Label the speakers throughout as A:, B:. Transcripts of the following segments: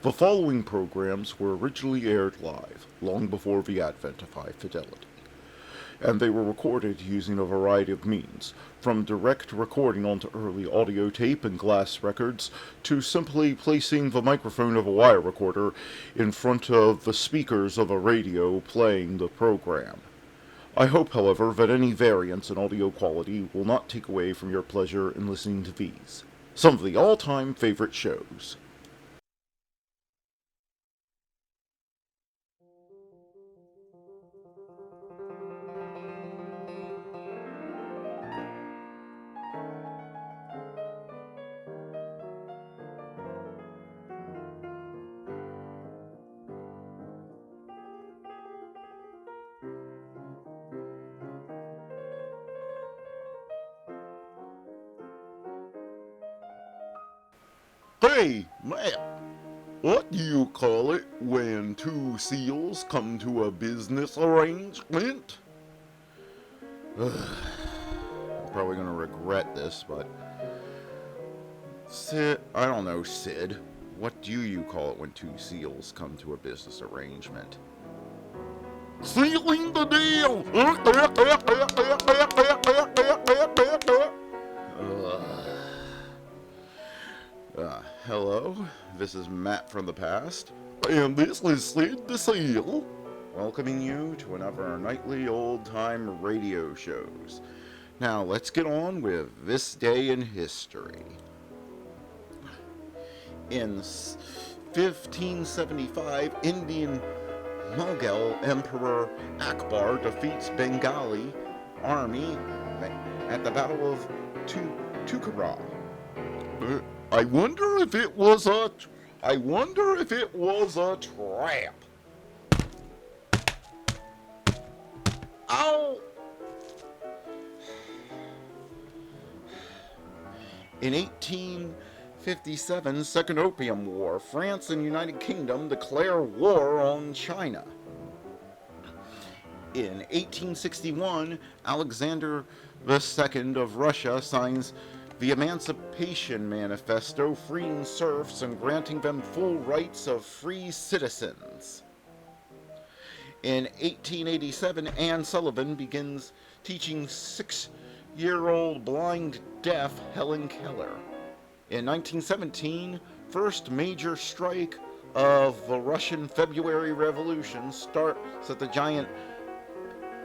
A: The following programs were originally aired live, long before the advent of high fidelity, and they were recorded using a variety of means, from direct recording onto early audio tape and glass records, to simply placing the microphone of a wire recorder in front of the speakers of a radio playing the program. I hope, however, that any variance in audio quality will not take away from your pleasure in listening to these, some of the all-time favorite shows. Hey, Matt, what do you call it when two seals come to a business arrangement? I'm probably gonna regret this, but I don't know, Sid. What do you call it when two seals come to a business arrangement? Sealing the deal! Hello, this is Matt from the past. And this is Sid the Seal, welcoming you to another nightly old-time radio shows. Now, let's get on with this day in history. In 1575, Indian Mughal Emperor Akbar defeats Bengali army at the Battle of Tukara. I wonder if it was a trap. Ow! In 1857, Second Opium War, France and United Kingdom declare war on China. In 1861, Alexander II of Russia signs the Emancipation Manifesto, freeing serfs and granting them full rights of free citizens. In 1887, Anne Sullivan begins teaching 6-year-old blind deaf Helen Keller. In 1917, first major strike of the Russian February Revolution starts at the giant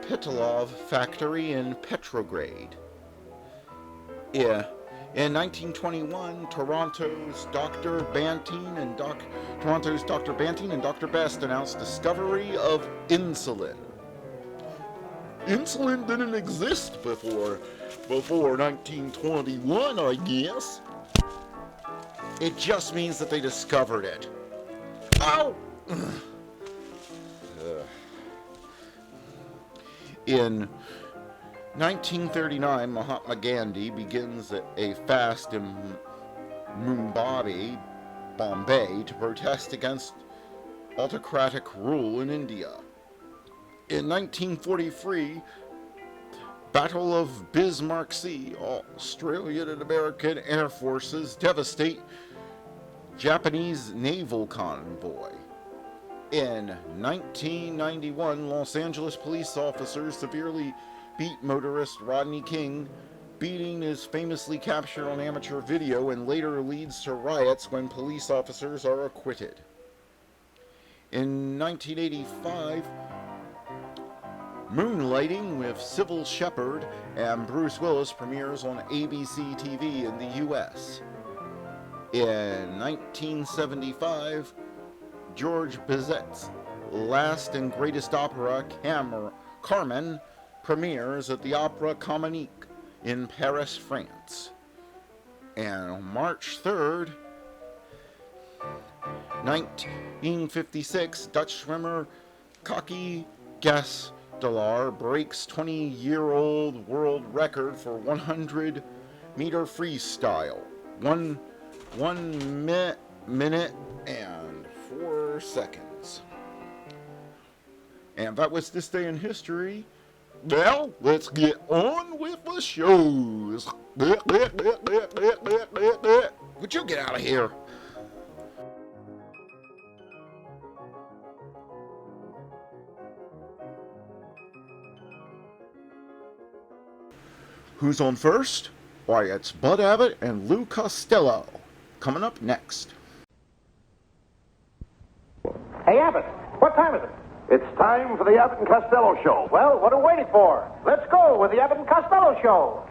A: Petrolov factory in Petrograd. In 1921, Toronto's Dr. Banting and Dr. Best announced discovery of insulin. Insulin didn't exist before 1921, I guess. It just means that they discovered it. Ow! In 1939, Mahatma Gandhi begins a fast in Mumbai, Bombay, to protest against autocratic rule in India. In 1943, Battle of Bismarck Sea, Australian and American air forces devastate Japanese naval convoy. In 1991, Los Angeles police officers severely beat motorist Rodney King. Beating is famously captured on amateur video and later leads to riots when police officers are acquitted. In 1985, Moonlighting with Sybil Shepherd and Bruce Willis premieres on ABC TV in the U.S. In 1975, George Bizet's last and greatest opera, Carmen, premieres at the Opera Comique in Paris, France. And on March 3rd, 1956, Dutch swimmer Kaki Gastelaar breaks 20-year-old world record for 100-meter freestyle. One minute and 4 seconds. And that was this day in history. Now, let's get on with the shows. Would you get out of here? Who's on first? Why, it's Bud Abbott and Lou Costello. Coming up next.
B: Hey, Abbott, what time is it?
C: It's time for the Abbott and Costello Show.
B: Well, what are we waiting for? Let's go with the Abbott and Costello Show.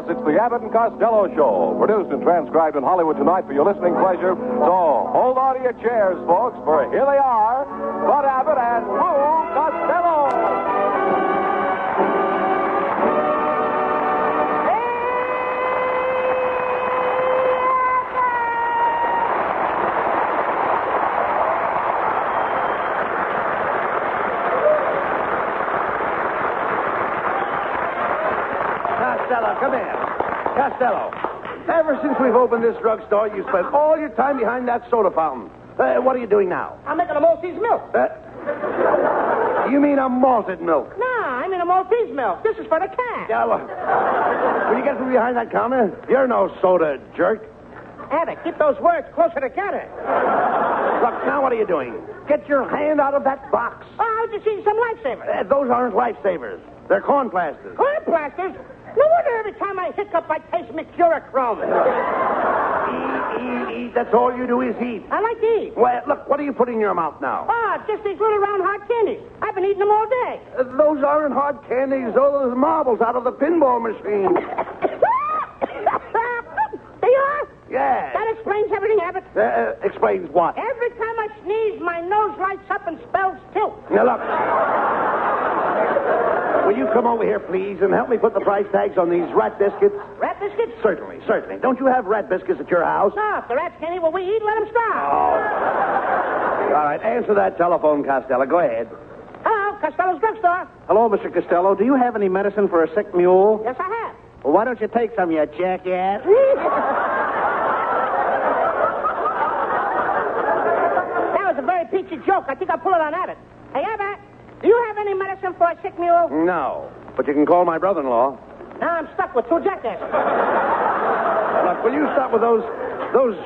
C: It's the Abbott and Costello Show, produced and transcribed in Hollywood tonight for your listening pleasure. So hold on to your chairs, folks, for here they are, Bud Abbott and Lou Costello.
B: Costello, come here. Costello, ever since we've opened this drugstore, you spent all your time behind that soda fountain. What are you doing now?
D: I'm making a Maltese milk.
B: You mean a malted milk?
D: No, I mean a Maltese milk. This is for the cat.
B: Yeah, look. Will you get from behind that counter? You're no soda jerk.
D: Abbott, keep those words closer together.
B: Look, now what are you doing? Get your hand out of that box.
D: Oh, I was just eating some lifesaver.
B: Those aren't lifesavers. They're corn plasters.
D: Corn plasters? No wonder every time I hiccup, I taste mercurochrome.
B: Eat. That's all you do is eat.
D: I like to eat.
B: Well, look, what are you putting in your mouth now?
D: Oh, just these little round hard candies. I've been eating them all day.
B: Those aren't hard candies. Those are marbles out of the pinball machine.
D: They are?
B: Yeah.
D: That explains everything, Abbott.
B: Explains what?
D: Every time I sneeze, my nose lights up and spells tilt.
B: Now, look. Will you come over here, please, and help me put the price tags on these rat biscuits?
D: Rat biscuits?
B: Certainly. Don't you have rat biscuits at your house?
D: No, if the rats can't eat what we eat, let them starve.
B: Oh. All right, answer that telephone, Costello. Go ahead.
D: Hello, Costello's drugstore.
B: Hello, Mr. Costello. Do you have any medicine for a sick mule?
D: Yes, I have.
B: Well, why don't you take some, you jackass?
D: That was a very peachy joke. I think I'll pull it on Abbott. Hey, Abbott, do you have any medicine for a sick mule?
B: No, but you can call my brother-in-law.
D: Now I'm stuck with two jackasses.
B: Look, will you stop with those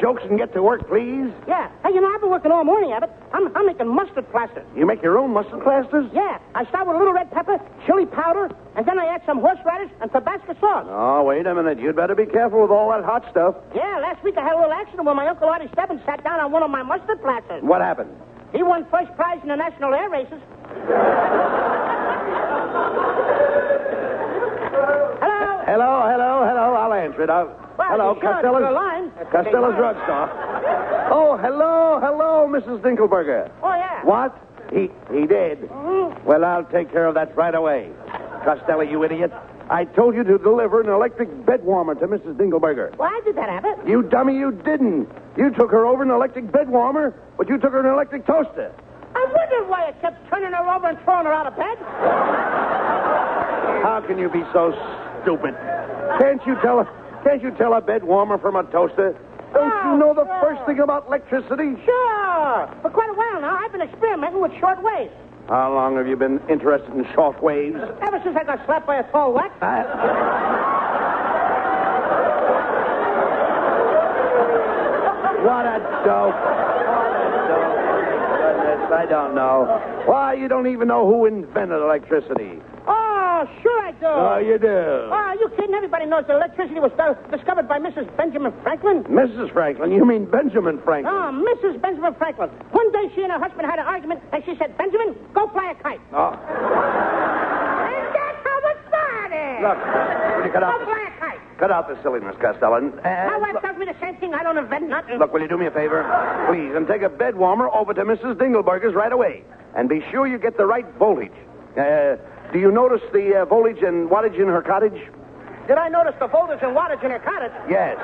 B: jokes and get to work, please?
D: Yeah. Hey, I've been working all morning, Abbott. I'm making mustard plasters.
B: You make your own mustard plasters?
D: Yeah. I start with a little red pepper, chili powder, and then I add some horseradish and Tabasco sauce.
B: Oh, wait a minute. You'd better be careful with all that hot stuff.
D: Yeah, last week I had a little accident when my Uncle Artie Stebbins sat down on one of my mustard plasters.
B: What happened?
D: He won first prize in the national air races.
B: Hello. I'll answer it. Hello,
D: Costello's.
B: Costello's drugstore. Oh, hello, Mrs. Dinkelberger.
D: Oh, yeah.
B: What? He did.
D: Mm-hmm.
B: Well, I'll take care of that right away. Costello, you idiot. I told you to deliver an electric bed warmer to Mrs. Dinkelberger.
D: Well, I did that, Abbott.
B: You dummy, you didn't. You took her over an electric bed warmer, but you took her an electric toaster.
D: I wondered why I kept turning her over and throwing her out of bed.
B: How can you be so stupid? Can't you tell a bed warmer from a toaster? Don't you know the first thing about electricity?
D: Sure. For quite a while now, I've been experimenting with short waves.
B: How long have you been interested in short waves?
D: Ever since I got slapped by a tall wax.
B: What a dope. Goodness, I don't know. Why, you don't even know who invented electricity.
D: Oh, sure I do.
B: Oh, you do?
D: Oh, are you kidding? Everybody knows that electricity was discovered by Mrs. Benjamin Franklin.
B: Mrs. Franklin? You mean Benjamin Franklin?
D: Oh, Mrs. Benjamin Franklin. One day she and her husband had an argument, and she said, Benjamin, go fly a kite.
B: Oh.
D: And that's how it started.
B: Look, will you cut out
D: Go fly a kite.
B: Cut out the silliness, Costello.
D: My wife tells me the same thing. I don't invent nothing.
B: Look, will you do me a favor? Please, and take a bed warmer over to Mrs. Dingelberger's right away. And be sure you get the right voltage. Do you notice the voltage and wattage in her cottage?
D: Did I notice the voltage and wattage in her cottage?
B: Yes.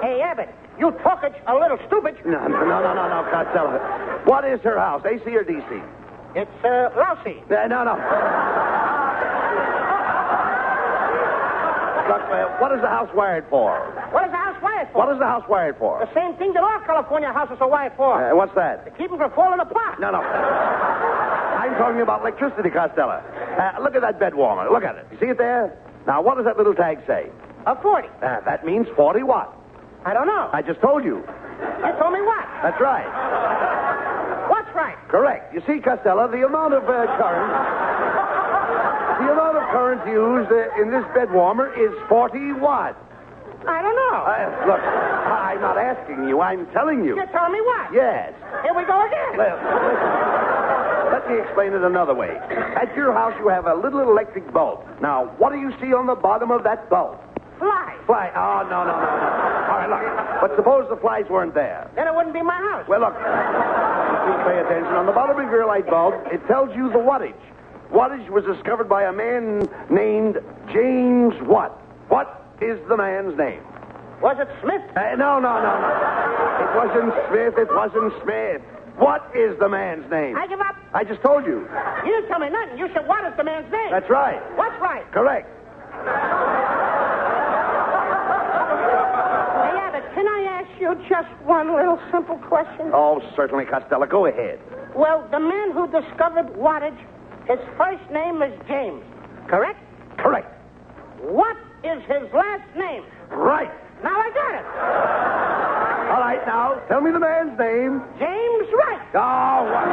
D: Hey, Abbott, you talkage a little stupid.
B: No, Costello. What is her house, AC or DC?
D: It's, lousy.
B: No. Look, what is the house wired for?
D: What is the house wired wired for?
B: What is the house wired for?
D: The same thing that all California houses are wired for.
B: What's that?
D: To keep them from falling apart.
B: No. I'm talking about electricity, Costello. Look at that bed warmer. Look at it. You see it there? Now, what does that little tag say?
D: A 40.
B: That means 40 what?
D: I don't know.
B: I just told you.
D: You told me what?
B: That's right.
D: What's right?
B: Correct. You see, Costello, the amount of current used in this bed warmer is 40 watts.
D: I don't know.
B: Look, I'm not asking you. I'm telling you.
D: You're telling me what?
B: Yes.
D: Here we go again.
B: Well, let me explain it another way. At your house, you have a little electric bulb. Now, what do you see on the bottom of that bulb?
D: Flies.
B: Fly. Oh, no. All right, look. But suppose the flies weren't there.
D: Then it wouldn't be my house.
B: Well, look. Please pay attention. On the bottom of your light bulb, it tells you the wattage. Wattage was discovered by a man named James Watt. What is the man's name?
D: Was it Smith?
B: No. It wasn't Smith. What is the man's name?
D: I give up.
B: I just told you.
D: You didn't tell me nothing. You said, what is the man's name?
B: That's right.
D: What's right?
B: Correct.
D: Hey, Abbott, can I ask you just one little simple question?
B: Oh, certainly, Costello. Go ahead.
D: Well, the man who discovered wattage, his first name is James, correct?
B: Correct.
D: What is his last name?
B: Right.
D: Now I got it.
B: All right, now, tell me the man's name.
D: James Wright.
B: Oh, what?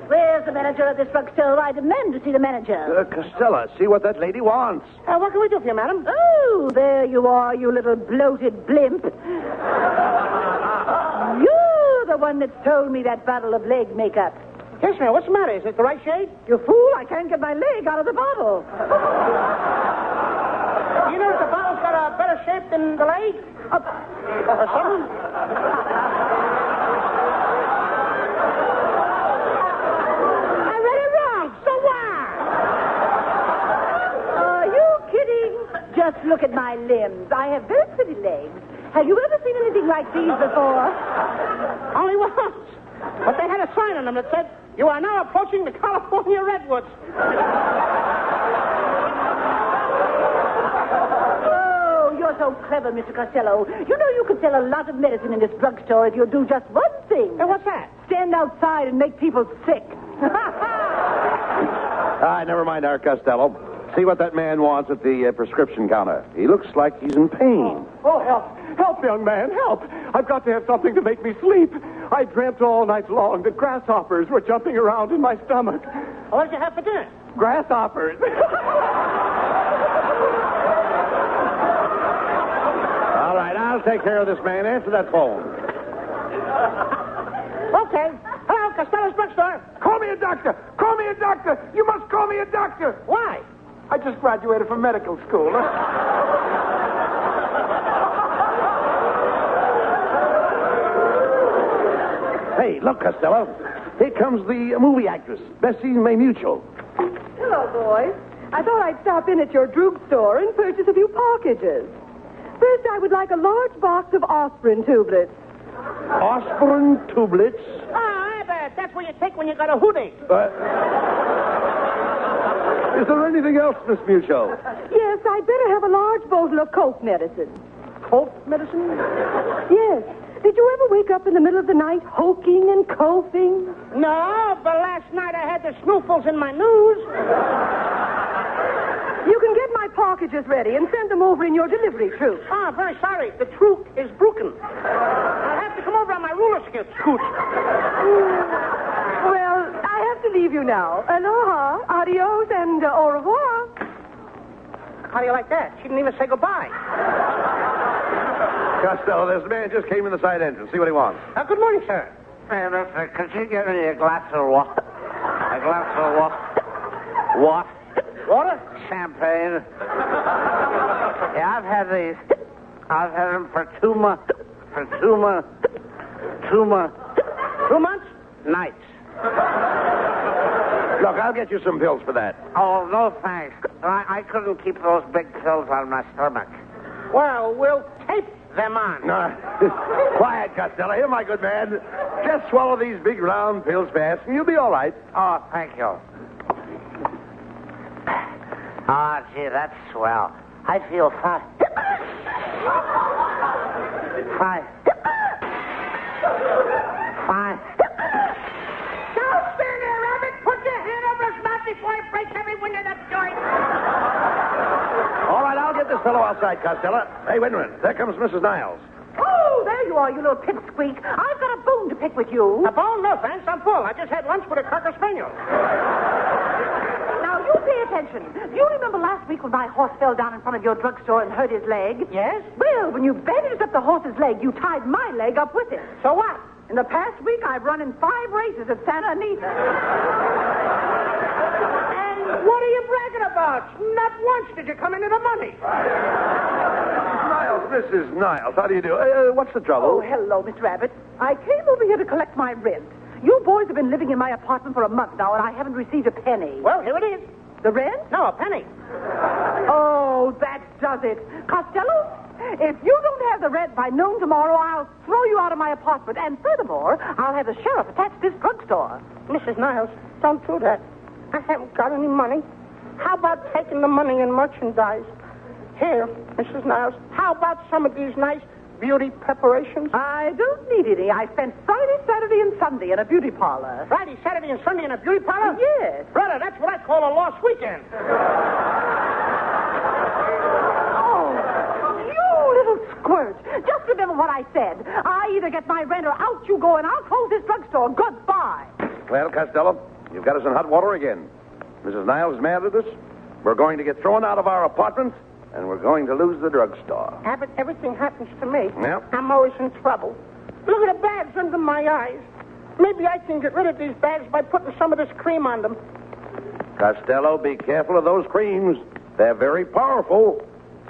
E: Where's the manager of this drugstore? I demand to see the manager.
B: Costello, see what that lady wants.
D: What can we do for you, madam?
E: Oh, there you are, you little bloated blimp. You're the one that told me that bottle of leg makeup.
D: Yes, ma'am. What's the matter? Is it the right shade?
E: You fool, I can't get my leg out of the bottle.
D: You know that the bottle's got a better shape than the leg? Or something? I read it wrong. So what?
E: Are you kidding? Just look at my limbs. I have very pretty legs. Have you ever seen anything like these before?
D: Only once. But they had a sign on them that said, "You are now approaching the California Redwoods."
E: Oh, you're so clever, Mr. Costello. You know you could sell a lot of medicine in this drugstore if you'll do just one thing.
D: And what's that?
E: Stand outside and make people sick.
B: Never mind our Costello. See what that man wants at the prescription counter. He looks like he's in pain.
C: Oh, help. Help, young man, help. I've got to have something to make me sleep. I dreamt all night long that grasshoppers were jumping around in my stomach.
D: What did you have for dinner?
C: Grasshoppers.
B: All right, I'll take care of this man. Answer that phone.
D: Okay. Hello, Costello's drugstore.
C: Call me a doctor. Call me a doctor. You must call me a doctor.
D: Why?
C: I just graduated from medical school.
B: Hey, look, Costello. Here comes the movie actress, Bessie May Mutual.
F: Hello, boys. I thought I'd stop in at your drugstore and purchase a few packages. First, I would like a large box of aspirin tubelets.
B: Aspirin tubelets.
D: I bet. That's what you take when you got a hoodie.
B: Is there anything else, Miss Mutual?
F: Yes, I'd better have a large bottle of cold medicine.
D: Cold medicine?
F: Yes. Did you ever wake up in the middle of the night hoking and coughing?
D: No, but last night I had the snoofles in my news.
F: You can get my packages ready and send them over in your delivery troop.
D: Ah, very sorry. The troop is broken. I'll have to come over on my roller scoots.
F: Well, I have to leave you now. Aloha, adios, and au revoir.
D: How do you like that? She didn't even say goodbye.
B: Costello, this man just came in the side entrance. See what he wants.
D: Good morning, sir.
G: Hey, mister, could you get me a glass of water? A glass of water? What?
D: Water?
G: Champagne. Yeah, I've had these. I've had them for 2 months. For 2 months. 2 months.
D: 2 months?
G: Nights.
B: Look, I'll get you some pills for that.
G: Oh, no thanks. I couldn't keep those big pills on my stomach. Well, we'll tape them on.
B: No. Quiet, Costello. Here, my good man. Just swallow these big round pills fast, and you'll be all right.
G: Oh, thank you. Oh, gee, that's swell. I feel fine. Fine. Fine.
D: Don't stand there, Rabbit. Put your hand over his mouth before I break every window in that joint.
B: All right, I'll get this fellow outside, Costello. Hey, wait a minute. There comes Mrs. Niles.
E: Oh, there you are, you little pipsqueak. I've got a bone to pick with you.
D: A bone? No, thanks. I'm full. I just had lunch with a Cocker Spaniel.
E: Now, you pay attention. Do you remember last week when my horse fell down in front of your drugstore and hurt his leg?
D: Yes?
E: Well, when you bandaged up the horse's leg, you tied my leg up with it.
D: So what?
E: In the past week, I've run in 5 races at Santa Anita.
D: And what are you bragging about? Not once did you come into the money.
B: Niles, Mrs. Niles, how do you do? What's the trouble?
E: Oh, hello, Mr. Abbott. I came over here to collect my rent. You boys have been living in my apartment for a month now, and I haven't received a penny.
D: Well, here it is.
E: The rent?
D: No, a penny.
E: Oh, that does it. Costello, if you don't have the rent by noon tomorrow, I'll throw you out of my apartment. And furthermore, I'll have the sheriff attach this drugstore.
D: Mrs. Niles, don't do that. I haven't got any money. How about taking the money in merchandise? Here, Mrs. Niles, how about some of these nice beauty preparations?
E: I don't need any. I spent Friday, Saturday, and Sunday in a beauty parlor.
D: Friday, Saturday, and Sunday in a beauty parlor?
E: Yes.
D: Brother, that's what I call a lost weekend.
E: Oh, you little squirt. Just remember what I said. I either get my rent or out you go, and I'll close this drugstore. Goodbye.
B: Well, Costello, you've got us in hot water again. Mrs. Niles is mad at us. We're going to get thrown out of our apartment, and we're going to lose the drugstore.
D: Abbott, everything happens to me.
B: Yep.
D: I'm always in trouble. Look at the bags under my eyes. Maybe I can get rid of these bags by putting some of this cream on them.
B: Costello, be careful of those creams. They're very powerful.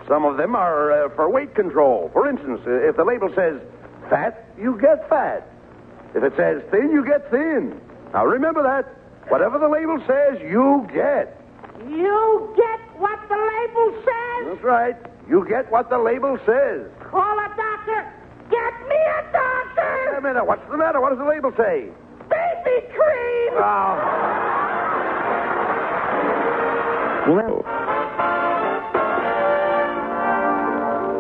B: Some of them are for weight control. For instance, if the label says fat, you get fat. If it says thin, you get thin. Now remember that. Whatever the label says, you get.
D: You get what the label says?
B: That's right. You get what the label says.
D: Call a doctor. Get me a doctor.
B: Wait a minute. What's the matter? What does the label say?
D: Baby cream.
B: Oh.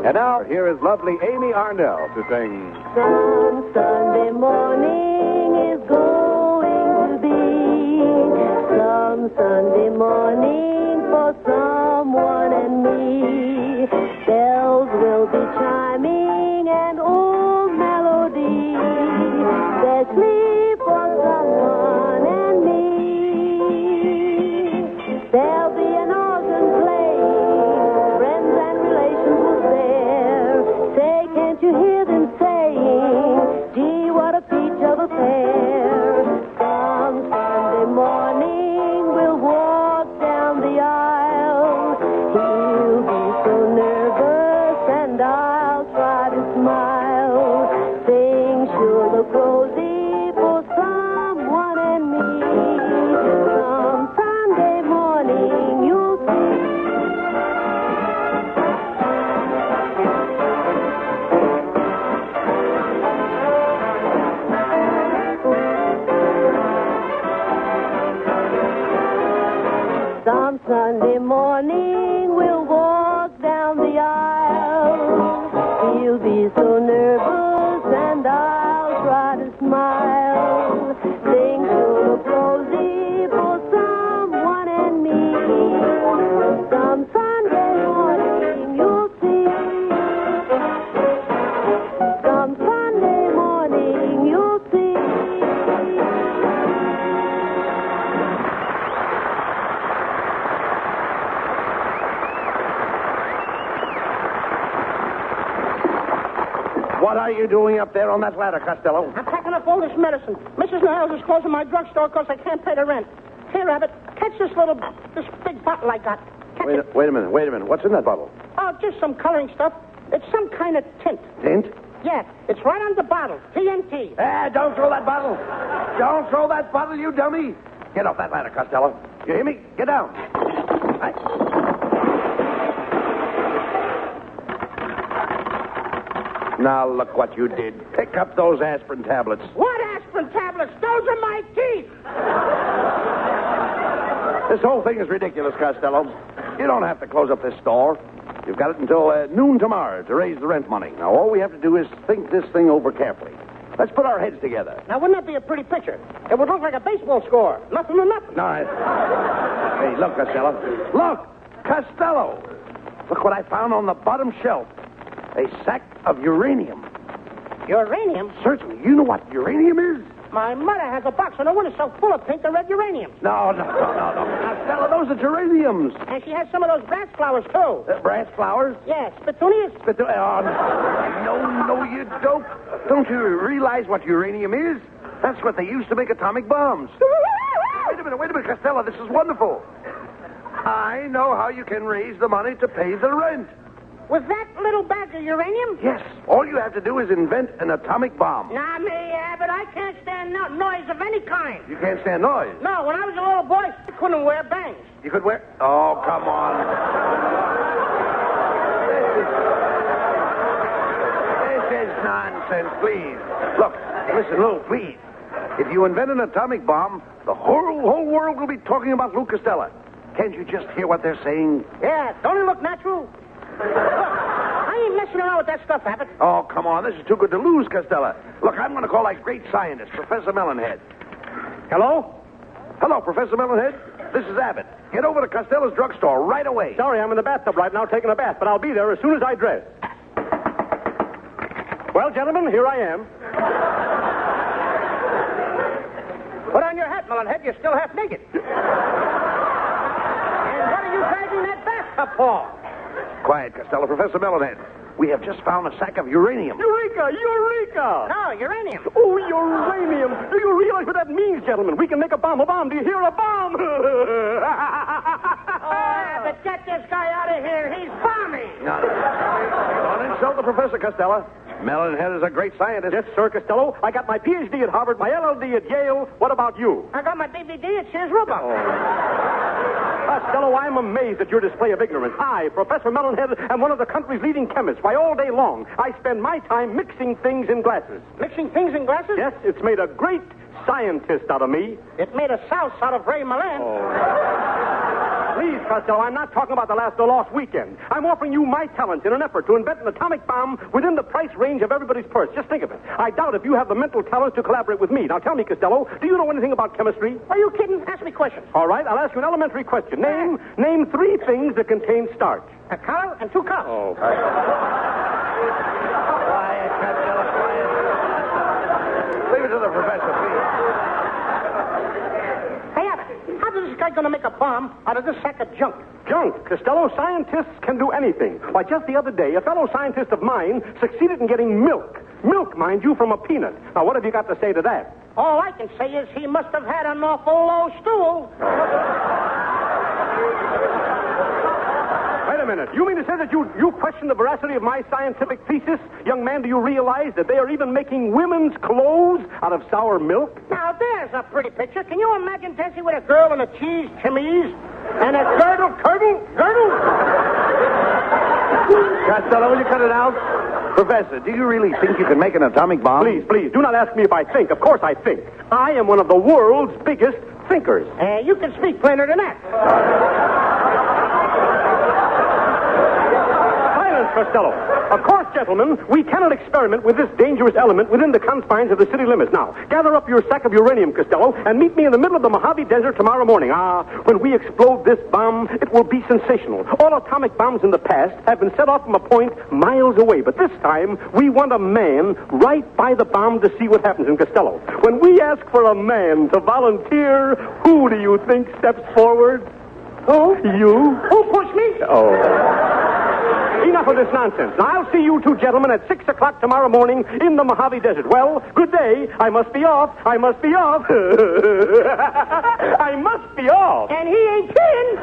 C: And now, here is lovely Amy Arnell to sing.
H: Some Sunday morning is going to be some Sunday morning for someone and me. Bells will be chiming an old melody, especially for someone and me. There'll be an organ playing, friends and relations will there. Say, can't you hear them saying, gee, what a peach of a pair. Some Sunday morning we'll walk down the aisle. He'll be so nervous and I'll try to smile. Things sure look rosy for someone and me. Some Sunday morning you'll see. Some Sunday morning we'll walk down the aisle. He'll be so nervous and I'll try to smile. Things will look rosy for someone and me. Some Sunday morning you'll see. Some Sunday morning you'll see.
B: What are you doing up there on that ladder, Costello?
D: I'm packing up all this medicine. Mrs. Niles is closing my drugstore because I can't pay the rent. Here, Abbott, catch this big bottle I got. Catch it.
B: Wait a minute. What's in that bottle?
D: Oh, just some coloring stuff. It's some kind of tint.
B: Tint?
D: Yeah, it's right on the bottle. TNT.
B: Don't throw that bottle. Don't throw that bottle, you dummy. Get off that ladder, Costello. You hear me? Get down. Right. Now, look what you did. Pick up those aspirin tablets.
D: What aspirin tablets? Those are my teeth.
B: This whole thing is ridiculous, Costello. You don't have to close up this store. You've got it until noon tomorrow to raise the rent money. Now, all we have to do is think this thing over carefully. Let's put our heads together.
D: Now, wouldn't that be a pretty picture? It would look like a baseball score. Nothing to nothing.
B: No, Hey, look, Costello. Look! Costello! Look what I found on the bottom shelf. A sack of uranium.
D: Uranium?
B: Certainly. You know what uranium is?
D: My mother has a box in her window so full of pink and red uranium.
B: No. Costello, those are geraniums.
D: And she has some of those brass flowers, too.
B: Brass flowers?
D: Yes, petunias.
B: No, you don't. Don't you realize what uranium is? That's what they used to make atomic bombs. Wait a minute, Costello. This is wonderful. I know how you can raise the money to pay the rent.
D: With that little bag of uranium?
B: Yes. All you have to do is invent an atomic bomb.
D: Nah, me, Abbott, I can't stand noise of any kind.
B: You can't stand noise?
D: No, when I was a little boy, I couldn't wear bangs.
B: You could wear... Oh, come on. This is nonsense, please. Look, listen, Lou, please. If you invent an atomic bomb, the whole world will be talking about Lou Costello. Can't you just hear what they're saying?
D: Yeah, don't it look natural? Look, I ain't messing around with that stuff, Abbott.
B: Oh, come on. This is too good to lose, Costello. Look, I'm going to call that great scientist, Professor Melonhead.
C: Hello?
B: Hello, Professor Melonhead. This is Abbott. Get over to Costello's drugstore right away.
C: Sorry, I'm in the bathtub right now taking a bath, but I'll be there as soon as I dress. Well, gentlemen, here I am.
D: Put on your hat, Melonhead. You're still half naked. And what are you dragging that bathtub for?
B: Quiet, Costello. Professor Melonhead. We have just found a sack of uranium.
C: Eureka!
D: No, uranium.
C: Oh, uranium. Do you realize what that means, gentlemen? We can make a bomb. A bomb. Do you hear? A bomb?
D: Abbott, get this guy out of here. He's bombing.
B: No. Don't insult the professor, Costello. Melonhead is a great scientist.
C: Yes, sir, Costello. I got my Ph.D. at Harvard, my LL.D. at Yale. What about you?
D: I got my DVD at Sears Roebuck.
C: Costello, I'm amazed at your display of ignorance. I, Professor Melonhead, am one of the country's leading chemists. Why, all day long, I spend my time mixing things in glasses.
D: Mixing things in glasses?
C: Yes, it's made a great scientist out of me.
D: It made a souse out of Ray Milland.
C: Please, Costello, I'm not talking about the lost weekend. I'm offering you my talents in an effort to invent an atomic bomb within the price range of everybody's purse. Just think of it. I doubt if you have the mental talents to collaborate with me. Now, tell me, Costello, do you know anything about chemistry?
D: Are you kidding? Ask me questions.
C: All right, I'll ask you an elementary question. Name 3 things that contain starch.
D: A collar and 2 cups.
C: Oh.
B: Quiet, Costello, quiet. Leave it to the professor, please.
D: Hey, Abbott, how is this guy going to make a bomb out of this sack of junk?
C: Junk. Costello, scientists can do anything. Why, just the other day, a fellow scientist of mine succeeded in getting milk. Milk, mind you, from a peanut. Now, what have you got to say to that?
D: All I can say is he must have had an awful low stool.
C: Wait a minute. You mean to say that you question the veracity of my scientific thesis? Young man, do you realize that they are even making women's clothes out of sour milk?
D: Now, there's a pretty picture. Can you imagine dancing with a girl in a cheese chemise and a girdle?
B: Costello, will you cut it out? Professor, do you really think you can make an atomic bomb?
C: Please, do not ask me if I think. Of course I think. I am one of the world's biggest thinkers.
D: You can speak plainer than that.
C: Silence, Costello. Of course, gentlemen, we cannot experiment with this dangerous element within the confines of the city limits. Now, gather up your sack of uranium, Costello, and meet me in the middle of the Mojave Desert tomorrow morning. When we explode this bomb, it will be sensational. All atomic bombs in the past have been set off from a point miles away, but this time, we want a man right by the bomb to see what happens in Costello. When we ask for a man to volunteer, who do you think steps forward?
D: Who?
C: You.
D: Who pushed me?
C: Oh. Enough of this nonsense. Now, I'll see you 2 gentlemen at 6 o'clock tomorrow morning in the Mojave Desert. Well, good day. I must be off. I must be off. I must be off.
D: And he ain't kidding.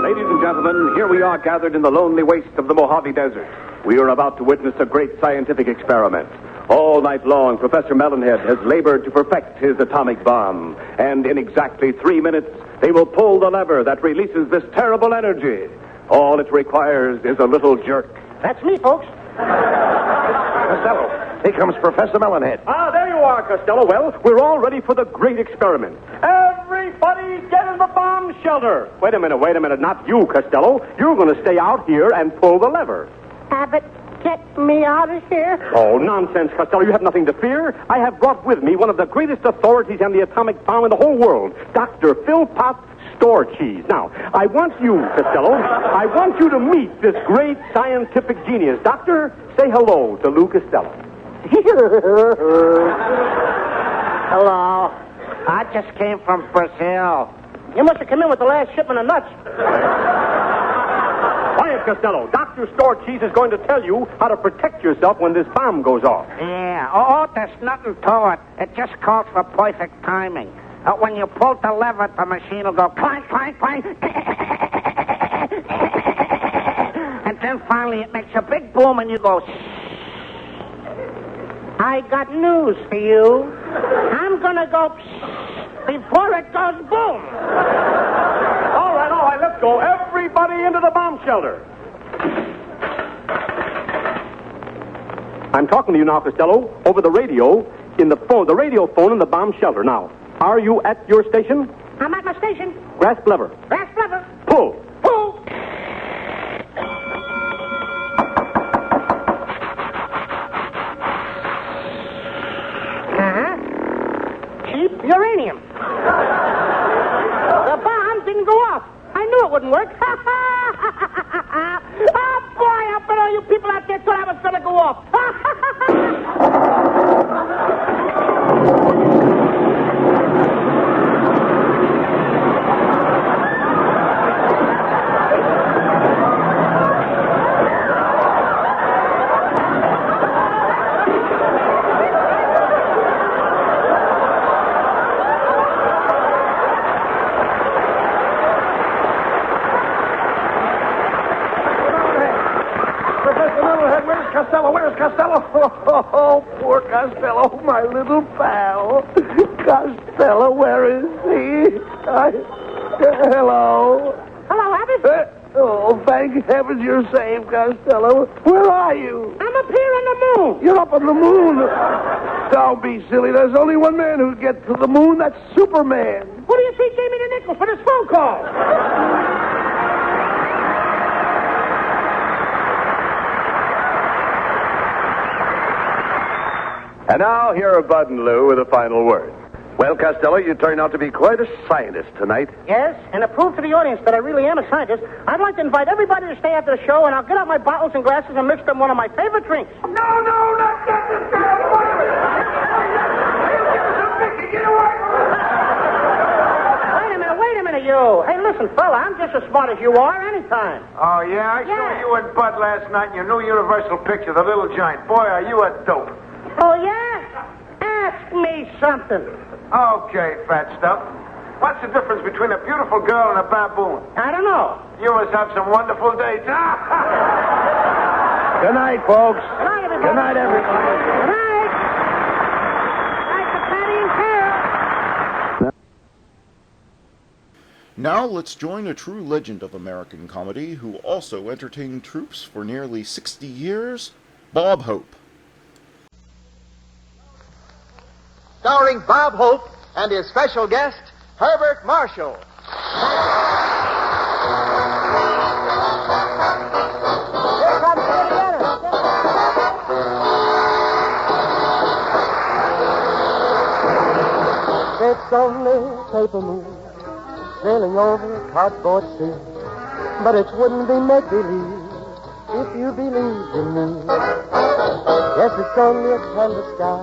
C: Ladies and gentlemen, here we are gathered in the lonely waste of the Mojave Desert. We are about to witness a great scientific experiment. All night long, Professor Melonhead has labored to perfect his atomic bomb. And in exactly 3 minutes, They will pull the lever that releases this terrible energy. All it requires is a little jerk.
D: That's me, folks.
B: Costello, here comes Professor Melonhead.
C: Ah, there you are, Costello. Well, we're all ready for the great experiment. Everybody get in the bomb shelter. Wait a minute. Not you, Costello. You're going to stay out here and pull the lever.
D: Abbott, get me out of here.
C: Oh, nonsense, Costello. You have nothing to fear. I have brought with me one of the greatest authorities on the atomic bomb in the whole world, Dr. Philpot Store Cheese. Now, I want you, Costello, to meet this great scientific genius. Doctor, say hello to Lou Costello.
G: Hello. I just came from Brazil.
D: You must have come in with the last shipment of nuts.
C: Quiet, Costello. Dr. Store Cheese is going to tell you how to protect yourself when this bomb goes off.
G: Yeah. Oh, there's nothing to it. It just calls for perfect timing. When you pull the lever, the machine will go clank, clank, clank. And then finally it makes a big boom and you go shh.
D: I got news for you. I'm going to go before it goes boom.
C: All right, let's go. Everybody into the bomb shelter. I'm talking to you now, Costello, over the radio, the radio phone in the bomb shelter. Now, are you at your station?
D: I'm at my station.
C: Grasp lever.
D: Grasp lever.
C: Pull.
D: Pull. Cheap uranium. The bomb didn't go off. I knew it wouldn't work. Oh, boy, I bet all you people out there thought I was going to go off.
B: Where's Costello? Oh, poor Costello, my little pal. Costello, where is he? Hello?
D: Hello, Abbott.
B: Oh, thank heavens you're safe, Costello. Where are you?
D: I'm up here on the moon.
B: You're up on the moon. Don't be silly. There's only one man who gets to the moon. That's Superman.
D: Who do you think gave me the nickel for this phone call?
C: And now, here are Bud and Lou with a final word.
B: Well, Costello, you turned out to be quite a scientist tonight.
D: Yes, and to prove to the audience that I really am a scientist, I'd like to invite everybody to stay after the show, and I'll get out my bottles and glasses and mix them one of my favorite drinks.
B: No, not that, Costello. Get away.
D: Wait a minute, you. Hey, listen, fella, I'm just as smart as you are anytime.
I: Oh, yeah? I saw you and Bud last night in your new Universal picture, The Little Giant. Boy, are you a dope.
D: Oh, yeah? Ask me something.
I: Okay, fat stuff. What's the difference between a beautiful girl and a baboon?
D: I don't know.
I: You must have some wonderful dates.
B: Good night, folks.
D: Good night, everybody.
B: Good night, everybody.
D: Good night. Night to Patty and Carol.
A: Now let's join a true legend of American comedy who also entertained troops for nearly 60 years, Bob Hope.
J: Starring Bob Hope and his special guest, Herbert Marshall. Here comes Indiana. It's only paper moon sailing over a cardboard sea, but it wouldn't be make-believe if you believed in me. Yes, it's only a canvas sky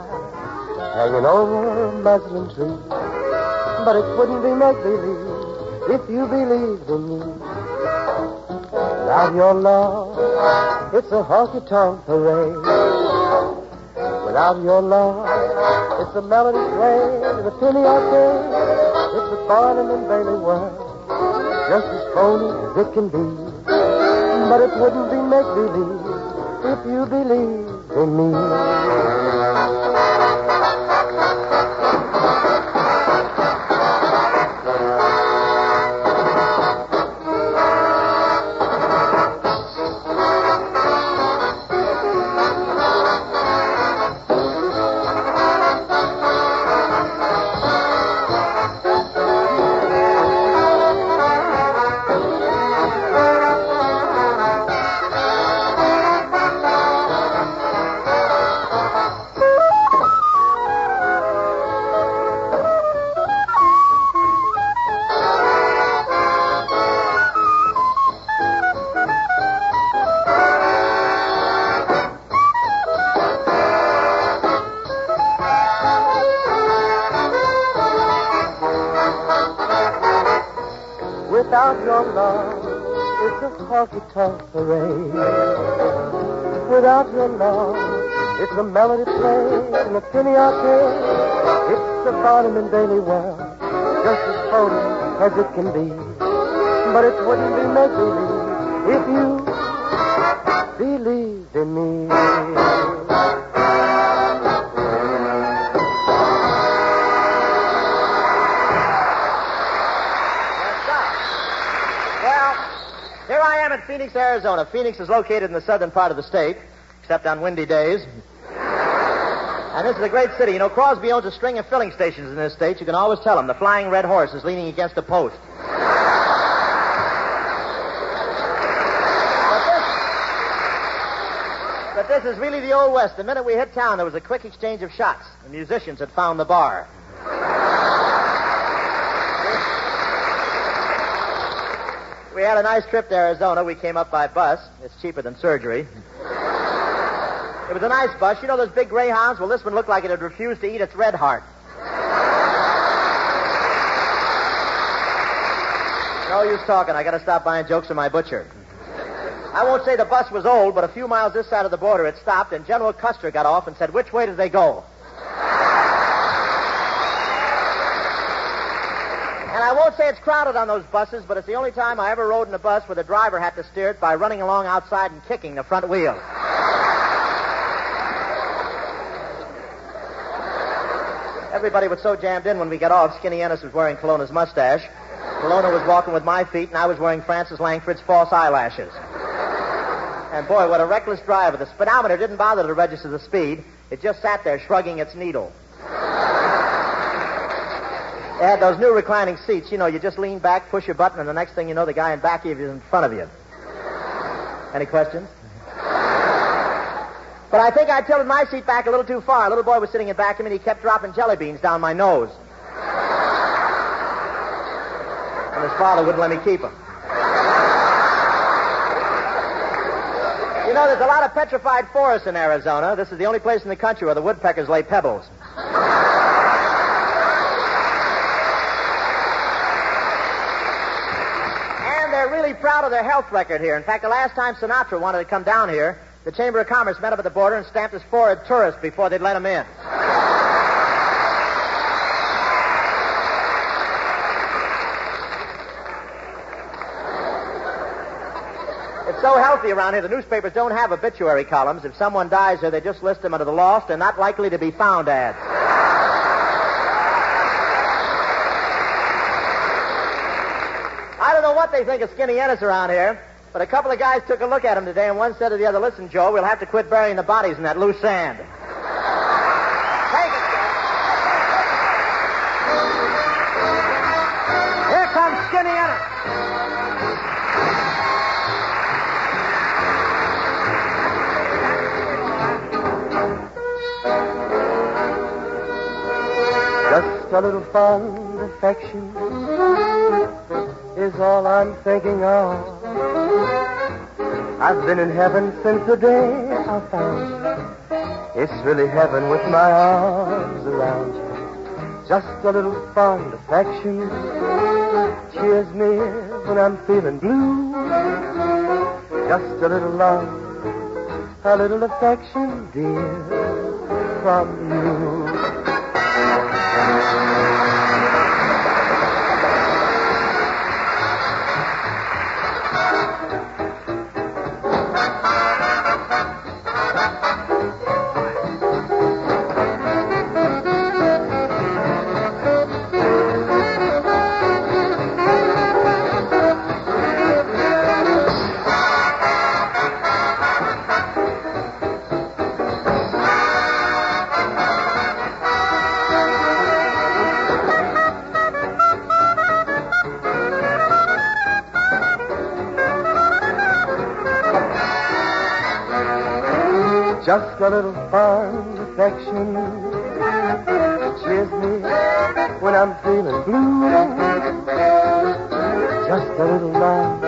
J: hanging over a muslin tree, but it wouldn't be make-believe if you believed in me. Without your love, it's a honky-tonk parade. Without your love, it's a melody played in a penny arcade. It's a Barnum and Bailey world, just as phony as it can be, but it wouldn't be make-believe if you believed in me. Without your love, it's a honky-tonk parade. Without your love, it's a melody played in a penny arcade. It's a Barnum and Bailey world, just as phony as it can be. But it wouldn't be make-believe if you believed in me.
K: Here I am at Phoenix, Arizona. Phoenix is located in the southern part of the state, except on windy days. And this is a great city. You know, Crosby owns a string of filling stations in this state. You can always tell him the Flying Red Horse is leaning against a post. But this is really the Old West. The minute we hit town, there was a quick exchange of shots. The musicians had found the bar. We had a nice trip to Arizona. We came up by bus. It's cheaper than surgery. It was a nice bus. You know those big Greyhounds? Well, this one looked like it had refused to eat its red heart. No use talking. I got to stop buying jokes from my butcher. I won't say the bus was old, but a few miles this side of the border it stopped, and General Custer got off and said, "Which way did they go?" And I won't say it's crowded on those buses, but it's the only time I ever rode in a bus where the driver had to steer it by running along outside and kicking the front wheel. Everybody was so jammed in when we got off. Skinny Ennis was wearing Colonna's mustache. Colonna was walking with my feet, and I was wearing Francis Langford's false eyelashes. And boy, what a reckless driver. The speedometer didn't bother to register the speed. It just sat there shrugging its needle. They had those new reclining seats. You know, you just lean back, push your button, and the next thing you know, the guy in back of you is in front of you. Any questions? But I think I tilted my seat back a little too far. A little boy was sitting in back of me, and he kept dropping jelly beans down my nose. And his father wouldn't let me keep them. You know, there's a lot of petrified forests in Arizona. This is the only place in the country where the woodpeckers lay pebbles. They're really proud of their health record here. In fact, the last time Sinatra wanted to come down here, the Chamber of Commerce met up at the border and stamped his forehead tourist before they'd let him in. It's so healthy around here, the newspapers don't have obituary columns. If someone dies here, they just list them under the lost and not likely to be found ads. I don't know what they think of Skinny Ennis around here, but a couple of guys took a look at him today, and one said to the other, "Listen, Joe, we'll have to quit burying the bodies in that loose sand." Take it. Here comes Skinny Ennis.
J: Just a little fond affection is all I'm thinking of. I've been in heaven since the day I found you. It's really heaven with my arms around you. Just a little fond affection cheers me when I'm feeling blue. Just a little love, a little affection, dear, from you. Just a little fond affection cheers me when I'm feeling blue. Just a little love,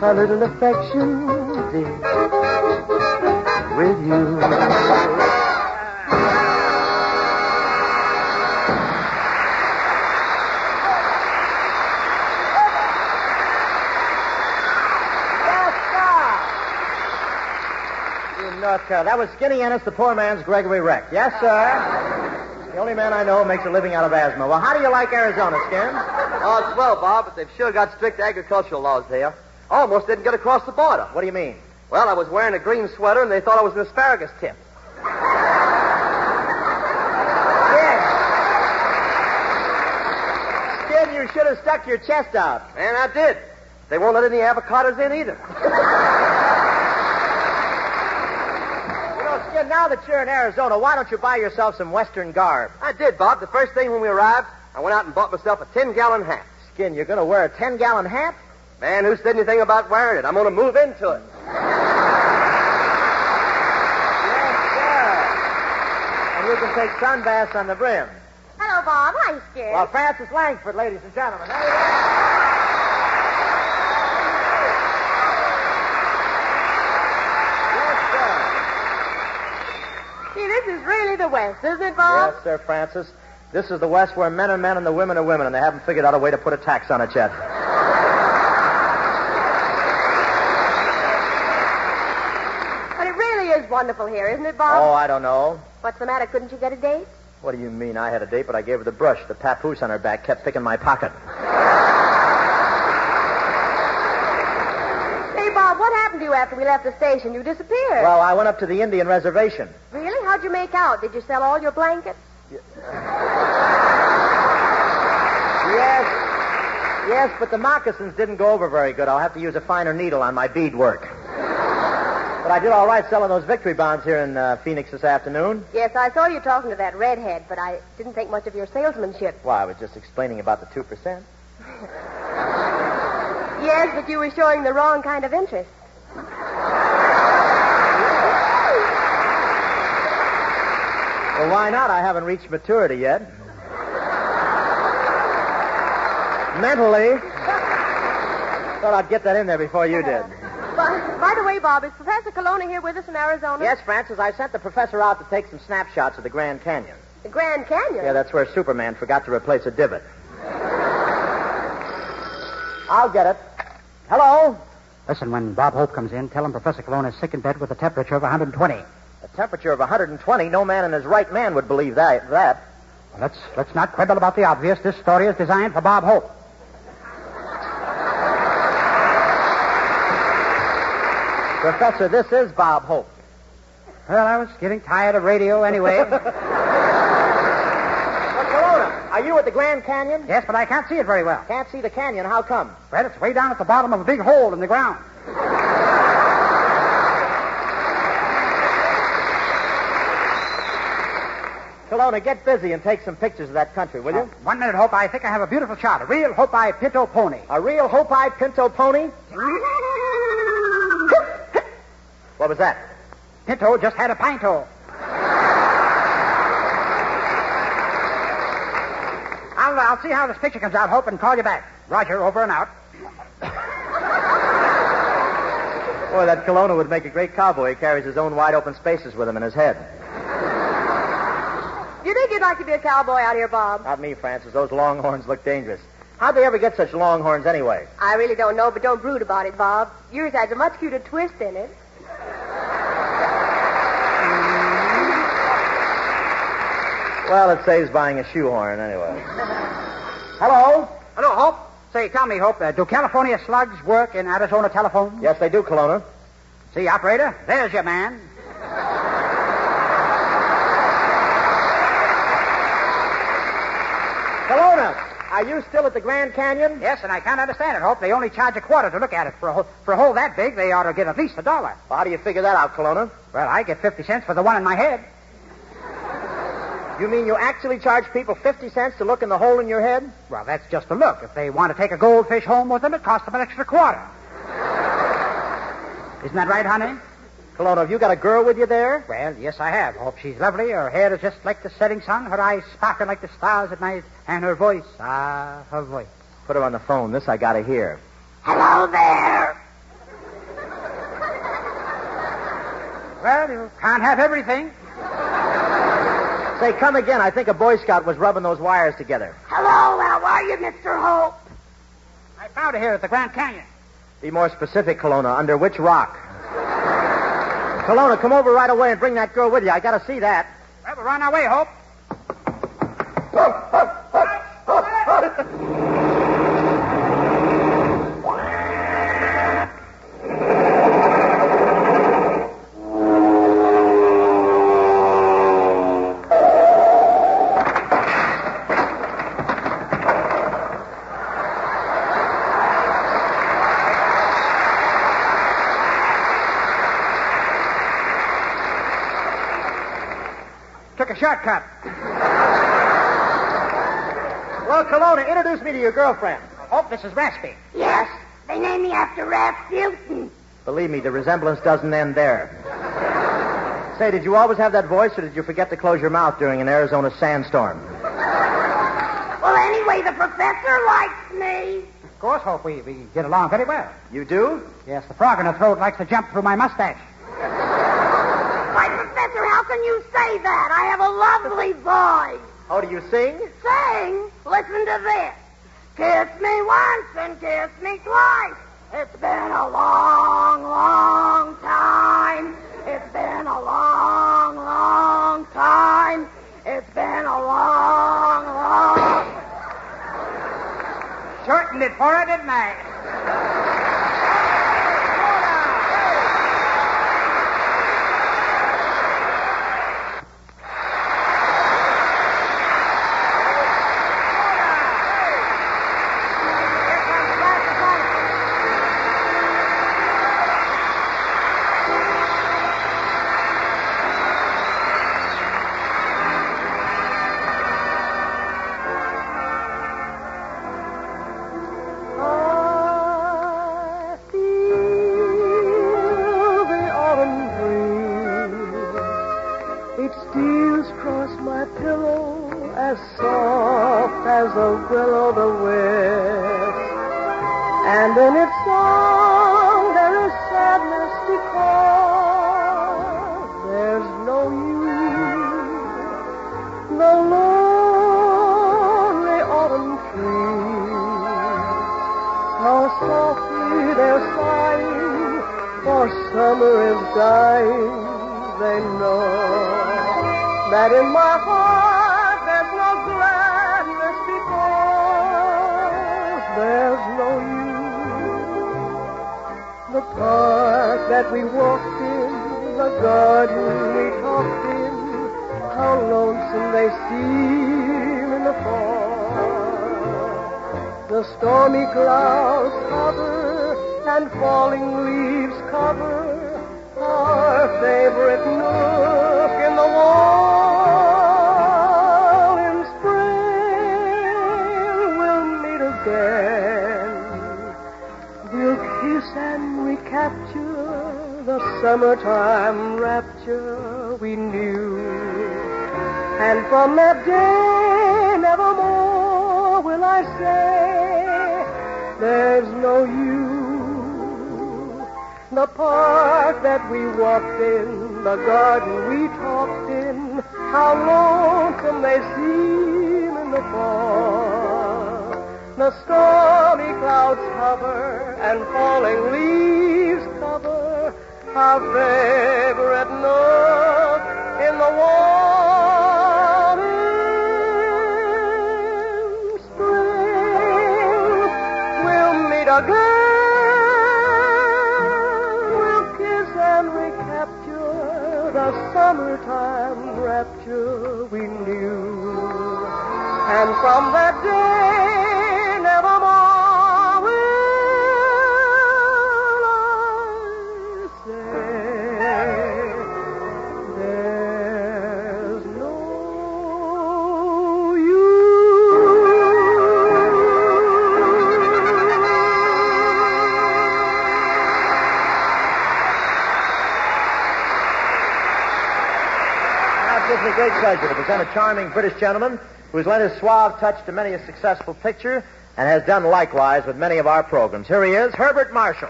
J: a little affection, dear, with you.
K: North Carolina. That was Skinny Ennis, the poor man's Gregory Reck. Yes, sir. The only man I know who makes a living out of asthma. Well, how do you like Arizona, Skin?
L: Oh, it's swell, Bob, but they've sure got strict agricultural laws there. Almost didn't get across the border.
K: What do you mean?
L: Well, I was wearing a green sweater, and they thought I was an asparagus tip.
K: Skin, you should have stuck your chest out.
L: And I did. They won't let any avocados in either.
K: You know, Skin, now that you're in Arizona, why don't you buy yourself some Western garb?
L: I did, Bob. The first thing when we arrived, I went out and bought myself a 10-gallon hat.
K: Skin, you're going to wear a 10-gallon hat?
L: Man, who said anything about wearing it? I'm going to move into it.
K: Yes, sir. And you can take sun baths on the brim.
M: Hello, Bob. Hi, Skip.
K: Well, Francis Langford, ladies and gentlemen. There you go. Yes, sir.
M: Gee, this is really the West, isn't it, Bob?
K: Yes, sir, Francis. This is the West where men are men and the women are women, and they haven't figured out a way to put a tax on it yet.
M: But it really is wonderful here, isn't it, Bob?
K: Oh, I don't know.
M: What's the matter? Couldn't you get a date?
K: What do you mean? I had a date, but I gave her the brush. The papoose on her back kept picking my pocket.
M: Say, Bob, what happened to you after we left the station? You disappeared.
K: Well, I went up to the Indian reservation.
M: Really? How'd you make out? Did you sell all your blankets?
K: Yes, but the moccasins didn't go over very good. I'll have to use a finer needle on my beadwork. But I did all right selling those victory bonds here in Phoenix this afternoon.
M: Yes, I saw you talking to that redhead, but I didn't think much of your salesmanship.
K: Well, I was just explaining about the 2%.
M: Yes, but you were showing the wrong kind of interest.
K: Well, why not? I haven't reached maturity yet. Mentally. Thought I'd get that in there before you did.
M: By the way, Bob, is Professor Colonna here with us in Arizona?
K: Yes, Francis, I sent the professor out to take some snapshots of the Grand Canyon.
M: The Grand Canyon?
K: Yeah, that's where Superman forgot to replace a divot. I'll get it. Hello?
N: Listen, when Bob Hope comes in, tell him Professor Colonna is sick in bed with a temperature of 120.
K: A temperature of 120? No man in his right man would believe that.
N: Well, let's not quibble about the obvious. This story is designed for Bob Hope.
K: Professor, this is Bob Hope.
N: Well, I was getting tired of radio anyway.
K: Well, Colonna, are you at the Grand Canyon?
N: Yes, but I can't see it very well.
K: Can't see the canyon. How come?
N: Well, it's way down at the bottom of a big hole in the ground.
K: Colonna, get busy and take some pictures of that country, will you?
N: 1 minute, Hope. I think I have a beautiful shot. A real Hope-Eye Pinto pony.
K: A real Hope-Eye Pinto pony? What was that?
N: Pinto just had a pinto. I'll see how this picture comes out, Hope, and call you back. Roger, over and out.
K: Boy, that Colonna would make a great cowboy. He carries his own wide-open spaces with him in his head.
M: Do you think you'd like to be a cowboy out here, Bob?
K: Not me, Francis. Those longhorns look dangerous. How'd they ever get such longhorns anyway?
M: I really don't know, but don't brood about it, Bob. Yours has a much cuter twist in it.
K: Well, it saves buying a shoehorn anyway. Hello?
N: Hello, Hope. Say, tell me, Hope, do California slugs work in Arizona telephones?
K: Yes, they do, Colonna.
N: See, operator, there's your man.
K: Colonna, are you still at the Grand Canyon?
N: Yes, and I can't understand it, Hope. They only charge a quarter to look at it. For a hole that big, they ought to get at least $1.
K: Well, how do you figure that out, Colonna?
N: Well, I get 50 cents for the one in my head.
K: You mean you actually charge people 50 cents to look in the hole in your head?
N: Well, that's just a look. If they want to take a goldfish home with them, it costs them an extra quarter. Isn't that right, honey?
K: Colonna, have you got a girl with you there?
N: Well, yes, I have. Hope she's lovely. Her hair is just like the setting sun. Her eyes sparkle like the stars at night. And her voice, her voice.
K: Put her on the phone. This I gotta hear.
N: Hello there. Well, you can't have everything.
K: Say, come again. I think a Boy Scout was rubbing those wires together.
N: Hello, how are you, Mr. Hope? I found her here at the Grand Canyon.
K: Be more specific, Colonna. Under which rock? Kelowna, come over right away and bring that girl with you. I gotta see that.
N: Well, we're on our way, Hope. Took a shortcut.
K: Well, Kelowna, introduce me to your girlfriend.
N: Hope, this is Raspy.
O: Yes, they named me after Rasputin.
K: Believe me, the resemblance doesn't end there. Say, did you always have that voice, or did you forget to close your mouth during an Arizona sandstorm?
O: Well, anyway, the professor likes me.
N: Of course, Hope, we get along very well.
K: You do?
N: Yes, the frog in the throat likes to jump through my mustache.
O: Why, Professor, how can you say that? I have a lovely voice.
K: Oh, do you sing?
O: Sing? Listen to this. Kiss me once and kiss me twice. It's been a long, long time. It's been a long, long time. It's been a long, long...
N: Shortened it for her, didn't I?
J: Summertime rapture we knew. And from that day, nevermore will I say, there's no you. The park that we walked in, the garden we talked in, how lonesome they seem in the fall. The stormy clouds hover and falling leaves cover our favorite nook in the warm spring. We'll meet again. We'll kiss and recapture the summertime rapture we knew. And from that day, nevermore.
K: Great pleasure to present a charming British gentleman who has lent his suave touch to many a successful picture and has done likewise with many of our programs. Here he is, Herbert Marshall.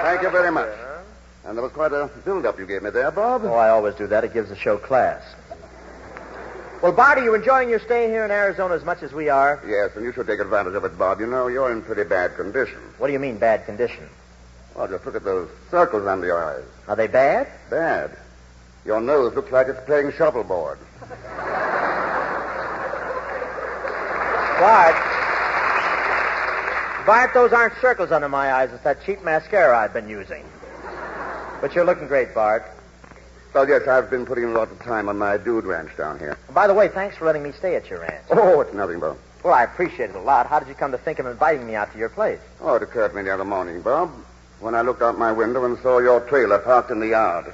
P: Thank you very much. And there was quite a build-up you gave me there, Bob.
K: Oh, I always do that. It gives the show class. Well, Bart, are you enjoying your stay here in Arizona as much as we are?
P: Yes, and you should take advantage of it, Bob. You know, you're in pretty bad condition.
K: What do you mean, bad condition?
P: Well, just look at those circles under your eyes.
K: Are they bad?
P: Bad. Your nose looks like it's playing shuffleboard.
K: Bart, those aren't circles under my eyes. It's that cheap mascara I've been using. But you're looking great, Bart.
P: Well, yes, I've been putting a lot of time on my dude ranch down here.
K: By the way, thanks for letting me stay at your ranch.
P: Oh, it's nothing, Bob.
K: Well, I appreciate it a lot. How did you come to think of inviting me out to your place?
P: Oh, it occurred to me the other morning, Bob, when I looked out my window and saw your trailer parked in the yard.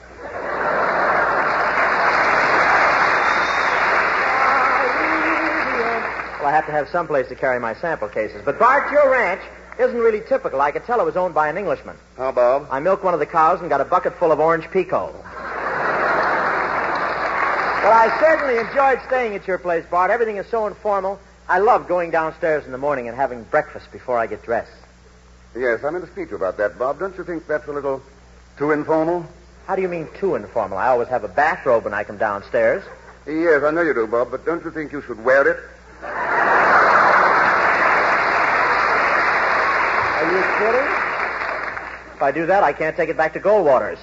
K: Well, I have to have some place to carry my sample cases. But, Bart, your ranch isn't really typical. I could tell it was owned by an Englishman.
P: How, Bob?
K: I milked one of the cows and got a bucket full of orange pico. Well, I certainly enjoyed staying at your place, Bart. Everything is so informal. I love going downstairs in the morning and having breakfast before I get dressed.
P: Yes, I meant to speak to you about that, Bob. Don't you think that's a little too informal?
K: How do you mean too informal? I always have a bathrobe when I come downstairs.
P: Yes, I know you do, Bob, but don't you think you should wear it?
K: Are you kidding? If I do that, I can't take it back to Goldwater's.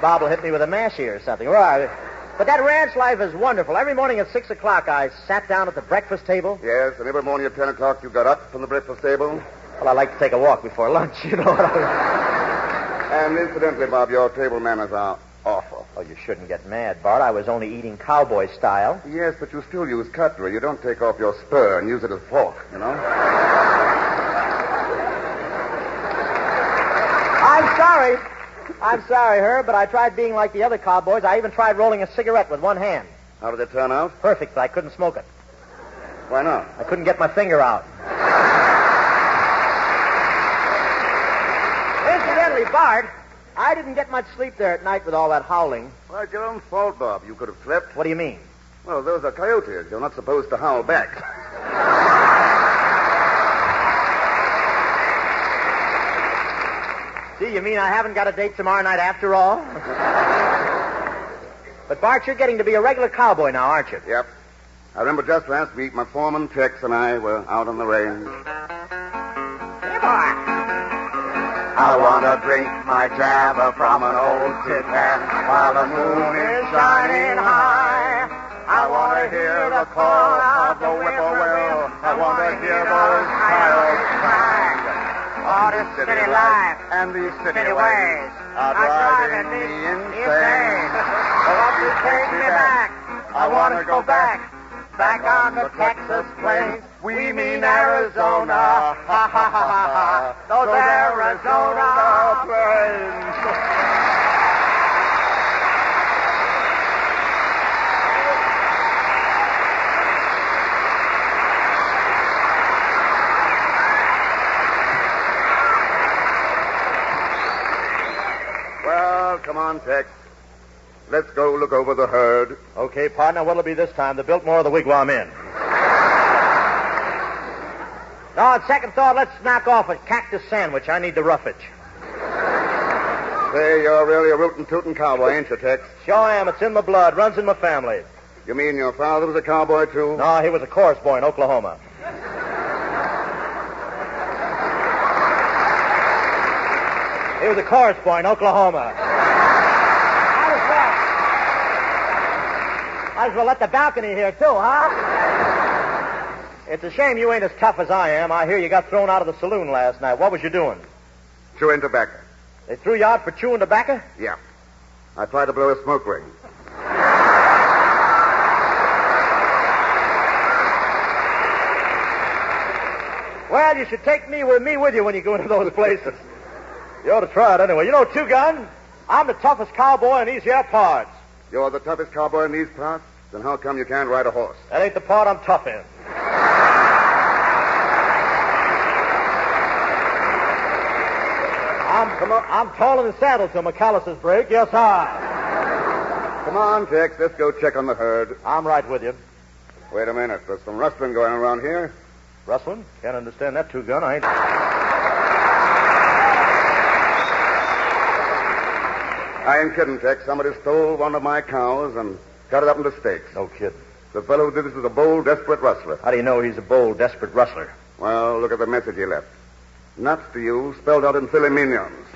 K: Bob will hit me with a mashie or something. Right. But that ranch life is wonderful. Every morning at 6 o'clock, I sat down at the breakfast table.
P: Yes, and every morning at 10 o'clock you got up from the breakfast table.
K: Well, I like to take a walk before lunch, you know what I mean.
P: And incidentally, Bob, your table manners are awful.
K: Oh, you shouldn't get mad, Bart. I was only eating cowboy style.
P: Yes, but you still use cutlery. You don't take off your spur and use it as a fork, you know?
K: I'm sorry, Herb, but I tried being like the other cowboys. I even tried rolling a cigarette with one hand.
P: How did it turn out?
K: Perfect, but I couldn't smoke it.
P: Why not?
K: I couldn't get my finger out. Incidentally, Bart, I didn't get much sleep there at night with all that howling.
P: Well, it's your own fault, Bob. You could have slept.
K: What do you mean?
P: Well, those are coyotes. You're not supposed to howl back.
K: See, you mean I haven't got a date tomorrow night after all? But, Bart, you're getting to be a regular cowboy now, aren't you?
P: Yep. I remember just last week, my foreman, Tex, and I were out on the range.
O: Hey, boy.
Q: I want to drink my java from an old tin can while the moon is shining high. I want to hear the call of the whippoorwill. I want to hear those coyotes cry.
O: All this city life
Q: and these
O: city ways
Q: are driving me insane.
O: Won't you take me back?
Q: I want to go back on the Texas plains. We mean Arizona. Ha ha ha ha ha. Those Arizona plains.
P: Well, come on, Tex. Let's go look over the herd.
K: Okay, partner, what'll it be this time? The Biltmore or the Wigwam Inn? No, on second thought, let's knock off a cactus sandwich. I need the roughage.
P: Say, you're really a rootin' tootin' cowboy, ain't you, Tex?
K: Sure am. It's in my blood. Runs in my family.
P: You mean your father was a cowboy, too?
K: No, he was a chorus boy in Oklahoma. He was a chorus boy in Oklahoma. Might as well let the balcony here, too, huh? It's a shame you ain't as tough as I am. I hear you got thrown out of the saloon last night. What was you doing?
P: Chewing tobacco.
K: They threw you out for chewing tobacco?
P: Yeah. I tried to blow a smoke ring.
K: Well, you should take me with you when you go into those places. You ought to try it anyway. You know, Two Gun, I'm the toughest cowboy in these here parts.
P: You're the toughest cowboy in these parts? Then how come you can't ride a horse?
K: That ain't the part I'm tough in. I'm tall in the saddle till my calluses break. Yes, I.
P: Come on, Tex. Let's go check on the herd.
K: I'm right with you.
P: Wait a minute. There's some rustling going on around here.
K: Rustling? Can't understand that, Two Gun. I ain't...
P: I ain't kidding, Tex. Somebody stole one of my cows and cut it up into steaks.
K: No kidding.
P: The fellow who did this is a bold, desperate rustler.
K: How do you know he's a bold, desperate rustler?
P: Well, look at the message he left. Nuts to you, spelled out in filet mignons.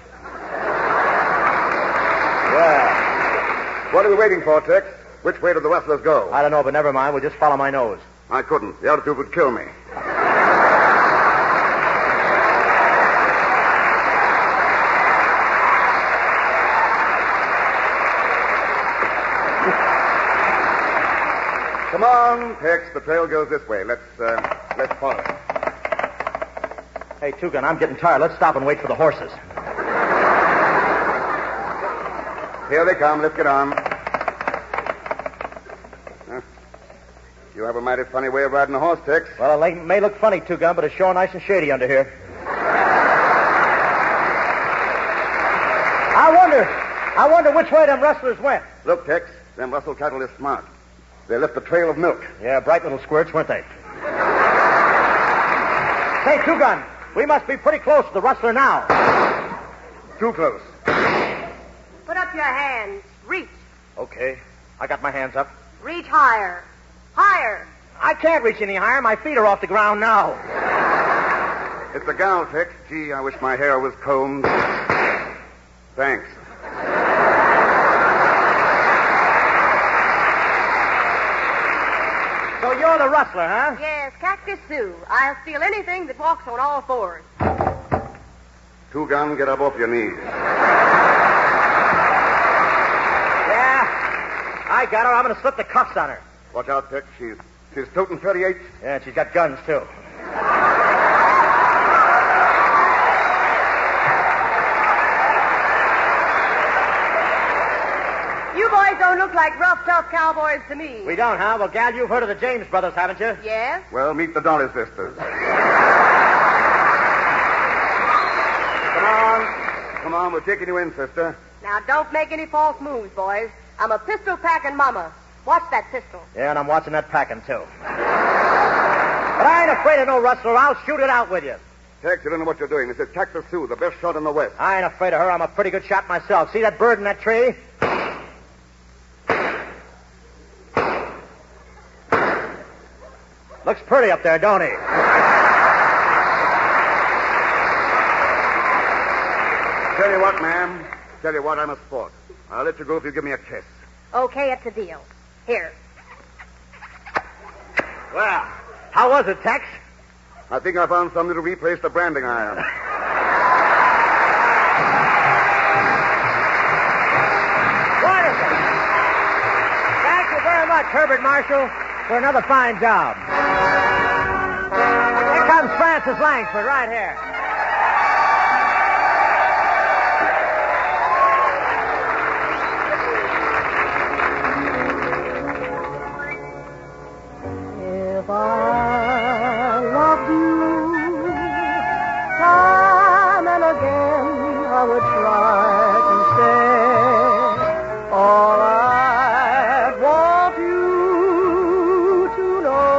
K: Yeah.
P: What are we waiting for, Tex? Which way did the rustlers go?
K: I don't know, but never mind. We'll just follow my nose.
P: I couldn't. The altitude would kill me. Come on, Tex. The trail goes this way. Let's follow it.
K: Hey, Two-Gun, I'm getting tired. Let's stop and wait for the horses.
P: Here they come. Let's get on. You have a mighty funny way of riding a horse, Tex.
K: Well, it may look funny, Two-Gun, but it's sure nice and shady under here. I wonder which way them rustlers went.
P: Look, Tex, them rustle cattle is smart. They left a trail of milk.
K: Yeah, bright little squirts, weren't they? Say, Two-Gun, we must be pretty close to the rustler now.
P: Too close.
M: Put up your hands. Reach.
K: Okay, I got my hands up.
M: Reach higher. Higher.
K: I can't reach any higher. My feet are off the ground now.
P: It's a gal, Tex. Gee, I wish my hair was combed. Thanks.
K: So you're the rustler, huh?
M: Yes, Cactus Sue. I'll steal anything that walks on all fours.
P: Two-Gun, get up off your knees.
K: Yeah, I got her. I'm going to slip the cuffs on her.
P: Watch out, Tex. She's toting 38.
K: Yeah, and she's got guns, too.
M: You boys don't look like rough, tough cowboys to me.
K: We don't, huh? Well, Gal, you've heard of the James brothers, haven't you?
M: Yes?
P: Well, meet the Dolly sisters. Come on, we're taking you in, sister.
M: Now, don't make any false moves, boys. I'm a pistol-packing mama. Watch that pistol.
K: Yeah, and I'm watching that packing, too. But I ain't afraid of no rustler. I'll shoot it out with you.
P: Tex, you don't know what you're doing. This is Cactus Sue, the best shot in the West.
K: I ain't afraid of her. I'm a pretty good shot myself. See that bird in that tree? Looks pretty up there, don't he?
P: Tell you what, ma'am. Tell you what, I'm a sport. I'll let you go if you give me a kiss.
M: Okay, it's a deal. Here.
K: Well, how was it, Tex?
P: I think I found something to replace the branding iron.
K: Wonderful. Thank you very much, Herbert Marshall, for another fine job. Here comes Francis Langford right here.
J: If I loved you time and again, I would try to stay. All I'd want you to know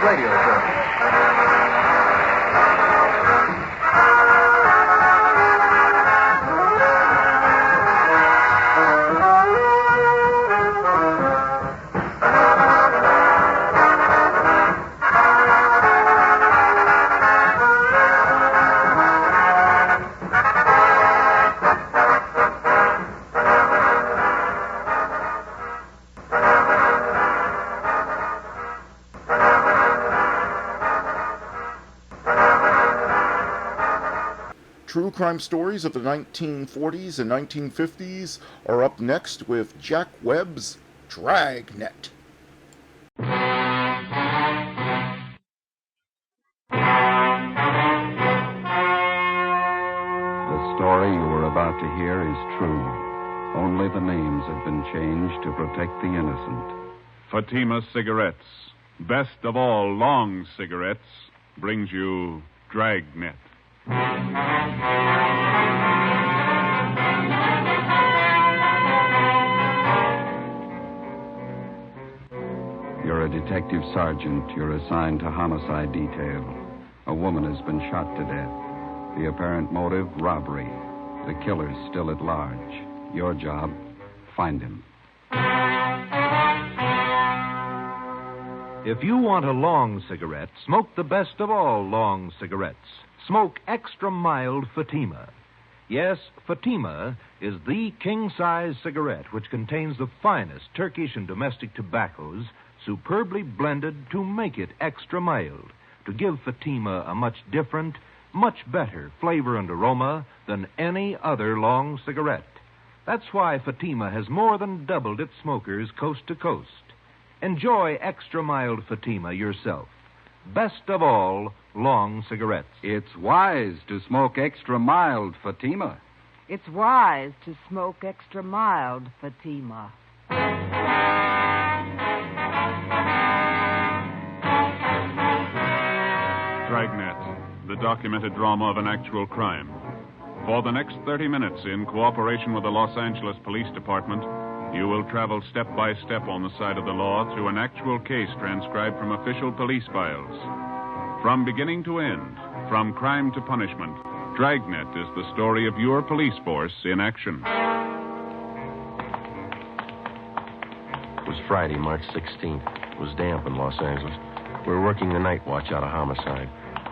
R: radio service.
A: True crime stories of the 1940s and 1950s are up next with Jack Webb's Dragnet.
S: The story you are about to hear is true. Only the names have been changed to protect the innocent.
T: Fatima Cigarettes, best of all long cigarettes, brings you Dragnet.
S: You're a detective sergeant. You're assigned to homicide detail. A woman has been shot to death. The apparent motive, robbery. The killer's still at large. Your job, find him.
U: If you want a long cigarette, smoke the best of all long cigarettes. Smoke extra mild Fatima. Yes, Fatima is the king-size cigarette which contains the finest Turkish and domestic tobaccos superbly blended to make it extra mild, to give Fatima a much different, much better flavor and aroma than any other long cigarette. That's why Fatima has more than doubled its smokers coast to coast. Enjoy extra mild Fatima yourself. Best of all, long cigarettes.
S: It's wise to smoke extra mild Fatima.
V: It's wise to smoke extra mild Fatima.
T: Dragnet, the documented drama of an actual crime. For the next 30 minutes, in cooperation with the Los Angeles Police Department, you will travel step by step on the side of the law through an actual case transcribed from official police files. From beginning to end, from crime to punishment, Dragnet is the story of your police force in action.
W: It was Friday, March 16th. It was damp in Los Angeles. We were working the night watch out of homicide.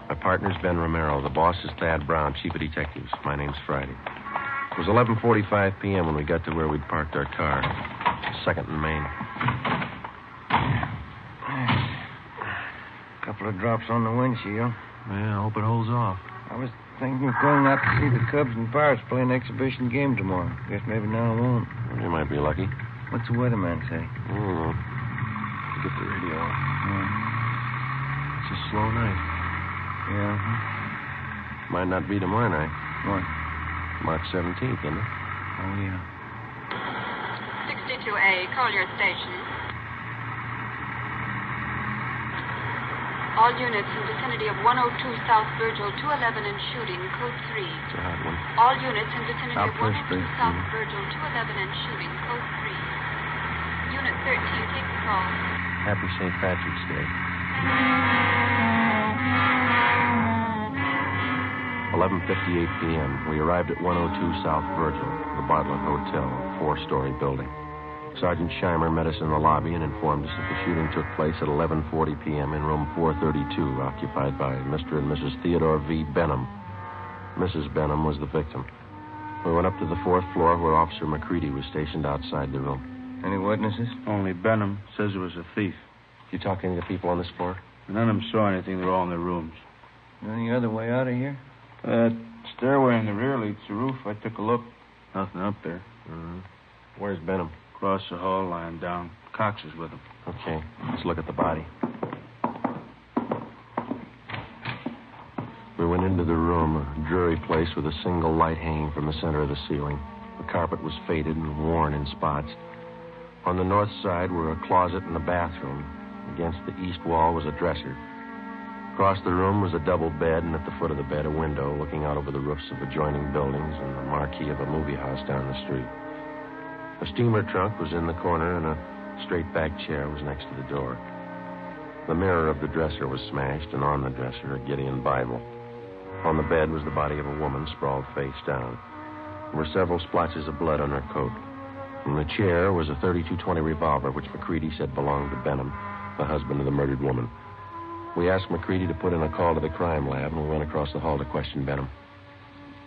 W: My partner's Ben Romero. The boss is Thad Brown, chief of detectives. My name's Friday. It was 11:45 p.m. when we got to where we'd parked our car. 2nd and Main.
X: Couple of drops on the windshield.
W: Yeah, I hope it holds off.
X: I was thinking of going out to see the Cubs and Pirates play an exhibition game tomorrow. Guess maybe now I won't.
W: Well, you might be lucky.
X: What's the weatherman say?
W: I don't know. Get the radio on. It's a slow night.
X: Yeah.
W: Might not be tomorrow night.
X: What?
W: March 17th, isn't it?
X: Oh, yeah.
Y: 62A, Collier Station. All units in vicinity of 102 South Virgil, 211 and shooting, code 3.
W: It's a hot one.
Y: All units in vicinity of
W: Southwest
Y: 102
W: Street.
Y: South Virgil, 211 and shooting, code 3. Unit 13, take the call.
W: Happy St. Patrick's Day. 11:58 p.m. We arrived at 102 South Virgil, the Bartlett Hotel, a 4-story building. Sergeant Scheimer met us in the lobby and informed us that the shooting took place at 11:40 p.m. in room 432, occupied by Mr. and Mrs. Theodore V. Benham. Mrs. Benham was the victim. We went up to the 4th floor where Officer McCready was stationed outside the room.
X: Any witnesses?
Z: Only Benham says it was a thief.
W: You talk to any of the people on this floor?
Z: None of them saw anything. They're all in their rooms.
X: Any other way out of here?
Z: Stairway in the rear leads to the roof. I took a look. Nothing up there.
W: Mm-hmm. Where's Benham?
Z: Across the hall, lying down. Cox is with him.
W: Okay, let's look at the body. We went into the room, a dreary place with a single light hanging from the center of the ceiling. The carpet was faded and worn in spots. On the north side were a closet and a bathroom. Against the east wall was a dresser. Across the room was a double bed, and at the foot of the bed, a window looking out over the roofs of adjoining buildings and the marquee of a movie house down the street. A steamer trunk was in the corner, and a straight-back chair was next to the door. The mirror of the dresser was smashed, and on the dresser, a Gideon Bible. On the bed was the body of a woman sprawled face down. There were several splotches of blood on her coat. In the chair was a .32-20 revolver, which McCready said belonged to Benham, the husband of the murdered woman. We asked McCready to put in a call to the crime lab, and we went across the hall to question Benham.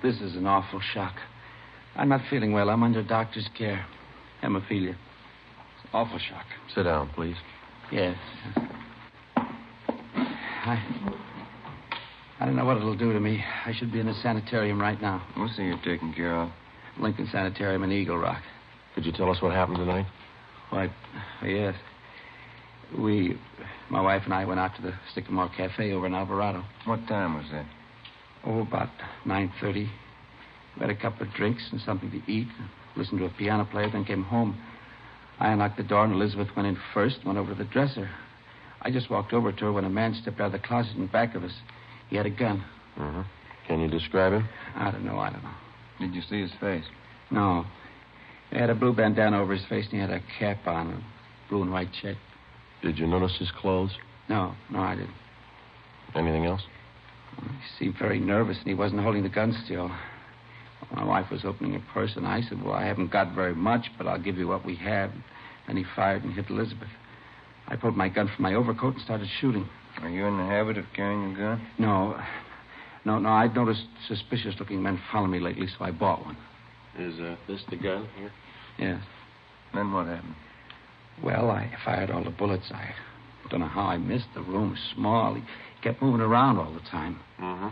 C: This is an awful shock. I'm not feeling well. I'm under doctor's care. Hemophilia. It's an awful shock.
W: Sit down, please.
C: Yes. I don't know what it'll do to me. I should be in a sanitarium right now.
X: We'll see you're taken care of.
C: Lincoln Sanitarium in Eagle Rock.
W: Could you tell us what happened tonight?
C: Why, yes. My wife and I went out to the Sycamore Cafe over in Alvarado.
X: What time was that?
C: Oh, about 9:30. We had a couple of drinks and something to eat, listened to a piano player, then came home. I unlocked the door, and Elizabeth went in first and went over to the dresser. I just walked over to her when a man stepped out of the closet in back of us. He had a gun.
W: Mm-hmm. Can you describe him?
C: I don't know.
X: Did you see his face?
C: No. He had a blue bandana over his face, and he had a cap on, a blue and white check.
W: Did you notice his clothes?
C: No, I didn't.
W: Anything else?
C: He seemed very nervous, and he wasn't holding the gun still. My wife was opening her purse, and I said, well, I haven't got very much, but I'll give you what we have. And he fired and hit Elizabeth. I pulled my gun from my overcoat and started shooting.
X: Are you in the habit of carrying a gun?
C: No. I'd noticed suspicious-looking men following me lately, so I bought one.
W: Is this the gun here?
C: Yes.
X: Then what happened?
C: Well, I fired all the bullets. I don't know how I missed. The room was small. He kept moving around all the time.
W: Mm-hmm.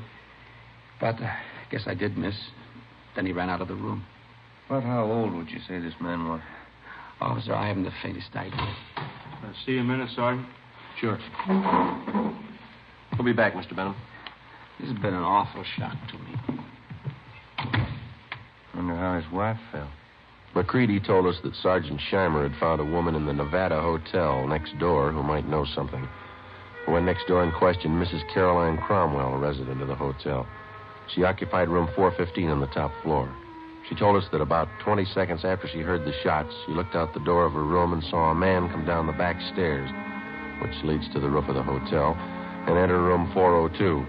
C: But I guess I did miss. Then he ran out of the room.
X: About how old would you say this man was?
C: Oh, sir, I haven't the faintest idea.
Z: I'll see you in a minute, Sergeant.
W: Sure. We'll be back, Mr. Benham.
C: This has been an awful shock to me.
X: Wonder how his wife felt.
W: McCready told us that Sergeant Scheimer had found a woman in the Nevada Hotel next door who might know something. We went next door and questioned Mrs. Caroline Cromwell, a resident of the hotel. She occupied room 415 on the top floor. She told us that about 20 seconds after she heard the shots, she looked out the door of her room and saw a man come down the back stairs, which leads to the roof of the hotel, and enter room 402.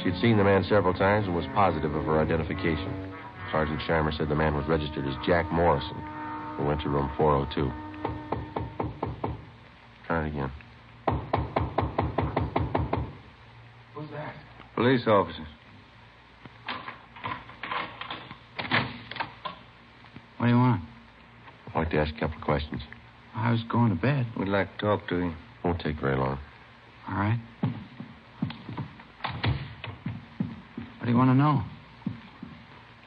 W: She'd seen the man several times and was positive of her identification. Sergeant Scheimer said the man was registered as Jack Morrison. We went to room 402. Try it again.
C: Who's that?
X: Police officers.
C: What do you want?
W: I'd like to ask a couple of questions.
C: I was going to bed.
X: We'd like to talk to you.
W: Won't take very long.
C: All right. What do you want to know?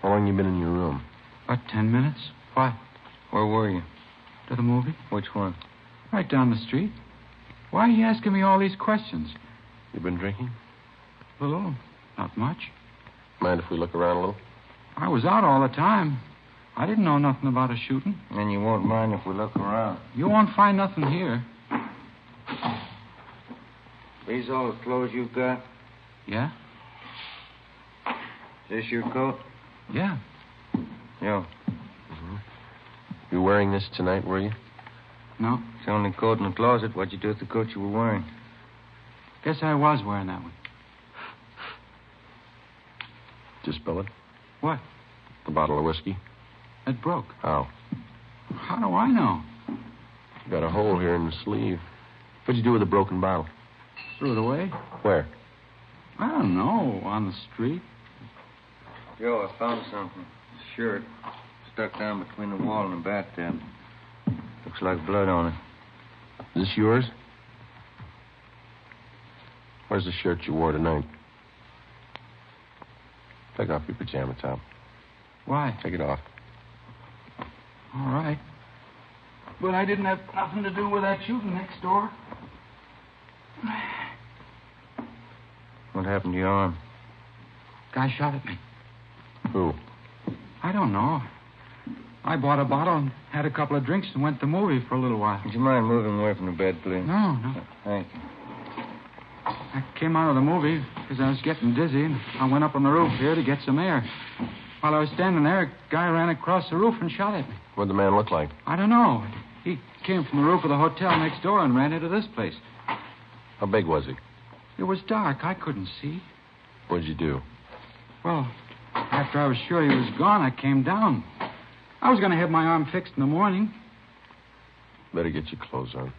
W: How long you been in your room?
C: About 10 minutes. Why?
X: Where were you?
C: To the movie.
X: Which one?
C: Right down the street. Why are you asking me all these questions?
W: You been drinking?
C: A little. Not much.
W: Mind if we look around a little?
C: I was out all the time. I didn't know nothing about a shooting.
X: And you won't mind if we look around.
C: You won't find nothing here.
X: These all the clothes you've got?
C: Yeah?
X: Is this your coat?
C: Yeah.
X: Yo.
W: Mm-hmm. You wearing this tonight, were you?
C: No.
X: It's the only coat in the closet. What'd you do with the coat you were wearing?
C: Guess I was wearing that one.
W: Did you spill it?
C: What?
W: The bottle of whiskey?
C: It broke.
W: How?
C: How do I know?
W: You got a hole here in the sleeve. What'd you do with the broken bottle?
C: Threw it away.
W: Where?
C: I don't know. On the street.
X: Yo, I found something. A shirt. Stuck down between the wall and the bathtub. Looks like blood on it.
W: Is this yours? Where's the shirt you wore tonight? Take off your pajama top.
C: Why?
W: Take it off.
C: All right. But I didn't have nothing to do with that shooting next door.
X: What happened to your arm?
C: Guy shot at me.
W: Who?
C: I don't know. I bought a bottle and had a couple of drinks and went to the movie for a little while.
X: Would you mind moving away from the bed, please?
C: No.
X: Thank you.
C: I came out of the movie because I was getting dizzy, and I went up on the roof here to get some air. While I was standing there, a guy ran across the roof and shot at me.
W: What'd the man look like?
C: I don't know. He came from the roof of the hotel next door and ran into this place.
W: How big was he?
C: It was dark. I couldn't see.
W: What'd you do?
C: Well, after I was sure he was gone, I came down. I was going to have my arm fixed in the morning.
W: Better get your clothes on.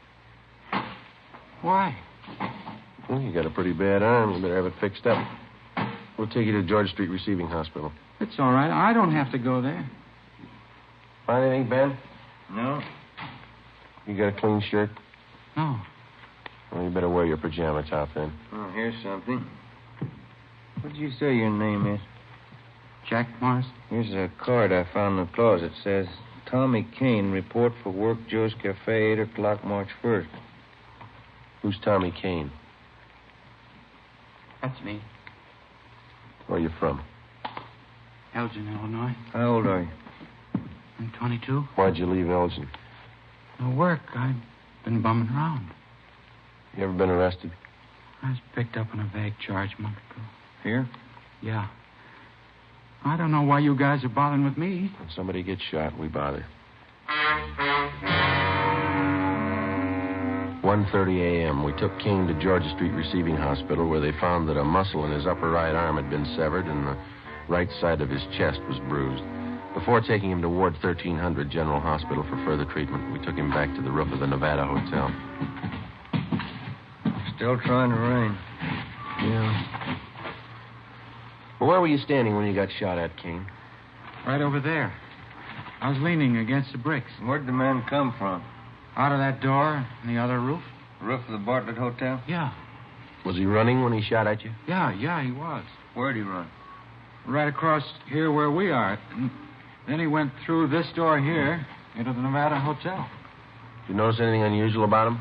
C: Why?
W: Well, you got a pretty bad arm. You better have it fixed up. We'll take you to George Street Receiving Hospital.
C: It's all right. I don't have to go there.
W: Find anything, Ben?
X: No.
W: You got a clean shirt?
C: No.
W: Well, you better wear your pajama top then.
X: Oh, here's something. What did you say your name is?
C: Jack Morris.
X: Here's a card I found in the closet. It says, Tommy Kane, report for work, Joe's Cafe, 8 o'clock, March 1st.
W: Who's Tommy Kane?
C: That's me.
W: Where are you from?
C: Elgin, Illinois.
X: How old are you?
C: I'm 22.
W: Why'd you leave Elgin?
C: No work. I've been bumming around.
W: You ever been arrested?
C: I was picked up on a vague charge a month ago.
X: Here?
C: Yeah. I don't know why you guys are bothering with me.
W: When somebody gets shot, we bother. 1:30 a.m. We took King to Georgia Street Receiving Hospital, where they found that a muscle in his upper right arm had been severed and the right side of his chest was bruised. Before taking him to Ward 1300 General Hospital for further treatment, we took him back to the roof of the Nevada Hotel.
X: Still trying to rain.
W: Yeah. Well, where were you standing when you got shot at, King?
C: Right over there. I was leaning against the bricks.
X: Where'd the man come from?
C: Out of that door in the other roof.
X: Roof of the Bartlett Hotel?
C: Yeah.
W: Was he running when he shot at you?
C: Yeah, he was.
X: Where'd he run?
C: Right across here where we are. And then he went through this door here into the Nevada Hotel.
W: Did you notice anything unusual about him?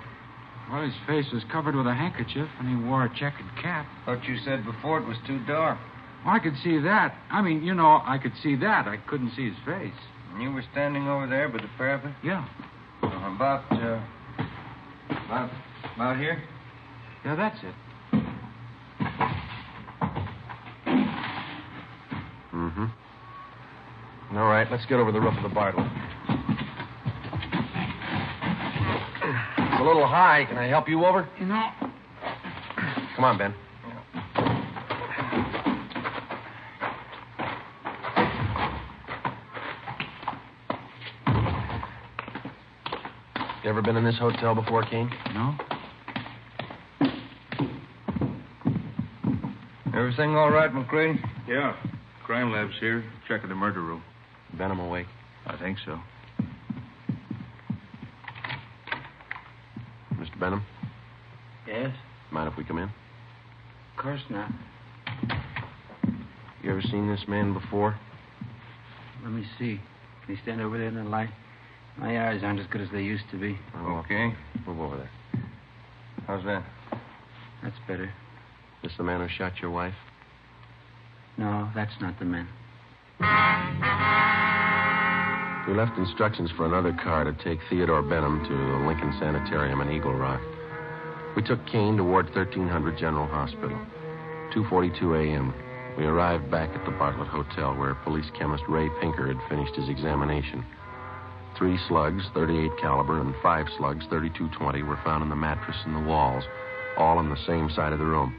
C: Well, his face was covered with a handkerchief, and he wore a checkered cap.
X: Thought you said before it was too dark.
C: Well, I could see that. I mean, you know, I could see that. I couldn't see his face.
X: And you were standing over there by the parapet?
C: Yeah.
X: About here?
C: Yeah, that's it.
W: Mm-hmm. All right, let's get over the roof of the Bartlett. It's a little high. Can I help you over?
C: No.
W: Come on, Ben. You ever been in this hotel before, King?
C: No.
X: Everything all right, McCready?
Z: Yeah. Crime lab's here. Checking the murder room.
W: Benham awake?
Z: I think so.
W: Mr. Benham?
C: Yes?
W: Mind if we come in?
C: Of course not.
W: You ever seen this man before?
C: Let me see. Can you stand over there in the light? My eyes aren't as good as they used to be.
W: Okay. Move over there.
X: How's that?
C: That's better.
W: This the man who shot your wife?
C: No, that's not the man.
W: We left instructions for another car to take Theodore Benham to the Lincoln Sanitarium in Eagle Rock. We took Kane to Ward 1300 General Hospital. 2:42 a.m. We arrived back at the Bartlett Hotel, where police chemist Ray Pinker had finished his examination. 3 slugs, .38 caliber, and 5 slugs, .32-20, were found in the mattress and the walls, all on the same side of the room.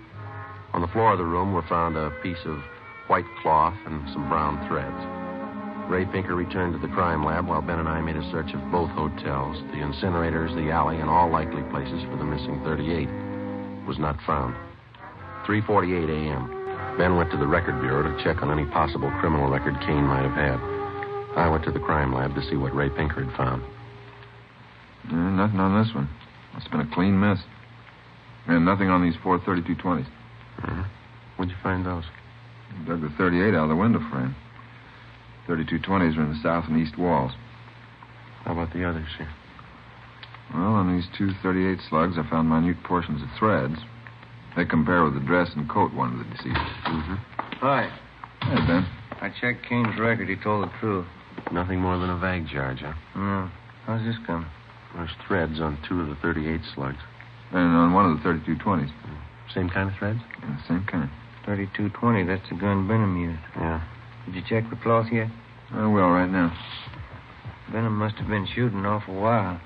W: On the floor of the room were found a piece of white cloth and some brown threads. Ray Pinker returned to the crime lab while Ben and I made a search of both hotels, the incinerators, the alley, and all likely places for the missing .38. It was not found. 3:48 a.m. Ben went to the record bureau to check on any possible criminal record Kane might have had. I went to the crime lab to see what Ray Pinker had found.
B: Nothing on this one. It's been a clean miss. And nothing on these 4 32-20s.
W: Mm-hmm. Where'd you find those?
B: Dug the 38 out of the window frame. 32-20s are in the south and east walls.
W: How about the others here?
B: Well, on these 2 38 slugs, I found minute portions of threads. They compare with the dress and coat one of the deceased.
W: Mm-hmm.
X: Hi.
B: Hey, Ben.
X: I checked Kane's record. He told the truth.
W: Nothing more than a vague charge, huh?
X: No. How's this coming?
W: There's threads on 2 of the 38 slugs.
B: And on one of the 32-20s.
W: Same kind of threads?
B: Yeah, same kind.
X: 32-20. That's the gun Benham used.
W: Yeah.
X: Did you check the cloth yet?
B: I will right now.
X: Benham must have been shooting an awful while.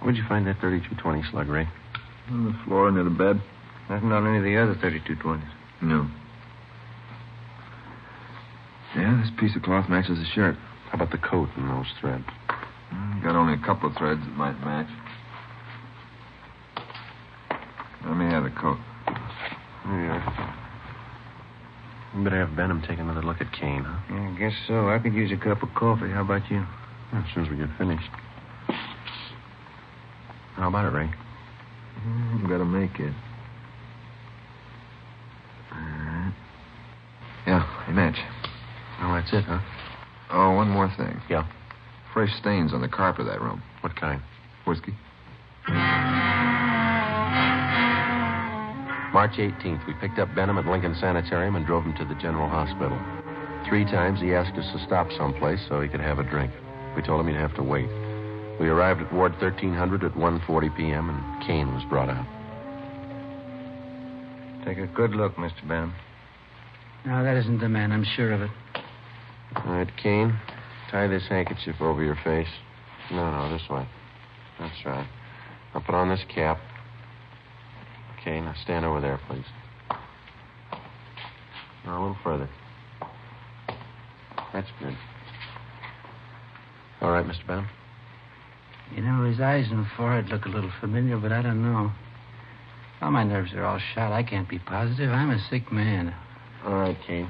W: Where'd you find that 32-20 slug, Ray?
B: On the floor near the bed.
X: Nothing on any of the other 3220s.
B: No. Yeah, this piece of cloth matches the shirt.
W: How about the coat and those threads?
B: Got only a couple of threads that might match. Let me have the coat.
W: Here you are. You better have Benham take another look at Kane, huh?
X: Yeah, I guess so. I could use a cup of coffee. How about you?
W: As soon as we get finished. How about it, Ray?
B: Gotta make it. Yeah, they match.
W: Oh, that's it, huh?
B: Oh, one more thing.
W: Yeah.
B: Fresh stains on the carpet of that room.
W: What kind?
B: Whiskey.
W: March 18th, we picked up Benham at Lincoln Sanitarium and drove him to the General Hospital. 3 times he asked us to stop someplace so he could have a drink. We told him he'd have to wait. We arrived at Ward 1300 at 1:40 p.m., and Kane was brought out.
X: Take a good look, Mr. Benham.
C: No, that isn't the man. I'm sure of it.
W: All right, Kane, tie this handkerchief over your face. No, this way. That's right. Now put on this cap. Okay, now stand over there, please. Now a little further. That's good. All right, Mr. Benham?
C: You know, his eyes and forehead look a little familiar, but I don't know. Well, my nerves are all shot. I can't be positive. I'm a sick man.
W: All right, Kane.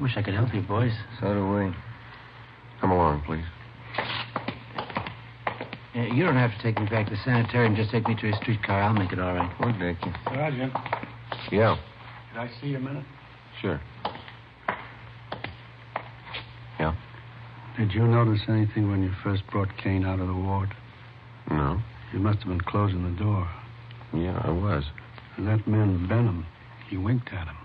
C: Wish I could help you, boys.
X: So do we.
W: Come along, please.
C: You don't have to take me back to the sanitarium. Just take me to a streetcar. I'll make it all right.
X: We'll take you.
D: Sergeant,
W: Yeah,
D: could I see you a minute?
W: sure. Yeah?
D: Did you notice anything when you first brought Kane out of the ward?
W: No?
D: You must have been closing the door.
W: Yeah, I was.
D: And that man, Benham, he winked at him.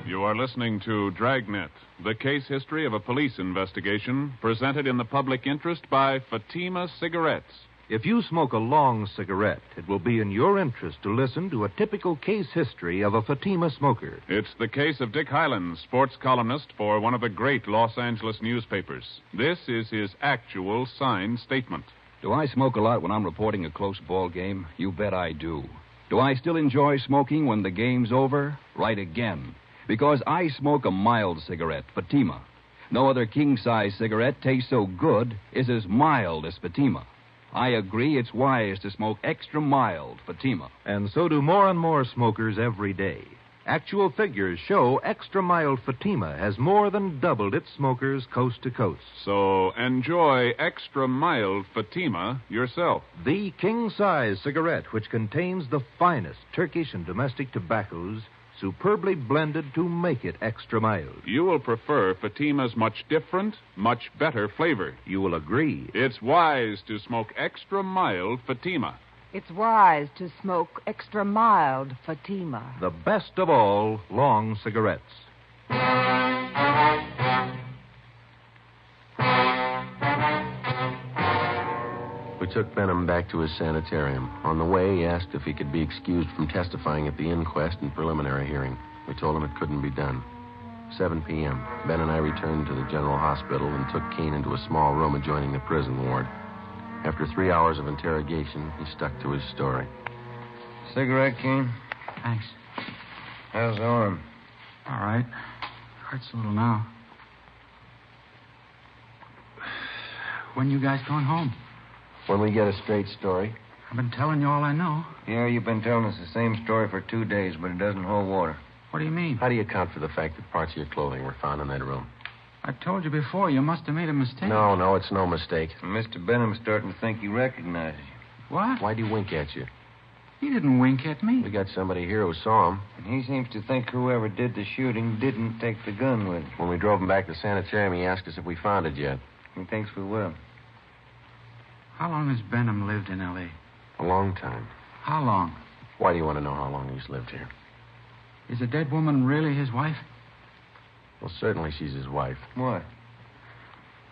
T: You are listening to Dragnet, the case history of a police investigation presented in the public interest by Fatima Cigarettes.
U: If you smoke a long cigarette, it will be in your interest to listen to a typical case history of a Fatima smoker.
T: It's the case of Dick Hyland, sports columnist for one of the great Los Angeles newspapers. This is his actual signed statement.
E: Do I smoke a lot when I'm reporting a close ball game? You bet I do. Do I still enjoy smoking when the game's over? Right again. Because I smoke a mild cigarette, Fatima. No other king-size cigarette tastes so good, is as mild as Fatima. I agree it's wise to smoke extra mild Fatima.
U: And so do more and more smokers every day. Actual figures show extra mild Fatima has more than doubled its smokers coast to coast.
T: So enjoy extra mild Fatima yourself.
U: The king-size cigarette, which contains the finest Turkish and domestic tobaccos, superbly blended to make it extra mild.
T: You will prefer Fatima's much different, much better flavor.
U: You will agree.
T: It's wise to smoke extra mild Fatima.
V: It's wise to smoke extra mild Fatima.
U: The best of all long cigarettes.
W: We took Benham back to his sanitarium. On the way, he asked if he could be excused from testifying at the inquest and preliminary hearing. We told him it couldn't be done. 7 p.m. Ben and I returned to the General Hospital and took Kane into a small room adjoining the prison ward. After 3 hours of interrogation, he stuck to his story.
X: Cigarette, Kane?
C: Thanks.
X: How's the arm?
C: All right. Hurts a little now. When you guys going home?
W: When we get a straight story.
C: I've been telling you all I know.
X: Yeah, you've been telling us the same story for 2 days, but it doesn't hold water.
C: What do you mean?
W: How do you account for the fact that parts of your clothing were found in that room?
C: I told you before. You must have made a mistake.
W: No, it's no mistake.
X: Mr. Benham's starting to think he recognizes you.
C: What?
W: Why'd he wink at you?
C: He didn't wink at me.
W: We got somebody here who saw him.
X: And he seems to think whoever did the shooting didn't take the gun with him.
W: When we drove him back to the sanitarium, he asked us if we found it yet.
X: He thinks we will.
C: How long has Benham lived in L.A.?
W: A long time.
C: How long?
W: Why do you want to know how long he's lived here?
C: Is the dead woman really his wife?
W: Well, certainly she's his wife.
X: What?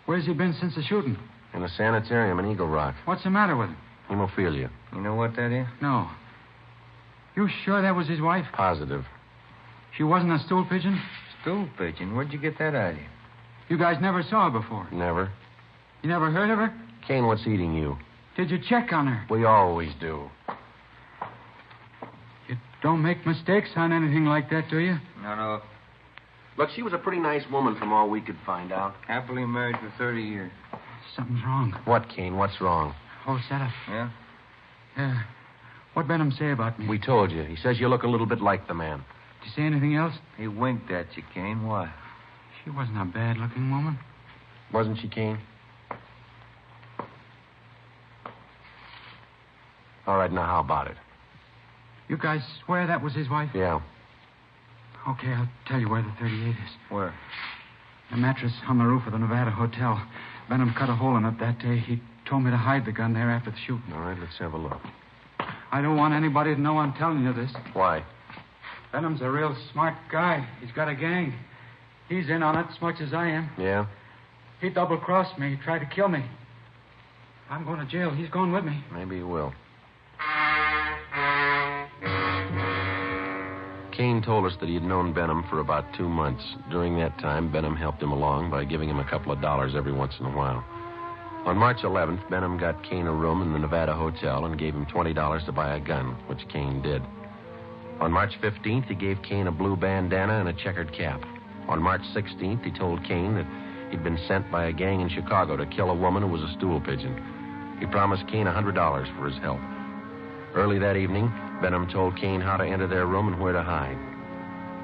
C: Where's he been since the shooting?
W: In a sanitarium in Eagle Rock.
C: What's the matter with him?
W: Hemophilia.
X: You know what that is?
C: No.
F: You sure that was his wife?
W: Positive.
F: She wasn't a stool pigeon?
X: Stool pigeon? Where'd you get that idea?
F: You guys never saw her before?
W: Never.
F: You never heard of her?
W: Kane, what's eating you?
F: Did you check on her?
W: We always do.
F: You don't make mistakes on anything like that, do you?
X: No.
W: Look, she was a pretty nice woman from all we could find out.
X: Happily married for 30 years.
F: Something's wrong.
W: What, Kane? What's wrong?
F: Oh, shut up.
X: Yeah?
F: What'd Benham say about me?
W: We told you. He says you look a little bit like the man.
F: Did you say anything else?
X: He winked at you, Kane. Why?
F: She wasn't a bad-looking woman.
W: Wasn't she, Kane? All right, now how about it?
F: You guys swear that was his wife?
W: Yeah.
F: Okay, I'll tell you where the 38 is.
X: Where?
F: The mattress on the roof of the Nevada Hotel. Benham cut a hole in it that day. He told me to hide the gun there after the shooting.
W: All right, let's have a look.
F: I don't want anybody to know I'm telling you this.
W: Why?
F: Benham's a real smart guy. He's got a gang. He's in on it as much as I am.
W: Yeah?
F: He double-crossed me. He tried to kill me. I'm going to jail. He's going with me.
W: Maybe he will. Kane told us that he had known Benham for about 2 months. During that time, Benham helped him along by giving him a couple of dollars every once in a while. On March 11th, Benham got Kane a room in the Nevada Hotel and gave him $20 to buy a gun, which Kane did. On March 15th, he gave Kane a blue bandana and a checkered cap. On March 16th, he told Kane that he'd been sent by a gang in Chicago to kill a woman who was a stool pigeon. He promised Kane $100 for his help. Early that evening, Benham told Kane how to enter their room and where to hide.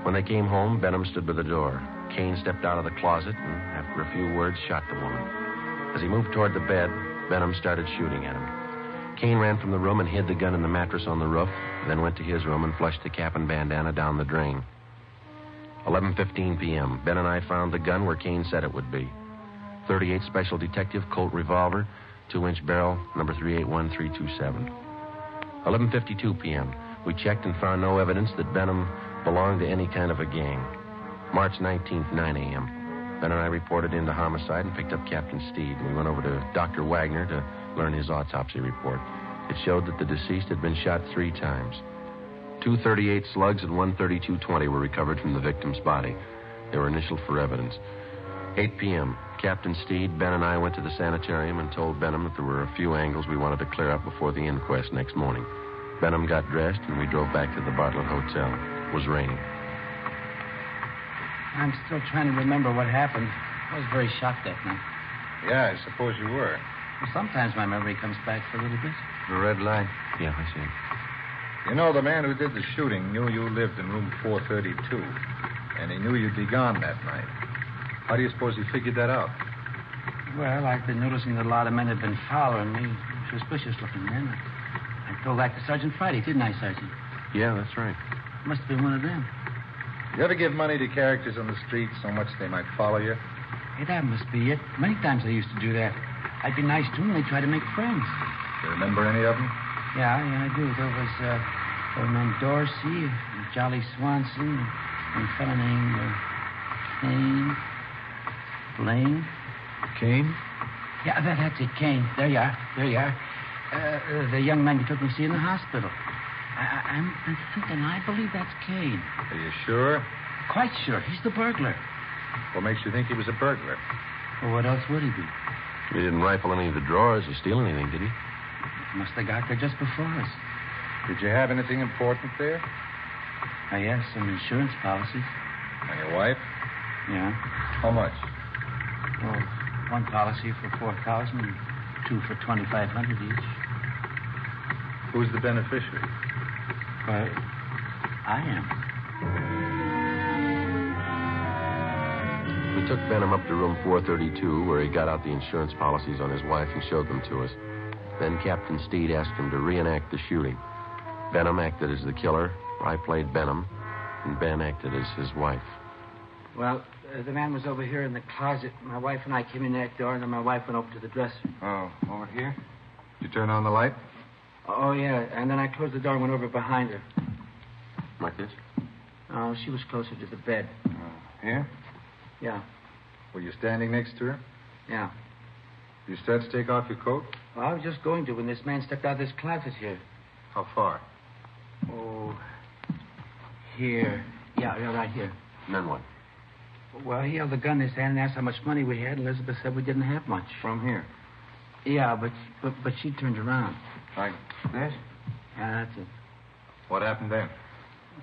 W: When they came home, Benham stood by the door. Kane stepped out of the closet and, after a few words, shot the woman. As he moved toward the bed, Benham started shooting at him. Kane ran from the room and hid the gun in the mattress on the roof, then went to his room and flushed the cap and bandana down the drain. 11:15 p.m., Ben and I found the gun where Kane said it would be. 38 Special Detective Colt revolver, 2-inch barrel, number 381327. 11:52 p.m., we checked and found no evidence that Benham belonged to any kind of a gang. March 19th, 9 a.m., Ben and I reported into homicide and picked up Captain Steed. We went over to Dr. Wagner to learn his autopsy report. It showed that the deceased had been shot 3 times. 2 .38 slugs and 1 .32-20 were recovered from the victim's body. They were initialed for evidence. 8 p.m., Captain Steed, Ben, and I went to the sanitarium and told Benham that there were a few angles we wanted to clear up before the inquest next morning. Benham got dressed, and we drove back to the Bartlett Hotel. It was raining.
C: I'm still trying to remember what happened. I was very shocked that night.
B: Yeah, I suppose you were.
C: Well, sometimes my memory comes back for a little bit.
B: The red light?
W: Yeah, I see.
B: You know, the man who did the shooting knew you lived in room 432, and he knew you'd be gone that night. How do you suppose he figured that out?
C: Well, I've been noticing that a lot of men have been following me. Suspicious-looking men. I told that to Sergeant Friday, didn't I, Sergeant?
W: Yeah, that's right.
C: Must have been one of them.
B: You ever give money to characters on the street so much they might follow you?
C: Hey, that must be it. Many times I used to do that. I'd be nice to them, and they'd try to make friends.
B: You remember any of them?
C: Yeah, I do. There was a man Dorsey, Jolly Swanson, and a fellow named Kane. Blaine.
B: Kane?
C: Yeah, that's it, Kane. There you are. The young man you took me to see in the hospital. I'm thinking, I believe that's Kane.
B: Are you sure?
C: Quite sure. He's the burglar.
B: What makes you think he was a burglar?
C: Well, what else would he be?
W: He didn't rifle any of the drawers or steal anything, did he?
C: Must have got there just before us.
B: Did you have anything important there?
C: Yes, some insurance policies.
B: And your wife?
C: Yeah.
B: How much?
C: Well, one policy for $4,000 and 2 for $2,500 each.
B: Who's the beneficiary?
C: Well, I am.
W: We took Benham up to room 432, where he got out the insurance policies on his wife and showed them to us. Then Captain Steed asked him to reenact the shooting. Benham acted as the killer, I played Benham, and Ben acted as his wife.
C: Well, the man was over here in the closet. My wife and I came in that door, and then my wife went over to the dresser.
B: Oh, over here? Did you turn on the light?
C: Oh, yeah, and then I closed the door and went over behind her.
W: Like this?
C: Oh, she was closer to the bed.
B: Here?
C: Yeah.
B: Were you standing next to her?
C: Yeah.
B: You start to take off your coat?
C: Well, I was just going to when this man stepped out of this closet here.
B: How far?
C: Oh, here. Yeah, right here.
W: And then what?
C: Well, he held the gun in his hand and asked how much money we had. Elizabeth said we didn't have much.
X: From here.
C: Yeah, but she turned around.
X: Like this?
C: Yeah, that's it.
B: What happened then?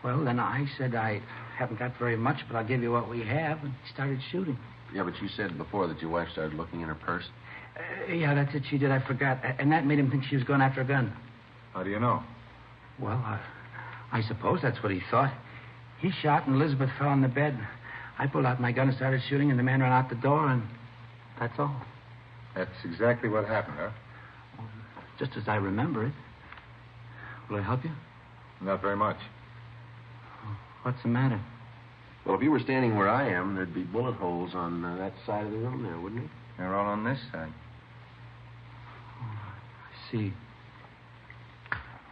C: Well, then I said I haven't got very much, but I'll give you what we have, and he started shooting.
W: Yeah, but you said before that your wife started looking in her purse.
C: Yeah, that's it. She did. I forgot. And that made him think she was going after a gun.
B: How do you know?
C: Well, I suppose that's what he thought. He shot, and Elizabeth fell on the bed. I pulled out my gun and started shooting, and the man ran out the door, and that's all.
B: That's exactly what happened, huh?
C: Just as I remember it. Will I help you?
B: Not very much.
C: What's the matter?
W: Well, if you were standing where I am, there'd be bullet holes on that side of the room there, wouldn't it?
X: They're all on this side.
C: I see.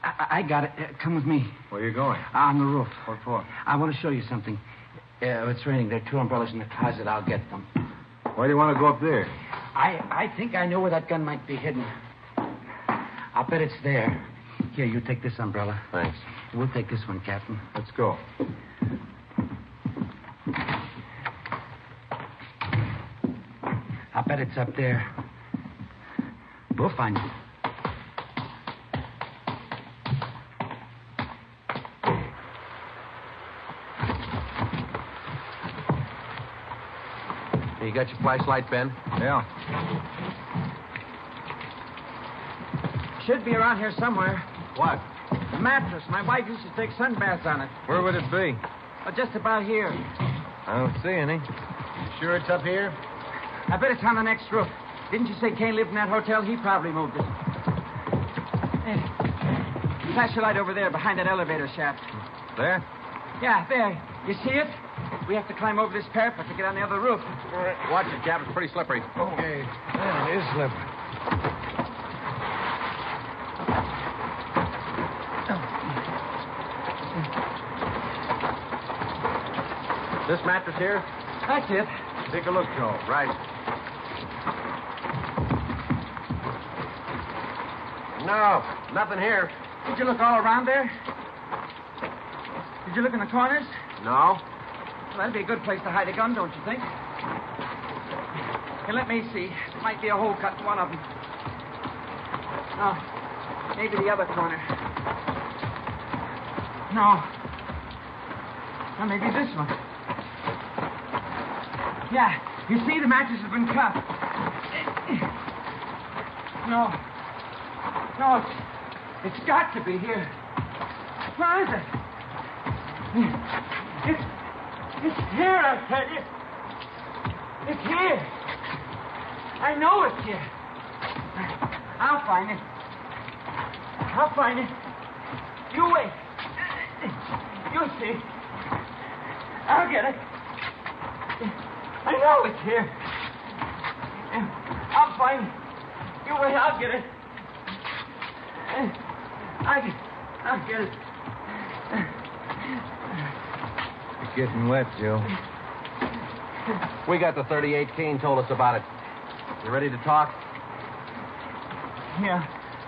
C: I got it. Come with me.
B: Where are you going?
C: On the roof.
B: What for?
C: I want to show you something. It's raining. There are 2 umbrellas in the closet. I'll get them.
B: Why do you want to go up there?
C: I think I know where that gun might be hidden. I'll bet it's there. Here, you take this umbrella.
W: Thanks.
C: We'll take this one, Captain.
B: Let's go.
C: I'll bet it's up there. We'll find it.
W: You got your flashlight, Ben?
B: Yeah.
F: Should be around here somewhere.
W: What?
F: A mattress. My wife used to take sunbaths on it.
X: Where would it be?
F: Just about here.
X: I don't see any.
F: You sure it's up here? I bet it's on the next roof. Didn't you say Kane lived in that hotel? He probably moved it. Hey, flash your light over there behind that elevator shaft.
X: There?
F: Yeah, there. You see it? We have to climb over this parapet to get on the other roof.
W: Watch it, Cap. It's pretty slippery.
F: Okay.
X: Yeah, it is slippery.
W: This mattress here?
F: That's it.
W: Take a look, Joe. Right. No, nothing here.
F: Did you look all around there? Did you look in the corners?
W: No.
F: Well, that'd be a good place to hide a gun, don't you think? Here, let me see. There might be a hole cut in one of them. No. Maybe the other corner. No. Or maybe this one. Yeah. You see, the mattress has been cut. No. No, it's got to be here. Where is it? It's here, I tell you. It's here. I know it's here. I'll find it. I'll find it. You wait. You'll see. I'll get it. I know it's here. I'll find it. You wait, I'll get it. I'll get it.
X: You're getting wet, Joe.
W: We got the 38. Kane told us about it. You ready to talk?
F: Yeah.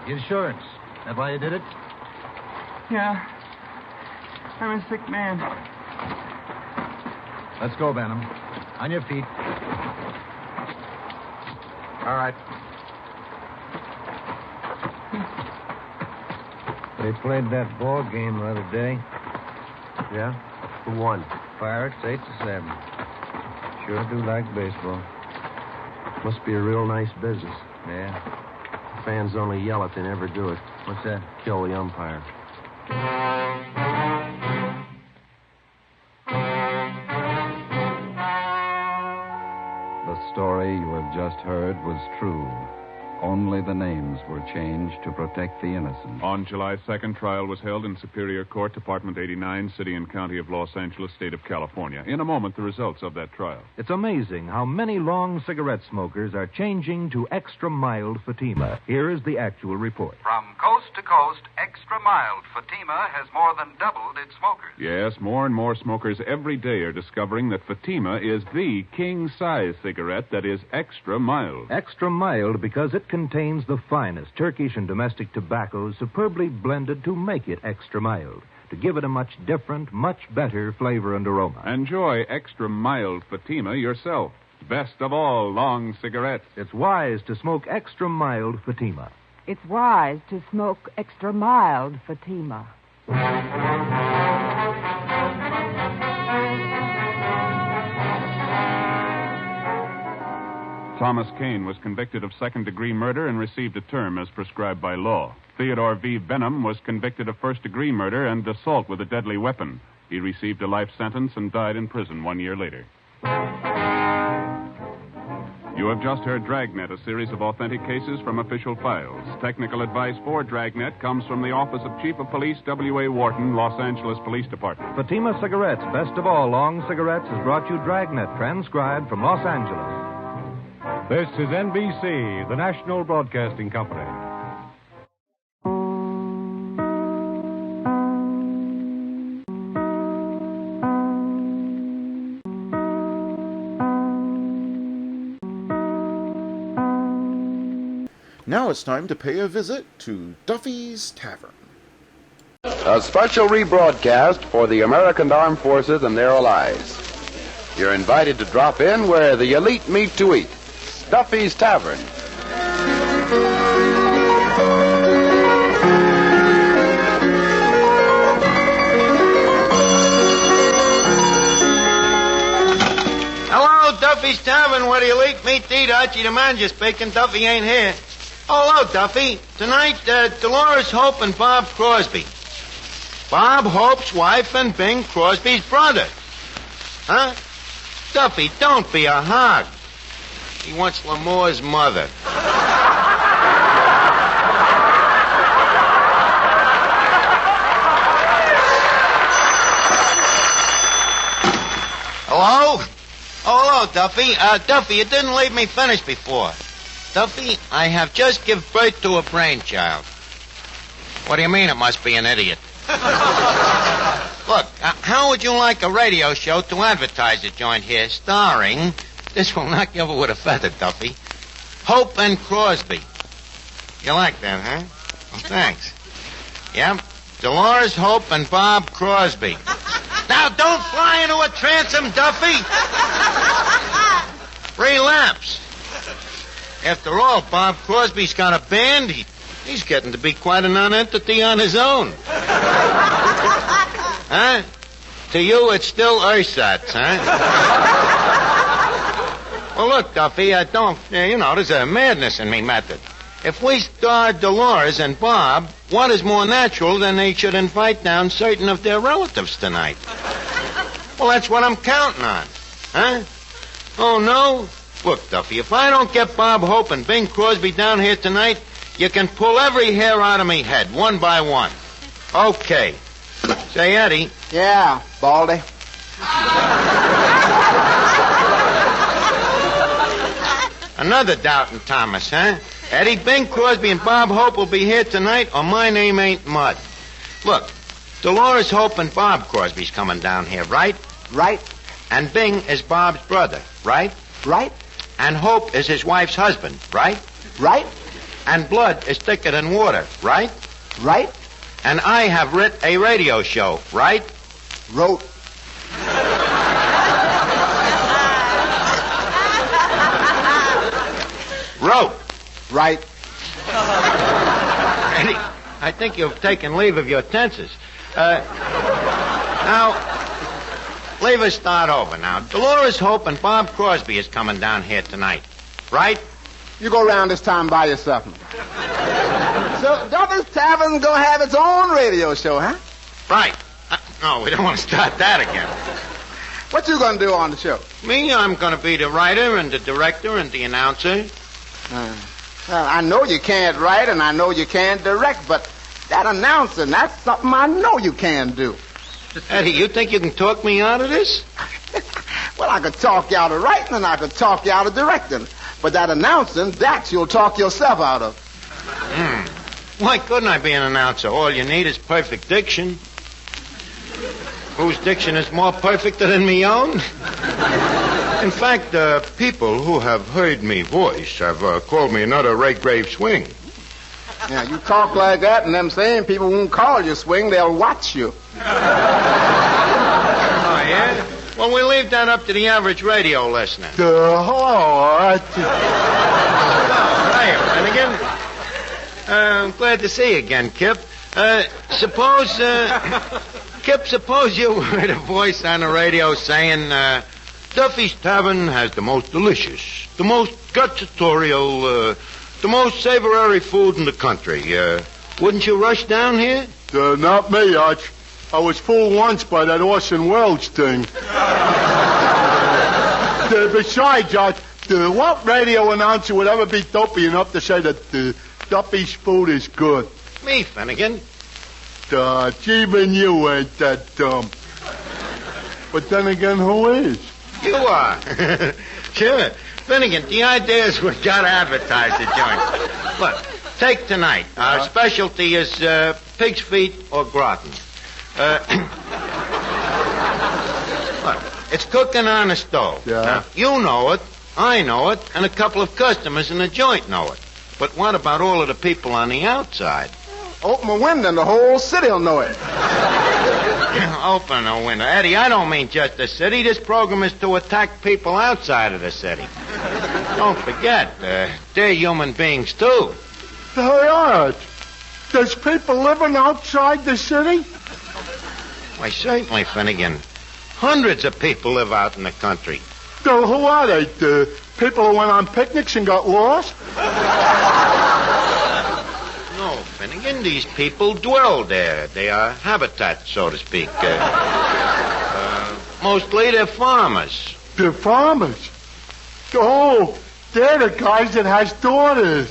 X: Insurance. That why you did it?
F: Yeah. I'm a sick man.
B: Let's go, Benham. On your feet.
W: All right.
X: They played that ball game the other day.
W: Yeah? Who won?
X: Pirates 8-7. Sure do like baseball.
W: Must be a real nice business.
X: Yeah.
W: Fans only yell if they never do it.
X: What's that?
W: Kill the umpire.
S: The story you have just heard was true. Only the names were changed to protect the innocent.
T: On July 2nd, trial was held in Superior Court, Department 89, City and County of Los Angeles, State of California. In a moment, the results of that trial.
U: It's amazing how many long cigarette smokers are changing to extra mild Fatima. Here is the actual report.
E: From coast
G: to coast, extra mild Fatima has more than doubled its smokers.
T: Yes, more and more smokers every day are discovering that Fatima is the king-size cigarette that is extra mild.
U: Extra mild because it contains the finest Turkish and domestic tobaccos superbly blended to make it extra mild, to give it a much different, much better flavor and aroma.
T: Enjoy extra mild Fatima yourself. Best of all long cigarettes.
U: It's wise to smoke extra mild Fatima.
V: It's wise to smoke extra mild Fatima.
T: Thomas Kane was convicted of second-degree murder and received a term as prescribed by law. Theodore V. Benham was convicted of first-degree murder and assault with a deadly weapon. He received a life sentence and died in prison 1 year later. You have just heard Dragnet, a series of authentic cases from official files. Technical advice for Dragnet comes from the Office of Chief of Police W.A. Wharton, Los Angeles Police Department.
U: Fatima Cigarettes, best of all long cigarettes, has brought you Dragnet, transcribed from Los Angeles.
H: This is NBC, the National Broadcasting Company.
A: Now it's time to pay a visit to Duffy's Tavern.
I: A special rebroadcast for the American Armed Forces and their allies. You're invited to drop in where the elite meet to eat. Duffy's Tavern.
L: Hello, Duffy's Tavern, where the elite meet to eat. Archie the manager speaking. Duffy ain't here. Oh, hello, Duffy. Tonight, Dolores Hope and Bob Crosby. Bob Hope's wife and Bing Crosby's brother. Huh? Duffy, don't be a hog. He wants Lamore's mother. Hello? Oh, hello, Duffy. Duffy, you didn't leave me finished before. Duffy, I have just given birth to a brainchild. What do you mean it must be an idiot? Look, how would you like a radio show to advertise a joint here starring, this will knock you over with a feather, Duffy, Hope and Crosby? You like that, huh? Well, thanks. Yep, Dolores Hope and Bob Crosby. Now, don't fly into a transom, Duffy. Relapse. After all, Bob Crosby's got a band. He's getting to be quite a non-entity on his own. Huh? To you, it's still ersatz, huh? Well, look, Duffy, there's a madness in me method. If we star Dolores and Bob, what is more natural than they should invite down certain of their relatives tonight? Well, that's what I'm counting on. Huh? Oh, no? Look, Duffy, if I don't get Bob Hope and Bing Crosby down here tonight, you can pull every hair out of me head, one by one. Okay. Say, Eddie.
N: Yeah, Baldy.
L: Another doubting Thomas, huh? Eddie, Bing Crosby and Bob Hope will be here tonight, or my name ain't Mud. Look, Dolores Hope and Bob Crosby's coming down here, right?
N: Right.
L: And Bing is Bob's brother, right?
N: Right.
L: And Hope is his wife's husband, right?
N: Right.
L: And blood is thicker than water, right?
N: Right.
L: And I have writ a radio show, right?
N: Wrote.
L: Wrote.
N: Right.
L: Eddie, I think you've taken leave of your tenses. Now, leave us start over now. Dolores Hope and Bob Crosby is coming down here tonight, right?
N: You go around this time by yourself. So Duffy's Tavern's gonna have its own radio show, huh?
L: Right. No, we don't want to start that again.
N: What you gonna do on the show?
L: Me, I'm gonna be the writer and the director and the announcer.
N: Well, I know you can't write and I know you can't direct, but that announcing, that's something I know you can do.
L: Eddie, you think you can talk me out of this?
N: Well, I could talk you out of writing and I could talk you out of directing. But that announcing, that you'll talk yourself out of.
L: Why couldn't I be an announcer? All you need is perfect diction. Whose diction is more perfect than me own? In fact, people who have heard me voice have called me another Redgrave Swing.
N: Yeah, you talk like that, and them same people won't call you Swing. They'll watch you.
L: Oh, yeah? Well, we leave that up to the average radio listener. And again, I'm glad to see you again, Kip. Suppose you heard a voice on the radio saying, Duffy's Tavern has the most delicious, the most gustatorial, the most savory food in the country. Wouldn't you rush down here?
J: Not me, Arch. I was fooled once by that Orson Welles thing. Besides, Arch, what radio announcer would ever be dopey enough to say that Duffy's food is good?
L: Me, Finnegan.
J: Even you ain't that dumb. But then again, who is?
L: You are. Sure. Finnegan, the idea is we've got to advertise the joint. Look, take tonight. Our specialty is pig's feet or gratin. Look, it's cooking on the stove.
J: Yeah.
L: Now, you know it, I know it, and a couple of customers in the joint know it. But what about all of the people on the outside?
N: Open a window and the whole city will know it.
L: Open a window. Eddie, I don't mean just the city. This program is to attack people outside of the city. Don't forget, they're human beings, too.
J: They are. There's people living outside the city?
L: Why, certainly, Finnegan. Hundreds of people live out in the country.
J: So who are they? The people who went on picnics and got lost?
L: No, Finnegan, these people dwell there. They are habitat, so to speak. Mostly they're farmers.
J: They're farmers? Oh, they're the guys that has daughters.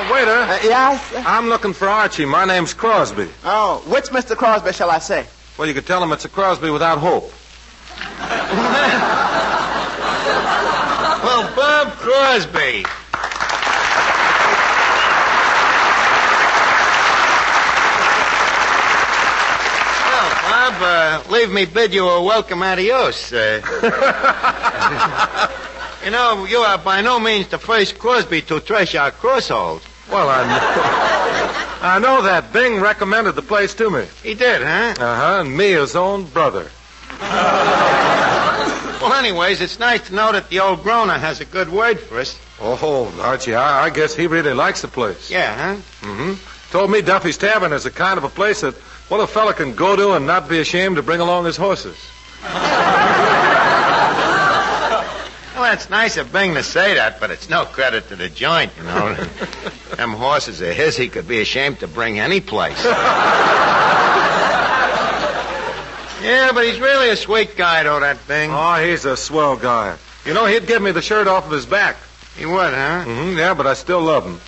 J: Waiter.
N: Yes?
J: I'm looking for Archie. My name's Crosby.
N: Oh, which Mr. Crosby shall I say?
J: Well, you could tell him it's a Crosby without hope.
L: Well, Bob Crosby. Well, Bob, leave me bid you a welcome adios. You know, you are by no means the first Crosby to trash our crossholds.
B: Well, I know that. Bing recommended the place to me.
L: He did, huh?
B: Uh-huh, and me, his own brother.
L: Well, anyways, it's nice to know that the old groaner has a good word for us.
B: Oh, Archie, I guess he really likes the place.
L: Yeah, huh?
B: Mm-hmm. Told me Duffy's Tavern is the kind of a place that, well, a fella can go to and not be ashamed to bring along his horses.
L: Well, it's nice of Bing to say that, but it's no credit to the joint, you know. Them horses of his, he could be ashamed to bring any place. Yeah, but he's really a sweet guy, though, that Bing.
B: Oh, he's a swell guy. You know, he'd give me the shirt off of his back.
L: He would, huh?
B: Mm-hmm, yeah, but I still love him.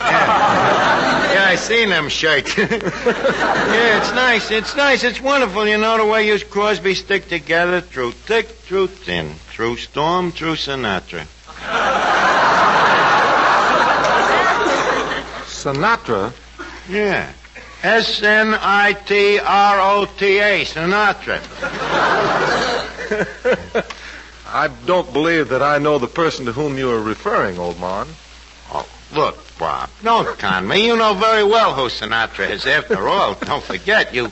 L: Yeah, I seen them shirts. Yeah, it's nice. It's nice. It's wonderful, you know, the way you Crosby stick together through thick, through thin, through storm, through Sinatra.
B: Sinatra?
L: Yeah. S-N-I-T-R-O-T-A, Sinatra.
B: I don't believe that I know the person to whom you are referring, old man.
L: Oh, look, Bob, don't con me. You know very well who Sinatra is, after all. Don't forget, you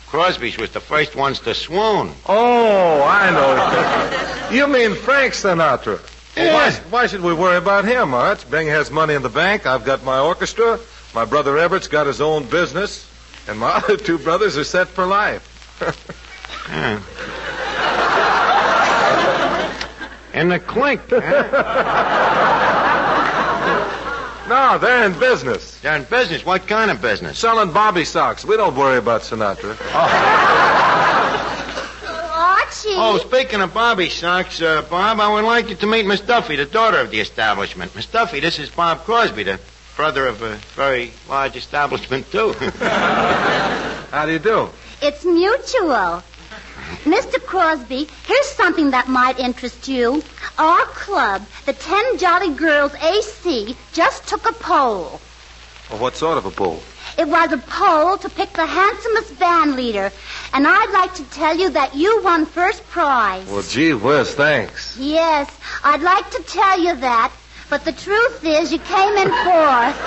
L: Crosby's was the first ones to swoon.
B: Oh, I know. You mean Frank Sinatra?
L: Yeah.
B: Well, why should we worry about him, Arch? Bing has money in the bank. I've got my orchestra. My brother Everett's got his own business. And my other two brothers are set for life.
L: Yeah. In the clink, huh?
B: No, they're in business.
L: They're in business? What kind of business?
B: Selling bobby socks. We don't worry about Sinatra.
K: Archie.
L: Oh, speaking of bobby socks, Bob, I would like you to meet Miss Duffy, the daughter of the establishment. Miss Duffy, this is Bob Crosby, the brother of a very large establishment, too.
B: How do you do?
K: It's mutual. Mr. Crosby, here's something that might interest you. Our club, the 10 Jolly Girls AC, just took a poll.
B: Well, what sort of a poll?
K: It was a poll to pick the handsomest band leader. And I'd like to tell you that you won first prize.
B: Well, gee whiz, thanks.
K: Yes, I'd like to tell you that. But the truth is, you came in fourth.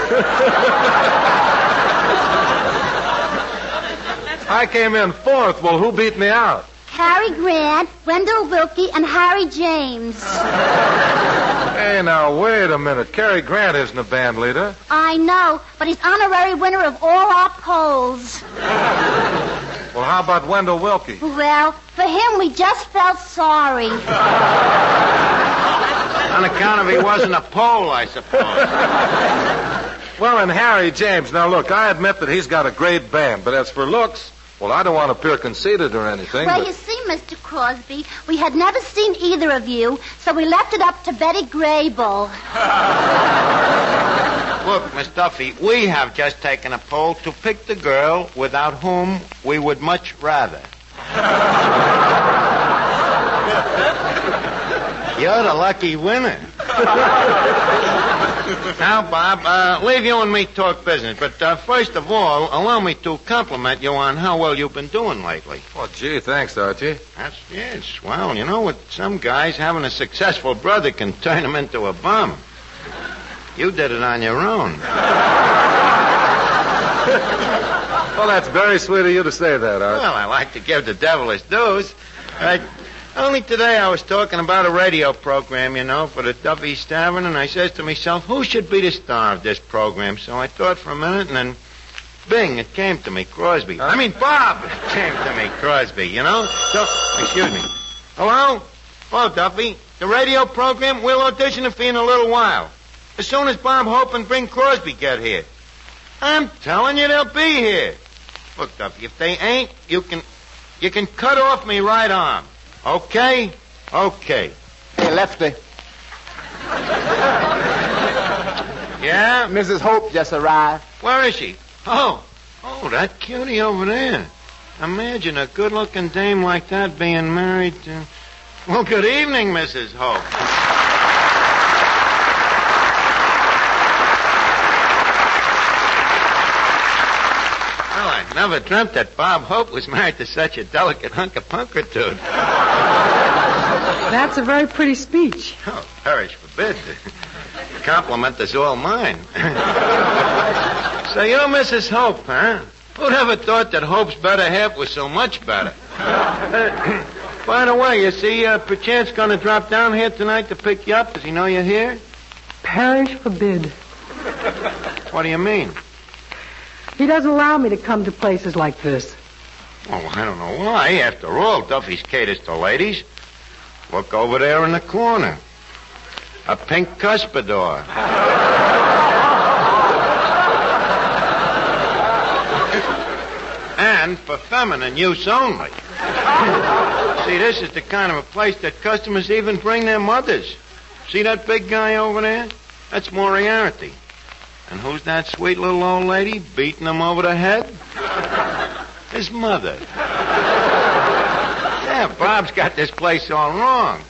B: I came in fourth. Well, who beat me out?
K: Cary Grant, Wendell Willkie, and Harry James.
B: Hey, now, wait a minute. Cary Grant isn't a band leader.
K: I know, but he's honorary winner of all our polls.
B: Well, how about Wendell Willkie?
K: Well, for him, we just felt sorry.
L: On account of he wasn't a poll, I suppose.
B: Well, and Harry James. Now, look, I admit that he's got a great band, but as for looks, well, I don't want to appear conceited or anything.
K: Well,
B: but...
K: you see, Mr. Crosby, we had never seen either of you, so we left it up to Betty Grable.
L: Look, Miss Duffy, we have just taken a poll to pick the girl without whom we would much rather. You're the lucky winner. Now, Bob, leave you and me talk business. But first of all, allow me to compliment you on how well you've been doing lately.
B: Oh, gee, thanks, Archie.
L: It's swell. You know, with some guys, having a successful brother can turn them into a bum. You did it on your own.
B: Well, that's very sweet of you to say that, Archie.
L: Well, I like to give the devil his dues. Only today I was talking about a radio program, you know, for the Duffy's Tavern, and I says to myself, who should be the star of this program? So I thought for a minute, and then, bing, it came to me, Crosby. Huh? I mean, Bob, it came to me, Crosby, you know? So, excuse me. Hello? Hello, Duffy. The radio program, we'll audition for you in a little while. As soon as Bob Hope and Bing Crosby get here. I'm telling you, they'll be here. Look, Duffy, if they ain't, you can cut off me right arm. Okay? Okay.
N: Hey, Lefty.
L: Yeah?
N: Mrs. Hope just arrived.
L: Where is she? Oh, that cutie over there. Imagine a good-looking dame like that being married to... Well, good evening, Mrs. Hope. Well, Never dreamt that Bob Hope was married to such a delicate hunk of punkertude.
M: That's a very pretty speech.
L: Oh, perish forbid. The compliment is all mine. So you're Mrs. Hope, huh? Who'd ever thought that Hope's better half was so much better? By the way, you see, perchance going to drop down here tonight to pick you up. Does he know you're here?
M: Parish forbid.
L: What do you mean?
M: He doesn't allow me to come to places like this.
L: Oh, I don't know why. After all, Duffy's caters to ladies. Look over there in the corner. A pink cuspidor. And for feminine use only. See, this is the kind of a place that customers even bring their mothers. See that big guy over there? That's Moriarty. And who's that sweet little old lady beating him over the head? His mother. Yeah, Bob's got this place all wrong.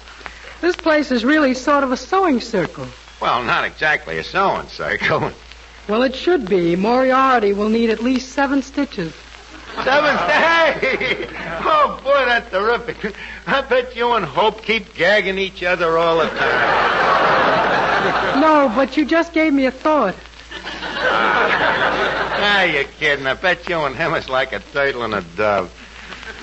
M: This place is really sort of a sewing circle.
L: Well, not exactly a sewing circle.
M: Well, it should be. Moriarty will need at least 7 stitches.
L: 7? Hey! Oh, boy, that's terrific. I bet you and Hope keep gagging each other all the time.
M: No, but you just gave me a thought.
L: Ah, you're kidding. I bet you and him is like a turtle and a dove.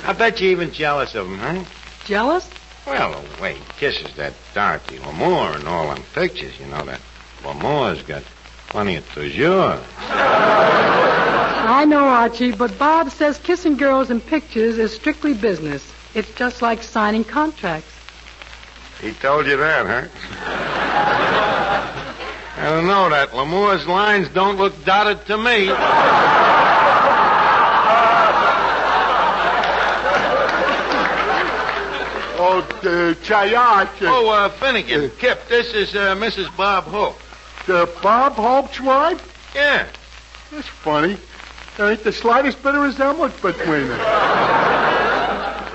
L: I bet you're even jealous of him, huh?
M: Jealous?
L: Well, the way he kisses that Dorothy Lamour in all them pictures, you know that Lamour's got plenty of toujours.
M: I know, Archie, but Bob says kissing girls in pictures is strictly business. It's just like signing contracts.
L: He told you that, huh? I don't know. That Lamour's lines don't look dotted to me. Oh, Finnegan, Kip, this is Mrs. Bob Hope.
J: Bob Hope's wife?
L: Yeah.
J: That's funny. There ain't the slightest bit of resemblance between them.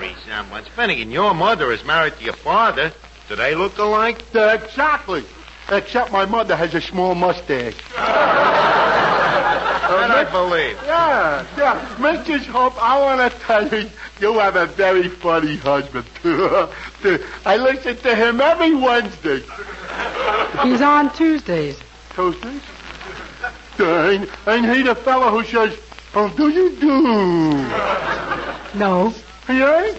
L: Resemblance? Finnegan, your mother is married to your father. Do they look alike?
J: Exactly. Except my mother has a small mustache.
L: That I believe.
J: Yeah. Mrs. Hope, I want to tell you, you have a very funny husband. I listen to him every Wednesday.
M: He's on Tuesdays.
J: Tuesdays? Ain't he the fellow who says, "How do you do"?
M: No.
J: He ain't?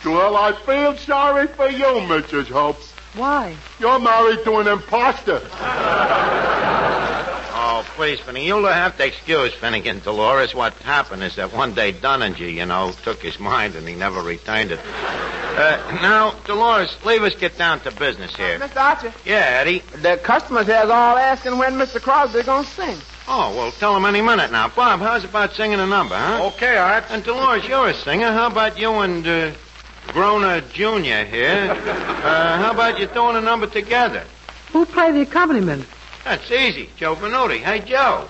J: Well, I feel sorry for you, Mrs. Hope.
M: Why?
J: You're married to an imposter.
L: Oh, please, Finnegan, you'll have to excuse Finnegan, Dolores. What happened is that one day Dunninger, took his mind and he never retained it. Now, Dolores, leave us get down to business here.
N: Mr. Archer.
L: Yeah, Eddie?
N: The customers here's all asking when Mr. Crosby's going to sing.
L: Oh, well, tell him any minute now. Bob, how's about singing a number, huh?
J: Okay, Art.
L: And Dolores, you're a singer. How about you and Grona Jr. here? How about you doing a number together?
M: Who'll play the accompaniment?
L: That's easy. Joe Venuti. Hey, Joe.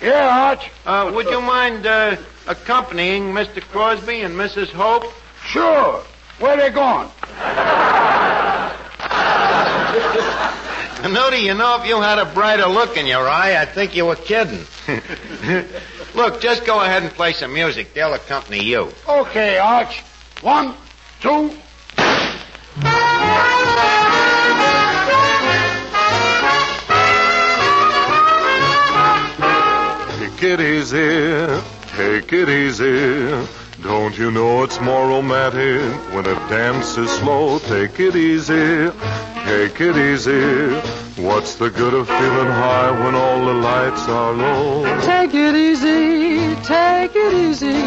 J: Yeah, Arch.
L: Would you mind accompanying Mr. Crosby and Mrs. Hope?
J: Sure. Where they going?
L: Venuti, if you had a brighter look in your eye, I'd think you were kidding. Look, just go ahead and play some music. They'll accompany you.
J: Okay, Arch. 1, 2...
O: Take it easy, take it easy. Don't you know it's more romantic when a dance is slow? Take it easy, take it easy. What's the good of feeling high when all the lights are low?
M: Take it easy, take it easy.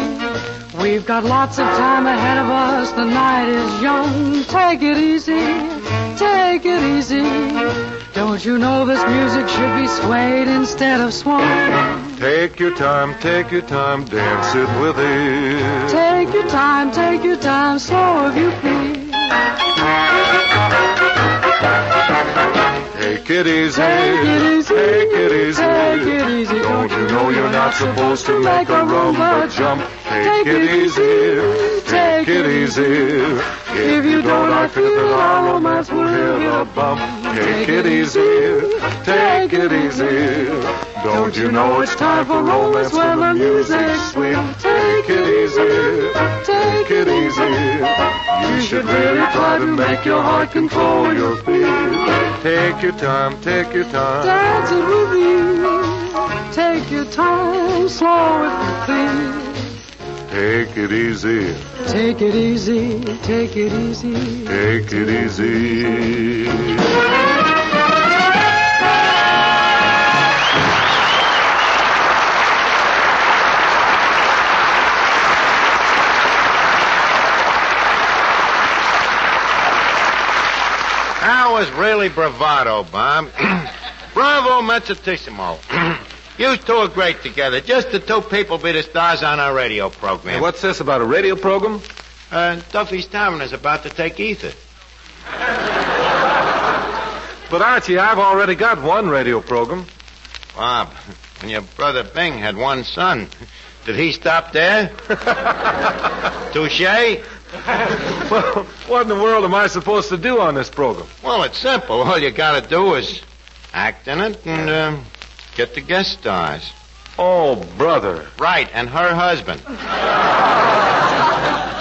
M: We've got lots of time ahead of us. The night is young. Take it easy, take it easy. Don't you know this music should be swayed instead of swung?
O: Take your time, dance it with ease.
M: Take your time, slow if you please.
O: Take it easy,
M: take it easy,
O: take it easy.
M: Take it easy.
O: Don't you know you're not supposed to make a rumba jump? Take it easy, take it easy. If you don't, I fear that our romance will hit a bump. Take it easy, take it easy. Don't you know it's time for romance when the music's sweet? Take it easy, take it easy. You should really try to make your heart control your feet. Take your time, take your time.
M: Dance it with me. Take your time, slow it, please.
O: Take it easy,
M: Take it easy, take it easy.
O: take it easy.
L: That was really bravado, Bob. Bravo, Mezzatissimo. You two are great together. Just the two people be the stars on our radio program.
B: Hey, what's this about a radio program?
L: Duffy's Tavern is about to take ether.
B: But, Archie, I've already got one radio program.
L: Bob, when your brother Bing had one son, did he stop there? Touche?
B: Well, what in the world am I supposed to do on this program?
L: Well, it's simple. All you gotta do is act in it and get the guest stars.
B: Oh, brother.
L: Right, and her husband.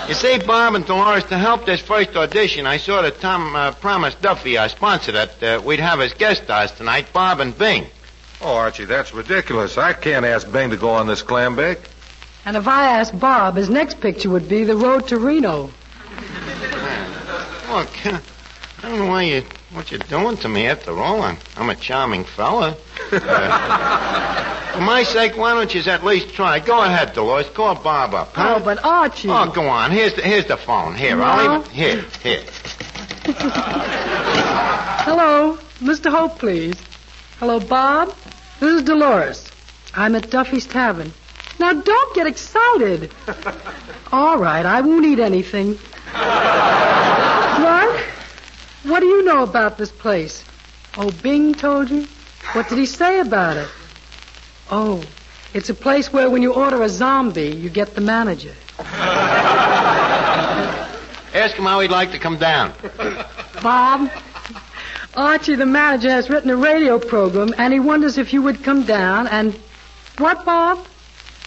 L: You see, Bob and Dolores, to help this first audition, I saw that Tom promised Duffy, our sponsor, that we'd have as guest stars tonight, Bob and Bing.
B: Oh, Archie, that's ridiculous. I can't ask Bing to go on this clam bake.
M: And if I asked Bob, his next picture would be The Road to Reno.
L: Look, I don't know what you're doing to me after all. I'm a charming fella. For my sake, why don't you at least try? Go ahead, Dolores. Call Bob up. Huh?
M: Oh, but Archie.
L: Oh, go on. Here's the phone. Here,
M: No.
L: I'll leave it. Here.
M: Hello, Mr. Hope, please. Hello, Bob. This is Dolores. I'm at Duffy's Tavern. Now, don't get excited. All right, I won't eat anything. What? What do you know about this place? Oh, Bing told you? What did he say about it? Oh, it's a place where when you order a zombie, you get the manager.
L: Ask him how he'd like to come down.
M: Bob, Archie, the manager, has written a radio program, and he wonders if you would come down and... What, Bob?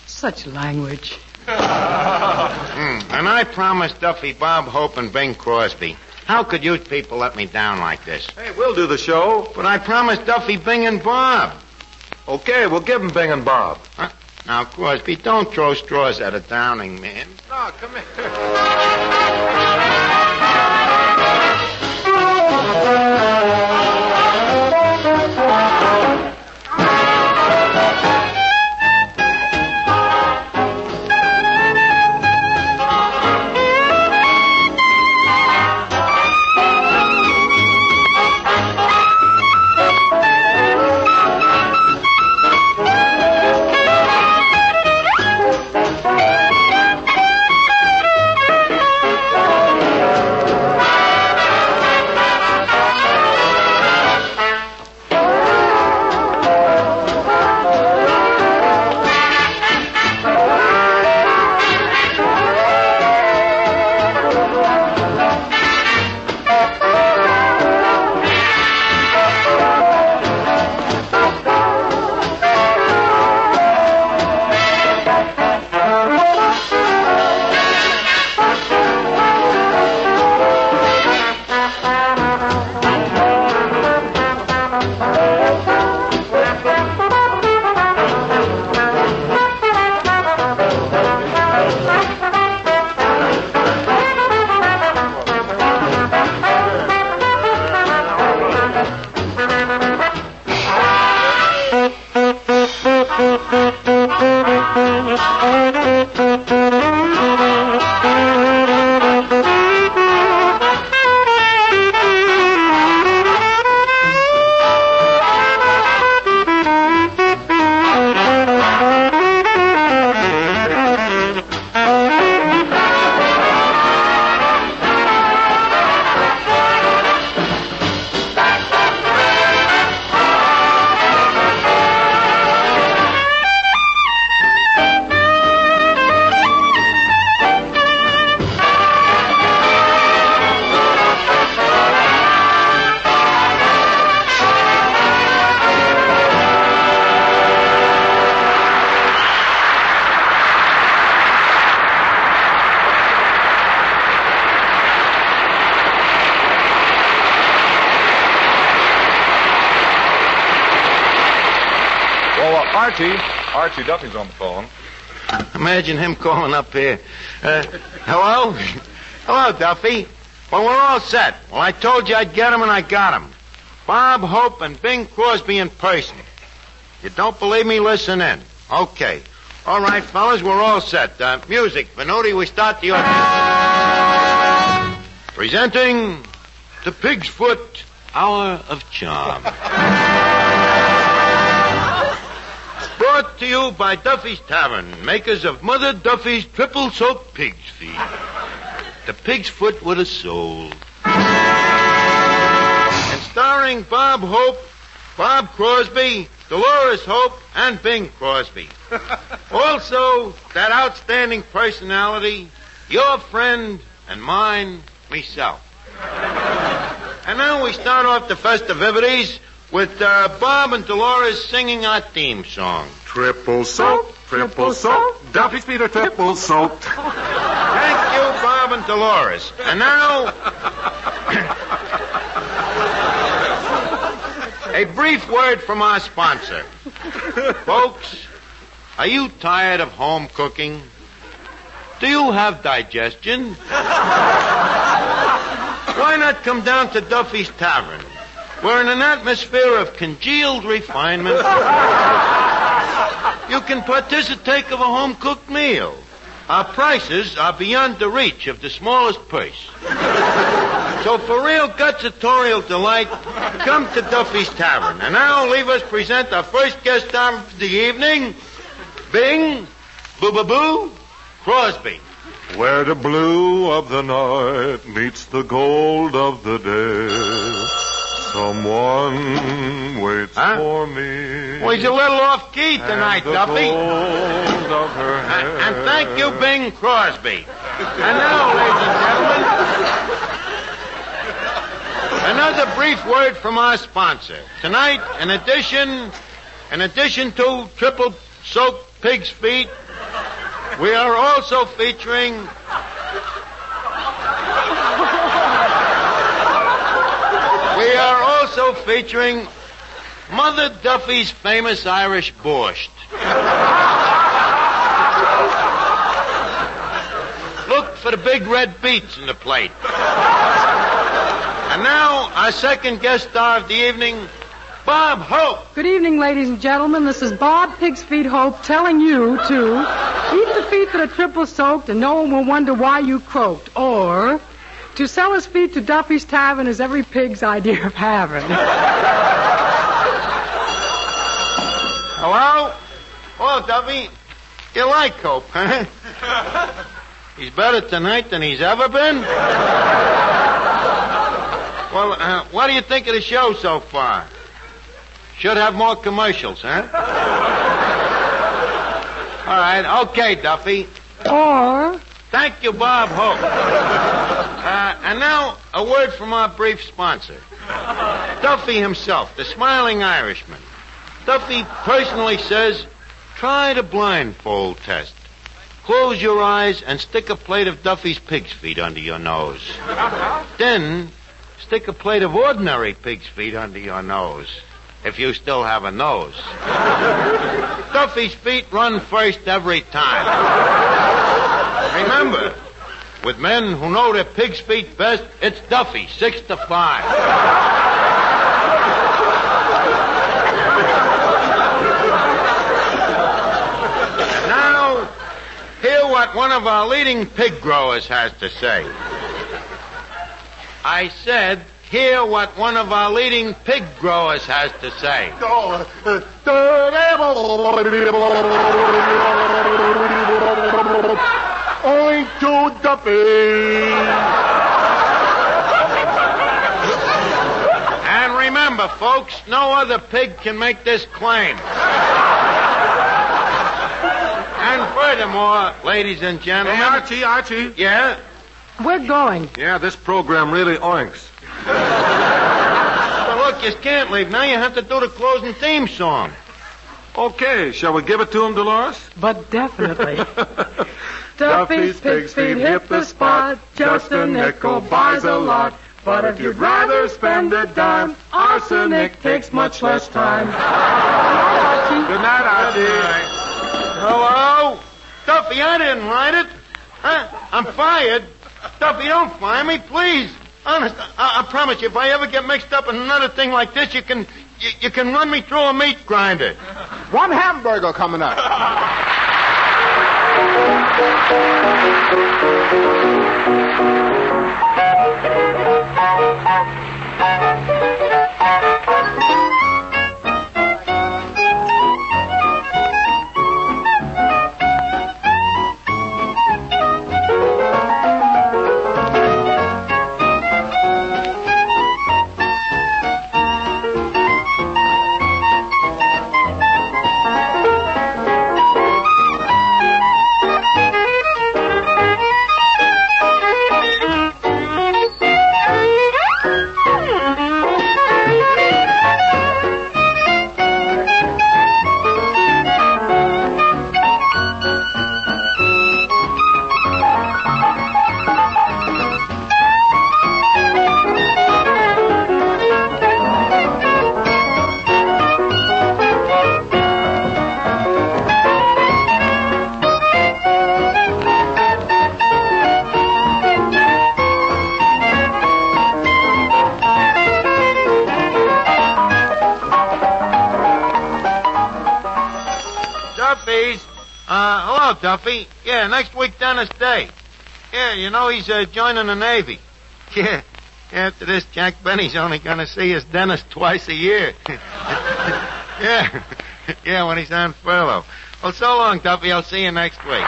M: Such language.
L: And I promised Duffy, Bob Hope, and Bing Crosby. How could you people let me down like this?
B: Hey, we'll do the show.
L: But I promised Duffy, Bing, and Bob.
B: Okay, we'll give him Bing and Bob.
L: Huh? Now, Crosby, don't throw straws at a Downing man.
B: No, come here. Archie, Duffy's on the phone.
L: Imagine him calling up here. Hello? Hello, Duffy. Well, we're all set. Well, I told you I'd get him, and I got him. Bob Hope and Bing Crosby in person. You don't believe me? Listen in. Okay. All right, fellas, we're all set. Music. Venuti, we start the orchestra. Presenting the Pig's Foot Hour of Charm. Brought to you by Duffy's Tavern, makers of Mother Duffy's Triple Soaked Pig's Feet. The Pig's Foot with a Soul. And starring Bob Hope, Bob Crosby, Dolores Hope, and Bing Crosby. Also, that outstanding personality, your friend and mine, myself. And now we start off the festivities with Bob and Dolores singing our theme song.
O: Triple soaked, Duffy's feet are triple soaked.
L: Thank you, Bob and Dolores. And now, a brief word from our sponsor. Folks, are you tired of home cooking? Do you have digestion? Why not come down to Duffy's Tavern, where in an atmosphere of congealed refinement, you can participate of a home-cooked meal. Our prices are beyond the reach of the smallest purse. So for real gutsatorial delight, come to Duffy's Tavern. And now leave us present our first guest star of the evening, Bing Boo Crosby.
O: Where the blue of the night meets the gold of the day, someone waits for me.
L: Well, he's a little off-key tonight, Duffy. And thank you, Bing Crosby. And now, ladies and gentlemen, another brief word from our sponsor. Tonight, in addition to Triple Soaked Pig's Feet, we are also featuring Mother Duffy's famous Irish borscht. Look for the big red beets in the plate. And now, our second guest star of the evening, Bob Hope.
M: Good evening, ladies and gentlemen. This is Bob Pig's Feet Hope telling you to eat the feet that are triple soaked and no one will wonder why you croaked. Or, to sell his feet to Duffy's Tavern is every pig's idea of having.
L: Hello? Oh, Duffy, you like Hope, huh? He's better tonight than he's ever been? Well, what do you think of the show so far? Should have more commercials, huh? All right, okay, Duffy.
M: Or?
L: Thank you, Bob Hope. And now, a word from our brief sponsor. Duffy himself, the smiling Irishman. Duffy personally says, try the blindfold test. Close your eyes and stick a plate of Duffy's pig's feet under your nose. Then, stick a plate of ordinary pig's feet under your nose. If you still have a nose. Duffy's feet run first every time. Remember, with men who know their pig's feet best, it's Duffy, 6 to 5. And now, hear what one of our leading pig growers has to say. I said, hear what one of our leading pig growers has to say.
J: Owing to Duffy.
L: And remember, folks, no other pig can make this claim. And furthermore, ladies and gentlemen...
O: Hey, Archie.
L: Yeah?
M: We're going.
O: Yeah, this program really oinks.
L: But look, you can't leave. Now you have to do the closing theme song.
O: Okay, shall we give it to him, Dolores?
M: But definitely. Duffy's Pig's Feet hit the spot. Just a nickel buys a lot. But if you'd rather spend a dime, arsenic takes much less time.
L: Good night, Archie. Hello? Duffy, I didn't write it. Huh? I'm fired. Duffy, don't fire me, please. Honest, I promise you, if I ever get mixed up in another thing like this, you can run me through a meat grinder.
N: One hamburger coming up.
L: Hello, Duffy. Yeah, next week, Dennis Day. Yeah, you know, he's joining the Navy. Yeah, after this, Jack Benny's only going to see his Dennis twice a year. Yeah, when he's on furlough. Well, so long, Duffy. I'll see you next week.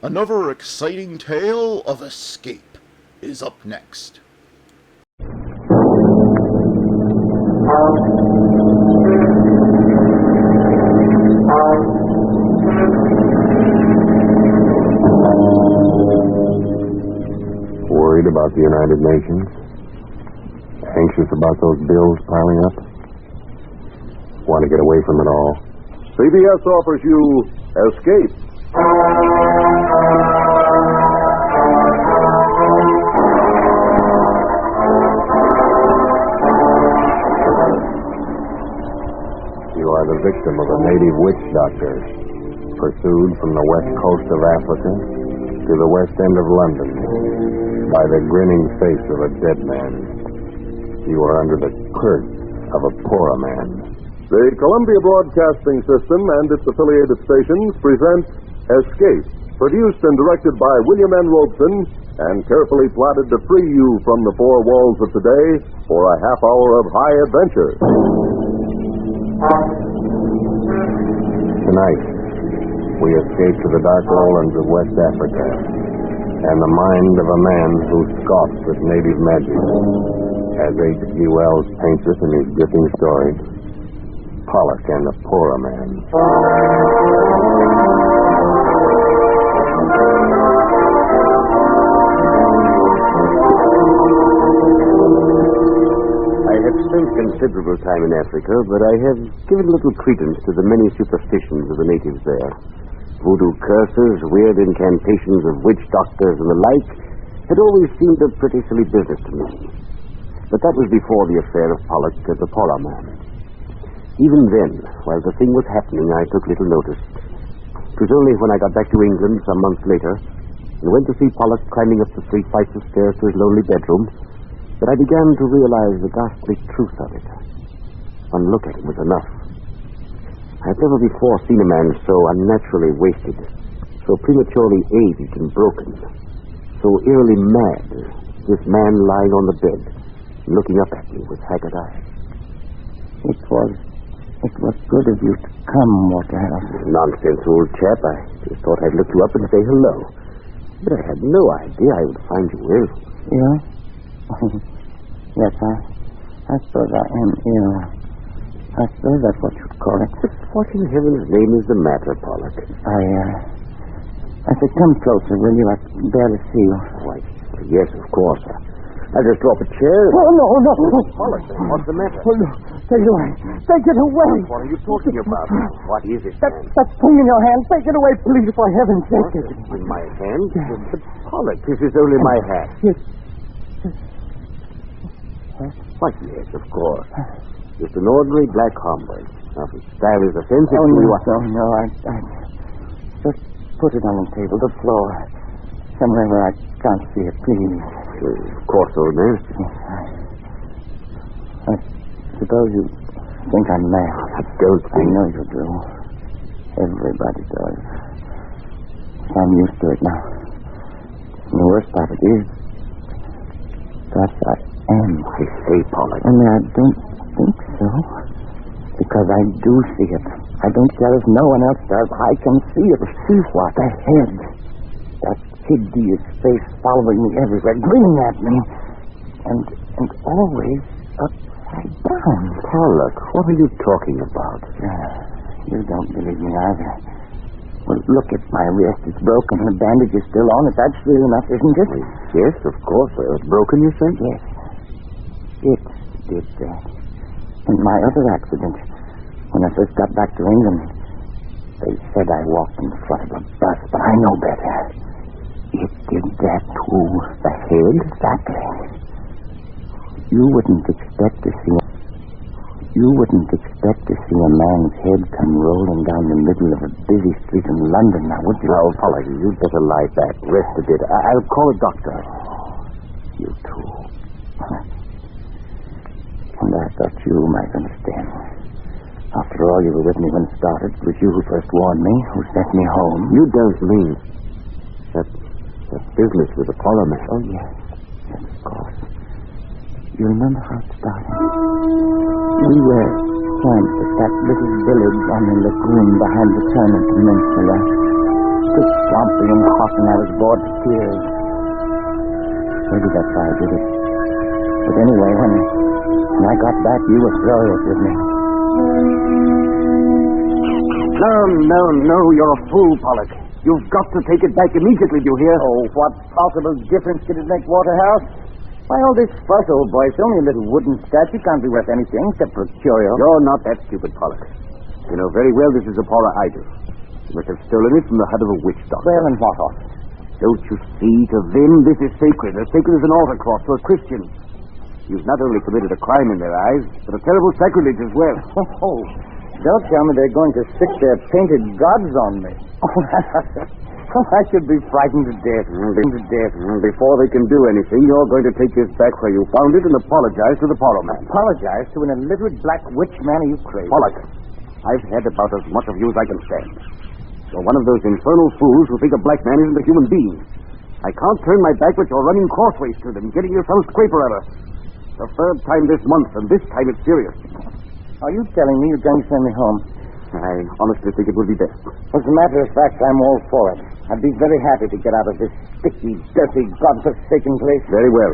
A: Another exciting tale of escape is up next.
I: Worried about the United Nations? Anxious about those bills piling up? Want to get away from it all?
O: CBS offers you Escape.
I: You are the victim of a native witch doctor, pursued from the west coast of Africa to the west end of London by the grinning face of a dead man. You are under the curse of a poorer man.
O: The Columbia Broadcasting System and its affiliated stations present Escape, produced and directed by William N. Robeson and carefully plotted to free you from the four walls of today for a half hour of high adventure.
I: Tonight, we escape to the dark lowlands of West Africa and the mind of a man who scoffs at native magic, as H.G. Wells paints it in his gripping story, Pollock and the Poorer Man.
D: I have spent considerable time in Africa, but I have given little credence to the many superstitions of the natives there. Voodoo curses, weird incantations of witch doctors, and the like had always seemed a pretty silly business to me. But that was before the affair of Pollock and the Poorer Man. Even then, while the thing was happening, I took little notice. It was only when I got back to England some months later and went to see Pollock climbing up the 3 flights of stairs to his lonely bedroom that I began to realize the ghastly truth of it. One look at him was enough. I've never before seen a man so unnaturally wasted, so prematurely aged and broken, so eerily mad, this man lying on the bed, looking up at me with haggard eyes.
P: It was good of you to come, Waterhouse.
D: Nonsense, old chap. I just thought I'd look you up and say hello. But I had no idea I would find you ill.
C: Ill? Yes, I suppose I am ill. I suppose that's what you'd call it.
D: But what in heaven's name is the matter, Pollock?
C: I said, come closer, will you? I can barely see you.
D: Why, yes, of course. I'll just drop a chair.
C: Oh, no.
D: Pollock, what's the matter?
C: Oh, no. Take it away. Take it away.
D: What are you talking about? What is it,
C: That thing in your hand. Take it away, please, for heaven's sake.
D: In my hand? But, Pollock, this is only my hat.
C: Yes.
D: Why, yes, of course. Just an ordinary black Homburg. Now, if style is offensive
C: Oh,
D: to you...
C: no. I just put it on the table, the floor. Somewhere where I can't see it, please.
D: Of course, old man.
C: I suppose you think I'm mad. I know you do. Everybody does. I'm used to it now. And the worst part of it is that I am.
D: I say, Pollock.
C: Only I don't think so. Because I do see it. I don't care if no one else does. I can see it. See what? The head. That hideous face following me everywhere, grinning at me. And always upside down.
D: Pollock, what are you talking about?
C: You don't believe me either. Well, look at my wrist. It's broken. The bandage is still on it. That's real enough, isn't it?
D: Yes, of course. It's broken, you say?
C: Yes. It did that. In my other accident, when I first got back to England, they said I walked in front of a bus, but I know better. It did that too.
D: The head?
C: Exactly. You wouldn't expect to see a man's head come rolling down the middle of a busy street in London, now would you?
D: Now, Pollock, you'd better lie back. Rest a bit. I'll call a doctor.
C: You too. And I thought you might understand. After all, you were with me when it started. It was you who first warned me, who sent me home.
D: You don't mean that business with Apollo man?
C: Oh, yes. Yes, of course. You remember how it started? We were camped at that little village on the lagoon behind the turn at the Peninsula. It was swampy and hot, and I was bored to tears. Maybe that's why I did it. But anyway, when I got back, you were furious with me.
D: No, you're a fool, Pollock. You've got to take it back immediately, do you hear?
C: Oh, what possible difference could it make, Waterhouse? Why all this fuss, old boy? It's only a little wooden statue. Can't be worth anything except for a curio.
D: You're not that stupid, Pollock. You know very well this is a Paula idol. You must have stolen it from the hut of a witch doctor.
C: Well, and what of it?
D: Don't you see? To them, this is sacred. As sacred as an altar cross to a Christian. You've not only committed a crime in their eyes, but a terrible sacrilege as well.
C: Oh, don't tell me they're going to stick their painted gods on me. Oh, I should be frightened to death.
D: Before they can do anything, you're going to take this back where you found it and apologize to the Pollock man.
C: Apologize to an illiterate black witch man? Are you crazy?
D: Pollock, I've had about as much of you as I can stand. You're one of those infernal fools who think a black man isn't a human being. I can't turn my back, but you're running crossways to them, getting yourself scraper at her. The third time this month, and this time it's serious.
C: Are you telling me you're going to send me home?
D: I honestly think it would be best.
C: As a matter of fact, I'm all for it. I'd be very happy to get out of this sticky, dirty, godforsaken place.
D: Very well.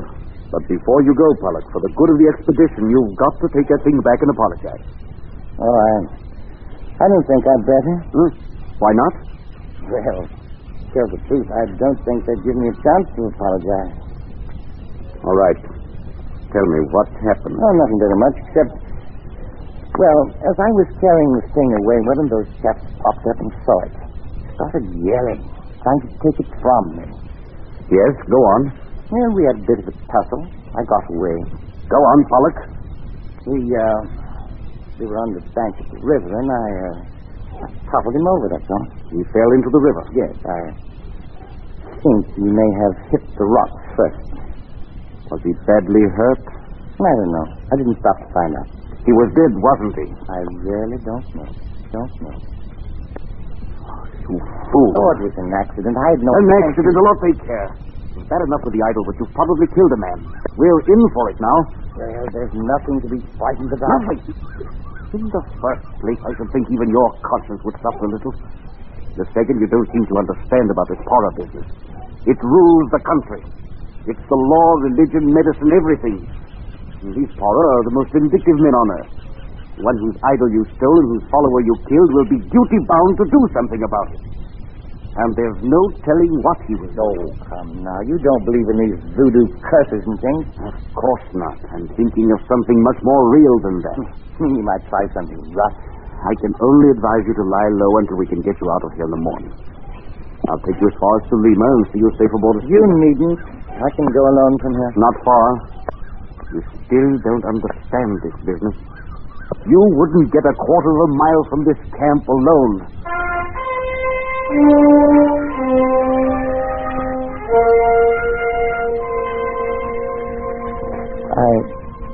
D: But before you go, Pollock, for the good of the expedition, you've got to take that thing back and apologize.
C: Oh, I don't think I'd better.
D: Why not?
C: Well, to tell the truth, I don't think they'd give me a chance to apologize.
D: All right. Tell me, what happened?
C: Oh, nothing very much, except... Well, as I was carrying this thing away, one of those chaps popped up and saw it. Started yelling, trying to take it from me.
D: Yes, go on.
C: Well, we had a bit of a tussle. I got away.
D: Go on, Pollock.
C: We were on the bank of the river, and I toppled him over, that's all.
D: He fell into the river?
C: Yes, I think he may have hit the rocks first.
D: Was he badly hurt?
C: I don't know. I didn't stop to find out.
D: He was dead, wasn't he?
C: I really don't know.
D: You fool.
C: Oh, it was an accident. I had no...
D: An accident? A lot they care. It's bad enough with the idol, but you've probably killed a man. We're in for it now.
C: Well, there's nothing to be frightened about.
D: Nothing. In the first place, I should think even your conscience would suffer a little. The second, you don't seem to understand about this horror business. It rules the country. It's the law, religion, medicine, everything. And these Pora are the most vindictive men on earth. The one whose idol you stole and whose follower you killed will be duty-bound to do something about it. And there's no telling what he will do.
C: Oh, come now. You don't believe in these voodoo curses and things?
D: Of course not. I'm thinking of something much more real than that.
C: You might try something rough.
D: I can only advise you to lie low until we can get you out of here in the morning. I'll take you as far as Salima and see you safe aboard a steamer.
C: You needn't. I can go alone from here.
D: Not far. You still don't understand this business. You wouldn't get a quarter of a mile from this camp alone.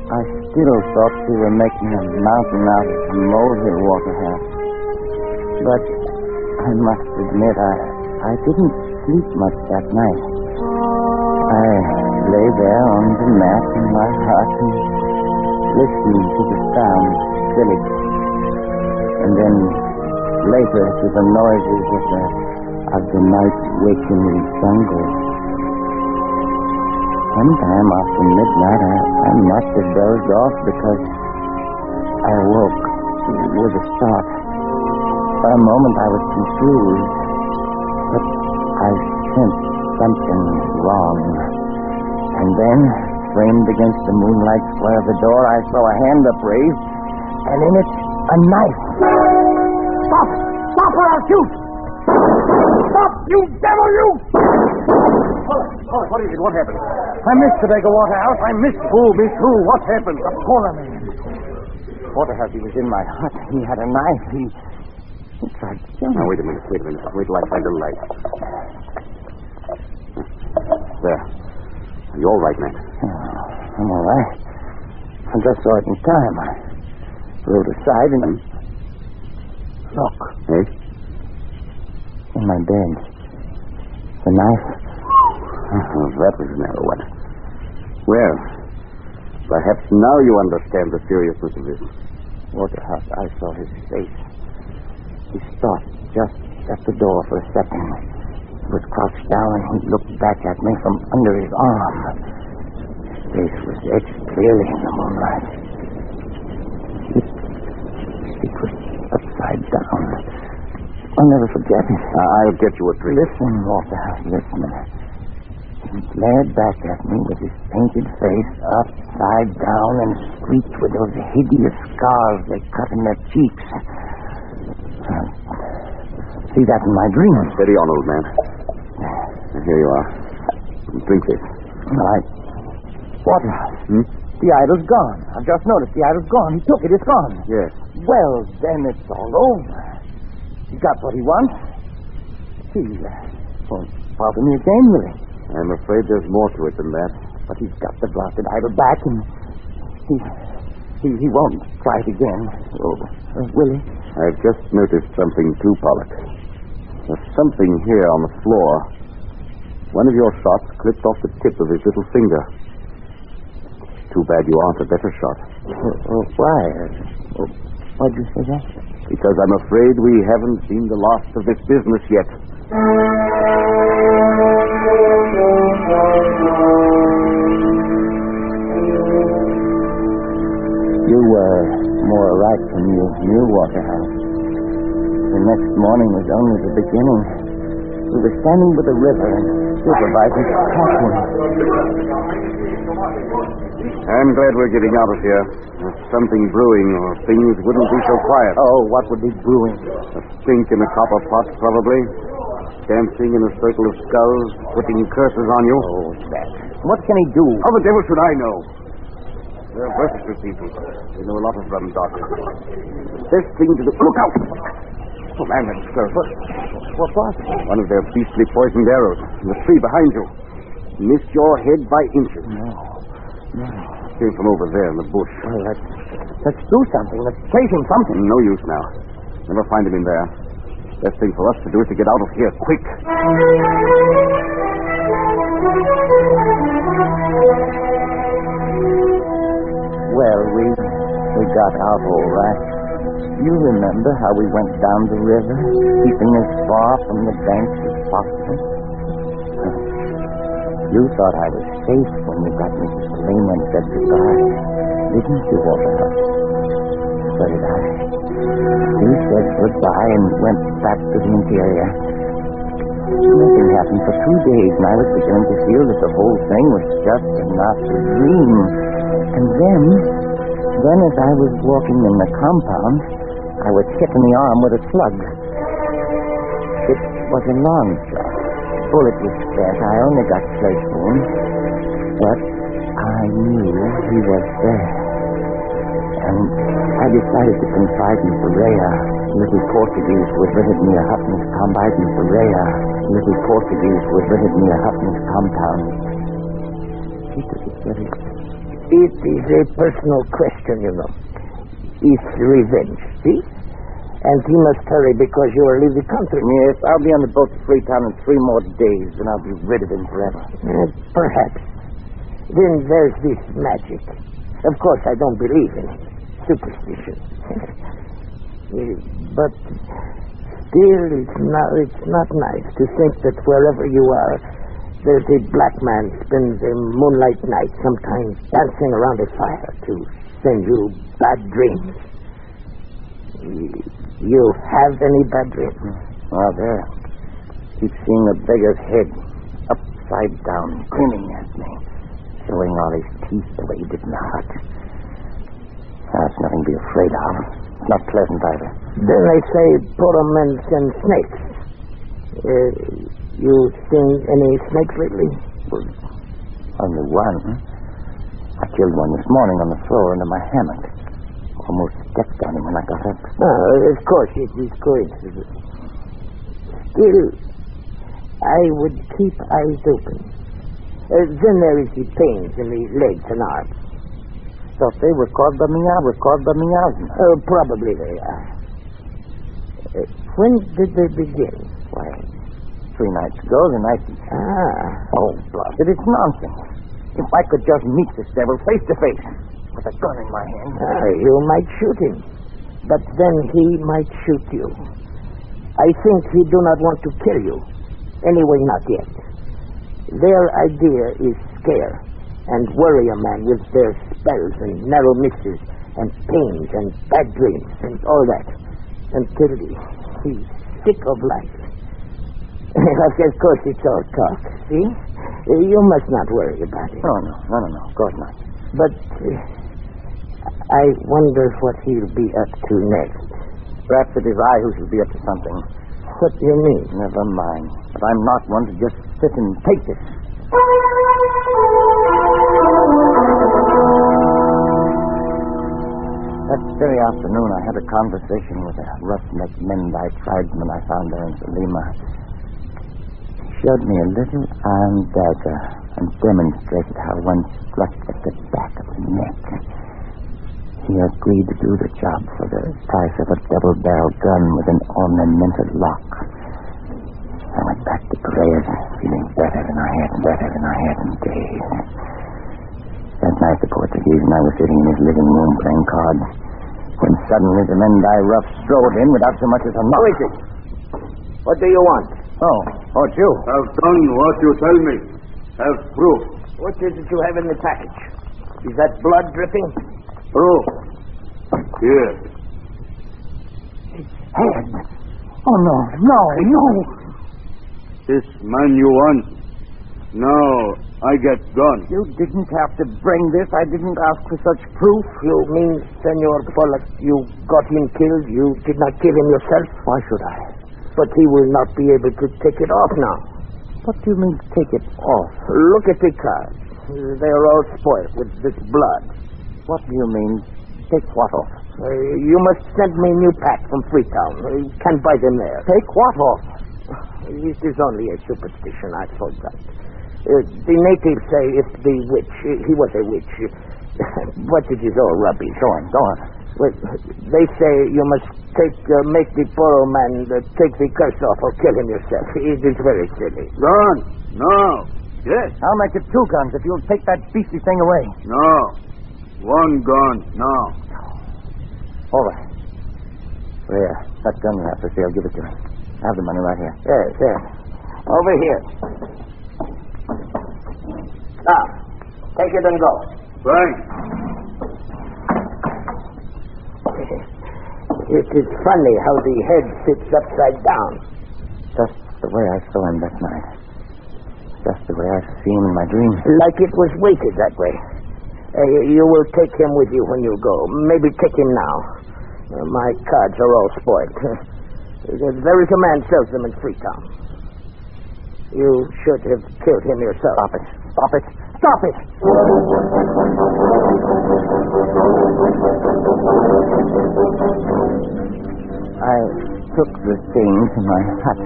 C: I still thought we were making a mountain out of a molehill, Waterhouse. But I must admit, I didn't sleep much that night. I lay there on the mat in my hut and listened to the sound of the village. And then later to the noises of the night waking jungle. Sometime after midnight, I must have dozed off because I awoke with a start. For a moment, I was confused, but I sensed something wrong. And then, framed against the moonlight square of the door, I saw a hand upraised, and in it, a knife. Stop! Stop or I'll shoot! Stop, you devil, you!
D: What is it? What happened?
C: I missed the beggar, Waterhouse. I missed it.
D: Who, Miss Who? What happened?
C: A Pora man. Waterhouse, he was in my hut. He had a knife. He tried to kill me.
D: Now, wait a minute. Wait till I find a light. There. Are you all right, man?
C: Oh, I'm all right. I just saw it in time. I rode aside and... Look.
D: Hey?
C: In my bed. The knife.
D: Oh, that was a narrow one. Well, perhaps now you understand the seriousness of this.
C: Waterhouse, I saw his face. He stopped just at the door for a second. He was crouched down and he looked back at me from under his arm. His face was etched clearly in the moonlight. It was upside down. I'll never forget it.
D: I'll get you a drink.
C: Listen, Waterhouse, listen. He glared back at me with his painted face upside down and screeched with those hideous scars they cut in their cheeks. See that in my dreams.
D: Steady on, old man. Here you are. Drink this.
C: Waterhouse. The idol's gone. I've just noticed the idol's gone. He took it. It's gone.
D: Yes.
C: Well, then it's all over. He got what he wants. He won't bother me again, will he?
D: I'm afraid there's more to it than that.
C: But he's got the blasted idol back, and he won't try it again. Oh, will he?
D: I've just noticed something too, Pollock. There's something here on the floor. One of your shots clipped off the tip of his little finger. Too bad you aren't a better shot.
C: Why? Why'd you say that?
D: Because I'm afraid we haven't seen the last of this business yet.
C: You were more right than you knew, Waterhouse. The next morning was only the beginning. We were standing by the river and supervising catching.
D: I'm glad we're getting out of here. There's something brewing, or things wouldn't be so quiet.
C: Oh, what would be brewing?
D: A stink in a copper pot, probably. Dancing in a circle of skulls, putting curses on you.
C: Oh, that. What can he do?
D: How the devil should I know? They're versatile people. They know a lot of rum doctors. The best thing to do... Look out! Oh, man, that's close.
C: What was it?
D: One of their beastly poisoned arrows in the tree behind you. Missed your head by inches.
C: No.
D: Came from over there in the bush.
C: Well, let's do something. Let's chase him something.
D: No use now. Never find him in there. Best thing for us to do is to get out of here quick.
C: Well, we got out all right. You remember how we went down the river, keeping as far from the banks as possible? You thought I was safe when you got Mrs. Selena and said goodbye. Didn't you, Walter? So did I. He said goodbye and went back to the interior. Nothing happened for 2 days, and I was beginning to feel that the whole thing was just another dream. And then as I was walking in the compound, I was hit in the arm with a slug. It was a long shot. Bullet was spent. I only got flesh wounds, but I knew he was there. And I decided to confide in Pereira, little Portuguese who had rented me a hut in his compound. Pereira, little Portuguese who had rented me a hut in his compound. He took it very.
F: It is a personal question, you know. It's revenge, see? And he must hurry because you will leave the country.
C: Yes, I'll be on the boat to Freetown in 3 more days, and I'll be rid of him forever.
F: Perhaps. Then there's this magic. Of course, I don't believe in it. Superstition. But still, it's not nice to think that wherever you are, there's a black man spends a moonlight night, sometimes dancing around a fire to send you bad dreams. You have any bad dreams?
C: Well, there. Keep seeing a beggar's head upside down, grinning at me, showing all his teeth the way he did in the hut. That's nothing to be afraid of. Not pleasant either.
F: Then they say poor men send snakes. You seen any snakes lately?
C: Well, only one. I killed one this morning on the floor under my hammock. Almost stepped on him when I got up.
F: Oh, of course, it is coincidence. Still, I would keep eyes open. Then there is the pains in the legs and arms.
C: Thought they were caused by miasma.
F: Oh, probably they are. When did they begin?
C: Why, 3 nights ago, the night... Oh, blasted, it's nonsense. If I could just meet this devil face to face, with a gun in my hand...
F: You might shoot him, but then he might shoot you. I think he do not want to kill you. Anyway, not yet. Their idea is scare and worry a man with their spells and narrow misses and pains and bad dreams and all that until he's sick of life. Of course, it's all talk, see? You must not worry about it.
C: No, of course not.
F: But I wonder what he'll be up to next.
C: Perhaps it is I who shall be up to something.
F: What do you mean?
C: Never mind. But I'm not one to just sit and take this. That very afternoon, I had a conversation with a rough-necked Mendai tribesman I found there in Selima. He showed me a little iron dagger and demonstrated how one struck at the back of the neck. He agreed to do the job for the price of a double-barrel gun with an ornamented lock. I went back to Pereira's, feeling better than I had in days. That night, the Portuguese and I were sitting in his living room playing cards, when suddenly the Mendai rough strode in without so much as a knock.
F: Who is it? What do you want?
C: Oh, it's you.
P: Have done what you tell me. Have proof.
F: What is it you have in the package? Is that blood dripping?
P: Proof. Here.
C: Head. Oh, no.
P: This man you want. Now, I get gone.
C: You didn't have to bring this. I didn't ask for such proof.
F: You mean, Senor Pollock, you got him killed? You did not kill him yourself?
C: Why should I?
F: But he will not be able to take it off now.
C: What do you mean, take it off?
F: Look at the cards. They are all spoiled with this blood.
C: What do you mean, take what off?
F: You must send me a new pack from Freetown. You can buy them there.
C: Take what off?
F: It is only a superstition, I forgot. The natives say if the witch, he was a witch, but it is all rubbish.
C: Go on.
F: Well, they say you must make the poor old man take the curse off or kill him yourself. It is very silly.
P: Gun? No. Yes.
C: I'll make it 2 guns if you'll take that beastly thing away.
P: No. 1 gun, now.
C: All right. There, that gun you have for sale, give it to me. I have the money right here.
F: Yes. Over here. Now, take it and go.
P: Right.
F: It is funny how the head sits upside down.
C: Just the way I saw him that night. Just the way I see him in my dreams.
F: Like it was weighted that way. You will take him with you when you go. Maybe take him now. My cards are all spoiled. There is a man sells them in Freetown. You should have killed him yourself.
C: Stop it. Stop it.
F: Stop it!
C: I took the thing to my hut.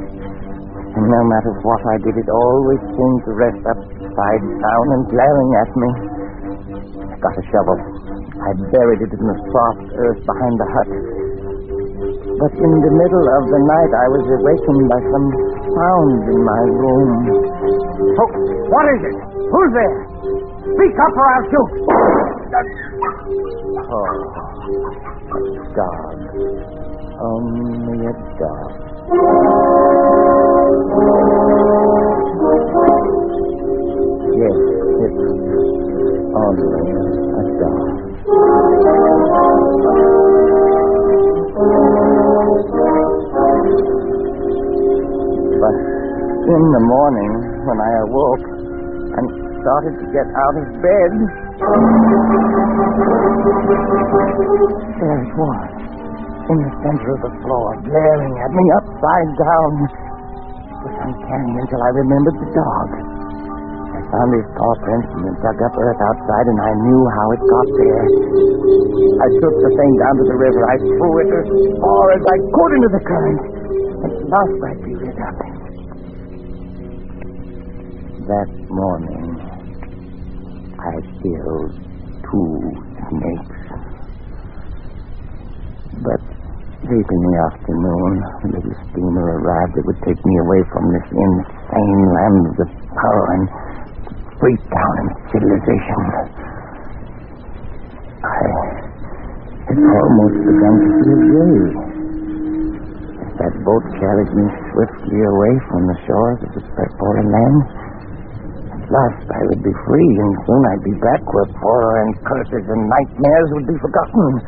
C: And no matter what I did, it always seemed to rest upside down and glaring at me. I got a shovel. I buried it in the soft earth behind the hut. But in the middle of the night, I was awakened by some sound in my room.
F: Oh, what is it? Who's there? Speak up or I'll shoot.
C: Oh, a dog. Only a dog. Yes, it's only a dog. But in the morning, when I awoke and started to get out of bed, there it was, in the center of the floor, glaring at me upside down. It was uncanny until I remembered the dog. I found his paw prints in the dug-up earth outside, and I knew how it got there. I took the thing down to the river. I threw it as far as I could into the current. At last I picked it up. That morning, I killed 2 snakes. But late in the afternoon, a little steamer arrived that would take me away from this insane land of the power and Freetown and civilization. I had almost begun to feel gay. As that boat carried me swiftly away from the shores of the foreign land, at last I would be free, and soon I'd be back where horror and curses and nightmares would be forgotten.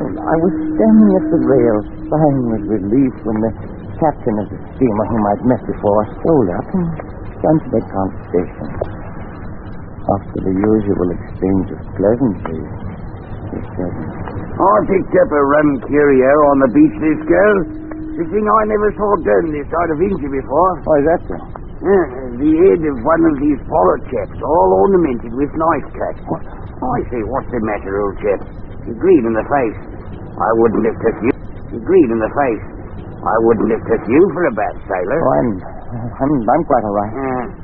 C: And I was standing at the rail, sighing with relief when the captain of the steamer whom I'd met before strolled up and began to make conversation. After the usual exchange of pleasantries, he said,
P: I picked up a rum curio on the beach, this girl. The thing I never saw done this side of India before.
C: Why is that, sir?
P: The head of one of these polo chaps, all ornamented with knife cuts. I say, what's the matter, old chap? You're green in the face. I wouldn't have took you. You're green in the face. I wouldn't have took you for a bad sailor.
C: Oh, I'm quite all right.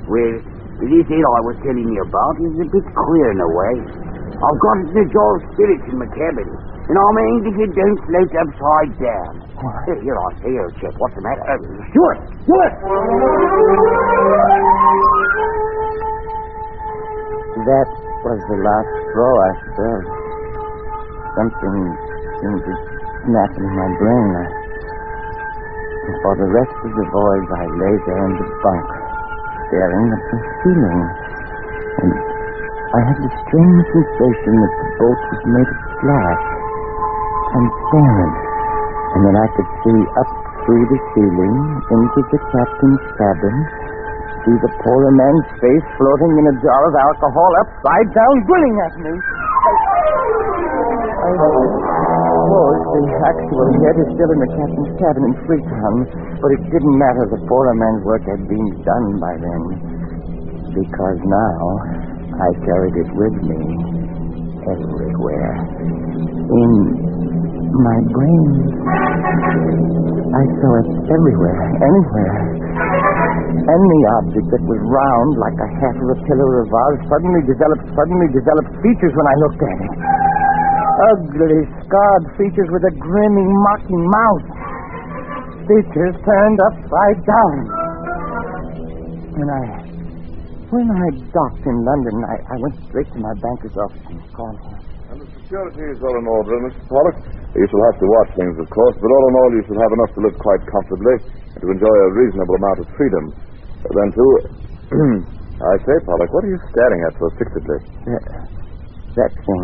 P: Well, this head I was telling you about is a bit queer in a way. I've got it in a jar of spirits in my cabin, and I'm aimed if it don't float upside down. Here I say, old chap, what's the matter? Stuart!
C: That was the last straw, I suppose. Something seemed to snap in my brain. And for the rest of the voyage, I lay there in the bunk, staring at the ceiling. And I had the strange sensation that the boat was made of glass, transparent, and that I could see up through the ceiling into the captain's cabin, see the poor man's face floating in a jar of alcohol upside down, grinning at me. I suppose the actual head is still in the captain's cabin in Freetown, but it didn't matter. The poor man's work had been done by then, because now I carried it with me everywhere. In my brain. I saw it everywhere, anywhere. Any object that was round like a half of a pillar or a vase suddenly developed features when I looked at it. Ugly, scarred features with a grinning, mocking mouth. Features turned upside down. When I docked in London, I went straight to my banker's office and called him.
Q: And the security is all in order, Mr. Pollock. You shall have to watch things, of course, but all in all, you shall have enough to live quite comfortably and to enjoy a reasonable amount of freedom. Then, too, I say, Pollock, what are you staring at so fixedly?
C: That thing.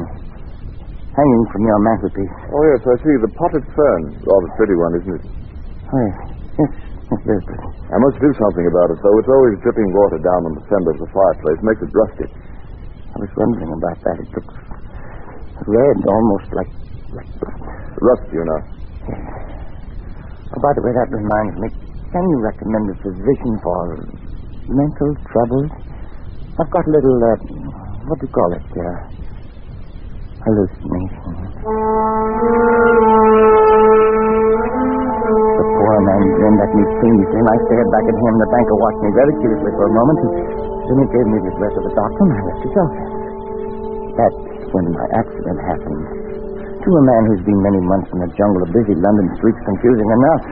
C: Hanging from your mantelpiece.
Q: Oh, yes, I see. The potted fern. Rather pretty one, isn't it?
C: Oh, yes. Yes, very pretty.
Q: I must do something about it, though. It's always dripping water down on the fender of the fireplace. Makes it rusty.
C: I was wondering about that. It looks red, almost like blood.
Q: Rust, you know.
C: Yes. Oh, by the way, that reminds me. Can you recommend a physician for mental troubles? I've got a little, what do you call it? Hallucination. The poor man grinned at me fiendishly, and I stared back at him. The banker watched me very curiously for a moment, and then he gave me the address of the doctor, and I left his office. That's when my accident happened. To a man who's been many months in the jungle of busy London streets, confusing enough.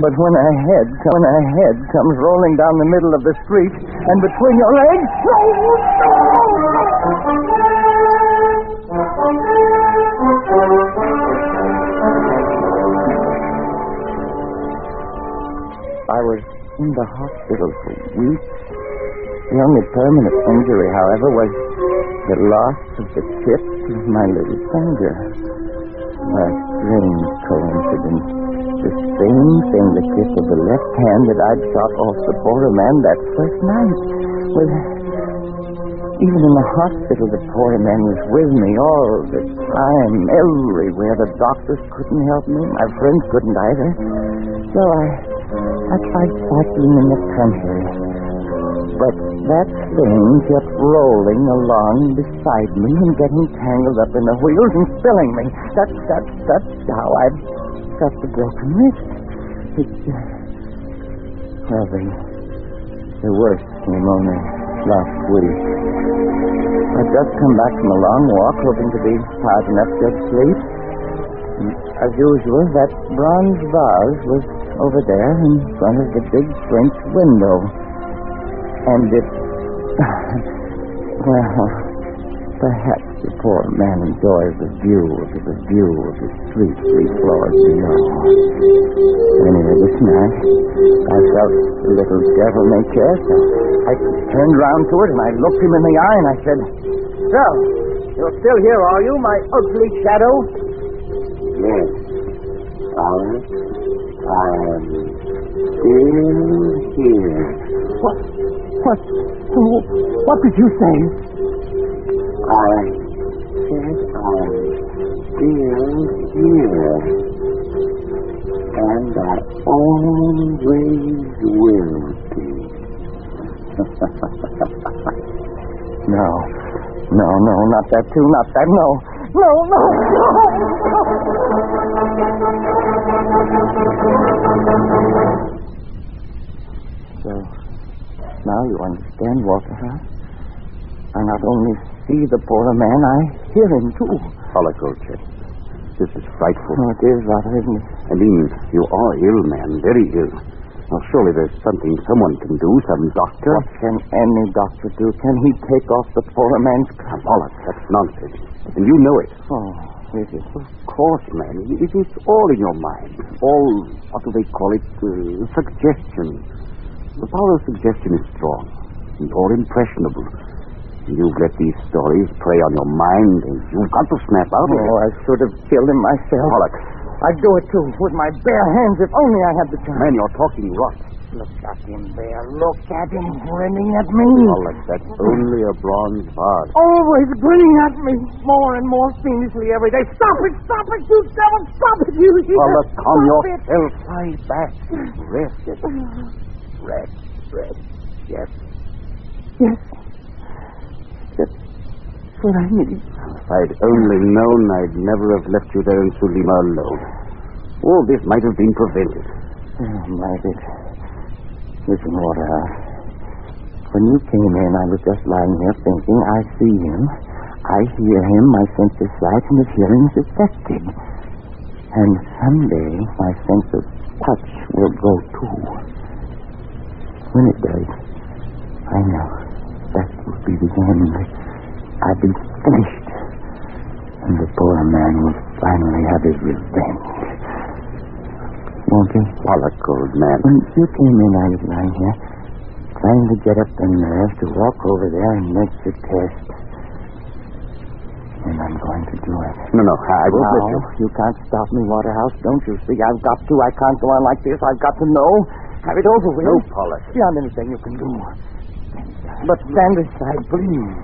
C: But when a head comes rolling down the middle of the street, and between your legs, I was in the hospital for weeks. The only permanent injury, however, was the loss of the tip of my little finger. A strange coincidence. The same fingertip of the left hand that I'd shot off the poor man that first night. Well, even in the hospital, the poor man was with me all the time, everywhere. The doctors couldn't help me. My friends couldn't either. So I tried cycling in the country. But that thing kept rolling along beside me and getting tangled up in the wheels and spilling me. That's how I got the broken wrist. Well, the worst came only last week. I'd just come back from a long walk, hoping to be tired enough to sleep. And as usual, that bronze vase was over there in front of the big French window. And it... well, perhaps the poor man enjoys the view of the street 3 floors below. Anyway, this night, I felt a little devil-may-care, so I turned round to it, and I looked him in the eye, and I said, "So, you're still here, are you, my ugly shadow?"
P: Yes, Alice, I am still here.
C: What did you say?
P: I said I'm still here. And I always will be.
C: No, not that too, not that, no. So, now you understand, Walter, huh? I not only see the poor man, I hear him, too.
D: Pollock, old chap, this is frightful.
C: Oh, it is, rather, isn't it?
D: I mean, you are ill, man, very ill. Now, surely there's something someone can do, some doctor.
C: What can any doctor do? Can he take off the poor man's
D: Now, Pollock, that's nonsense. And you know it.
C: Oh, is it?
D: Of course, man. It is all in your mind. All, what do they call it? Suggestion. The power of suggestion is strong. You're impressionable. You've let these stories prey on your mind, and you've got to snap out of it.
C: Oh, I should have killed him myself.
D: Pollock.
C: I'd do it, too, with my bare hands, if only I had the chance.
D: Man, you're talking rot.
C: Look at him there. Look at him grinning at me.
D: Pollock, that's only a bronze vase.
C: Always grinning at me. More and more fiendishly every day. Stop it, you devil. Stop it, you.
D: Pollock, calm yourself. Lie back. Rest.
C: Rest. Yes. That's what I need.
D: If I'd only known, I'd never have left you there in Sulima alone. All this might have been prevented.
C: Might it? Listen, Waterhouse. When you came in, I was just lying here thinking, I see him, I hear him, my sense of sight and of hearing is affected. And someday, my sense of touch will go too. When it does, I know that will be the end. I'll be finished. And the poor man will finally have his revenge. Won't he?
D: Pollock, old man.
C: When you came in, I was lying here, trying to get up in there to walk over there and make the test. And I'm going to do it.
D: No, I won't let you.
C: You can't stop me, Waterhouse. Don't you see? I've got to. I can't go on like this. I've got to know. Have it over with.
D: No, Pollock.
C: Beyond anything you can do. But stand aside, please.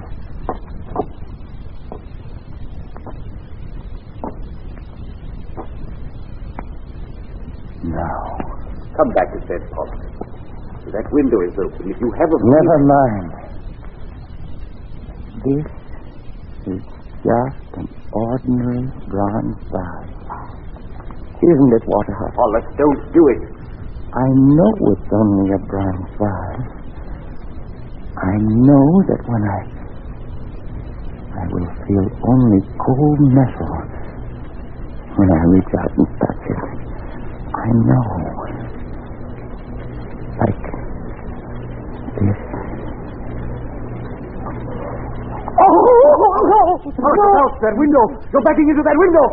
C: Now.
D: Come back to bed, Pollock. That window is open. If you have a...
C: Never mind. This is just an ordinary bronze vase. Isn't it, Waterhouse?
D: Pollock, don't do it.
C: I know it's only a bronze vase. I know that when I will feel only cold metal when I reach out and touch it. I know. Like this. Oh, no! That window! You're backing into that window!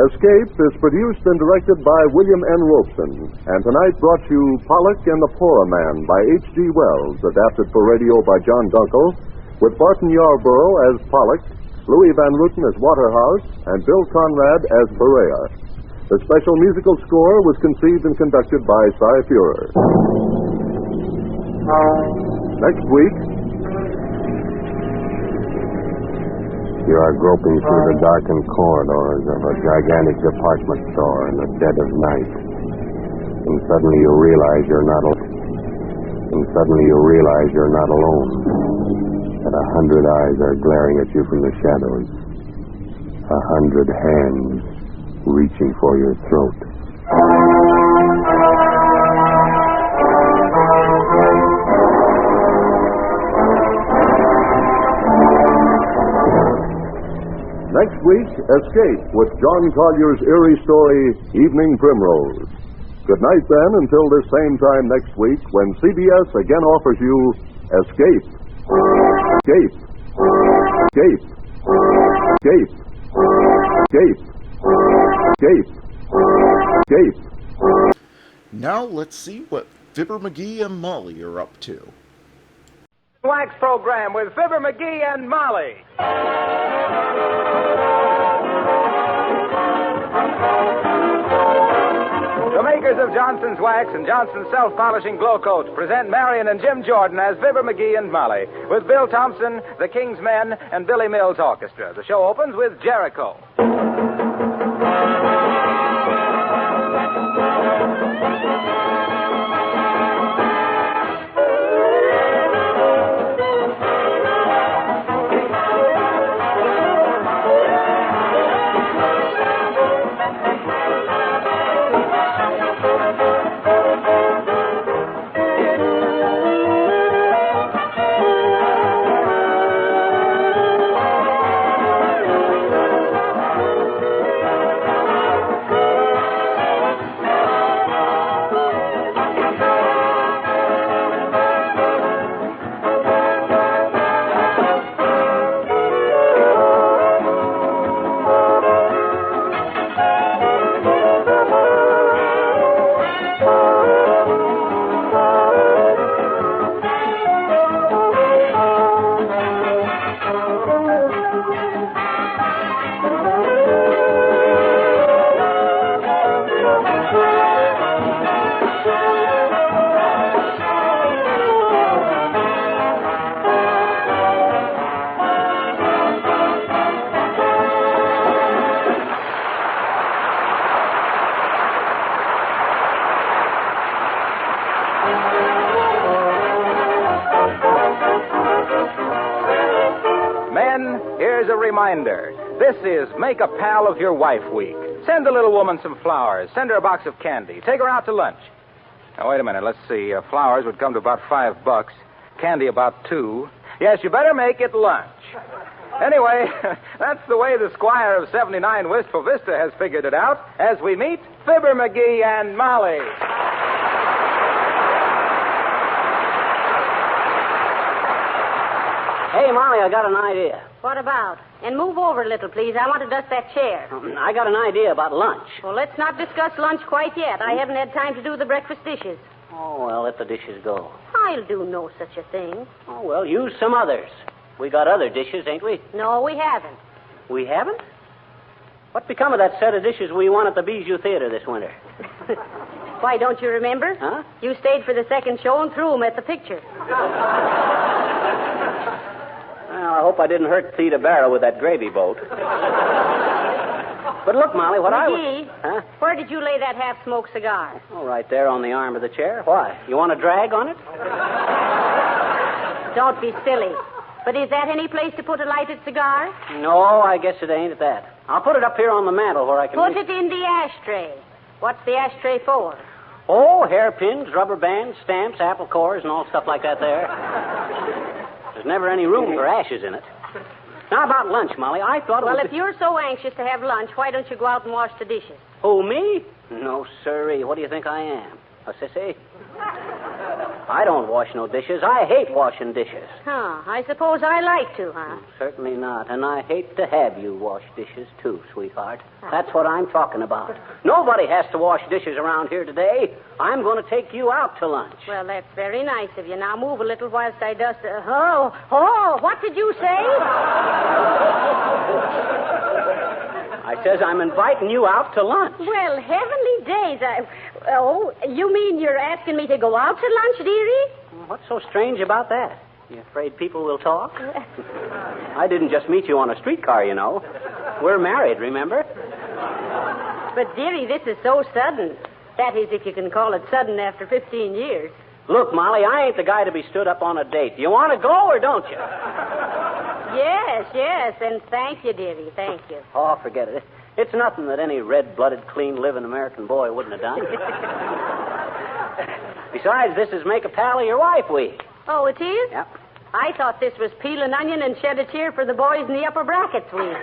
O: Escape is produced and directed by William N. Robeson, and tonight brought you Pollock and the Poorer Man by H.G. Wells, adapted for radio by John Dunkel, with Barton Yarborough as Pollock, Louis Van Rooten as Waterhouse, and Bill Conrad as Berea. The special musical score was conceived and conducted by Cy Feuer. Next week...
I: You are groping through the darkened corridors of a gigantic department store in the dead of night. And suddenly you realize you're not alone. That 100 eyes are glaring at you from the shadows. 100 hands reaching for your throat.
O: Next week, Escape with John Collier's eerie story, Evening Primrose. Good night, then, until this same time next week when CBS again offers you Escape. Escape. Escape. Escape. Escape. Escape. Escape.
A: Now let's see what Fibber McGee and Molly are up to.
R: Wax program with Fibber McGee and Molly. The makers of Johnson's Wax and Johnson's Self-Polishing Glow Coat present Marion and Jim Jordan as Fibber McGee and Molly, with Bill Thompson, the King's Men, and Billy Mills Orchestra. The show opens with Jericho. Here's a reminder. This is Make a Pal of Your Wife Week. Send the little woman some flowers. Send her a box of candy. Take her out to lunch. Now, wait a minute. Let's see. Flowers would come to about $5. Candy about $2. Yes, you better make it lunch. Anyway, that's the way the Squire of 79 Wistful Vista has figured it out as we meet Fibber McGee and Molly.
E: Hey, Molly, I got an idea.
S: What about? And move over a little, please. I want to dust that chair.
E: I got an idea about lunch.
S: Well, let's not discuss lunch quite yet. I haven't had time to do the breakfast dishes.
E: Oh, well, let the dishes go.
S: I'll do no such a thing.
E: Oh, well, use some others. We got other dishes, ain't we?
S: No, we haven't.
E: We haven't? What become of that set of dishes we won at the Bijou Theater this winter?
S: Why, don't you remember?
E: Huh?
S: You stayed for the second show and threw them at the picture.
E: Well, I hope I didn't hurt Theda Barrow with that gravy boat. But look, Molly, what
S: McGee,
E: Huh?
S: Where did you lay that half-smoked cigar?
E: Oh, right there on the arm of the chair. Why? You want a drag on it?
S: Don't be silly. But is that any place to put a lighted cigar?
E: No, I guess it ain't at that. I'll put it up here on the mantel where I can...
S: Put it in the ashtray. What's the ashtray for?
E: Oh, hairpins, rubber bands, stamps, apple cores, and all stuff like that there. There's never any room for ashes in it. Now, about lunch, Molly, I thought...
S: Well, if you're so anxious to have lunch, why don't you go out and wash the dishes?
E: Who, me? No, sirree. What do you think I am? A sissy? I don't wash no dishes. I hate washing dishes.
S: Huh. I suppose I like to, huh?
E: Certainly not. And I hate to have you wash dishes, too, sweetheart. That's what I'm talking about. Nobody has to wash dishes around here today. I'm going to take you out to lunch.
S: Well, that's very nice of you. Now move a little whilst I dust... what did you say?
E: I says I'm inviting you out to lunch.
S: Well, heavenly days. You mean you're asking me to go out to lunch, dearie?
E: What's so strange about that? You afraid people will talk? I didn't just meet you on a streetcar, you know. We're married, remember?
S: But, dearie, this is so sudden. That is, if you can call it sudden after 15 years.
E: Look, Molly, I ain't the guy to be stood up on a date. Do you want to go or don't you?
S: Yes, and thank you, dearie, thank you.
E: Oh, forget it. It's nothing that any red-blooded, clean-living American boy wouldn't have done. Besides, this is Make a Pal of Your Wife Week.
S: Oh, it is?
E: Yep.
S: I thought this was Peel an Onion and Shed a Tear for the boys in the upper brackets week.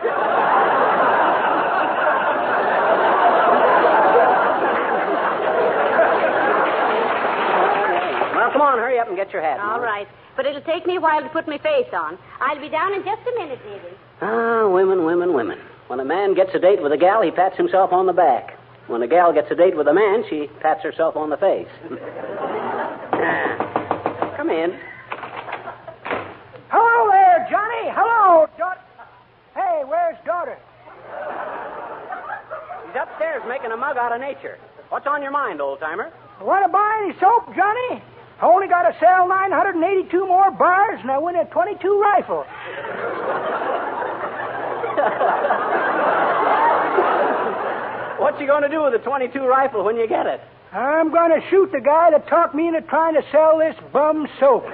E: Well, come on, hurry up and get your hat.
S: All right. But it'll take me a while to put my face on. I'll be down in just a minute, dearie.
E: Ah, women. When a man gets a date with a gal, he pats himself on the back. When a gal gets a date with a man, she pats herself on the face. Come in.
W: Hello there, Johnny. Hello, daughter. Hey, where's daughter?
E: He's upstairs making a mug out of nature. What's on your mind, old-timer?
W: Want to buy any soap, Johnny? I only got to sell 982 more bars, and I win a .22 rifle.
E: What you going to do with the .22 rifle when you get it?
W: I'm going to shoot the guy that talked me into trying to sell this bum soap.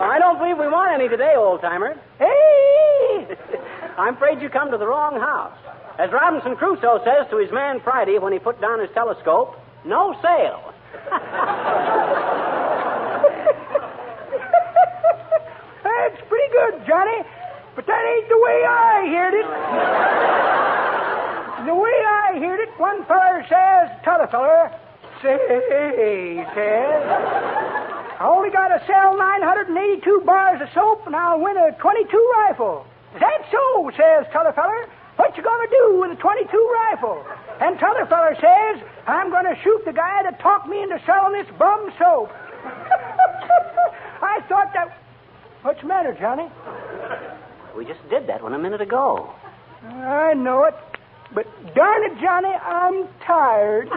E: I don't believe we want any today, old-timer.
W: Hey!
E: I'm afraid you come to the wrong house. As Robinson Crusoe says to his man Friday when he put down his telescope, no sail.
W: That's pretty good, Johnny. But that ain't the way I heard it. The way I heard it, one feller says, t'other feller, says, I only got to sell 982 bars of soap, and I'll win a .22 rifle. Is that so? Says t'other feller. What you gonna do with a .22 rifle? And t'other feller says, I'm gonna shoot the guy that talked me into selling this bum soap. I thought that... What's the matter, Johnny?
E: We just did that one a minute ago.
W: I know it. But darn it, Johnny, I'm tired.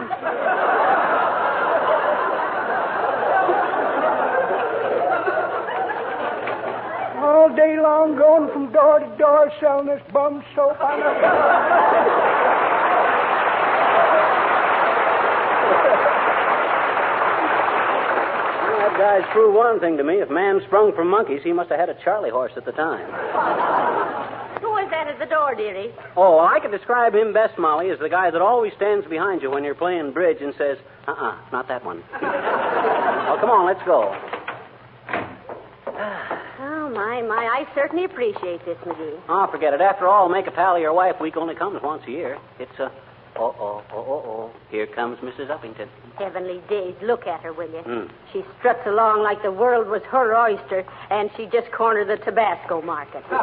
W: All day long going from door to door selling this bum soap.
E: That guy's proved one thing to me. If man sprung from monkeys, he must have had a Charlie horse at the time.
S: Who is that at the door, dearie?
E: Oh, I could describe him best, Molly, as the guy that always stands behind you when you're playing bridge and says, not that one. Oh, come on, let's go.
S: Oh, my, I certainly appreciate this, McGee.
E: Oh, forget it. After all, Make a Pal of Your Wife Week only comes once a year. It's Oh. Here comes Mrs. Uppington.
S: Heavenly days, look at her, will you?
E: Hmm.
S: She struts along like the world was her oyster, and she just cornered the Tabasco market. The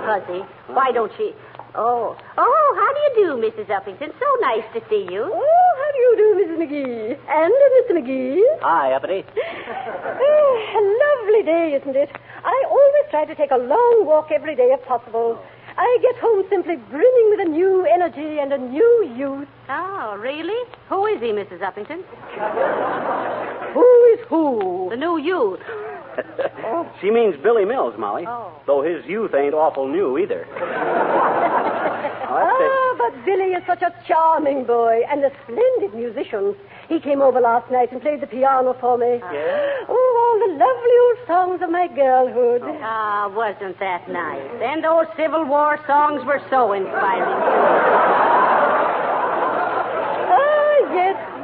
S: hussy. Why don't she... Oh, how do you do, Mrs. Uppington? So nice to see you.
G: Oh, how do you do, Mrs. McGee? And Mr. McGee?
E: Hi, Uppity.
G: A lovely day, isn't it? I always try to take a long walk every day if possible. I get home simply brimming with a new energy and a new youth.
S: Oh, really? Who is he, Mrs. Uppington?
G: Who is who?
S: The new youth.
E: She means Billy Mills, Molly.
S: Oh.
E: Though his youth ain't awful new either.
G: But Billy is such a charming boy and a splendid musician. He came over last night and played the piano for me.
E: Yeah?
G: Oh, all the lovely old songs of my girlhood.
S: Ah, wasn't that nice? And those Civil War songs were so inspiring.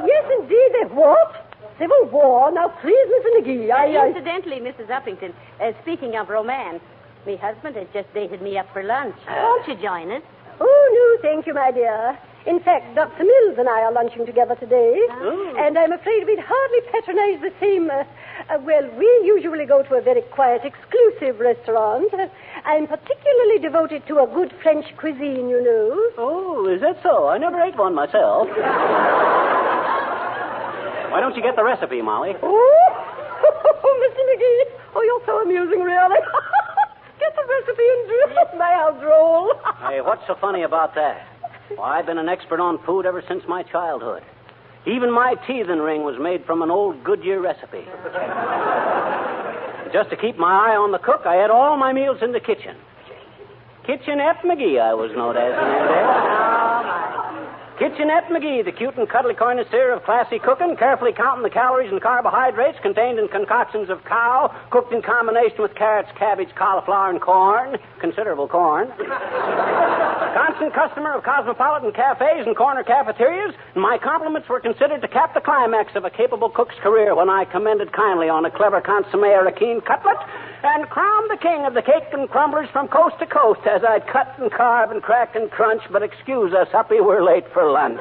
G: Yes, indeed. What? Civil War? Now, please, Mr. McGee,
S: Incidentally, Mrs. Uppington, speaking of romance, my husband has just dated me up for lunch.
G: Ah.
S: Won't you join us?
G: Oh, no, thank you, my dear. In fact, Dr. Mills and I are lunching together today.
S: Oh.
G: And I'm afraid we'd hardly patronize the same... well, we usually go to a very quiet, exclusive restaurant. I'm particularly devoted to a good French cuisine, you know.
E: Oh, is that so? I never ate one myself. Why don't you get the recipe, Molly?
G: Oh, Mr. McGee. Oh, you're so amusing, really. Get the recipe and drill. My, how droll.
E: Hey, what's so funny about that? Why, I've been an expert on food ever since my childhood. Even my teething ring was made from an old Goodyear recipe. Just to keep my eye on the cook, I had all my meals in the kitchen. Kitchenette McGee, I was known as in them days. Kitchenette McGee, the cute and cuddly connoisseur of classy cooking, carefully counting the calories and carbohydrates contained in concoctions of cow, cooked in combination with carrots, cabbage, cauliflower, and corn. Considerable corn. Constant customer of cosmopolitan cafes and corner cafeterias, and my compliments were considered to cap the climax of a capable cook's career when I commended kindly on a clever consomme or a keen cutlet, and crowned the king of the cake and crumblers from coast to coast as I'd cut and carve and crack and crunch, but excuse us, Uppy, we're late for lunch.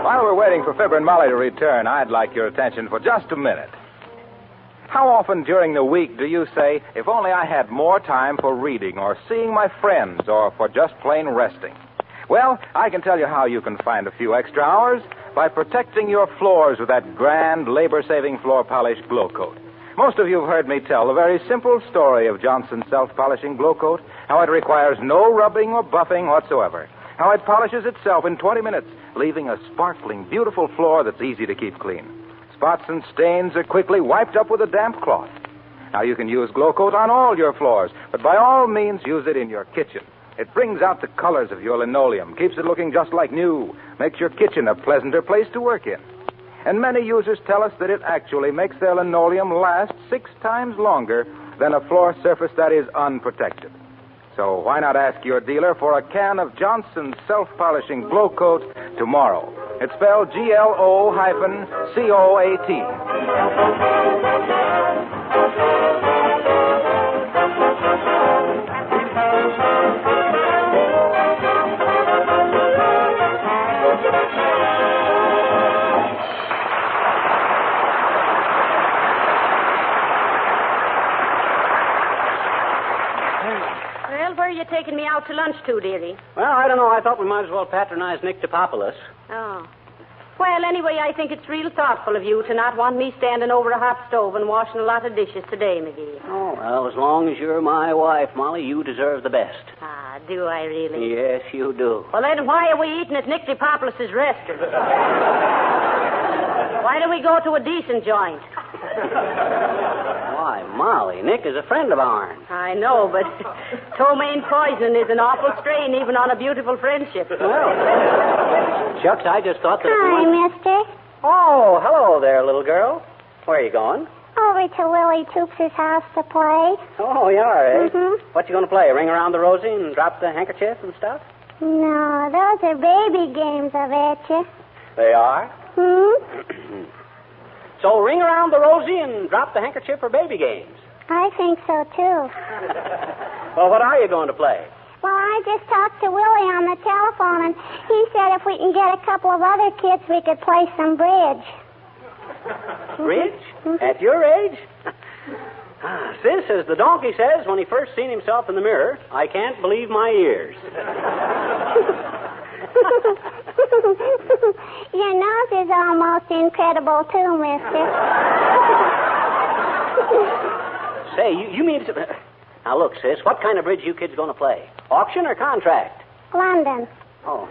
R: While we're waiting for Fibber and Molly to return, I'd like your attention for just a minute. How often during the week do you say, if only I had more time for reading or seeing my friends or for just plain resting? Well, I can tell you how you can find a few extra hours by protecting your floors with that grand, labor-saving floor polish Glow Coat. Most of you have heard me tell the very simple story of Johnson's self-polishing Glow Coat, how it requires no rubbing or buffing whatsoever, how it polishes itself in 20 minutes, leaving a sparkling, beautiful floor that's easy to keep clean. Spots and stains are quickly wiped up with a damp cloth. Now, you can use Glow Coat on all your floors, but by all means, use it in your kitchen. It brings out the colors of your linoleum, keeps it looking just like new, makes your kitchen a pleasanter place to work in. And many users tell us that it actually makes their linoleum last 6 times longer than a floor surface that is unprotected. So why not ask your dealer for a can of Johnson's self-polishing Glow Coat tomorrow? It's spelled GLO-COAT.
S: Well, where are you taking me out to lunch to, dearie?
E: Well, I don't know. I thought we might as well patronize Nick Topopoulos.
S: Oh. Well, anyway, I think it's real thoughtful of you to not want me standing over a hot stove and washing a lot of dishes today, McGee.
E: Oh, well, as long as you're my wife, Molly, you deserve the best.
S: Ah, do I really?
E: Yes, you do.
S: Well, then why are we eating at Nick Topopoulos' restaurant? Why don't we go to a decent joint?
E: Why, Molly, Nick is a friend of ours.
S: I know, but ptomaine poison is an awful strain even on a beautiful friendship.
E: Well, shucks, I just thought that...
K: Hi, mister.
E: Oh, hello there, little girl. Where are you going?
K: Oh,
T: over to Willie Toops' house to play.
E: Oh, you are, eh?
T: Mm-hmm.
E: What you going to play? Ring around the rosy and drop the handkerchief and stuff?
T: No, those are baby games, I bet you.
E: They are?
T: Hmm?
E: So ring around the rosy and drop the handkerchief for baby games.
T: I think so, too.
E: Well, what are you going to play?
T: Well, I just talked to Willie on the telephone, and he said if we can get a couple of other kids, we could play some bridge.
E: Bridge? At your age? Sis, as the donkey says when he first seen himself in the mirror, I can't believe my ears.
T: Your nose is almost incredible, too, mister.
E: Say, you mean... Now, look, sis, what kind of bridge you kids going to play? Auction or contract?
T: London.
E: Oh.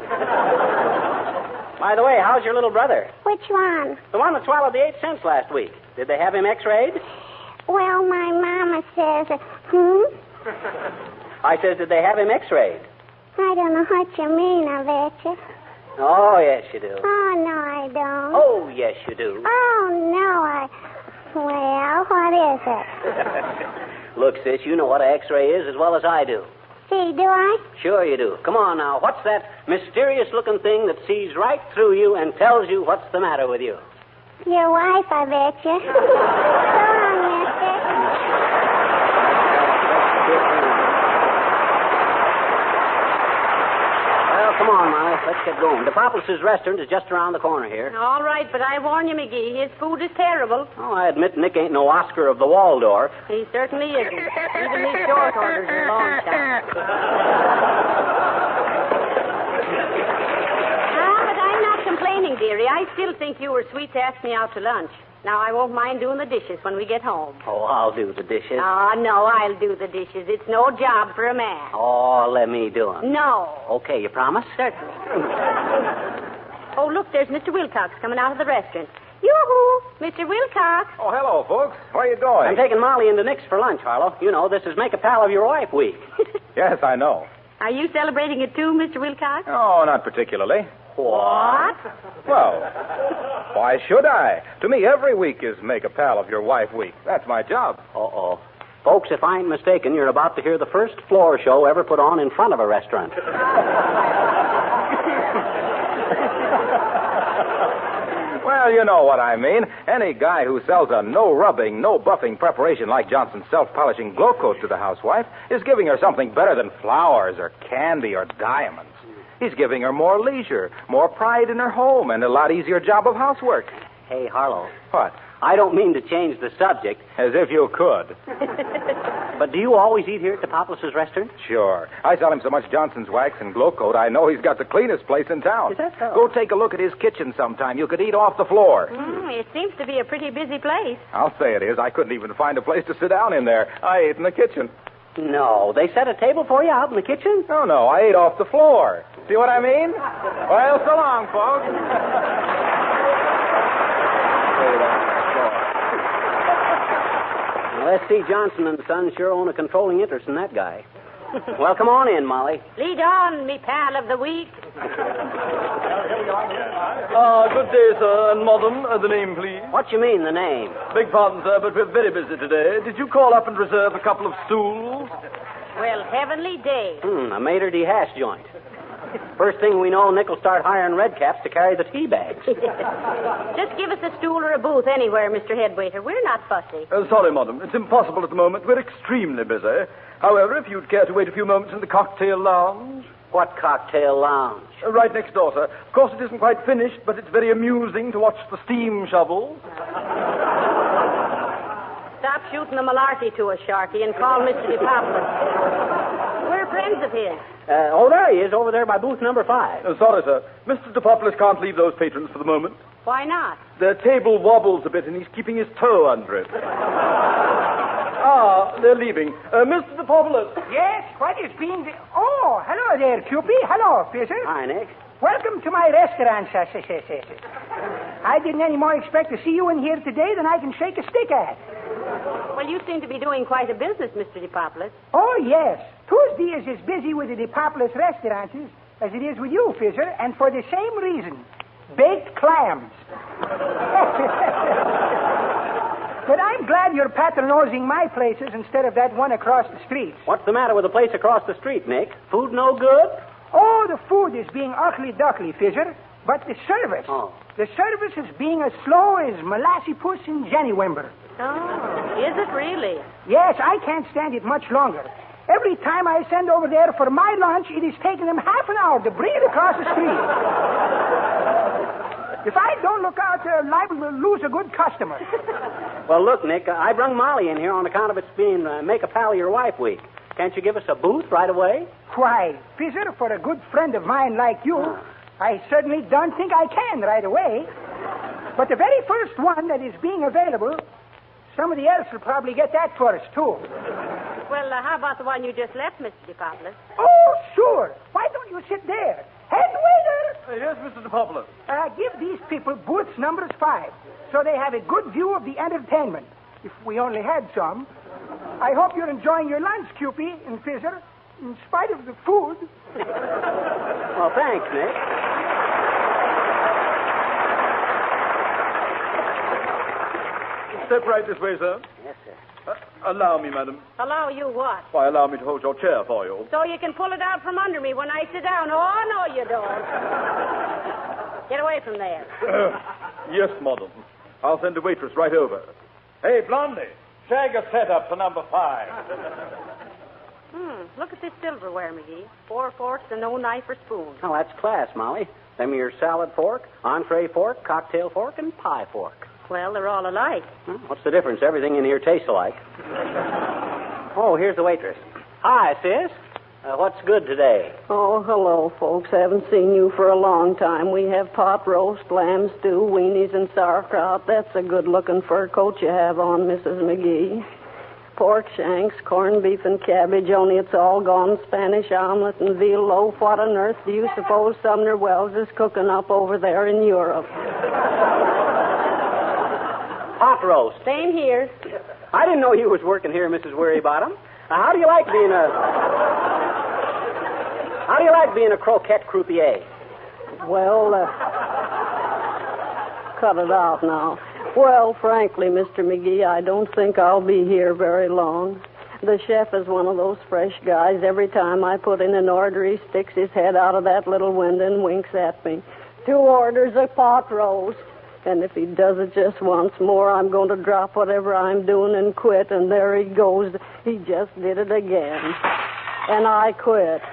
E: By the way, how's your little brother?
T: Which one?
E: The one that swallowed the 8 cents last week. Did they have him x-rayed?
T: Well, my mama says...
E: I says, did they have him x-rayed?
T: I don't know what you mean, I bet you.
E: Oh, yes, you do.
T: Oh, no, I don't.
E: Oh, yes, you do.
T: Oh, no, Well, what is it?
E: Look, sis, you know what an x-ray is as well as I do.
T: See, do I?
E: Sure you do. Come on now. What's that mysterious-looking thing that sees right through you and tells you what's the matter with you?
T: Your wife, I bet you. So long, mister.
E: Well, come on, Molly. Let's get going. DePoplis' restaurant is just around the corner here.
S: All right, but I warn you, McGee, his food is terrible.
E: Oh, I admit Nick ain't no Oscar of the Waldorf.
S: He certainly isn't. Even his short orders are long shots. But I'm not complaining, dearie. I still think you were sweet to ask me out to lunch. Now, I won't mind doing the dishes when we get home.
E: Oh, I'll do the dishes.
S: Oh, no, I'll do the dishes. It's no job for a man.
E: Oh, let me do them.
S: No.
E: Okay, you promise?
S: Certainly. Oh, look, there's Mr. Wilcox coming out of the restaurant. Yoo-hoo, Mr. Wilcox.
R: Oh, hello, folks. Where you going?
E: I'm taking Molly into Nick's for lunch, Harlow. You know, this is Make a Pal of Your Wife week.
R: Yes, I know.
S: Are you celebrating it too, Mr. Wilcox?
R: Oh, not particularly.
S: What?
R: Well, why should I? To me, every week is Make a Pal of Your Wife week. That's my job.
E: Uh-oh. Folks, if I ain't mistaken, you're about to hear the first floor show ever put on in front of a restaurant.
R: Well, you know what I mean. Any guy who sells a no-rubbing, no-buffing preparation like Johnson's self-polishing glow coat to the housewife is giving her something better than flowers or candy or diamonds. He's giving her more leisure, more pride in her home, and a lot easier job of housework.
E: Hey, Harlow.
R: What?
E: I don't mean to change the subject.
R: As if you could.
E: But do you always eat here at DePoplis' restaurant?
R: Sure. I sell him so much Johnson's wax and glow coat, I know he's got the cleanest place in town.
E: Is that so?
R: Go take a look at his kitchen sometime. You could eat off the floor.
S: It seems to be a pretty busy place.
R: I'll say it is. I couldn't even find a place to sit down in there. I ate in the kitchen.
E: No, they set a table for you out in the kitchen?
R: No, I ate off the floor. See what I mean? Well, so long, folks.
E: Well, S.C. Johnson and Sons sure own a controlling interest in that guy. Well, come on in, Molly.
S: Lead on, me pal of the week.
U: Good day, sir, and madam. The name, please.
E: What you mean, the name?
U: Beg pardon, sir, but we're very busy today. Did you call up and reserve a couple of stools?
S: Well, heavenly day.
E: A maitre d' hash joint. First thing we know, Nick will start hiring redcaps to carry the tea bags.
S: Just give us a stool or a booth anywhere, Mr. Headwaiter. We're not fussy.
U: Sorry, madam. It's impossible at the moment. We're extremely busy. However, if you'd care to wait a few moments in the cocktail lounge.
E: What cocktail lounge?
U: Right next door, sir. Of course, it isn't quite finished, but it's very amusing to watch the steam shovels.
S: Stop shooting the malarkey to us, Sharky, and call Mr. DePoplis. We're friends of his.
E: There he is, over there by booth number 5.
U: Sorry, sir. Mr. DePoplis can't leave those patrons for the moment.
S: Why not?
U: Their table wobbles a bit, and he's keeping his toe under it. They're leaving. Mr. DePoplis.
W: Yes, what is being... Oh, hello there, Cupid. Hello, Fisher.
E: Hi, Nick.
W: Welcome to my restaurant, sir. I didn't any more expect to see you in here today than I can shake a stick at.
S: Well, you seem to be doing quite a business, Mr. DePoplis.
W: Oh, yes. Tuesday is as busy with the DePoplis restaurant as it is with you, Fisher, and for the same reason. Baked clams. But I'm glad you're patronosing my places instead of that one across the street.
E: What's the matter with the place across the street, Nick? Food no good?
W: Oh, the food is being ugly duckly, Fisher. But the service.
E: Oh.
W: The service is being as slow as Molassie Puss and Jenny Wimber.
S: Oh, is it really?
W: Yes, I can't stand it much longer. Every time I send over there for my lunch, it is taking them half an hour to bring it across the street. If I don't look out, they're liable to lose a good customer.
E: Well, look, Nick, I brung Molly in here on account of it's being Make a Pal of Your Wife week. Can't you give us a booth right away?
W: Why, Fisher, for a good friend of mine like you, I certainly don't think I can right away. But the very first one that is being available, somebody else will probably get that for us, too.
S: Well, how about the one you just left, Mr. DePopoulos?
W: Oh, sure. Why don't you sit there? Head waiter!
U: Yes, Mr. DePopoulos.
W: Give these people booths numbers 5, so they have a good view of the entertainment. If we only had some. I hope you're enjoying your lunch, Cupid and Fisher, in spite of the food.
E: Well, thanks, Nick.
U: Step right this way, sir.
E: Yes, sir.
U: Allow me, madam.
S: Allow you what?
U: Why, allow me to hold your chair for you.
S: So you can pull it out from under me when I sit down. Oh, no, you don't. Get away from there.
U: Yes, madam. I'll send the waitress right over. Hey, Blondie, shag a setup for number 5.
S: Look at this silverware, McGee. 4 forks and no knife or spoon.
E: Oh, that's class, Molly. Them are your salad fork, entree fork, cocktail fork, and pie fork.
S: Well, they're all alike.
E: What's the difference? Everything in here tastes alike. Oh, here's the waitress. Hi, sis. What's good today?
B: Oh, hello, folks. Haven't seen you for a long time. We have pot roast, lamb stew, weenies, and sauerkraut. That's a good-looking fur coat you have on, Mrs. McGee. Pork shanks, corned beef, and cabbage, only it's all gone. Spanish omelet and veal loaf. What on earth do you suppose Sumner Wells is cooking up over there in Europe?
E: Pot roast.
B: Same here.
E: I didn't know you was working here, Mrs. Wearybottom. How do you like being a croquette croupier?
B: Well, cut it out now. Well, frankly, Mr. McGee, I don't think I'll be here very long. The chef is one of those fresh guys. Every time I put in an order, he sticks his head out of that little window and winks at me. 2 orders of pot roast. And if he does it just once more, I'm going to drop whatever I'm doing and quit. And there he goes. He just did it again. And I quit.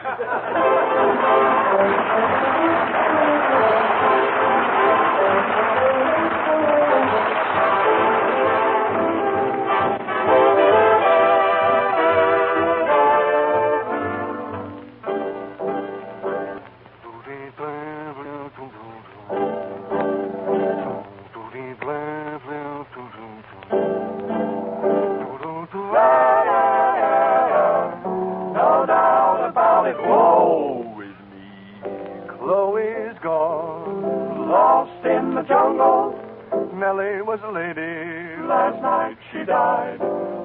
H: Nellie was a lady, last night she died.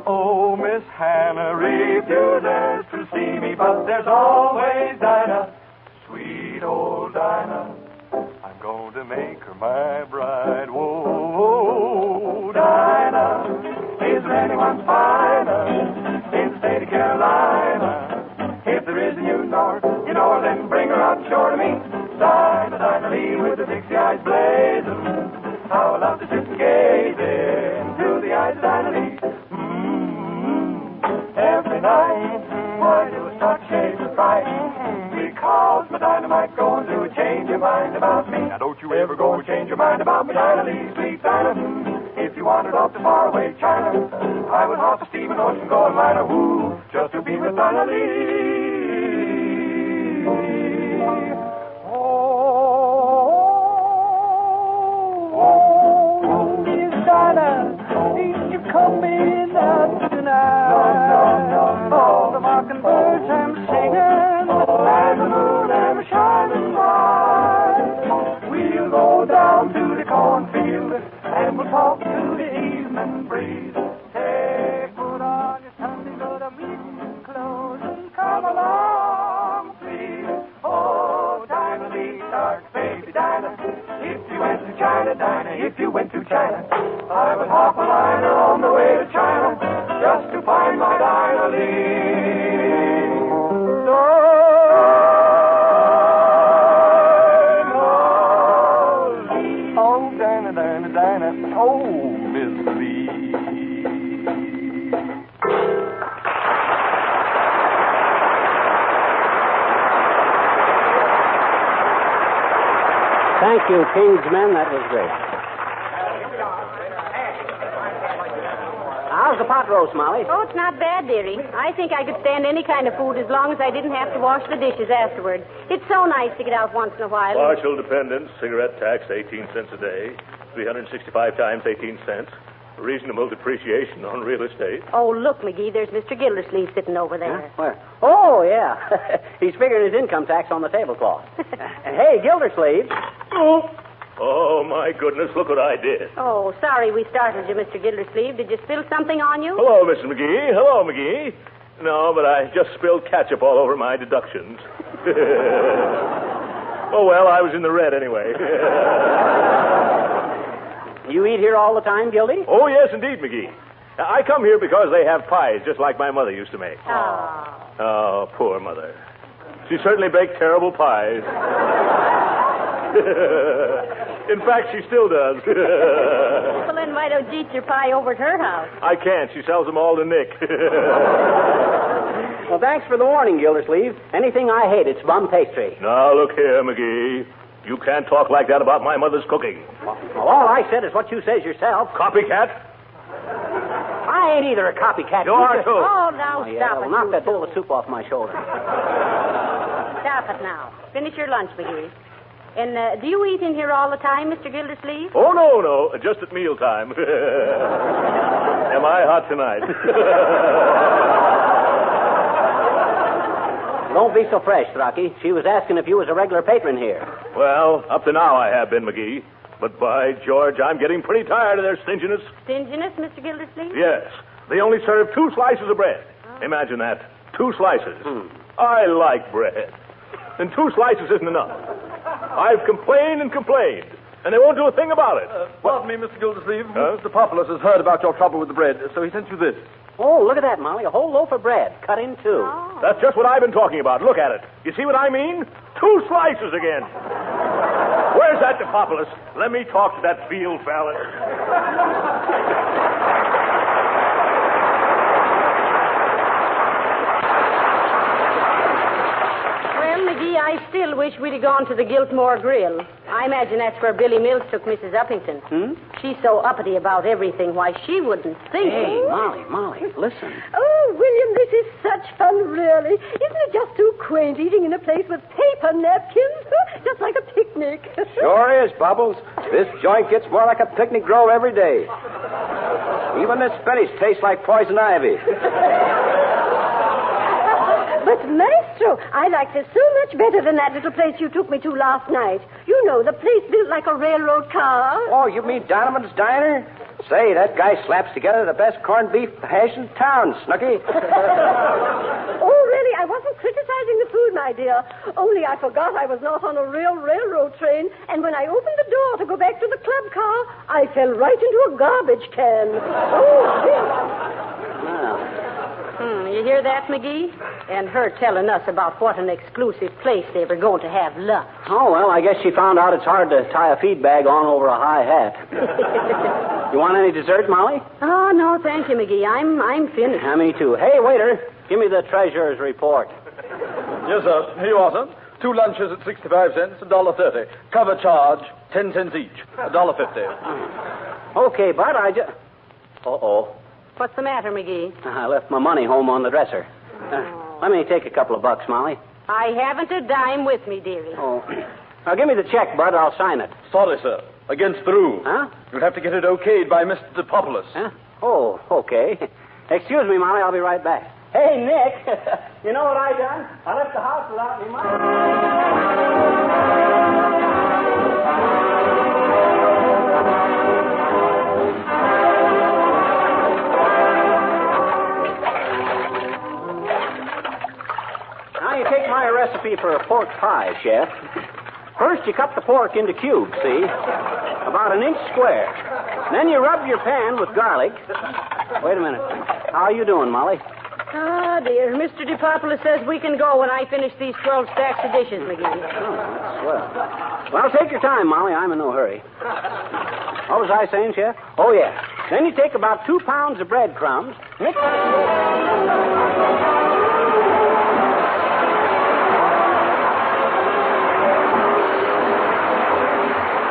H: Oh, Miss Hannah refuses to see me, but there's always Dinah, sweet old Dinah. I'm going to make her my bride. Whoa, Dinah, is there anyone finer in the state of Carolina? If there is, you know her, then bring her up shore to me. Dinah, Dinah Lee with the Dixie eyes blazing. How I love to sit and gaze into the eyes of Dinah Lee. Every night, why do I start to shake with fright? Because my dynamite's going to change your mind about me. Now don't you ever go and change your mind about me, Dinah Lee, sweet Dinah. If you wandered off to faraway China, I would hop a steaming ocean, go and line a woo, just to be with Dinah Lee.
M: Come in out tonight. Oh, the mockingbirds am singing,
H: and the moon am shining bright. We'll go down to the cornfield and we'll talk to the evening breeze. Hey, put on your Sunday good evening clothes and come along, please. Oh, Dinah Lee, dark baby Dinah, if you went to China, Dinah, if you went to China. I would hop a liner on the way to China just to find my Dinah-Lee. Oh, Dinah, Dinah, Dinah. Oh, Miss Lee.
E: Thank you, King's men. That was great. How's the pot roast, Molly?
S: Oh, it's not bad, dearie. I think I could stand any kind of food as long as I didn't have to wash the dishes afterward. It's so nice to get out once in a while.
J: Partial dependence, cigarette tax, 18 cents a day, 365 times 18 cents. Reasonable depreciation on real estate.
S: Oh, look, McGee, there's Mr. Gildersleeve sitting over there.
E: Huh? Where? Oh, yeah. He's figuring his income tax on the tablecloth. Hey, Gildersleeve.
J: Oh, my goodness, look what I did.
S: Oh, sorry we startled you, Mr. Gildersleeve. Did you spill something on you?
J: Hello, Mrs. McGee. Hello, McGee. No, but I just spilled ketchup all over my deductions. Oh, well, I was in the red anyway.
E: You eat here all the time, Gildy?
J: Oh, yes, indeed, McGee. I come here because they have pies just like my mother used to make. Oh, poor mother. She certainly baked terrible pies. In fact, she still does.
S: Well, then why don't you eat your pie over at her house?
J: I can't. She sells them all to Nick.
E: Well, thanks for the warning, Gildersleeve. Anything I hate, it's bum pastry.
J: Now, look here, McGee. You can't talk like that about my mother's cooking.
E: Well, all I said is what you says yourself.
J: Copycat?
E: I ain't either a copycat.
J: You are, too.
S: Oh, now stop
E: well,
S: it.
E: knock that bowl of soup off my shoulder.
S: Stop it now. Finish your lunch, McGee. And do you eat in here all the time, Mr. Gildersleeve?
J: Oh, no. Just at mealtime. Am I hot tonight?
E: Don't be so fresh, Rocky. She was asking if you was a regular patron here.
J: Well, up to now I have been, McGee. But by George, I'm getting pretty tired of their stinginess.
S: Stinginess, Mr. Gildersleeve?
J: Yes. They only serve 2 slices of bread. Oh. Imagine that. 2 slices. I like bread. And 2 slices isn't enough. I've complained and complained, and they won't do a thing about it.
U: Pardon me, Mr. Gildersleeve. Mr. Populus has heard about your trouble with the bread, so he sent you this.
E: Oh, look at that, Molly. A whole loaf of bread, cut in 2.
S: Oh.
J: That's just what I've been talking about. Look at it. You see what I mean? 2 slices again. Where's that Populus? Let me talk to that field fella.
S: Well, McGee, I still wish we'd have gone to the Giltmore Grill. I imagine that's where Billy Mills took Mrs. Uppington. She's so uppity about everything. Why, she wouldn't think.
E: Hey, Molly, listen.
G: Oh, William, this is such fun, really. Isn't it just too quaint eating in a place with paper napkins? Just like a picnic.
N: Sure is, Bubbles. This joint gets more like a picnic grove every day. Even this spinach tastes like poison ivy.
G: But, Maestro, I like this so much better than that little place you took me to last night. You know, the place built like a railroad car.
N: Oh, you mean Donovan's Diner? Say, that guy slaps together the best corned beef hash in town, Snooky.
G: Oh, really? I wasn't criticizing the food, my dear. Only I forgot I was not on a real railroad train, and when I opened the door to go back to the club car, I fell right into a garbage can. Oh,
S: You hear that, McGee? And her telling us about what an exclusive place they were going to have lunch.
E: Oh, well, I guess she found out it's hard to tie a feed bag on over a high hat. You want any dessert, Molly?
S: Oh, no, thank you, McGee. I'm finished.
E: Me too. Hey, waiter, give me the treasurer's report.
U: Yes, sir. Here you are, sir. 2 lunches at 65 cents, $1.30. Cover charge, 10 cents each, $1.50.
E: Okay, Bud, I just... Uh-oh.
S: What's the matter, McGee?
E: I left my money home on the dresser. Let me take a couple of bucks, Molly.
S: I haven't a dime with me, dearie.
E: Oh. Now, give me the check, Bud. I'll sign it.
U: Sorry, sir. Against the rules.
E: Huh?
U: You'll have to get it okayed by Mr. Populus.
E: Huh? Oh, okay. Excuse me, Molly. I'll be right back. Hey, Nick. You know what I done? I left the house without any money. You take my recipe for a pork pie, Chef. First, you cut the pork into cubes, see? About 1 inch square. Then you rub your pan with garlic. Wait a minute. How are you doing, Molly?
S: Ah, dear. Mr. DePopulis says we can go when I finish these 12 stacks of dishes, McGee.
E: Oh, that's swell. Well, take your time, Molly. I'm in no hurry. What was I saying, Chef? Oh, yeah. Then you take about 2 pounds of breadcrumbs, mix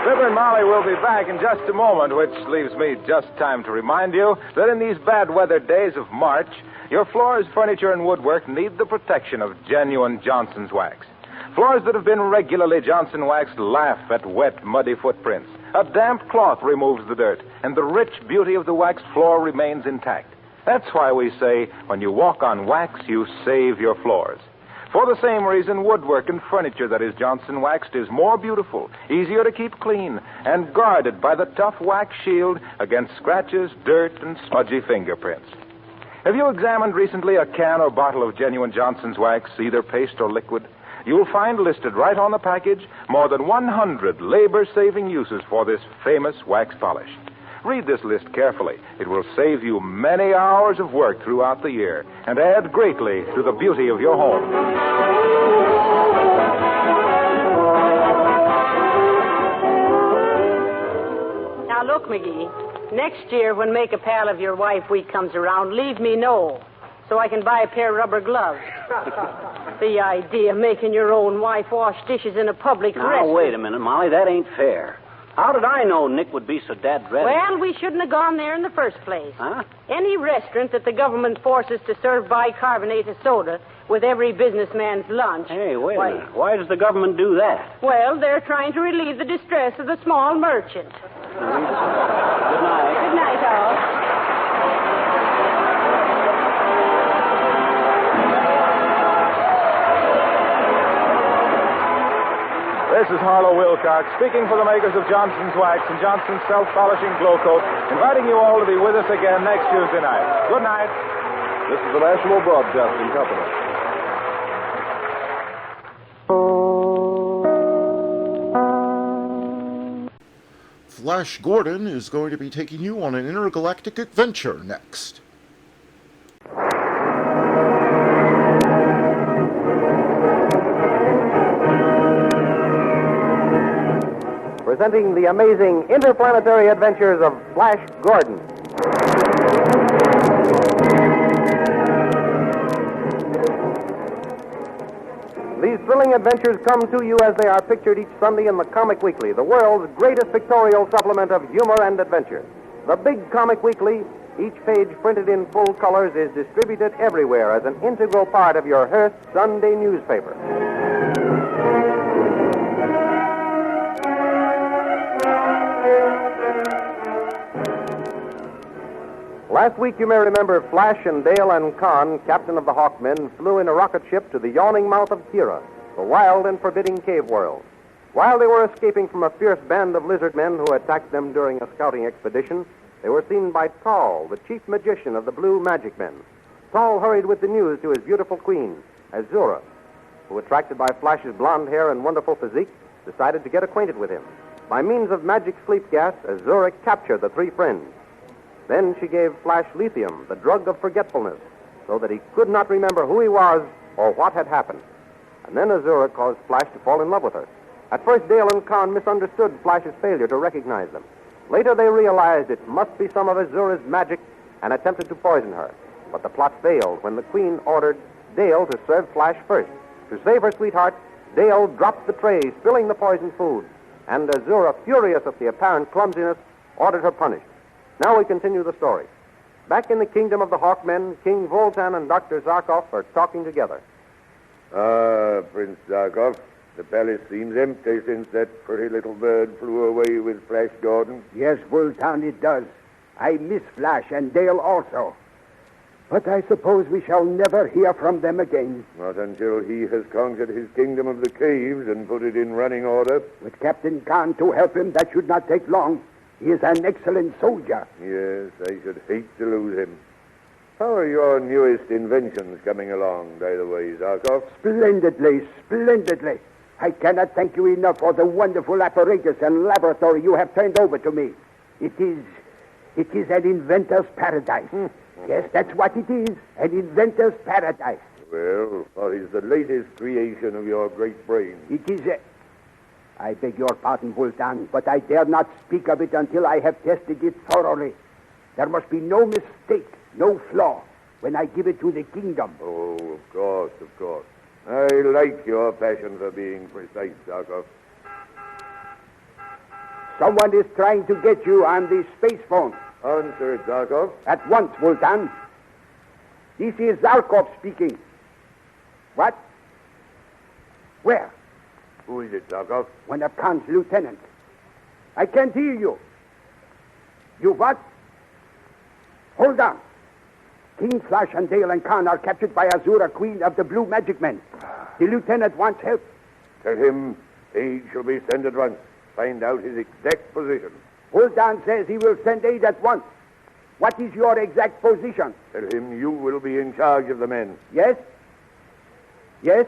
R: Fibber and Molly will be back in just a moment, which leaves me just time to remind you that in these bad weather days of March, your floors, furniture, and woodwork need the protection of genuine Johnson's wax. Floors that have been regularly Johnson waxed laugh at wet, muddy footprints. A damp cloth removes the dirt, and the rich beauty of the waxed floor remains intact. That's why we say, when you walk on wax, you save your floors. For the same reason, woodwork and furniture that is Johnson waxed is more beautiful, easier to keep clean, and guarded by the tough wax shield against scratches, dirt, and smudgy fingerprints. Have you examined recently a can or bottle of genuine Johnson's wax, either paste or liquid? You'll find listed right on the package more than 100 labor-saving uses for this famous wax polish. Read this list carefully. It will save you many hours of work throughout the year and add greatly to the beauty of your home.
S: Now, look, McGee. Next year, when Make a Pal of Your Wife Week comes around, leave me know so I can buy a pair of rubber gloves. The idea of making your own wife wash dishes in a public restaurant.
E: Now, wait a minute, Molly. That ain't fair. How did I know Nick would be so dead dreadful?
S: Well, we shouldn't have gone there in the first place.
E: Huh?
S: Any restaurant that the government forces to serve bicarbonated soda with every businessman's lunch.
E: Hey, wait a minute. Why does the government do that?
S: Well, they're trying to relieve the distress of the small merchant.
E: Good night.
S: Good night, all.
R: This is Harlow Wilcox, speaking for the makers of Johnson's Wax and Johnson's Self-Polishing Glow Coat, inviting you all to be with us again next Tuesday night. Good night.
Q: This is the National Broadcasting Company.
A: Flash Gordon is going to be taking you on an intergalactic adventure next.
F: Presenting the amazing interplanetary adventures of Flash Gordon. These thrilling adventures come to you as they are pictured each Sunday in the Comic Weekly, the world's greatest pictorial supplement of humor and adventure. The Big Comic Weekly, each page printed in full colors, is distributed everywhere as an integral part of your Hearst Sunday newspaper. Last week, you may remember, Flash and Dale and Con, captain of the Hawkmen, flew in a rocket ship to the yawning mouth of Kira, the wild and forbidding cave world. While they were escaping from a fierce band of lizard men who attacked them during a scouting expedition, they were seen by Tall, the chief magician of the Blue Magic Men. Tall hurried with the news to his beautiful queen, Azura, who, attracted by Flash's blonde hair and wonderful physique, decided to get acquainted with him. By means of magic sleep gas, Azura captured the three friends. Then she gave Flash lithium, the drug of forgetfulness, so that he could not remember who he was or what had happened. And then Azura caused Flash to fall in love with her. At first, Dale and Con misunderstood Flash's failure to recognize them. Later, they realized it must be some of Azura's magic and attempted to poison her. But the plot failed when the Queen ordered Dale to serve Flash first. To save her sweetheart, Dale dropped the tray, spilling the poisoned food. And Azura, furious at the apparent clumsiness, ordered her punished. Now we continue the story. Back in the kingdom of the Hawkmen, King Voltan and Dr. Zarkov are talking together.
L: Ah, Prince Zarkov, the palace seems empty since that pretty little bird flew away with Flash Gordon.
V: Yes, Voltan, it does. I miss Flash and Dale also. But I suppose we shall never hear from them again.
L: Not until he has conquered his kingdom of the caves and put it in running order.
V: With Captain Khan to help him, that should not take long. He is an excellent soldier.
L: Yes, I should hate to lose him. How are your newest inventions coming along, by the way, Zarkov?
V: Splendidly, splendidly. I cannot thank you enough for the wonderful apparatus and laboratory you have turned over to me. It is It is an inventor's paradise. Yes, that's what it is. An inventor's paradise.
L: Well, what is the latest creation of your great brain?
V: It is a... I beg your pardon, Vultan, but I dare not speak of it until I have tested it thoroughly. There must be no mistake, no flaw, when I give it to the kingdom.
L: Oh, of course, of course. I like your passion for being precise, Zarkov.
V: Someone is trying to get you on the space phone.
L: Answer it, Zarkov.
V: At once, Vultan. This is Zarkov speaking. What? Where?
L: Who is it, Zarkov?
V: One of Khan's lieutenants. I can't hear you. You what? Hold on. King Flash and Dale and Khan are captured by Azura, queen of the Blue Magic Men. The lieutenant wants help.
L: Tell him aid shall be sent at once. Find out his exact position.
V: Huldan says he will send aid at once. What is your exact position?
L: Tell him you will be in charge of the men.
V: Yes? Yes?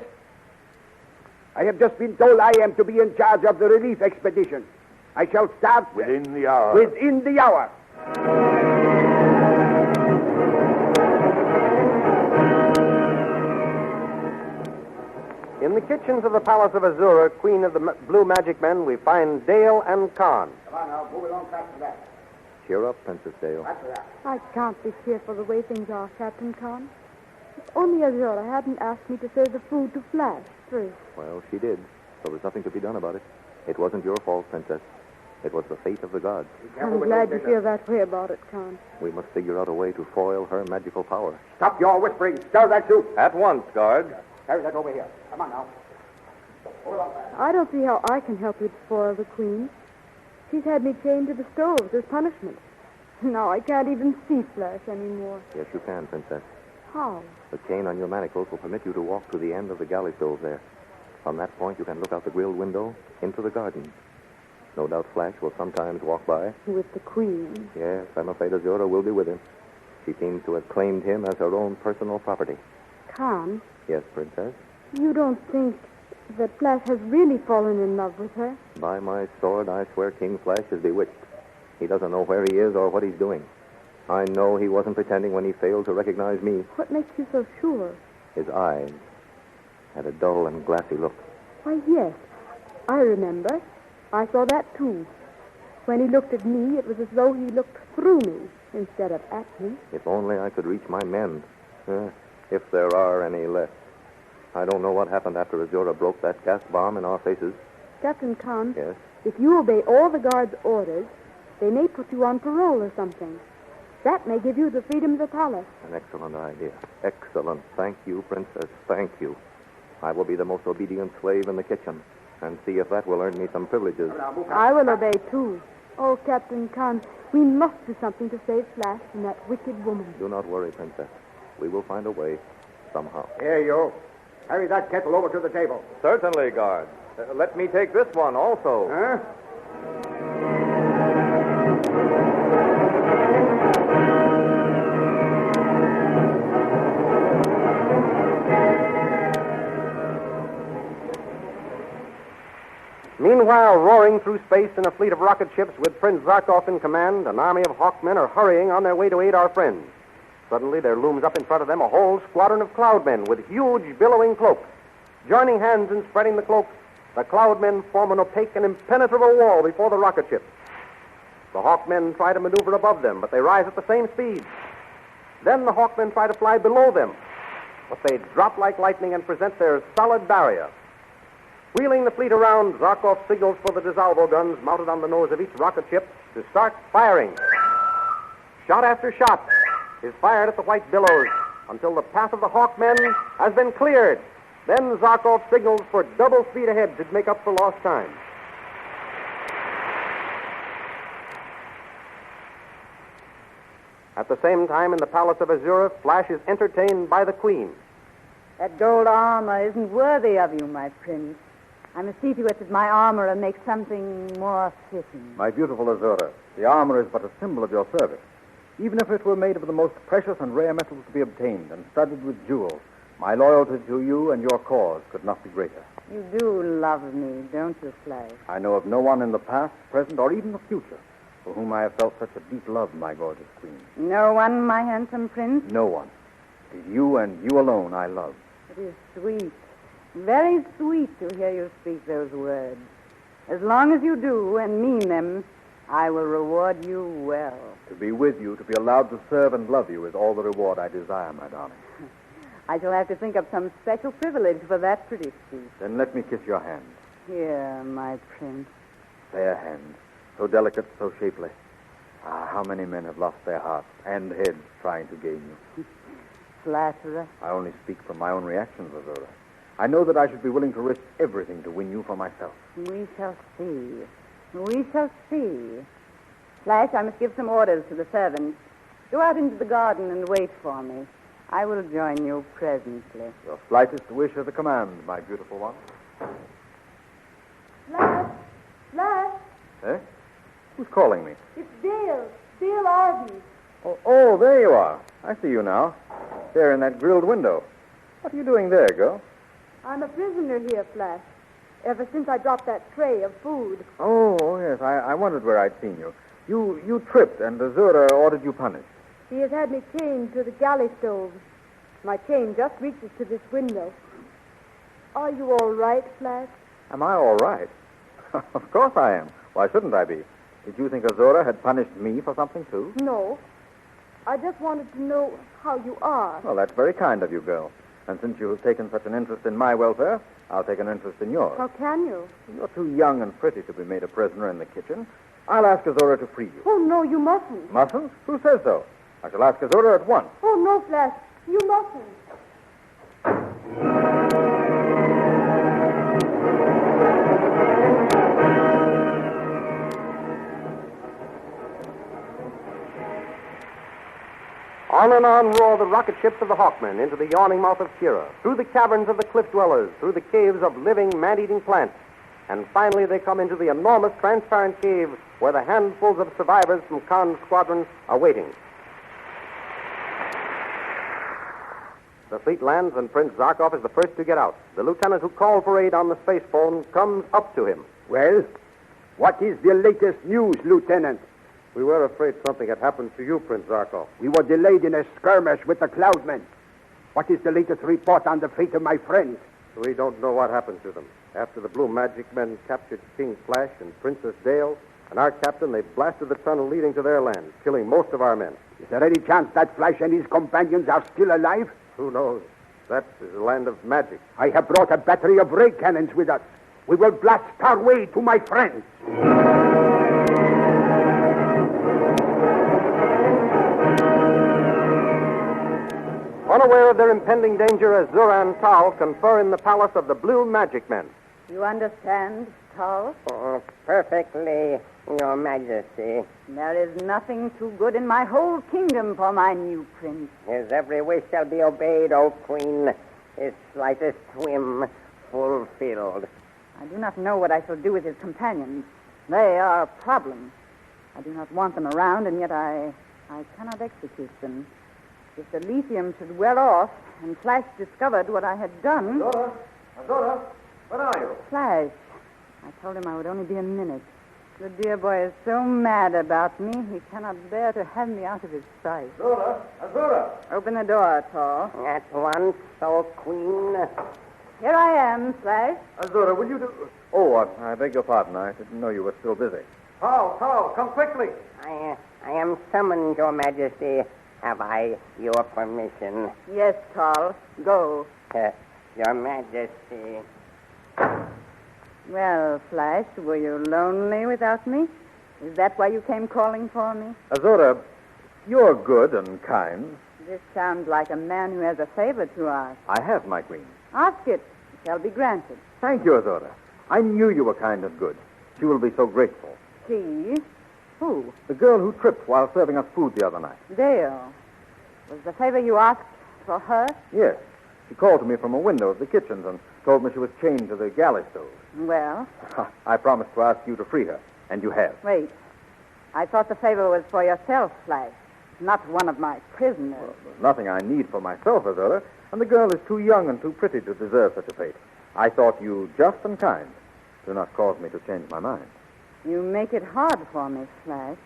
V: I have just been told I am to be in charge of the relief expedition. I shall start...
L: Within the hour.
V: Within the hour.
F: In the kitchens of the Palace of Azura, Queen of the Blue Magic Men, we find Dale and Khan.
V: Come on now, move along faster that.
N: Cheer up, Princess Dale.
C: I can't be cheerful the way things are, Captain Khan. If only Azura hadn't asked me to serve the food to Flash first.
N: Well, she did, so there's nothing to be done about it. It wasn't your fault, Princess. It was the fate of the gods.
C: I'm glad you feel that way about it, Khan.
N: We must figure out a way to foil her magical power.
V: Stop your whispering. Stir that soup.
N: At once, guard.
V: Carry that over here. Come on now.
C: I don't see how I can help you to spoil the Queen. She's had me chained to the stoves as punishment. Now I can't even see Flash anymore.
N: Yes, you can, Princess.
C: How?
N: The chain on your manacles will permit you to walk to the end of the galley stove there. From that point, you can look out the grilled window into the garden. No doubt Flash will sometimes walk by.
C: With the Queen.
N: Yes, I'm afraid Azura will be with him. She seems to have claimed him as her own personal property.
C: Khan,
N: Yes, Princess.
C: you don't think that Flash has really fallen in love with her?
N: By my sword, I swear King Flash is bewitched. He doesn't know where he is or what he's doing. I know he wasn't pretending when he failed to recognize me.
C: What makes you so sure?
N: His eyes had a dull and glassy look.
C: Why, yes. I remember. I saw that, too. When he looked at me, it was as though he looked through me instead of at me.
N: If only I could reach my men. If there are any left. I don't know what happened after Azura broke that gas bomb in our faces.
C: Captain Khan,
N: Yes?
C: if you obey all the guards' orders, they may put you on parole or something. That may give you the freedom of the palace.
N: An excellent idea. Excellent. Thank you, Princess. Thank you. I will be the most obedient slave in the kitchen and see if that will earn me some privileges.
C: I will obey, too. Oh, Captain Khan, we must do something to save Flash from that wicked woman.
N: Do not worry, Princess. We will find a way somehow.
V: Here, you. Carry that kettle over to the table.
N: Certainly, guard. Let me take this one also.
V: Huh?
F: Meanwhile, roaring through space in a fleet of rocket ships with Prince Zarkov in command, an army of Hawkmen are hurrying on their way to aid our friends. Suddenly, there looms up in front of them a whole squadron of Cloudmen with huge, billowing cloaks. Joining hands in spreading the cloaks, the Cloudmen form an opaque and impenetrable wall before the rocket ships. The Hawkmen try to maneuver above them, but they rise at the same speed. Then the Hawkmen try to fly below them, but they drop like lightning and present their solid barrier. Wheeling the fleet around, Zarkov signals for the DeSalvo guns mounted on the nose of each rocket ship to start firing. Shot after shot is fired at the white billows until the path of the Hawkmen has been cleared. Then Zarkov signals for double speed ahead to make up for lost time. At the same time, in the Palace of Azura, Flash is entertained by the Queen.
D: That gold armor isn't worthy of you, my prince. I must see to it that my armor makes something more fitting.
P: My beautiful Azura, the armor is but a symbol of your service. Even if it were made of the most precious and rare metals to be obtained and studded with jewels, my loyalty to you and your cause could not be greater.
D: You do love me, don't you, Flash?
P: I know of no one in the past, present, or even the future for whom I have felt such a deep love, my gorgeous queen.
D: No one, my handsome prince?
P: No one. It is you and you alone I love.
D: It is sweet, very sweet to hear you speak those words. As long as you do and mean them, I will reward you well.
P: To be with you, to be allowed to serve and love you is all the reward I desire, my darling.
D: I shall have to think of some special privilege for that pretty speech.
P: Then let me kiss your hand.
D: Here, my prince.
P: Fair hand, so delicate, so shapely. Ah, how many men have lost their hearts and heads trying to gain you.
D: Flatterer.
P: I only speak from my own reactions, Azura. I know that I should be willing to risk everything to win you for myself.
D: We shall see. We shall see. Flash, I must give some orders to the servants. Go out into the garden and wait for me. I will join you presently.
P: Your slightest wish is a command, my beautiful one.
C: Flash! Flash!
P: Eh? Who's calling me?
C: It's Dale. Dale Arden.
P: Oh, there you are. I see you now. There in that grilled window. What are you doing there, girl?
C: I'm a prisoner here, Flash. Ever since I dropped that tray of food.
P: Oh, yes. I wondered where I'd seen you. You tripped, and Azura ordered you punished.
C: He has had me chained to the galley stove. My chain just reaches to this window. Are you all right, Flash?
P: Am I all right? Of course I am. Why shouldn't I be? Did you think Azura had punished me for something, too?
C: No. I just wanted to know how you are.
P: Well, that's very kind of you, girl. And since you have taken such an interest in my welfare, I'll take an interest in yours.
C: How can you?
P: You're too young and pretty to be made a prisoner in the kitchen. I'll ask Azura to free you.
C: Oh, no, you mustn't.
P: Mustn't? Who says so? I shall ask Azura at once.
C: Oh, no, Flash. You mustn't.
F: On and on roar the rocket ships of the Hawkmen into the yawning mouth of Kira, through the caverns of the cliff dwellers, through the caves of living, man-eating plants. And finally they come into the enormous transparent cave where the handfuls of survivors from Khan's squadron are waiting. The fleet lands and Prince Zarkov is the first to get out. The lieutenant who called for aid on the space phone comes up to him.
V: Well, what is the latest news, Lieutenant?
F: We were afraid something had happened to you, Prince Zarkov.
V: We were delayed in a skirmish with the Cloudmen. What is the latest report on the fate of my friends?
F: We don't know what happened to them. After the Blue Magic Men captured King Flash and Princess Dale and our captain, they blasted the tunnel leading to their land, killing most of our men.
V: Is there any chance that Flash and his companions are still alive?
F: Who knows? That is a land of magic.
V: I have brought a battery of ray cannons with us. We will blast our way to my friends.
F: Unaware of their impending danger, Azura and Tal confer in the palace of the Blue Magic Men.
D: You understand, Tal?
I: Oh, perfectly, Your Majesty.
D: There is nothing too good in my whole kingdom for my new prince.
I: His every wish shall be obeyed, O Queen. His slightest whim fulfilled.
D: I do not know what I shall do with his companions. They are a problem. I do not want them around, and yet I cannot execute them. If the lithium should wear off and Flash discovered what I had done...
P: Azura, where are you?
D: Flash. I told him I would only be a minute. The dear boy is so mad about me, he cannot bear to have me out of his sight.
P: Azura!
D: Open the door, Tal.
I: At once, O Queen.
D: Here I am, Flash.
P: Azura, will you do... Oh, I beg your pardon. I didn't know you were still busy.
F: Tal, come quickly.
I: I am summoned, Your Majesty. Have I your permission?
D: Yes, Tal. Go.
I: Your Majesty.
D: Well, Flash, were you lonely without me? Is that why you came calling for me?
P: Azura, you're good and kind.
D: This sounds like a man who has a favor to ask.
P: I have, my queen.
D: Ask it. It shall be granted.
P: Thank you, Azura. I knew you were kind and good. She will be so grateful.
D: She? Who?
P: The girl who tripped while serving us food the other night.
D: Dale. Was the favor you asked for her?
P: Yes. She called to me from a window of the kitchens and told me she was chained to the galley stove.
D: Well?
P: I promised to ask you to free her, and you have.
D: Wait. I thought the favor was for yourself, Flash, not one of my prisoners.
P: Well, there's nothing I need for myself, Azura, and the girl is too young and too pretty to deserve such a fate. I thought you just and kind. Do not cause me to change my mind.
D: You make it hard for me, Flash.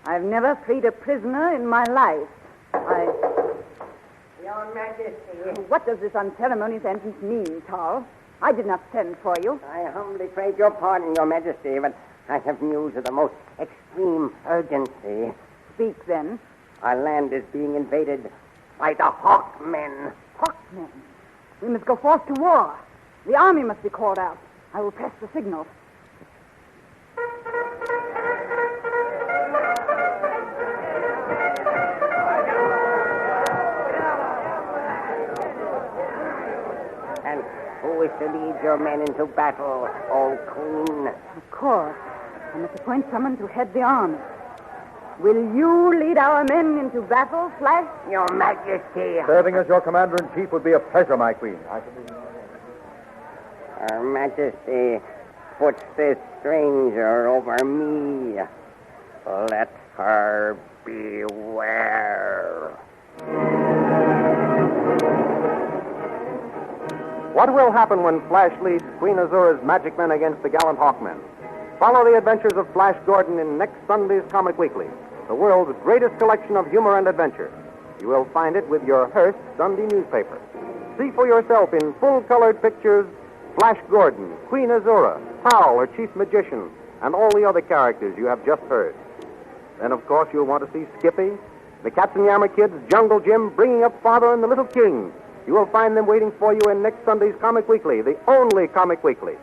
D: I've never freed a prisoner in my life.
I: Your Majesty.
D: What does this unceremonious entrance mean, Tarl? I did not send for you.
I: I humbly crave your pardon, Your Majesty, but I have news of the most extreme urgency.
D: Speak, then.
I: Our land is being invaded by the Hawkmen.
D: Hawkmen? We must go forth to war. The army must be called out. I will press the signal.
I: And who is to lead your men into battle, O Queen?
D: Of course. I must appoint someone to head the army. Will you lead our men into battle, Flash?
I: Your Majesty.
P: Serving as your commander-in-chief would be a pleasure, my queen.
I: Her Majesty puts this stranger over me. Let her beware.
F: What will happen when Flash leads Queen Azura's magic men against the gallant Hawkmen? Follow the adventures of Flash Gordon in next Sunday's Comic Weekly, the world's greatest collection of humor and adventure. You will find it with your Hearst Sunday newspaper. See for yourself in full-colored pictures Flash Gordon, Queen Azura, Prowl, her chief magician, and all the other characters you have just heard. Then, of course, you'll want to see Skippy, the Katzenjammer Kids, Jungle Jim, Bringing Up Father, and the Little King. You will find them waiting for you in next Sunday's Comic Weekly, the only Comic Weekly.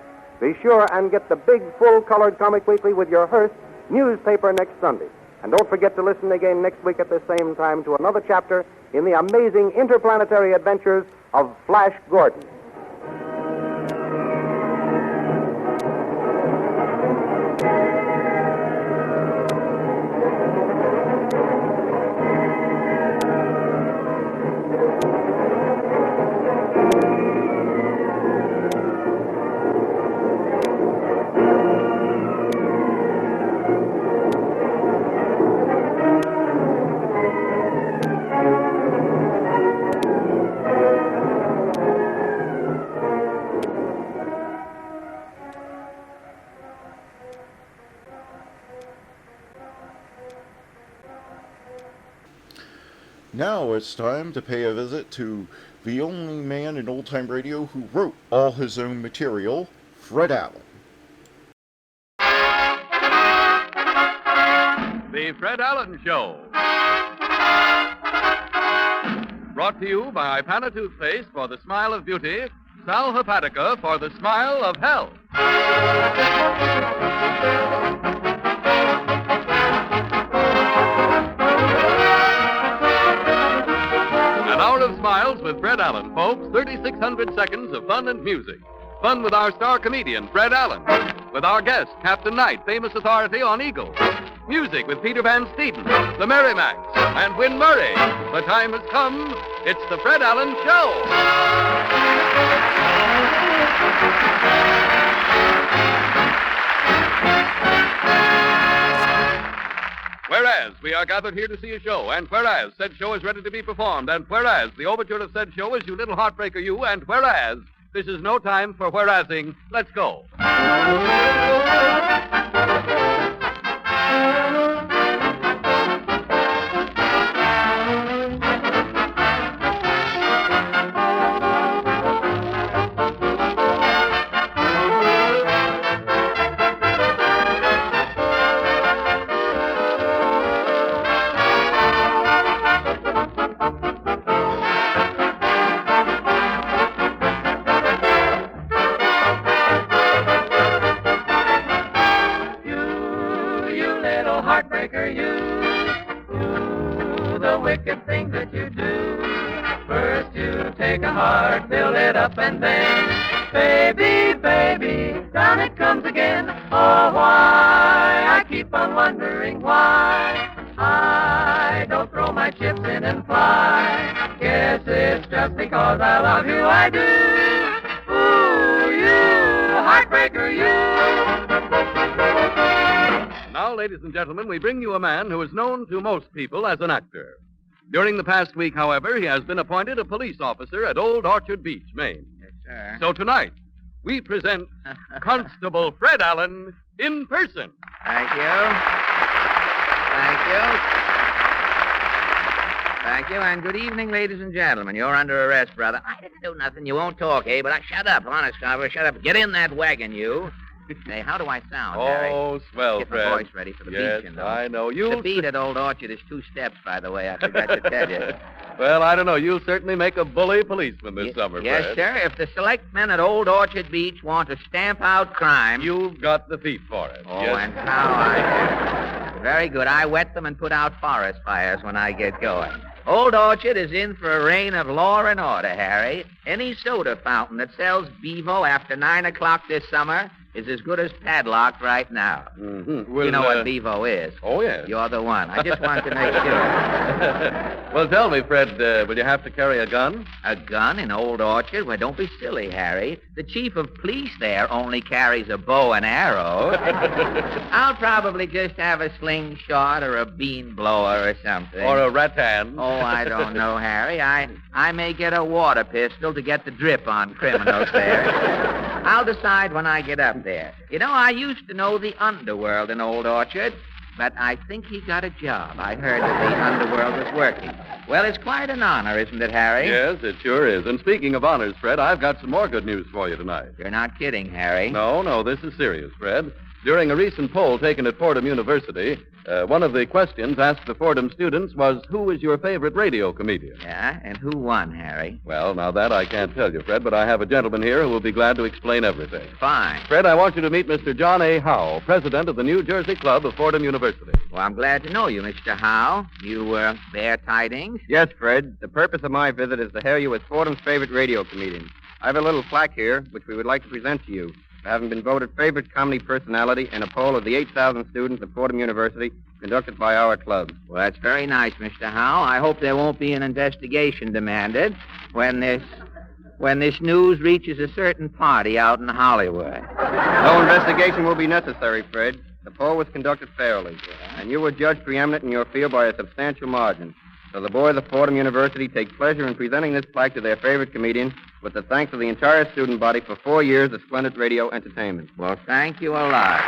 F: Be sure and get the big, full-colored Comic Weekly with your Hearst newspaper next Sunday. And don't forget to listen again next week at the same time to another chapter in the amazing interplanetary adventures of Flash Gordon.
A: Now it's time to pay a visit to the only man in old-time radio who wrote all his own material, Fred Allen.
K: The Fred Allen Show. Brought to you by Ipana Toothpaste for the smile of beauty, Sal Hepatica for the smile of health. An hour of smiles with Fred Allen, folks. 3,600 seconds of fun and music. Fun with our star comedian, Fred Allen. With our guest, Captain Knight, famous authority on eagles. Music with Peter Van Steeden, the Merrimacs, and Win Murray. The time has come. It's the Fred Allen Show. Whereas we are gathered here to see a show, and whereas said show is ready to be performed, and whereas the overture of said show is You Little Heartbreaker You, and whereas this is no time for whereasing, let's go. And then, baby, baby, down it comes again. Oh, why? I keep on wondering why I don't throw my chips in and fly. Guess it's just because I love you, I do. Ooh, you, heartbreaker, you. Now, ladies and gentlemen, we bring you a man who is known to most people as an actor. During the past week, however, he has been appointed a police officer at Old Orchard Beach, Maine.
O: Yes, sir.
K: So tonight, we present Constable Fred Allen in person.
O: Thank you. Thank you. Thank you, and good evening, ladies and gentlemen. You're under arrest, brother. I didn't do nothing. You won't talk, eh? But shut up, honest, Carver. Shut up. Get in that wagon, you. Hey, how do I sound, Harry?
T: Oh, swell,
O: Get
T: Fred.
O: my voice ready for the
T: Yes,
O: beat, you know.
T: I know.
O: The beat at Old Orchard is 2 steps, by the way. I forgot to tell you.
T: Well, I don't know. You'll certainly make a bully policeman this summer,
O: Yes,
T: Fred.
O: sir. If the selectmen at Old Orchard Beach want to stamp out crime...
T: You've got the feet for it.
O: Oh,
T: yes.
O: and how I have. Very good. I wet them and put out forest fires when I get going. Old Orchard is in for a reign of law and order, Harry. Any soda fountain that sells Bevo after 9 o'clock this summer is as good as padlocked right now.
T: Mm-hmm.
O: You know what Bevo is.
T: Oh, yes.
O: You're the one. I just wanted to make sure.
T: Well, tell me, Fred, will you have to carry a gun?
O: A gun in Old Orchard? Well, don't be silly, Harry. The chief of police there only carries a bow and arrow. I'll probably just have a slingshot or a bean blower or something.
T: Or a rattan?
O: Oh, I don't know, Harry. I may get a water pistol to get the drip on criminals there. I'll decide when I get up there. You know, I used to know the underworld in Old Orchard, but I think he got a job. I heard that the underworld was working. Well, it's quite an honor, isn't it, Harry?
T: Yes, it sure is. And speaking of honors, Fred, I've got some more good news for you tonight.
O: You're not kidding, Harry.
T: No, this is serious, Fred. During a recent poll taken at Fordham University, one of the questions asked the Fordham students was, who is your favorite radio comedian?
O: Yeah, and who won, Harry?
T: Well, now that I can't tell you, Fred, but I have a gentleman here who will be glad to explain everything.
O: Fine.
T: Fred, I want you to meet Mr. John A. Howe, president of the New Jersey Club of Fordham University.
O: Well, I'm glad to know you, Mr. Howe. You bear tidings?
W: Yes, Fred. The purpose of my visit is to hail you as Fordham's favorite radio comedian. I have a little plaque here, which we would like to present to you, for having been voted favorite comedy personality in a poll of the 8,000 students of Fordham University conducted by our club.
O: Well, that's very nice, Mr. Howe. I hope there won't be an investigation demanded when this news reaches a certain party out in Hollywood.
W: No investigation will be necessary, Fred. The poll was conducted fairly, and you were judged preeminent in your field by a substantial margin. So the boys of Fordham University take pleasure in presenting this plaque to their favorite comedian with the thanks of the entire student body for 4 years of splendid radio entertainment.
O: Well, thank you a lot.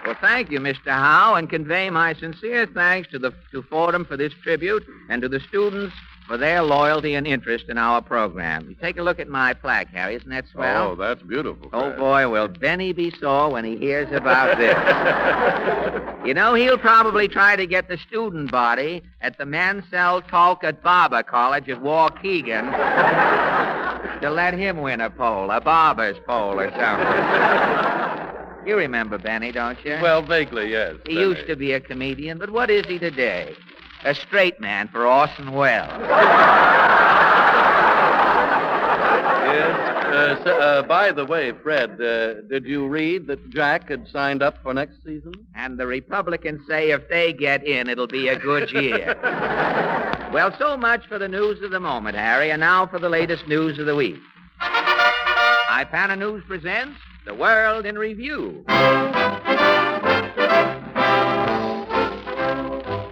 O: Well, thank you, Mr. Howe, and convey my sincere thanks to Fordham for this tribute and to the students for their loyalty and interest in our program. You take a look at my plaque, Harry. Isn't that swell?
T: Oh, that's beautiful,
O: Oh,
T: Fred.
O: boy, will Benny be sore when he hears about this. You know, he'll probably try to get the student body at the Mansell Talcott Barber College at Waukegan to let him win a poll, a barber's poll or something. You remember Benny, don't you?
T: Well, vaguely, yes.
O: He used to be a comedian, but what is he today? A straight man for Orson Welles.
T: Yes. By the way, Fred, did you read that Jack had signed up for next season?
O: And the Republicans say if they get in, it'll be a good year. Well, so much for the news of the moment, Harry, and now for the latest news of the week. Ipana News presents The World in Review.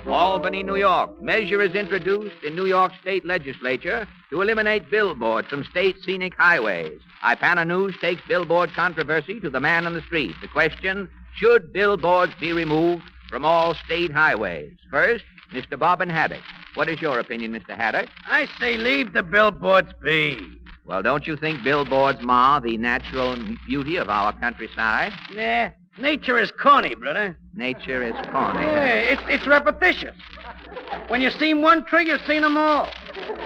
O: Albany, New York. Measure is introduced in New York State Legislature to eliminate billboards from state scenic highways. Ipana News takes billboard controversy to the man on the street. The question, should billboards be removed from all state highways? First, Mr. Bobbin Haddock. What is your opinion, Mr. Haddock?
X: I say leave the billboards be.
O: Well, don't you think billboards mar the natural beauty of our countryside?
X: Nah, nature is corny, brother.
O: Nature is corny.
X: Yeah, it's repetitious. When you seen one tree, you've seen them all.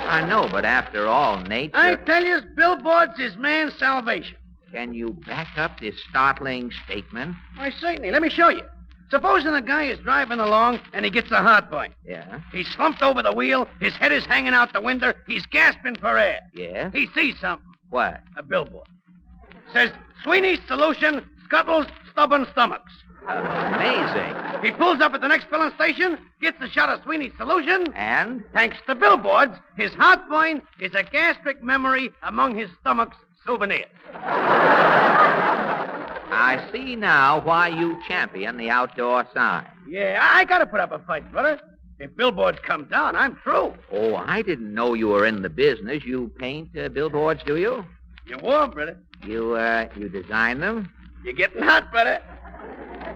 O: I know, but after all, nature...
X: I tell you, billboards is man's salvation.
O: Can you back up this startling statement?
X: Why, certainly. Let me show you. Supposing a guy is driving along and he gets a heartburn.
O: Yeah?
X: He's slumped over the wheel, his head is hanging out the window, he's gasping for air.
O: Yeah?
X: He sees something.
O: What?
X: A billboard. Says, Sweeney's Solution scuttles stubborn stomachs.
O: Amazing.
X: He pulls up at the next filling station, gets a shot of Sweeney's Solution.
O: And?
X: Thanks to billboards, his heartburn is a gastric memory among his stomach's souvenirs.
O: I see now why you champion the outdoor sign.
X: Yeah, I gotta put up a fight, brother. If billboards come down, I'm through.
O: Oh, I didn't know you were in the business. You paint billboards, do you?
X: You're warm, brother.
O: You design them?
X: You're getting hot, brother.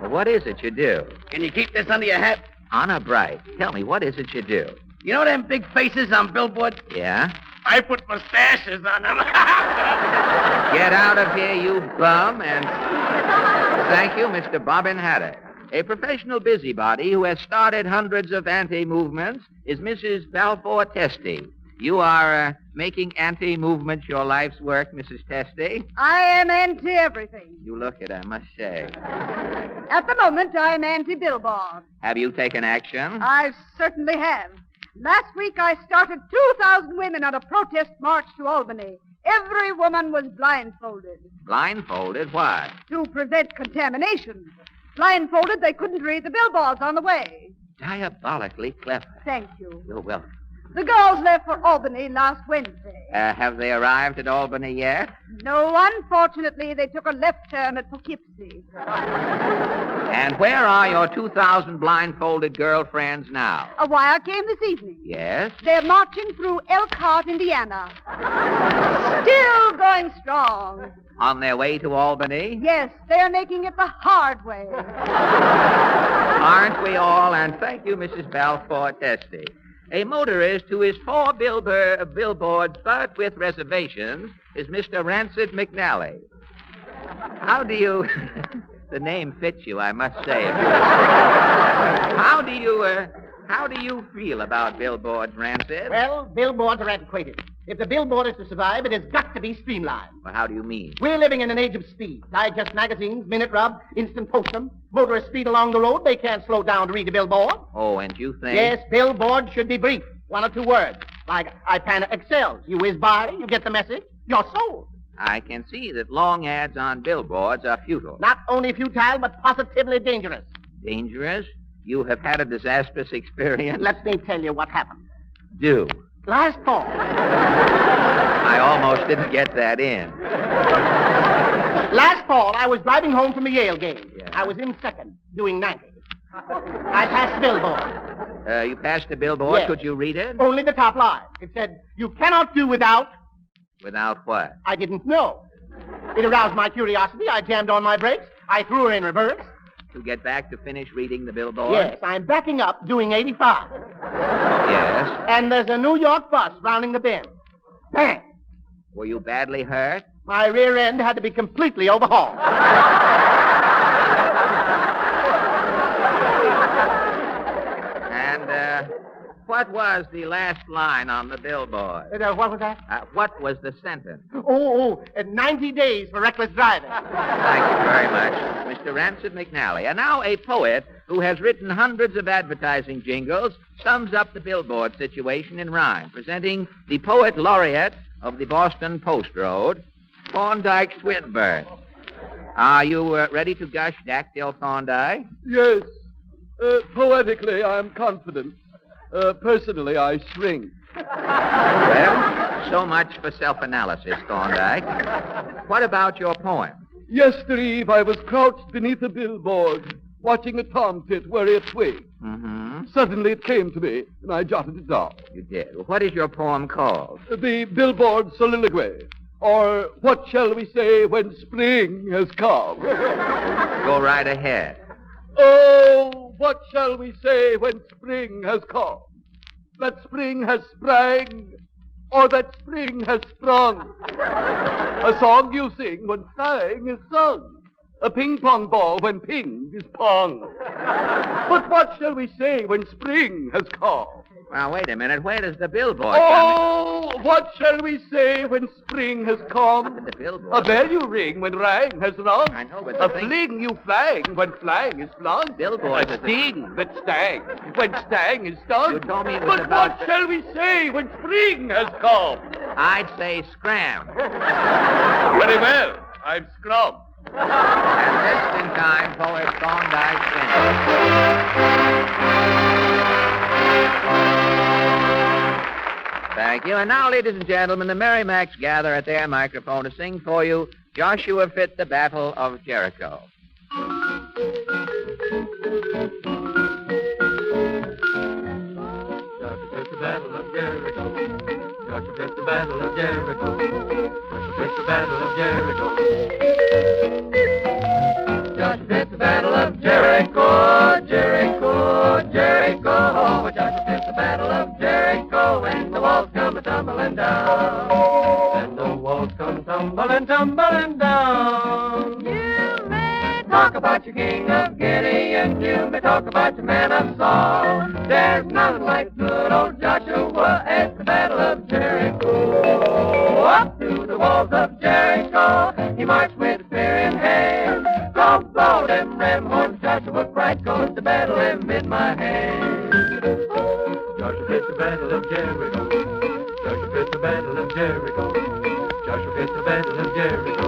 O: Well, what is it you do?
X: Can you keep this under your hat?
O: Honor bright. Tell me, what is it you do?
X: You know them big faces on billboards?
O: Yeah?
X: I put mustaches on them.
O: Get out of here, you bum, and thank you, Mr. Bobbin Haddock. A professional busybody who has started hundreds of anti-movements is Mrs. Balfour Testy. You are making anti-movements your life's work, Mrs. Testy.
B: I am anti-everything.
O: You look it, I must say.
B: At the moment, I'm anti-billboard.
O: Have you taken action?
B: I certainly have. Last week, I started 2,000 women on a protest march to Albany. Every woman was blindfolded.
O: Blindfolded? Why?
B: To prevent contamination. Blindfolded, they couldn't read the billboards on the way.
O: Diabolically clever.
B: Thank you.
O: You're welcome.
B: The girls left for Albany last Wednesday.
O: Have they arrived at Albany yet?
B: No, unfortunately, they took a left turn at Poughkeepsie.
O: And where are your 2,000 blindfolded girlfriends now?
B: A wire came this evening.
O: Yes?
B: They're marching through Elkhart, Indiana. Still going strong.
O: On their way to Albany?
B: Yes, they're making it the hard way.
O: Aren't we all? And thank you, Mrs. Balfour Testy. A motorist who is for billboards, but with reservations, is Mr. Rancid McNally. How do you... The name fits you, I must say. How do you feel about billboards, Rancid?
X: Well, billboards are antiquated. If the billboard is to survive, it has got to be streamlined.
O: Well, how do you mean?
X: We're living in an age of speed. Digest magazines, Minute Rub, Instant Postum. Motorists speed along the road. They can't slow down to read a billboard.
O: Oh, and you think...
X: Yes, billboards should be brief. 1 or 2 words. Like, Ipana excels. You whiz by, you get the message, you're sold.
O: I can see that long ads on billboards are futile.
X: Not only futile, but positively dangerous.
O: Dangerous? You have had a disastrous experience?
X: Let me tell you what happened.
O: Do.
X: Last fall.
O: I almost didn't get that in.
X: Last fall, I was driving home from a Yale game.
O: Yeah.
X: I was in second, doing 90. I passed a billboard.
O: You passed a billboard?
X: Yes.
O: Could you read it?
X: Only the top line. It said, "You cannot do without..."
O: Without what?
X: I didn't know. It aroused my curiosity. I jammed on my brakes. I threw her in reverse.
O: To get back to finish reading the billboard?
X: Yes, I'm backing up, doing 85.
O: Yes?
X: And there's a New York bus rounding the bend. Bang!
O: Were you badly hurt?
X: My rear end had to be completely overhauled.
O: And, what was the last line on the billboard?
X: What was that?
O: What was the sentence?
X: 90 days for reckless driving.
O: Thank you very much, Mr. Rancid McNally. And now a poet who has written hundreds of advertising jingles sums up the billboard situation in rhyme, presenting the poet laureate of the Boston Post Road, Thorndike Swinburne. Are you ready to gush, Dactyl Thorndike?
H: Yes. Poetically, I am confident. Personally, I shrink.
O: Well, so much for self-analysis, Thorndike. What about your poem?
H: Yestereve, I was crouched beneath a billboard, watching a tomtit worry a twig.
O: Mm-hmm.
H: Suddenly it came to me, and I jotted it down.
O: You did. What is your poem called?
H: The Billboard Soliloquy. Or, what shall we say when spring has come?
O: Go right ahead.
H: Oh, what shall we say when spring has come? That spring has sprang, or that spring has sprung. A song you sing when sang is sung. A ping-pong ball when pinged is pong. But what shall we say when spring has come?
O: Now, wait a minute. Where does the billboard
H: come in? What shall we say when spring has come?
O: The billboard.
H: A bell you ring when rang has rung.
O: I know, but
H: a fling you flang when flang is flung.
O: Billboard.
H: A sting that stang when stang is stung.
O: You told me it was
H: but
O: about...
H: what shall we say when spring has come?
O: I'd say scram.
H: Very well. I'm scrum.
O: And just in time, poet Thorndike finished. Thank you. And now, ladies and gentlemen, the Merrimacs gather at their microphone to sing for you Joshua Fit, the Battle of Jericho.
K: Joshua Fit, the Battle of Jericho. Joshua Fit, the Battle of Jericho. Joshua Fit, the Battle down. And the walls come tumbling, tumbling down. You may talk about your king of Gideon, you may talk about your man of Saul. There's nothing like good old Joshua at the Battle of Jericho. Up to the walls of Jericho, he marched with a spear in hand. From blow them ram horns, Joshua cried, goes to battle him in my hand. Joshua fits the Battle of Jericho. Joshua fits the Battle of Jericho. Joshua fits the Battle of Jericho.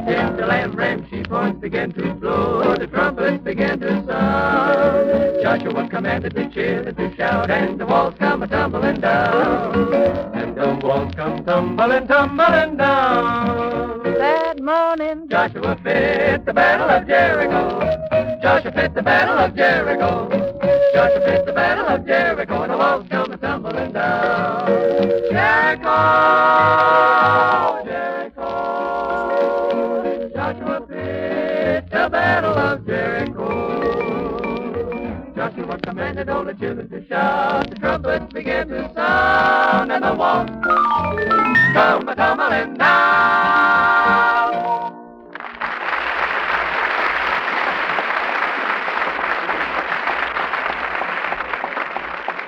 K: Then the lamb sheep horns began to blow, the trumpets began to sound. Joshua commanded to cheer and to shout, and the walls come a-tumbling down. And the walls come tumbling, tumbling down. That morning, Joshua fit the Battle of Jericho. Joshua fit the Battle of Jericho. Joshua fit the Battle of Jericho, and the walls come a-tumbling down. Jericho, Jericho. Joshua fit the Battle of Jericho. Joshua commanded all the children to shout, the trumpets began to sound, and the walls come a-tumbling down.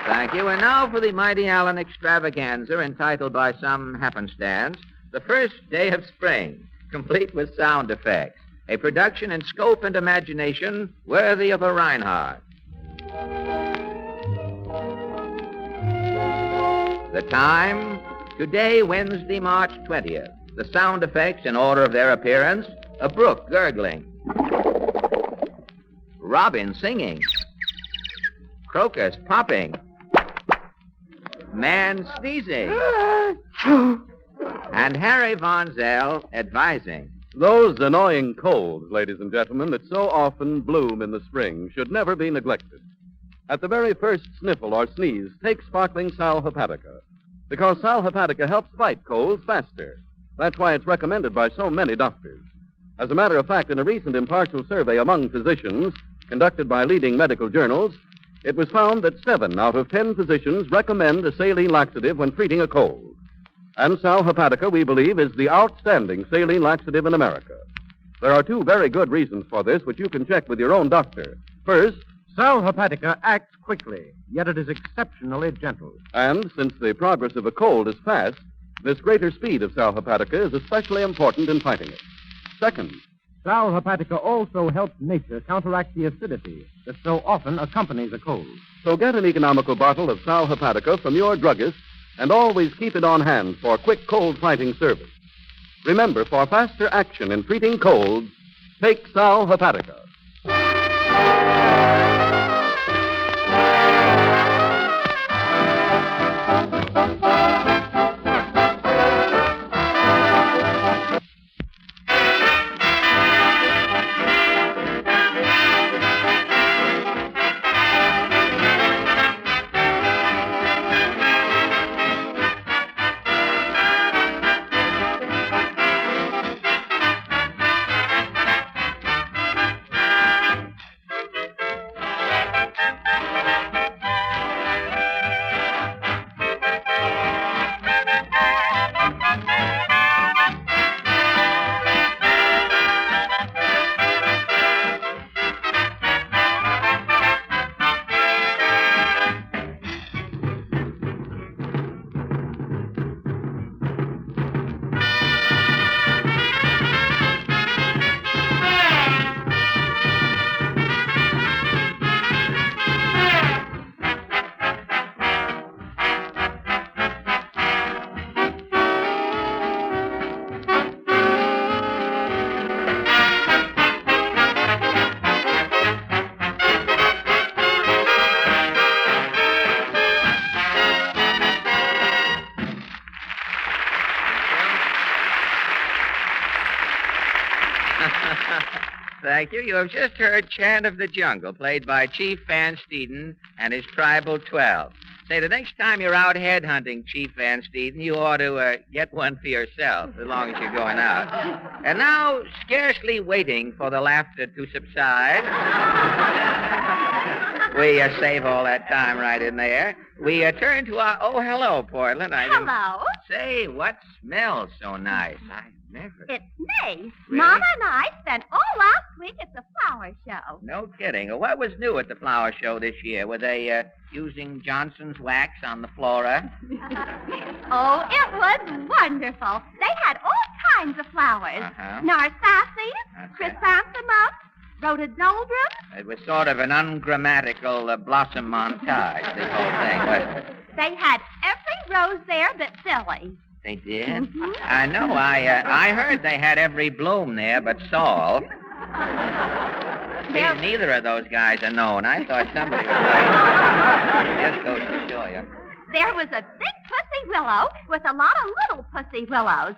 O: Thank you. And now for the Mighty Allen extravaganza entitled by some happenstance, The First Day of Spring, complete with sound effects. A production in scope and imagination worthy of a Reinhardt. The time, today, Wednesday, March 20th. The sound effects in order of their appearance, a brook gurgling, robin singing, crocus popping, man sneezing, and Harry Von Zell advising.
T: Those annoying colds, ladies and gentlemen, that so often bloom in the spring should never be neglected. At the very first sniffle or sneeze, take sparkling Sal Hepatica, because Sal Hepatica helps fight colds faster. That's why it's recommended by so many doctors. As a matter of fact, in a recent impartial survey among physicians conducted by leading medical journals, it was found that 7 out of 10 physicians recommend a saline laxative when treating a cold. And Sal Hepatica, we believe, is the outstanding saline laxative in America. There are 2 very good reasons for this, which you can check with your own doctor. First,
P: Sal Hepatica acts quickly, yet it is exceptionally gentle.
T: And since the progress of a cold is fast, this greater speed of Sal Hepatica is especially important in fighting it. Second,
P: Sal Hepatica also helps nature counteract the acidity that so often accompanies a cold.
T: So get an economical bottle of Sal Hepatica from your druggist and always keep it on hand for quick cold-fighting service. Remember, for faster action in treating colds, take Sal Hepatica.
O: Thank you. You have just heard Chant of the Jungle, played by Chief Van Steeden and his Tribal 12. Say, the next time you're out headhunting, Chief Van Steeden, you ought to get one for yourself, as long as you're going out. And now, scarcely waiting for the laughter to subside, we save all that time right in there. We turn to our... Oh, hello, Portland.
G: Hello.
O: Say, what smells so nice? I never...
G: It's me.
O: Really?
G: Mama and I spent all last week at the flower show.
O: No kidding. What was new at the flower show this year? Were they using Johnson's wax on the flora?
G: Oh, it was wonderful. They had all kinds of flowers. Narcissus, chrysanthemums, rhododendron.
O: It was sort of an ungrammatical blossom montage, this whole thing, wasn't it?
G: They had every rose there but Silly.
O: They did? I know. I heard they had every bloom there but Saul. Neither of those guys are known. I thought somebody was right. Just goes to show you.
G: There was a big pussy willow with a lot of little pussy willows.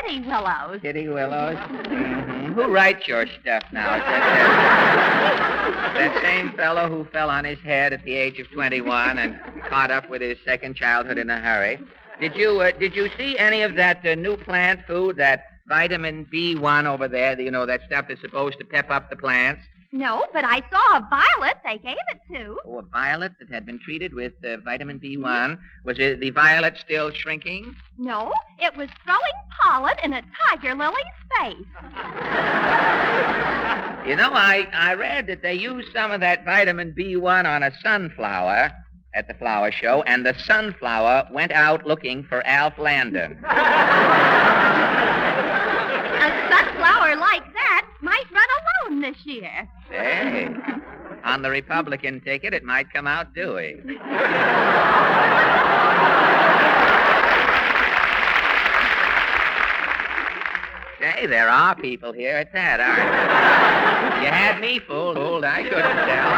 G: Kitty willows.
O: Kitty willows? Mm-hmm. Who writes your stuff now? Is that same fellow who fell on his head at the age of 21 and caught up with his second childhood in a hurry? Did you see any of that new plant food, that vitamin B1 over there? You know, that stuff that's supposed to pep up the plants?
G: No, but I saw a violet they gave it to.
O: Oh, a violet that had been treated with vitamin B1. Was it the violet still shrinking?
G: No, it was throwing pollen in a tiger lily's face.
O: You know, I read that they used some of that vitamin B1 on a sunflower at the flower show, and the sunflower went out looking for Alf Landon.
G: A sunflower like that might run alone this year.
O: Hey, on the Republican ticket, it might come out Dewey. Say, there are people here at that, aren't there? You had me fooled. I couldn't tell.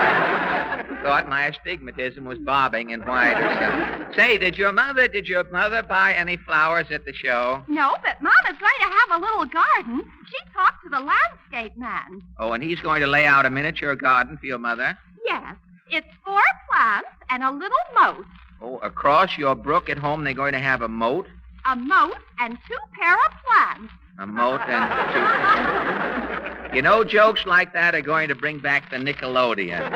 O: I thought my astigmatism was bobbing in white or something. Say, did your mother buy any flowers at the show?
G: No, but Mama's going to have a little garden. She talked to the landscape man.
O: Oh, and he's going to lay out a miniature garden for your mother?
G: Yes. It's 4 plants and a little moat.
O: Oh, across your brook at home, they're going to have a moat?
G: A moat and 2 pair of plants.
O: A moat and 2... You know, jokes like that are going to bring back the Nickelodeon.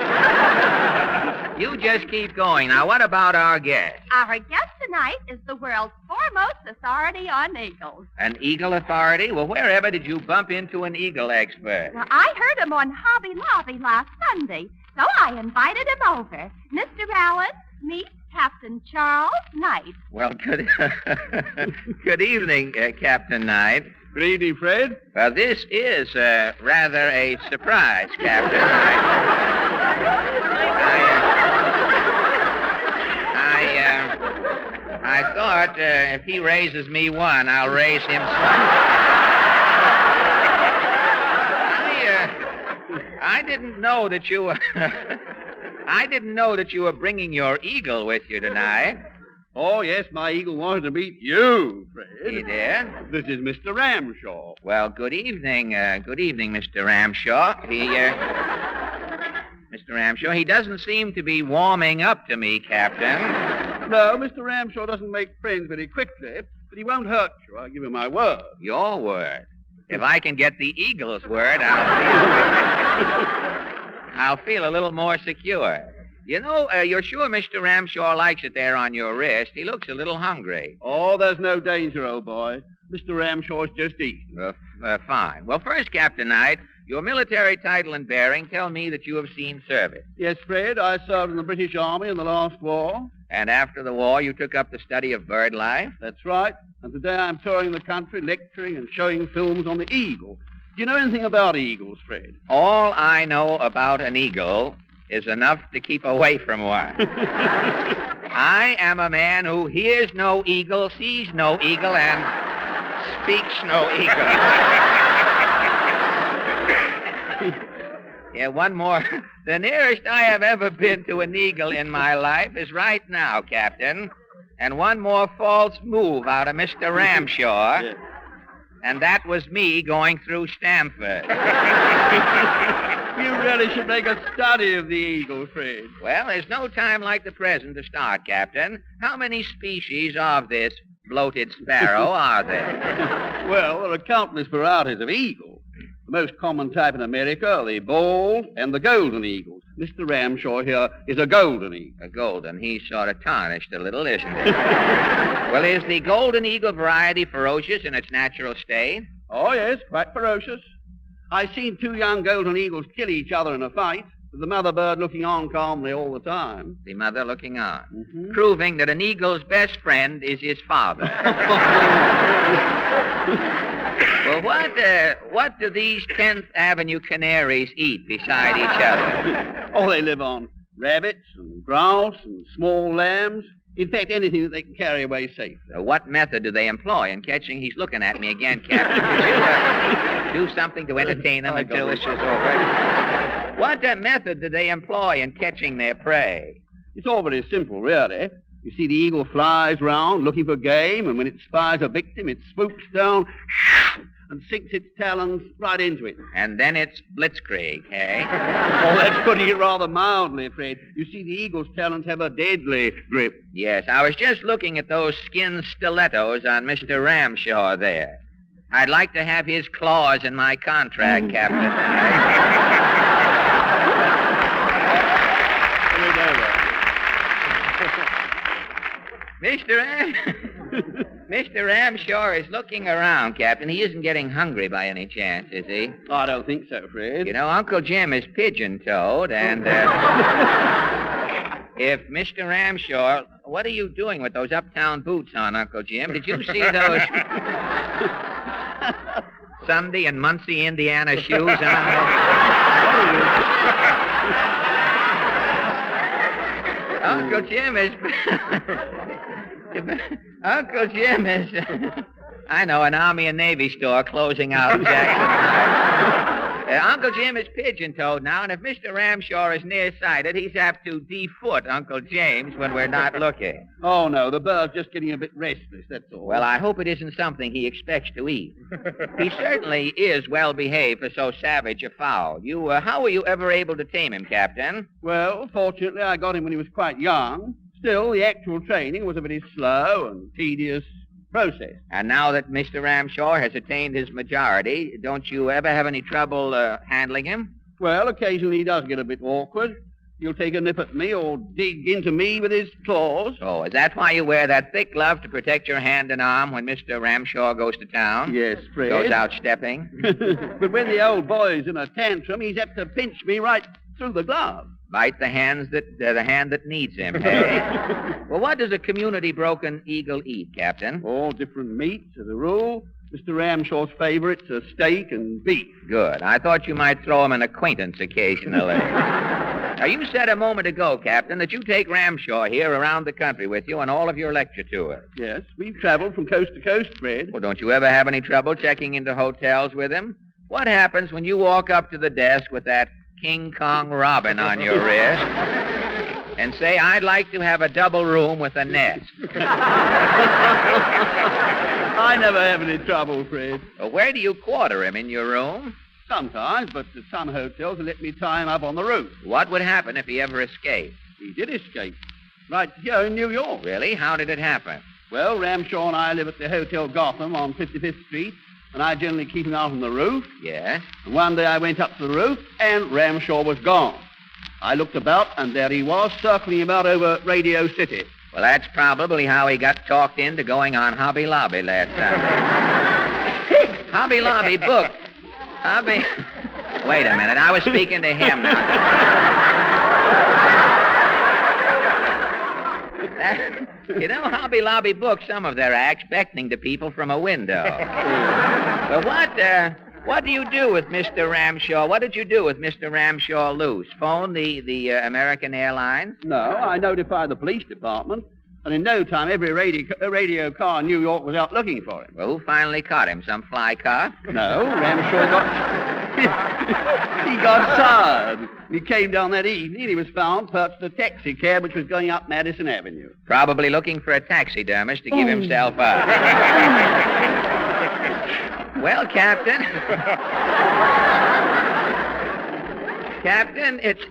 O: You just keep going. Now, what about our guest?
G: Our guest tonight is the world's foremost authority on eagles.
O: An eagle authority? Well, wherever did you bump into an eagle expert?
G: Now, I heard him on Hobby Lobby last Sunday, so I invited him over. Mr. Allen, meet Captain Charles Knight.
O: Well, good evening, Captain Knight.
H: Good evening, Fred.
O: Well, this is rather a surprise, Captain Knight. I thought if he raises me one, I'll raise him I didn't know that you were... I didn't know that you were bringing your eagle with you tonight.
H: Oh, yes, my eagle wanted to meet you, Fred.
O: He did?
H: This is Mr. Ramshaw.
O: Well, good evening, Mr. Ramshaw. Mr. Ramshaw, he doesn't seem to be warming up to me, Captain.
H: No, Mr. Ramshaw doesn't make friends very quickly, but he won't hurt you. I'll give you my word.
O: Your word? If I can get the eagle's word, I'll feel a little more secure. You know, you're sure Mr. Ramshaw likes it there on your wrist? He looks a little hungry.
H: Oh, there's no danger, old boy. Mr. Ramshaw's just eaten.
O: Fine. Well, first, Captain Knight, your military title and bearing tell me that you have seen service.
H: Yes, Fred, I served in the British Army in the last war.
O: And after the war, you took up the study of bird life?
H: That's right. And today I'm touring the country, lecturing and showing films on the eagle. Do you know anything about eagles, Fred?
O: All I know about an eagle is enough to keep away from one. I am a man who hears no eagle, sees no eagle, and speaks no eagle. Yeah, one more. The nearest I have ever been to an eagle in my life is right now, Captain. And one more false move out of Mr. Ramshaw.
H: Yes.
O: And that was me going through Stamford.
E: You really should make a study of the eagle, Fred.
O: Well, there's no time like the present to start, Captain. How many species of this bloated sparrow are there?
E: Well, there are countless varieties of eagle. The most common type in America are the bald and the golden eagles. Mr. Ramshaw here is a golden eagle.
O: A golden. He's sort of tarnished a little, isn't he? Well, is the golden eagle variety ferocious in its natural state?
E: Oh, yes, quite ferocious. I've seen two young golden eagles kill each other in a fight, with the mother bird looking on calmly all the time.
O: The mother looking on. Proving that an eagle's best friend is his father. Well, what do these 10th Avenue canaries eat beside each other?
E: Oh, they live on rabbits and grouse and small lambs. In fact, anything that they can carry away safely.
O: What method do they employ in catching? He's looking at me again, Captain. Could you do something to entertain them until this is over? What method do they employ in catching their prey?
E: It's all very simple, really. You see, the eagle flies round looking for game, and when it spies a victim, it swoops down and sinks its talons right into it.
O: And then it's blitzkrieg, eh?
E: Oh, that's putting it rather mildly, Fred. You see, the eagle's talons have a deadly grip.
O: Yes, I was just looking at those skin stilettos on Mr. Ramshaw there. I'd like to have his clause in my contract, Captain. Mr. Ramshaw is looking around, Captain. He isn't getting hungry by any chance, is he?
E: I don't think so, Fred.
O: You know, Uncle Jim is pigeon-toed, and if Mr. Ramshaw... What are you doing with those uptown boots on, Uncle Jim? Did you see those Sunday and Muncie, Indiana shoes on there? Uncle Jim is... Uncle Jim is... I know, an Army and Navy store closing out Jackson. Uncle Jim is pigeon-toed now, and if Mr. Ramshaw is nearsighted, he's apt to defoot Uncle James when we're not looking.
E: Oh, no, the bird's just getting a bit restless, that's all.
O: Well, I hope it isn't something he expects to eat. He certainly is well-behaved for so savage a fowl. How were you ever able to tame him, Captain?
E: Well, fortunately, I got him when he was quite young. Still, the actual training was a very slow and tedious process.
O: And now that Mr. Ramshaw has attained his majority, don't you ever have any trouble handling him?
E: Well, occasionally he does get a bit awkward. He'll take a nip at me or dig into me with his claws.
O: Oh, is that why you wear that thick glove to protect your hand and arm when Mr. Ramshaw goes to town?
E: Yes, Fred.
O: Goes out stepping?
E: But when the old boy's in a tantrum, he's apt to pinch me right through the glove.
O: Bite the hand that needs him, hey? Well, what does a community-broken eagle eat, Captain?
E: All different meats, as a rule. Mr. Ramshaw's favorites are steak and beef.
O: Good. I thought you might throw him an acquaintance occasionally. Now, you said a moment ago, Captain, that you take Ramshaw here around the country with you on all of your lecture tours.
E: Yes, we've traveled from coast to coast, Fred.
O: Well, don't you ever have any trouble checking into hotels with him? What happens when you walk up to the desk with that King Kong robin on your wrist and say, I'd like to have a double room with a nest?
E: I never have any trouble, Fred.
O: Well, where do you quarter him? In your room?
E: Sometimes, but at some hotels they let me tie him up on the roof.
O: What would happen if he ever escaped?
E: He did escape. Right here in New York.
O: Really? How did it happen?
E: Well, Ramshaw and I live at the Hotel Gotham on 55th Street, and I generally keep him out on the roof.
O: Yes?
E: And one day I went up to the roof, and Ramshaw was gone. I looked about, and there he was, circling about over Radio City.
O: Well, that's probably how he got talked into going on Hobby Lobby last Sunday. Hobby Lobby booked. Wait a minute, I was speaking to him now. Hobby Lobby booked some of their acts beckoning to people from a window. Well, what do you do with Mr. Ramshaw? What did you do with Mr. Ramshaw loose? Phone the American Airlines?
E: No, I notified the police department, and in no time every radio car in New York was out looking for him.
O: Well, who finally caught him? Some fly cop?
E: No, Ramshaw got... he got tired. He came down that evening, and he was found perched in a taxi cab which was going up Madison Avenue.
O: Probably looking for a taxidermist to give himself up. Well, Captain... Captain, it's...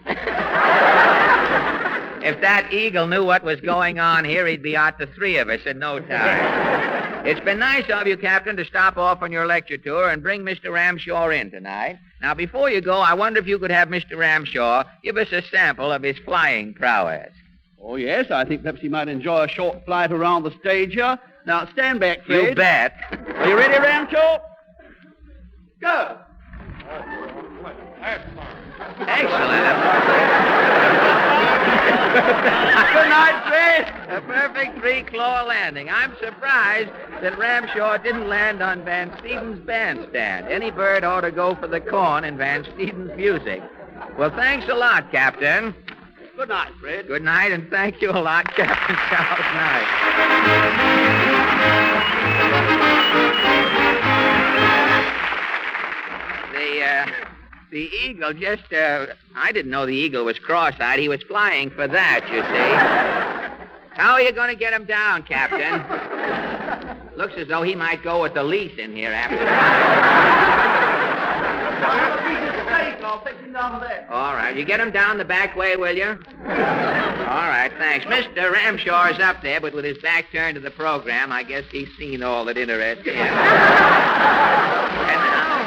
O: If that eagle knew what was going on here, he'd be out the three of us in no time. It's been nice of you, Captain, to stop off on your lecture tour and bring Mr. Ramshaw in tonight. Now, before you go, I wonder if you could have Mr. Ramshaw give us a sample of his flying prowess.
E: Oh, yes, I think perhaps he might enjoy a short flight around the stage here. Now, stand back, Fred.
O: You bet.
E: Are you ready, Ramshaw? Go.
O: Excellent.
E: Good night, Fred.
O: A perfect three-claw landing. I'm surprised that Ramshaw didn't land on Van Stevens' bandstand. Any bird ought to go for the corn in Van Stevens' music. Well, thanks a lot, Captain.
E: Good night, Fred.
O: Good night, and thank you a lot, Captain Charles Knight. The eagle just, I didn't know the eagle was cross-eyed. He was flying for that, you see. How are you going to get him down, Captain? Looks as though he might go with the lease in here after
E: I'll take him down there.
O: All right. You get him down the back way, will you? All right, thanks. Mr. Ramshaw is up there, but with his back turned to the program, I guess he's seen all that interests him. And now,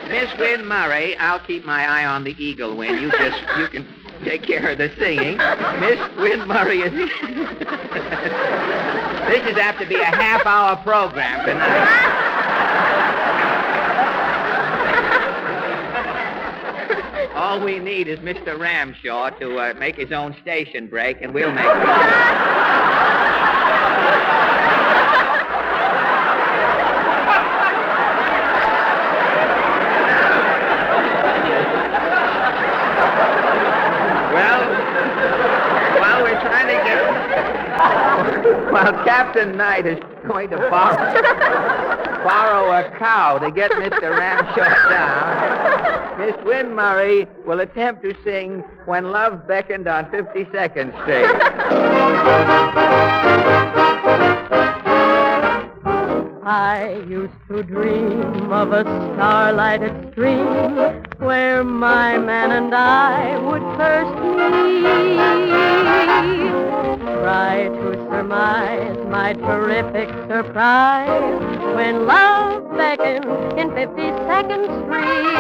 O: Miss Wynn Murray, I'll keep my eye on the eagle win. You can take care of the singing. Miss Wynn Murray is... This is apt to be a half-hour program tonight. All we need is Mr. Ramshaw to make his own station break, and we'll make it. Well, Captain Knight is going to borrow a cow to get Mr. Ramshaw down. Miss Wynn Murray will attempt to sing When Love Beckoned on 52nd Street.
K: I used to dream of a starlighted stream where my man and I would first meet. Try to surmise my terrific surprise when love beckoned in 52nd Street.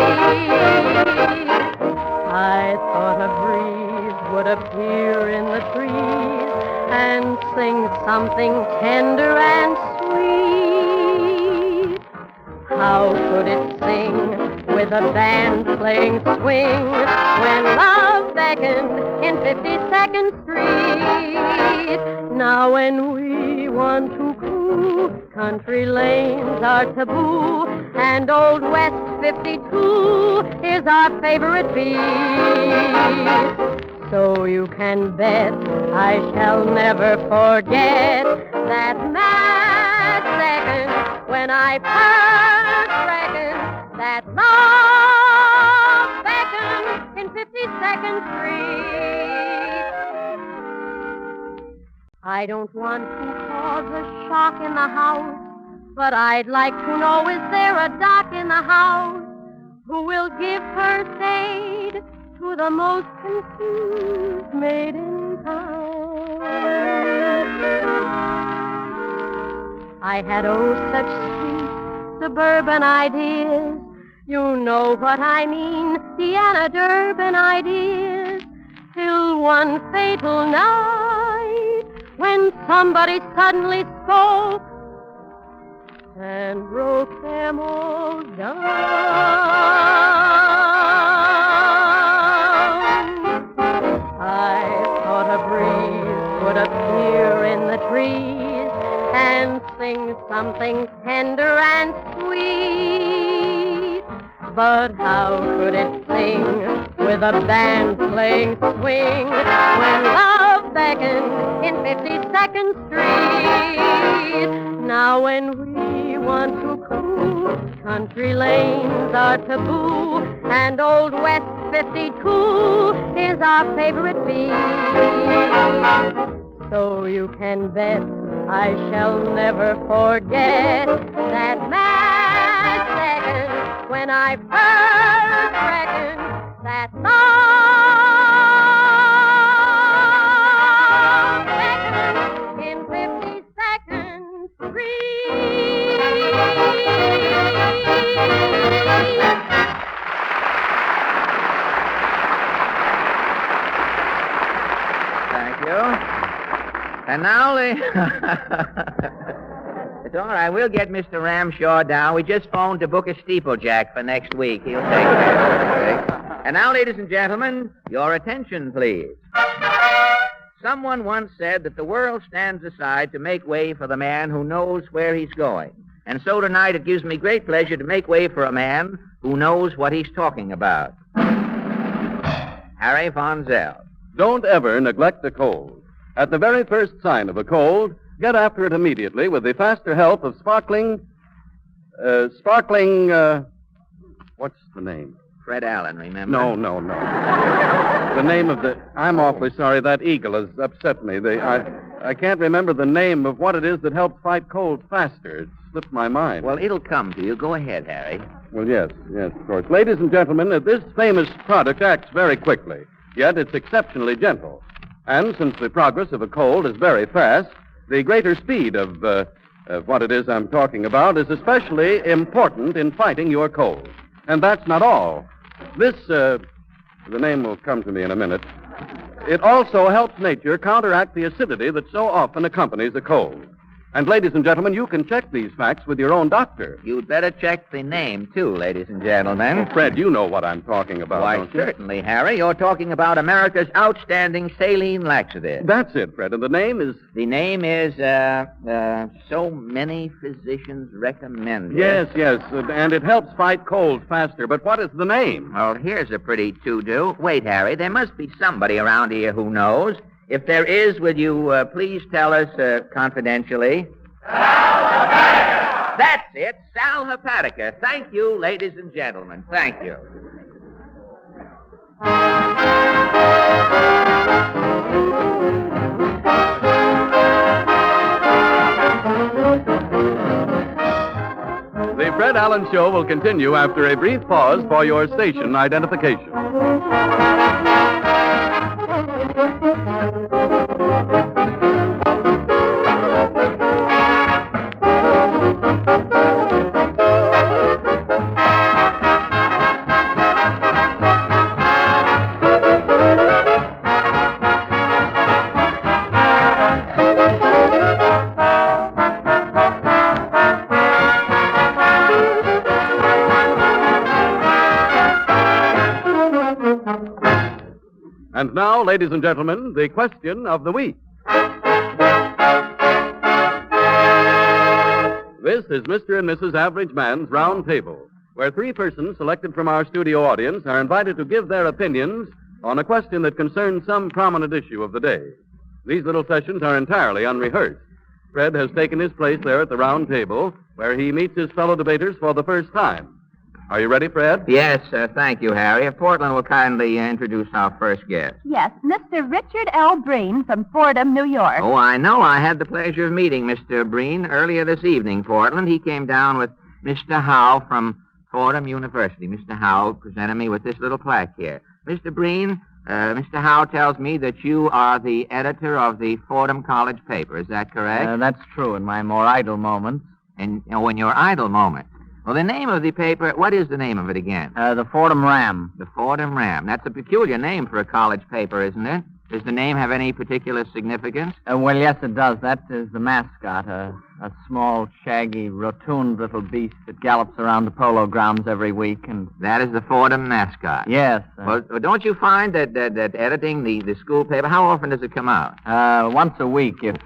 K: I thought a breeze would appear in the trees and sing something tender and sweet. How could it sing with a band playing swing when love beckoned in 52nd Street? Now when we want to coo, country lanes are taboo, and Old West 52 is our favorite beat. So you can bet I shall never forget that mad second when I first reckoned that love beckoned in 52nd Street. I don't want to cause a shock in the house, but I'd like to know, is there a doc in the house who will give first aid to the most confused maid in town? I had such sweet suburban ideas. You know what I mean, Deanna Durbin ideas. Till one fatal night when somebody suddenly spoke and broke them all down. I thought a breeze would appear in the trees and sing something tender and sweet. But how could it sing with a band playing swing when love beckoned in 52nd Street? Now when we want to coo, country lanes are taboo, and Old West 52 is our favorite beat. So you can bet I shall never forget that mad second when I first reckoned
G: that song. In 50 seconds,
O: Thank you. And now, it's all right. We'll get Mr. Ramshaw down. We just phoned to book a steeplejack for next week. He'll take care of it. And now, ladies and gentlemen, your attention, please. Someone once said that the world stands aside to make way for the man who knows where he's going. And so tonight it gives me great pleasure to make way for a man who knows what he's talking about. Harry Von Zell.
T: Don't ever neglect a cold. At the very first sign of a cold, get after it immediately with the faster help of sparkling, what's the name?
O: Fred Allen, remember?
T: No. The name of I'm awfully sorry, that eagle has upset me. I can't remember the name of what it is that helps fight colds faster. It slipped my mind.
O: Well, it'll come to you. Go ahead, Harry.
T: Well, yes, of course. Ladies and gentlemen, this famous product acts very quickly, yet it's exceptionally gentle. And since the progress of a cold is very fast, the greater speed of what it is I'm talking about is especially important in fighting your cold. And that's not all. This, the name will come to me in a minute. It also helps nature counteract the acidity that so often accompanies a cold. And, ladies and gentlemen, you can check these facts with your own doctor.
O: You'd better check the name, too, ladies and gentlemen.
T: Well, Fred, you know what I'm talking about,
O: Why,
T: don't you?
O: certainly, Harry. You're talking about America's outstanding saline laxative.
T: That's it, Fred. And the name is?
O: The name is, so many physicians recommend it.
T: Yes, and it helps fight colds faster. But what is the name?
O: Well, here's a pretty to-do. Wait, Harry, there must be somebody around here who knows. If there is, will you please tell us confidentially? Sal Hepatica! That's it, Sal Hepatica. Thank you, ladies and gentlemen. Thank you.
T: The Fred Allen Show will continue after a brief pause for your station identification. And now, ladies and gentlemen, the question of the week. This is Mr. and Mrs. Average Man's Round Table, where three persons selected from our studio audience are invited to give their opinions on a question that concerns some prominent issue of the day. These little sessions are entirely unrehearsed. Fred has taken his place there at the round table, where he meets his fellow debaters for the first time. Are you ready, Fred?
O: Yes, thank you, Harry. If Portland will kindly introduce our first guest.
G: Yes, Mr. Richard L. Breen from Fordham, New York.
O: Oh, I know. I had the pleasure of meeting Mr. Breen earlier this evening, Portland. He came down with Mr. Howe from Fordham University. Mr. Howe presented me with this little plaque here. Mr. Breen, Mr. Howe tells me that you are the editor of the Fordham College paper. Is that correct?
J: That's true, in my more idle moments.
O: In your idle moments. Well, the name of the paper, what is the name of it again?
J: The Fordham Ram.
O: The Fordham Ram. That's a peculiar name for a college paper, isn't it? Does the name have any particular significance?
J: Well, yes, it does. That is the mascot, a small, shaggy, rotund little beast that gallops around the polo grounds every week. And
O: that is the Fordham mascot?
J: Yes.
O: Well, don't you find that editing the school paper, how often does it come out?
J: Once a week, if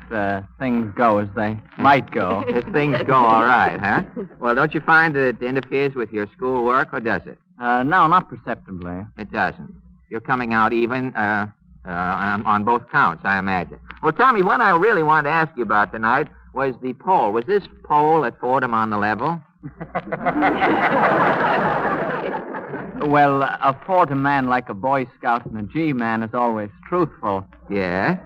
J: things go as they might go.
O: If things go all right, huh? Well, don't you find that it interferes with your school work, or does it?
J: No, not perceptibly.
O: It doesn't. You're coming out even on both counts, I imagine. Well, Tommy, what I really wanted to ask you about tonight was the poll. Was this poll at Fordham on the level?
J: Well, a Fordham man like a Boy Scout and a G-man is always truthful.
O: Yeah?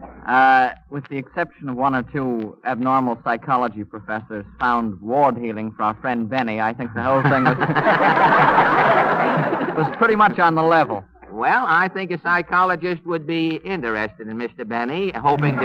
J: With the exception of one or two abnormal psychology professors found ward healing for our friend Benny, I think the whole thing was pretty much on the level.
O: Well, I think a psychologist would be interested in Mr. Benny, hoping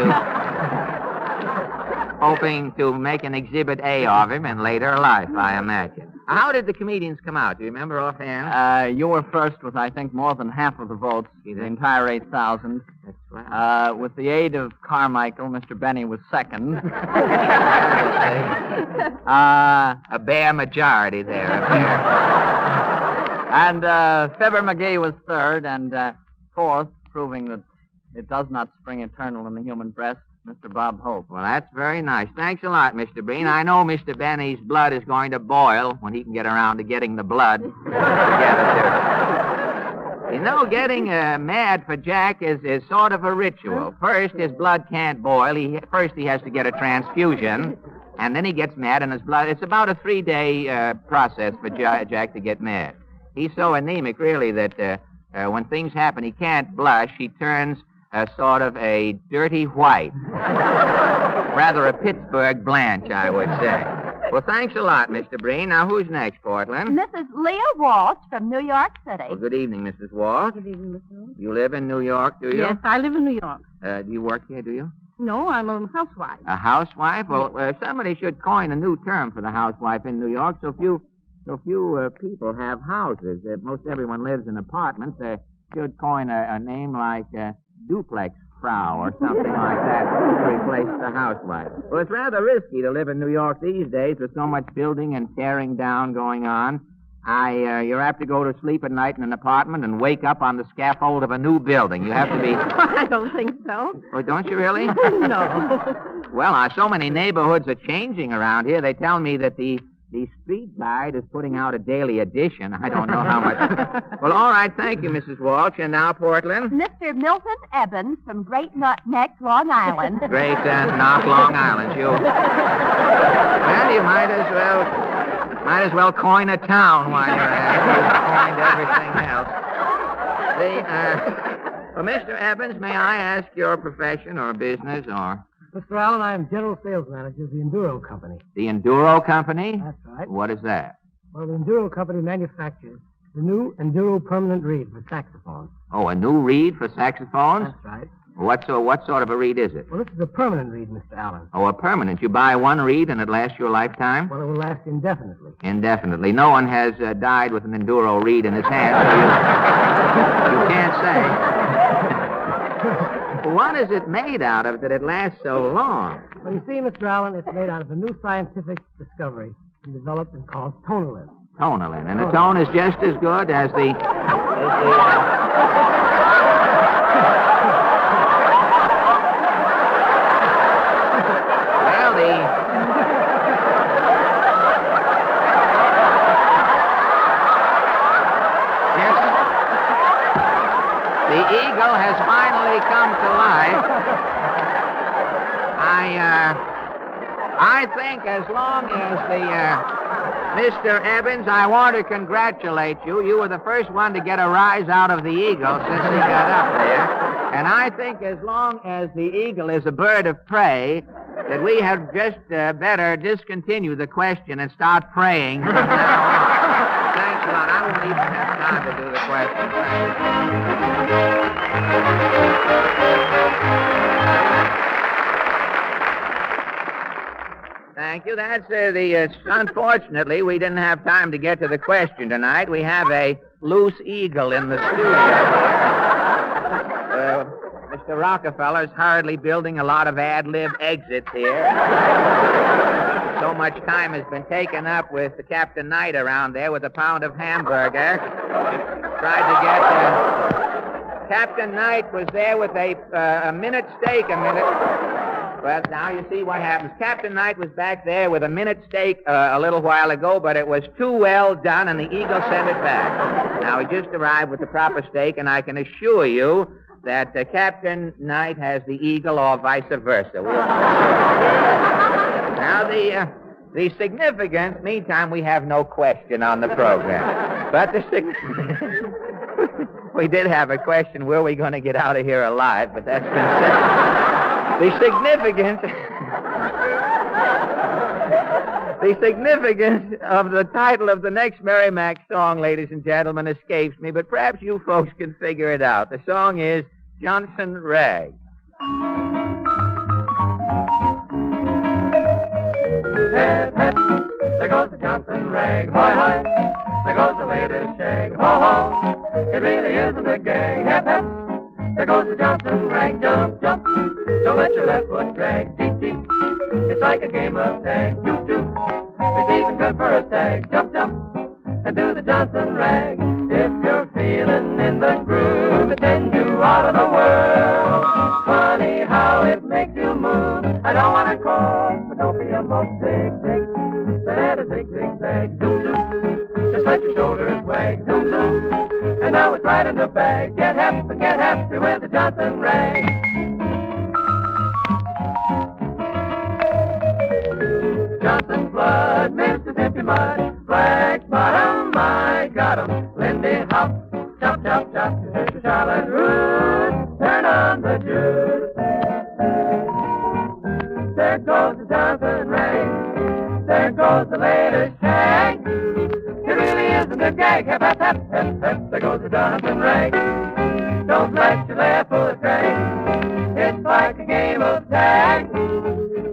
O: to make an Exhibit A of him in later life, I imagine. How did the comedians come out? Do you remember offhand?
J: You were first with, I think, more than half of the votes, the entire 8,000.
O: That's right.
J: With the aid of Carmichael, Mr. Benny was second.
O: A bare majority there.
J: And Fibber McGee was third, and fourth, proving that it does not spring eternal in the human breast, Mr. Bob Hope.
O: Well, that's very nice. Thanks a lot, Mr. Breen. I know Mr. Benny's blood is going to boil when he can get around to getting the blood together. You know, getting mad for Jack is sort of a ritual. First, his blood can't boil. First, he has to get a transfusion, and then he gets mad, and his blood... It's about a 3-day process for Jack to get mad. He's so anemic, really, that when things happen, he can't blush. He turns... sort of a dirty white. Rather a Pittsburgh Blanche, I would say. Well, thanks a lot, Mr. Breen. Now, who's next, Portland?
G: Mrs. Leah Walsh from New York City.
O: Well, good evening, Mrs. Walsh.
M: Good evening, Mr. Walsh.
O: You live in New York, do you?
M: Yes, I live in New York.
O: Do you work here, do you?
M: No, I'm a housewife.
O: A housewife? Well, somebody should coin a new term for the housewife in New York. So few people have houses. Most everyone lives in apartments. They should coin a name like... duplex frau or something like that to replace the housewife. Well, it's rather risky to live in New York these days with so much building and tearing down going on. You're apt to go to sleep at night in an apartment and wake up on the scaffold of a new building. You have to be...
M: I don't think so.
O: Oh, don't you really?
M: No.
O: Well, so many neighborhoods are changing around here. They tell me that the Street Guide is putting out a daily edition. I don't know how much. Well, all right. Thank you, Mrs. Walsh. And now, Portland?
G: Mr. Milton Evans from Great Nut Neck, Long Island.
O: Great Knock, Long Island. You. Well, you might as well coin a town while you're at it. You've coined everything else. Well, Mr. Evans, may I ask your profession or business or...
R: Mr. Allen, I am General Sales Manager of the Enduro Company.
O: The Enduro Company?
R: That's right.
O: What is that?
R: Well, the Enduro Company manufactures the new Enduro permanent reed for saxophones.
O: Oh, a new reed for saxophones?
R: That's right.
O: What sort of a reed is it?
R: Well, this is a permanent reed, Mr. Allen.
O: Oh, a permanent. You buy one reed and it lasts your lifetime?
R: Well, it will last indefinitely.
O: Indefinitely. No one has died with an Enduro reed in his hand, so you can't say. What is it made out of that it lasts so long?
R: Well, you see, Mr. Allen, it's made out of a new scientific discovery developed and called tonalin.
O: Tonalin. And the tone is just as good as the... Well, the eagle has finally come to life. I think as long as Mr. Evans, I want to congratulate you. You were the first one to get a rise out of the eagle since he got up there. And I think as long as the eagle is a bird of prey, that we have just better discontinue the question and start praying. Thanks a lot. I won't even have time to do the question. Thank you. That's unfortunately, we didn't have time to get to the question tonight. We have a loose eagle in the studio. Mr. Rockefeller's hardly building a lot of ad-lib exits here. So much time has been taken up with Captain Knight around there with a pound of hamburger. Tried to get... Captain Knight was there with a minute steak a minute. Well, now you see what happens. Captain Knight was back there with a minute steak a little while ago, but it was too well done, and the eagle sent it back. Now, he just arrived with the proper steak, and I can assure you that Captain Knight has the eagle or vice versa. Now, the significance, meantime, we have no question on the program. But we did have a question, were we going to get out of here alive, but that's been said. The The significance of the title of the next Merrimack song, ladies and gentlemen, escapes me, but perhaps you folks can figure it out. The song is Johnson Rag.
K: Hip, hip, there goes the Johnson Rag. Hoy, hoy, there goes the latest shag. Ho, ho, it really isn't a gag. Hip, hip, there goes the Johnson Rag. Jump, jump, don't let your left foot drag. Deep, deep, it's like a game of tag. Doop, doop, it's even good for a tag. Jump, jump, and do the Johnson Rag. If you're feeling in the groove, it sends you out of the world. Funny how it makes you move. I don't want to call, but don't be a mope. Zig, zig, that a zig, zig, zag. Zoom, zoom, just let your shoulders wag. Zoom, zoom, and now it's right in the bag. Get happy with the Johnson Rag. Johnson blood, Mississippi mud, black bottom, I got 'em. Lindy hop, chop, chop, chop, Mr. Charlotte Root, turn on the juice. There goes the Johnson Rag, there goes the latest shag. It really isn't a gag, hep, hep, hep, hep, hep, there goes the Johnson Rag. Don't let your left foot drag, it's like a game of tag.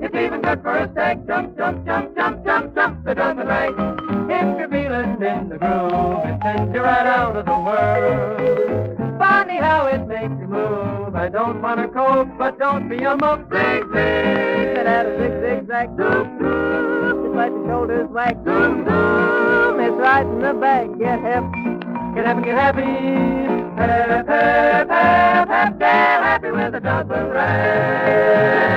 K: It's even good for a stag. Jump, jump, jump, jump, jump, jump, the Johnson Rag. If you're feeling in the groove, it sends you right out of the world. Funny how it makes you move. I don't want to cope, but don't be a mope. Zig, zig, and add a zig, zig, zag. Zoom, zoom, just let your shoulders wag. Zoom, zoom, it's right in the bag. Get hip, get happy, get happy. Hip, hip, hip, hip, get happy with the Johnson Rag.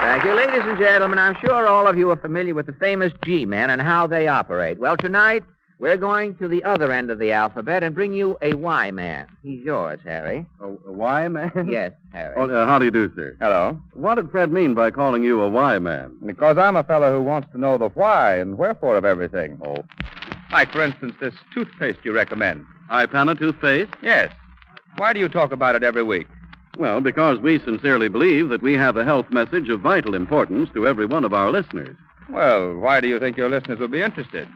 O: Thank you. Ladies and gentlemen, I'm sure all of you are familiar with the famous G-men and how they operate. Well, tonight, we're going to the other end of the alphabet and bring you a Y-man. He's yours, Harry.
T: A Y-man?
O: Yes, Harry.
T: Oh, how do you do, sir?
L: Hello.
T: What did Fred mean by calling you a Y-man?
L: Because I'm a fellow who wants to know the why and wherefore of everything.
T: Oh.
L: Like, for instance, this toothpaste you recommend.
T: Ipana toothpaste?
L: Yes. Why do you talk about it every week?
T: Well, because we sincerely believe that we have a health message of vital importance to every one of our listeners.
L: Well, why do you think your listeners will be interested?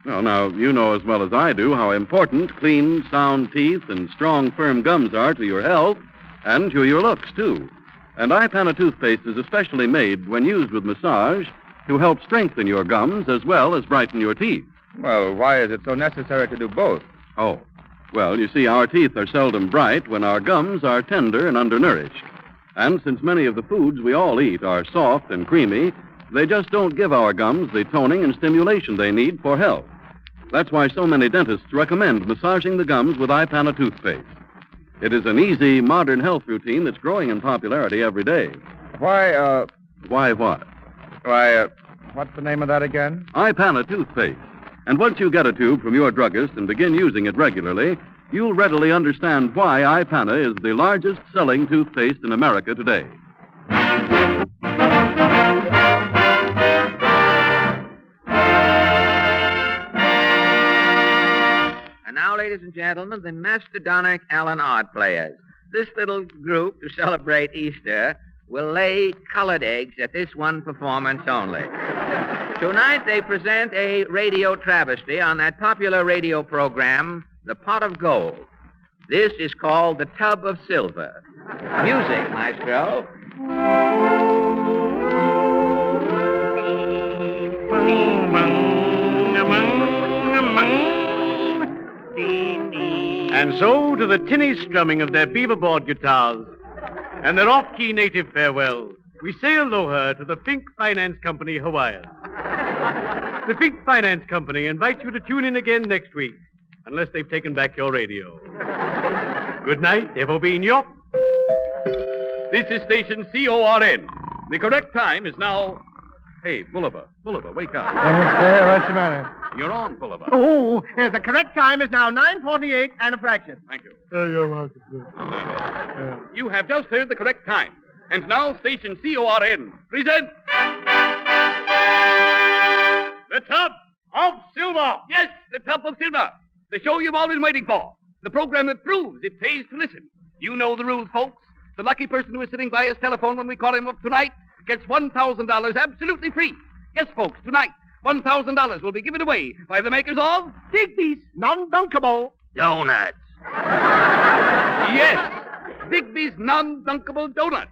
T: Well, now, you know as well as I do how important clean, sound teeth and strong, firm gums are to your health and to your looks, too. And Ipana toothpaste is especially made when used with massage to help strengthen your gums as well as brighten your teeth.
L: Well, why is it so necessary to do both?
T: Oh. Well, you see, our teeth are seldom bright when our gums are tender and undernourished. And since many of the foods we all eat are soft and creamy, they just don't give our gums the toning and stimulation they need for health. That's why so many dentists recommend massaging the gums with Ipana toothpaste. It is an easy, modern health routine that's growing in popularity every day.
L: Why,
T: Why what?
L: What's the name of that again?
T: Ipana toothpaste. And once you get a tube from your druggist and begin using it regularly, you'll readily understand why Ipana is the largest selling toothpaste in America today.
O: And now, ladies and gentlemen, the Mastodonic Allen Art Players. This little group, to celebrate Easter, will lay colored eggs at this one performance only. Tonight, they present a radio travesty on that popular radio program, The Pot of Gold. This is called The Tub of Silver. Music, maestro.
Q: And so to the tinny strumming of their beaverboard guitars and their off-key native farewell, we sail aloha to the Fink Finance Company, Hawaiian. The Fink Finance Company invites you to tune in again next week, unless they've taken back your radio. Good night, FOB Nyop.
T: This is station CORN. The correct time is now... Hey, Bulliver, wake up.
X: What's the matter?
T: You're on, Bulliver.
X: Oh, the correct time is now 9:48 and a fraction.
T: Thank you.
X: You're welcome.
T: You have just heard the correct time. And now, station CORN presents... The Tub of Silver. Yes, The Tub of Silver. The show you've all been waiting for.
Q: The program that proves it pays to listen. You know the rules, folks. The lucky person who is sitting by his telephone when we call him up tonight gets $1,000 absolutely free. Yes, folks, tonight, $1,000 will be given away by the makers of Digby's Non-Dunkable
O: Donuts.
Q: Yes, Digby's Non-Dunkable Donuts.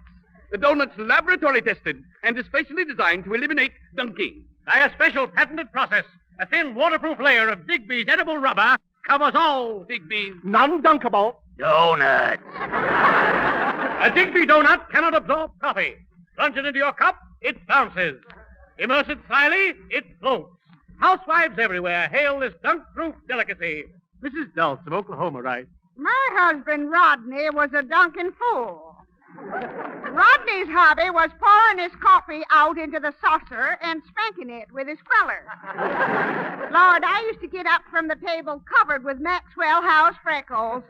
Q: The donut's laboratory tested and especially designed to eliminate dunking. By a special patented process, a thin waterproof layer of Digby's edible rubber covers all Digby's non-dunkable
O: Donuts.
Q: A Digby donut cannot absorb coffee. Plunge it into your cup, it bounces. Immerse it slyly, it floats. Housewives everywhere hail this dunk-proof delicacy. Mrs. Dulce of Oklahoma writes,
B: My husband, Rodney, was a dunking fool. Rodney's hobby was pouring his coffee out into the saucer and spanking it with his cruller. Lord, I used to get up from the table covered with Maxwell House freckles.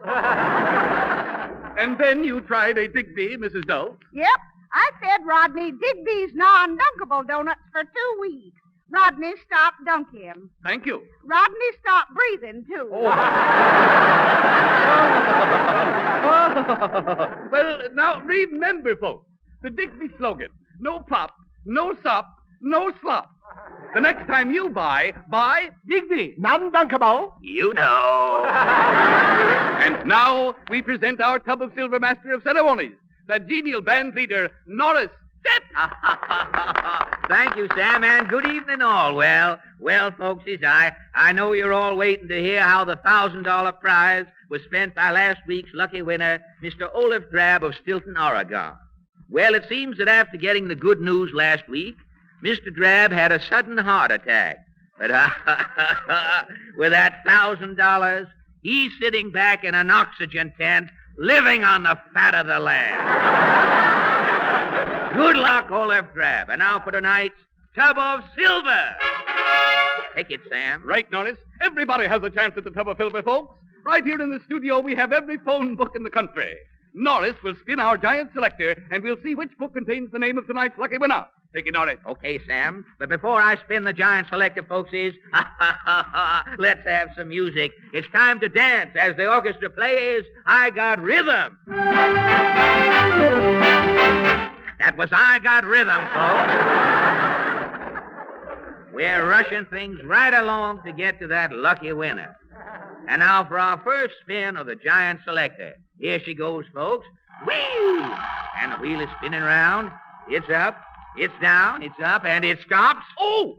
Q: And then you tried a Digby, Mrs. Dulce.
B: Yep, I fed Rodney Digby's non-dunkable donuts for 2 weeks. Rodney stopped dunking.
Q: Thank you.
B: Rodney stopped breathing, too.
Q: Well, now remember, folks, the Digby slogan, no pop, no sop, no slop. The next time you buy Digby. Non-dunkable.
O: You know.
Q: And now we present our Tub of Silver Master of Ceremonies, the genial band leader, Norris Step.
O: Thank you, Sam, and good evening all. Well, folksies, I know you're all waiting to hear how the $1,000 prize was spent by last week's lucky winner, Mr. Olaf Drab of Stilton, Oregon. Well, it seems that after getting the good news last week, Mr. Drab had a sudden heart attack. But with that $1,000, he's sitting back in an oxygen tent, living on the fat of the land. Good luck, Olaf Drab. And now for tonight's Tub of Silver. Take it, Sam.
Q: Right, Norris. Everybody has a chance at the Tub of Silver, folks. Right here in the studio, we have every phone book in the country. Norris will spin our giant selector, and we'll see which book contains the name of tonight's lucky winner. Take it, Norris.
O: Okay, Sam. But before I spin the giant selector, folksies, let's have some music. It's time to dance as the orchestra plays I Got Rhythm. That was I Got Rhythm, folks. We're rushing things right along to get to that lucky winner. And now for our first spin of the giant selector. Here she goes, folks. Whee! And the wheel is spinning round. It's up, it's down, it's up, and it stops.
Q: Oh!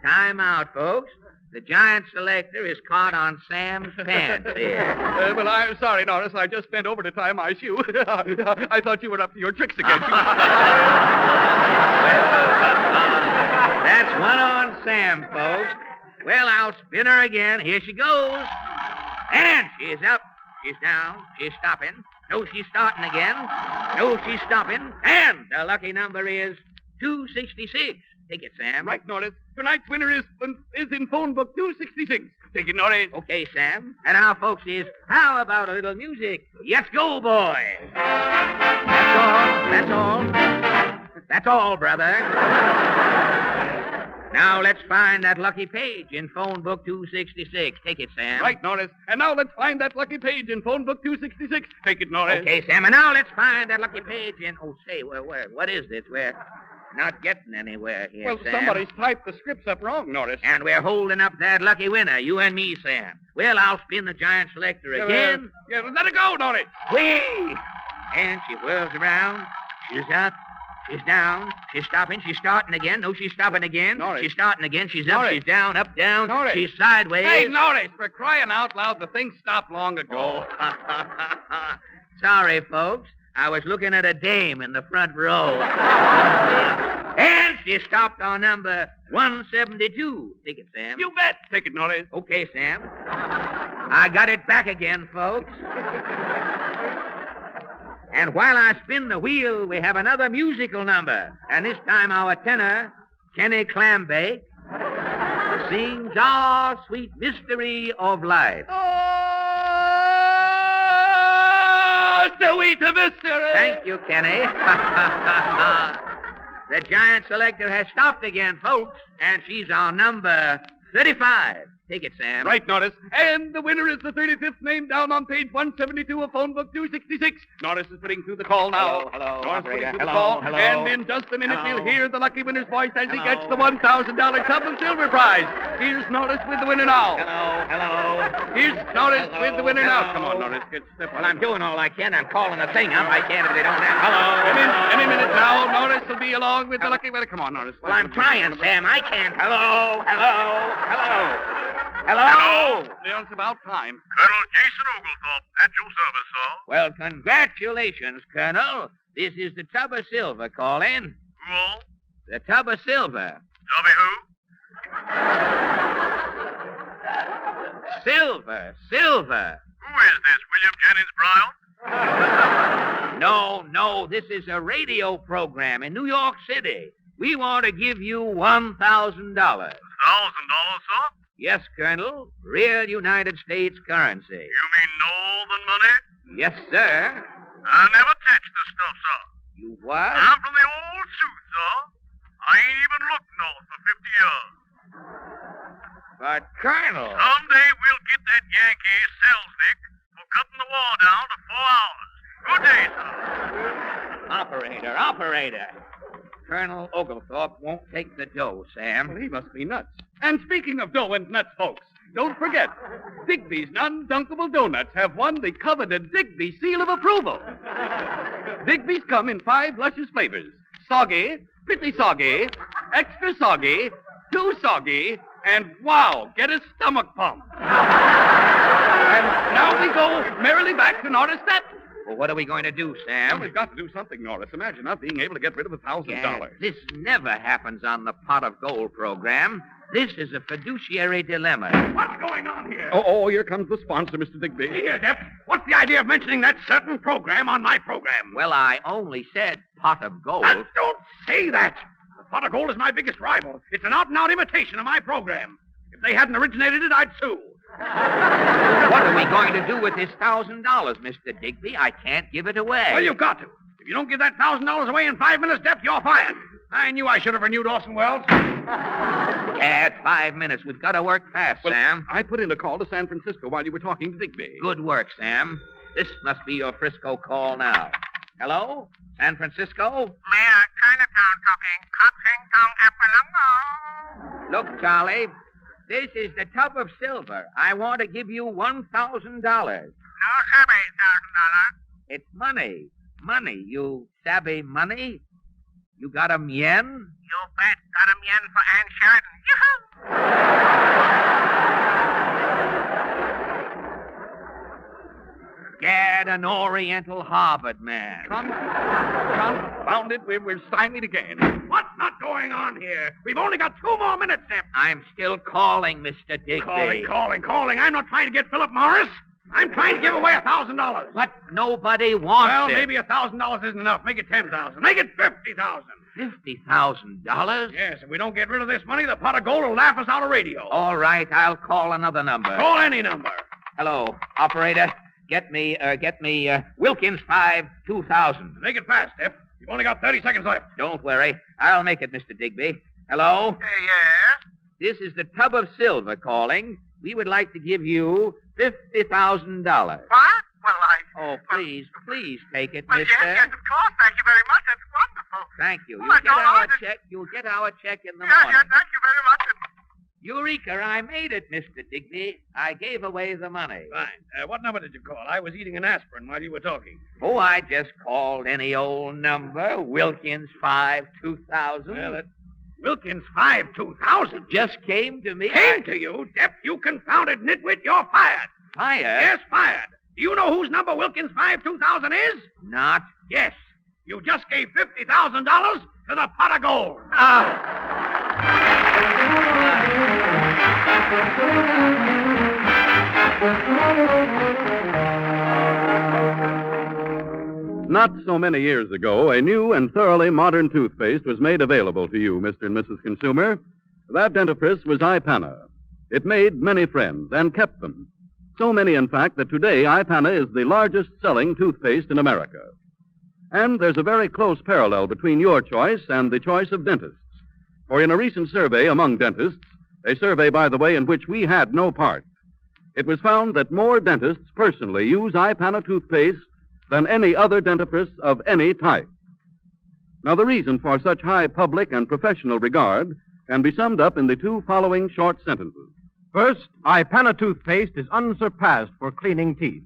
O: Time out, folks. The giant selector is caught on Sam's pants here.
Q: Well, I'm sorry, Norris. I just bent over to tie my shoe. I thought you were up to your tricks again.
O: That's one on Sam, folks. Well, I'll spin her again. Here she goes. And she's up. She's down. She's stopping. No, she's starting again. No, she's stopping. And the lucky number is 266. Take it, Sam.
Q: Right, Norris. Tonight's winner is in phone book 266. Take it, Norris.
O: Okay, Sam. And now, folks, how about a little music? Let's go, boys. That's all. That's all, brother. Now let's find that lucky page in phone book 266. Take it, Sam.
Q: Right, Norris. And now let's find that lucky page in phone book 266. Take it, Norris.
O: Okay, Sam. And now let's find that lucky page in... Oh, say, what is this? We're not getting anywhere here,
Q: Well,
O: Sam.
Q: somebody's typed the scripts up wrong, Norris.
O: And we're holding up that lucky winner, you and me, Sam. Well, I'll spin the giant selector again.
Q: Let it go, Norris.
O: Whee! And she whirls around. She's up. She's down. She's stopping. She's starting again. No, she's stopping again.
Q: Norris.
O: She's starting again. She's up.
Q: Norris.
O: She's down. Up, down.
Q: Norris.
O: She's sideways.
Q: Hey, Norris, for crying out loud, the thing stopped long ago.
O: Sorry, folks. I was looking at a dame in the front row. And she stopped on number 172. Take it, Sam.
Q: You bet. Take it, Norris.
O: Okay, Sam. I got it back again, folks. And while I spin the wheel, we have another musical number. And this time our tenor, Kenny Clambake, sings Our Sweet Mystery of Life.
Q: Oh, sweet mystery.
O: Thank you, Kenny. The giant selector has stopped again, folks, and she's on number 35. Take it, Sam.
Q: Right, Norris. And the winner is the 35th name down on page 172 of phone book 266. Norris is putting through the call now.
O: Hello,
Q: Norris
O: operator.
Q: putting through the
O: Hello,
Q: call.
O: hello.
Q: And in just a minute,
O: Hello.
Q: we'll hear the lucky winner's voice as he
O: Hello.
Q: gets the $1,000 tub of silver prize. Here's Norris with the winner now.
O: Hello.
Q: Here's Norris with the winner now.
O: Hello.
Q: Come on, Norris. Get step
O: Well, I'm doing all I can. I'm calling the thing up. I can't if they don't have.
Q: Any minute now, Norris will be along with the lucky winner. Come on, Norris.
O: Well, I'm trying, Sam. I can't. Hello. Hello.
Q: Well, it's about time.
C: Colonel Jason Oglethorpe, at your service, sir.
O: Well, congratulations, Colonel. This is the Tub of Silver calling.
C: Who all?
O: The Tub of Silver.
C: Tubby who?
O: Silver.
C: Who is this, William Jennings Brown?
O: No, this is a radio program in New York City. We want to give you $1,000.
C: $1,000, sir?
O: Yes, Colonel. Real United States currency.
C: You mean Northern money?
O: Yes, sir.
C: I never touched the stuff, sir.
O: You what?
C: I'm from the old suit, sir. I ain't even looked north for 50 years.
O: But, Colonel...
C: Someday we'll get that Yankee Selznick for cutting the war down to 4 hours. Good day, sir.
O: Operator. Colonel Oglethorpe won't take the dough, Sam.
Q: Well, he must be nuts. And speaking of dough and nuts, folks, don't forget, Digby's non-dunkable donuts have won the coveted Digby seal of approval. Digby's come in 5 luscious flavors. Soggy, pretty soggy, extra soggy, too soggy, and wow, get a stomach pump. And now we go merrily back to Norris Step.
O: Well, what are we going to do, Sam?
Q: Well, we've got to do something, Norris. Imagine not being able to get rid of $1,000.
O: Gad, this never happens on the Pot of Gold program. This is a fiduciary dilemma.
Q: What's going on here? Oh, here comes the sponsor, Mr. Digby.
C: Here, Dep. What's the idea of mentioning that certain program on my program?
O: Well, I only said Pot of Gold.
C: Now, don't say that. The Pot of Gold is my biggest rival. It's an out-and-out imitation of my program. If they hadn't originated it, I'd sue.
O: What are we going to do with this $1,000, Mr. Digby? I can't give it away.
C: Well, you've got to. If you don't give that $1,000 away in 5 minutes, Dep, you're fired. I knew I should have renewed Orson Welles.
O: Gad, 5 minutes. We've got to work fast, Sam.
Q: I put in a call to San Francisco while you were talking to Digby.
O: Good work, Sam. This must be your Frisco call now. Hello? San Francisco?
C: Mayor, Chinatown talking.
O: Look, Charlie, this is the Tub of Silver. I want to give you $1,000.
C: No, sabby, $1,000.
O: It's money. Money. You savvy money? You got 'em yen?
C: You bet. Got 'em yen for Ann Sheridan. Yoo-hoo!
O: Gad, an Oriental Harvard man.
C: Confound it, we're stymied again. What's not going on here? We've only got 2 more minutes, Dep.
O: I'm still calling, Mr. Digby.
C: Calling. I'm not trying to get Philip Morris. I'm trying to give away $1,000.
O: But nobody wants
C: Well,
O: it.
C: maybe $1,000 isn't enough. Make it $10,000. Make it $50,000.
O: $50,000?
C: Yes, if we don't get rid of this money, the Pot of Gold will laugh us out of radio.
O: All right, I'll call another number.
C: Call any number.
O: Hello, operator. Get me Wilkins 5, 2000.
C: Make it fast, Dep. You've only got 30 seconds left.
O: Don't worry. I'll make it, Mr. Digby. Hello?
C: Yes?
O: This is the Tub of Silver calling. We would like to give you $50,000.
C: What? Well,
O: Oh, please take it,
C: Well,
O: mister.
C: yes, of course. Thank you very much. That's wonderful.
O: Thank you.
C: Well,
O: You'll
C: I
O: get
C: don't
O: our
C: know.
O: check. You'll get our check in the
C: Yes,
O: morning.
C: thank you very much.
O: Eureka, I made it, Mr. Digby. I gave away the money.
C: Fine. What number did you call? I was eating an aspirin while you were talking.
O: Oh, I just called any old number. Wilkins 5, 2000.
C: Well, that Wilkins 5, 2000.
O: Just came to me.
C: Came to you, Dep, you confounded nitwit. You're fired.
O: Fired?
C: Yes, fired. Do you know whose number Wilkins 5, 2000 is?
O: Not?
C: Yes. You just gave $50,000 to the Pot of Gold.
T: Not so many years ago, a new and thoroughly modern toothpaste was made available to you, Mr. and Mrs. Consumer. That dentifrice was Ipana. It made many friends and kept them. So many, in fact, that today Ipana is the largest selling toothpaste in America. And there's a very close parallel between your choice and the choice of dentists. For in a recent survey among dentists, a survey, by the way, in which we had no part. It was found that more dentists personally use Ipana toothpaste than any other dentifrice of any type. Now, the reason for such high public and professional regard can be summed up in the two following short sentences.
N: First, Ipana toothpaste is unsurpassed for cleaning teeth.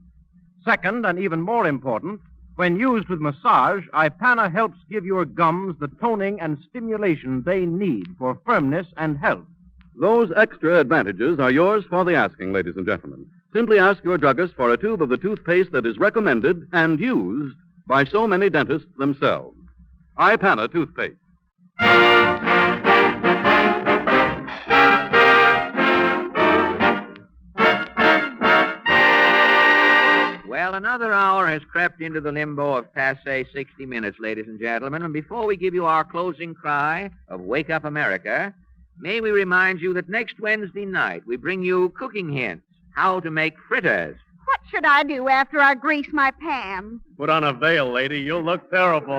N: Second, and even more important, when used with massage, Ipana helps give your gums the toning and stimulation they need for firmness and health.
T: Those extra advantages are yours for the asking, ladies and gentlemen. Simply ask your druggist for a tube of the toothpaste that is recommended and used by so many dentists themselves. Ipana toothpaste.
O: Well, another hour has crept into the limbo of passé 60 minutes, ladies and gentlemen, and before we give you our closing cry of Wake Up America, may we remind you that next Wednesday night we bring you cooking hints, how to make fritters.
B: What should I do after I grease my pan?
Q: Put on a veil, lady. You'll look terrible.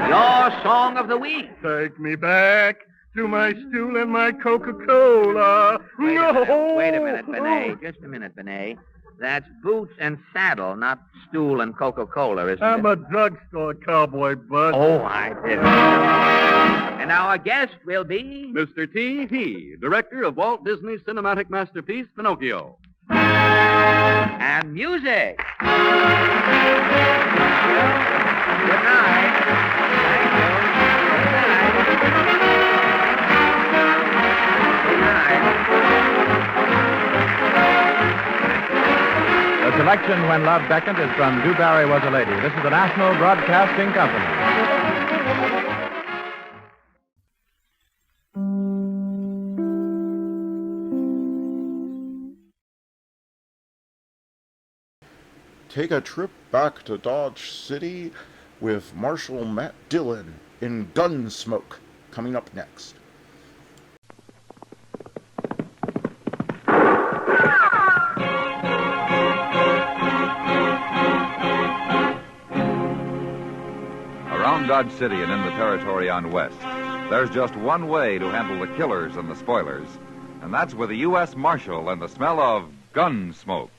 O: Your song of the week.
Q: Take me back to my stool and my Coca-Cola.
O: Wait a minute, Benet. Just a minute, Benet. That's boots and saddle, not stool and Coca-Cola, isn't it?
Q: I'm a drugstore cowboy, bud.
O: Oh, I did. And our guest will be...
T: Mr. T. He, director of Walt Disney's cinematic masterpiece, Pinocchio.
O: And music. Good night. Thank you. Good night.
S: The selection When Love Beckoned is from Dewberry Was a Lady. This is the National Broadcasting Company.
A: Take a trip back to Dodge City with Marshal Matt Dillon in Gunsmoke, coming up next.
U: Around Dodge City and in the territory on West, there's just one way to handle the killers and the spoilers, and that's with a U.S. Marshal and the smell of gun smoke.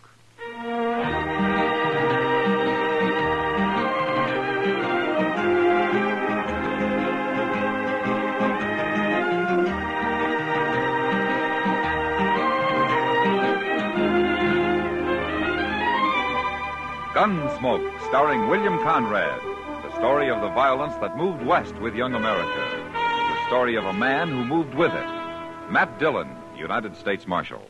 U: Gunsmoke, starring William Conrad. The story of the violence that moved west with young America. The story of a man who moved with it. Matt Dillon, United States Marshal.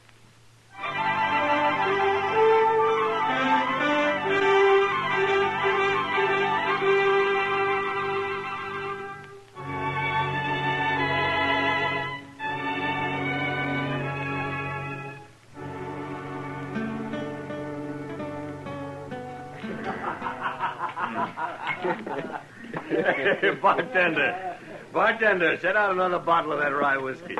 V: Bartender, set out another bottle of that rye whiskey.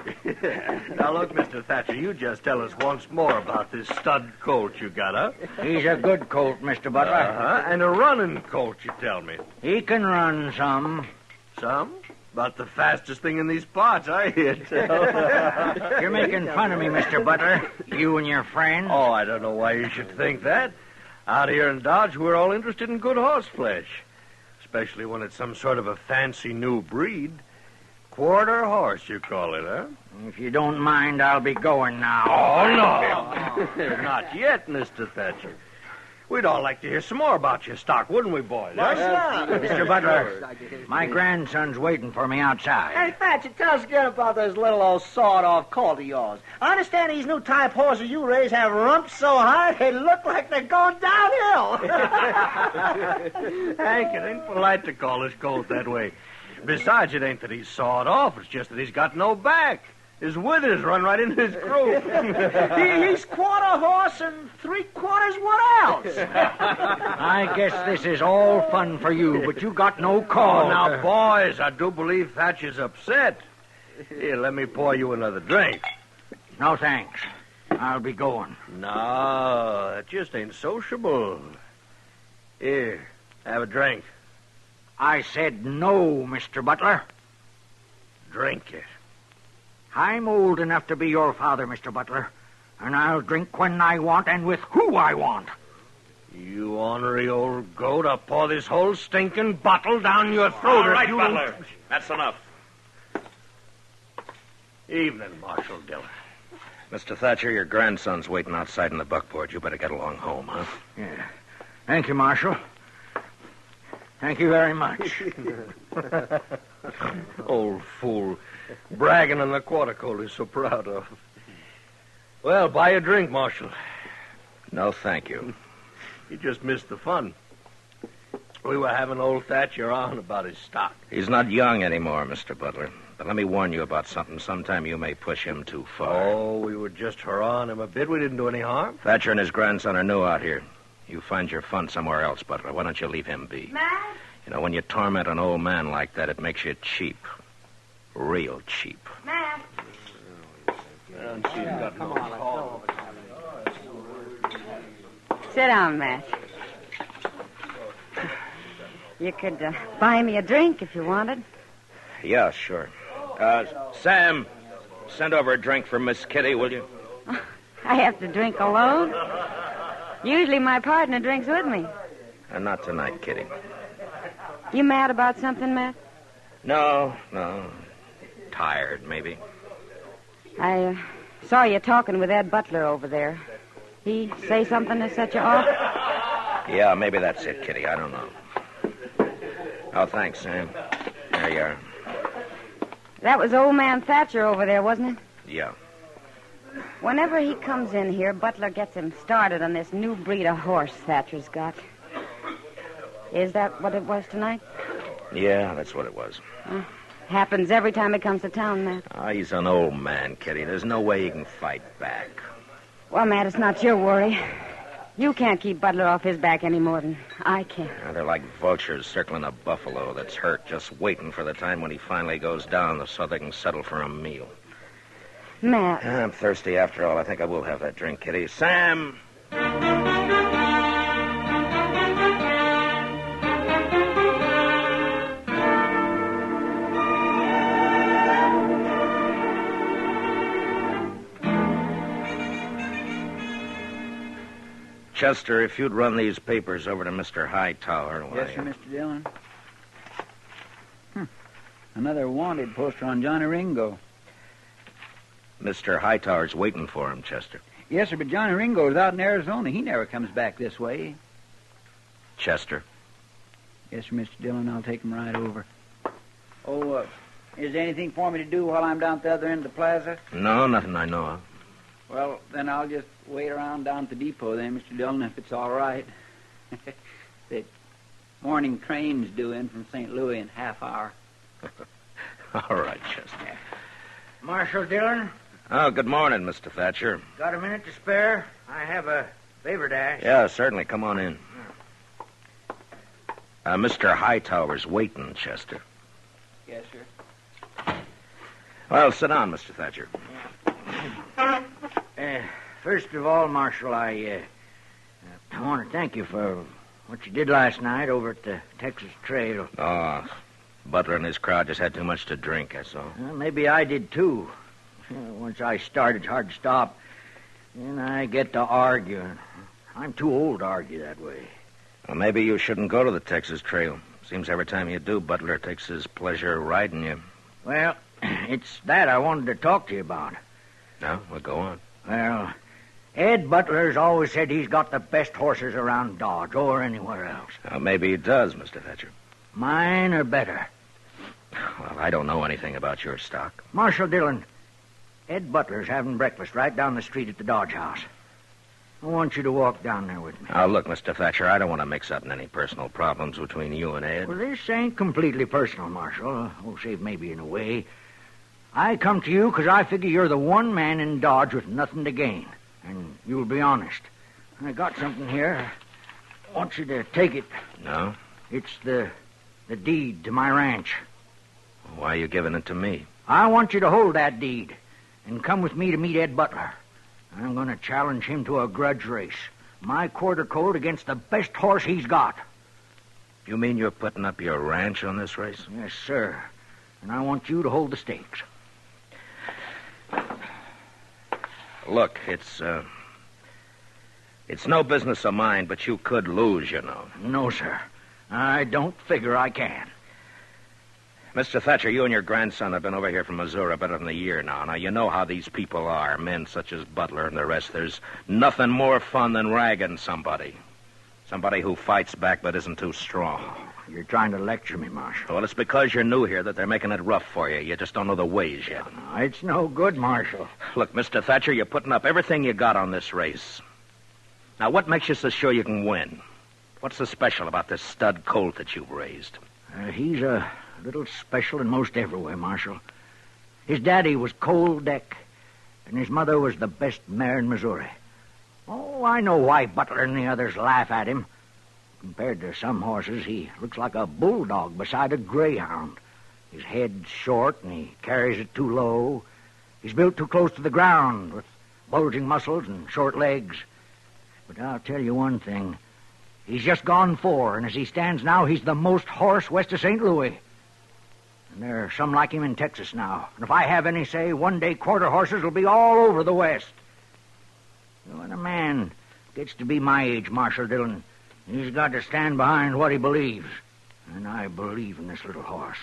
V: Now, look, Mr. Thatcher, you just tell us once more about this stud colt you got, huh?
Y: He's a good colt, Mr. Butler.
V: And a running colt, you tell me.
Y: He can run some.
V: Some? About the fastest thing in these parts, I hear tell.
Y: You're making fun of me, Mr. Butler. You and your friends.
V: Oh, I don't know why you should think that. Out here in Dodge, we're all interested in good horse flesh. Especially when it's some sort of a fancy new breed. Quarter horse, you call it, huh?
Y: If you don't mind, I'll be going now.
V: Oh, no. Not yet, Mr. Thatcher. We'd all like to hear some more about your stock, wouldn't we, boys?
Y: Mr. Butler, my grandson's waiting for me outside.
X: Hey, Thatcher, tell us again about this little old sawed-off colt of yours. I understand these new type horses you raise have rumps so high they look like they're going downhill.
V: Hank, it ain't polite to call this colt that way. Besides, it ain't that he's sawed off. It's just that he's got no back. His withers run right into his croup.
X: He's quarter horse and three-quarters what else?
Y: I guess this is all fun for you, but you got no call.
V: Oh, now, boys, I do believe Thatcher's upset. Here, let me pour you another drink.
Y: No, thanks. I'll be going.
V: No, that just ain't sociable. Here, have a drink.
Y: I said no, Mr. Butler.
V: Drink it.
Y: I'm old enough to be your father, Mr. Butler. And I'll drink when I want and with who I want.
V: You ornery old goat, I'll pour this whole stinking bottle down your throat.
C: All right,
V: if you...
C: Butler. That's enough.
V: Evening, Marshal Diller.
O: Mr. Thatcher, your grandson's waiting outside in the buckboard. You better get along home, huh?
Y: Yeah. Thank you, Marshal. Thank you very much.
V: Old fool. Bragging on the quarter coat he's so proud of. Well, buy a drink, Marshal.
O: No, thank you.
V: You just missed the fun. We were having old Thatcher on about his stock.
O: He's not young anymore, Mr. Butler. But let me warn you about something. Sometime you may push him too far.
V: Oh, we were just hurrahing him a bit. We didn't do any harm.
O: Thatcher and his grandson are new out here. You find your fun somewhere else, Butler. Why don't you leave him be?
G: Matt?
O: You know, when you torment an old man like that, it makes you cheap. Real cheap.
G: Matt?
D: Sit down, Matt. You could buy me a drink if you wanted.
O: Yeah, sure. Sam, send over a drink for Miss Kitty, will you?
D: I have to drink alone. Usually my partner drinks with me.
O: Not tonight, Kitty.
D: You mad about something, Matt?
O: No. Tired, maybe.
D: I saw you talking with Ed Butler over there. He say something to set you off?
O: Yeah, maybe that's it, Kitty. I don't know. Oh, thanks, Sam. There you are.
D: That was old man Thatcher over there, wasn't it?
O: Yeah.
D: Whenever he comes in here, Butler gets him started on this new breed of horse Thatcher's got. Is that what it was tonight?
O: Yeah, that's what it was.
D: Happens every time he comes to town, Matt.
O: He's an old man, Kitty. There's no way he can fight back.
D: Well, Matt, it's not your worry. You can't keep Butler off his back any more than I can.
O: They're like vultures circling a buffalo that's hurt, just waiting for the time when he finally goes down so they can settle for a meal.
D: Matt.
O: I'm thirsty after all. I think I will have that drink, Kitty. Sam! Chester, if you'd run these papers over to Mr. Hightower.
F: Yes, sir, Mr. Dillon. Another wanted poster on Johnny Ringo.
O: Mr. Hightower's waiting for him, Chester.
F: Yes, sir, but Johnny Ringo's out in Arizona. He never comes back this way.
O: Chester?
F: Yes, sir, Mr. Dillon. I'll take him right over. Oh, is there anything for me to do while I'm down at the other end of the plaza?
O: No, nothing I know of.
F: Well, then I'll just wait around down at the depot then, Mr. Dillon, if it's all right. The morning train's due in from St. Louis in half hour.
O: All right, Chester.
Y: Marshal Dillon?
O: Oh, good morning, Mr. Thatcher.
Y: Got a minute to spare? I have a favor to ask.
O: Yeah, certainly. Come on in. Mr. Hightower's waiting, Chester.
F: Yes, sir.
O: Well, sit down, Mr. Thatcher.
Y: First of all, Marshal, I want to thank you for what you did last night over at the Texas Trail.
O: Oh, Butler and his crowd just had too much to drink, that's all.
Y: Well, maybe I did, too. Once I start, it's hard to stop. Then I get to arguing. I'm too old to argue that way.
O: Well, maybe you shouldn't go to the Texas Trail. Seems every time you do, Butler takes his pleasure riding you.
Y: Well, it's that I wanted to talk to you about.
O: No? Well, go on.
Y: Well, Ed Butler's always said he's got the best horses around Dodge or anywhere else.
O: Well, maybe he does, Mr. Thatcher.
Y: Mine are better.
O: Well, I don't know anything about your stock.
Y: Marshal Dillon, Ed Butler's having breakfast right down the street at the Dodge House. I want you to walk down there with me.
O: Now, look, Mr. Thatcher, I don't want to mix up in any personal problems between you and Ed.
Y: Well, this ain't completely personal, Marshal. Save maybe in a way. I come to you because I figure you're the one man in Dodge with nothing to gain. And you'll be honest. I got something here. I want you to take it.
O: No?
Y: It's the deed to my ranch.
O: Why are you giving it to me?
Y: I want you to hold that deed and come with me to meet Ed Butler. I'm going to challenge him to a grudge race. My quarter colt against the best horse he's got.
O: You mean you're putting up your ranch on this race?
Y: Yes, sir. And I want you to hold the stakes.
E: Look, it's no business of mine, but you could lose, you know.
Y: No, sir. I don't figure I can.
E: Mr. Thatcher, you and your grandson have been over here from Missouri better than a year now. Now, you know how these people are, men such as Butler and the rest. There's nothing more fun than ragging somebody. Somebody who fights back but isn't too strong.
Y: You're trying to lecture me, Marshal.
E: Well, it's because you're new here that they're making it rough for you. You just don't know the ways yet.
Y: It's no good, Marshal.
E: Look, Mr. Thatcher, you're putting up everything you got on this race. Now, what makes you so sure you can win? What's so special about this stud colt that you've raised?
Y: He's a little special in most every way, Marshal. His daddy was Cole Deck, and his mother was the best mare in Missouri. Oh, I know why Butler and the others laugh at him. Compared to some horses, he looks like a bulldog beside a greyhound. His head's short, and he carries it too low. He's built too close to the ground, with bulging muscles and short legs. But I'll tell you one thing. He's just gone 4, and as he stands now, he's the most horse west of St. Louis. And there are some like him in Texas now. And if I have any say, one day quarter horses will be all over the West. When a man gets to be my age, Marshal Dillon, he's got to stand behind what he believes. And I believe in this little horse.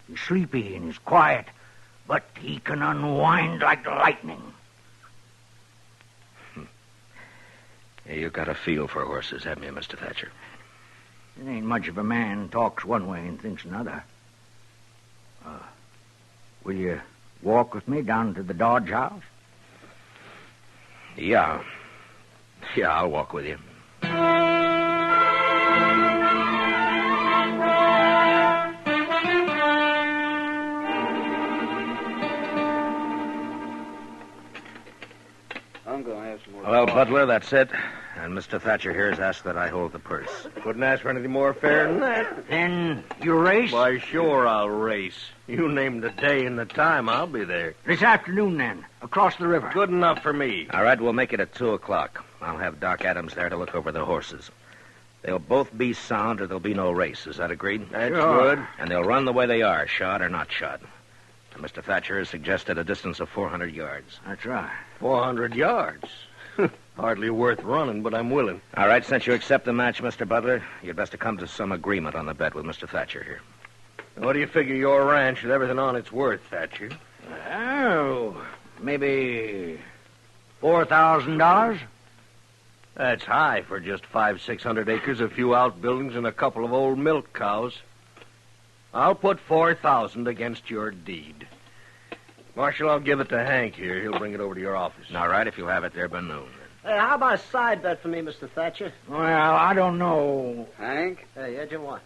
Y: He's sleepy and he's quiet, but he can unwind like lightning.
E: Yeah, you got a feel for horses, haven't you, Mr. Thatcher?
Y: It ain't much of a man talks one way and thinks another. Will you walk with me down to the Dodge house?
E: Yeah. Yeah, I'll walk with you.
F: I'm going to have some more.
E: Well, Butler, that's it. And Mr. Thatcher here has asked that I hold the purse.
V: Couldn't ask for anything more fair than that.
Y: Then you race?
V: Why, sure I'll race. You name the day and the time, I'll be there.
Y: This afternoon, then, across the river.
V: Good enough for me.
E: All right, we'll make it at 2 o'clock. I'll have Doc Adams there to look over the horses. They'll both be sound or there'll be no race. Is that agreed?
V: That's good.
E: And they'll run the way they are, shod or not shod. And Mr. Thatcher has suggested a distance of 400 yards.
Y: That's right.
V: 400 yards. Hardly worth running, but I'm willing.
E: All right, since you accept the match, Mr. Butler, you'd best to come to some agreement on the bet with Mr. Thatcher here.
V: What do you figure your ranch with everything on it's worth, Thatcher?
Y: Oh, maybe $4,000?
V: That's high for just 500-600 acres, a few outbuildings, and a couple of old milk cows. I'll put 4,000 against your deed. Marshal, I'll give it to Hank here. He'll bring it over to your office.
E: All right, if you'll have it there by noon.
X: Hey, how about a side bet for me, Mr. Thatcher?
Y: Well, I don't know.
F: Hank,
X: Hey, yeah, Jim, what?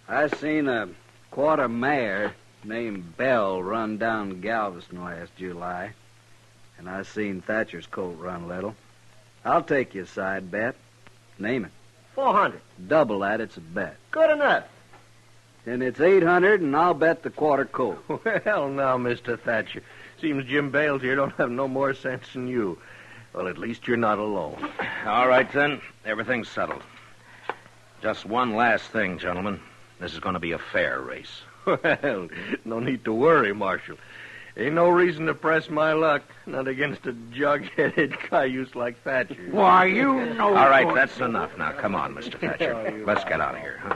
F: I seen a quarter mare named Belle run down Galveston last July. And I seen Thatcher's colt run little. I'll take your side bet. Name it.
X: 400.
F: Double that, it's a bet.
X: Good enough.
F: Then it's 800, and I'll bet the quarter colt.
V: Well, now, Mr. Thatcher. Seems Jim Bales here don't have no more sense than you. Well, at least you're not alone.
E: All right, then. Everything's settled. Just one last thing, gentlemen. This is going to be a fair race.
V: Well, no need to worry, Marshal. Ain't no reason to press my luck. Not against a jug-headed cayuse like Thatcher.
Y: Why, you know...
E: All right, that's enough. Now, come on, Mr. Thatcher. Let's get out of here, huh?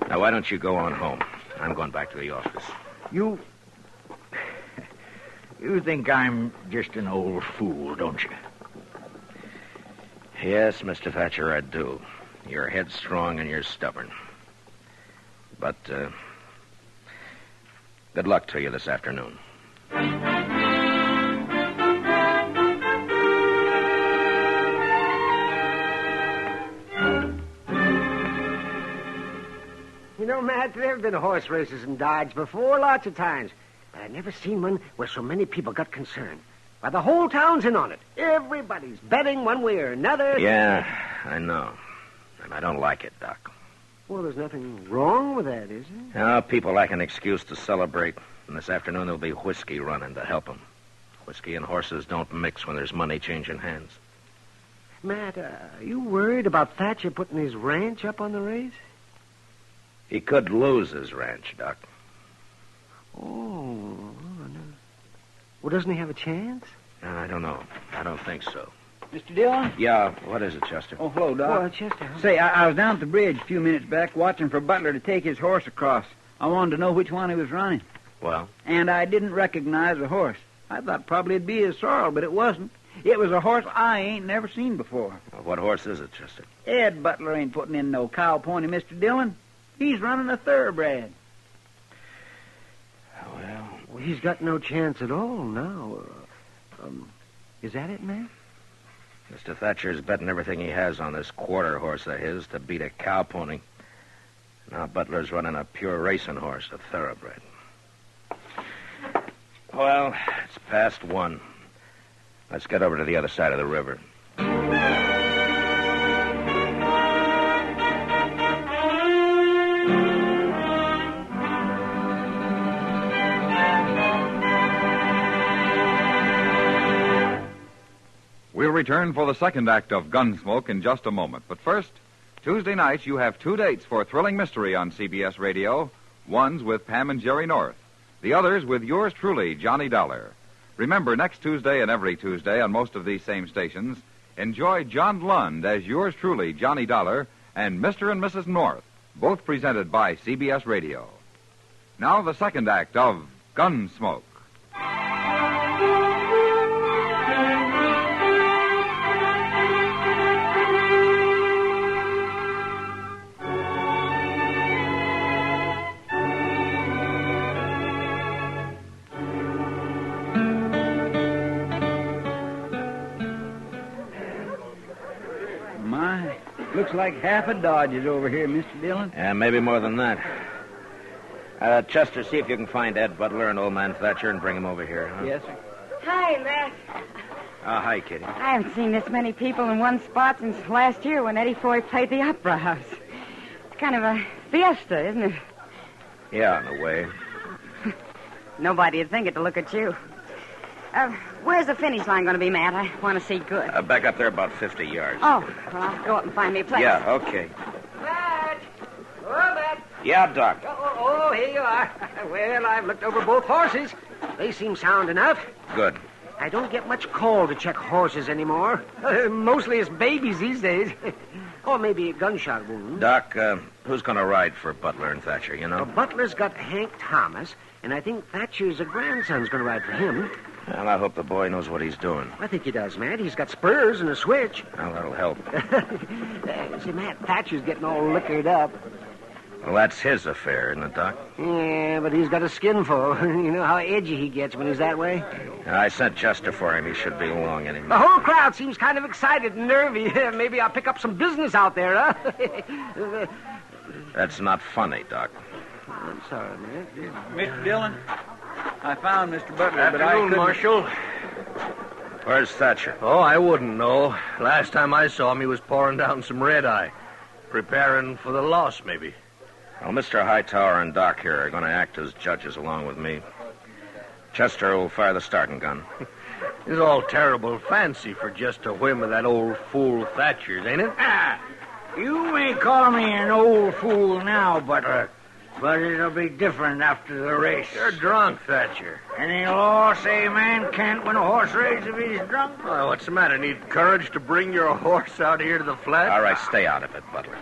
E: Now, why don't you go on home? I'm going back to the office.
Y: You think I'm just an old fool, don't you?
E: Yes, Mr. Thatcher, I do. You're headstrong and you're stubborn. But, good luck to you this afternoon.
X: You know, Matt, there have been horse races in Dodge before, lots of times. But I've never seen one where so many people got concerned. Why, the whole town's in on it. Everybody's betting one way or another.
E: Yeah, I know. And I don't like it, Doc.
X: Well, there's nothing wrong with that, is there?
E: Now, people like an excuse to celebrate. And this afternoon there'll be whiskey running to help them. Whiskey and horses don't mix when there's money changing hands.
X: Matt, are you worried about Thatcher putting his ranch up on the race?
E: He could lose his ranch, Doc.
X: Oh. Well, doesn't he have a chance?
E: I don't know. I don't think so.
H: Mr. Dillon?
E: Yeah, what is it, Chester?
H: Oh, hello, Doc.
X: Well, Chester, huh?
H: Say, I was down at the bridge a few minutes back watching for Butler to take his horse across. I wanted to know which one he was running.
E: Well?
H: And I didn't recognize the horse. I thought probably it'd be his sorrel, but it wasn't. It was a horse I ain't never seen before.
E: What horse is it, Chester?
H: Ed Butler ain't putting in no cow pony, Mr. Dillon. He's running a thoroughbred.
X: Well, he's got no chance at all now. Is that it, man?
E: Mr. Thatcher's betting everything he has on this quarter horse of his to beat a cow pony. Now Butler's running a pure racing horse, a thoroughbred. Well, it's past 1. Let's get over to the other side of the river.
U: We'll return for the second act of Gunsmoke in just a moment. But first, Tuesday nights you have 2 dates for Thrilling Mystery on CBS Radio. One's with Pam and Jerry North. The other's with yours truly, Johnny Dollar. Remember, next Tuesday and every Tuesday on most of these same stations, enjoy John Lund as yours truly, Johnny Dollar, and Mr. and Mrs. North, both presented by CBS Radio. Now the second act of Gunsmoke.
H: Looks like half a Dodge is over here, Mr. Dillon.
E: Yeah, maybe more than that. Chester, see if you can find Ed Butler and old man Thatcher and bring him over here. Huh?
H: Yes, sir.
D: Hi, Les.
E: Hi, Kitty.
D: I haven't seen this many people in one spot since last year when Eddie Foy played the Opera House. It's kind of a fiesta, isn't it?
E: Yeah, in a way.
D: Nobody'd think it to look at you. Where's the finish line going to be, Matt? I want to see good.
E: Back up there about 50 yards.
D: Oh, well, I'll go up and find me a place.
E: Yeah, okay.
X: Matt! Oh, Matt!
E: Yeah, Doc.
X: Oh, here you are. Well, I've looked over both horses. They seem sound enough.
E: Good.
X: I don't get much call to check horses anymore. Mostly it's babies these days. Or maybe a gunshot wound.
E: Doc, who's going to ride for Butler and Thatcher, you know?
X: Well, Butler's got Hank Thomas, and I think Thatcher's grandson's going to ride for him.
E: Well, I hope the boy knows what he's doing.
X: I think he does, Matt. He's got spurs and a switch.
E: Well, that'll help.
X: See, Matt, Thatcher's getting all liquored up.
E: Well, that's his affair, isn't it, Doc?
X: Yeah, but he's got a skin full. You know how edgy he gets when he's that way?
E: I sent Chester for him. He should be along any
X: The
E: minute.
X: whole crowd seems kind of excited and nervy. Maybe I'll pick up some business out there, huh?
E: That's not funny, Doc.
X: I'm sorry, man.
H: Mr. Dillon, I found Mr. Butler, but I
V: Afternoon,
H: couldn't...
V: Marshal.
E: Where's Thatcher?
V: Oh, I wouldn't know. Last time I saw him, he was pouring down some red-eye. Preparing for the loss, maybe.
E: Well, Mr. Hightower and Doc here are going to act as judges along with me. Chester will fire the starting gun.
V: It's all terrible fancy for just a whim of that old fool Thatcher's, ain't it?
Y: You may call me an old fool now, Butler, but it'll be different after the race.
V: You're drunk, Thatcher.
Y: Any law say a man can't win a horse race if he's drunk?
V: Oh, what's the matter? Need courage to bring your horse out here to the flat?
E: All right, stay out of it, Butler.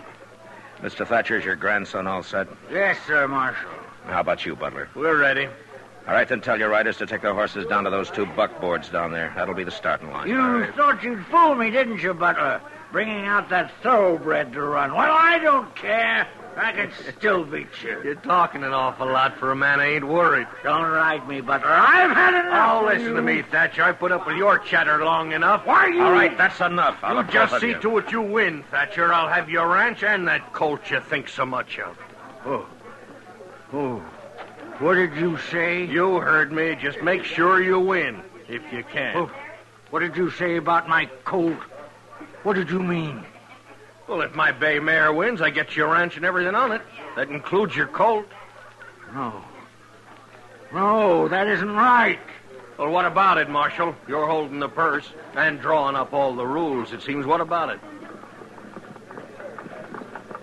E: Mr. Thatcher's your grandson all set?
Y: Yes, sir, Marshal.
E: How about you, Butler?
V: We're ready.
E: All right, then tell your riders to take their horses down to those 2 buckboards down there. That'll be the starting line.
Y: You thought you'd fool me, didn't you, Butler? Bringing out that thoroughbred to run. Well, I don't care. I can still beat you.
V: You're talking an awful lot for a man I ain't worried.
Y: Don't ride me, Butler. I've had enough.
V: Oh, listen to me, Thatcher. I put up with your chatter long enough.
Y: Why you...
E: All right, that's enough. I'll
V: You
E: have
V: just
E: both of
V: see
E: you.
V: to it you win, Thatcher. I'll have your ranch and that colt you think so much of.
Y: Oh. What did you say?
V: You heard me. Just make sure you win, if you can.
Y: Oh. What did you say about my colt? What did you mean?
V: Well, if my bay mare wins, I get your ranch and everything on it. That includes your colt.
Y: No, that isn't right.
V: Well, what about it, Marshal? You're holding the purse and drawing up all the rules, it seems. What about it?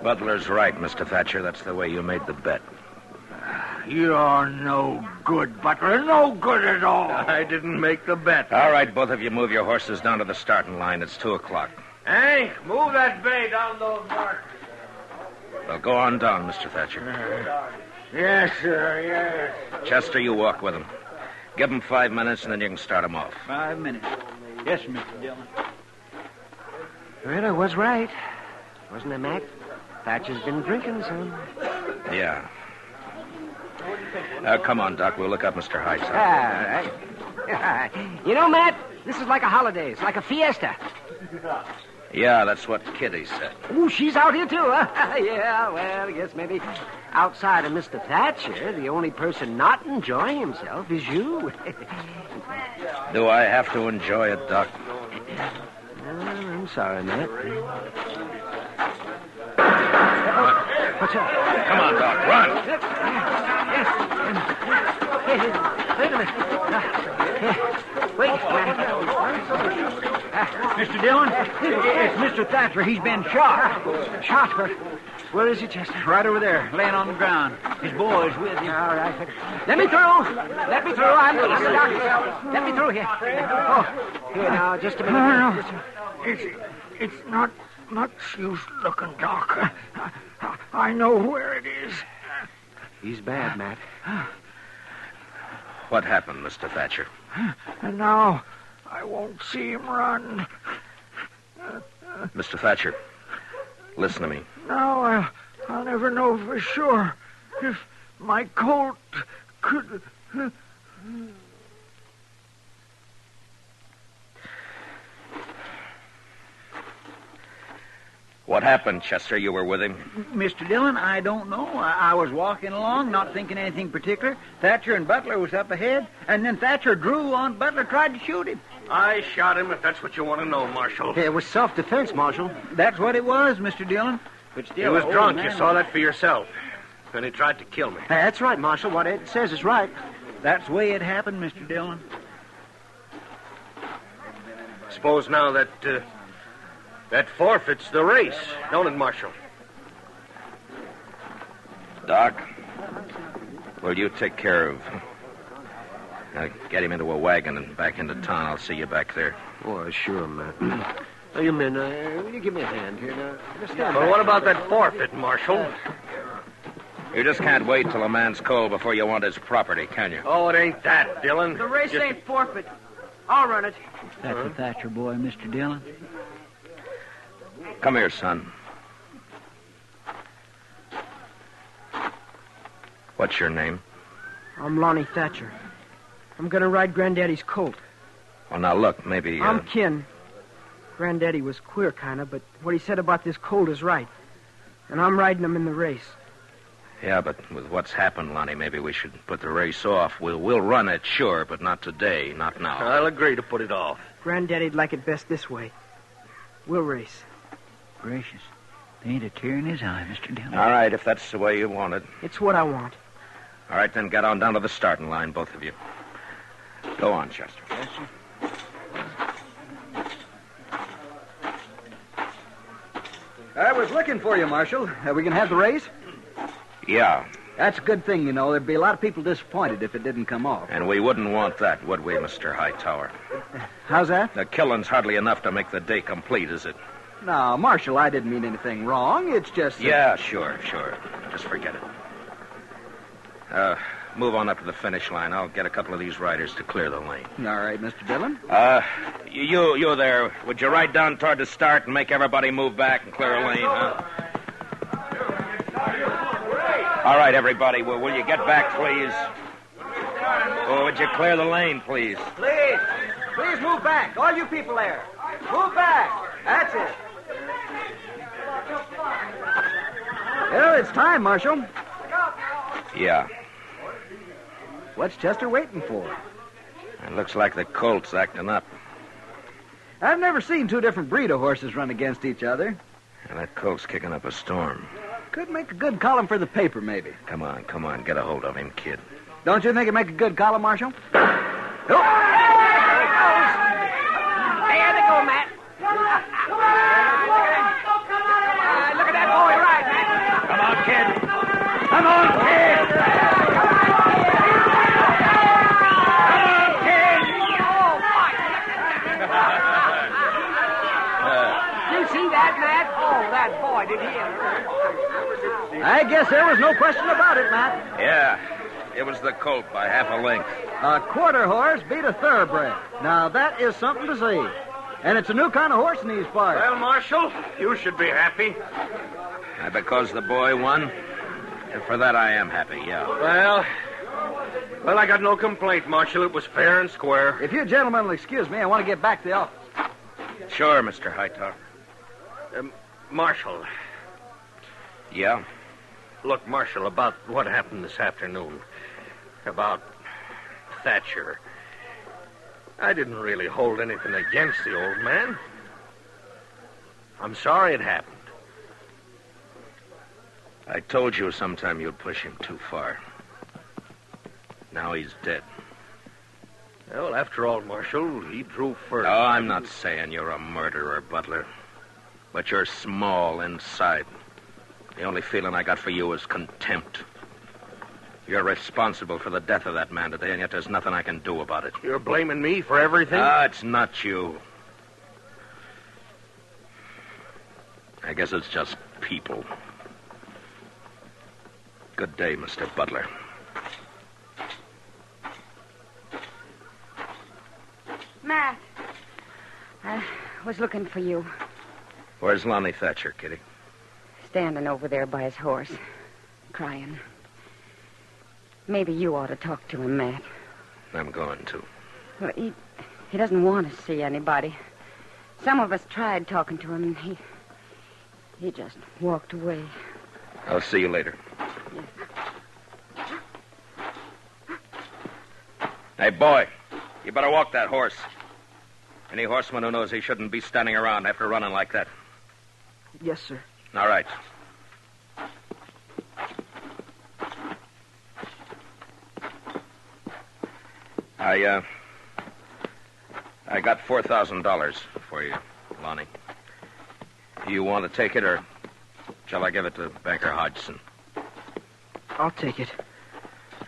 E: Butler's right, Mr. Thatcher. That's the way you made the bet.
Y: You're no good, Butler. No good at all.
V: I didn't make the bet.
E: All right, both of you move your horses down to the starting line. It's 2 o'clock.
V: Hank, move that bay down those markers.
E: Well, go on down, Mr. Thatcher.
Y: Yes, sir, yes.
E: Chester, you walk with him. Give him 5 minutes, and then you can start him off.
H: 5 minutes. Yes, Mr. Dillon.
X: Well, I was right. Wasn't I, Mac? Thatcher's been drinking some.
E: Yeah. Come on, Doc. We'll look up Mr. Hightower.
X: All right. You know, Matt, this is like a holiday. It's like a fiesta.
E: Yeah, that's what Kitty said.
X: Ooh, she's out here, too, huh? Yeah, well, I guess maybe outside of Mr. Thatcher, the only person not enjoying himself is you.
E: Do I have to enjoy it, Doc?
X: I'm sorry, Matt.
E: What's up? Come on, Doc, run.
X: Wait a minute. Wait,
H: Mr. Dillon, it's Mr. Thatcher. He's been shot.
X: Shot? Where is he, Chester?
H: Right over there, laying on the ground. His boy's with him.
X: All right. Let me through. Let me through. I'm the doctor. Let me through here. Oh, here now, just a minute.
Y: No. It's not much use looking, Doc. I know where it is.
X: He's bad, Matt.
E: What happened, Mr. Thatcher?
Y: And now I won't see him run.
E: Mr. Thatcher, listen to me.
Y: Now I'll never know for sure if my colt could...
E: What happened, Chester? You were with him?
H: Mr. Dillon, I don't know. I was walking along, not thinking anything particular. Thatcher and Butler was up ahead, and then Thatcher drew on Butler, tried to shoot him.
V: I shot him, if that's what you want to know, Marshal.
X: It was self-defense, Marshal.
H: That's what it was, Mr. Dillon. But still,
V: He was drunk. You
H: man,
V: saw that for yourself. Then he tried to kill me.
X: That's right, Marshal. What Ed says is right.
H: That's the way it happened, Mr. Dillon.
V: Suppose now that forfeits the race, don't it, Marshal?
E: Doc, will you take care of... get him into a wagon and back into town. I'll see you back there.
X: Oh, sure, Matt. Now, you men, will you give me a hand here? Now, just stand
V: But
X: back.
V: what about that forfeit, Marshal?
E: You just can't wait till a man's cold before you want his property, can you?
V: Oh, it ain't that, Dillon.
X: The race ain't forfeit. I'll run it.
H: That's a Thatcher boy, Mr. Dillon.
E: Come here, son. What's your name?
I: I'm Lonnie Thatcher. I'm going to ride Granddaddy's colt.
E: Well, now, look, maybe...
I: I'm Kin. Granddaddy was queer, kind of, but what he said about this colt is right. And I'm riding him in the race.
E: Yeah, but with what's happened, Lonnie, maybe we should put the race off. We'll run it, sure, but not today, not now.
V: I'll agree to put it off.
I: Granddaddy'd like it best this way. We'll race.
H: Gracious. There ain't a tear in his eye, Mr. Dillon.
E: All right, if that's the way you want it.
I: It's what I want.
E: All right, then get on down to the starting line, both of you. Go on, Chester.
H: Yes, sir.
F: I was looking for you, Marshal. Are we going to have the race?
E: Yeah,
F: That's a good thing, you know. There'd be a lot of people disappointed if it didn't come off.
E: and we wouldn't want that, would we, Mr. Hightower?
F: How's that?
E: The killing's hardly enough to make the day complete, is it?
F: No, Marshal, I didn't mean anything wrong. It's just...
E: Yeah, sure. Just forget it. Move on up to the finish line. I'll get a couple of these riders to clear the lane.
F: All right, Mr. Dillon.
E: You there. Would you ride down toward the start and make everybody move back and clear a lane, huh? All right, everybody. Will you get back, please? Or would you clear the lane, please?
F: Please move back. All you people there. Move back. That's it. Well, it's time, Marshal.
E: Yeah.
F: What's Chester waiting for?
E: It looks like the colt's acting up.
F: I've never seen two different breed of horses run against each other.
E: And that colt's kicking up a storm.
F: Could make a good column for the paper, maybe.
E: Come on. Get a hold of him, kid.
F: Don't you think it'd make a good column, Marshal?
X: There they go, Matt. Look at that boy ride, Matt.
E: Come on, kid.
F: I guess there was no question about it, Matt.
E: Yeah, it was the colt by half a length.
F: A quarter horse beat a thoroughbred. Now, that is something to see. And it's a new kind of horse in these parts.
V: Well, Marshal, you should be happy.
E: Because the boy won? And for that I am happy, yeah.
V: Well, I got no complaint, Marshal. It was fair and square.
F: If you gentlemen will excuse me, I want to get back to the office.
E: Sure, Mr. Hightower.
V: Marshal.
E: Yeah?
V: Look, Marshal, about what happened this afternoon. About Thatcher. I didn't really hold anything against the old man. I'm sorry it happened.
E: I told you sometime you'd push him too far. Now he's dead.
V: Well, after all, Marshal, he drew first.
E: Oh, I'm not saying you're a murderer, Butler. But you're small inside. The only feeling I got for you is contempt. You're responsible for the death of that man today, and yet there's nothing I can do about it.
V: You're blaming me for everything?
E: It's not you. I guess it's just people. Good day, Mr. Butler.
D: Matt, I was looking for you.
E: Where's Lonnie Thatcher, Kitty?
D: Standing over there by his horse, crying. Maybe you ought to talk to him, Matt.
E: I'm going to.
D: Well, he doesn't want to see anybody. Some of us tried talking to him, and he just walked away.
E: I'll see you later.
D: Yes.
E: Hey, boy, you better walk that horse. Any horseman who knows he shouldn't be standing around after running like that.
I: Yes, sir.
E: All right. I got $4,000 for you, Lonnie. You want to take it, or shall I give it to Banker Hodgson?
I: I'll take it.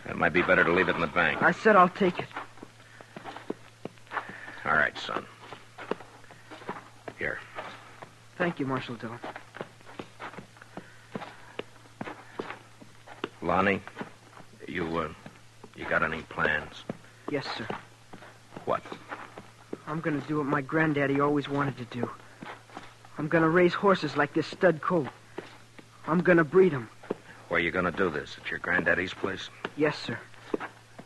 E: It might be better to leave it in the bank.
I: I said I'll take it.
E: All right, son. Here.
I: Thank you, Marshal Dillon.
E: Lonnie, you got any plans?
I: Yes, sir.
E: What?
I: I'm going to do what my granddaddy always wanted to do. I'm going to raise horses like this stud colt. I'm going to breed them.
E: Where are you going to do this? At your granddaddy's place?
I: Yes, sir.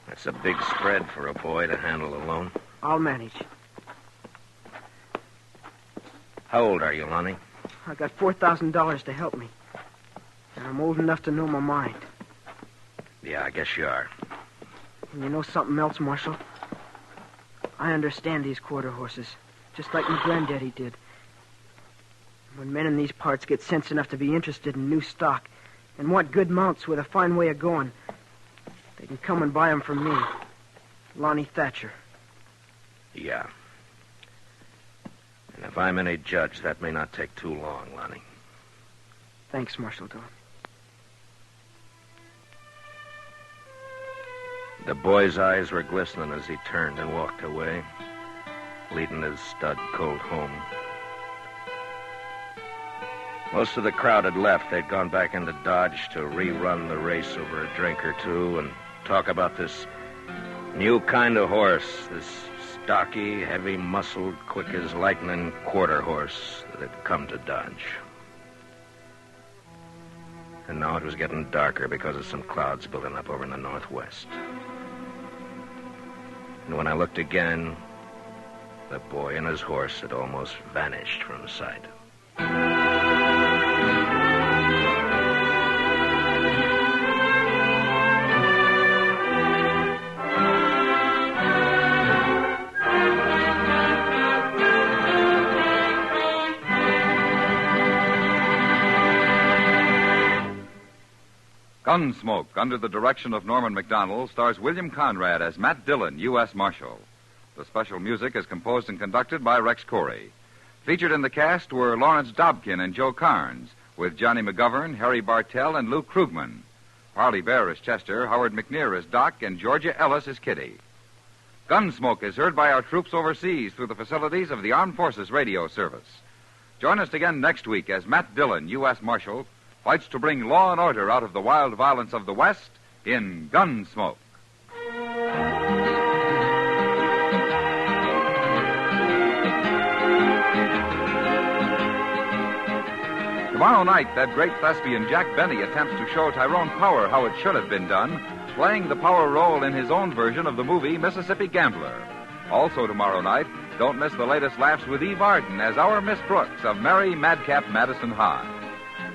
E: That's a big spread for a boy to handle alone.
I: I'll manage.
E: How old are you, Lonnie?
I: I got $4,000 to help me. And I'm old enough to know my mind.
E: Yeah, I guess you are.
I: And you know something else, Marshal? I understand these quarter horses, just like my granddaddy did. When men in these parts get sense enough to be interested in new stock and want good mounts with a fine way of going, they can come and buy them from me, Lonnie Thatcher.
E: Yeah. And if I'm any judge, that may not take too long, Lonnie.
I: Thanks, Marshal Dillon.
E: The boy's eyes were glistening as he turned and walked away, leading his stud colt home. Most of the crowd had left. They'd gone back into Dodge to rerun the race over a drink or two and talk about this new kind of horse, this stocky, heavy-muscled, quick-as-lightning quarter horse that had come to Dodge. And now it was getting darker because of some clouds building up over in the northwest. And when I looked again, the boy and his horse had almost vanished from sight.
U: Gunsmoke, under the direction of Norman McDonald, stars William Conrad as Matt Dillon, U.S. Marshal. The special music is composed and conducted by Rex Corey. Featured in the cast were Lawrence Dobkin and Joe Carnes, with Johnny McGovern, Harry Bartell, and Luke Krugman. Harley Bear as Chester, Howard McNear as Doc, and Georgia Ellis as Kitty. Gunsmoke is heard by our troops overseas through the facilities of the Armed Forces Radio Service. Join us again next week as Matt Dillon, U.S. Marshal, fights to bring law and order out of the wild violence of the West in Gunsmoke. Tomorrow night, that great thespian Jack Benny attempts to show Tyrone Power how it should have been done, playing the Power role in his own version of the movie Mississippi Gambler. Also tomorrow night, don't miss the latest laughs with Eve Arden as our Miss Brooks of Merry Madcap Madison High.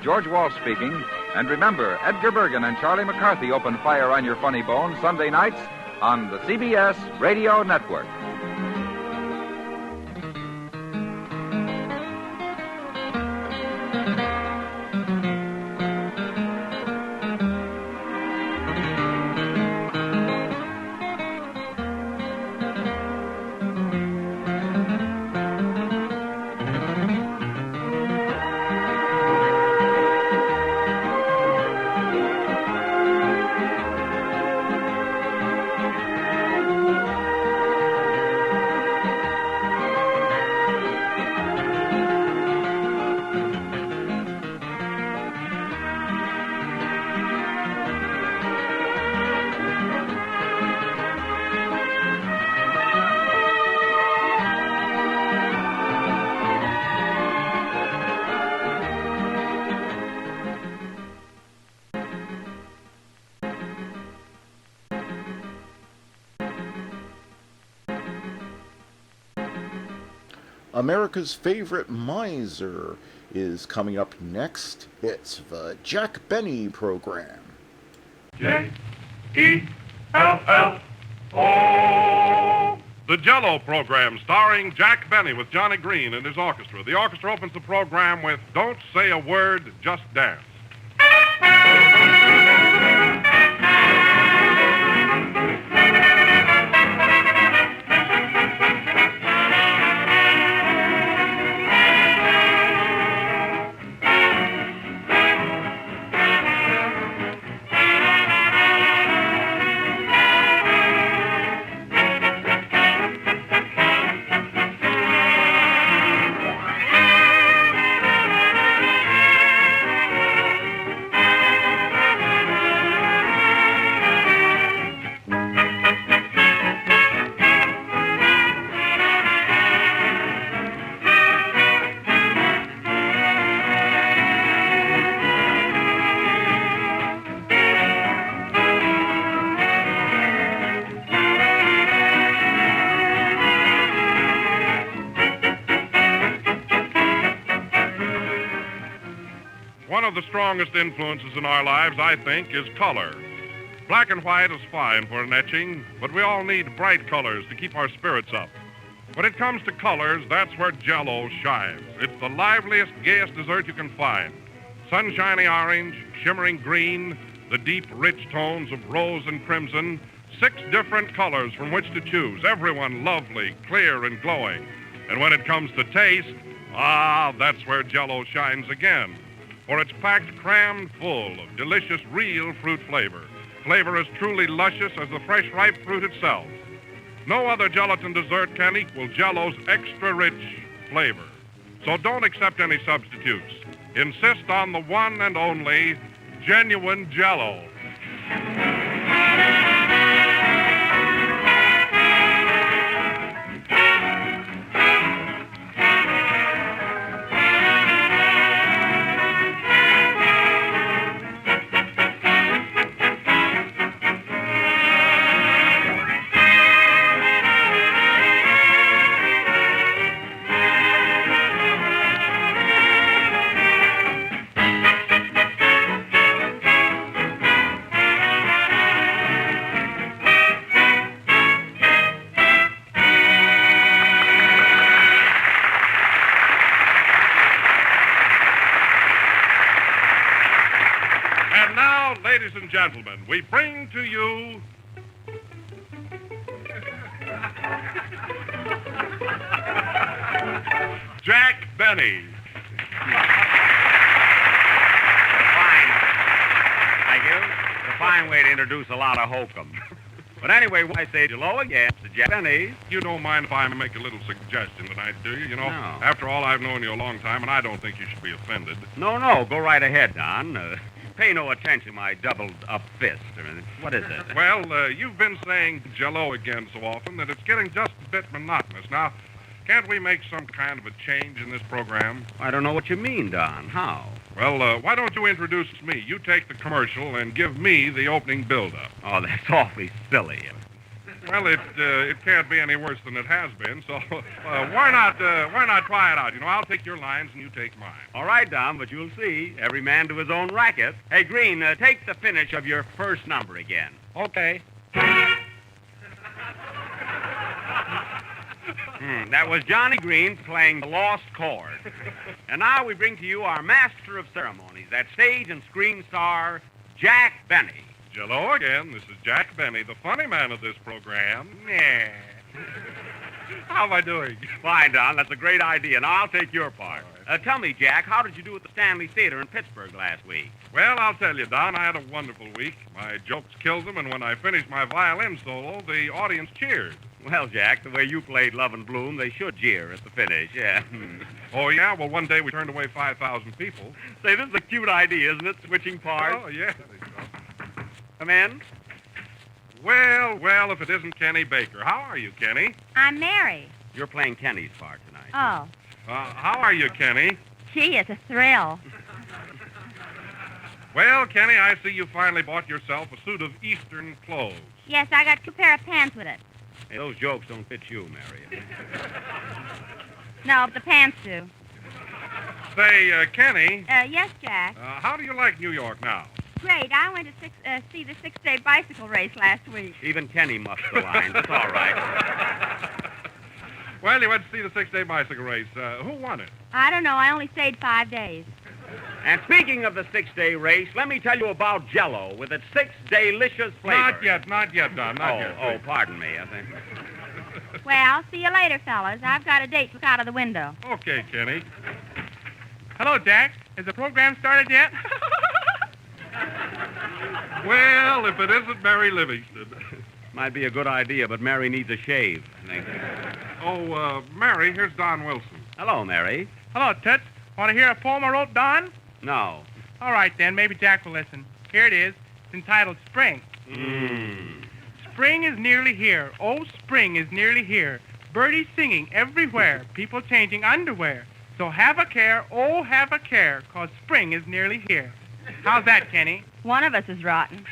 U: George Walsh speaking, and remember, Edgar Bergen and Charlie McCarthy open fire on your funny bone Sunday nights on the CBS Radio Network.
A: America's favorite miser is coming up next. It's the Jack Benny program.
J: J-E-L-L-O. The Jell-O program starring Jack Benny with Johnny Green and his orchestra. The orchestra opens the program with Don't Say a Word, Just Dance. One of the strongest influences in our lives, I think, is color. Black and white is fine for an etching, but we all need bright colors to keep our spirits up. When it comes to colors, that's where Jell-O shines. It's the liveliest, gayest dessert you can find. Sunshiny orange, shimmering green, the deep, rich tones of rose and crimson, 6 different colors from which to choose, everyone lovely, clear, and glowing. And when it comes to taste, that's where Jell-O shines again. For it's packed crammed full of delicious real fruit flavor. Flavor as truly luscious as the fresh, ripe fruit itself. No other gelatin dessert can equal Jell-O's extra rich flavor. So don't accept any substitutes. Insist on the one and only genuine Jell-O. Ladies and gentlemen, we bring to you Jack Benny.
M: Thank you. It's a fine way to introduce a lot of hokum.
C: But anyway, I say hello again to Jack Benny.
J: You don't mind if I make a little suggestion tonight, do you? You know,
C: No.
J: after all, I've known you a long time, and I don't think you should be offended.
C: No, go right ahead, Don. Pay no attention to my doubled-up fist. What is it?
J: Well, you've been saying Jell-O again so often that it's getting just a bit monotonous. Now, can't we make some kind of a change in this program?
C: I don't know what you mean, Don. How?
J: Well, why don't you introduce me? You take the commercial and give me the opening build-up.
C: Oh, that's awfully silly.
J: Well, it can't be any worse than it has been, so why not try it out? You know, I'll take your lines and you take mine.
C: All right, Don, but you'll see. Every man to his own racket. Hey, Green, take the finish of your first number again.
H: Okay.
C: That was Johnny Green playing the Lost Chord. And now we bring to you our master of ceremonies, that stage and screen star, Jack Benny.
J: Jell-O again. This is Jack Benny, the funny man of this program. Yeah. How am I doing?
C: Fine, Don. That's a great idea. Now I'll take your part. Tell me, Jack, how did you do at the Stanley Theater in Pittsburgh last week?
J: Well, I'll tell you, Don, I had a wonderful week. My jokes killed them, and when I finished my violin solo, the audience cheered.
C: Well, Jack, the way you played Love and Bloom, they should jeer at the finish, yeah.
J: Oh, yeah? Well, one day we turned away 5,000 people.
C: Say, this is a cute idea, isn't it? Switching parts.
J: Oh, yeah.
C: Come in.
J: Well, if it isn't Kenny Baker. How are you, Kenny?
G: I'm Mary.
C: You're playing Kenny's part tonight.
G: Oh,
J: How are you, Kenny?
G: gee, it's a thrill.
J: Well, Kenny, I see you finally bought yourself a suit of Eastern clothes.
G: Yes, I got 2 pair of pants with it.
C: Hey, those jokes don't fit you, Mary.
G: No, but the pants do.
J: Say, Kenny,
G: Yes, Jack.
J: how do you like New York now?
G: Great. I went to see the 6-day bicycle race last week.
C: Even Kenny muffs the lines. It's all right.
J: Well, you went to see the 6-day bicycle race. Who won it?
G: I don't know. I only stayed 5 days.
C: And speaking of the 6-day race, let me tell you about Jell-O with its 6 delicious flavors.
J: Not yet, Don, not yet.
C: Oh, pardon me, I think.
G: Well, see you later, fellas. I've got a date to look out of the window.
J: Okay, Kenny.
K: Hello, Jack. Has the program started yet?
J: Well, if it isn't Mary Livingston.
C: Might be a good idea, but Mary needs a shave.
J: Oh, Mary, here's Don Wilson.
C: Hello, Mary.
K: Hello, Toots. Want to hear a poem I wrote, Don?
C: No.
K: All right, then. Maybe Jack will listen. Here it is. It's entitled Spring. Spring is nearly here. Oh, spring is nearly here. Birdies singing everywhere. People changing underwear. So have a care, oh, have a care, 'cause spring is nearly here. How's that, Kenny?
G: One of us is rotten.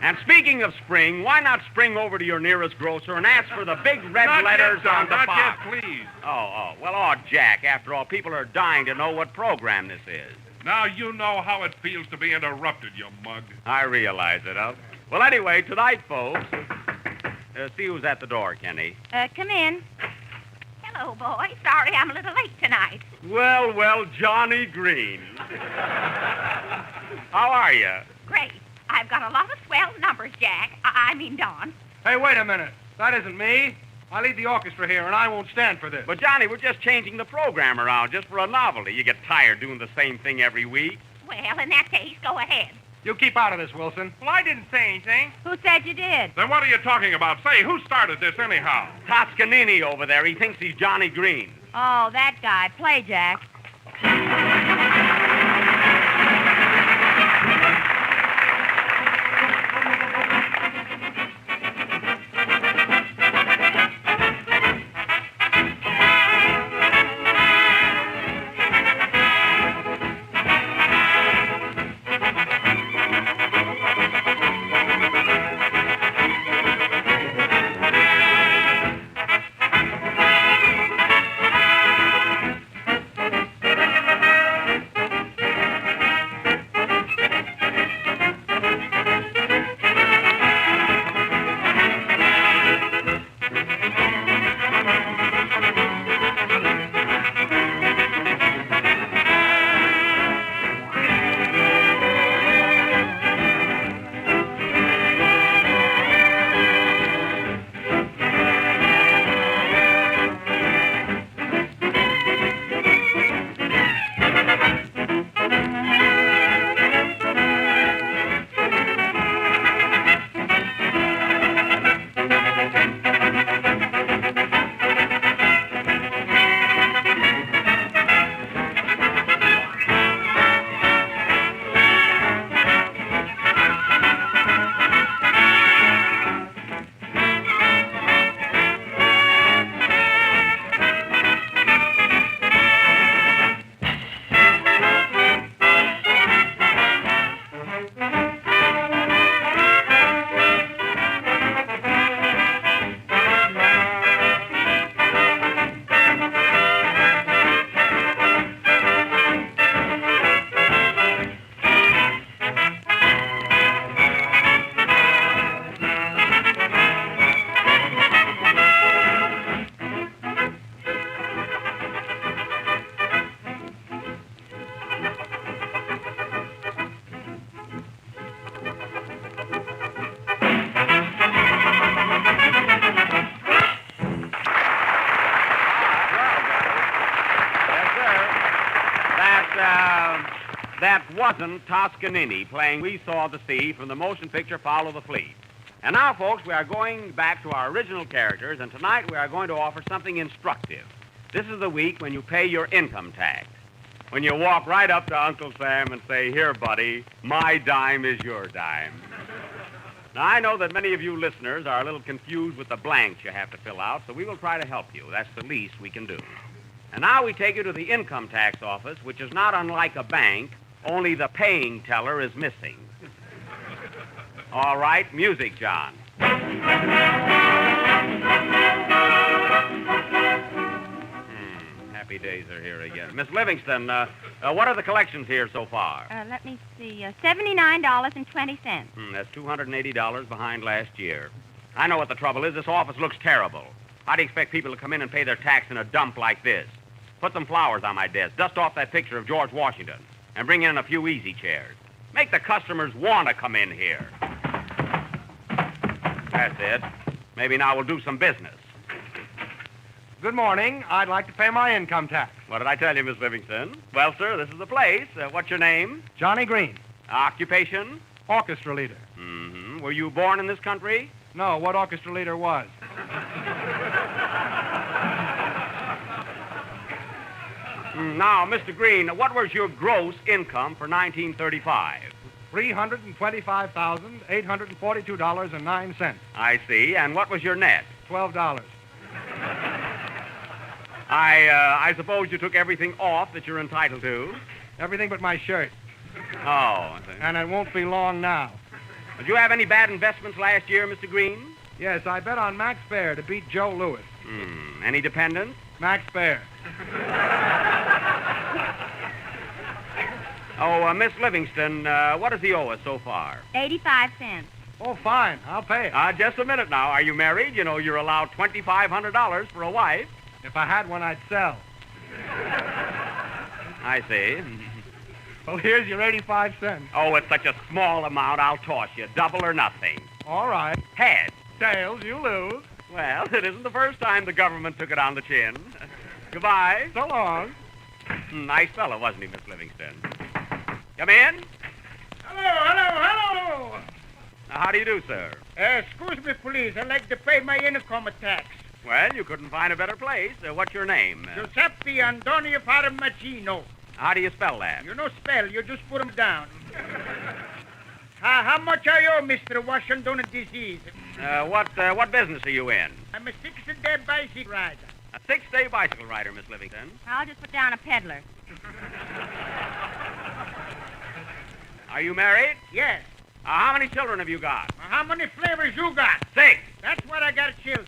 C: And speaking of spring, why not spring over to your nearest grocer and ask for the big red
J: Not
C: letters
J: yet, Don,
C: on the
J: not
C: box?
J: yet, please.
C: Well, Jack, after all, people are dying to know what program this is.
J: Now you know how it feels to be interrupted, you mug.
C: I realize it, huh? Well, anyway, tonight, folks, see who's at the door, Kenny.
G: Come in.
M: Hello, boy. Sorry I'm a little late tonight.
C: Well, Johnny Green. How are you?
M: Great. I've got a lot of swell numbers, Jack. I mean, Don.
H: Hey, wait a minute. That isn't me. I lead the orchestra here, and I won't stand for this.
C: But, Johnny, we're just changing the program around just for a novelty. You get tired doing the same thing every week.
M: Well, in that case, go ahead.
H: You keep out of this, Wilson.
K: Well, I didn't say anything.
G: Who said you did?
J: Then what are you talking about? Say, who started this anyhow?
C: Toscanini over there. He thinks he's Johnny Green.
G: Oh, that guy. Play, Jack.
C: wasn't Toscanini playing We Saw the Sea from the motion picture Follow the Fleet. And now, folks, we are going back to our original characters, and tonight we are going to offer something instructive. This is the week when you pay your income tax. When you walk right up to Uncle Sam and say, "Here, buddy, my dime is your dime." Now, I know that many of you listeners are a little confused with the blanks you have to fill out, so we will try to help you. That's the least we can do. And now we take you to the income tax office, which is not unlike a bank, only the paying teller is missing. All right, music, John. Happy days are here again. Miss Livingston, what are the collections here so far?
G: Let me see. $79.20.
C: That's $280 behind last year. I know what the trouble is. This office looks terrible. How do you expect people to come in and pay their tax in a dump like this? Put some flowers on my desk. Dust off that picture of George Washington. And bring in a few easy chairs. Make the customers want to come in here. That's it. Maybe now we'll do some business.
L: Good morning. I'd like to pay my income tax.
C: What did I tell you, Miss Livingston? Well, sir, this is the place. What's your name?
L: Johnny Green.
C: Occupation?
L: Orchestra leader.
C: Mm-hmm. Were you born in this country?
L: No, what orchestra leader was?
C: Now, Mr. Green, what was your gross income for 1935?
L: $325,842.09.
C: I see. And what was your net?
L: $12.
C: I suppose you took everything off that you're entitled to?
L: Everything but my shirt.
C: Oh, I see.
L: And it won't be long now.
C: Did you have any bad investments last year, Mr. Green?
L: Yes, I bet on Max Baer to beat Joe Louis.
C: Any dependents?
L: Max Baer.
C: Oh, Miss Livingston, what does he owe us so far?
G: 85 cents.
L: Oh, fine. I'll pay it.
C: Just a minute now. Are you married? You know, you're allowed $2,500 for a wife.
L: If I had one, I'd sell.
C: I see.
L: Well, here's your 85 cents.
C: Oh, it's such a small amount, I'll toss you. Double or nothing.
L: All right.
C: Heads.
L: Tails, you lose.
C: Well, it isn't the first time the government took it on the chin. Goodbye.
L: So long.
C: Nice fellow, wasn't he, Miss Livingston? Come in.
N: Hello.
C: Now, how do you do, sir?
N: Excuse me, please. I'd like to pay my income tax.
C: Well, you couldn't find a better place. What's your name?
N: Giuseppe Antonio Parmigiano.
C: How do you spell that?
N: You know spell. You just put them down. How much are you, Mr. Washington disease?
C: What business are you in?
N: I'm a 6-day bicycle rider.
C: A 6-day bicycle rider, Miss Livingston.
G: I'll just put down a peddler.
C: Are you married?
N: Yes.
C: How many children have you got?
N: How many flavors you got?
C: 6.
N: That's what I got, children.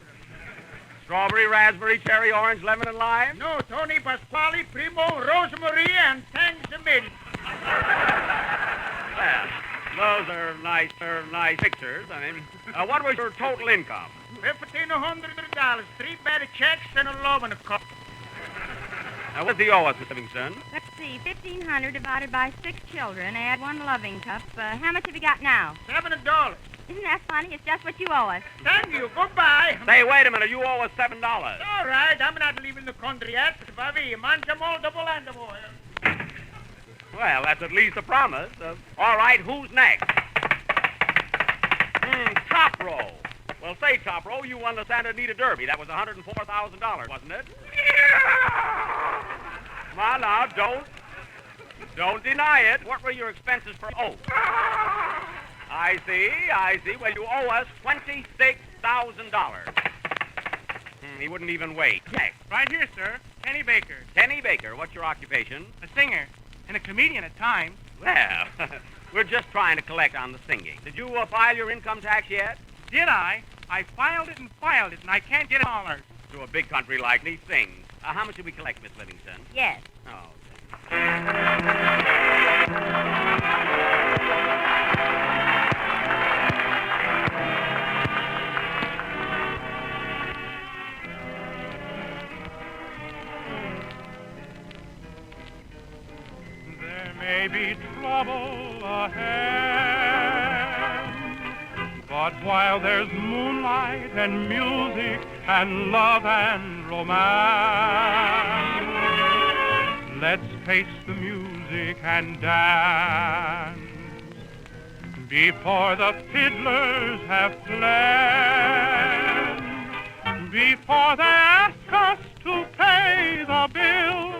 C: Strawberry, raspberry, cherry, orange, lemon, and lime?
N: No, Tony, Pasquale, Primo, Rosemary, and Tangerine.
C: Well, those are nice pictures. I mean, what was your total income?
N: $1,500, 3 bad checks, and a loving cup.
C: Now, what does he owe us, Miss Livingston?
G: Let's see, 1,500 divided by 6 children, add 1 loving cup. How much have you got now?
N: $7.
G: Isn't that funny? It's just what you owe us.
N: Thank you. Goodbye.
C: Say, wait a minute. You owe us $7.
N: All right. I'm not leaving the country yet. Bobby, mangia molto volando.
C: Well, that's at least a promise. All right, who's next? Top row. Well, say, Top row, you won the Santa Anita Derby. That was $104,000, wasn't it? Come on now, don't deny it. What were your expenses for oath? I see. Well, you owe us $26,000. He wouldn't even wait. Next.
K: Right here, sir. Kenny Baker.
C: Kenny Baker. What's your occupation?
K: A singer. And a comedian at times.
C: Well, we're just trying to collect on the singing. Did you file your income tax yet?
K: Did I? I filed it, and I can't get it all out.
C: To a big country like me, sing. How much did we collect, Miss Livingston?
G: Yes.
C: Oh,
K: There may be trouble ahead, but while there's moonlight and music and love and romance, let's face the music music and dance. Before the fiddlers have fled, before they ask us to pay the bill,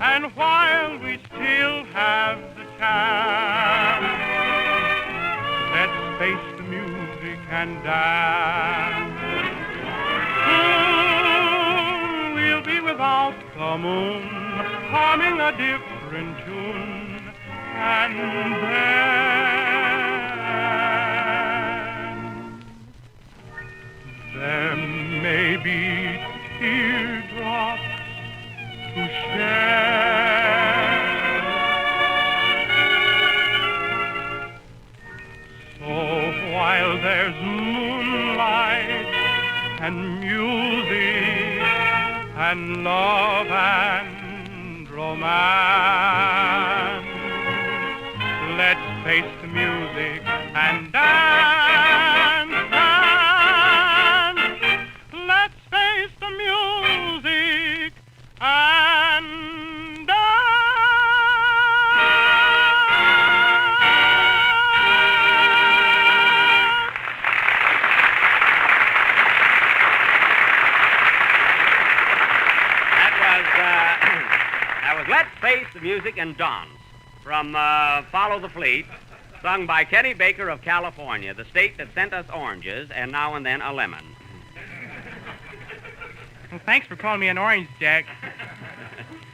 K: and while we still have the chance, let's face the music and dance. Soon we'll be without the moon, humming a different tune, and then there may be teardrops to share. So while there's moonlight and music and love and romance, let's face the music and dance, dance. Let's face the music and
C: That was Let's Face the Music and Dance from Follow the Fleet, sung by Kenny Baker of California, the state that sent us oranges and now and then a lemon.
K: Well, thanks for calling me an orange, Jack.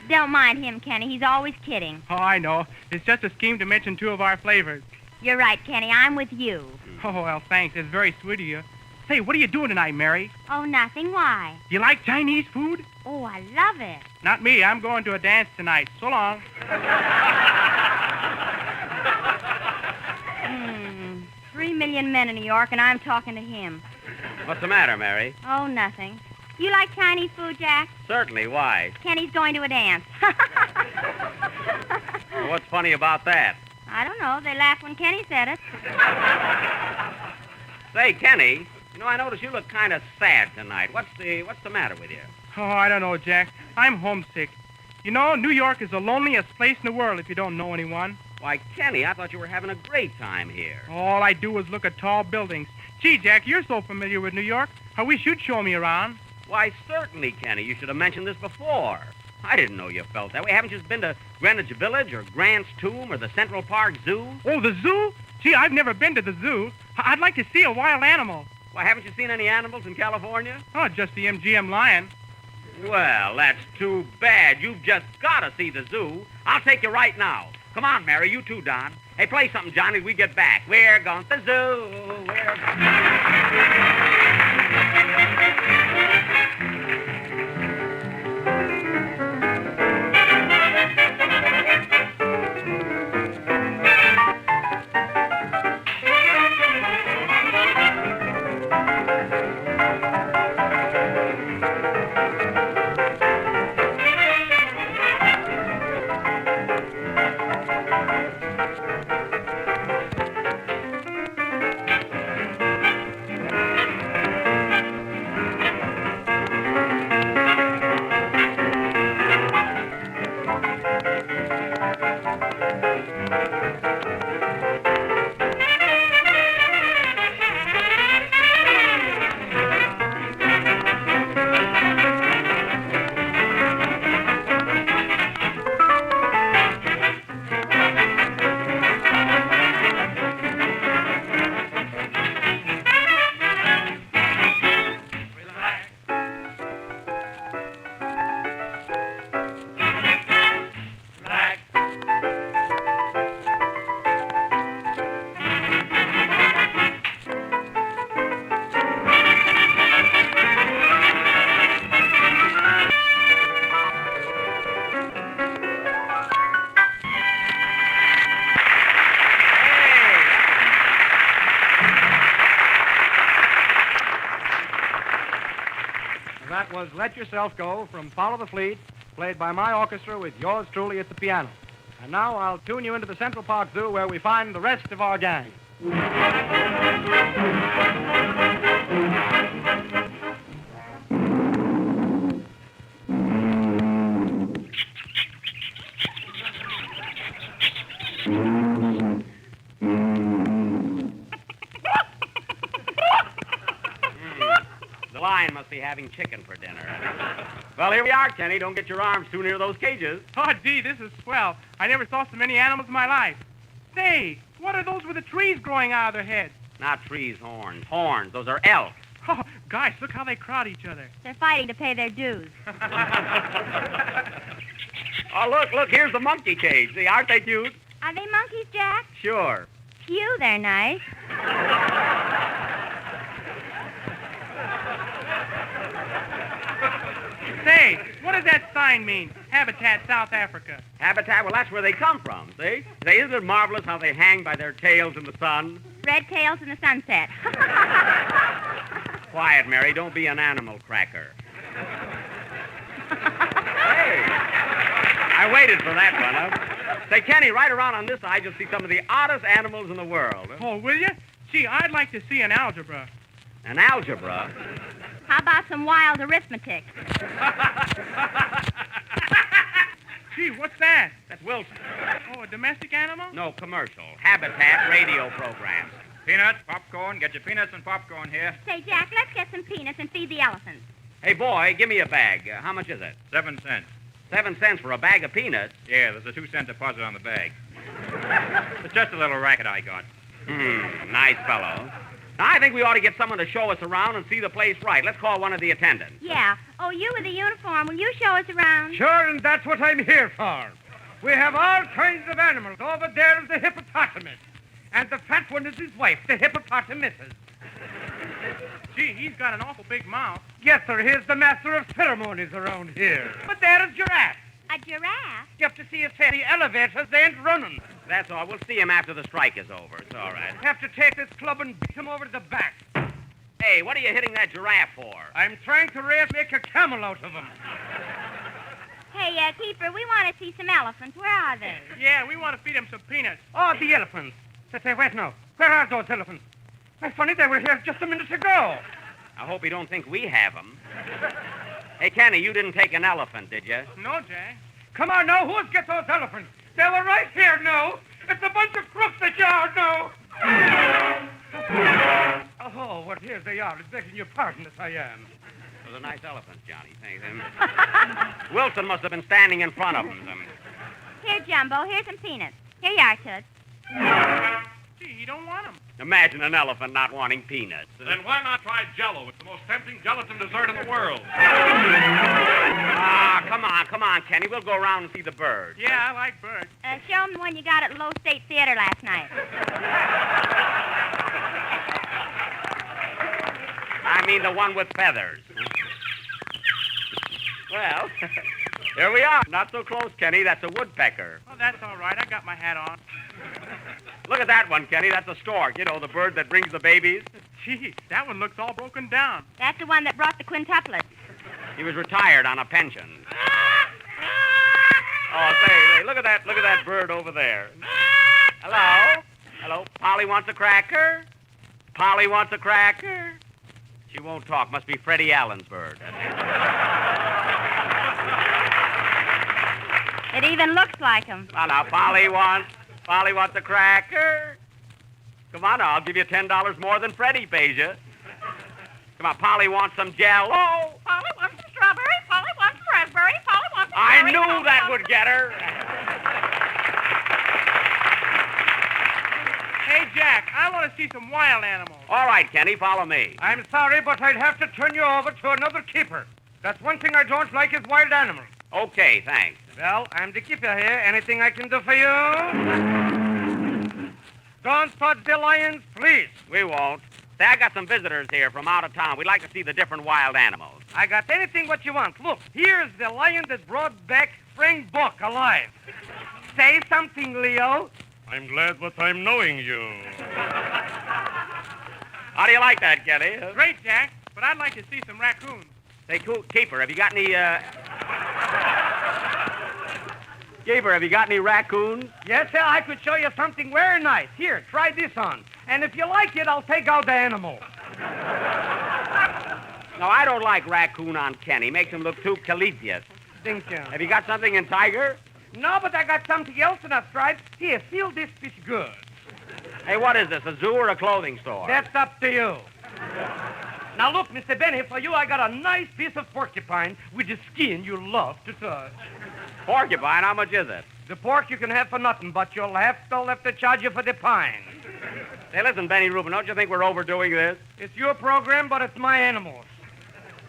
G: Don't mind him, Kenny. He's always kidding.
K: Oh, I know. It's just a scheme to mention two of our flavors.
G: You're right, Kenny. I'm with you.
K: Oh, well, thanks. It's very sweet of you. Say, what are you doing tonight, Mary?
G: Oh, nothing. Why?
K: Do you like Chinese food?
G: Oh, I love it.
K: Not me. I'm going to a dance tonight. So long.
G: 3 million men in New York, and I'm talking to him.
C: What's the matter, Mary?
G: Oh, nothing. You like Chinese food, Jack?
C: Certainly. Why?
G: Kenny's going to a dance.
C: Well, what's funny about that?
G: I don't know. They laughed when Kenny said it.
C: Say, Kenny, you know, I notice you look kind of sad tonight. What's the matter with you?
K: Oh, I don't know, Jack. I'm homesick. You know, New York is the loneliest place in the world if you don't know anyone.
C: Why, Kenny, I thought you were having a great time here.
K: All I do is look at tall buildings. Gee, Jack, you're so familiar with New York. I wish you'd show me around.
C: Why, certainly, Kenny. You should have mentioned this before. I didn't know you felt that way. Haven't you been to Greenwich Village or Grant's Tomb or the Central Park Zoo?
K: Oh, the zoo? Gee, I've never been to the zoo. I'd like to see a wild animal.
C: Why, haven't you seen any animals in California?
K: Oh, just the MGM lion.
C: Well, that's too bad. You've just got to see the zoo. I'll take you right now. Come on, Mary. You too, Don. Hey, play something, Johnny, as we get back. We're going to the zoo. We're
L: That was Let Yourself Go from Follow the Fleet, played by my orchestra with yours truly at the piano. And now I'll tune you into the Central Park Zoo where we find the rest of our gang.
C: be having chicken for dinner. Well, here we are, Kenny. Don't get your arms too near those cages.
K: Oh, gee, this is swell. I never saw so many animals in my life. Say, what are those with the trees growing out of their heads?
C: Not trees, horns. Horns. Those are elk.
K: Oh, gosh, look how they crowd each other.
G: They're fighting to pay their dues.
C: Oh, look, here's the monkey cage. See, aren't they cute?
G: Are they monkeys, Jack?
C: Sure.
G: Phew, they're nice.
K: Say, what does that sign mean? Habitat South Africa.
C: Habitat? Well, that's where they come from, see? Say, isn't it marvelous how they hang by their tails in the sun?
G: Red tails in the sunset.
C: Quiet, Mary. Don't be an animal cracker. Hey, I waited for that one. Say, Kenny, right around on this side, you'll see some of the oddest animals in the world.
K: Oh, will you? Gee, I'd like to see an algebra.
C: An algebra?
G: How about some wild arithmetic?
K: Gee, what's that?
C: That's Wilson.
K: Oh, a domestic animal?
C: No, commercial. Habitat radio program.
L: Peanuts, popcorn. Get your peanuts and popcorn here.
G: Say, Jack, let's get some peanuts and feed the elephants.
C: Hey, boy, give me a bag. How much is it?
L: 7 cents.
C: 7 cents for a bag of peanuts?
L: Yeah, there's a 2-cent deposit on the bag. It's just a little racket I got.
C: Nice fellow. Now, I think we ought to get someone to show us around and see the place right. Let's call one of the attendants.
G: Yeah. Oh, you with the uniform, will you show us around?
N: Sure, and that's what I'm here for. We have all kinds of animals. Over there is the hippopotamus. And the fat one is his wife, the hippopotamusses.
K: Gee, he's got an awful big mouth.
N: Yes, sir, he's the master of ceremonies around here. But there is giraffe.
G: A giraffe?
N: You have to see if the elevators ain't running.
C: That's all. We'll see him after the strike is over. It's all right.
N: Have to take this club and beat him over the back.
C: Hey, what are you hitting that giraffe for?
N: I'm trying to make a camel out of him.
G: Hey, Keeper, we want to see some elephants. Where are they?
K: Yeah, we want to feed them some peanuts.
N: Oh, the elephants. Say, wait now. Where are those elephants? Why, funny, they were here just a minute ago.
C: I hope you don't think we have them. Hey, Kenny, you didn't take an elephant, did you?
K: No, Jack.
N: Come on now, who's get those elephants? They were right here now. It's a bunch of crooks that you are now. Oh, well, here they are. Begging your pardon as I am.
C: Those are nice elephants, Johnny. Thanks. Wilson must have been standing in front of them.
G: Here, Jumbo, here's some peanuts. Here you are, Toots.
K: Gee, you don't want them.
C: Imagine an elephant not wanting peanuts.
J: Then why not try Jell-O? It's the most tempting gelatin dessert in the world.
C: Come on, Kenny. We'll go around and see the birds.
K: Yeah, I like birds.
G: Show them the one you got at Low State Theater last night.
C: I mean the one with feathers. Well, here we are. Not so close, Kenny. That's a woodpecker.
K: Oh, that's all right. I got my hat on.
C: Look at that one, Kenny. That's a stork. You know, the bird that brings the babies.
K: Gee, that one looks all broken down.
G: That's the one that brought the quintuplets.
C: He was retired on a pension. Oh, say, look at that bird over there. Hello? Polly wants a cracker? Polly wants a cracker? She won't talk. Must be Freddie Allen's bird.
G: It even looks like him.
C: Now, Polly wants a cracker. Come on, I'll give you $10 more than Freddie pays you. Come on, Polly wants some Jell-O.
M: Polly wants some strawberry. Polly wants some raspberry. Polly wants some
C: I
M: berry.
C: knew that would get her.
K: Hey, Jack, I want to see some wild animals.
C: All right, Kenny, follow me.
N: I'm sorry, but I'd have to turn you over to another keeper. That's one thing I don't like is wild animals.
C: Okay, thanks.
N: Well, I'm the keeper here. Anything I can do for you? Don't touch the lions, please.
C: We won't. Say, I got some visitors here from out of town. We'd like to see the different wild animals.
N: I got anything what you want. Look, here's the lion that brought back Frank Buck alive. Say something, Leo.
J: I'm glad what I'm knowing you.
C: How do you like that, Kenny?
K: Great, Jack, but I'd like to see some raccoons.
C: Say, Keeper, have you got any, Keeper, have you got any raccoons?
N: Yes, sir, I could show you something very nice. Here, try this on. And if you like it, I'll take out the animal.
C: No, I don't like raccoon on Kenny. Makes him look too collegiate.
N: Thank you.
C: Have you got something in tiger?
N: No, but I got something else in I've tried. Here, feel this fish good.
C: Hey, what is this, a zoo or a clothing store?
N: That's up to you. Now, look, Mr. Benny, for you I got a nice piece of porcupine with the skin you love to touch.
C: Porcupine, how much is it?
N: The pork you can have for nothing, but you'll have to charge you for the pine.
C: Say, listen, Benny Rubin, don't you think we're overdoing this?
N: It's your program, but it's my animals.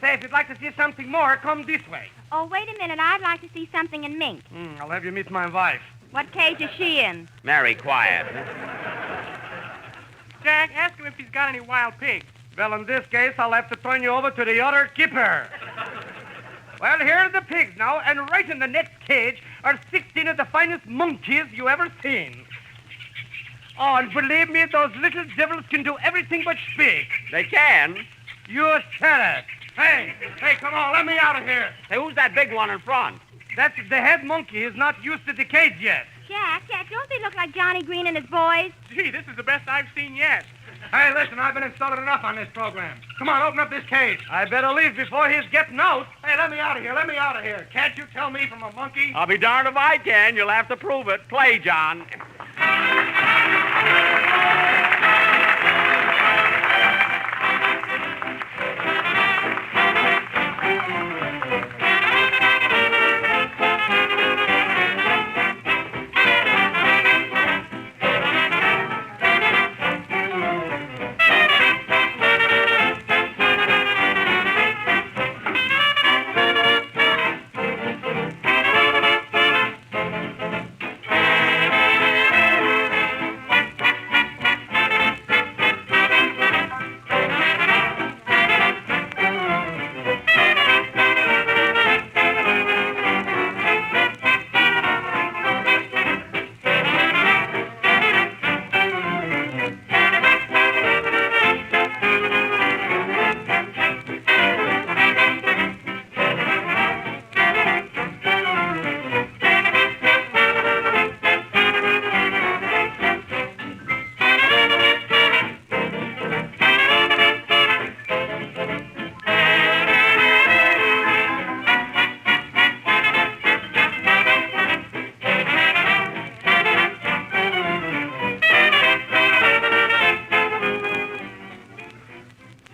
N: Say, if you'd like to see something more, come this way.
G: Oh, wait a minute. I'd like to see something in mink.
N: I'll have you meet my wife.
G: What cage is she in?
C: Mary, quiet.
K: Jack, ask him if he's got any wild pigs.
N: Well, in this case, I'll have to turn you over to the other keeper. Well, here are the pigs now, and right in the next cage are 16 of the finest monkeys you ever seen. Oh, and believe me, those little devils can do everything but speak.
C: They can?
N: You said it. Hey, come on, let me out of here.
C: Hey, who's that big one in front?
N: That's the head monkey. He's not used to the cage yet.
G: Jack, don't they look like Johnny Green and his boys?
K: Gee, this is the best I've seen yet.
N: Hey, listen, I've been insulted enough on this program. Come on, open up this cage. I better leave before he's getting out. Hey, let me out of here. Can't you tell me from a monkey?
C: I'll be darned if I can. You'll have to prove it. Play, John.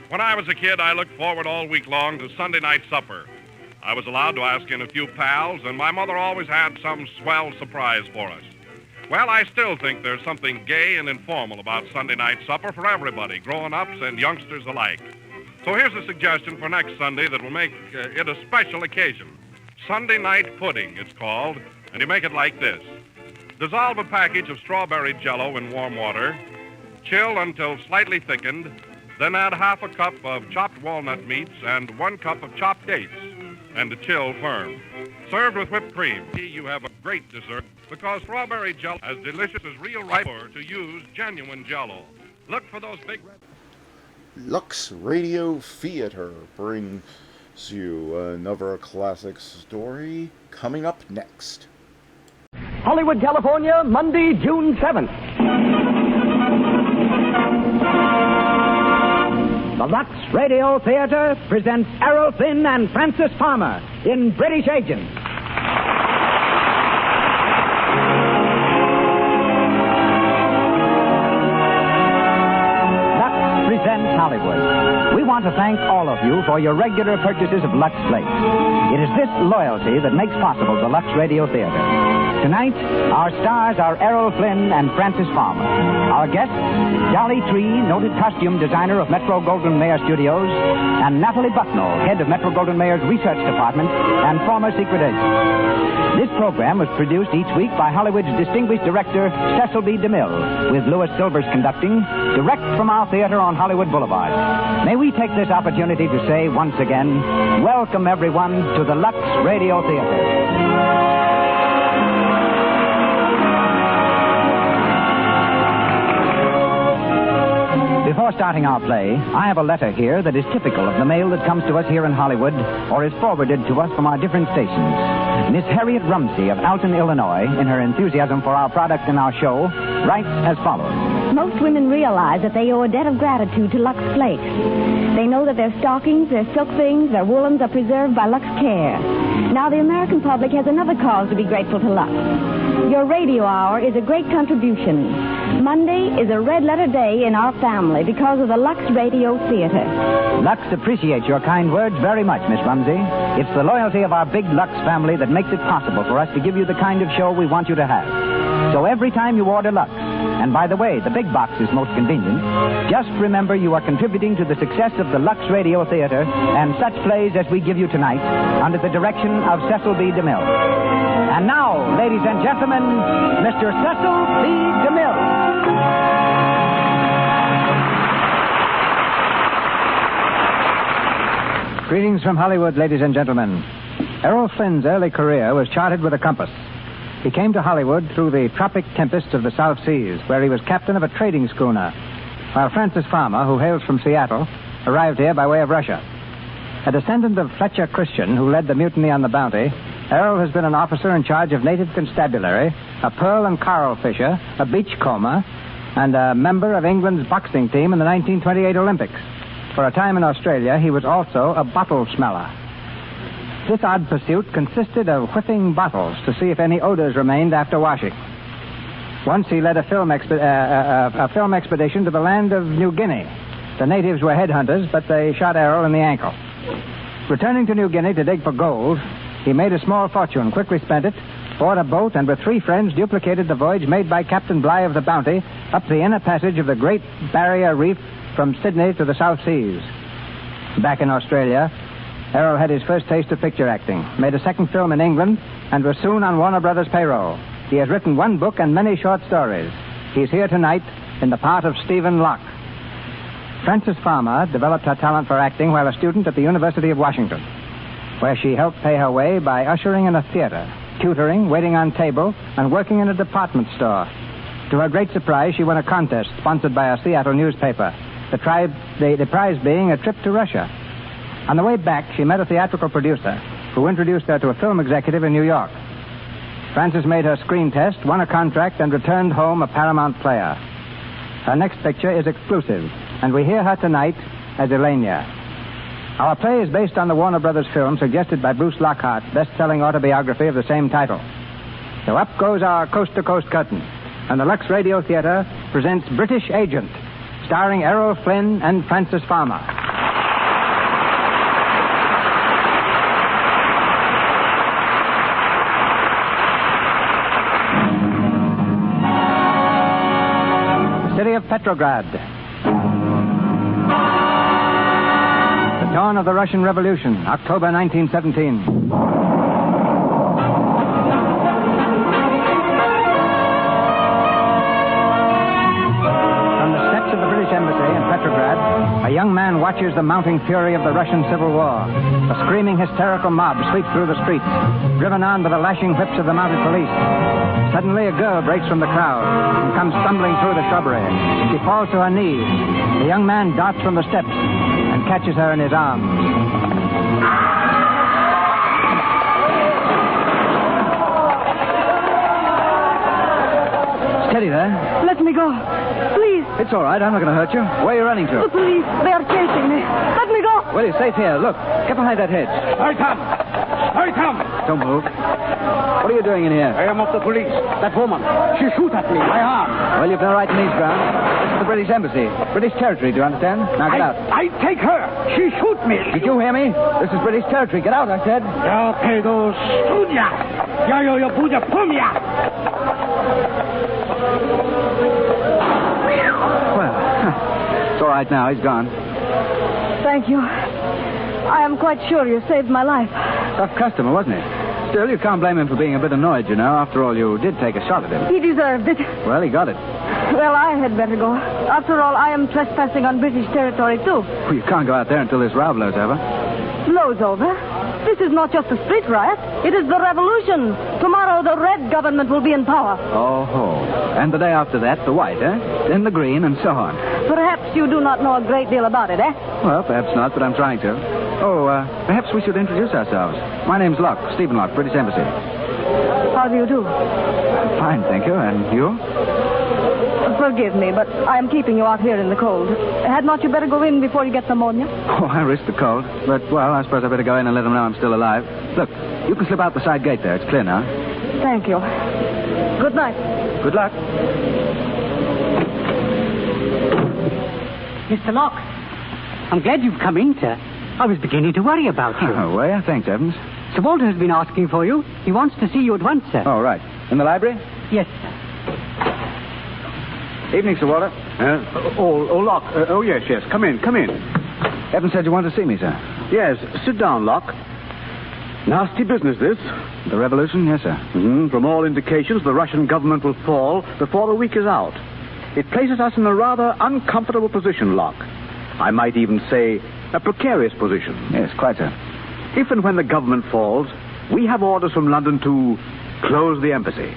J: When I was a kid, I looked forward all week long to Sunday night supper. I was allowed to ask in a few pals, and my mother always had some swell surprise for us. Well, I still think there's something gay and informal about Sunday night supper for everybody, grown-ups and youngsters alike. So here's a suggestion for next Sunday that will make it a special occasion. Sunday night pudding, it's called, and you make it like this. Dissolve a package of strawberry Jell-O in warm water, chill until slightly thickened, then add half a cup of chopped walnut meats and 1 cup of chopped dates, and chill firm. Served with whipped cream, you have a great dessert because strawberry Jell-O is as delicious as real ripe to use genuine Jell-O. Look for those big red...
A: Lux Radio Theater brings you another classic story coming up next.
B: Hollywood, California, Monday, June 7th. The Lux Radio Theater presents Errol Flynn and Francis Farmer in British Agents. Lux presents Hollywood. We want to thank all of you for your regular purchases of Lux Flakes. It is this loyalty that makes possible the Lux Radio Theater. Tonight, our stars are Errol Flynn and Francis Farmer. Our guests, Jolly Tree, noted costume designer of Metro-Goldwyn-Mayer Studios, and Natalie Bucknell, head of Metro-Goldwyn-Mayer's research department and former secret agent. This program was produced each week by Hollywood's distinguished director, Cecil B. DeMille, with Louis Silvers conducting, direct from our theater on Hollywood Boulevard. May we take this opportunity to say once again, welcome everyone to the Lux Radio Theater. Before starting our play, I have a letter here that is typical of the mail that comes to us here in Hollywood or is forwarded to us from our different stations. Miss Harriet Rumsey of Alton, Illinois, in her enthusiasm for our product and our show, writes as follows.
P: Most women realize that they owe a debt of gratitude to Lux Flakes. They know that their stockings, their silk things, their woolens are preserved by Lux Care. Now the American public has another cause to be grateful to Lux. Your radio hour is a great contribution. Monday is a red-letter day in our family because of the Lux Radio Theater.
B: Lux appreciates your kind words very much, Miss Rumsey. It's the loyalty of our big Lux family that makes it possible for us to give you the kind of show we want you to have. So every time you order Lux, and by the way, the big box is most convenient, just remember you are contributing to the success of the Lux Radio Theater and such plays as we give you tonight under the direction of Cecil B. DeMille. And now, ladies and gentlemen, Mr. Cecil B. DeMille. Greetings from Hollywood, ladies and gentlemen. Errol Flynn's early career was charted with a compass. He came to Hollywood through the tropic tempests of the South Seas, where he was captain of a trading schooner, while Francis Farmer, who hails from Seattle, arrived here by way of Russia. A descendant of Fletcher Christian, who led the mutiny on the Bounty, Errol has been an officer in charge of native constabulary, a pearl and coral fisher, a beachcomber, and a member of England's boxing team in the 1928 Olympics. For a time in Australia, he was also a bottle smeller. This odd pursuit consisted of whiffing bottles to see if any odors remained after washing. Once he led a film expedition to the land of New Guinea. The natives were headhunters, but they shot Errol in the ankle. Returning to New Guinea to dig for gold, he made a small fortune, quickly spent it, bought a boat, and with 3 friends duplicated the voyage made by Captain Bligh of the Bounty up the inner passage of the Great Barrier Reef from Sydney to the South Seas. Back in Australia, Errol had his first taste of picture acting, made a second film in England, and was soon on Warner Brothers' payroll. He has written 1 book and many short stories. He's here tonight in the part of Stephen Locke. Frances Farmer developed her talent for acting while a student at the University of Washington, where she helped pay her way by ushering in a theater, tutoring, waiting on table, and working in a department store. To her great surprise, she won a contest sponsored by a Seattle newspaper, the prize being a trip to Russia. On the way back, she met a theatrical producer who introduced her to a film executive in New York. Frances made her screen test, won a contract, and returned home a Paramount player. Her next picture is exclusive, and we hear her tonight as Elenia. Our play is based on the Warner Brothers film suggested by Bruce Lockhart's best-selling autobiography of the same title. So up goes our coast-to-coast curtain, and the Lux Radio Theater presents British Agent, starring Errol Flynn and Frances Farmer. City of Petrograd. The dawn of the Russian Revolution, October 1917. From the steps of the British Embassy in Petrograd, a young man watches the mounting fury of the Russian Civil War. A screaming, hysterical mob sweeps through the streets, driven on by the lashing whips of the mounted police. Suddenly, a girl breaks from the crowd and comes stumbling through the shrubbery. She falls to her knees. The young man darts from the steps and catches her in his arms. Steady there.
Q: Let me go. Please.
B: It's all right. I'm not going to hurt you. Where are you running to?
Q: The police. They are chasing me. Let me go.
B: Well, you're safe here. Look. Get behind that hedge.
N: Hurry, Tom. Hurry, Tom.
B: Don't move. What are you doing in here?
N: I am of the police. That woman. She shoot at me. My arm.
B: Well, you've no right in these grounds. This is the British Embassy. British territory, do you understand? Now get out.
N: I take her. She shoot me.
B: Did you hear me? This is British territory. Get out, I said.
N: Ja pedo studia. Ja bude pomia.
B: Well, it's all right now. He's gone.
Q: Thank you. I am quite sure you saved my life.
B: Tough customer, wasn't he? Still, you can't blame him for being a bit annoyed, you know. After all, you did take a shot at him.
Q: He deserved it.
B: Well, he got it.
Q: Well, I had better go. After all, I am trespassing on British territory, too.
B: Well, you can't go out there until this row blows over.
Q: Blows over? This is not just a street riot. It is the revolution. Tomorrow, the red government will be in power.
B: Oh. And the day after that, the white, eh? Then the green, and so on.
Q: Perhaps you do not know a great deal about it, eh?
B: Well, perhaps not, but I'm trying to. Oh, perhaps we should introduce ourselves. My name's Locke, Stephen Locke, British Embassy.
Q: How do you do?
B: Fine, thank you. And you?
Q: Forgive me, but I am keeping you out here in the cold. Had not you better go in before you get pneumonia?
B: Oh, I risk the cold. But, well, I suppose I better go in and let them know I'm still alive. Look, you can slip out the side gate there. It's clear now.
Q: Thank you. Good night.
B: Good luck.
O: Mr. Locke, I'm glad you've come in, sir. I was beginning to worry about you.
B: Oh, well, yeah, thanks, Evans.
O: Sir Walter has been asking for you. He wants to see you at once, sir.
B: Oh, right. In the library?
O: Yes, sir.
B: Evening, Sir Walter.
R: Locke. Yes. Come in.
B: Evans said you wanted to see me, sir.
R: Yes, sit down, Locke. Nasty business, this.
B: The revolution? Yes, sir.
R: From all indications, the Russian government will fall before the week is out. It places us in a rather uncomfortable position, Locke. I might even say a precarious position.
B: Yes, quite, sir.
R: If and when the government falls, we have orders from London to close the embassy.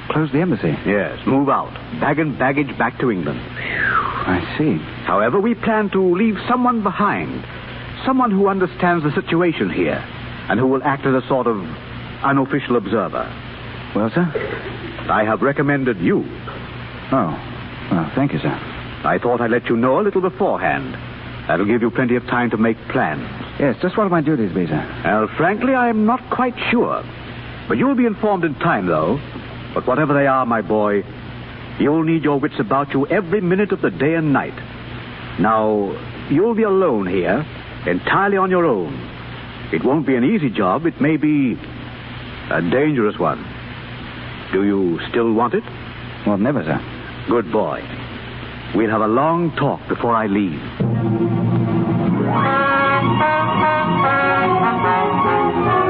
B: Close the embassy?
R: Yes, move out. Bag and baggage back to England.
B: I see.
R: However, we plan to leave someone behind. Someone who understands the situation here and who will act as a sort of unofficial observer.
B: Well, sir?
R: I have recommended you.
B: Oh. Well, thank you, sir.
R: I thought I'd let you know a little beforehand. That'll give you plenty of time to make plans.
B: Yes, just what will my duties be, sir?
R: Well, frankly, I am not quite sure. But you'll be informed in time, though. But whatever they are, my boy, you'll need your wits about you every minute of the day and night. Now, you'll be alone here, entirely on your own. It won't be an easy job. It may be a dangerous one. Do you still want it?
B: Well, never, sir.
R: Good boy. We'll have a long talk before I leave.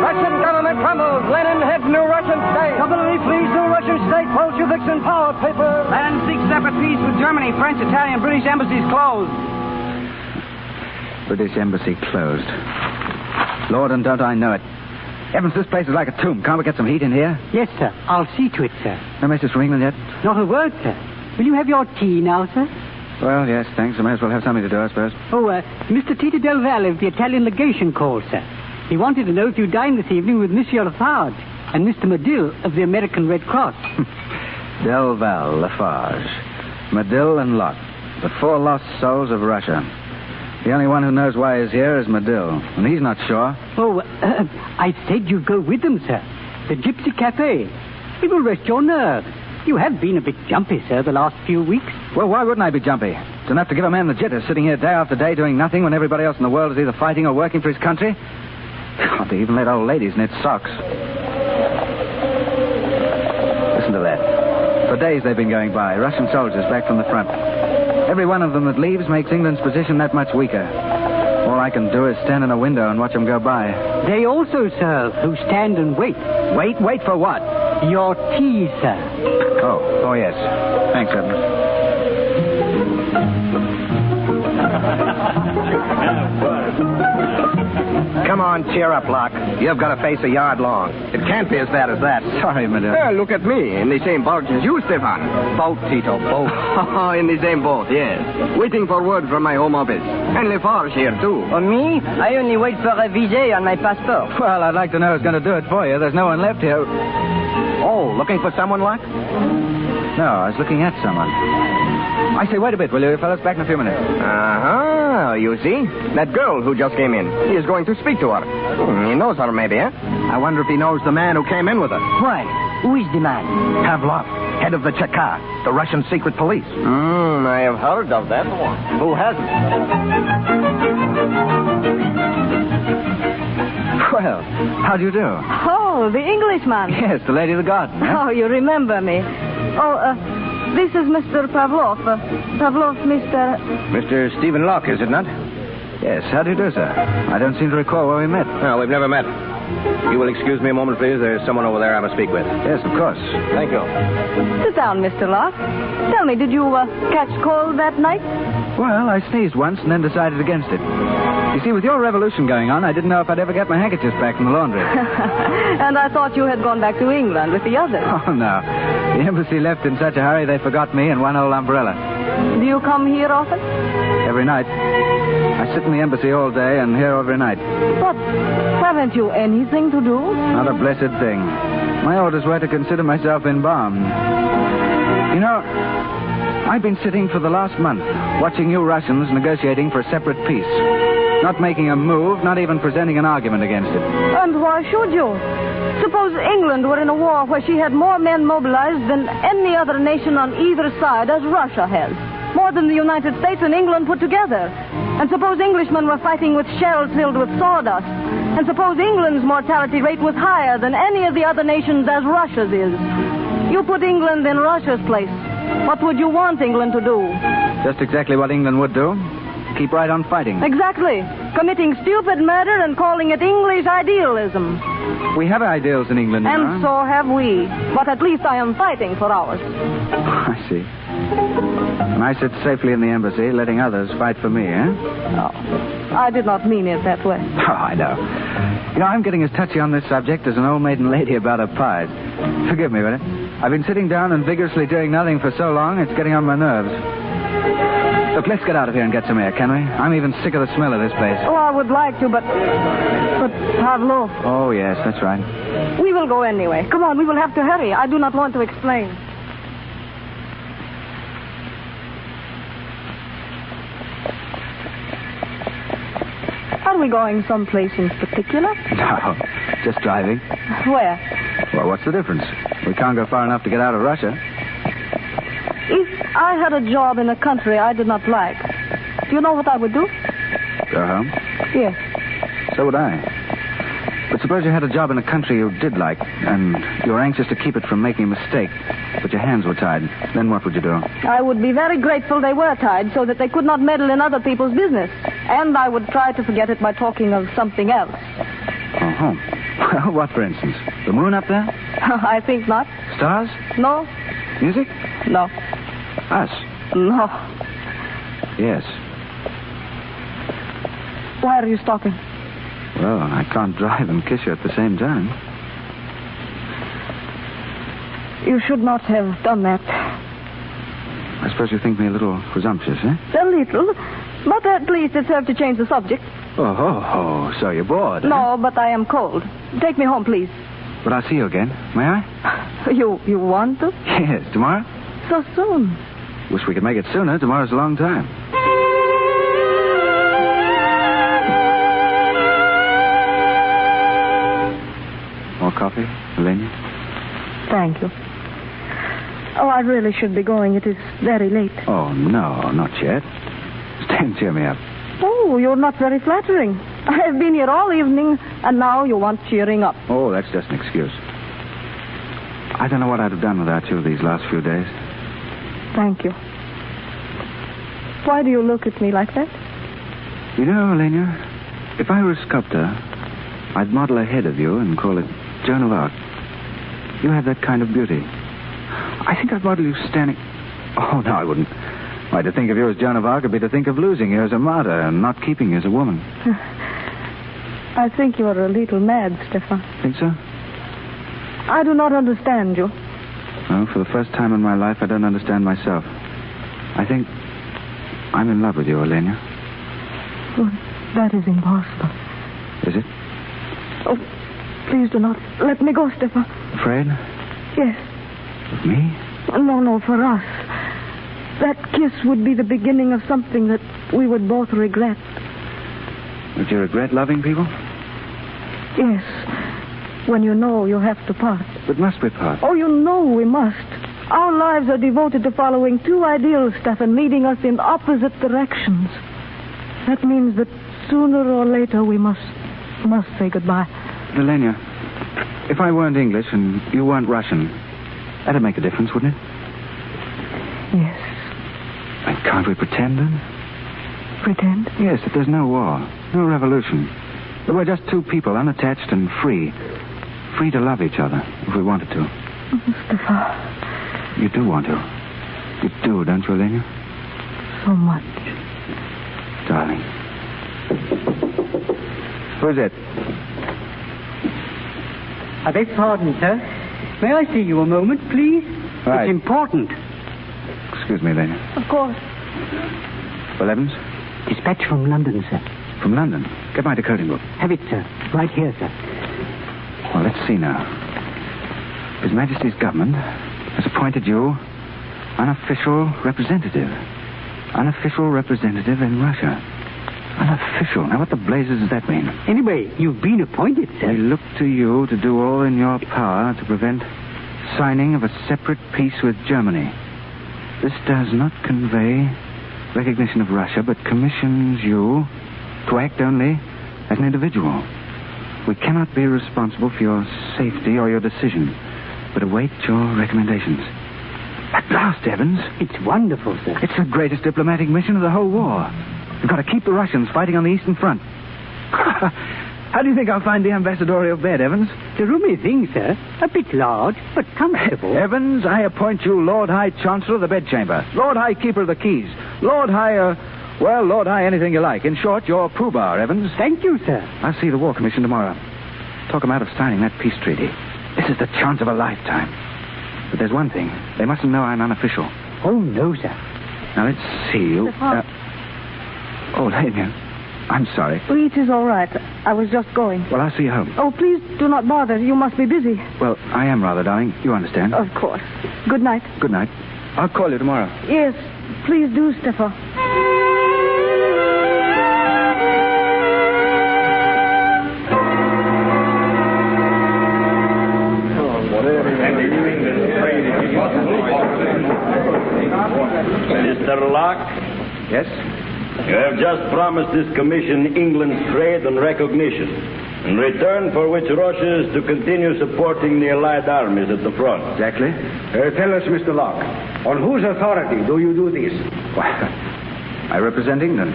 N: Russian government crumbles. Lenin heads new Russian state.
I: Company flees new Russian state. Bolsheviks in power. Paper.
O: Land seeks separate peace with Germany, French, Italian, British embassies closed.
B: British embassy closed. Lord, and don't I know it. Evans, this place is like a tomb. Can't we get some heat in here?
O: Yes, sir. I'll see to it, sir.
B: No message from England yet?
O: Not a word, sir. Will you have your tea now, sir?
B: Well, yes, thanks. I may as well have something to do, I suppose.
O: Oh, Mr. Tito Del Valle of the Italian legation called, sir. He wanted to know if you dined this evening with Monsieur Lafarge and Mr. Medill of the American Red Cross.
B: Del Valle, Lafarge, Medill, and Locke. The four lost souls of Russia. The only one who knows why he's here is Medill, and he's not sure.
O: Oh, I said you'd go with them, sir. The Gypsy Cafe. It will rest your nerves. You have been a bit jumpy, sir, the last few weeks.
B: Well, why wouldn't I be jumpy? It's enough to give a man the jitters sitting here day after day doing nothing when everybody else in the world is either fighting or working for his country. God, they even let old ladies knit socks. Listen to that. For days they've been going by, Russian soldiers back from the front. Every one of them that leaves makes England's position that much weaker. All I can do is stand in a window and watch them go by.
O: They also serve who stand and wait.
B: Wait? Wait for what?
O: Your tea, sir.
B: Oh, yes. Thanks, Evans.
S: Come on, cheer up, Locke. You've got a face a yard long. It can't be as bad as that.
B: Sorry, Medill.
S: Look at me. In the same boat as you, Stefan.
B: Boat, Tito, boat.
S: Oh, in the same boat, yes. Waiting for word from my home office. And Lafarge here, too.
I: On me? I only wait for a visa on my passport.
B: Well, I'd like to know who's going to do it for you. There's no one left here.
S: Oh, looking for someone, Locke?
B: No, I was looking at someone. I say, wait a bit, will you, fellas? Back in a few minutes.
S: Uh-huh. You see? That girl who just came in. He is going to speak to her. He knows her, maybe, eh? I wonder if he knows the man who came in with her.
I: Why? Who is the man?
S: Pavlov, head of the Cheka, the Russian secret police. I have heard of that one. Who hasn't?
B: Well, how do you do?
Q: Oh, the Englishman.
B: Yes, the lady of the garden. Huh?
Q: Oh, you remember me. Oh, this is Mr. Pavlov. Pavlov, Mr.
S: Mr. Stephen Locke, is it not?
B: Yes, how do you do, sir? I don't seem to recall where we met.
S: No, we've never met. You will excuse me a moment, please. There's someone over there I must speak with.
B: Yes, of course.
S: Thank you.
Q: Sit down, Mr. Locke. Tell me, did you catch cold that night?
B: Well, I sneezed once and then decided against it. You see, with your revolution going on, I didn't know if I'd ever get my handkerchiefs back from the laundry.
Q: And I thought you had gone back to England with the others.
B: Oh, no. The embassy left in such a hurry they forgot me and one old umbrella.
Q: Do you come here often?
B: Every night. I sit in the embassy all day and here every night.
Q: But haven't you anything to do?
B: Not a blessed thing. My orders were to consider myself embalmed. You know, I've been sitting for the last month, watching you Russians negotiating for a separate peace. Not making a move, not even presenting an argument against it.
Q: And why should you? Suppose England were in a war where she had more men mobilized than any other nation on either side, as Russia has. More than the United States and England put together. And suppose Englishmen were fighting with shells filled with sawdust. And suppose England's mortality rate was higher than any of the other nations as Russia's is. You put England in Russia's place. What would you want England to do?
B: Just exactly what England would do. Keep right on fighting.
Q: Exactly. Committing stupid murder and calling it English idealism.
B: We have ideals in England, you
Q: And
B: know.
Q: so have we. But at least I am fighting for ours.
B: I see. And I sit safely in the embassy, letting others fight for me, eh?
Q: Oh, I did not mean it that way.
B: Oh, I know. You know, I'm getting as touchy on this subject as an old maiden lady about her pies. Forgive me, will you? I've been sitting down and vigorously doing nothing for so long, it's getting on my nerves. Look, let's get out of here and get some air, can we? I'm even sick of the smell of this place.
Q: Oh, I would like to, but Pavlo.
B: Oh, yes, that's right.
Q: We will go anyway. Come on, we will have to hurry. I do not want to explain. Are we going someplace in particular?
B: No, just driving.
Q: Where?
B: Well, what's the difference? We can't go far enough to get out of Russia.
Q: If I had a job in a country I did not like, do you know what I would do?
B: Go home?
Q: Yes.
B: So would I. But suppose you had a job in a country you did like, and you were anxious to keep it from making a mistake, but your hands were tied. Then what would you do?
Q: I would be very grateful they were tied so that they could not meddle in other people's business. And I would try to forget it by talking of something else.
B: Oh, well, what, for instance? The moon up there?
Q: I think not.
B: Stars?
Q: No.
B: Music?
Q: No.
B: Us?
Q: No.
B: Yes.
Q: Why are you stopping?
B: Well, I can't drive and kiss you at the same time.
Q: You should not have done that.
B: I suppose you think me a little presumptuous, eh?
Q: A little. But at least it served to change the subject.
B: Oh, so you're bored,
Q: No, but I am cold. Take me home, please.
B: But I'll see you again. May I?
Q: You want to?
B: Yes, tomorrow?
Q: So soon.
B: Wish we could make it sooner. Tomorrow's a long time. More coffee, Elena?
Q: Thank you. Oh, I really should be going. It is very late.
B: Oh, no, not yet. Stay and cheer me up.
Q: Oh, you're not very flattering. I have been here all evening, and now you want cheering up.
B: Oh, that's just an excuse. I don't know what I'd have done without you these last few days.
Q: Thank you. Why do you look at me like that?
B: You know, Elena, if I were a sculptor, I'd model a head of you and call it Joan of Arc. You have that kind of beauty. I think I'd model you standing... Oh, no, I wouldn't. Why, to think of you as Joan of Arc would be to think of losing you as a martyr and not keeping you as a woman.
Q: I think you are a little mad, Stefan.
B: Think so?
Q: I do not understand you.
B: Well, for the first time in my life, I don't understand myself. I think I'm in love with you, Elena.
Q: Oh, that is impossible.
B: Is it?
Q: Oh, please do not let me go, Stefan.
B: Afraid?
Q: Yes.
B: Of me?
Q: No, for us. That kiss would be the beginning of something that we would both regret.
B: Would you regret loving people?
Q: Yes. When you know you have to part.
B: But must we part?
Q: Oh, you know we must. Our lives are devoted to following two ideals, Stefan, leading us in opposite directions. That means that sooner or later we must say goodbye.
B: Elena, if I weren't English and you weren't Russian, that'd make a difference, wouldn't it?
Q: Yes.
B: And can't we pretend then?
Q: Pretend?
B: Yes, that there's no war, no revolution. That we're just two people, unattached and free. Free to love each other, if we wanted to.
Q: Stefan.
B: You do want to. You do, don't you, Elena?
Q: So much.
B: Darling. Who's it?
O: I beg pardon, sir. May I see you a moment, please?
B: Right.
O: It's important.
B: Excuse me, Elena.
Q: Of course.
B: Will Evans?
O: Dispatch from London, sir.
B: From London? Get my decoding book.
O: Have it, sir. Right here, sir.
B: Well, let's see now. His Majesty's government has appointed you unofficial representative. Unofficial representative in Russia. Unofficial. Now, what the blazes does that mean?
O: Anyway, you've been appointed, sir.
B: We look to you to do all in your power to prevent signing of a separate peace with Germany. This does not convey recognition of Russia, but commissions you to act only as an individual. We cannot be responsible for your safety or your decision, but await your recommendations. At last, Evans.
O: It's wonderful, sir.
B: It's the greatest diplomatic mission of the whole war. We've got to keep the Russians fighting on the Eastern Front. How do you think I'll find the ambassadorial bed, Evans?
O: The roomy thing, sir. A bit large, but comfortable.
B: Evans, I appoint you Lord High Chancellor of the Bedchamber, Lord High Keeper of the Keys, Lord High, Lord High anything you like. In short, you're Pooh Bar, Evans.
O: Thank you, sir.
B: I'll see the War Commission tomorrow. Talk them out of signing that peace treaty. This is the chance of a lifetime. But there's one thing. They mustn't know I'm unofficial.
O: Oh, no, sir.
B: Now, let's see you. Lenya, I'm sorry.
Q: Oh, it is all right. I was just going.
B: Well, I'll see you home.
Q: Oh, please do not bother. You must be busy.
B: Well, I am rather, darling. You understand.
Q: Of course. Good night.
B: Good night. I'll call you tomorrow.
Q: Yes, please do, Stefan.
F: Mr. Locke?
B: Yes?
F: You have just promised this commission England's trade and recognition, in return for which Russia is to continue supporting the Allied armies at the front.
B: Exactly.
F: Tell us, Mr. Locke, on whose authority do you do this?
B: I represent England.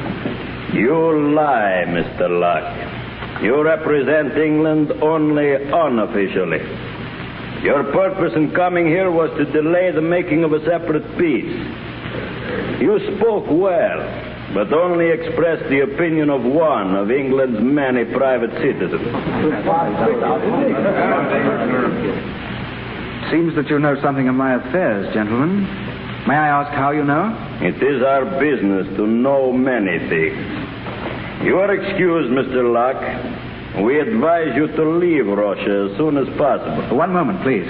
F: You lie, Mr. Locke. You represent England only unofficially. Your purpose in coming here was to delay the making of a separate peace. You spoke well, but only expressed the opinion of one of England's many private citizens.
B: Seems that you know something of my affairs, gentlemen. May I ask how you know?
F: It is our business to know many things. You are excused, Mr. Locke. We advise you to leave Russia as soon as possible.
B: One moment, please.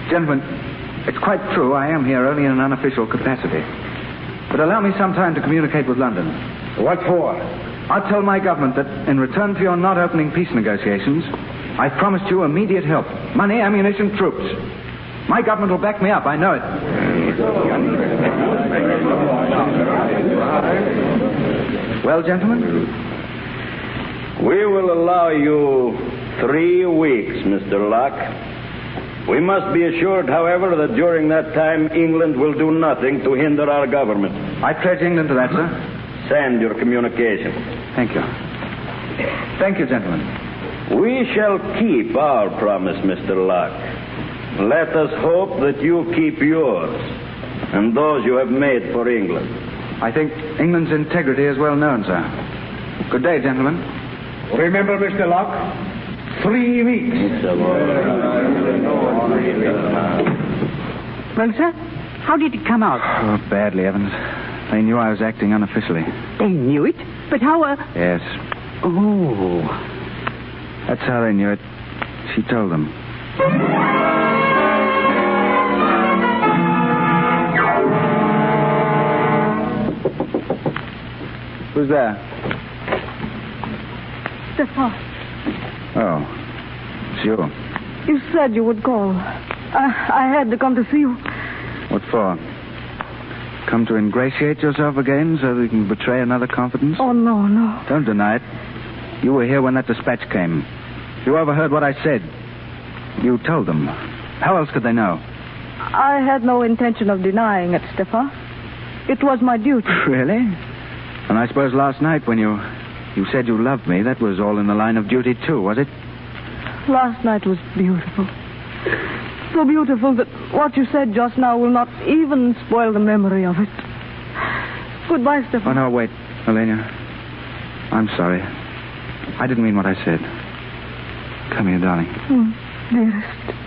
B: Gentlemen, it's quite true. I am here only in an unofficial capacity. But allow me some time to communicate with London.
F: What for?
B: I'll tell my government that in return for your not opening peace negotiations, I promised you immediate help. Money, ammunition, troops. My government will back me up. I know it. Well, gentlemen?
F: We will allow you 3 weeks, Mr. Locke. We must be assured, however, that during that time England will do nothing to hinder our government.
B: I pledge England to that, sir.
F: Send your communication.
B: Thank you. Thank you, gentlemen.
F: We shall keep our promise, Mr. Locke. Let us hope that you keep yours and those you have made for England.
B: I think England's integrity is well known, sir. Good day, gentlemen.
F: Remember, Mr. Locke, 3 weeks.
O: Well, sir, how did it come out?
B: Oh, badly, Evans. They knew I was acting unofficially.
O: They knew it? But how,
B: Yes.
O: Oh.
B: That's how they knew it. She told them. Who's there?
Q: Stefan,
B: Oh, it's you.
Q: you said you would call. I had to come to see you.
B: What for? Come to ingratiate yourself again so that you can betray another confidence?
Q: Oh, no, no.
B: Don't deny it. You were here when that dispatch came. You overheard what I said. You told them. How else could they know?
Q: I had no intention of denying it, Stefan. It was my duty.
B: Really? And I suppose last night when you said you loved me, that was all in the line of duty too, was it?
Q: Last night was beautiful. So beautiful that what you said just now will not even spoil the memory of it. Goodbye, Stefan.
B: Oh, no, wait, Elena. I'm sorry. I didn't mean what I said. Come here, darling.
Q: Dearest.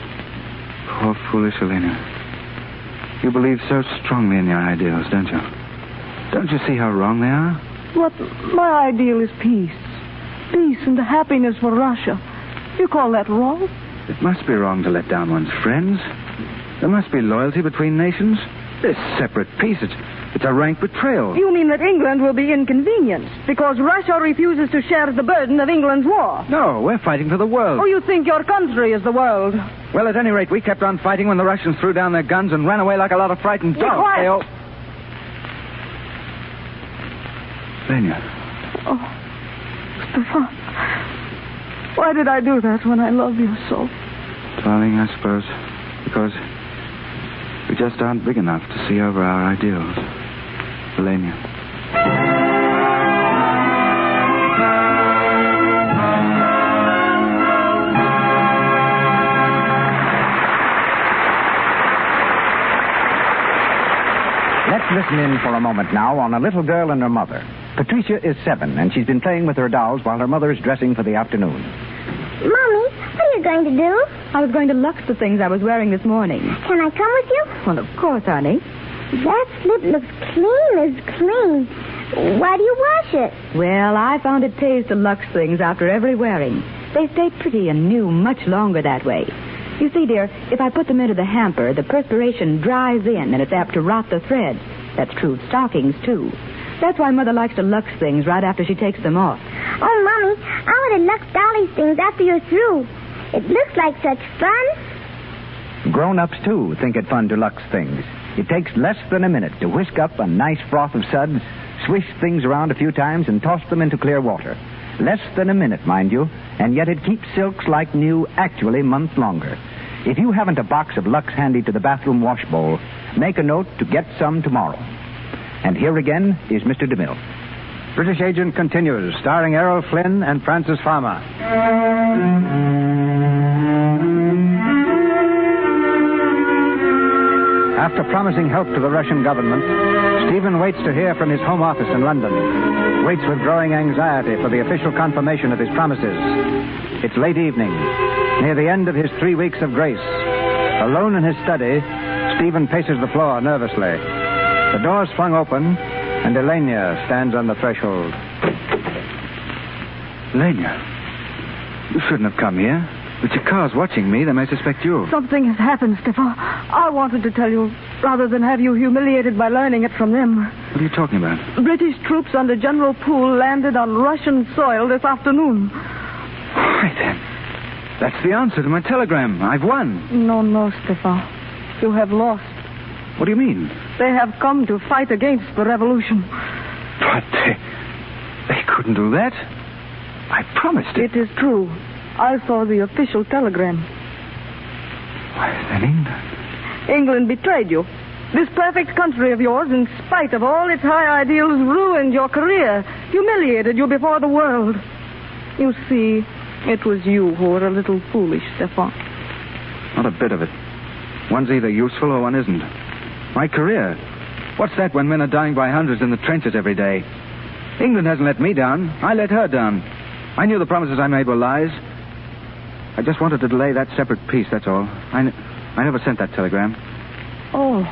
B: Poor, foolish Elena. You believe so strongly in your ideals, don't you? Don't you see how wrong they are?
Q: What my ideal is peace. Peace and happiness for Russia. You call that wrong?
B: It must be wrong to let down one's friends. There must be loyalty between nations. This separate peace, it's a rank betrayal.
Q: You mean that England will be inconvenienced because Russia refuses to share the burden of England's war?
B: No, we're fighting for the world.
Q: Oh, you think your country is the world?
B: Well, at any rate, we kept on fighting when the Russians threw down their guns and ran away like a lot of frightened dogs.
Q: Quiet.
R: Lenya.
Q: Oh, Stefan. Why did I do that when I love you so?
R: Darling, I suppose because we just aren't big enough to see over our ideals. Lenya.
B: Let's listen in for a moment now on a little girl and her mother. Patricia is 7, and she's been playing with her dolls while her mother is dressing for the afternoon.
T: Mommy, what are you going to do?
P: I was going to lux the things I was wearing this morning.
T: Can I come with you?
P: Well, of course, honey.
T: That slip looks clean as clean. Why do you wash it?
P: Well, I found it pays to lux things after every wearing. They stay pretty and new much longer that way. You see, dear, if I put them into the hamper, the perspiration dries in and it's apt to rot the thread. That's true of stockings, too. That's why Mother likes to lux things right after she takes them off.
T: Oh, Mommy, I want to lux Dolly's things after you're through. It looks like such fun.
B: Grown-ups, too, think it fun to lux things. It takes less than a minute to whisk up a nice froth of suds, swish things around a few times, and toss them into clear water. Less than a minute, mind you, and yet it keeps silks like new actually months longer. If you haven't a box of Lux handy to the bathroom wash bowl, make a note to get some tomorrow. And here again is Mr. DeMille.
V: British Agent continues, starring Errol Flynn and Francis Farmer. After promising help to the Russian government, Stephen waits to hear from his home office in London. Waits with growing anxiety for the official confirmation of his promises. It's late evening, near the end of his 3 weeks of grace. Alone in his study, Stephen paces the floor nervously. The door's flung open, and Elenia stands on the threshold.
R: Lenya, you shouldn't have come here. But your car's watching me. They may suspect you.
Q: Something has happened, Stefan. I wanted to tell you, rather than have you humiliated by learning it from them.
R: What are you talking about?
Q: British troops under General Poole landed on Russian soil this afternoon.
R: Right then. That's the answer to my telegram. I've won.
Q: No, Stefan. You have lost.
R: What do you mean?
Q: They have come to fight against the revolution.
R: But they couldn't do that. I promised it.
Q: It is true. I saw the official telegram.
R: Why, then England?
Q: England betrayed you. This perfect country of yours, in spite of all its high ideals, ruined your career, humiliated you before the world. You see, it was you who were a little foolish, Stefan.
R: Not a bit of it. One's either useful or one isn't. My career. What's that when men are dying by hundreds in the trenches every day? England hasn't let me down. I let her down. I knew the promises I made were lies. I just wanted to delay that separate piece, that's all. I never sent that telegram.
Q: Oh.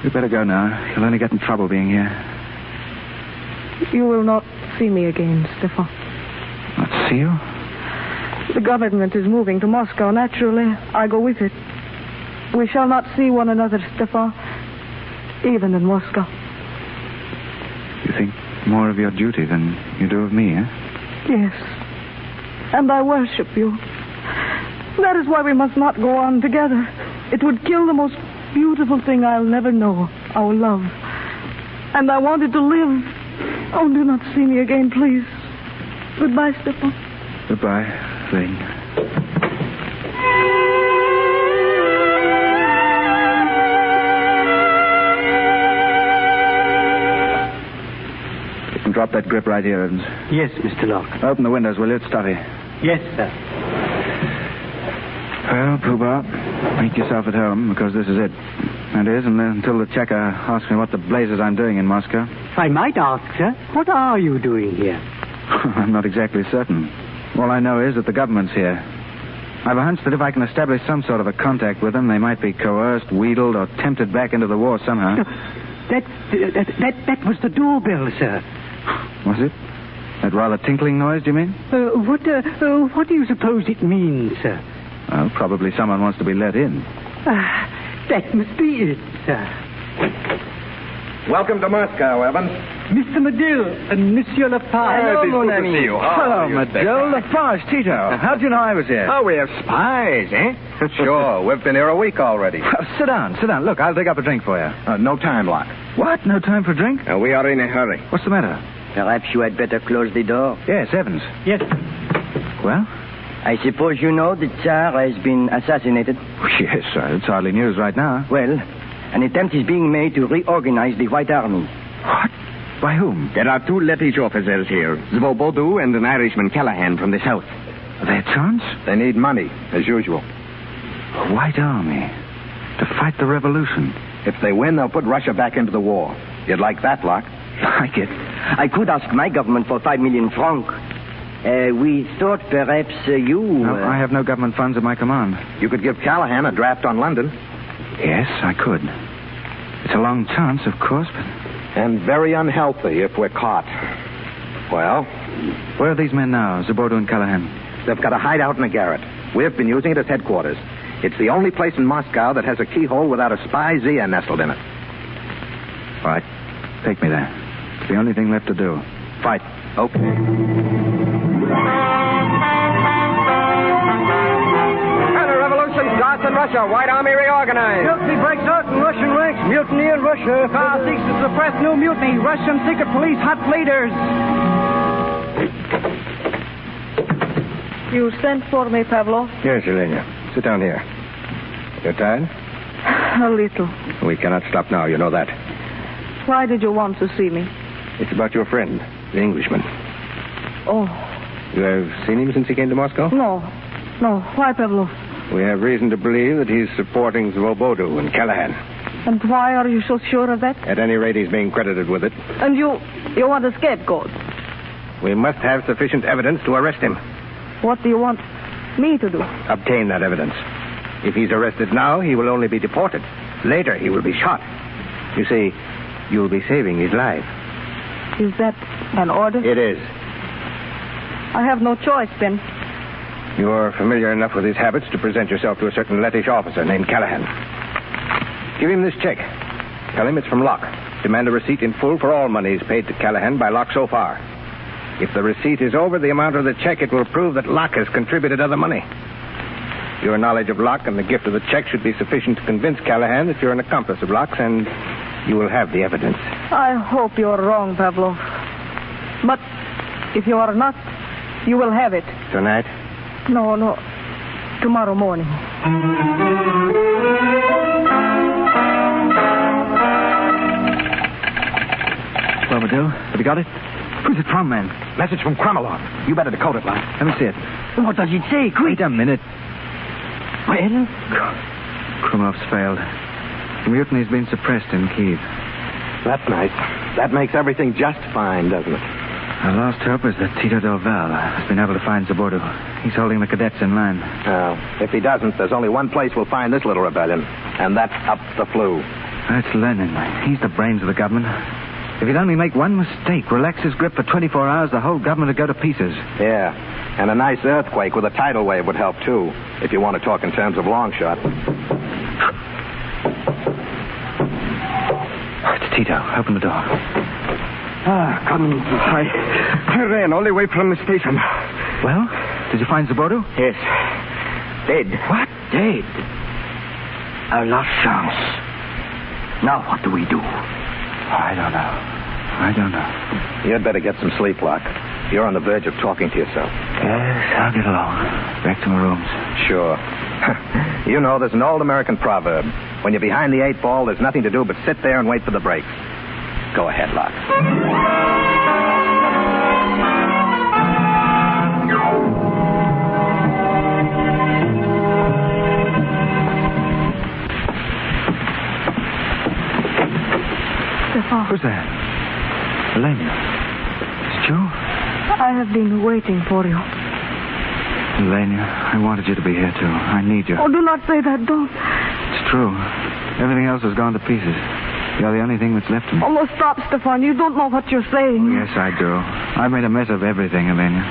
R: You'd better go now. You'll only get in trouble being here.
Q: You will not see me again, Stefan.
R: Not see you?
Q: The government is moving to Moscow. Naturally, I go with it. We shall not see one another, Stefan, even in Moscow.
R: You think more of your duty than you do of me, eh?
Q: Yes. And I worship you. That is why we must not go on together. It would kill the most beautiful thing I'll never know, our love. And I wanted to live. Oh, do not see me again, please. Goodbye, Stefan.
R: Goodbye, Lane. You can drop that grip right here, Evans.
O: Yes, Mr. Locke.
R: Open the windows, will you? It's stuffy.
O: Yes, sir.
R: Well, Pooh-Bah, make yourself at home, because this is it. That is, until the checker asks me what the blazes I'm doing in Moscow.
O: If I might ask, sir, what are you doing here?
R: I'm not exactly certain. All I know is that the government's here. I've a hunch that if I can establish some sort of a contact with them, they might be coerced, wheedled, or tempted back into the war somehow.
O: That was the doorbell, sir.
R: Was it? That rather tinkling noise, do you mean?
O: What do you suppose it means, sir?
R: Well, probably someone wants to be let in.
O: That must be it, sir.
S: Welcome to Moscow, Evans.
O: Mr. Medill and Monsieur Lafarge.
S: Hello, mon ami.
R: Hello, Medill. Lafarge, Tito. How'd you know I was here?
S: Oh, we have spies, eh? Sure. We've been here a week already.
R: Sit down. Look, I'll dig up a drink for you.
S: No time, Locke.
R: What? No time for a drink?
S: We are in a hurry.
R: What's the matter?
D: Perhaps you had better close the door.
V: Yes, Evans.
O: Yes.
V: Well?
D: I suppose you know the Tsar has been assassinated?
V: Yes, it's hardly news right now.
D: Well, an attempt is being made to reorganize the White Army.
V: What? By whom?
S: There are 2 Lettish officers here, Svobodu and an Irishman, Callahan, from the south.
V: Their chance?
S: They need money, as usual.
V: A White Army. To fight the revolution.
S: If they win, they'll put Russia back into the war. You'd like that, Locke?
V: Like it.
D: I could ask my government for 5 million francs. We thought perhaps you...
V: No, I have no government funds at my command.
S: You could give Callahan a draft on London.
V: Yes, I could. It's a long chance, of course, but...
S: And very unhealthy if we're caught. Well?
V: Where are these men now, Svobodu and Callahan?
S: They've got a hideout in a garret. We've been using it as headquarters. It's the only place in Moscow that has a keyhole without a spy Zia nestled in it.
V: All right. Take me there. It's the only thing left to do.
S: Fight. Okay.
D: Counter-revolution starts in Russia. White Army reorganized.
O: Mutiny breaks out in Russian ranks. Mutiny in Russia. Tsar seeks to suppress new mutiny. Russian secret police hot leaders.
Q: You sent for me, Pavlov?
S: Yes, Elena. Sit down here. You're tired?
Q: A little.
S: We cannot stop now, you know that.
Q: Why did you want to see me?
S: It's about your friend, the Englishman.
Q: Oh.
S: You have seen him since he came to Moscow?
Q: No. No. Why, Pavlov?
S: We have reason to believe that he's supporting Svobodu and Callahan.
Q: And why are you so sure of that?
S: At any rate, he's being credited with it.
Q: And you want a scapegoat?
S: We must have sufficient evidence to arrest him.
Q: What do you want me to do?
S: Obtain that evidence. If he's arrested now, he will only be deported. Later, he will be shot. You see, you'll be saving his life.
Q: Is that an order?
S: It is.
Q: I have no choice, then.
S: You're familiar enough with his habits to present yourself to a certain Lettish officer named Callahan. Give him this check. Tell him it's from Locke. Demand a receipt in full for all monies paid to Callahan by Locke so far. If the receipt is over the amount of the check, it will prove that Locke has contributed other money. Your knowledge of Locke and the gift of the check should be sufficient to convince Callahan that you're an accomplice of Locke's, and you will have the evidence.
Q: I hope you're wrong, Pavlov. But if you are not, you will have it.
S: Tonight?
Q: No. Tomorrow morning.
V: Svobodu, have you got it? Who's it from, man?
S: Message from Kromolov. You better decode it, Locke.
V: Let me see it.
D: What does it say? Quick.
V: Wait a minute.
D: Well?
V: Kromolov's failed. The mutiny's been suppressed in Kiev.
S: That's nice. That makes everything just fine, doesn't it?
V: Our last hope is that Tito Del Val has been able to find Svobodu. He's holding the cadets in line.
S: If he doesn't, there's only one place we'll find this little rebellion, and that's up the flue.
V: That's Lenin. He's the brains of the government. If he'd only make one mistake, relax his grip for 24 hours, the whole government would go to pieces.
S: Yeah, and a nice earthquake with a tidal wave would help, too, if you want to talk in terms of long shot.
V: It's Tito. Open the door.
S: Come in. I ran all the way from the station.
V: Well, did you find Svobodu?
S: Yes. Dead.
V: What?
S: Dead. Our last chance. Now what do we do?
V: I don't know.
S: You'd better get some sleep, Locke. You're on the verge of talking to yourself.
V: Yes, I'll get along. Back to my rooms.
S: Sure. You know, there's an old American proverb. When you're behind the 8 ball, there's nothing to do but sit there and wait for the breaks. Go ahead, Locke.
Q: Stefan.
V: Who's that? Elena. It's Joe?
Q: I have been waiting for you.
V: Elena, I wanted you to be here, too. I need you.
Q: Oh, do not say that. Don't.
V: It's true. Everything else has gone to pieces. You're the only thing that's left of me.
Q: Oh, no, stop, Stefan. You don't know what you're saying.
V: Yes, I do. I made a mess of everything, Elena.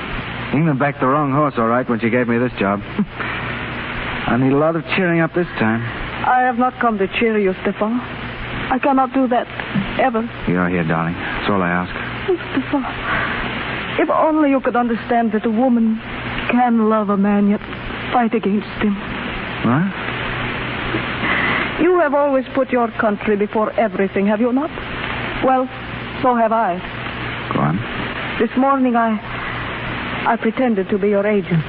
V: England backed the wrong horse, all right, when she gave me this job. I need a lot of cheering up this time.
Q: I have not come to cheer you, Stefan. I cannot do that, ever.
V: You're here, darling. That's all I ask.
Q: Oh, Stefan, if only you could understand that a woman can love a man, yet fight against him.
V: What?
Q: You have always put your country before everything, have you not? Well, so have I.
R: Go on.
Q: This morning I pretended to be your agent.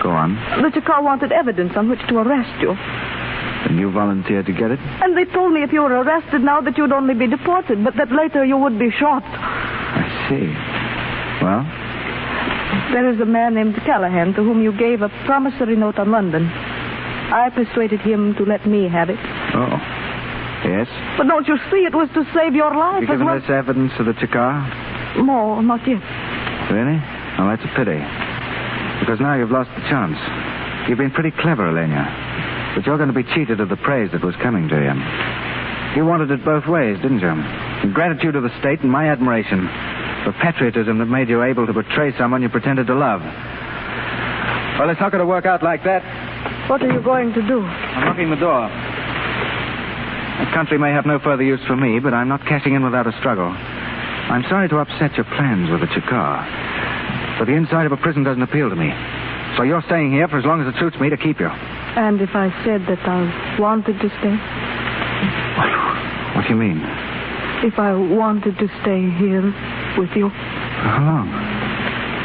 R: Go on.
Q: The Chakar wanted evidence on which to arrest you.
R: And you volunteered to get it?
Q: And they told me if you were arrested now that you'd only be deported, but that later you would be shot.
R: I see. Well?
Q: There is a man named Callahan to whom you gave a promissory note on London. I persuaded him to let me have it.
R: Oh. Yes?
Q: But don't you see, it was to save your life
R: Have you
Q: as
R: given
Q: well.
R: this evidence to the Chakar?
Q: No, not yet.
R: Really? Oh, that's a pity. Because now you've lost the chance. You've been pretty clever, Elena. But you're going to be cheated of the praise that was coming to you. You wanted it both ways, didn't you? In gratitude to the state and my admiration for patriotism that made you able to betray someone you pretended to love. Well, it's not going to work out like that.
Q: What are you going to do?
R: I'm locking the door. The country may have no further use for me, but I'm not cashing in without a struggle. I'm sorry to upset your plans with the Chakar, but the inside of a prison doesn't appeal to me. So you're staying here for as long as it suits me to keep you.
Q: And if I said that I wanted to stay?
R: What do you mean?
Q: If I wanted to stay here with you?
R: For how long?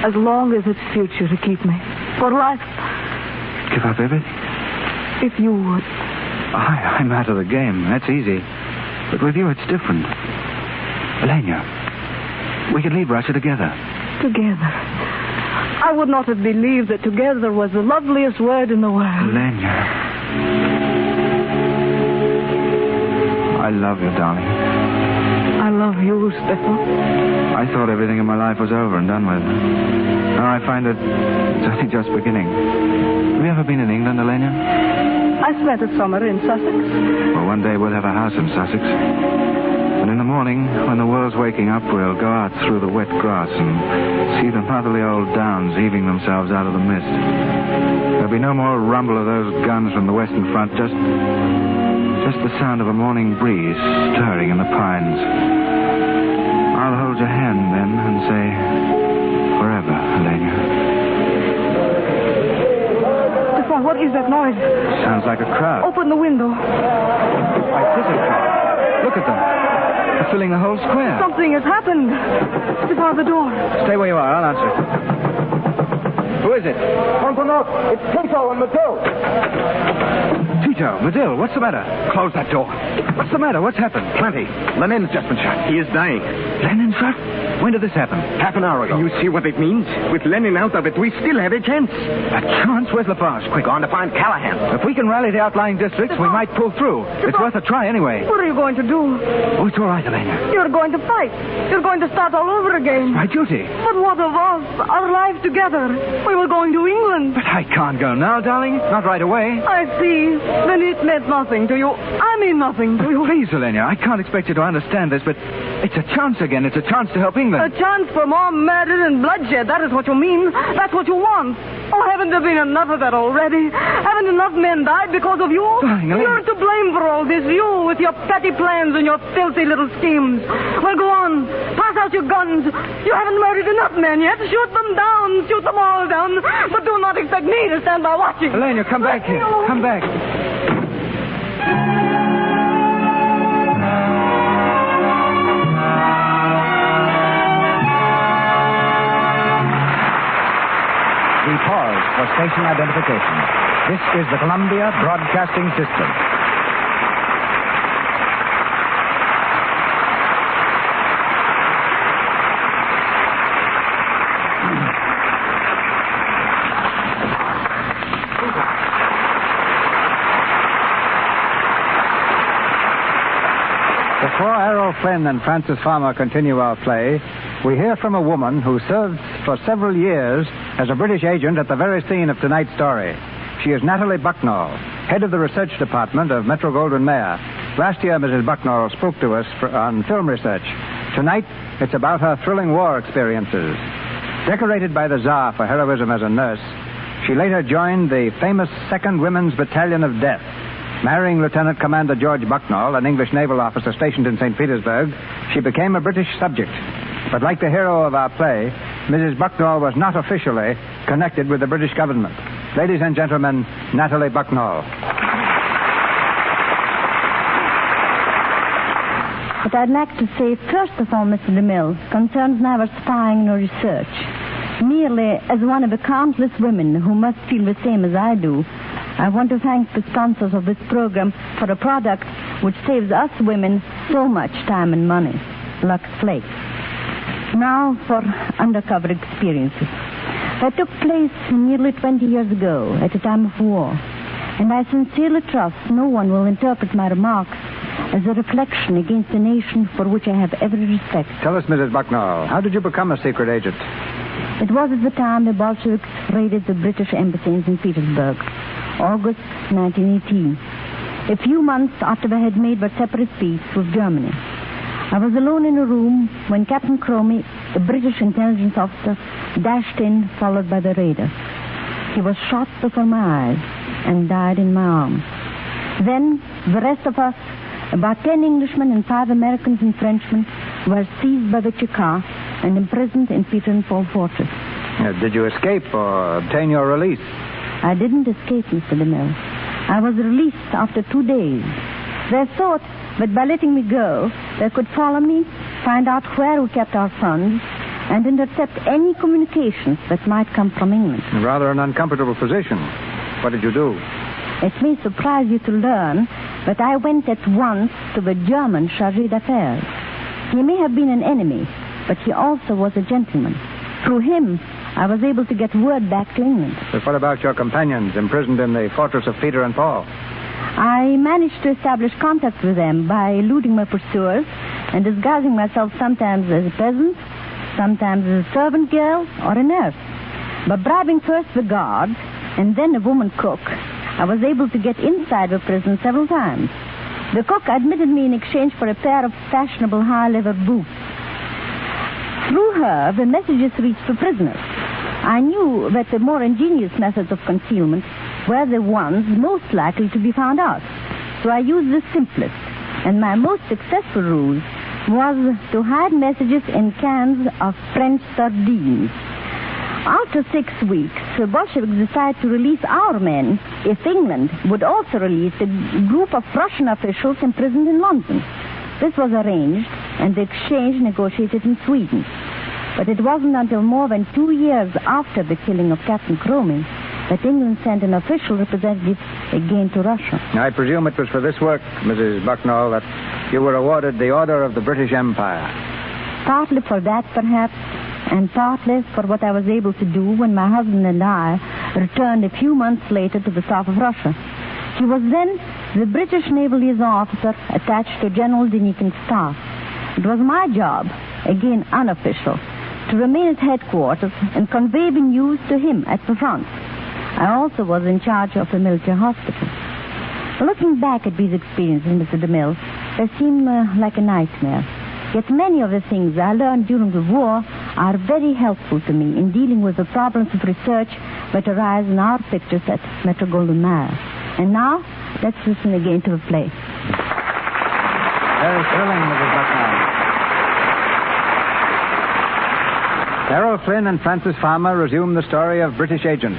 Q: As long as it suits you to keep me. For life.
R: Give up everything?
Q: If you would.
R: I'm out of the game. That's easy. But with you, it's different. Elena, we could leave Russia together.
Q: Together. I would not have believed that together was the loveliest word in the world.
R: Elena. I love you, darling.
Q: I love you, Stefan.
R: I thought everything in my life was over and done with. Now I find that it's only just beginning. Have you ever been in England, Elena?
Q: I spent a summer in Sussex.
R: Well, one day we'll have a house in Sussex. And in the morning, when the world's waking up, we'll go out through the wet grass and see the motherly old downs heaving themselves out of the mist. There'll be no more rumble of those guns from the western front, just the sound of a morning breeze stirring in the pines. I'll hold your hand then and say, forever, Elena.
Q: Stefan, what is that noise?
R: Sounds like a crowd.
Q: Open the window.
R: Why, prison crowd. Look at them. They're filling the whole square.
Q: Something has happened. Stefan, the door.
R: Stay where you are. I'll answer. Who is it?
E: Fontenot, it's Tito and Medill.
R: Tito, Medill, what's the matter?
E: Close that door.
R: What's the matter? What's happened?
E: Plenty. Lenin's just been shot. He is dying.
R: Lenin shot? When did this happen?
E: Half an hour ago. You see what it means? With Lenin out of it, we still have a chance.
R: A chance? Where's Lafarge? Quick.
E: Gone to find Callahan.
R: If we can rally the outlying districts, we might pull through. It's worth a try anyway.
Q: What are you going to do?
R: Oh, it's all right, Elena.
Q: You're going to fight. You're going to start all over again.
R: My duty.
Q: But what of us? Our lives together. We were going to England.
R: But I can't go now, darling. Not right away.
Q: I see. Then it meant nothing to you. I mean nothing to you.
R: Please, Elena, I can't expect you to understand this, but it's a chance again. It's a chance to help England.
Q: A chance for more murder and bloodshed. That is what you mean. That's what you want. Oh, haven't there been enough of that already? Haven't enough men died because of you?
R: Darling,
Q: you're to blame for all this. You with your petty plans and your filthy little schemes. Well, go on. Pass out your guns. You haven't murdered enough men yet. Shoot them down. Shoot them all down. But do not expect me to stand by watching.
R: Elena, come back here. Come back.
V: We pause for station identification. This is the Columbia Broadcasting System. Before Errol Flynn and Francis Farmer continue our play, we hear from a woman who served for several years as a British agent at the very scene of tonight's story. She is Natalie Bucknall, head of the research department of Metro-Goldwyn-Mayer. Last year, Mrs. Bucknall spoke to us on film research. Tonight, it's about her thrilling war experiences. Decorated by the Tsar for heroism as a nurse, she later joined the famous 2nd Women's Battalion of Death. Marrying Lieutenant Commander George Bucknall, an English naval officer stationed in St. Petersburg, she became a British subject. But like the hero of our play, Mrs. Bucknall was not officially connected with the British government. Ladies and gentlemen, Natalie Bucknall.
Q: But I'd like to say, first of all, Mr. DeMille, concerns neither spying nor research. Merely as one of the countless women who must feel the same as I do, I want to thank the sponsors of this program for a product which saves us women so much time and money. Lux Flakes. Now for undercover experiences. That took place nearly 20 years ago, at a time of war. And I sincerely trust no one will interpret my remarks as a reflection against a nation for which I have every respect.
V: Tell us, Mrs. Bucknall, how did you become a secret agent?
Q: It was at the time the Bolsheviks raided the British embassy in St. Petersburg, August 1918. A few months after they had made their separate peace with Germany. I was alone in a room when Captain Cromie, a British intelligence officer, dashed in, followed by the raider. He was shot before my eyes and died in my arms. Then, the rest of us, about 10 Englishmen and 5 Americans and Frenchmen, were seized by the Cheka and imprisoned in Peter and Paul Fortress.
V: Did you escape or obtain your release?
Q: I didn't escape, Mr. DeMille. I was released after 2 days. They thought that by letting me go, they could follow me, find out where we kept our funds, and intercept any communications that might come from England.
V: Rather an uncomfortable position. What did you do?
Q: It may surprise you to learn that I went at once to the German chargé d'affaires. He may have been an enemy, but he also was a gentleman. Through him, I was able to get word back to England.
V: But what about your companions imprisoned in the fortress of Peter and Paul?
Q: I managed to establish contact with them by eluding my pursuers and disguising myself sometimes as a peasant, sometimes as a servant girl or a nurse. By bribing first the guards and then a woman cook, I was able to get inside the prison several times. The cook admitted me in exchange for a pair of fashionable high-leather boots. Through her, the messages reached the prisoners. I knew that the more ingenious methods of concealment were the ones most likely to be found out. So I used the simplest, and my most successful ruse was to hide messages in cans of French sardines. After 6 weeks, the Bolsheviks decided to release our men if England would also release a group of Russian officials imprisoned in London. This was arranged, and the exchange negotiated in Sweden. But it wasn't until more than 2 years after the killing of Captain Cromie that England sent an official representative again to Russia.
V: I presume it was for this work, Mrs. Bucknall, that you were awarded the Order of the British Empire.
Q: Partly for that, perhaps, and partly for what I was able to do when my husband and I returned a few months later to the south of Russia. He was then the British Naval Liaison Officer attached to General Denikin's staff. It was my job, again unofficial, to remain at headquarters and convey the news to him at the front. I also was in charge of the military hospital. Looking back at these experiences, Mr. DeMille, they seem like a nightmare. Yet many of the things I learned during the war are very helpful to me in dealing with the problems of research that arise in our pictures at Metro-Goldwyn-Mayer. And now, let's listen again to the play.
V: Very thrilling, Mrs. Bucknall. Errol Flynn and Francis Farmer resume the story of British Agent.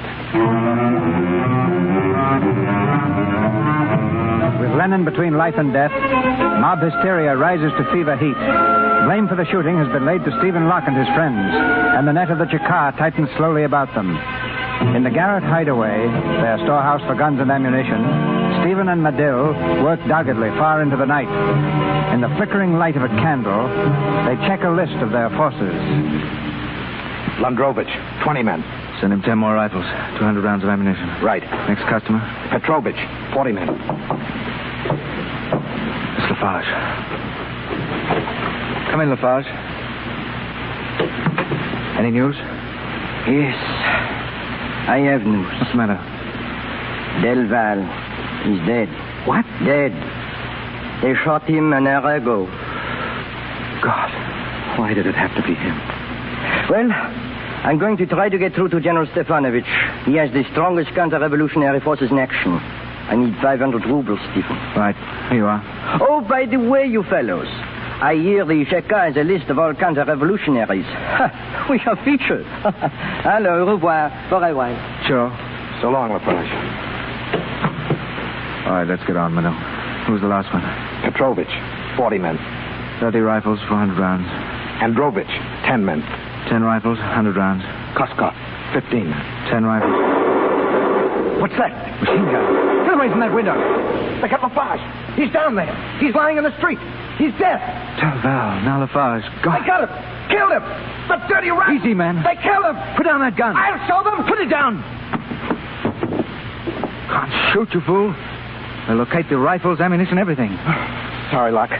V: With Lenin between life and death, mob hysteria rises to fever heat. Blame for the shooting has been laid to Stephen Locke and his friends, and the net of the Cheka tightens slowly about them. In the Garrett hideaway, their storehouse for guns and ammunition, Stephen and Medill work doggedly far into the night. In the flickering light of a candle, they check a list of their forces.
S: Landrovich, 20 men.
H: Send him 10 more rifles, 200 rounds of ammunition.
S: Right.
H: Next customer?
S: Petrovich, 40 men.
H: It's Lafarge. Come in, Lafarge. Any news?
D: Yes. I have news.
H: What's the matter?
D: Delval is dead.
H: What?
D: Dead. They shot him an hour ago.
H: God, why did it have to be him?
D: Well, I'm going to try to get through to General Stefanovich. He has the strongest counter-revolutionary forces in action. I need 500 rubles, Stephen.
H: Right. Here you are.
D: Oh, by the way, you fellows, I hear the Cheka has a list of all counter-revolutionaries. We are featured. Alors, au revoir. For a while.
H: Sure.
S: So long, Lafarge.
H: All right, let's get on, Mano. Who's the last one?
S: Petrovich, 40 men.
H: 30 rifles, 400 rounds.
S: Androvich, 10 men.
H: 10 rifles, 100 rounds.
S: Koskov, 15.
H: 10 rifles.
S: What's that?
H: Machine gun.
S: Get away from that window. They got Lafarge. He's down there. He's lying in the street. He's dead.
H: Tell Val, now Lafarge. God.
S: They got him. Killed him. The dirty rat.
H: Easy, man.
S: They killed him.
H: Put down that gun.
S: I'll show them.
H: Put it down. Can't shoot, you fool. They'll locate the rifles, ammunition, everything.
S: Sorry, Locke.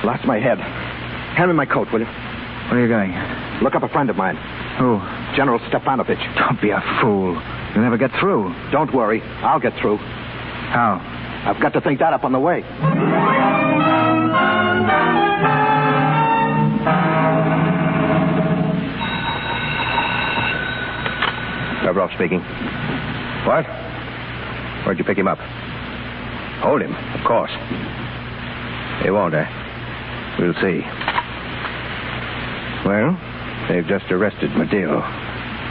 S: Lost my head. Hand me my coat, will you?
H: Where are you going?
S: Look up a friend of mine.
H: Who?
S: General Stepanovich.
H: Don't be a fool. You'll never get through.
S: Don't worry. I'll get through.
H: How?
S: I've got to think that up on the way. Lavrov speaking. What? Where'd you pick him up? Hold him, of course. They won't, We'll see. Well, they've just arrested Medil.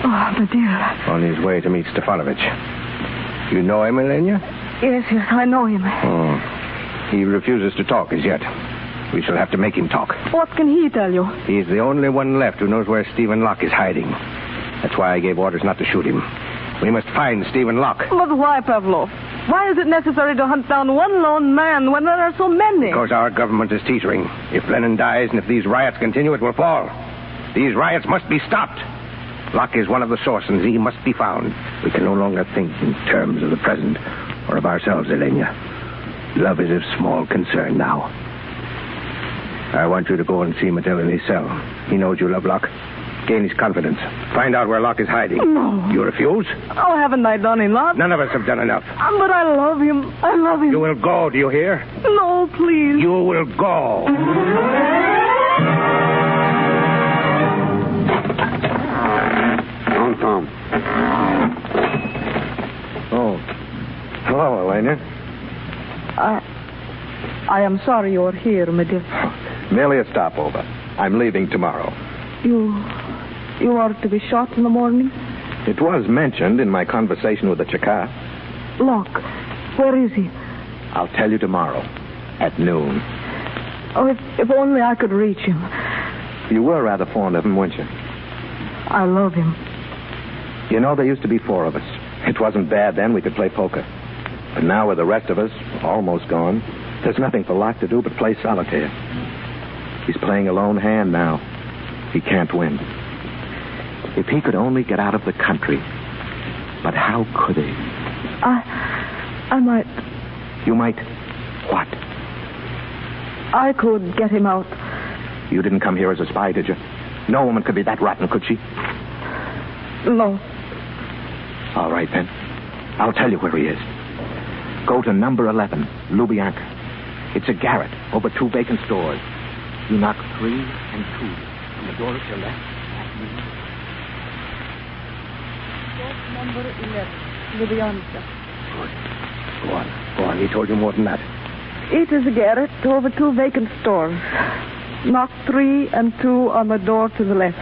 Q: Oh, Medil.
S: On his way to meet Stepanovich. You know him, Elena?
Q: Yes, I know him.
S: Oh. He refuses to talk as yet. We shall have to make him talk.
Q: What can he tell you?
S: He's the only one left who knows where Stephen Locke is hiding. That's why I gave orders not to shoot him. We must find Stephen Locke.
Q: But why, Pavlov? Why is it necessary to hunt down one lone man when there are so many?
S: Because our government is teetering. If Lenin dies and if these riots continue, it will fall. These riots must be stopped. Locke is one of the source, and he must be found. We can no longer think in terms of the present or of ourselves, Elena. Love is of small concern now. I want you to go and see Medil in his cell. He knows you love Locke. Gain his confidence. Find out where Locke is hiding.
Q: No.
S: You refuse?
Q: Oh, haven't I done enough?
S: None of us have done enough.
Q: But I love him. I love him.
S: You will go, do you hear?
Q: No, please.
S: You will go.
L: Tom.
S: Oh. Hello, Elena.
Q: I am sorry you're here, Medil.
L: Merely a stopover. I'm leaving tomorrow.
Q: You are to be shot in the morning?
L: It was mentioned in my conversation with the Cheka.
Q: Locke, where is he?
L: I'll tell you tomorrow, at noon.
Q: Oh, if only I could reach him.
L: You were rather fond of him, weren't you?
Q: I love him.
L: You know, there used to be 4 of us. It wasn't bad then. We could play poker. But now with the rest of us almost gone, there's nothing for Locke to do but play solitaire. He's playing a lone hand now. He can't win. If he could only get out of the country. But how could he?
Q: I might...
L: You might... What?
Q: I could get him out.
L: You didn't come here as a spy, did you? No woman could be that rotten, could she?
Q: No.
L: All right, then. I'll tell you where he is. Go to number 11, Lubyanka. It's a garret over 2 vacant stores. You knock 3 and 2 on the door at your left.
Q: Number 11, Lubyanka.
S: Good. Go on. He told you more than that.
Q: It is a garret over 2 vacant stores. Knock 3 and 2 on the door to the left.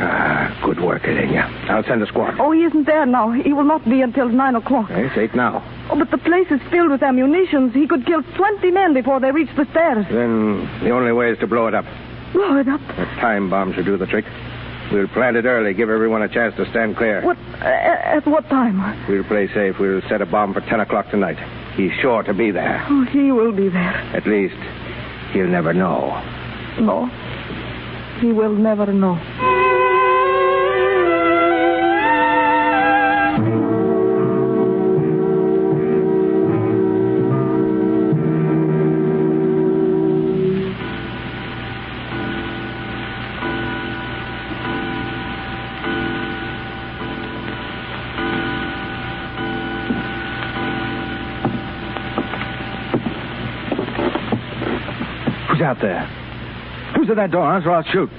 S: Good work, Elena. I'll send a squad.
Q: Oh, he isn't there now. He will not be until 9 o'clock.
S: It's 8 now.
Q: Oh, but the place is filled with ammunition. He could kill 20 men before they reach the stairs.
S: Then the only way is to blow it up.
Q: Blow it up?
S: A time bomb should do the trick. We'll plant it early, give everyone a chance to stand clear.
Q: What? At what time?
S: We'll play safe. We'll set a bomb for 10 o'clock tonight. He's sure to be there.
Q: Oh, he will be there.
S: At least, he'll never know.
Q: No. He will never know.
H: Who's out there? Who's at that door? Answer or I'll shoot.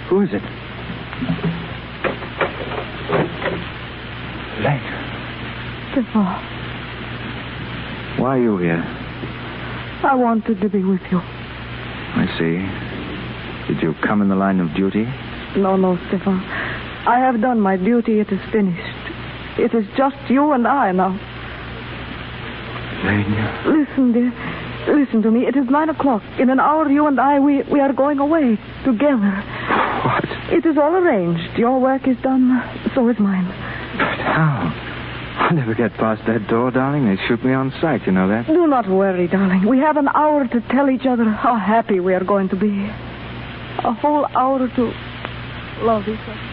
H: Who is it? Len.
Q: Stefan.
H: Why are you here?
Q: I wanted to be with you.
H: I see. Did you come in the line of duty?
Q: No, Stefan. I have done my duty. It is finished. It is just you and I now.
H: Lena.
Q: Listen, dear. Listen to me. It is 9 o'clock. In an hour, you and I, we are going away together.
H: What?
Q: It is all arranged. Your work is done. So is mine.
H: But how? I'll never get past that door, darling. They shoot me on sight, you know that?
Q: Do not worry, darling. We have an hour to tell each other how happy we are going to be. A whole hour to love each other.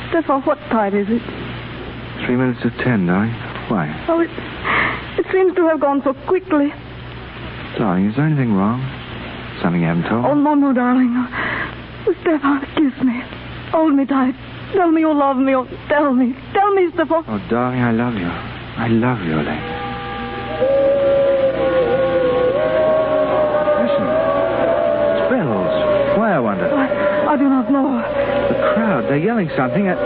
Q: Stefan, what time is it?
H: 3 minutes to 10, darling. Why?
Q: Oh, it seems to have gone so quickly.
H: Darling, is there anything wrong? Something you haven't told me?
Q: Oh, no, darling. Stefan, kiss me. Hold me tight. Tell me you love me. Oh, tell me. Tell me, Stefan.
H: Oh, darling, I love you. I love you, Elaine. Listen. It's bells. Why, I wonder?
Q: I do not know.
H: The crowd, they're yelling something at...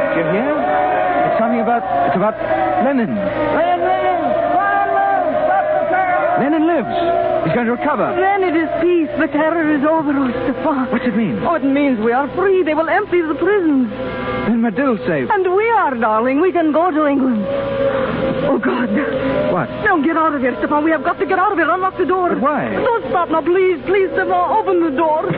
H: Do you hear? It's something about... It's about Lenin. Lenin lives. He's going to recover.
Q: Then it is peace. The terror is over, oh, Stefan.
H: What's it mean?
Q: Oh, it means we are free. They will empty the prisons.
H: Then Madil's safe.
Q: And we are, darling. We can go to England. Oh, God.
H: What?
Q: Now, get out of here, Stefan. We have got to get out of here. Unlock the door.
H: But why?
Q: Don't stop now, please. Please, Stefan. Open the door.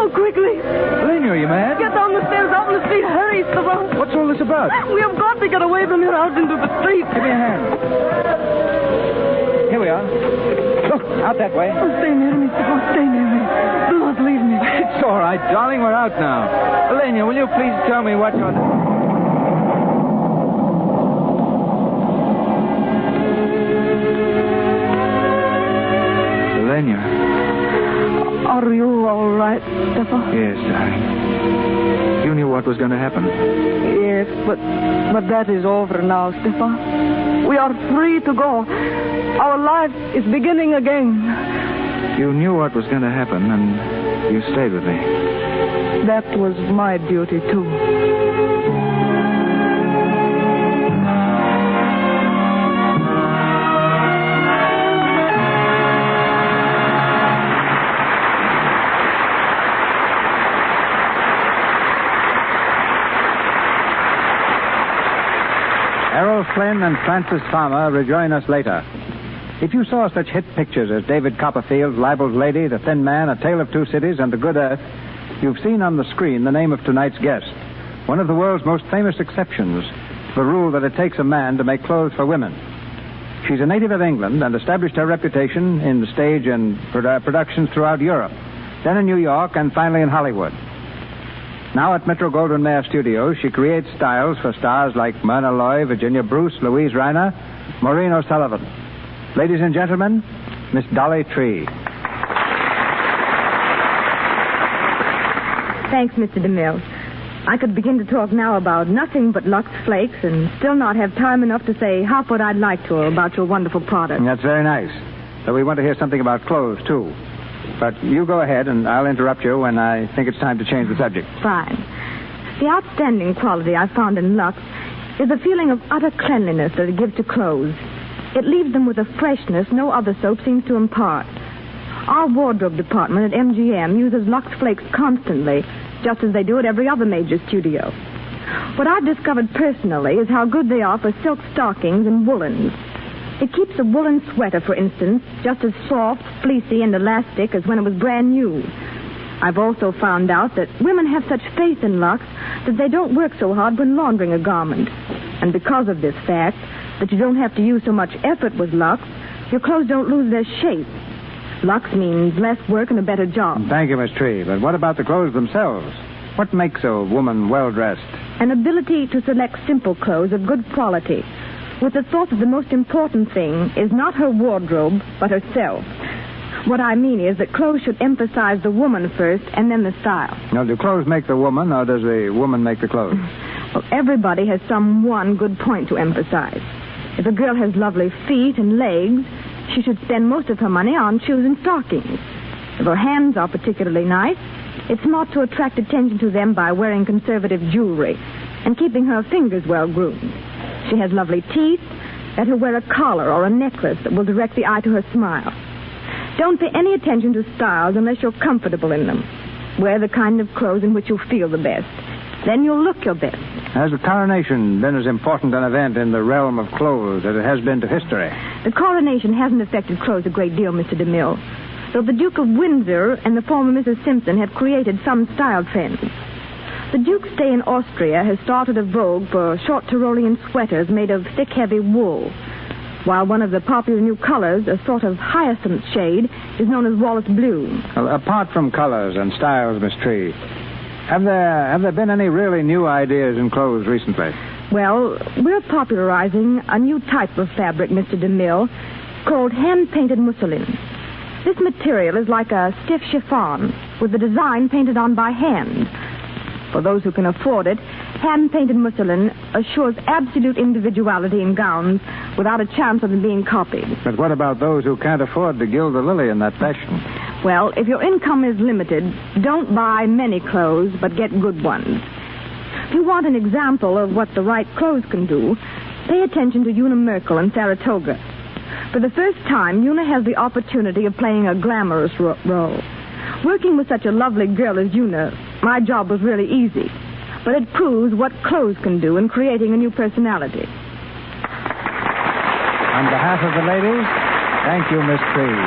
Q: Oh, quickly.
H: Elaine, are you mad?
Q: Get down the stairs, out in the street. Hurry, Stefan.
H: What's all this about?
Q: We have got to get away from here out into the street.
H: Give me a hand. Here we are. Look, out that way.
Q: Oh, stay near me, Stefan. Stay near me. Do not leave me.
H: It's all right, darling. We're out now. Elena, will you please tell me what you're... Elena.
Q: Are you all right, Stefan?
H: Yes, darling. You knew what was going to happen.
Q: Yes, but that is over now, Stefan. We are free to go. Our life is beginning again.
H: You knew what was going to happen, and you stayed with me.
Q: That was my duty, too.
V: Errol Flynn and Francis Farmer rejoin us later. If you saw such hit pictures as David Copperfield's Libel's Lady, The Thin Man, A Tale of Two Cities, and The Good Earth, you've seen on the screen the name of tonight's guest, one of the world's most famous exceptions to the rule that it takes a man to make clothes for women. She's a native of England and established her reputation in the stage and productions throughout Europe, then in New York, and finally in Hollywood. Now at Metro-Goldwyn-Mayer Studios, she creates styles for stars like Myrna Loy, Virginia Bruce, Louise Reiner, Maureen O'Sullivan. Ladies and gentlemen, Miss Dolly Tree.
P: Thanks, Mr. DeMille. I could begin to talk now about nothing but Lux Flakes and still not have time enough to say half what I'd like to about your wonderful product.
V: That's very nice. But we want to hear something about clothes, too. But you go ahead, and I'll interrupt you when I think it's time to change the subject.
P: Fine. The outstanding quality I found in Lux is the feeling of utter cleanliness that it gives to clothes. It leaves them with a freshness no other soap seems to impart. Our wardrobe department at MGM uses Lux Flakes constantly, just as they do at every other major studio. What I've discovered personally is how good they are for silk stockings and woolens. It keeps a woolen sweater, for instance, just as soft, fleecy, and elastic as when it was brand new. I've also found out that women have such faith in Lux that they don't work so hard when laundering a garment. And because of this fact, that you don't have to use so much effort with Lux, your clothes don't lose their shape. Lux means less work and a better job.
V: Thank you, Miss Tree. But what about the clothes themselves? What makes a woman well-dressed?
P: An ability to select simple clothes of good quality, with the thought that the most important thing is not her wardrobe, but herself. What I mean is that clothes should emphasize the woman first and then the style.
V: Now, do clothes make the woman, or does the woman make the clothes?
P: Well, everybody has some one good point to emphasize. If a girl has lovely feet and legs, she should spend most of her money on shoes and stockings. If her hands are particularly nice, it's not to attract attention to them by wearing conservative jewelry and keeping her fingers well groomed. She has lovely teeth, let her wear a collar or a necklace that will direct the eye to her smile. Don't pay any attention to styles unless you're comfortable in them. Wear the kind of clothes in which you feel the best. Then you'll look your best.
V: Has the coronation been as important an event in the realm of clothes as it has been to history?
P: The coronation hasn't affected clothes a great deal, Mr. DeMille. Though the Duke of Windsor and the former Mrs. Simpson have created some style trends. The Duke's stay in Austria has started a vogue for short Tyrolean sweaters made of thick, heavy wool, while one of the popular new colors, a sort of hyacinth shade, is known as Wallace Blue.
V: Well, apart from colors and styles, Miss Tree, have there been any really new ideas in clothes recently?
P: Well, we're popularizing a new type of fabric, Mr. DeMille, called hand-painted mousseline. This material is like a stiff chiffon with the design painted on by hand. For those who can afford it, hand-painted mousseline assures absolute individuality in gowns without a chance of them being copied.
V: But what about those who can't afford to gild the lily in that fashion?
P: Well, if your income is limited, don't buy many clothes, but get good ones. If you want an example of what the right clothes can do, pay attention to Una Merkel in Saratoga. For the first time, Una has the opportunity of playing a glamorous role. Working with such a lovely girl as Una, my job was really easy. But it proves what clothes can do in creating a new personality.
V: On behalf of the ladies, thank you, Miss Tree.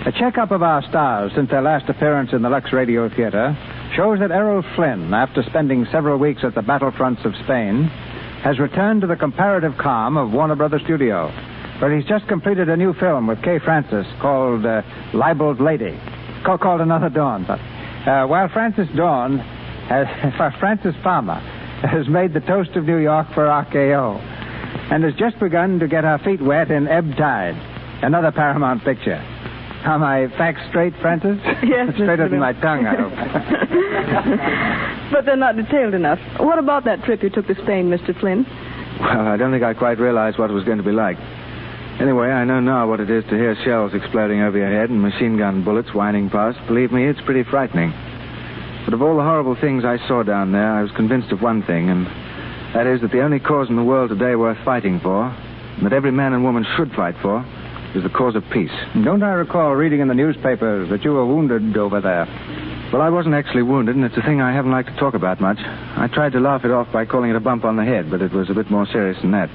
V: A checkup of our stars since their last appearance in the Lux Radio Theater shows that Errol Flynn, after spending several weeks at the battlefronts of Spain, has returned to the comparative calm of Warner Brothers Studio, where he's just completed a new film with Kay Francis called Libeled Lady, called Another Dawn. While Francis Farmer has made the toast of New York for RKO and has just begun to get her feet wet in Ebb Tide, another Paramount picture. Are my facts straight, Francis?
Q: Yes,
V: Straighter than my tongue, I hope.
Q: But they're not detailed enough. What about that trip you took to Spain, Mr. Flynn?
H: Well, I don't think I quite realized what it was going to be like. Anyway, I know now what it is to hear shells exploding over your head and machine gun bullets whining past. Believe me, it's pretty frightening. But of all the horrible things I saw down there, I was convinced of one thing, and that is that the only cause in the world today worth fighting for, and that every man and woman should fight for, is the cause of peace.
V: Don't I recall reading in the newspapers that you were wounded over there?
H: Well, I wasn't actually wounded, and it's a thing I haven't liked to talk about much. I tried to laugh it off by calling it a bump on the head, but it was a bit more serious than that.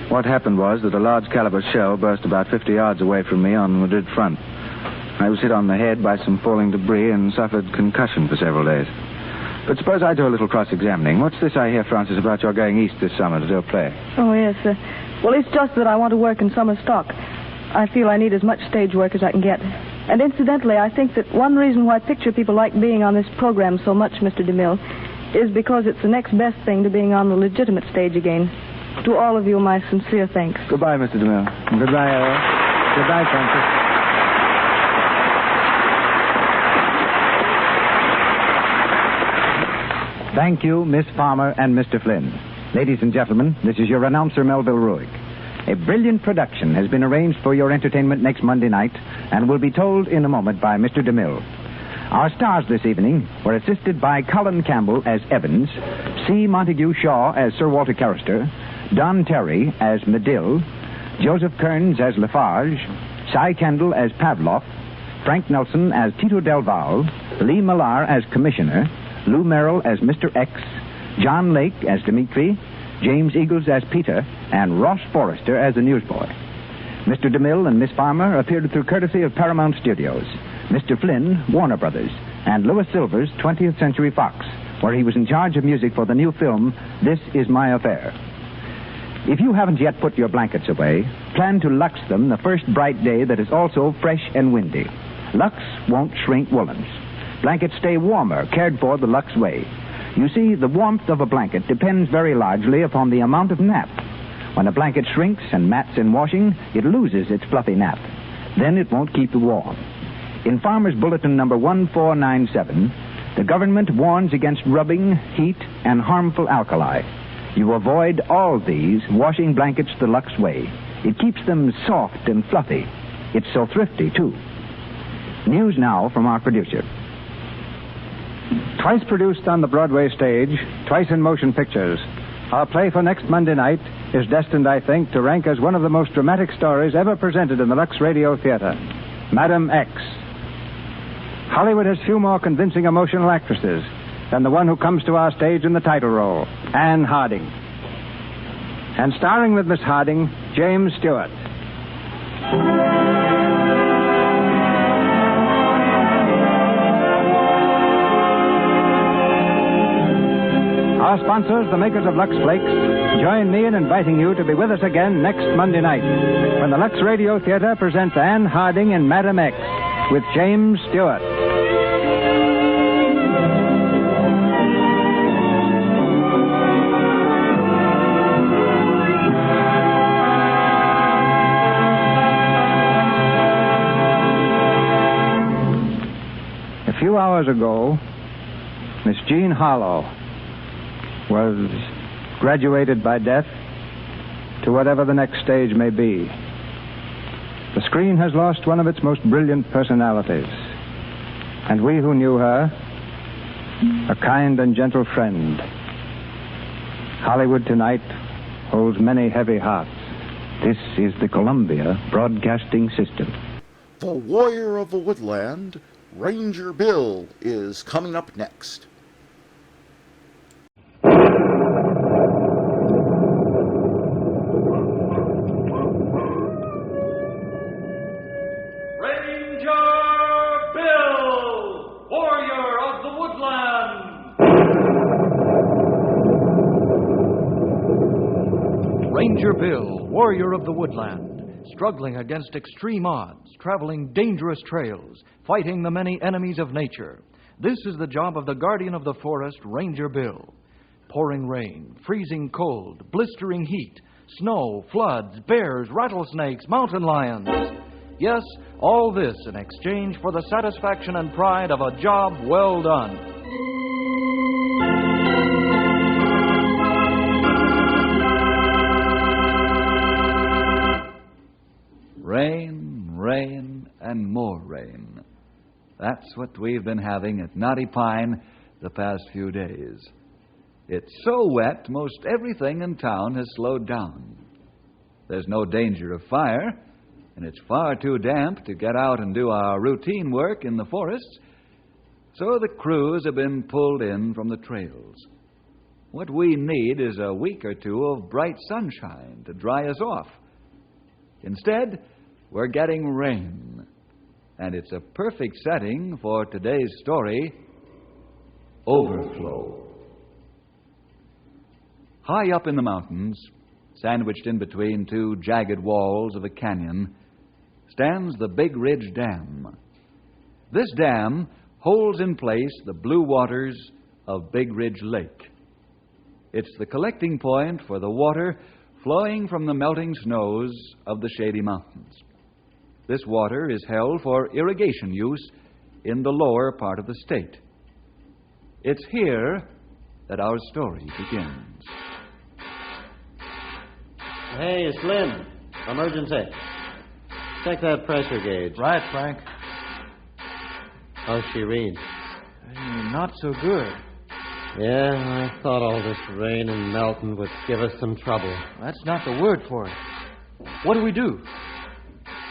H: What happened was that a large caliber shell burst about 50 yards away from me on the Madrid front. I was hit on the head by some falling debris and suffered concussion for several days. But suppose I do a little cross-examining. What's this I hear, Francis, about your going east this summer to do a play?
Q: Oh, yes. Well, it's just that I want to work in summer stock. I feel I need as much stage work as I can get. And incidentally, I think that one reason why picture people like being on this program so much, Mr. DeMille, is because it's the next best thing to being on the legitimate stage again. To all of you, my sincere thanks.
H: Goodbye, Mr. DeMille.
V: Goodbye, Errol. Goodbye, Francis. Thank you, Miss Farmer and Mr. Flynn. Ladies and gentlemen, this is your announcer, Melville Ruick. A brilliant production has been arranged for your entertainment next Monday night and will be told in a moment by Mr. DeMille. Our stars this evening were assisted by Colin Campbell as Evans, C. Montague Shaw as Sir Walter Carrister, Don Terry as Medill, Joseph Kearns as Lafarge, Cy Kendall as Pavlov, Frank Nelson as Tito Del Val, Lee Millar as Commissioner, Lou Merrill as Mr. X, John Lake as Dimitri, James Eagles as Peter, and Ross Forrester as the newsboy. Mr. DeMille and Miss Farmer appeared through courtesy of Paramount Studios, Mr. Flynn, Warner Brothers, and Louis Silvers, 20th Century Fox, where he was in charge of music for the new film, This Is My Affair. If you haven't yet put your blankets away, plan to Lux them the first bright day that is also fresh and windy. Lux won't shrink woolens. Blankets stay warmer, cared for the Lux way. You see, the warmth of a blanket depends very largely upon the amount of nap. When a blanket shrinks and mats in washing, it loses its fluffy nap. Then it won't keep you warm. In Farmer's Bulletin number 1497, the government warns against rubbing, heat, and harmful alkali. You avoid all these washing blankets the Lux way. It keeps them soft and fluffy. It's so thrifty, too. News now from our producer. Twice produced on the Broadway stage, twice in motion pictures. Our play for next Monday night is destined, I think, to rank as one of the most dramatic stories ever presented in the Lux Radio Theater, Madam X. Hollywood has few more convincing emotional actresses than the one who comes to our stage in the title role, Anne Harding. And starring with Miss Harding, James Stewart. Our sponsors, the makers of Lux Flakes, join me in inviting you to be with us again next Monday night when the Lux Radio Theater presents Anne Harding in Madam X with James Stewart. A few hours ago, Miss Jean Harlow was graduated by death to whatever the next stage may be. The screen has lost one of its most brilliant personalities, and we who knew her, a kind and gentle friend. Hollywood tonight holds many heavy hearts. This is the Columbia Broadcasting System.
A: The Warrior of the Woodland, Ranger Bill, is coming up next.
M: Ranger Bill, warrior of the woodland, struggling against extreme odds, traveling dangerous trails, fighting the many enemies of nature. This is the job of the guardian of the forest, Ranger Bill. Pouring rain, freezing cold, blistering heat, snow, floods, bears, rattlesnakes, mountain lions. Yes, all this in exchange for the satisfaction and pride of a job well done.
U: Rain, rain, and more rain. That's what we've been having at Knotty Pine the past few days. It's so wet, most everything in town has slowed down. There's no danger of fire, and it's far too damp to get out and do our routine work in the forests, so the crews have been pulled in from the trails. What we need is a week or two of bright sunshine to dry us off. Instead, we're getting rain, and it's a perfect setting for today's story, Overflow. High up in the mountains, sandwiched in between two jagged walls of a canyon, stands the Big Ridge Dam. This dam holds in place the blue waters of Big Ridge Lake. It's the collecting point for the water flowing from the melting snows of the Shady Mountains. This water is held for irrigation use in the lower part of the state. It's here that our story begins.
W: Hey, Slim. Emergency. Check that pressure gauge.
M: Right, Frank.
W: How's she read?
M: Not so good.
W: Yeah, I thought all this rain and melting would give us some trouble.
M: That's not the word for it. What do we do?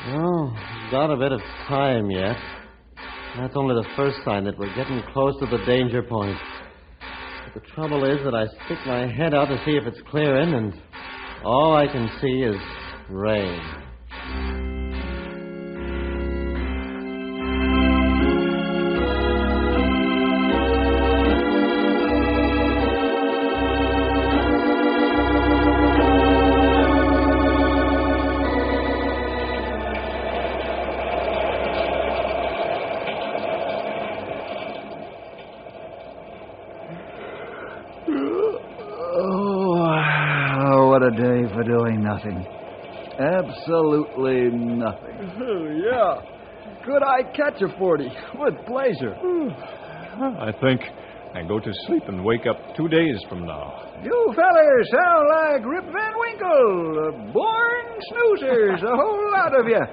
W: Oh, got a bit of time yet. That's only the first sign that we're getting close to the danger point. But the trouble is that I stick my head out to see if it's clearing, and all I can see is rain.
U: What a day for doing nothing. Absolutely nothing.
X: Oh, yeah. Could I catch a 40? With pleasure.
Y: I think
C: and go to sleep and wake up 2 days from now.
G: You fellers sound like Rip Van Winkle. Born snoozers, a whole lot of you.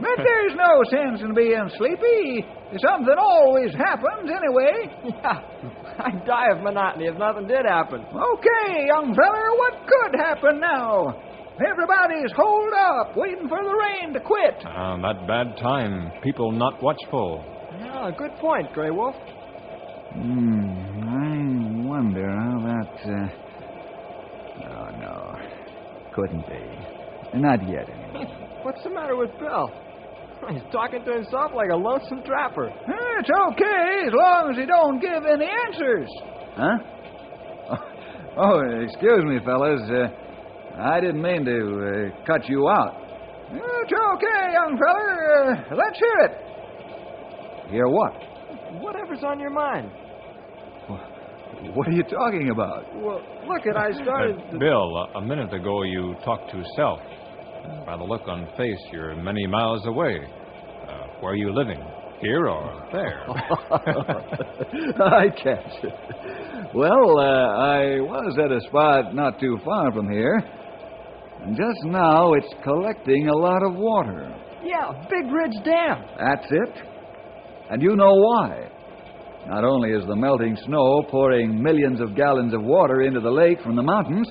G: But there's no sense in being sleepy. Something always happens anyway.
K: Yeah, I'd die of monotony if nothing did happen.
G: Okay, young feller, what could happen now? Everybody's holed up, waiting for the rain to quit.
C: That bad time. People not watchful.
K: Yeah, good point, Grey Wolf.
U: I wonder how that... Oh, no. Couldn't be. Not yet, anyway.
K: What's the matter with Bill? He's talking to himself like a lonesome trapper.
G: It's okay, as long as he don't give any answers.
U: Huh? Oh, excuse me, fellas. I didn't mean to cut you out.
G: It's okay, young feller. Let's hear it.
U: Hear what?
K: Whatever's on your mind.
U: What are you talking about?
K: Well, look it, I started...
C: Bill, a minute ago you talked to self. By the look on face, you're many miles away. Where are you living? Here or there?
U: I catch it. Well, I was at a spot not too far from here. And just now it's collecting a lot of water.
K: Yeah, Big Ridge Dam.
U: That's it. And you know why. Not only is the melting snow pouring millions of gallons of water into the lake from the mountains,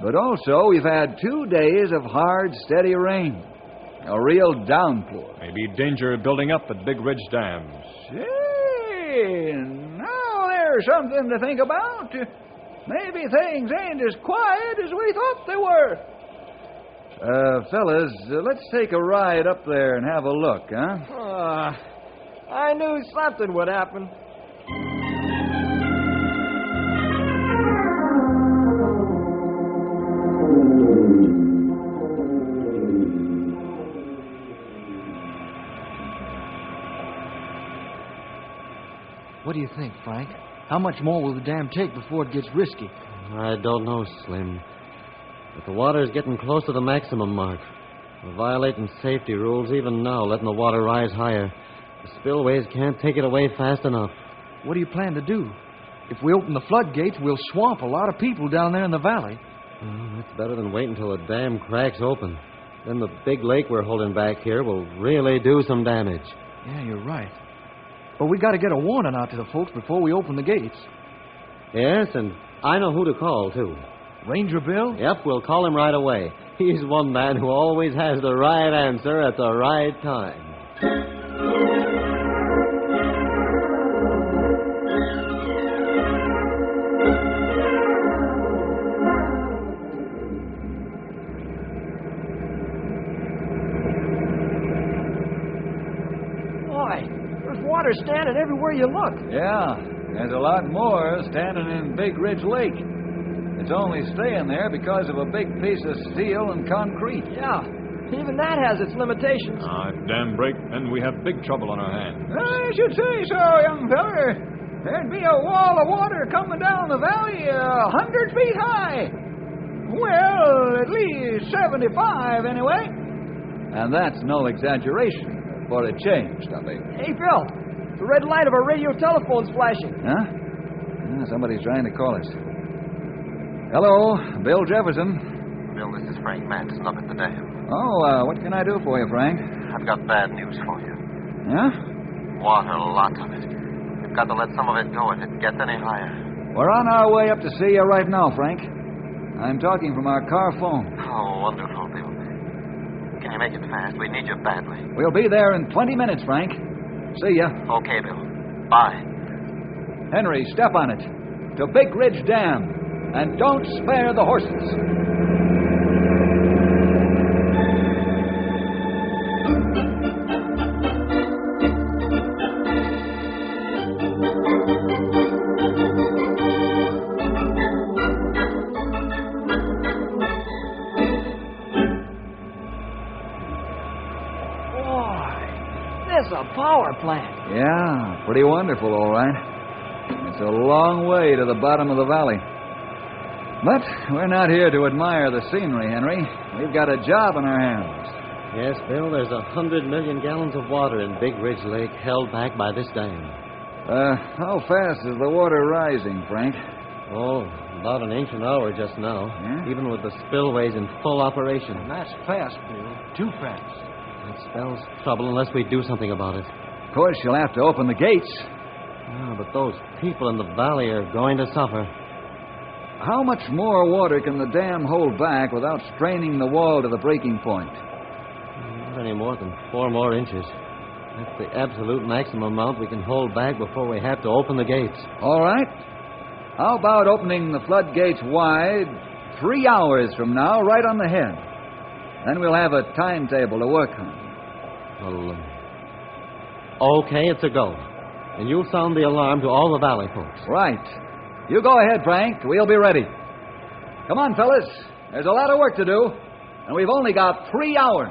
U: but also we've had 2 days of hard, steady rain. A real downpour.
C: Maybe danger building up at Big Ridge Dam.
G: Say, now there's something to think about. Maybe things ain't as quiet as we thought they were.
U: Fellas, let's take a ride up there and have a look, huh?
K: I knew something would happen.
M: What do you think, Frank? How much more will the dam take before it gets risky?
W: I don't know, Slim. But the water's getting close to the maximum mark. We're violating safety rules even now, letting the water rise higher. The spillways can't take it away fast enough.
M: What do you plan to do? If we open the floodgates, we'll swamp a lot of people down there in the valley.
W: Well, that's better than waiting until the dam cracks open. Then the big lake we're holding back here will really do some damage.
M: Yeah, you're right. But we got to get a warning out to the folks before we open the gates.
W: Yes, and I know who to call, too.
M: Ranger Bill?
W: Yep, we'll call him right away. He's one man who always has the right answer at the right time.
K: Water standing everywhere you look.
U: Yeah, there's a lot more standing in Big Ridge Lake. It's only staying there because of a big piece of steel and concrete.
K: Yeah, even that has its limitations.
C: If dam break, then we have big trouble on our hands.
G: I should say so, young feller. There'd be a wall of water coming down the valley 100 feet high. Well, at least 75 anyway.
U: And that's no exaggeration for a change, Stumpy.
K: Hey, Bill. The red light of our radio telephone's flashing.
U: Huh? Yeah, somebody's trying to call us. Hello, Bill Jefferson.
X: Bill, this is Frank Madsen up at the dam.
U: Oh, what can I do for you, Frank?
X: I've got bad news for you.
U: Yeah?
X: Water, lots of it. We've got to let some of it go if it gets any higher.
U: We're on our way up to see you right now, Frank. I'm talking from our car phone.
X: Oh, wonderful, Bill. Can you make it fast? We need you badly.
U: We'll be there in 20 minutes, Frank. See ya.
X: Okay, Bill. Bye.
U: Henry, step on it. To Big Ridge Dam. And don't spare the horses.
K: It's a power plant.
U: Yeah, pretty wonderful, all right. It's a long way to the bottom of the valley. But we're not here to admire the scenery, Henry. We've got a job on our hands.
W: Yes, Bill, there's 100 million gallons of water in Big Ridge Lake held back by this dam.
K: How fast is the water rising, Frank?
W: Oh, about an inch an hour just now. Even with the spillways in full operation.
M: That's fast, Bill. Too fast.
W: That spells trouble unless we do something about it.
U: Of course, you'll have to open the gates.
W: Yeah, but those people in the valley are going to suffer.
U: How much more water can the dam hold back without straining the wall to the breaking point?
W: Not any more than 4 more inches. That's the absolute maximum amount we can hold back before we have to open the gates.
U: All right. How about opening the floodgates wide 3 hours from now, right on the head? Then we'll have a timetable to work on.
W: Well, okay, it's a go. And you'll sound the alarm to all the valley folks.
U: Right. You go ahead, Frank. We'll be ready. Come on, fellas. There's a lot of work to do, and we've only got 3 hours.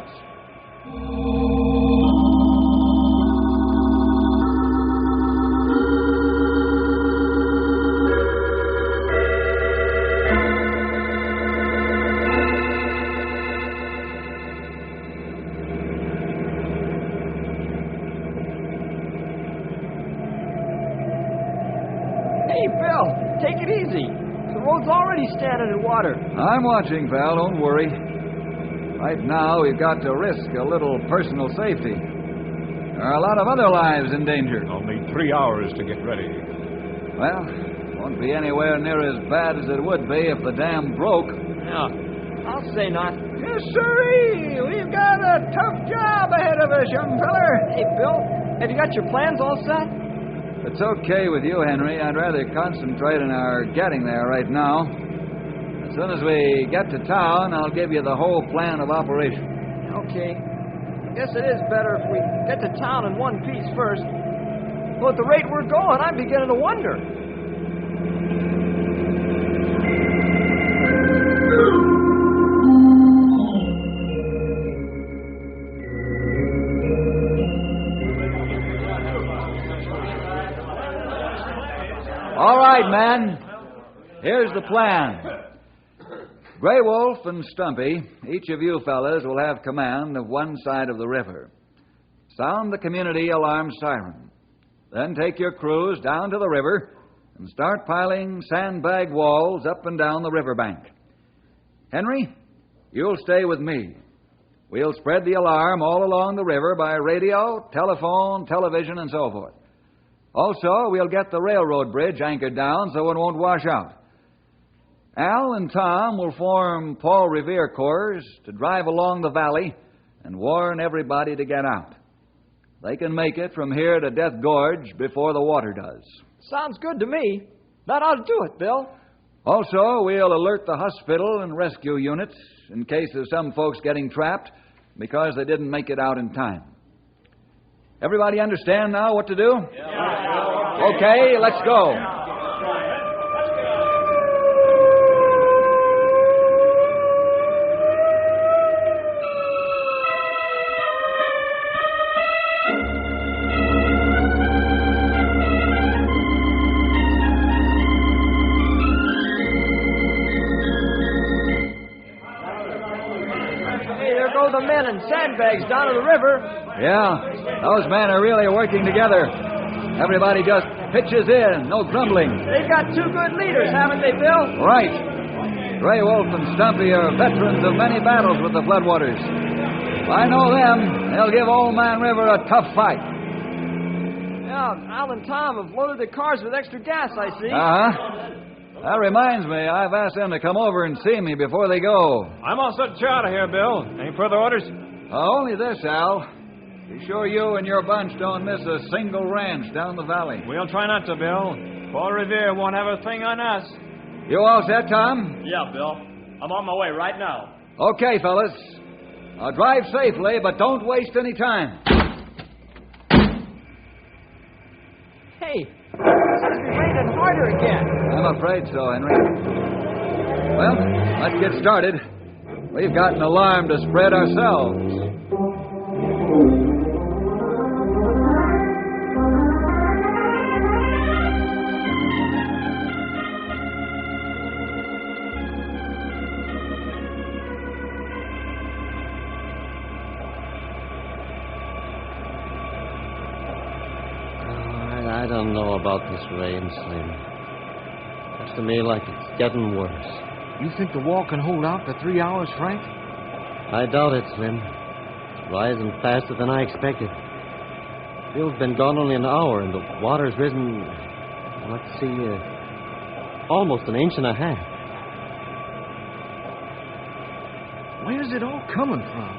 K: Hey, Bill, take it easy. The road's already standing in water.
U: I'm watching, pal. Don't worry. Right now, we've got to risk a little personal safety. There are a lot of other lives in danger.
C: Only 3 hours to get ready.
U: Well, won't be anywhere near as bad as it would be if the dam broke.
K: Yeah, I'll say not.
G: Yes, sirree. We've got a tough job ahead of us, young feller.
K: Hey, Bill, have you got your plans all set?
U: If it's okay with you, Henry, I'd rather concentrate on our getting there right now. As soon as we get to town, I'll give you the whole plan of operation.
K: Okay. I guess it is better if we get to town in one piece first. Well, at the rate we're going, I'm beginning to wonder.
U: All right, men. Here's the plan. Grey Wolf and Stumpy, each of you fellas will have command of one side of the river. Sound the community alarm siren. Then take your crews down to the river and start piling sandbag walls up and down the riverbank. Henry, you'll stay with me. We'll spread the alarm all along the river by radio, telephone, television, and so forth. Also, we'll get the railroad bridge anchored down so it won't wash out. Al and Tom will form Paul Revere Corps to drive along the valley and warn everybody to get out. They can make it from here to Death Gorge before the water does.
K: Sounds good to me. That ought to do it, Bill.
U: Also, we'll alert the hospital and rescue units in case of some folks getting trapped because they didn't make it out in time. Everybody understand now what to do? Yeah. Okay, let's go.
K: Hey, there go the men and sandbags down to the river.
U: Yeah, those men are really working together. Everybody just pitches in, no grumbling.
K: They've got 2 good leaders, haven't they, Bill?
U: Right. Grey Wolf and Stumpy are veterans of many battles with the floodwaters. If I know them, they'll give Old Man River a tough fight.
K: Yeah, Al and Tom have loaded their cars with extra gas, I see.
U: Uh-huh. That reminds me, I've asked them to come over and see me before they go.
C: I'm all set to get out of here, Bill. Any further orders?
U: Only this, Al. Be sure you and your bunch don't miss a single ranch down the valley.
C: We'll try not to, Bill. Paul Revere won't have a thing on us.
U: You all set, Tom?
F: Yeah, Bill. I'm on my way right now.
U: Okay, fellas. Now drive safely, but don't waste any time.
K: Hey, it seems to be raining harder again.
U: I'm afraid so, Henry. Well, let's get started. We've got an alarm to spread ourselves.
W: I don't know about this rain, Slim. Looks to me like it's getting worse.
M: You think the wall can hold out for 3 hours, Frank?
W: I doubt it, Slim. It's rising faster than I expected. Bill's been gone only an hour, and the water's risen, let's see, almost an inch and a half.
M: Where's it all coming from?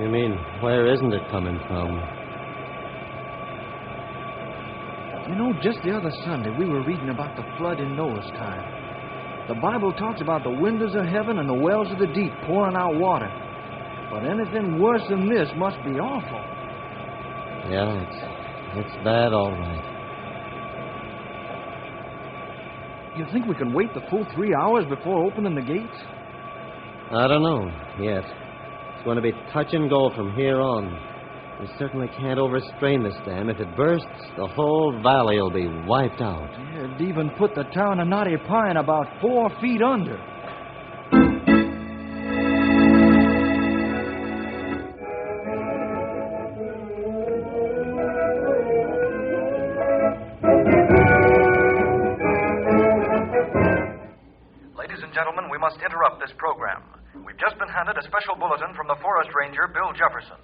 W: You mean, where isn't it coming from?
M: You know, just the other Sunday, we were reading about the flood in Noah's time. The Bible talks about the windows of heaven and the wells of the deep pouring out water. But anything worse than this must be awful.
W: Yeah, it's bad, all right.
M: You think we can wait the full 3 hours before opening the gates?
W: I don't know yet. It's going to be touch and go from here on. We certainly can't overstrain this dam. If it bursts, the whole valley will be wiped out.
M: Yeah, it'd even put the town of Knotty Pine about 4 feet under.
I: Ladies and gentlemen, we must interrupt this program. We've just been handed a special bulletin from the Forest Ranger, Bill Jefferson.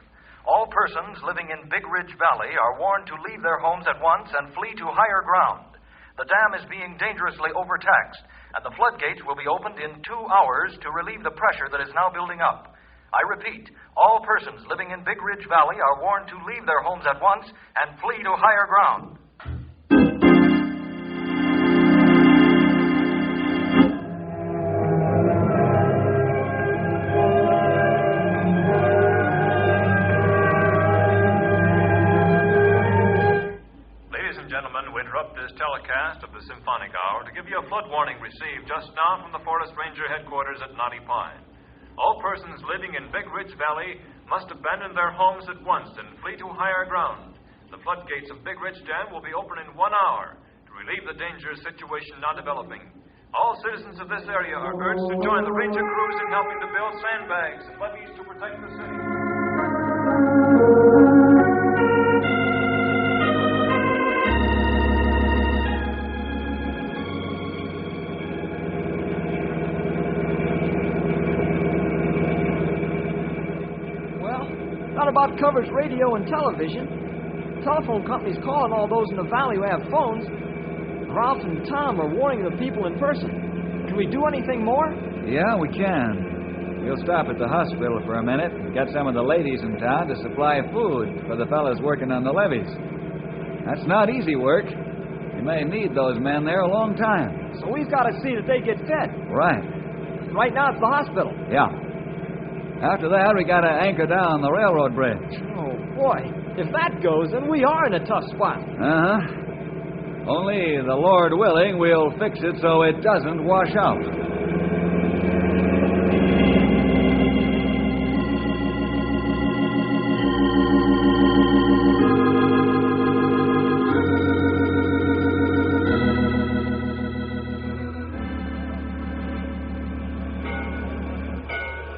I: All persons living in Big Ridge Valley are warned to leave their homes at once and flee to higher ground. The dam is being dangerously overtaxed, and the floodgates will be opened in 2 hours to relieve the pressure that is now building up. I repeat, all persons living in Big Ridge Valley are warned to leave their homes at once and flee to higher ground.
C: Telecast of the Symphonic Hour to give you a flood warning received just now from the Forest Ranger headquarters at Knotty Pine. All persons living in Big Ridge Valley must abandon their homes at once and flee to higher ground. The floodgates of Big Ridge Dam will be open in 1 hour to relieve the dangerous situation now developing. All citizens of this area are urged to join the Ranger crews in helping to build sandbags and levees to protect the city.
K: That about covers radio and television. Telephone companies calling all those in the valley who have phones. Ralph and Tom are warning the people in person. Can we do anything more?
U: Yeah, we can. We'll stop at the hospital for a minute and get some of the ladies in town to supply food for the fellas working on the levees. That's not easy work. You may need those men there a long time.
K: So we've got to see that they get fed.
U: Right.
K: Right now it's the hospital.
U: Yeah. After that, we got to anchor down the railroad bridge.
K: Oh, boy. If that goes, then we are in a tough spot.
U: Uh-huh. Only, the Lord willing, we'll fix it so it doesn't wash out.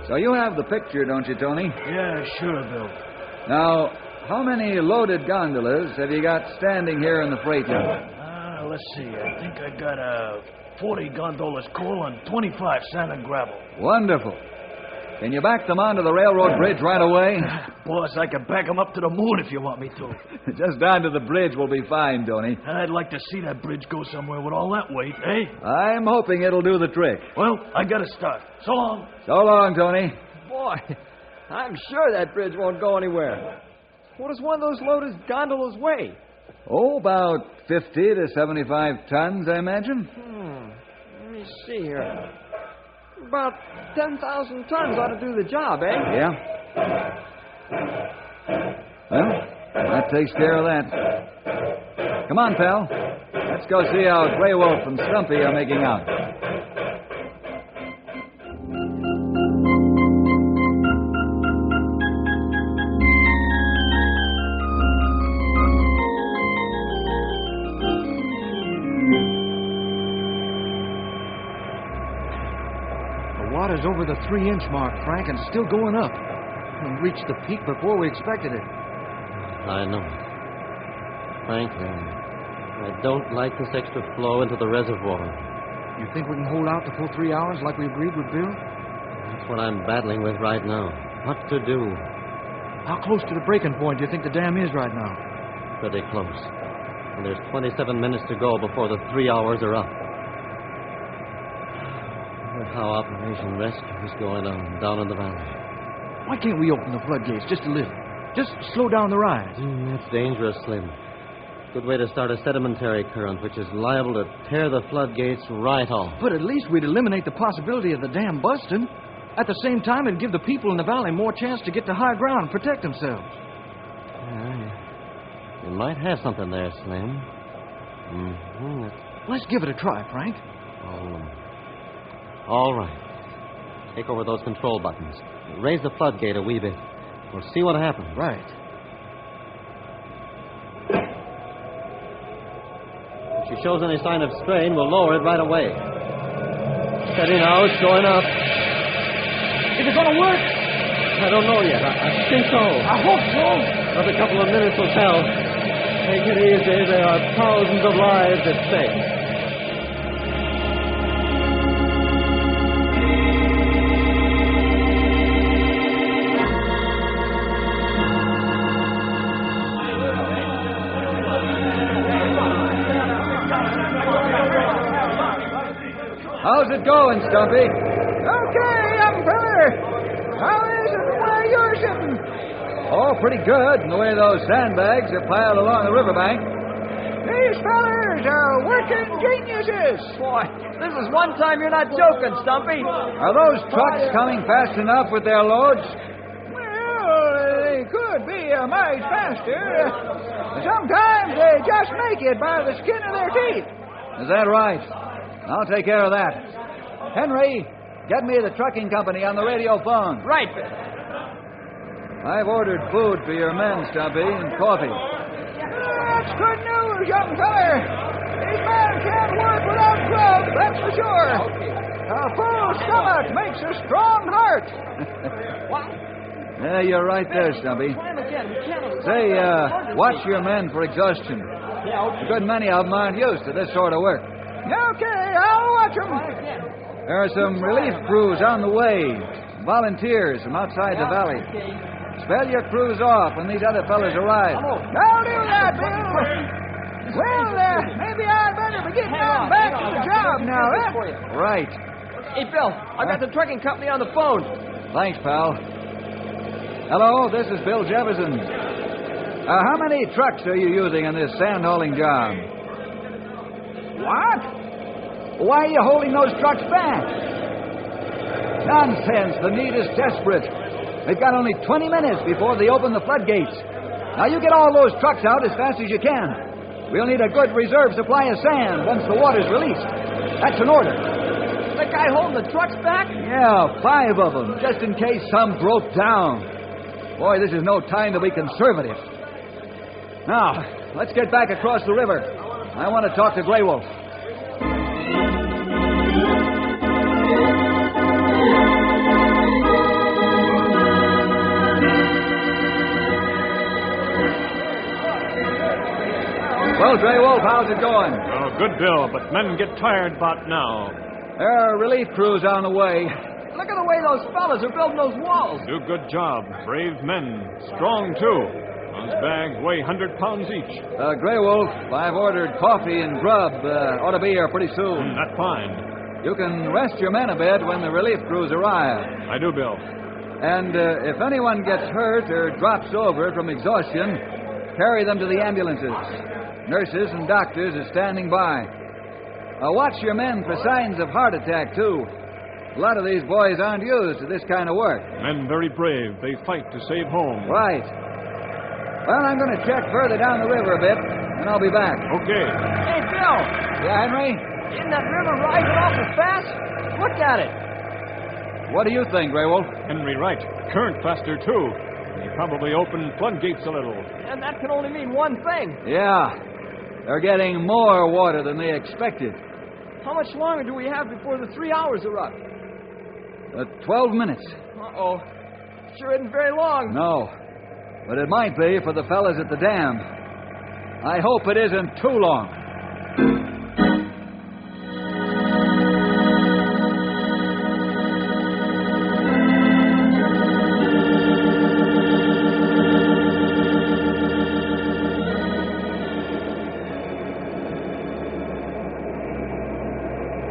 U: So you have the picture, don't you, Tony?
J: Yeah, sure, Bill.
U: Now, how many loaded gondolas have you got standing here in the freight yard?
J: Let's see. I think I got 40 gondolas coal and 25 sand and gravel.
U: Wonderful. Can you back them onto the railroad bridge right away?
J: Boss, I can back them up to the moon if you want me to.
U: Just down to the bridge will be fine, Tony.
J: I'd like to see that bridge go somewhere with all that weight, eh?
U: I'm hoping it'll do the trick.
J: Well, I gotta start. So long.
U: So long, Tony.
K: Boy, I'm sure that bridge won't go anywhere. What does one of those loaded gondolas weigh?
U: Oh, about 50 to 75 tons, I imagine.
K: Let me see here. About 10,000 tons ought to do the job, eh?
U: Yeah. Well, that takes care of that. Come on, pal. Let's go see how Grey Wolf and Stumpy are making out.
M: Water's over the 3-inch mark, Frank, and still going up. We reached the peak before we expected it.
W: I know. Frank, I don't like this extra flow into the reservoir.
M: You think we can hold out the full 3 hours like we agreed with Bill?
W: That's what I'm battling with right now. What to do?
M: How close to the breaking point do you think the dam is right now?
W: Pretty close. And there's 27 minutes to go before the 3 hours are up. I wonder how Operation Rescue is going on down in the valley.
M: Why can't we open the floodgates just a little? Just slow down the rise.
W: That's dangerous, Slim. Good way to start a sedimentary current, which is liable to tear the floodgates right off.
M: But at least we'd eliminate the possibility of the dam busting. At the same time, it'd give the people in the valley more chance to get to high ground and protect themselves.
W: You might have something there, Slim. Mm-hmm.
M: Let's give it a try, Frank.
W: All right. Take over those control buttons. Raise the floodgate a wee bit. We'll see what happens.
M: Right.
W: If she shows any sign of strain, we'll lower it right away. Steady now, it's going up.
K: Is it going to work?
W: I don't know yet. I think so.
K: I hope so.
W: Another couple of minutes will tell. Take it easy. There are thousands of lives at stake.
G: How's it going, Stumpy? Okay, young feller. How is it where you're sitting? Oh, pretty good, in the way those sandbags are piled along the riverbank. These fellers are working geniuses.
K: Boy, this is one time you're not joking, Stumpy.
G: Are those trucks coming fast enough with their loads? Well, they could be a mite faster. Sometimes they just make it by the skin of their teeth. Is that right? I'll take care of that. Henry, get me the trucking company on the radio phone.
K: Right.
G: I've ordered food for your men, Stumpy, and coffee. That's good news, young feller. These men can't work without grub, that's for sure. A full stomach makes a strong heart.
K: What?
G: Yeah, you're right there, Stumpy. Say, watch your men for exhaustion.
K: Yeah, okay.
G: A good many of them aren't used to this sort of work. Okay, I'll watch them. There are some relief crews on the way. Volunteers from outside the valley. Spell your crews off when these other fellas arrive. I'll do that, Bill. Well, maybe I'd better be getting on back to the job now, eh? Right.
K: Hey, Bill, I got the trucking company on the phone.
G: Thanks, pal. Hello, this is Bill Jefferson. How many trucks are you using in this sand hauling job? What? Why are you holding those trucks back? Nonsense. The need is desperate. They've got only 20 minutes before they open the floodgates. Now, you get all those trucks out as fast as you can. We'll need a good reserve supply of sand once the water's released. That's an order.
K: The guy holding the trucks back?
G: Yeah, 5 of them, just in case some broke down. Boy, this is no time to be conservative. Now, let's get back across the river. I want to talk to Grey Wolf. Well, Grey Wolf, how's it going?
F: Oh, good, Bill, but men get tired about now.
G: There are relief crews on the way.
K: Look at the way those fellas are building those walls.
F: Do good job. Brave men. Strong, too. Those bags weigh 100 pounds each.
G: Grey Wolf, I've ordered coffee and grub. Ought to be here pretty soon.
F: That's fine.
G: You can rest your men a bit when the relief crews arrive.
F: I do, Bill.
G: And if anyone gets hurt or drops over from exhaustion, carry them to the ambulances. Nurses and doctors are standing by. Watch your men for signs of heart attack, too. A lot of these boys aren't used to this kind of work.
F: Men very brave. They fight to save home.
G: Right. Well, I'm going to check further down the river a bit, and I'll be back.
F: Okay.
K: Hey, Bill.
G: Yeah, Henry?
K: Isn't that river rising awful fast? Look at it.
G: What do you think, Grey Wolf?
F: Henry, right. Current faster, too. He probably opened floodgates a little.
K: And that can only mean one thing.
G: Yeah. They're getting more water than they expected.
K: How much longer do we have before the 3 hours are up?
G: 12 minutes.
K: Uh-oh. Sure isn't very long.
G: No. But it might be for the fellas at the dam.
M: I hope it isn't too long.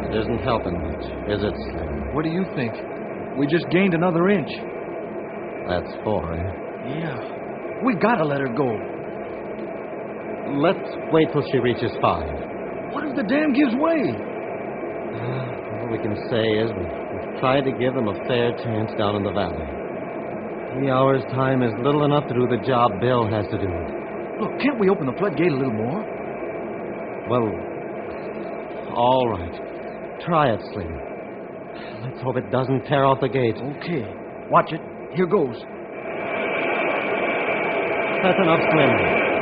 W: It isn't helping much, is it, Slim?
M: What do you think? We just gained another inch.
W: That's 4, eh?
M: Yeah. We gotta let her go.
W: Let's wait till she reaches 5.
M: What if the dam gives way?
W: All we can say is we've tried to give them a fair chance down in the valley. 3 hours' time is little enough to do the job Bill has to do.
M: Look, can't we open the floodgate a little more?
W: Well, all right. Try it, Slim. Let's hope it doesn't tear off the gate.
M: Okay. Watch it. Here goes.
W: That's enough, Slim.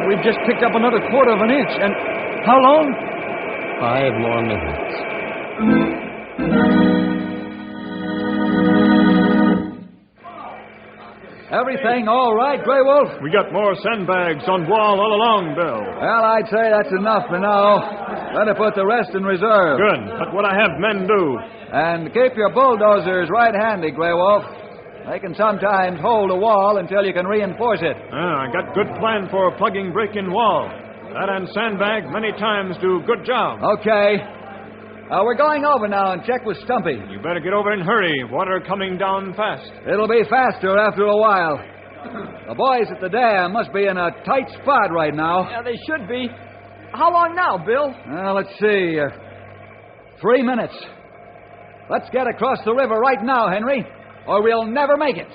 M: We've just picked up another quarter of an inch. And how long?
W: 5 more minutes.
M: Everything all right, Grey Wolf?
F: We got more sandbags on wall all along, Bill.
M: Well, I'd say that's enough for now. Better put the rest in reserve.
F: Good. That's what I have men do.
M: And keep your bulldozers right handy, Grey Wolf. They can sometimes hold a wall until you can reinforce it.
F: I got good plan for plugging break-in wall. That and sandbag many times do good job.
M: Okay. We're going over now and check with Stumpy.
F: You better get over and hurry. Water coming down fast.
M: It'll be faster after a while. The boys at the dam must be in a tight spot right now.
K: Yeah, they should be. How long now, Bill?
M: Let's see. 3 minutes. Let's get across the river right now, Henry, or we'll never make it.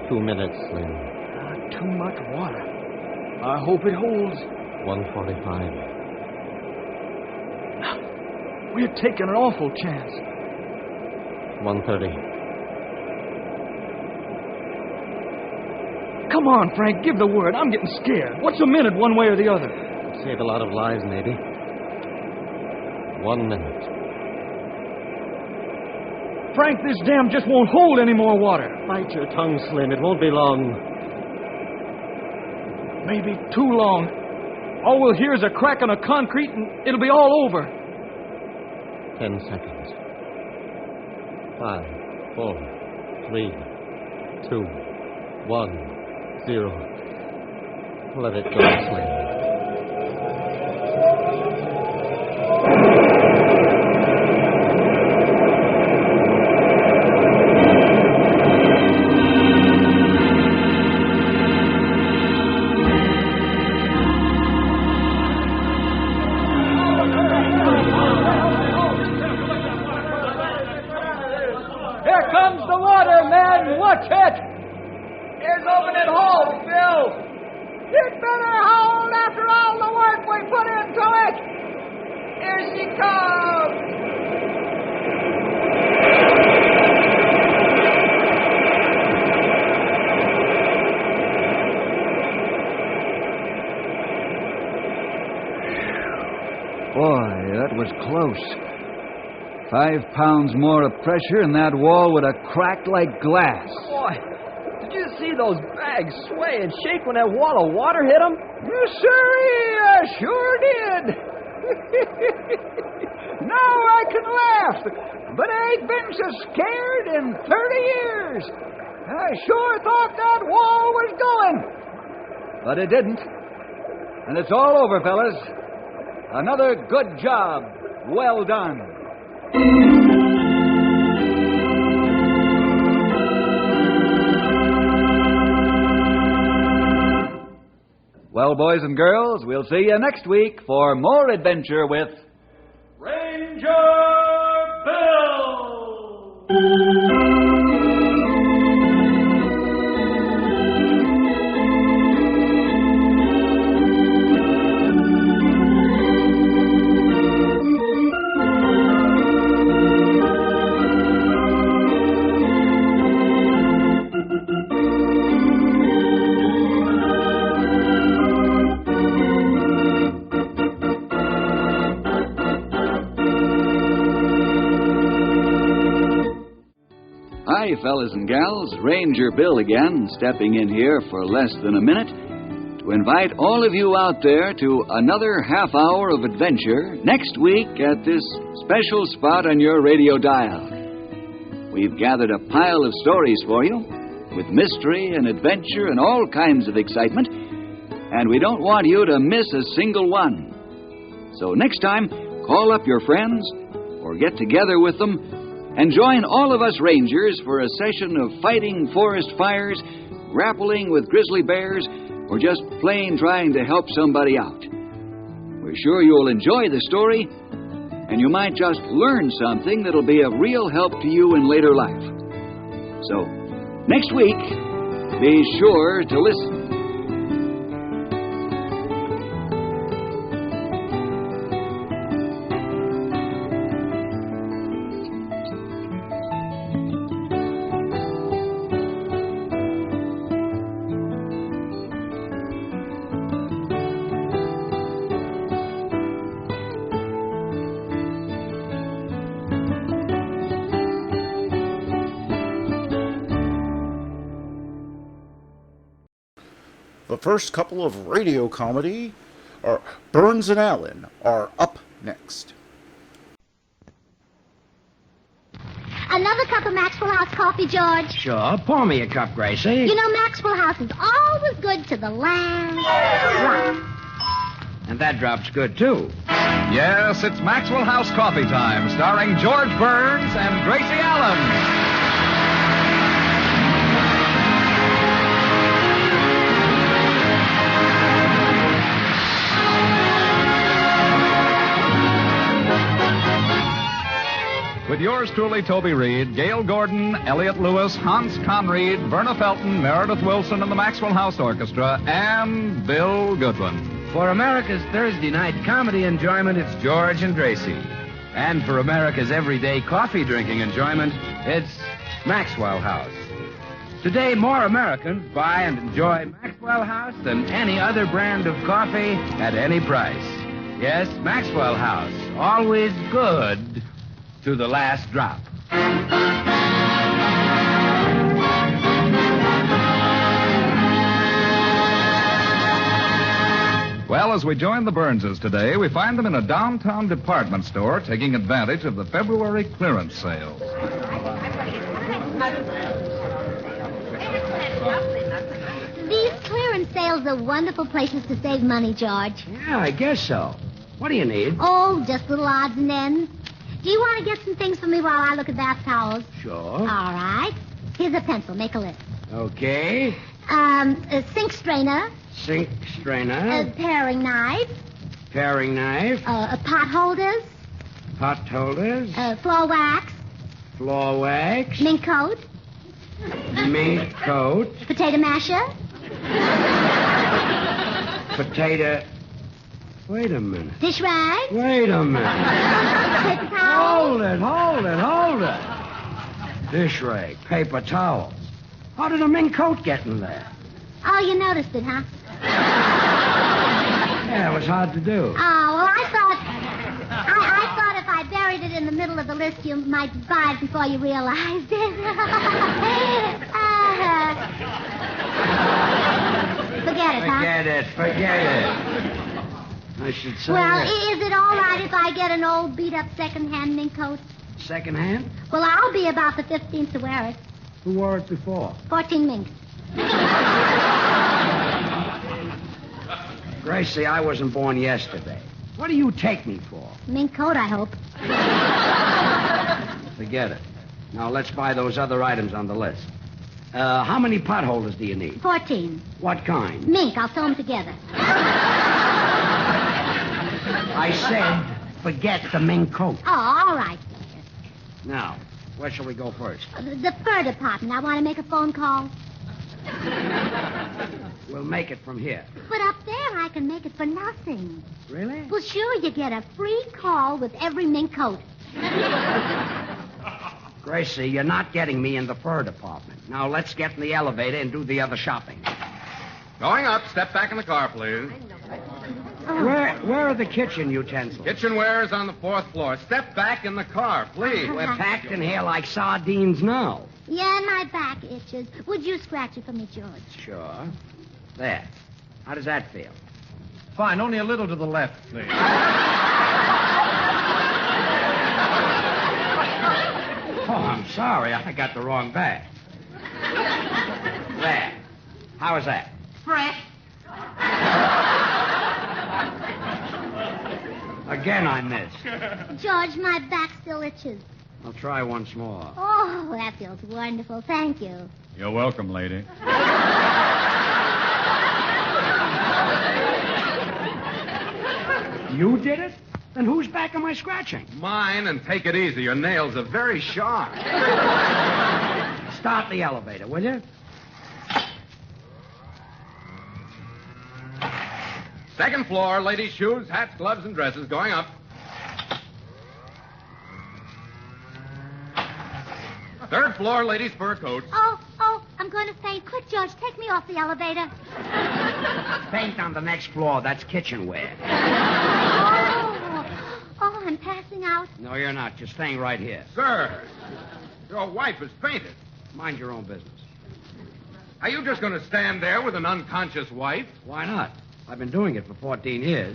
W: 2 minutes, Slim.
M: Too much water. I hope it holds.
W: 1:45.
M: We're taking an awful chance.
W: 1:30.
M: Come on, Frank, give the word. I'm getting scared. What's a minute one way or the other?
W: Save a lot of lives, maybe. 1 minute.
M: Frank, this dam just won't hold any more water.
W: Bite your tongue, Slim. It won't be long.
M: Maybe too long. All we'll hear is a crack on the concrete and it'll be all over.
W: 10 seconds. 5, 4, 3, 2, 1, 0. Let it go, Slim.
M: Watch it! Here's open it hold, Bill. It better hold after all the work we put into it. Here she comes. Boy, that was close. 5 pounds more of pressure, and that wall would have cracked like glass.
K: Boy, did you see those bags sway and shake when that wall of water hit them?
M: Yes, sirree, I sure did. Now I can laugh, but I ain't been so scared in 30 years. I sure thought that wall was going. But it didn't. And it's all over, fellas. Another good job. Well done. Well, boys and girls, we'll see you next week for more adventure with
J: Ranger Bill!
U: Hi, fellas and gals. Ranger Bill again, stepping in here for less than a minute to invite all of you out there to another half hour of adventure next week at this special spot on your radio dial. We've gathered a pile of stories for you with mystery and adventure and all kinds of excitement, and we don't want you to miss a single one. So next time, call up your friends or get together with them and join all of us Rangers for a session of fighting forest fires, grappling with grizzly bears, or just plain trying to help somebody out. We're sure you'll enjoy the story, and you might just learn something that'll be of real help to you in later life. So, next week, be sure to listen.
A: The first couple of radio comedy, Burns and Allen, are up next.
B: Another cup of Maxwell House coffee, George?
N: Sure. Pour me a cup, Gracie.
B: You know, Maxwell House is always good to the last drop.
N: And that drop's good, too.
O: Yes, it's Maxwell House Coffee Time, starring George Burns and Gracie Allen. With yours truly, Toby Reed, Gail Gordon, Elliot Lewis, Hans Conried, Verna Felton, Meredith Wilson, and the Maxwell House Orchestra, and Bill Goodwin.
N: For America's Thursday night comedy enjoyment, it's George and Gracie. And for America's everyday coffee drinking enjoyment, it's Maxwell House. Today, more Americans buy and enjoy Maxwell House than any other brand of coffee at any price. Yes, Maxwell House, always good to the last drop.
O: Well, as we join the Burnses today, we find them in a downtown department store taking advantage of the February clearance sale.
B: These clearance sales are wonderful places to save money, George.
N: Yeah, I guess so. What do you need?
B: Oh, just little odds and ends. Do you want to get some things for me while I look at bath towels?
N: Sure.
B: All right. Here's a pencil. Make a list.
N: Okay.
B: A sink strainer.
N: Sink strainer.
B: A paring knife.
N: Paring knife.
B: Pot holders.
N: Pot holders.
B: Floor wax.
N: Floor wax.
B: Mink coat.
N: Mink coat.
B: Potato masher.
N: Potato... Wait a minute.
B: Dish rag.
N: Wait a minute.
B: Paper towel.
N: Hold it. Dish rag, paper towels. How did a mink coat get in there?
B: Oh, you noticed it, huh?
N: Yeah, it was hard to do.
B: Oh, well, I thought if I buried it in the middle of the list, you might buy it before you realized it. Forget it, huh?
N: Forget it. I should say.
B: Well, is it all right if I get an old beat-up second-hand mink coat?
N: Second-hand?
B: Well, I'll be about the 15th to wear it.
N: Who wore it before?
B: 14 minks.
N: Gracie, I wasn't born yesterday. What do you take me for?
B: Mink coat, I hope.
N: Forget it. Now, let's buy those other items on the list. How many pot holders do you need?
B: 14.
N: What kind?
B: Mink. I'll sew them together.
N: I said, forget the mink coat.
B: Oh, all right.
N: Now, where shall we go first?
B: The fur department. I want to make a phone call.
N: We'll make it from here.
B: But up there, I can make it for nothing.
N: Really?
B: Well, sure, you get a free call with every mink coat.
N: Gracie, you're not getting me in the fur department. Now, let's get in the elevator and do the other shopping.
O: Going up. Step back in the car, please.
N: Where are the kitchen utensils?
O: Kitchenware is on the 4th floor. Step back in the car, please.
N: We're packed in here like sardines now.
B: Yeah, and my back itches. Would you scratch it for me, George?
S: Sure. There. How does that feel?
D: Fine, only a little to the left, please.
S: Oh, I'm sorry. I got the wrong bag. There. How is that?
E: Fresh.
S: Again, I missed.
B: George, my back still itches.
S: I'll try once more.
B: Oh, that feels wonderful. Thank you.
F: You're welcome, lady.
S: You did it? Then whose back am I scratching?
N: Mine, and take it easy. Your nails are very sharp.
S: Start the elevator, will you?
N: Second floor, ladies' shoes, hats, gloves, and dresses going up. Third floor, ladies' fur coats.
B: Oh, I'm going to faint. Quick, George, take me off the elevator.
S: Faint on the next floor. That's kitchenware.
B: Oh, I'm passing out.
S: No, you're not. You're staying right here.
N: Sir, your wife has fainted.
S: Mind your own business.
N: Are you just going to stand there with an unconscious wife?
S: Why not? I've been doing it for 14 years.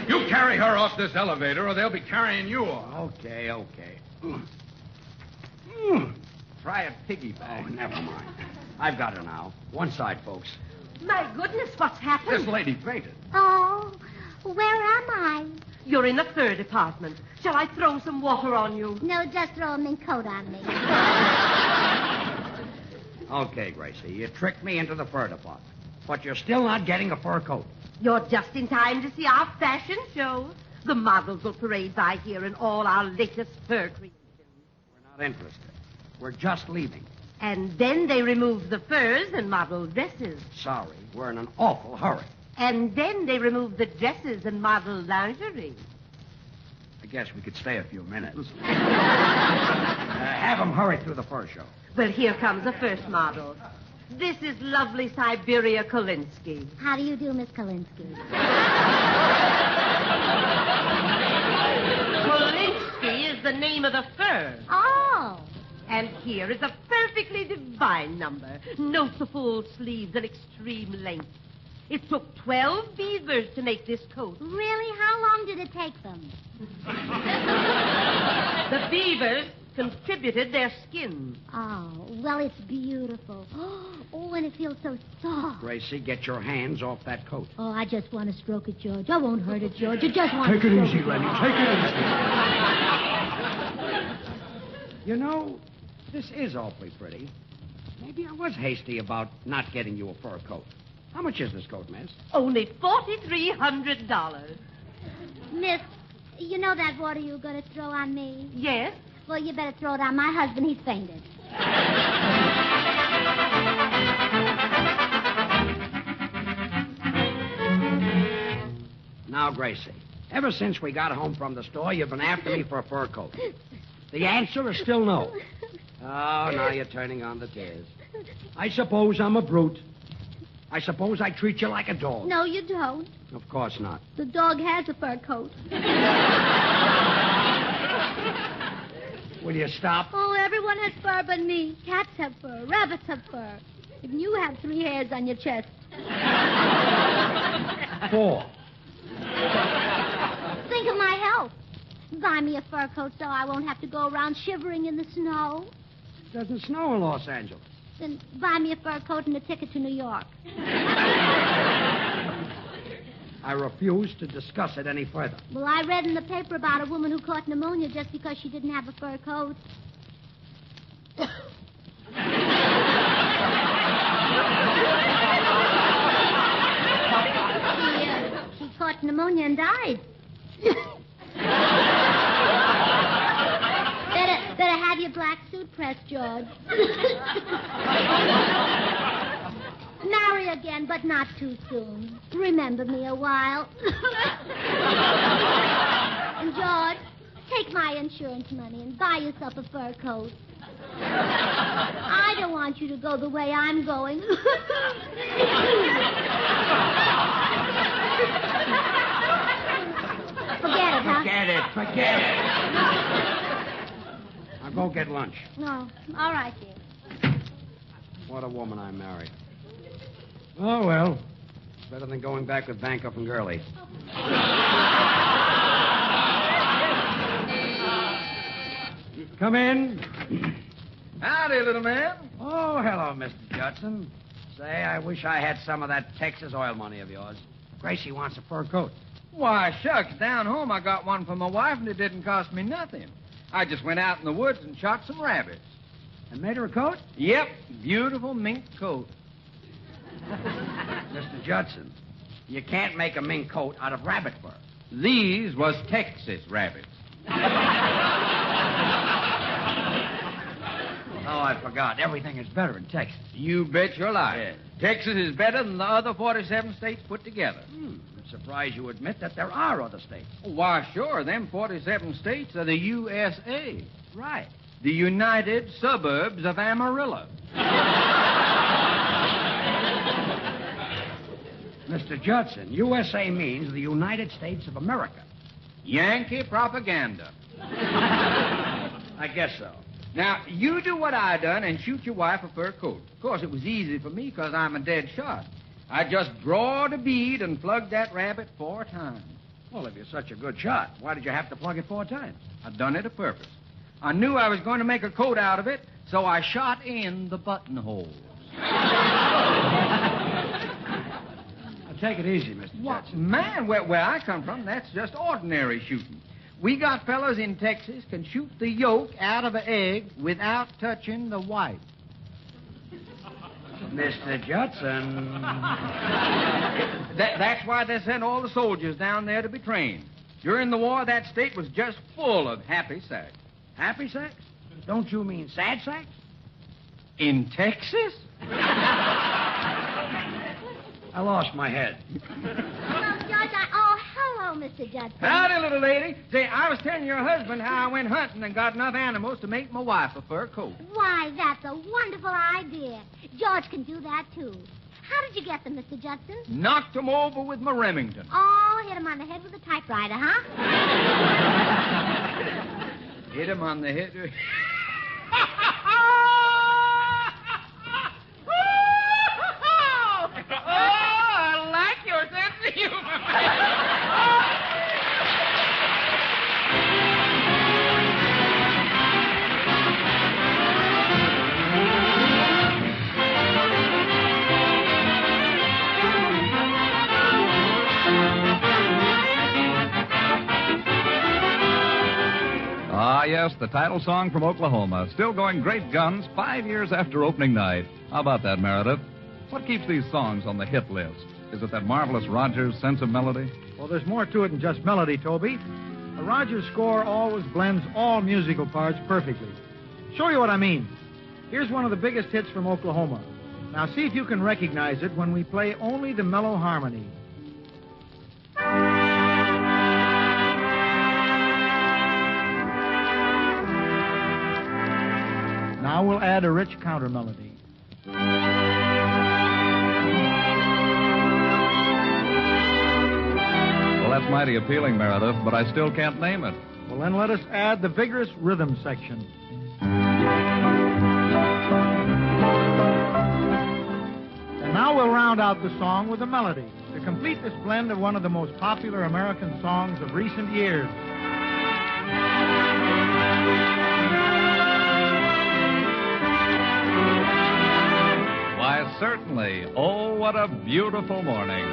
N: You carry her off this elevator, or they'll be carrying you off.
S: Okay. Try a piggyback. Oh, never mind. I've got her now. One side, folks.
E: My goodness, what's happened?
N: This lady fainted.
B: Oh, where am I?
E: You're in the fur department. Shall I throw some water on you?
B: No, just throw a mink coat on me.
S: Okay, Gracie, you tricked me into the fur department. But you're still not getting a fur coat.
E: You're just in time to see our fashion show. The models will parade by here in all our latest fur creations.
S: We're not interested. We're just leaving.
E: And then they remove the furs and model dresses.
S: Sorry, we're in an awful hurry.
E: And then they remove the dresses and model lingerie.
S: I guess we could stay a few minutes. Have them hurry through the fur show.
E: Well, here comes the first model. This is lovely Siberia Kolinsky.
B: How do you do, Miss Kolinsky?
E: Kolinsky is the name of the fur.
B: Oh.
E: And here is a perfectly divine number. Note the full sleeves and extreme length. It took 12 beavers to make this coat.
B: Really? How long did it take them?
E: The beavers contributed their skin.
B: Oh, well, it's beautiful. Oh, and it feels so soft.
S: Gracie, get your hands off that coat.
B: Oh, I just want to stroke it, George. I won't hurt it, George. I just want
S: Take
B: to
S: it
B: stroke
S: easy, Lenny. Take it easy. You know, this is awfully pretty. Maybe I was hasty about not getting you a fur coat. How much is this coat, miss?
E: Only $4,300.
B: Miss, you know that water you were going to throw on me?
E: Yes?
B: Well, you better throw it on my husband. He's fainted.
S: Now, Gracie, ever since we got home from the store, you've been after me for a fur coat. The answer is still no. Oh, now you're turning on the tears. I suppose I'm a brute. I suppose I treat you like a dog.
B: No, you don't.
S: Of course not.
B: The dog has a fur coat.
S: Will you stop?
B: Oh, everyone has fur but me. Cats have fur. Rabbits have fur. Even you have 3 hairs on your chest.
S: 4.
B: Think of my health. Buy me a fur coat so I won't have to go around shivering in the snow.
S: It doesn't snow in Los Angeles.
B: Then buy me a fur coat and a ticket to New York.
S: I refuse to discuss it any further.
B: Well, I read in the paper about a woman who caught pneumonia just because she didn't have a fur coat. She caught pneumonia and died. Better have your black suit pressed, George. Marry again, but not too soon. Remember me a while. And, George, take my insurance money and buy yourself a fur coat. I don't want you to go the way I'm going. Forget it, huh?
S: Forget it.
L: go get lunch.
B: No. All right, dear.
L: What a woman I married. Oh, well. Better than going back with Bancroft and Gurley. Come in.
P: Howdy, little man.
L: Oh, hello, Mr. Judson. Say, I wish I had some of that Texas oil money of yours. Gracie wants a fur coat.
P: Why, shucks, down home I got one for my wife, and it didn't cost me nothing. I just went out in the woods and shot some rabbits.
L: And made her a coat?
P: Yep, beautiful mink coat.
L: Mr. Judson, you can't make a mink coat out of rabbit fur.
P: These was Texas rabbits.
L: Oh, I forgot. Everything is better in Texas.
P: You bet your life. Yeah. Texas is better than the other 47 states put together.
L: I'm surprised you admit that there are other states.
P: Why, sure. Them 47 states are the USA.
L: Right.
P: The United Suburbs of Amarillo.
L: Mr. Judson, USA means the United States of America.
P: Yankee propaganda.
L: I guess so.
P: Now, you do what I done and shoot your wife a fur coat. Of course, it was easy for me because I'm a dead shot. I just drawed a bead and plugged that rabbit 4 times.
L: Well, if you're such a good shot, why did you have to plug it 4 times?
P: I done it a purpose. I knew I was going to make a coat out of it, so I shot in the buttonholes.
L: Now, take it easy, Mr. Judson.
P: Man, where I come from, that's just ordinary shooting. We got fellas in Texas can shoot the yolk out of an egg without touching the white.
L: Mr. Judson.
P: That's why they sent all the soldiers down there to be trained. During the war, that state was just full of happy sex.
L: Happy sex? Don't you mean sad sex?
P: In Texas?
L: I lost my head.
B: Hello, Judge. Hello, Mr. Judson.
P: Howdy, little lady. Say, I was telling your husband how I went hunting and got enough animals to make my wife a fur coat.
B: Why, that's a wonderful idea. George can do that, too. How did you get them, Mr. Judson?
P: Knocked them over with my Remington.
B: Oh, hit him on the head with a typewriter, huh?
P: Hit him on the head. I like your sense of humor.
O: Ah, yes, the title song from Oklahoma. Still going great guns 5 years after opening night. How about that, Meredith? What keeps these songs on the hit list? Is it that marvelous Rogers sense of melody?
R: Well, there's more to it than just melody, Toby. A Rogers score always blends all musical parts perfectly. Show you what I mean. Here's one of the biggest hits from Oklahoma. Now, see if you can recognize it when we play only the mellow harmony. Now we'll add a rich counter melody.
O: Well, that's mighty appealing, Meredith, but I still can't name it.
R: Well, then let us add the vigorous rhythm section. And now we'll round out the song with a melody to complete this blend of one of the most popular American songs of recent years.
O: Why, certainly. Oh, what a beautiful morning.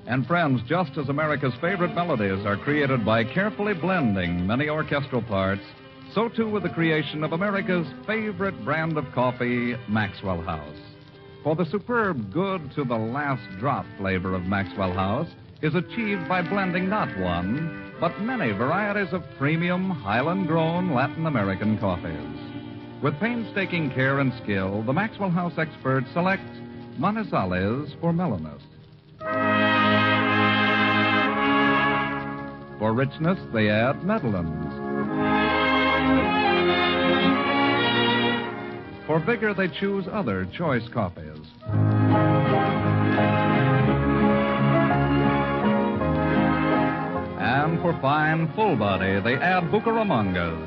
O: And friends, just as America's favorite melodies are created by carefully blending many orchestral parts, so too with the creation of America's favorite brand of coffee, Maxwell House. For the superb good to the last drop flavor of Maxwell House is achieved by blending not one, but many varieties of premium, Highland-grown Latin American coffees. With painstaking care and skill, the Maxwell House experts select Manizales for mellowness. For richness, they add Medellins. For vigor, they choose other choice coffees. And for fine, full body, they add Bucaramangas.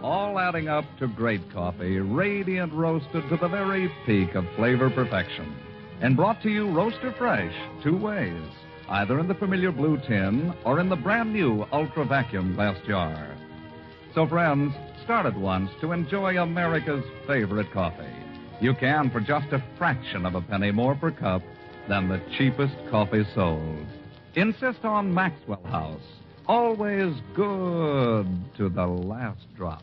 O: All adding up to great coffee, radiant roasted to the very peak of flavor perfection. And brought to you roaster fresh 2 ways, either in the familiar blue tin or in the brand new ultra vacuum glass jar. So, friends, start at once to enjoy America's favorite coffee. You can for just a fraction of a penny more per cup than the cheapest coffee sold. Insist on Maxwell House. Always good to the last drop.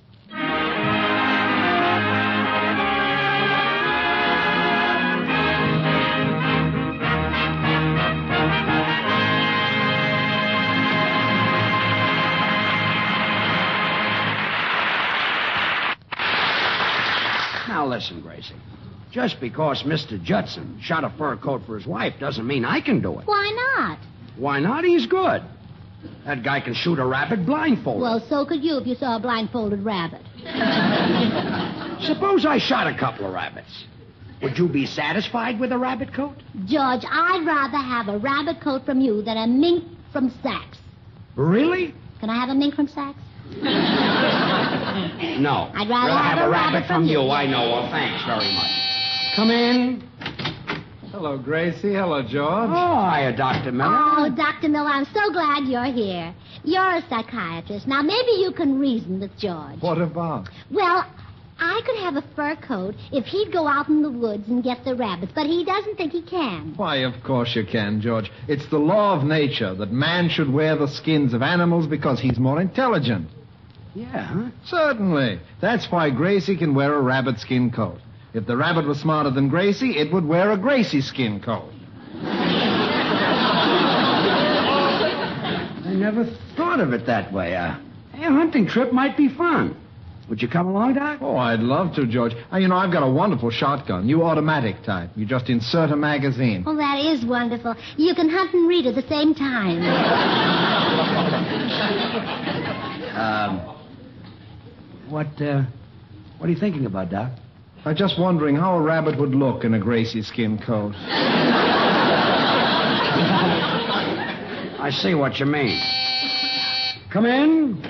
L: Now listen, Gracie. Just because Mr. Judson shot a fur coat for his wife doesn't mean I can do it.
B: Why not?
L: Why not? He's good. That guy can shoot a rabbit blindfolded.
B: Well, so could you if you saw a blindfolded rabbit.
L: Suppose I shot a couple of rabbits. Would you be satisfied with a rabbit coat?
B: George, I'd rather have a rabbit coat from you than a mink from Saks.
L: Really?
B: Can I have a mink from Saks?
L: No.
B: I'd rather have a rabbit from you.
L: I know. Well, thanks very much. Come in.
D: Hello, Gracie. Hello, George.
L: Oh, hiya, Dr. Miller.
B: Oh, Dr. Miller, I'm so glad you're here. You're a psychiatrist. Now, maybe you can reason with George.
D: What about?
B: Well, I could have a fur coat if he'd go out in the woods and get the rabbits, but he doesn't think he can.
D: Why, of course you can, George. It's the law of nature that man should wear the skins of animals because he's more intelligent.
L: Yeah, huh?
D: Certainly. That's why Gracie can wear a rabbit skin coat. If the rabbit was smarter than Gracie, it would wear a Gracie skin coat.
L: I never thought of it that way. A hunting trip might be fun. Would you come along, Doc?
D: Oh, I'd love to, George. You know, I've got a wonderful shotgun, new automatic type. You just insert a magazine.
B: Oh, that is wonderful. You can hunt and read at the same time.
L: What are you thinking about, Doc?
D: I'm just wondering how a rabbit would look in a Gracie skin coat.
L: I see what you mean. Come in.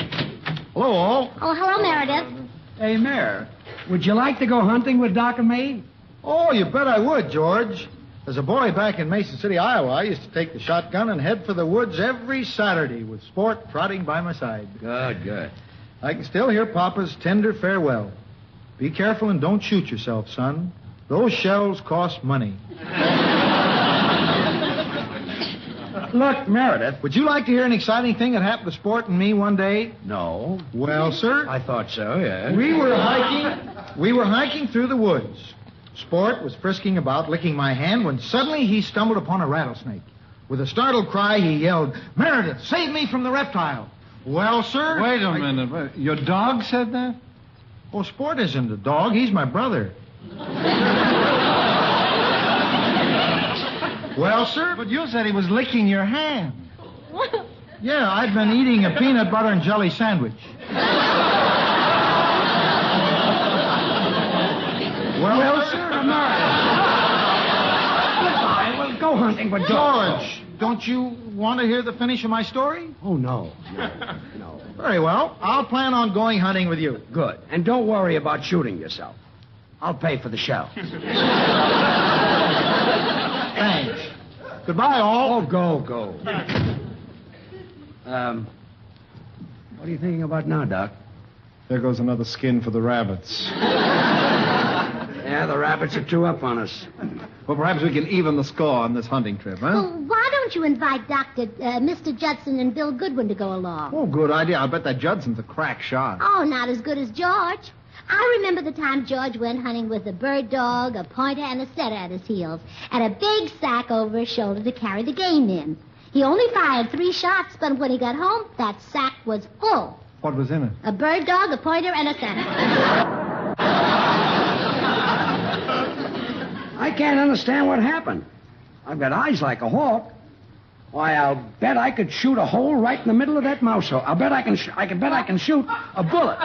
D: Hello, all.
B: Oh, hello, Meredith.
L: Hey, Mayor, would you like to go hunting with Doc and me?
R: Oh, you bet I would, George. As a boy back in Mason City, Iowa, I used to take the shotgun and head for the woods every Saturday with Sport trotting by my side.
L: Good.
R: I can still hear Papa's tender farewell. Be careful and don't shoot yourself, son. Those shells cost money.
L: Look, Meredith.
R: Would you like to hear an exciting thing that happened to Sport and me one day?
L: No.
R: Well, sir.
L: I thought so, yeah.
R: We were hiking through the woods. Sport was frisking about, licking my hand, when suddenly he stumbled upon a rattlesnake. With a startled cry, he yelled, "Meredith, save me from the reptile!" Well, sir...
D: Wait a minute. Your dog said that?
R: Oh, Sport isn't a dog. He's my brother. Well, sir?
D: But you said he was licking your hand.
R: Yeah, I'd been eating a peanut butter and jelly sandwich. Well, sir,
L: Goodbye. We'll go hunting with
R: George, don't you want to hear the finish of my story?
L: Oh, no.
R: Very well. I'll plan on going hunting with you.
L: Good. And don't worry about shooting yourself. I'll pay for the shells.
R: Thanks. Goodbye, all.
L: Oh, go. What are you thinking about now, Doc?
D: There goes another skin for the rabbits.
L: Yeah, the rabbits are too up on us.
D: Well, perhaps we can even the score on this hunting trip, huh?
B: Well, why don't you invite Mr. Judson and Bill Goodwin to go along?
D: Oh, good idea. I'll bet that Judson's a crack shot.
B: Oh, not as good as George. I remember the time George went hunting with a bird dog, a pointer, and a setter at his heels, and a big sack over his shoulder to carry the game in. He only fired 3 shots, but when he got home, that sack was full.
D: What was in it?
B: A bird dog, a pointer, and a setter.
L: I can't understand what happened. I've got eyes like a hawk. Why, I'll bet I could shoot a hole right in the middle of that mouse hole. I'll bet I can shoot a bullet.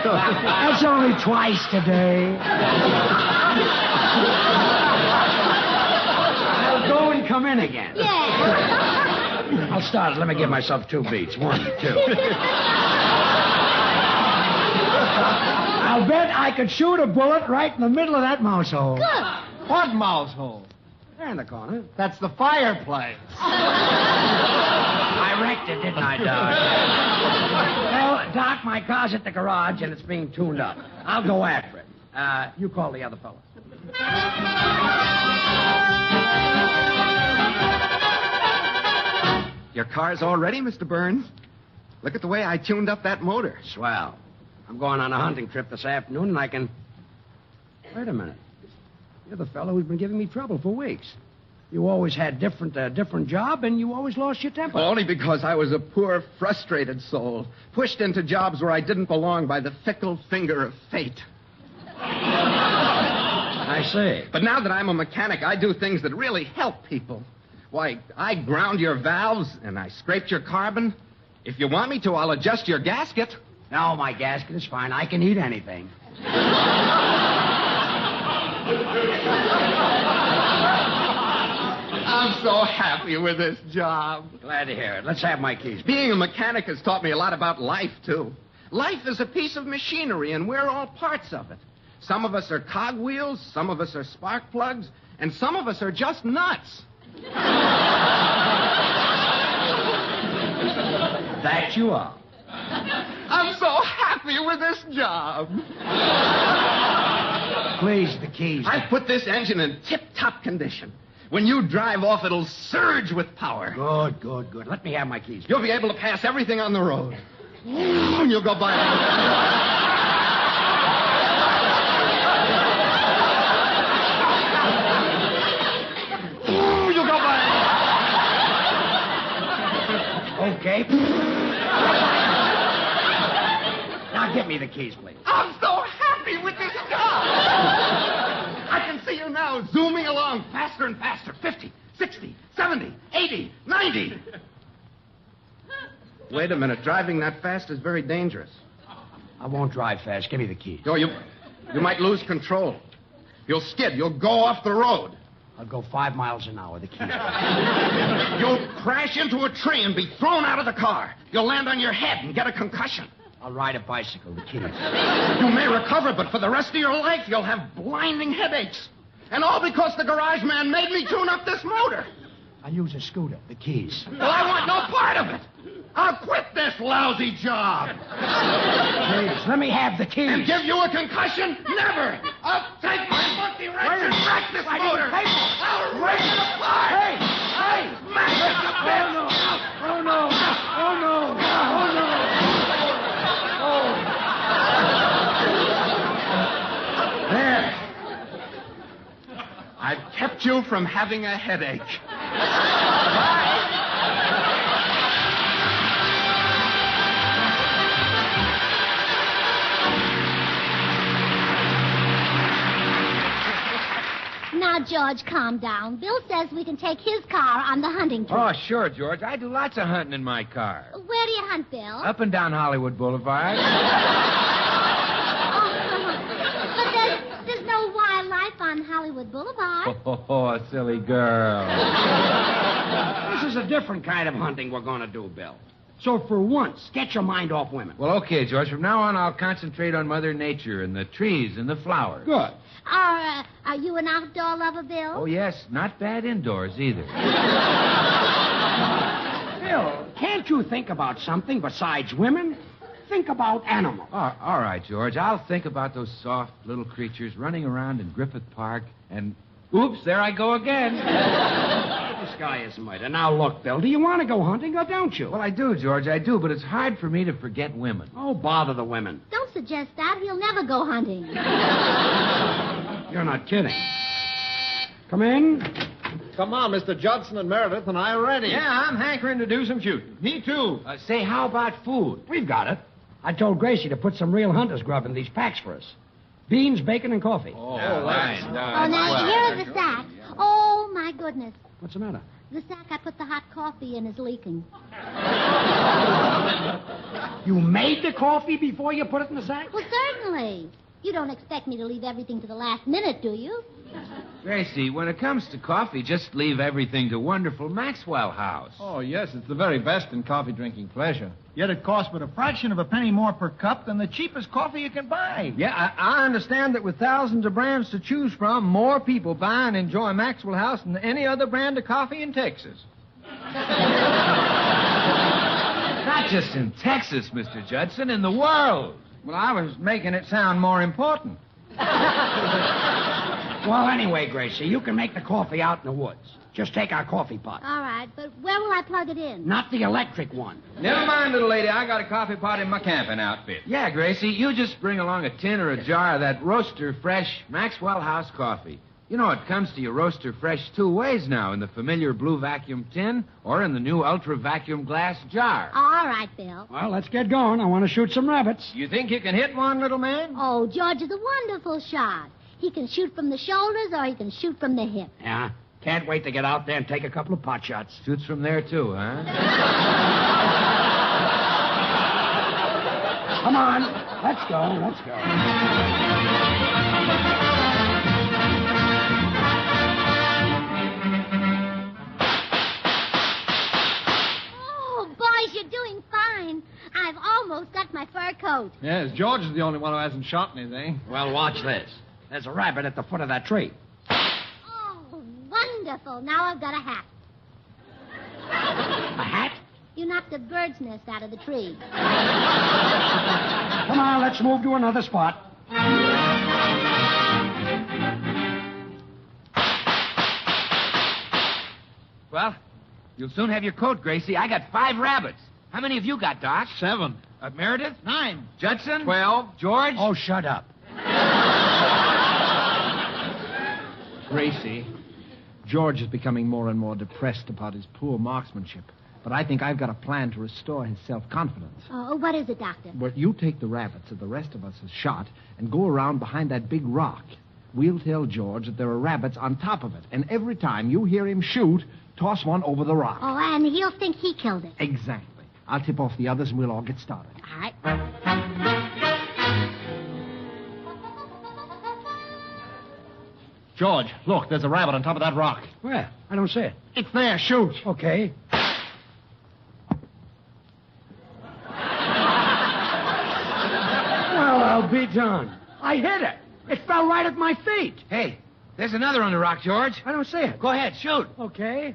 L: That's only twice today. I'll go and come in again.
B: Yeah.
L: I'll start it. Let me give myself 2 beats. 1, 2. I'll bet I could shoot a bullet right in the middle of that mouse hole.
B: Good.
R: What mouse hole?
L: There in the corner.
R: That's the fireplace.
L: I wrecked it, didn't I, Doc? Well, Doc, my car's at the garage, and it's being tuned up. I'll go after it. You call the other fellow.
H: Your car's all ready, Mr. Burns. Look at the way I tuned up that motor.
L: Swell. I'm going on a hunting trip this afternoon, and I can... Wait a minute. You're the fellow who's been giving me trouble for weeks. You always had different job, and you always lost your temper.
H: Only because I was a poor, frustrated soul, pushed into jobs where I didn't belong by the fickle finger of fate.
L: I see.
H: But now that I'm a mechanic, I do things that really help people. Why, I ground your valves, and I scraped your carbon. If you want me to, I'll adjust your gasket.
L: No, my gasket is fine. I can eat anything.
H: I'm so happy with this job.
L: Glad to hear it. Let's have my keys.
H: Being a mechanic has taught me a lot about life, too. Life is a piece of machinery, and we're all parts of it. Some of us are cogwheels, some of us are spark plugs, and some of us are just nuts.
L: That you are.
H: I'm so happy with this job.
L: Please, the keys.
H: I put this engine in tip-top condition. When you drive off, it'll surge with power.
L: Good. Let me have my keys.
H: You'll be able to pass everything on the road. You'll go by... You'll go by...
L: Okay. Now give me the keys, please.
H: I'm so happy with this job. I can see you now zooming along faster and faster. 50, 60, 70, 80, 90. Wait a minute. Driving that fast is very dangerous.
L: I won't drive fast. Give me the keys.
H: Oh, you might lose control. You'll skid. You'll go off the road.
L: I'll go 5 miles an hour. The keys.
H: You'll crash into a tree and be thrown out of the car. You'll land on your head and get a concussion.
L: I'll ride a bicycle. The keys.
H: You may recover, but for the rest of your life, you'll have blinding headaches. And all because the garage man made me tune up this motor.
L: I'll use a scooter. The keys.
H: Well, I want no part of it. I'll quit this lousy job.
L: Please, let me have the keys.
H: And give you a concussion? Never. I'll take my monkey wrench and wreck this motor. I'll rip it apart.
L: Hey!
H: Smash it to bits.
L: Oh, no.
H: There. I've kept you from having a headache.
B: Now, George, calm down. Bill says we can take his car on the hunting trip.
P: Oh, sure, George. I do lots of hunting in my car.
B: Where do you hunt, Bill?
P: Up and down Hollywood Boulevard.
B: But there's no wildlife on Hollywood Boulevard.
P: Oh, silly girl.
L: This is a different kind of hunting we're going to do, Bill. So for once, get your mind off women.
P: Well, okay, George. From now on, I'll concentrate on Mother Nature and the trees and the flowers.
L: Good.
B: Are you an outdoor lover, Bill?
P: Oh, yes. Not bad indoors, either.
L: Bill, can't you think about something besides women? Think about animals.
P: Oh, all right, George. I'll think about those soft little creatures running around in Griffith Park and... Oops, there I go again.
L: This guy is murder. Now, look, Bill, do you want to go hunting or don't you?
P: Well, I do, George, I do, but it's hard for me to forget women.
L: Oh, bother the women.
B: Don't suggest that. He'll never go hunting.
L: You're not kidding. Come in.
R: Come on, Mr. Judson and Meredith and I are ready.
D: Yeah, I'm hankering to do some shooting.
R: Me too.
P: Say, how about food?
L: We've got it. I told Gracie to put some real hunter's grub in these packs for us. Beans, bacon, and coffee.
R: Oh, nice.
B: Now, here's the sack. Oh, my goodness.
L: What's the matter?
B: The sack I put the hot coffee in is leaking.
L: You made the coffee before you put it in the sack?
B: Well, certainly. You don't expect me to leave everything to the last minute, do you?
P: Gracie, when it comes to coffee, just leave everything to wonderful Maxwell House.
D: Oh, yes, it's the very best in coffee drinking pleasure. Yet it costs but a fraction of a penny more per cup than the cheapest coffee you can buy.
K: Yeah, I understand that with thousands of brands to choose from, more people buy and enjoy Maxwell House than any other brand of coffee in Texas.
P: Not just in Texas, Mr. Judson, in the world.
K: Well, I was making it sound more important.
L: Well, anyway, Gracie, you can make the coffee out in the woods. Just take our coffee pot.
B: All right, but where will I plug it in?
L: Not the electric one.
P: Never mind, little lady. I got a coffee pot in my camping outfit. Yeah, Gracie, you just bring along a tin or a jar of that Roaster Fresh Maxwell House coffee. You know, it comes to your Roaster Fresh 2 ways now, in the familiar blue vacuum tin or in the new ultra vacuum glass jar.
B: All right, Bill.
L: Well, let's get going. I want to shoot some rabbits.
K: You think you can hit one, little man?
B: Oh, George is a wonderful shot. He can shoot from the shoulders or he can shoot from the hip.
L: Yeah? Can't wait to get out there and take a couple of pot shots.
P: Shoots from there, too, huh?
L: Come on. Let's go. Let's go.
B: You're doing fine. I've almost got my fur coat.
D: Yes, George is the only one who hasn't shot anything.
L: Well, watch this. There's a rabbit at the foot of that tree.
B: Oh, wonderful. Now I've got a hat.
L: A hat?
B: You knocked a bird's nest out of the tree.
L: Come on, let's move to another spot.
P: Well, you'll soon have your coat, Gracie. I got 5 rabbits. How many have you got, Doc?
D: 7.
P: Meredith?
D: 9.
P: Judson?
K: 12.
P: George?
L: Oh, shut up.
D: Gracie, George is becoming more and more depressed about his poor marksmanship. But I think I've got a plan to restore his self-confidence.
B: Oh, what is it, Doctor?
D: Well, you take the rabbits that the rest of us has shot and go around behind that big rock. We'll tell George that there are rabbits on top of it. And every time you hear him shoot, toss one over the rock.
B: Oh, and he'll think he killed it.
D: Exactly. I'll tip off the others and we'll all get started.
B: All right.
D: George, look, there's a rabbit on top of that rock.
L: Where? I don't see it.
D: It's there. Shoot.
L: Okay. Well, I'll be done. I hit it. It fell right at my feet.
P: Hey, there's another on the rock, George.
L: I don't see it.
P: Go ahead, shoot.
L: Okay.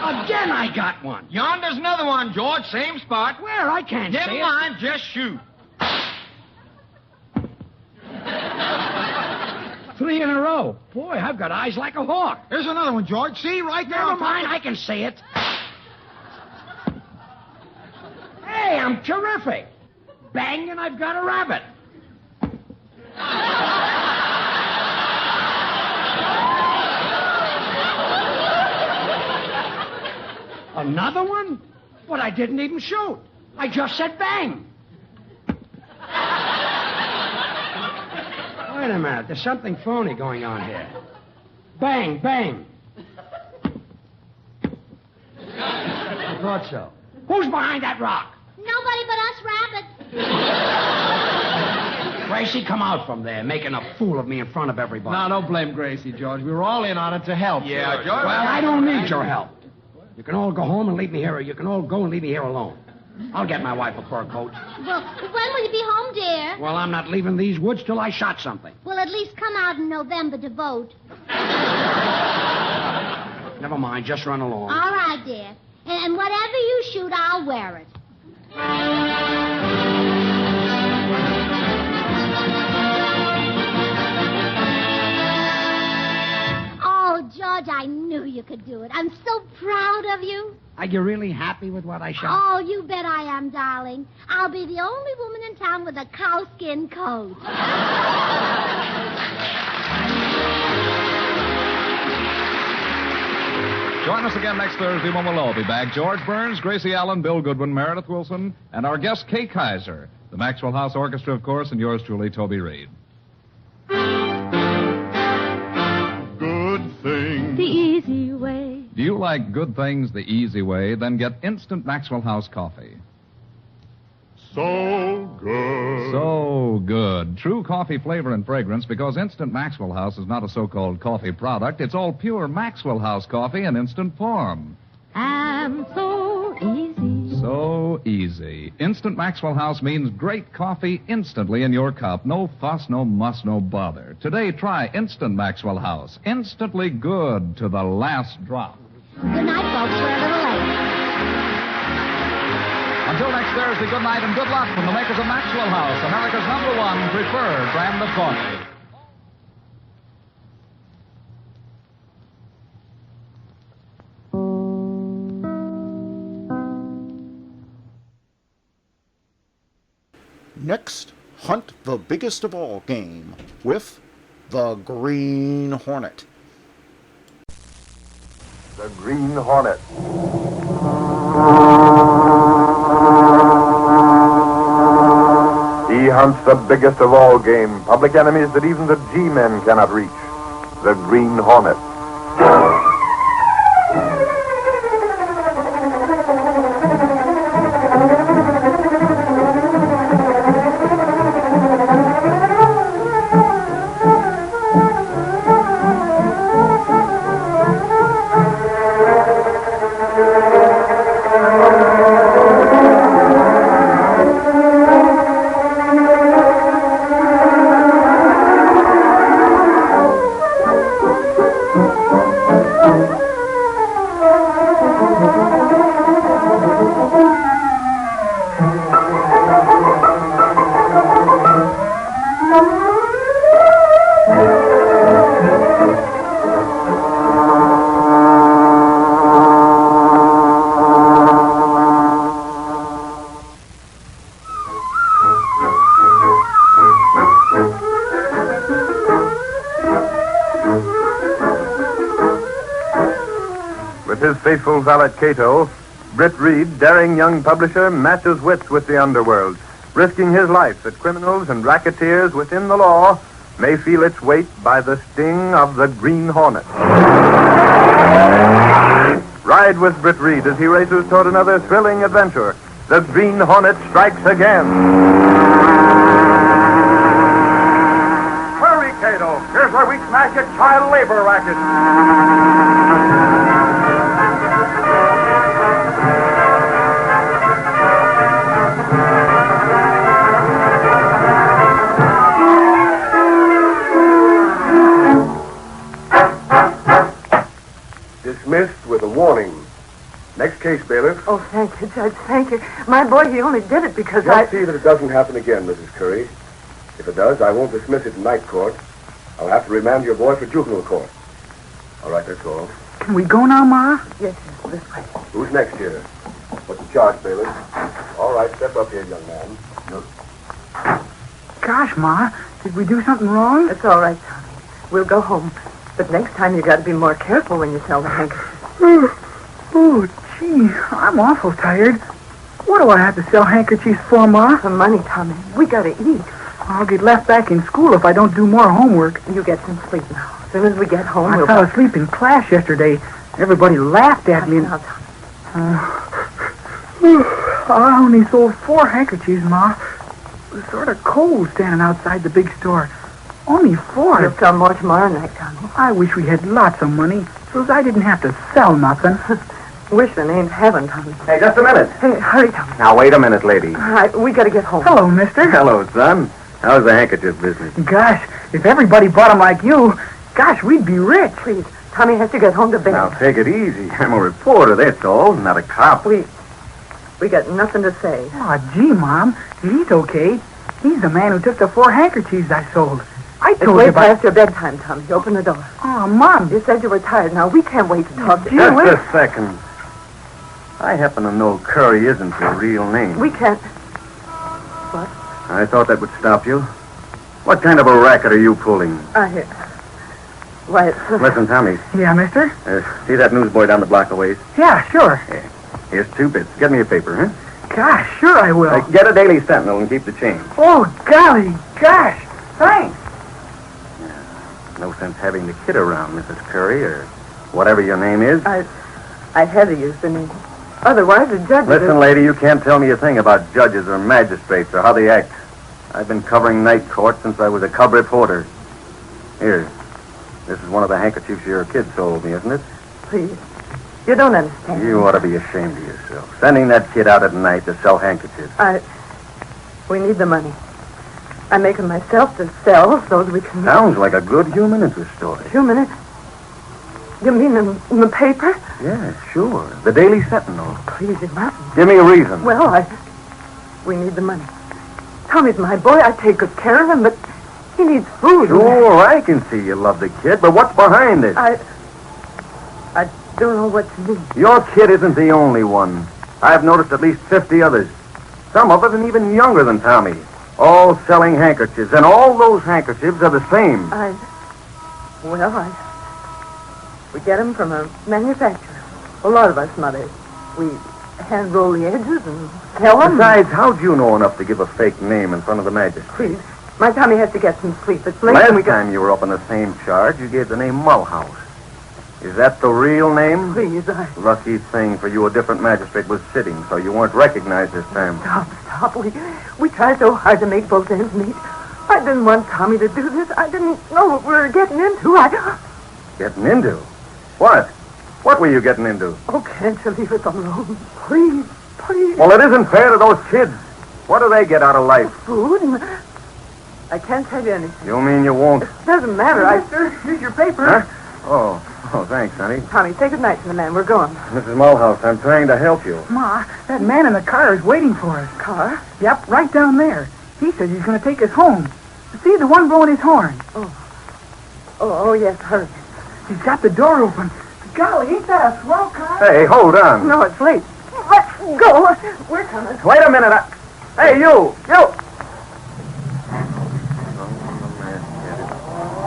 L: Again, I got one.
K: Yonder's another one, George. Same spot.
L: Where? I can't see it.
K: Never mind. Just shoot.
L: 3 in a row. Boy, I've got eyes like a hawk.
D: There's another one, George. See, right there.
L: Never mind. I can see it. Hey, I'm terrific. Bang, and I've got a rabbit. Another one? But I didn't even shoot. I just said bang. Wait a minute. There's something phony going on here. Bang, bang. I thought so. Who's behind that rock?
B: Nobody but us rabbits.
L: Gracie, come out from there, making a fool of me in front of everybody.
D: No, don't blame Gracie, George. We were all in on it to help.
K: Yeah, George.
L: Well, I don't need your help. You can all go home and leave me here, or you can all go and leave me here alone. I'll get my wife a fur coat.
B: Well, when will you be home, dear?
L: Well, I'm not leaving these woods till I shot something.
B: Well, at least come out in November to vote.
L: Never mind, just run along.
B: All right, dear. And whatever you shoot, I'll wear it. Oh, George, I knew you could do it. I'm so proud of you.
L: Are you really happy with what I shot?
B: Oh, you bet I am, darling. I'll be the only woman in town with a cowskin coat.
O: Join us again next Thursday when we'll all be back. George Burns, Gracie Allen, Bill Goodwin, Meredith Wilson, and our guest, Kay Kaiser. The Maxwell House Orchestra, of course, and yours truly, Toby Reed.
Q: Good thing.
T: The easy way.
O: Do you like good things the easy way? Then get instant Maxwell House coffee.
A: So good.
O: So good. True coffee flavor and fragrance, because Instant Maxwell House is not a so-called coffee product. It's all pure Maxwell House coffee in instant form.
E: And so easy.
O: So easy. Instant Maxwell House means great coffee instantly in your cup. No fuss, no muss, no bother. Today, try Instant Maxwell House. Instantly good to the last drop.
B: Good night, folks. We're a little late.
O: Until next Thursday, good night and good luck from the makers of Maxwell House, America's #1 preferred brand of coffee.
A: Next, hunt the biggest of all game with the Green Hornet.
Q: The Green Hornet. He hunts the biggest of all game, public enemies that even the G-men cannot reach. The Green Hornet. With his faithful valet Cato, Britt Reed, daring young publisher, matches wits with the underworld, risking his life that criminals and racketeers within the law may feel its weight by the sting of the Green Hornet. Ride with Britt Reed as he races toward another thrilling adventure. The Green Hornet strikes again. Hurry, Cato. Here's where we smash a child labor racket. Dismissed with a warning. Next case, bailiff.
T: Oh, thank you, Judge. Thank you. My boy, he only did it because
Q: Just see that it doesn't happen again, Mrs. Curry. If it does, I won't dismiss it in night court. I'll have to remand your boy for juvenile court. All right, that's all.
T: Can we go now, Ma? Yes, this way.
Q: Who's next here? What's the charge, bailiff? All right, step up here, young man.
T: Gosh, Ma, did we do something wrong? It's all right, Tommy. We'll go home. But next time you got to be more careful when you sell the handkerchiefs. Oh, gee, I'm awful tired. What do I have to sell handkerchiefs for, Ma? For money, Tommy. We got to eat. I'll get left back in school if I don't do more homework. You get some sleep now. As soon as we get home, I fell asleep in class yesterday. Everybody laughed at me. I only sold 4 handkerchiefs, Ma. It was sort of cold standing outside the big store. Only 4. You'll sell more tomorrow night, Tommy. I wish we had lots of money, so I didn't have to sell nothing. Wish the name's heaven, Tommy.
Q: Hey, just a minute.
T: Hey, hurry, Tommy.
Q: Now, wait a minute, lady.
T: All right, we got to get home. Hello, mister.
Q: Hello, son. How's the handkerchief business?
T: Gosh, if everybody bought them like you, gosh, we'd be rich. Please, Tommy has to get home to bed.
Q: Now, take it easy. I'm a reporter, that's all, not a cop.
T: We got nothing to say. Oh, gee, Mom, he's okay. He's the man who took the 4 handkerchiefs I sold. I told you about... It's way past your bedtime, Tommy. Open the door. Oh, Mom. You said you were tired. Now, we can't wait to talk to you.
Q: Just a second. I happen to know Curry isn't your real name.
T: We can't... What?
Q: I thought that would stop you. What kind of a racket are you pulling?
T: Why, it's...
Q: Listen, Tommy.
T: Yeah, mister?
Q: See that newsboy down the block a ways?
T: Yeah, sure.
Q: Yeah. Here's 2 bits. Get me a paper, huh?
T: Gosh, sure I will.
Q: Get a Daily Sentinel and keep the change.
T: Oh, golly, gosh. Thanks.
Q: No sense having the kid around, Mrs. Curry, or whatever your name is.
T: I had to use the name. Otherwise, the judge...
Q: Listen, lady, you can't tell me a thing about judges or magistrates or how they act. I've been covering night court since I was a cub reporter. Here. This is one of the handkerchiefs your kid sold me, isn't it?
T: Please. You don't understand.
Q: You ought to be ashamed of yourself. Sending that kid out at night to sell handkerchiefs.
T: We need the money. I make them myself to sell so that we can...
Q: Sounds like a good human interest story.
T: Human? You mean in the paper?
Q: Yeah, sure. The Daily Sentinel.
T: Please, you mustn't.
Q: Give me a reason.
T: Well, we need the money. Tommy's my boy. I take good care of him, but he needs food.
Q: Sure, I can see you love the kid, but what's behind it?
T: I don't know what to do.
Q: Your kid isn't the only one. I've noticed at least 50 others. Some of them even younger than Tommy. All selling handkerchiefs, and all those handkerchiefs are the same.
T: We get them from a manufacturer. A lot of us mothers. We hand roll the edges and sell them.
Q: Besides, how'd you know enough to give a fake name in front of the magistrate?
T: Please. My Tommy has to get some sleep. It's late.
Q: Last time you were up on the same charge, you gave the name Mulhouse. Is that the real name?
T: Please,
Q: Lucky thing for you, a different magistrate was sitting, so you weren't recognized this time.
T: Stop. We tried so hard to make both ends meet. I didn't want Tommy to do this. I didn't know what we were getting into.
Q: Getting into? What? What were you getting into?
T: Oh, can't you leave us alone? Please.
Q: Well, it isn't fair to those kids. What do they get out of life?
T: Food. I can't tell you anything.
Q: You mean you won't?
T: It doesn't matter. Here's your paper.
Q: Huh? Oh, thanks, honey.
T: Tommy, say goodnight to the man. We're going.
Q: Mrs. Mulhouse, I'm trying to help you.
R: Ma, that man in the car is waiting for us.
T: Car?
R: Yep, right down there. He said he's going to take us home. See, the one blowing his horn.
T: Oh, yes, hurry.
R: He's got the door open. Golly, ain't that a swell car?
Q: Hey, hold on.
T: No, it's late. Let's go. We're coming.
Q: Wait a minute. Hey, you!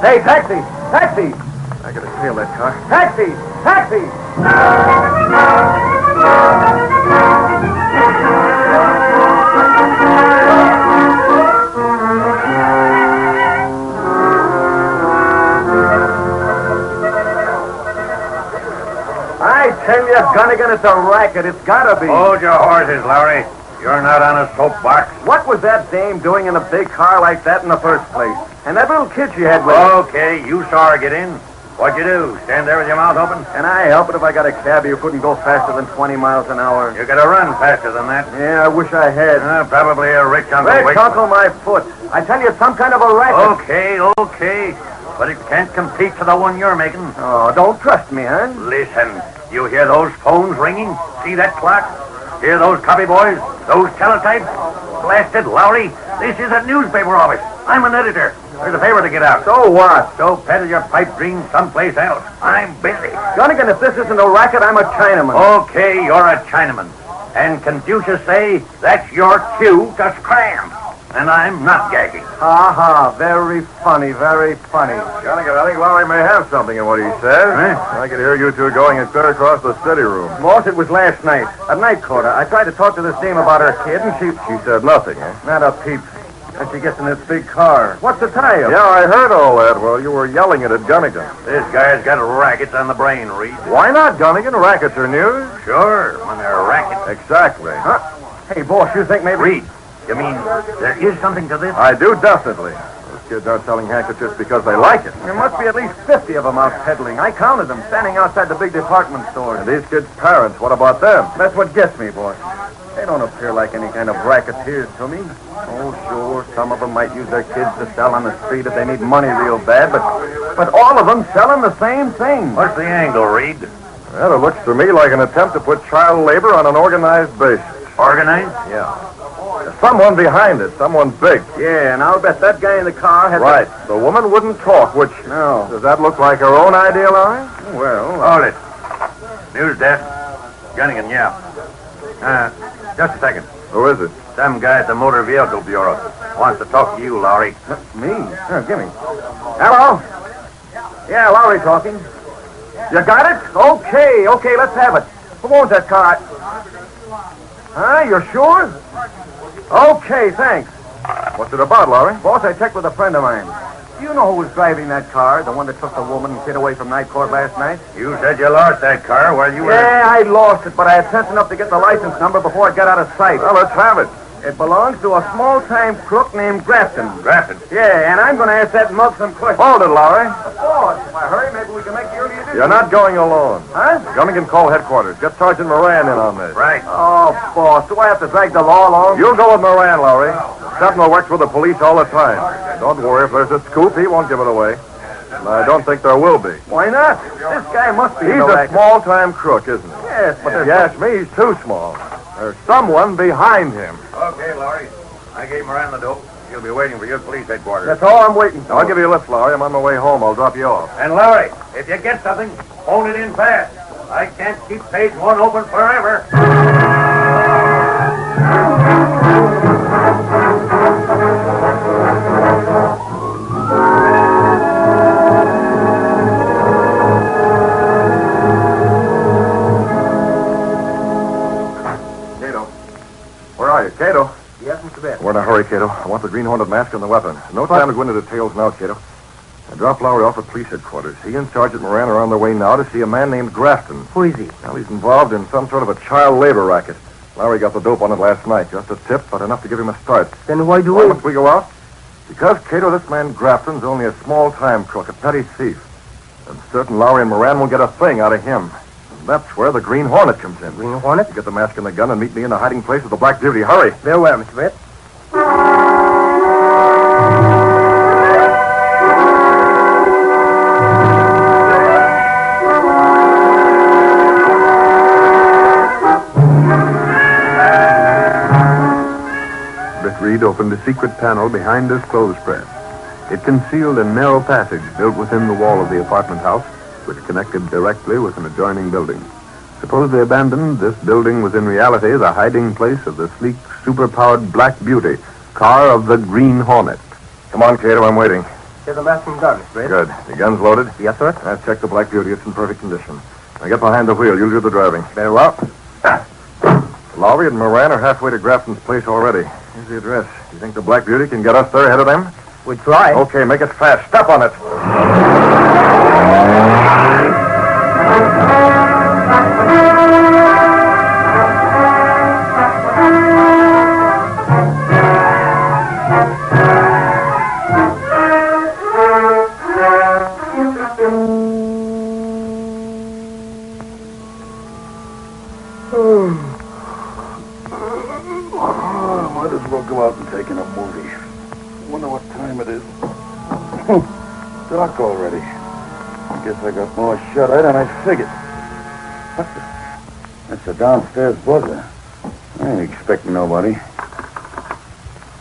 Q: Hey, taxi! I gotta steal that car. Taxi! I tell you, Gunnigan, it's a racket. It's gotta be.
C: Hold your horses, Lowry. You're not on a soapbox.
Q: What was that dame doing in a big car like that in the first place? And that little kid she had with
C: her? Okay, you saw her get in. What'd you do? Stand there with your mouth open?
Q: Can I help it if I got a cab who couldn't go faster than 20 miles an hour?
C: You gotta run faster than that.
Q: Yeah, I wish I had.
C: Probably a rich uncle.
Q: Rich uncle, my foot. I tell you, some kind of a racket.
C: Okay. But it can't compete to the one you're making.
Q: Oh, don't trust me, huh?
C: Listen, you hear those phones ringing? See that clock? Hear those copy boys? Those teletypes? Blasted Lowry, this is a newspaper office. I'm an editor. There's a favor to get out.
Q: So what?
C: So peddle your pipe dreams someplace else. I'm busy.
Q: Gunnigan, if this isn't a racket, I'm a Chinaman.
C: Okay, you're a Chinaman. And Confucius say that's your cue to scram. And I'm not gagging.
Q: Ha. Very funny, very funny.
I: Gunnigan, I think Lowry may have something in what he says. I could hear you two going and clear across the study room.
Q: Boss, it was last night. At night court. I tried to talk to this dame about her kid, and
I: She said nothing, eh?
Q: Not a peep. And she gets in this big car. What's the tie-up?
I: Yeah, I heard all that while you were yelling it at Gunnigan.
C: This guy's got rackets on the brain, Reed.
I: Why not, Gunnigan? Rackets are news.
C: Sure, when they're rackets.
I: Exactly.
Q: Huh? Hey, boss, you think maybe...
C: Reed, you mean there is something to this?
I: I do, definitely. Those kids aren't selling handkerchiefs because they like it.
Q: There must be at least 50 of them out peddling. I counted them, standing outside the big department stores.
I: And these kids' parents, what about them?
Q: That's what gets me, boss. They don't appear like any kind of racketeers to me. Oh, sure, some of them might use their kids to sell on the street if they need money real bad, but all of them selling the same thing.
C: What's the angle, Reed?
I: Well, it looks to me like an attempt to put child labor on an organized basis.
C: Organized?
I: Yeah. There's someone behind it, someone big.
Q: Yeah, and I'll bet that guy in the car had...
I: Right. The woman wouldn't talk, which...
Q: No.
I: Does that look like her own idea, Lowry?
Q: Well...
C: Hold it. News desk. Gunnigan, yeah. Just a second.
I: Who is it?
C: Some guy at the Motor Vehicle Bureau. Wants to talk to you, Lowry.
Q: Me? Give me. Hello? Yeah, Lowry talking. You got it? Okay, let's have it. Who owns that car? Huh? You're sure? Okay, thanks.
I: What's it about, Lowry?
Q: Boss, I checked with a friend of mine.
C: Do you know who was driving that car? The one that took the woman and kid away from Night Court last night? You said you lost that car while you were... Yeah, I lost it, but I had sense enough to get the license number before it got out of sight.
I: Well, let's have it.
C: It belongs to a small-time crook named Grafton.
I: Grafton?
C: Yeah, and I'm going to ask that mug some questions.
I: Hold it, Lowry.
C: Oh, if I hurry, maybe we can make the early edition.
I: You're not going alone.
C: Huh?
I: Gunnigan, call headquarters. Get Sergeant Moran in on this.
C: Right. Oh, boss, do I have to drag the law along?
I: You'll go with Moran, Lowry. Sentinel works with the police all the time. Don't worry, if there's a scoop, he won't give it away. And I don't think there will be.
C: Why not? This guy must be...
I: He's a small-time crook, isn't he?
C: Yes, but
I: if you ask me, he's too small. There's someone behind him.
C: Okay, Lowry. I gave Moran the dope. He'll be waiting for you at police headquarters.
I: That's all I'm waiting for. I'll give you a lift, Lowry. I'm on my way home. I'll drop you off.
C: And, Lowry, if you get something, phone it in fast. I can't keep page one open forever.
I: Cato. Where are you, Cato?
C: Yes, Mr. Bett.
I: We're in a hurry, Cato. I want the Green Hornet mask and the weapon. No time to go into details now, Cato. I dropped Lowry off at police headquarters. He and Sergeant Moran are on their way now to see a man named Grafton.
C: Who is he?
I: Well, he's involved in some sort of a child labor racket. Lowry got the dope on it last night. Just a tip, but enough to give him a start.
C: Then why do
I: Why must we go out? Because, Cato, this man Grafton's only a small-time crook, a petty thief. And certain Lowry and Moran won't get a thing out of him. And that's where the Green Hornet comes in.
C: Green Hornet?
I: You get the mask and the gun and meet me in the hiding place of the Black Beauty. Hurry.
C: Very well, Mr. Bett.
Q: Reed opened a secret panel behind his clothes press. It concealed a narrow passage built within the wall of the apartment house, which connected directly with an adjoining building. Supposedly abandoned, this building was in reality the hiding place of the sleek, superpowered Black Beauty, car of the Green Hornet.
I: Come on, Cato, I'm waiting.
C: Here's the mask and gun, Mr. Bett.
I: Good. Your gun's loaded?
C: Yes, sir.
I: I've checked the Black Beauty. It's in perfect condition. Now get behind the wheel. You'll do the driving.
C: Very well.
I: Lowry and Moran are halfway to Grafton's place already. Here's the address. You think the Black Beauty can get us there ahead of them?
C: We try.
I: Okay, make it fast. Step on it.
J: Might as well go out and take in a movie. Wonder what time it is. Dark already. Guess I got more shut-eye than I figured. That's the downstairs buzzer. I ain't expecting nobody.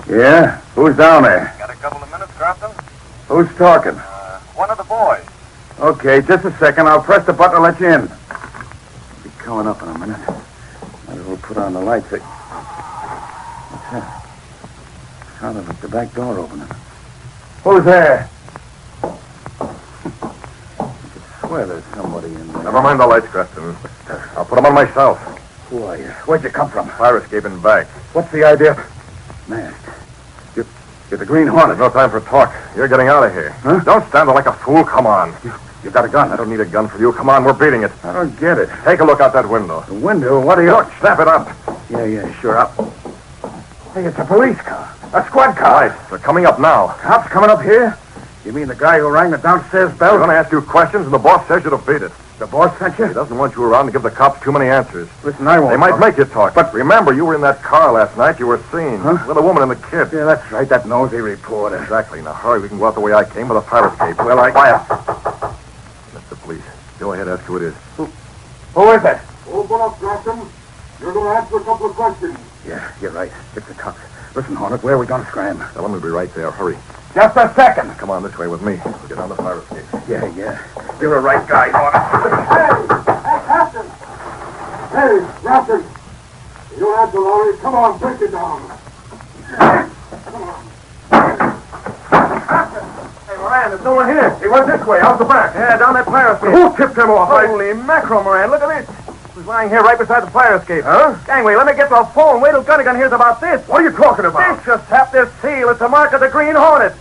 J: Yeah? Who's down there?
C: Got a couple of minutes, Grafton?
J: Who's talking?
C: One of the boys.
J: Okay, just a second. I'll press the button and let you in. I'll be coming up in a minute. Might as well put on the lights. What's that? Sounded like the back door opening. Who's there? I swear there's somebody in there.
I: Never mind the lights, Grafton. I'll put them on myself.
J: Who are you? Where'd you come from?
I: Fire escape in back.
J: What's the idea? Masked. You're the Green Hornet.
I: There's no time for talk. You're getting out of here.
J: Huh?
I: Don't stand there like a fool. Come on.
J: You got a gun?
I: I don't need a gun for you. Come on, we're beating it.
J: I don't get it.
I: Take a look out that window.
J: The window? What are you...
I: Look, snap it up.
J: Yeah, sure. Up. Hey, it's a police car. A squad car.
I: Right, they're coming up now.
J: Cops coming up here? You mean the guy who rang the downstairs bell?
I: I'm going to ask you questions, and the boss says you to beat it.
J: The boss sent you?
I: He doesn't want you around to give the cops too many answers.
J: Listen, I won't.
I: They might make you talk. But remember, you were in that car last night. You were seen.
J: Huh?
I: With a woman and the kid.
J: Yeah, that's right. That nosy reporter.
I: Exactly. Now, hurry. We can go out the way I came with a fire escape.
J: Well,
I: Quiet. That's the police. Go ahead, ask who it is.
J: Who is it?
G: Open up, Grafton. You're going to answer a couple of questions.
J: Yeah, you're right. It's the cops. Listen, Hornet, where are we going to scram?
I: Tell them we'll be right there. Hurry.
J: Just a second.
I: Come on this way with me. We'll get on the fire escape.
J: Yeah. You're a right guy, Hornet.
G: Captain! Hey, Grafton! You don't answer, Lowry. Come on, break it down. Come on.
C: Hey, Moran, there's no one here. He went this way, out the back. Yeah, down that fire escape.
I: Who tipped him off?
C: Holy mackerel, Moran. Look at this. He's lying here right beside the fire escape.
I: Huh?
C: Gangway, let me get the phone. Wait till Gunnigan hears about this.
I: What are you talking about?
C: This just tapped this seal. It's the mark of the Green Hornet.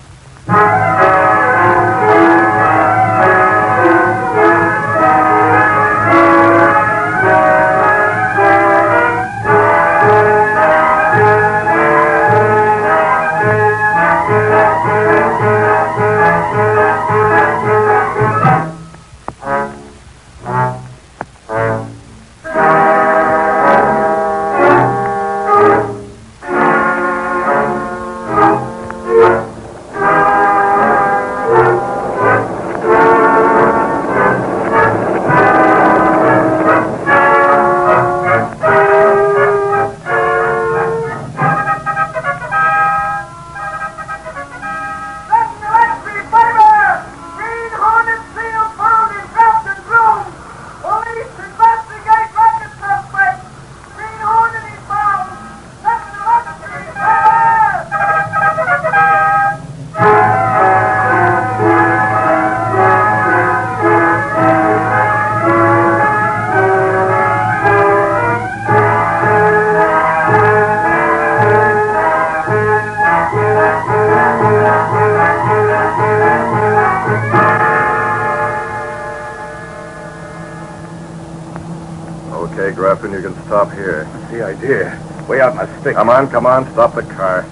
I: you can stop here.
J: That's the idea. Way out in the stick.
I: Come on. Stop the car.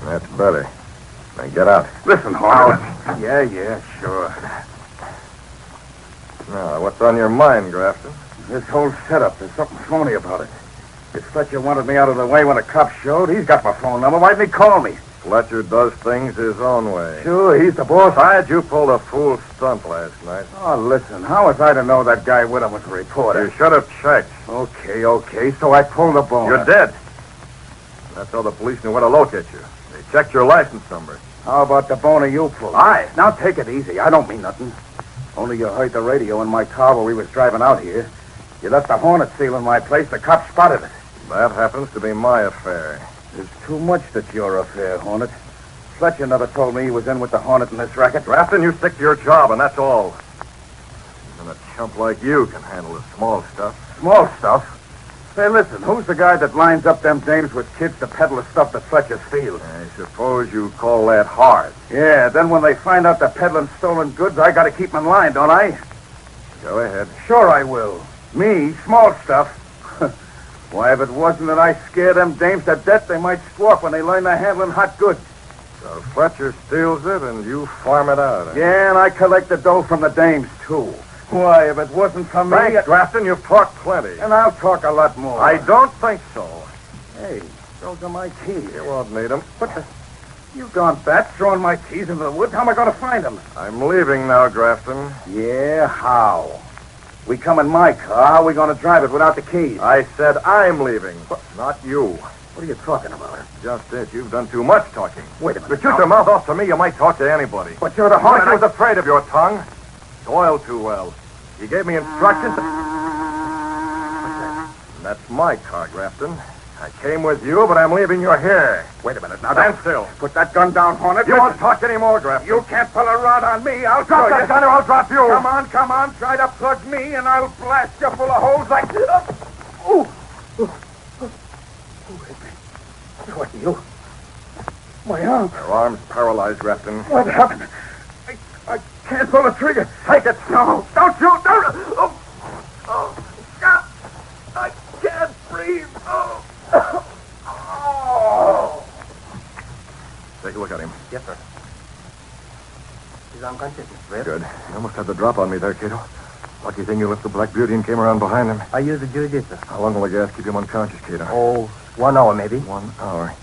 I: That's better. Now get out.
J: Listen, Hornet. Yeah, sure.
I: Now, what's on your mind, Grafton?
J: This whole setup, there's something phony about it. If Fletcher wanted me out of the way when the cops showed, he's got my phone number. Why didn't he call me?
I: Fletcher does things his own way.
J: Sure, he's the boss.
I: Besides, you pulled a fool stunt last night.
J: Oh, listen, how was I to know that guy with him was a reporter?
I: You should have checked.
J: Okay, so I pulled a bone.
I: You're dead. That's how the police knew where to locate you. They checked your license number.
J: How about the boner you pulled? Now take it easy. I don't mean nothing. Only you heard the radio in my car while we was driving out here. You left the Hornet seal in my place. The cops spotted it.
I: That happens to be my affair.
J: There's too much that's your affair, Hornet. Fletcher never told me he was in with the Hornet in this racket.
I: Grafton, you stick to your job, and that's all. Even a chump like you can handle the small stuff.
J: Small stuff? Say, listen, who's the guy that lines up them dames with kids to peddle the stuff that Fletcher steals?
I: I suppose you call that hard.
J: Yeah, then when they find out they're peddling stolen goods, I gotta keep them in line, don't I?
I: Go ahead.
J: Sure I will. Me, small stuff. Why, if it wasn't that I scare them dames to death, they might squawk when they learn they're handling hot goods.
I: So Fletcher steals it, and you farm it out, eh?
J: Yeah, and I collect the dough from the dames, too. Why, if it wasn't for me...
I: Thanks, Grafton, you've talked plenty.
J: And I'll talk a lot more.
I: I don't think so.
J: Hey, those are my keys.
I: You won't need them.
J: But you've gone bat throwing my keys into the woods. How am I going to find them?
I: I'm leaving now, Grafton.
J: Yeah, how? We come in my car. How are we going to drive it without the keys?
I: I said I'm leaving, not you.
J: What are you talking about?
I: Just it. You've done too much talking.
J: Wait a minute.
I: If you shoot your mouth off to me, you might talk to anybody.
J: But you're the Hornet.
I: I was afraid of your tongue. It's oiled too well. You gave me instructions. That's my car, Grafton. I came with you, but I'm leaving you here.
J: Wait a minute. Now,
I: stand still.
J: Put that gun down, Hornet.
I: You won't talk anymore, Grafton.
J: You can't pull a rod on me. I'll
I: drop that gun or I'll drop you.
J: Come on. Try to plug me, and I'll blast you full of holes like... Who hit me? What, you? My arm.
I: Your arm's paralyzed, Grafton.
J: What happened? I can't pull the trigger.
I: Take it.
J: No, don't shoot. Don't. Oh, God. I can't breathe. Oh.
I: Take a look at him.
J: Yes, sir. He's unconscious, Mr. Red.
I: Good. You almost had the drop on me there, Cato. Lucky thing you left the Black Beauty and came around behind him.
T: I used the jiu-jitsu.
I: How long will the gas keep him unconscious, Cato?
T: Oh, 1 hour, maybe.
I: 1 hour.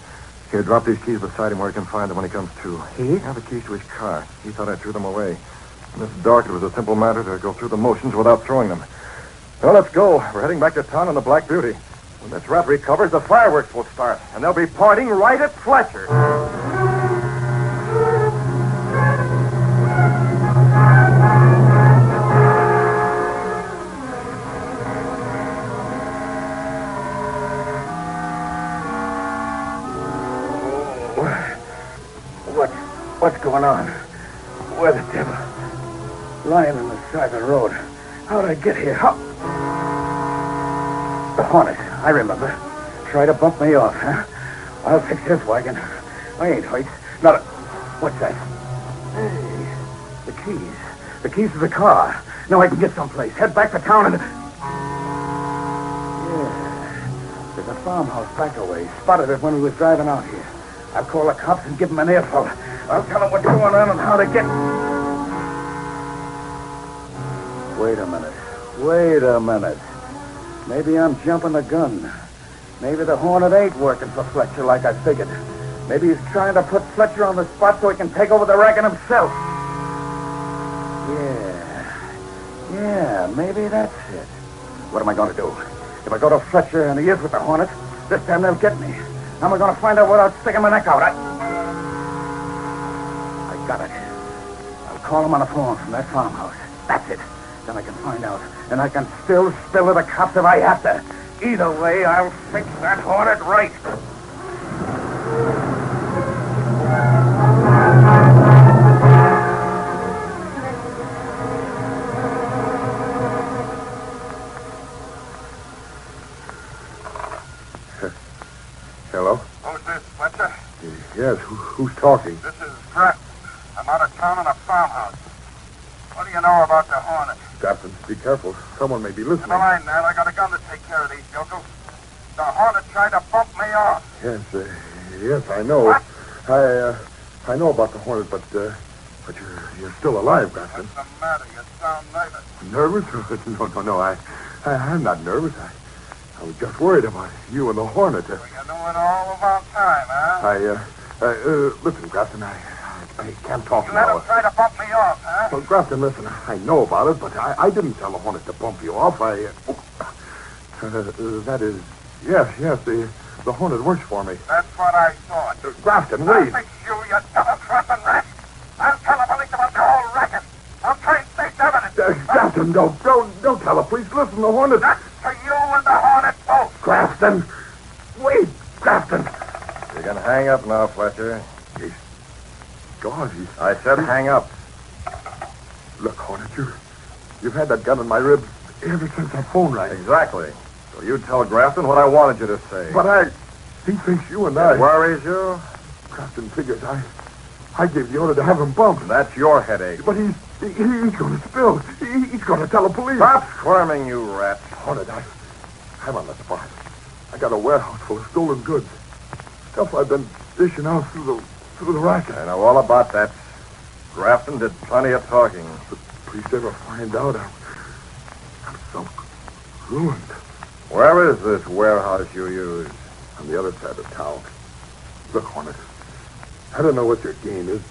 I: Here, drop these keys beside him where he can find them when he comes to.
T: Keys?
I: Yeah, the keys to his car. He thought I threw them away. In this dark, it was a simple matter to go through the motions without throwing them. Well, let's go. We're heading back to town on the Black Beauty. When this rat recovers, the fireworks will start, and they'll be pointing right at Fletcher.
J: What's going on? Where the devil? Lying on the side of the road. How'd I get here? How? The Hornet. I remember. Tried to bump me off, huh? I'll fix his wagon. I ain't hurt. Not a... What's that? Hey, the keys. The keys to the car. Now I can get someplace. Head back to town and... Yeah. There's a farmhouse back a ways. Spotted it when we was driving out here. I'll call the cops and give them an earful. I'll tell them what's going on and how to get... Wait a minute. Maybe I'm jumping the gun. Maybe the Hornet ain't working for Fletcher like I figured. Maybe he's trying to put Fletcher on the spot so he can take over the racket himself. Yeah, maybe that's it. What am I going to do? If I go to Fletcher and he is with the Hornet, this time they'll get me. How am I going to find out without sticking my neck out? I got it. I'll call him on the phone from that farmhouse. That's it. Then I can find out. And I can still spill to the cops if I have to. Either way, I'll fix that Hornet right.
I: Hello?
G: Who's this, Fletcher?
I: Yes, who's talking?
G: This is Grafton. I'm out of town in a farmhouse.
I: Captain, be careful. Someone may be listening.
G: Never mind that. I got a gun to take care of these yokels. The Hornet tried to bump me off.
I: Yes, I know.
G: What?
I: I know about the Hornet, but you're still alive, Grafton.
G: What's the matter? You sound nervous.
I: Nervous? No. I'm not nervous. I was just worried about you and the Hornet.
G: You know it all about time, huh?
I: Listen, Grafton, I can't talk
G: You
I: now.
G: let him try to bump me off, huh?
I: Well, Grafton, listen, I know about it, but I didn't tell the Hornet to bump you off. That is, yes, the Hornet works for me.
G: That's what I thought.
I: Grafton, wait.
G: I'll fix you double-crossing rat. I'll tell the police about the whole racket. I'll try and take evidence.
I: Grafton, don't tell the police. Listen, the Hornet...
G: That's for you and the Hornet both.
I: Grafton! Wait, Grafton!
Q: You can hang up now, Fletcher.
I: God,
Q: I said hang up.
I: Look, Hornet, you've had that gun in my ribs ever since that phone rang.
Q: Exactly. So you tell Grafton what I wanted you to say.
I: But he thinks you and
Q: It worries you?
I: Grafton figures I gave the order to have him bumped.
Q: That's your headache.
I: But he's going to spill. He's going to tell the police.
Q: Stop squirming, you rat.
I: Hornet, I'm on the spot. I got a warehouse full of stolen goods. Stuff I've been dishing out through the racket.
Q: I know all about that. Grafton did plenty of talking.
I: If the police ever find out, I'm so ruined.
Q: Where is this warehouse you use?
I: On the other side of town. Look, Hornet, I don't know what your game is.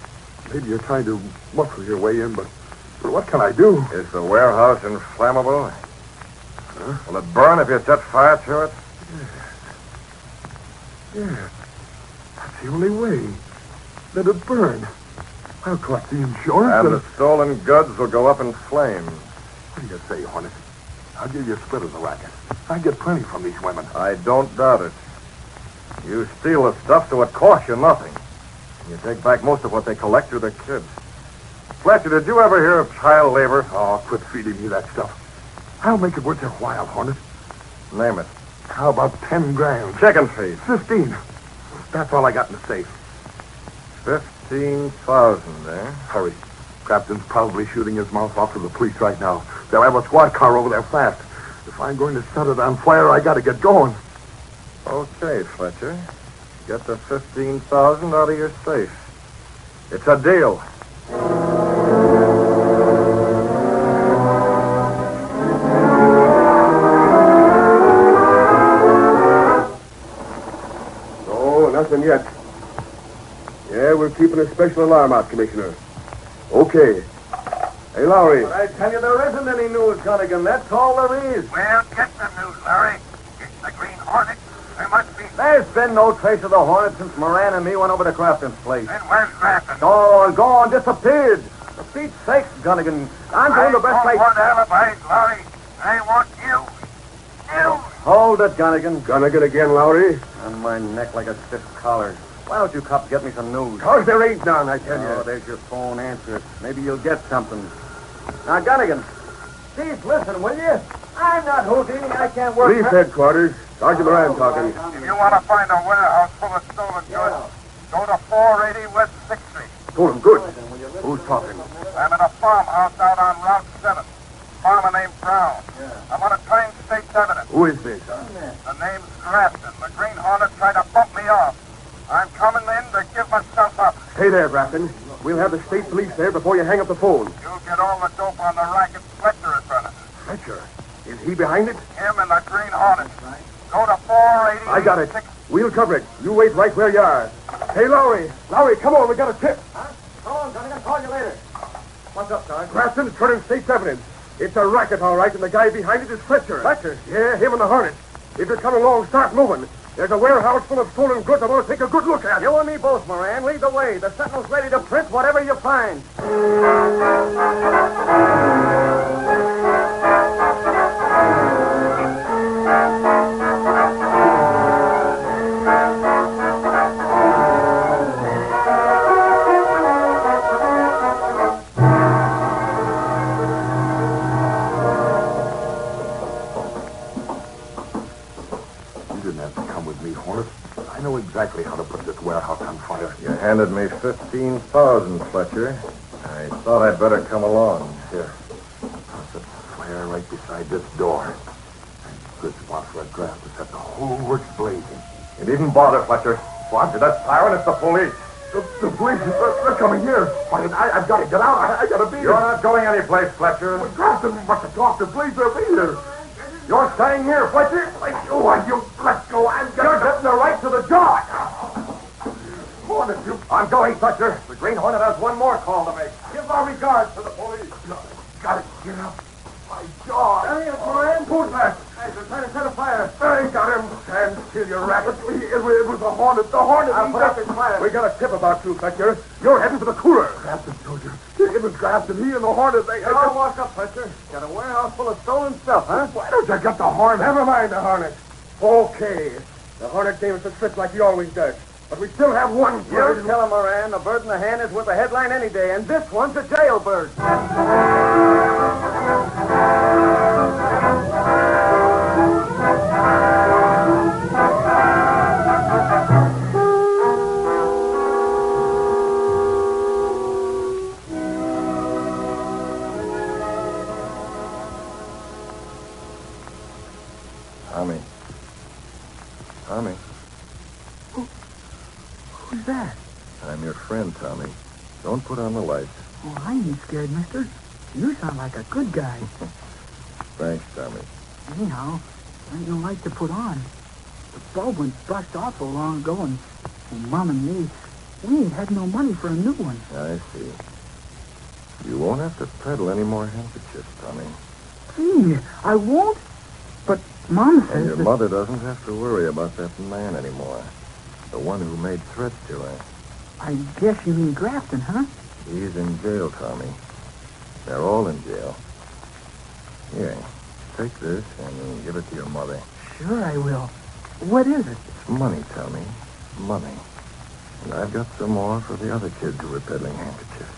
I: Maybe you're trying to muscle your way in, but what can I do?
Q: Is the warehouse inflammable?
I: Huh?
Q: Will it burn if you set fire to it?
I: Yeah. That's the only way. Let it burn. I'll collect the insurance
Q: And the stolen goods will go up in flames.
I: What do you say, Hornet? I'll give you a split of the racket. I get plenty from these women.
Q: I don't doubt it. You steal the stuff so it costs you nothing. And you take back most of what they collect through the kids. Fletcher, did you ever hear of child labor?
I: Oh, quit feeding me that stuff. I'll make it worth your while, Hornet.
Q: Name it.
I: How about 10 grand?
Q: Chicken feed.
I: 15. That's all I got in the safe.
Q: 15,000, eh?
I: Hurry. Captain's probably shooting his mouth off to the police right now. They'll have a squad car over there fast. If I'm going to set it on fire, I got to get going.
Q: Okay, Fletcher. Get the 15,000 out of your safe. It's a deal.
G: No, nothing yet. Yeah, we're keeping a special alarm out, Commissioner. Okay. Hey, Lowry.
C: But I tell you, there isn't any news, Gunnigan. That's all there is.
G: Well, get the news, Larry. It's the Green Hornet. There must be...
C: There's been no trace of the Hornet since Moran and me went over to Crafton's place.
G: Then where's Grafton?
C: Gone, disappeared. For Pete's sake, Gunnigan, I'm doing the best
G: I don't want alibis, Larry. I want you. You.
C: Hold it, Gunnigan.
G: Gunnigan again, Lowry?
C: On my neck like a stiff collar. Why don't you cops get me some news?
G: Cause there ain't none, I tell
C: Oh,
G: you.
C: there's your phone. Answer it. Maybe you'll get something. Now, Gunnigan, please listen, will you? I'm not Houdini. I can't work...
G: Police headquarters. Sergeant Moran talking.
M: If you want to find a warehouse full of stolen goods, go to 480 West 6th Street.
G: Stolen goods? Who's talking?
M: I'm at a farmhouse out on Route 7. Farmer named Brown. I'm on a train state's evidence.
G: Who is this?
M: The name's Grafton. The Green Hornet tried to bump me off. I'm coming in to give myself up.
G: Stay there, Grafton. We'll have the state police there before you hang up the phone.
M: You'll get all the dope on the racket Fletcher is running.
G: Fletcher? Is he behind it?
M: Him and the Green Hornet. Go to 480.
G: I got it. We'll cover it. You wait right where you are. Hey, Lowry. Lowry, come on. We got a tip.
C: Come on, Gunnigan. Call you later. What's up, Sarge?
G: Grafton's turning state's evidence. It's a racket, all right, and the guy behind it is Fletcher.
C: Fletcher?
G: Yeah, him and the Hornet. If you're coming along, start moving. There's a warehouse full of stolen goods I want to take a good look at.
C: You and me both, Moran. Lead the way. The Sentinel's ready to print whatever you find.
I: You didn't have to come with me, Hornet. I know exactly how to put this warehouse on fire.
Q: You handed me 15,000, Fletcher. I thought I'd better come along.
I: Here. right beside this door. Good spot for a draft to set the whole works blazing. You needn't bother, Fletcher. What? That siren? It's the police. The police, they're coming here. But I've got to get out. I got to be here. You're not going anyplace, Fletcher. Well, Grafton must have talked to police. They'll be here. You're staying here, Fletcher. You let go. You're getting the right to the jaw. Hornet, you. I'm going, Fletcher. The Green Hornet has one more call to make. Give our regards to the police. Got to get up. My jaw. Hey, Moran. Who's that? They're trying to set a fire. I got him. Stand still, you rabbit. It was the Hornet. The Hornet. I'll put out this fire. We got a tip about you, Fletcher. You're heading for the cooler. Grafton told you. It was Grafton. He and the Hornet. I'll walk up, Fletcher. Got a warehouse full of stolen stuff, huh? Why don't you get the Hornet? Never mind the Hornet. Okay. The Hornet gave us a trick like he always does. But we still have one bird. You tell him, Moran. A bird in the hand is worth a headline any day, and this one's a jailbird. Tommy.
T: Who's that?
I: I'm your friend, Tommy. Don't put on the lights.
T: Oh, I ain't scared, mister. You sound like a good guy.
I: Thanks, Tommy.
T: Anyhow, there ain't no light to put on. The bulb went bust awful long ago, and Mom and me, we ain't had no money for a new one.
I: I see. You won't have to peddle any more handkerchiefs, Tommy.
T: Gee, I won't. But Mom says
I: And your
T: that...
I: mother doesn't have to worry about that man anymore. The one who made threats to her.
T: I guess you mean Grafton, huh?
I: He's in jail, Tommy. They're all in jail. Here, take this and give it to your mother.
T: Sure I will. What is it?
I: It's money, Tommy. Money. And I've got some more for the other kids who were peddling handkerchiefs.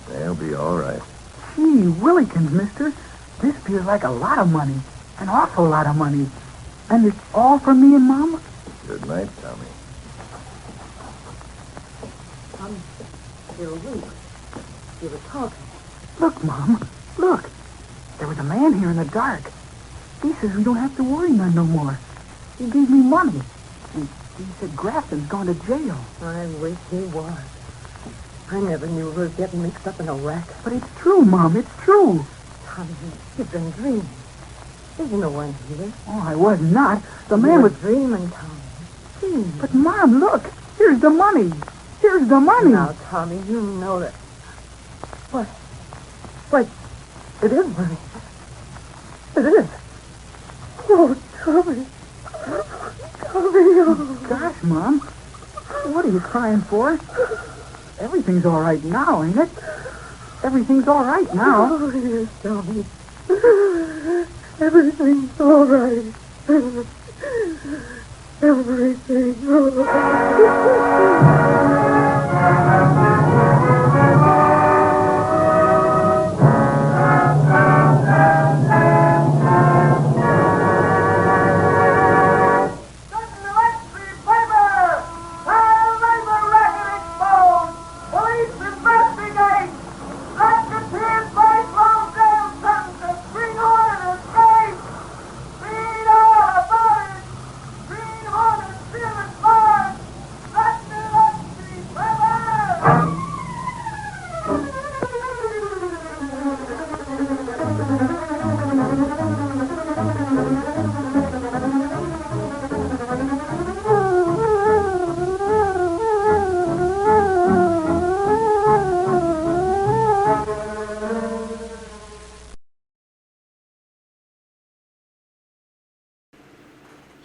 I: They'll be all right.
T: Gee, Willikins, mister. This feels like a lot of money. An awful lot of money. And it's all for me and Mama?
I: Good night, Tommy.
T: You're awake. You were talking. Look, Mom. Look. There was a man here in the dark. He says we don't have to worry none no more. He gave me money. And he said Grafton's gone to jail.
U: I wish he was. I never knew we were getting mixed up in a racket.
T: But it's true, Mom. It's true.
U: Tommy, you've been dreaming. There's no one here.
T: Oh, I was not. The man was
U: dreaming, Tommy. Gee.
T: But, Mom, look. Here's the money. Here's the money.
U: Now, Tommy, you know that. What? Wait. It is money. It is. Oh, Tommy. Tommy. Oh.
T: Gosh, Mom. What are you crying for? Everything's all right now, ain't it? Everything's all right now.
U: Oh, yes, Tommy. Everything's all right. Everything's all right.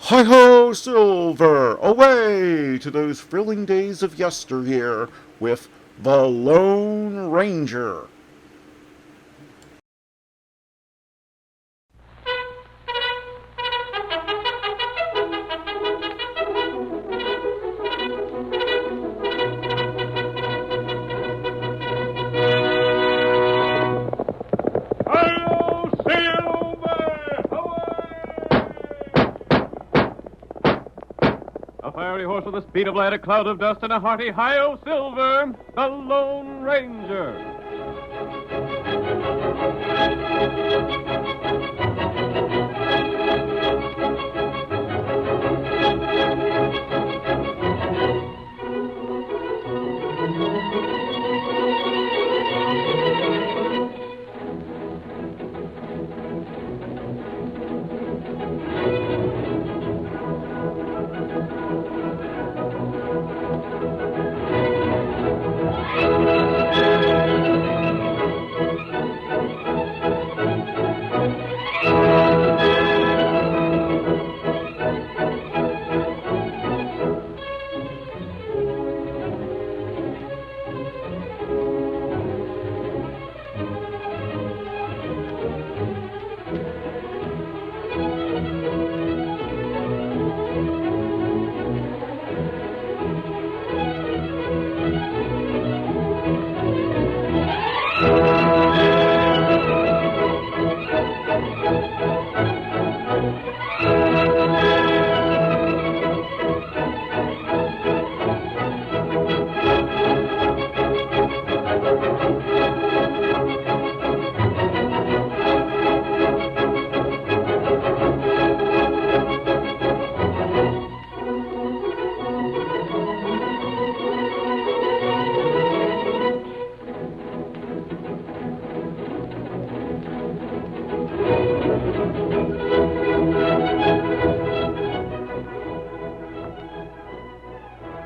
A: Hi-ho, Silver! Away to those thrilling days of yesteryear with the Lone Ranger.
F: Fiery horse with the speed of light, a cloud of dust, and a hearty hi-yo Silver, the Lone Ranger.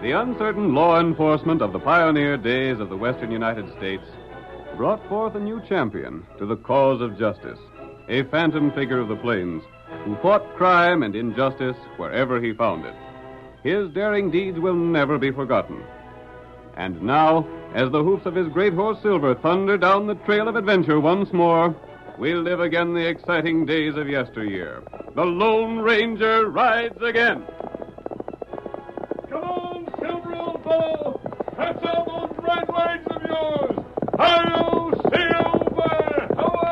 N: The uncertain law enforcement of the pioneer days of the western United States brought forth a new champion to the cause of justice, a phantom figure of the plains who fought crime and injustice wherever he found it. His daring deeds will never be forgotten. And now, as the hoofs of his great horse Silver thunder down the trail of adventure once more, we'll live again the exciting days of yesteryear. The Lone Ranger rides again.
F: Come on, Silver, old fellow. That's all those bright lights of yours. Hi-yo, Silver! Away!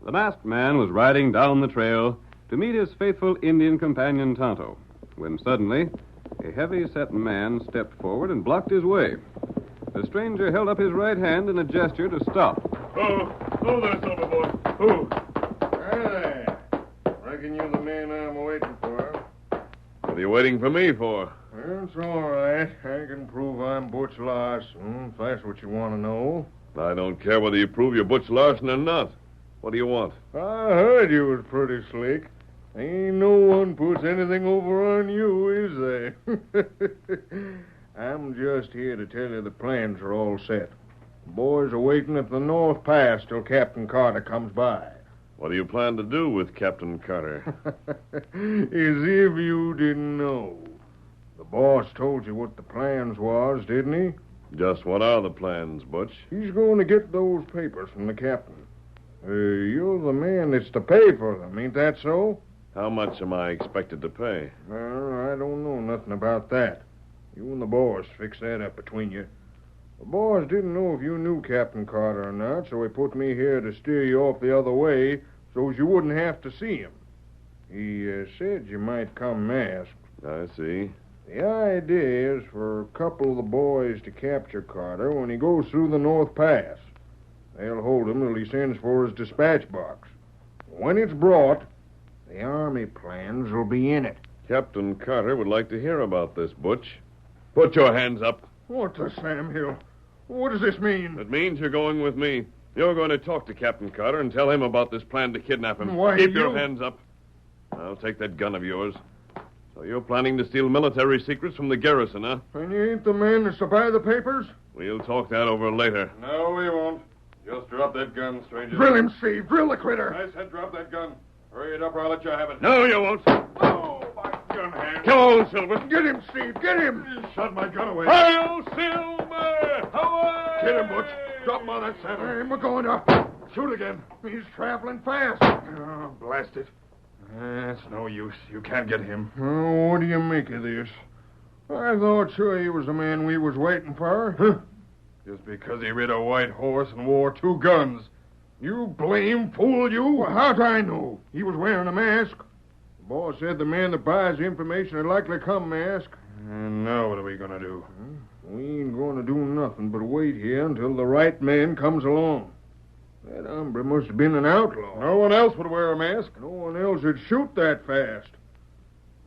N: The masked man was riding down the trail to meet his faithful Indian companion Tonto, when suddenly a heavy-set man stepped forward and blocked his way. The stranger held up his right hand in a gesture to stop.
F: Oh there, Silver boy. Who?
V: Hey, reckon you're the man I'm waiting for.
F: What are you waiting for me for?
V: It's all right. I can prove I'm Butch Larson, if that's what you want to know.
F: I don't care whether you prove you're Butch Larson or not. What do you want?
V: I heard you was pretty slick. Ain't no one puts anything over on you, is they? I'm just here to tell you the plans are all set. The boys are waiting at the North Pass till Captain Carter comes by.
F: What do you plan to do with Captain Carter?
V: As if you didn't know. The boss told you what the plans was, didn't he?
F: Just what are the plans, Butch?
V: He's going to get those papers from the captain. You're the man that's to pay for them, ain't that so?
F: How much am I expected to pay?
V: Well, I don't know nothing about that. You and the boss fix that up between you. The boss didn't know if you knew Captain Carter or not, so he put me here to steer you off the other way so as you wouldn't have to see him. He said you might come masked.
F: I see.
V: The idea is for a couple of the boys to capture Carter when he goes through the North Pass. They'll hold him till he sends for his dispatch box. When it's brought, the Army plans will be in it.
F: Captain Carter would like to hear about this, Butch. Put your hands up.
V: What the Sam Hill? What does this mean?
F: It means you're going with me. You're going to talk to Captain Carter and tell him about this plan to kidnap him.
V: Why,
F: Keep your hands up. I'll take that gun of yours. So you're planning to steal military secrets from the garrison, huh?
V: And you ain't the man that's to buy the papers?
F: We'll talk that over later.
V: No,
F: we won't. Just drop that gun, stranger.
V: Drill him, Steve. Drill the critter.
F: I said drop that gun. Hurry it up or I'll let you have it.
V: No, you won't.
F: Oh, my gun hand. Come on, Silver.
V: Get him, Steve. Get him.
F: You shot my gun away.
V: Hi-yo,
F: Silver! Away!
V: Get him, Butch. Drop him on that saddle. We're going to shoot again. He's traveling fast.
F: Oh, blast it. It's no use. You can't get him.
V: Oh, what do you make of this? I thought sure he was the man we was waiting for. Huh?
F: Just because he rid a white horse and wore 2 guns.
V: You blame fool, you. Well, how'd I know? He was wearing a mask. The boss said the man that buys the information would likely come masked.
F: And now what are we going to do?
V: We ain't going to do nothing but wait here until the right man comes along. That hombre must have been an outlaw.
F: No one else would wear a mask.
V: No one else would shoot that fast.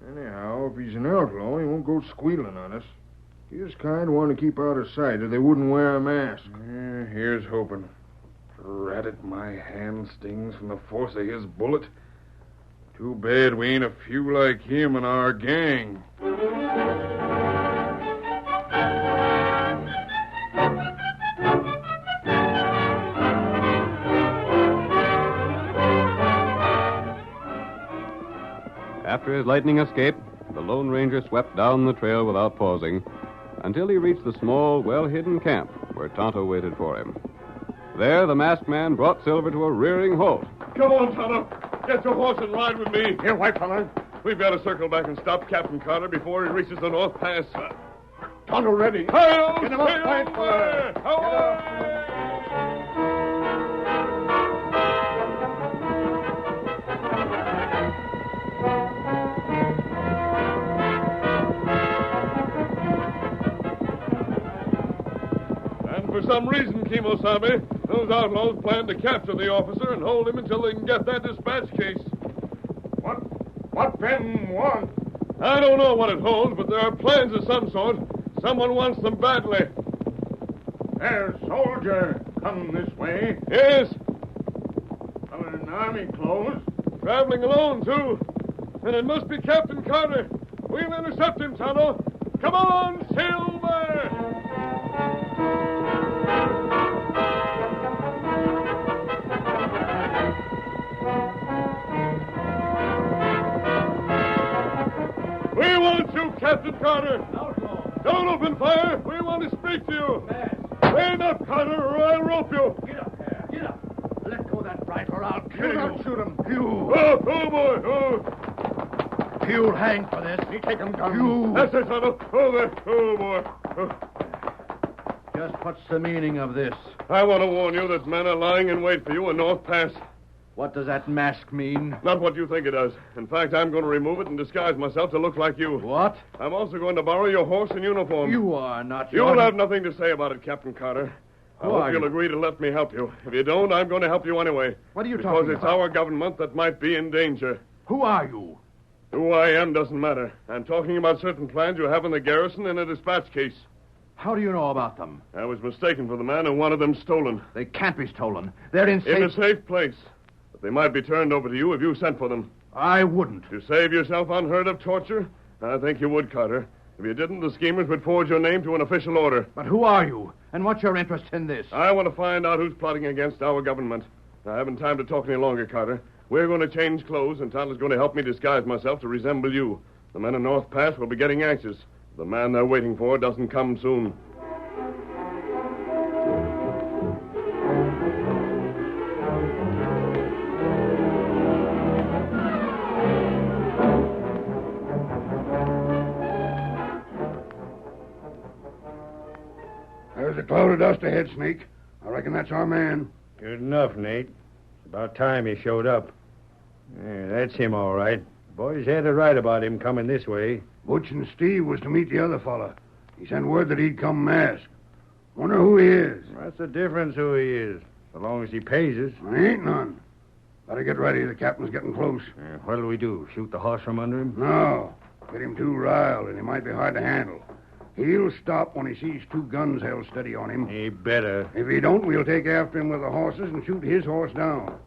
V: Anyhow, if he's an outlaw, he won't go squealing on us. His kind want to keep out of sight or they wouldn't wear a mask.
F: Here's hoping. Drat it, my hand stings from the force of his bullet. Too bad we ain't a few like him in our gang.
N: After his lightning escape, the Lone Ranger swept down the trail without pausing until he reached the small, well-hidden camp where Tonto waited for him. There, the masked man brought Silver to a rearing halt.
F: Come on, Tonto. Get your horse and ride with me. Here, white fella. We've got to circle back and stop Captain Carter before he reaches the North Pass.
V: Tonto ready.
F: Hi-yo,
V: Get him up, white fella. Get up.
F: For some reason, Kimosabe, those outlaws plan to capture the officer and hold him until they can get that dispatch case.
V: What them want?
F: I don't know what it holds, but there are plans of some sort. Someone wants them badly.
V: There's a soldier come this way.
F: Yes,
V: Fellow in army clothes.
F: traveling alone, too. And it must be Captain Carter. We'll intercept him, Tonto. Come on, Silver! We want you, Captain Carter. Don't open fire. We want to speak to you. Stand up, Carter, or I'll rope you.
L: Get up there. Get up. Let go of that rifle or I'll kill
V: Do
L: you.
V: not shoot him. You.
F: Oh, boy. Oh.
L: You'll hang for this.
V: You take him down.
L: You.
F: That's it, Tonto. Oh, there. Oh, boy. Oh.
L: Just what's the meaning of this?
F: I want to warn you that men are lying in wait for you in North Pass.
L: What does that mask mean?
F: Not what you think it does. In fact, I'm going to remove it and disguise myself to look like you.
L: What?
F: I'm also going to borrow your horse and uniform.
L: You are not.
F: You'll have nothing to say about it, Captain Carter. I
L: Who
F: hope
L: are
F: you'll
L: you?
F: agree to let me help you. If you don't, I'm going to help you anyway.
L: What are you
F: because
L: talking
F: it's
L: about?
F: our government that might be in danger.
L: Who are you?
F: Who I am doesn't matter. I'm talking about certain plans you have in the garrison in a dispatch case.
L: How do you know about them?
F: I was mistaken for the man who wanted them stolen.
L: They can't be stolen. They're in
F: In a safe place. But they might be turned over to you if you sent for them.
L: I wouldn't.
F: To save yourself unheard of torture? I think you would, Carter. If you didn't, the schemers would forge your name to an official order.
L: But who are you? And what's your interest in this?
F: I want to find out who's plotting against our government. I haven't time to talk any longer, Carter. We're going to change clothes, and Tonto's going to help me disguise myself to resemble you. The men in North Pass will be getting anxious. The man they're waiting for doesn't come soon.
V: There's a cloud of dust ahead, Snake. I reckon that's our man.
H: Good enough, Nate. It's about time he showed up. Yeah, that's him, all right. Boys had it right about him coming this way.
V: Butch and Steve was to meet the other fella. He sent word that he'd come masked. Wonder who he is.
H: What's the difference who he is? So long as he pays us.
V: There ain't none. Better get ready. The captain's getting close.
H: What'll we do? Shoot the horse from under him?
V: No. Get him too riled, and he might be hard to handle. He'll stop when he sees two guns held steady on him.
H: He better.
V: If he don't, we'll take after him with the horses and shoot his horse down.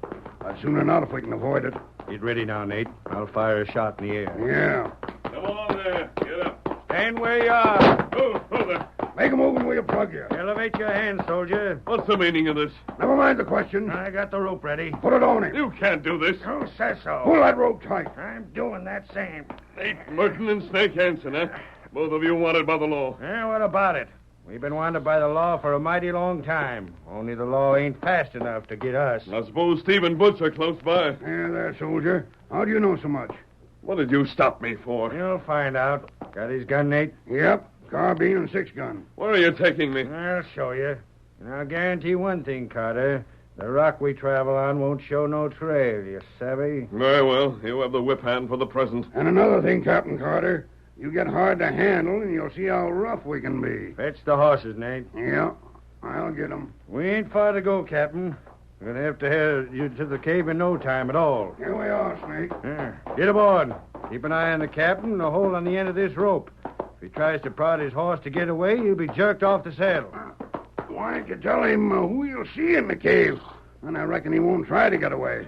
V: I'd sooner not if we can avoid it.
H: Get ready now, Nate. I'll fire a shot in the air.
V: Yeah.
F: Come on there. Get up.
H: Stand where you are.
F: Oh, there.
V: Make a move and we'll plug you.
H: Elevate your hand, soldier.
F: What's the meaning of this?
V: Never mind the question.
H: I got the rope ready.
V: Put it on him.
F: You can't do this.
H: Who says so?
V: Pull that rope tight.
H: I'm doing that same.
F: Nate Merton and Snake Hansen, huh? Both of you wanted by the law.
H: Yeah, what about it? We've been wanted by the law for a mighty long time. Only the law ain't fast enough to get us.
F: I suppose Steve and Butch are close by.
V: Yeah, there, soldier. How do you know so much?
F: What did you stop me for?
H: You'll find out. Got his gun, Nate?
V: Yep. Carbine and 6-gun.
F: Where are you taking me?
H: I'll show you. And I'll guarantee one thing, Carter. The rock we travel on won't show no trail, you savvy?
F: Very well. You have the whip hand for the present.
V: And another thing, Captain Carter. You get hard to handle, and you'll see how rough we can be.
H: Fetch the horses, Nate.
V: Yeah, I'll get 'em.
H: We ain't far to go, Captain. We're going to have to head you to the cave in no time at all.
V: Here we are, Snake.
H: Get aboard. Keep an eye on the captain and a hold on the end of this rope. If he tries to prod his horse to get away, he'll be jerked off the saddle.
V: Why don't you tell him who you'll see in the cave? And I reckon he won't try to get away.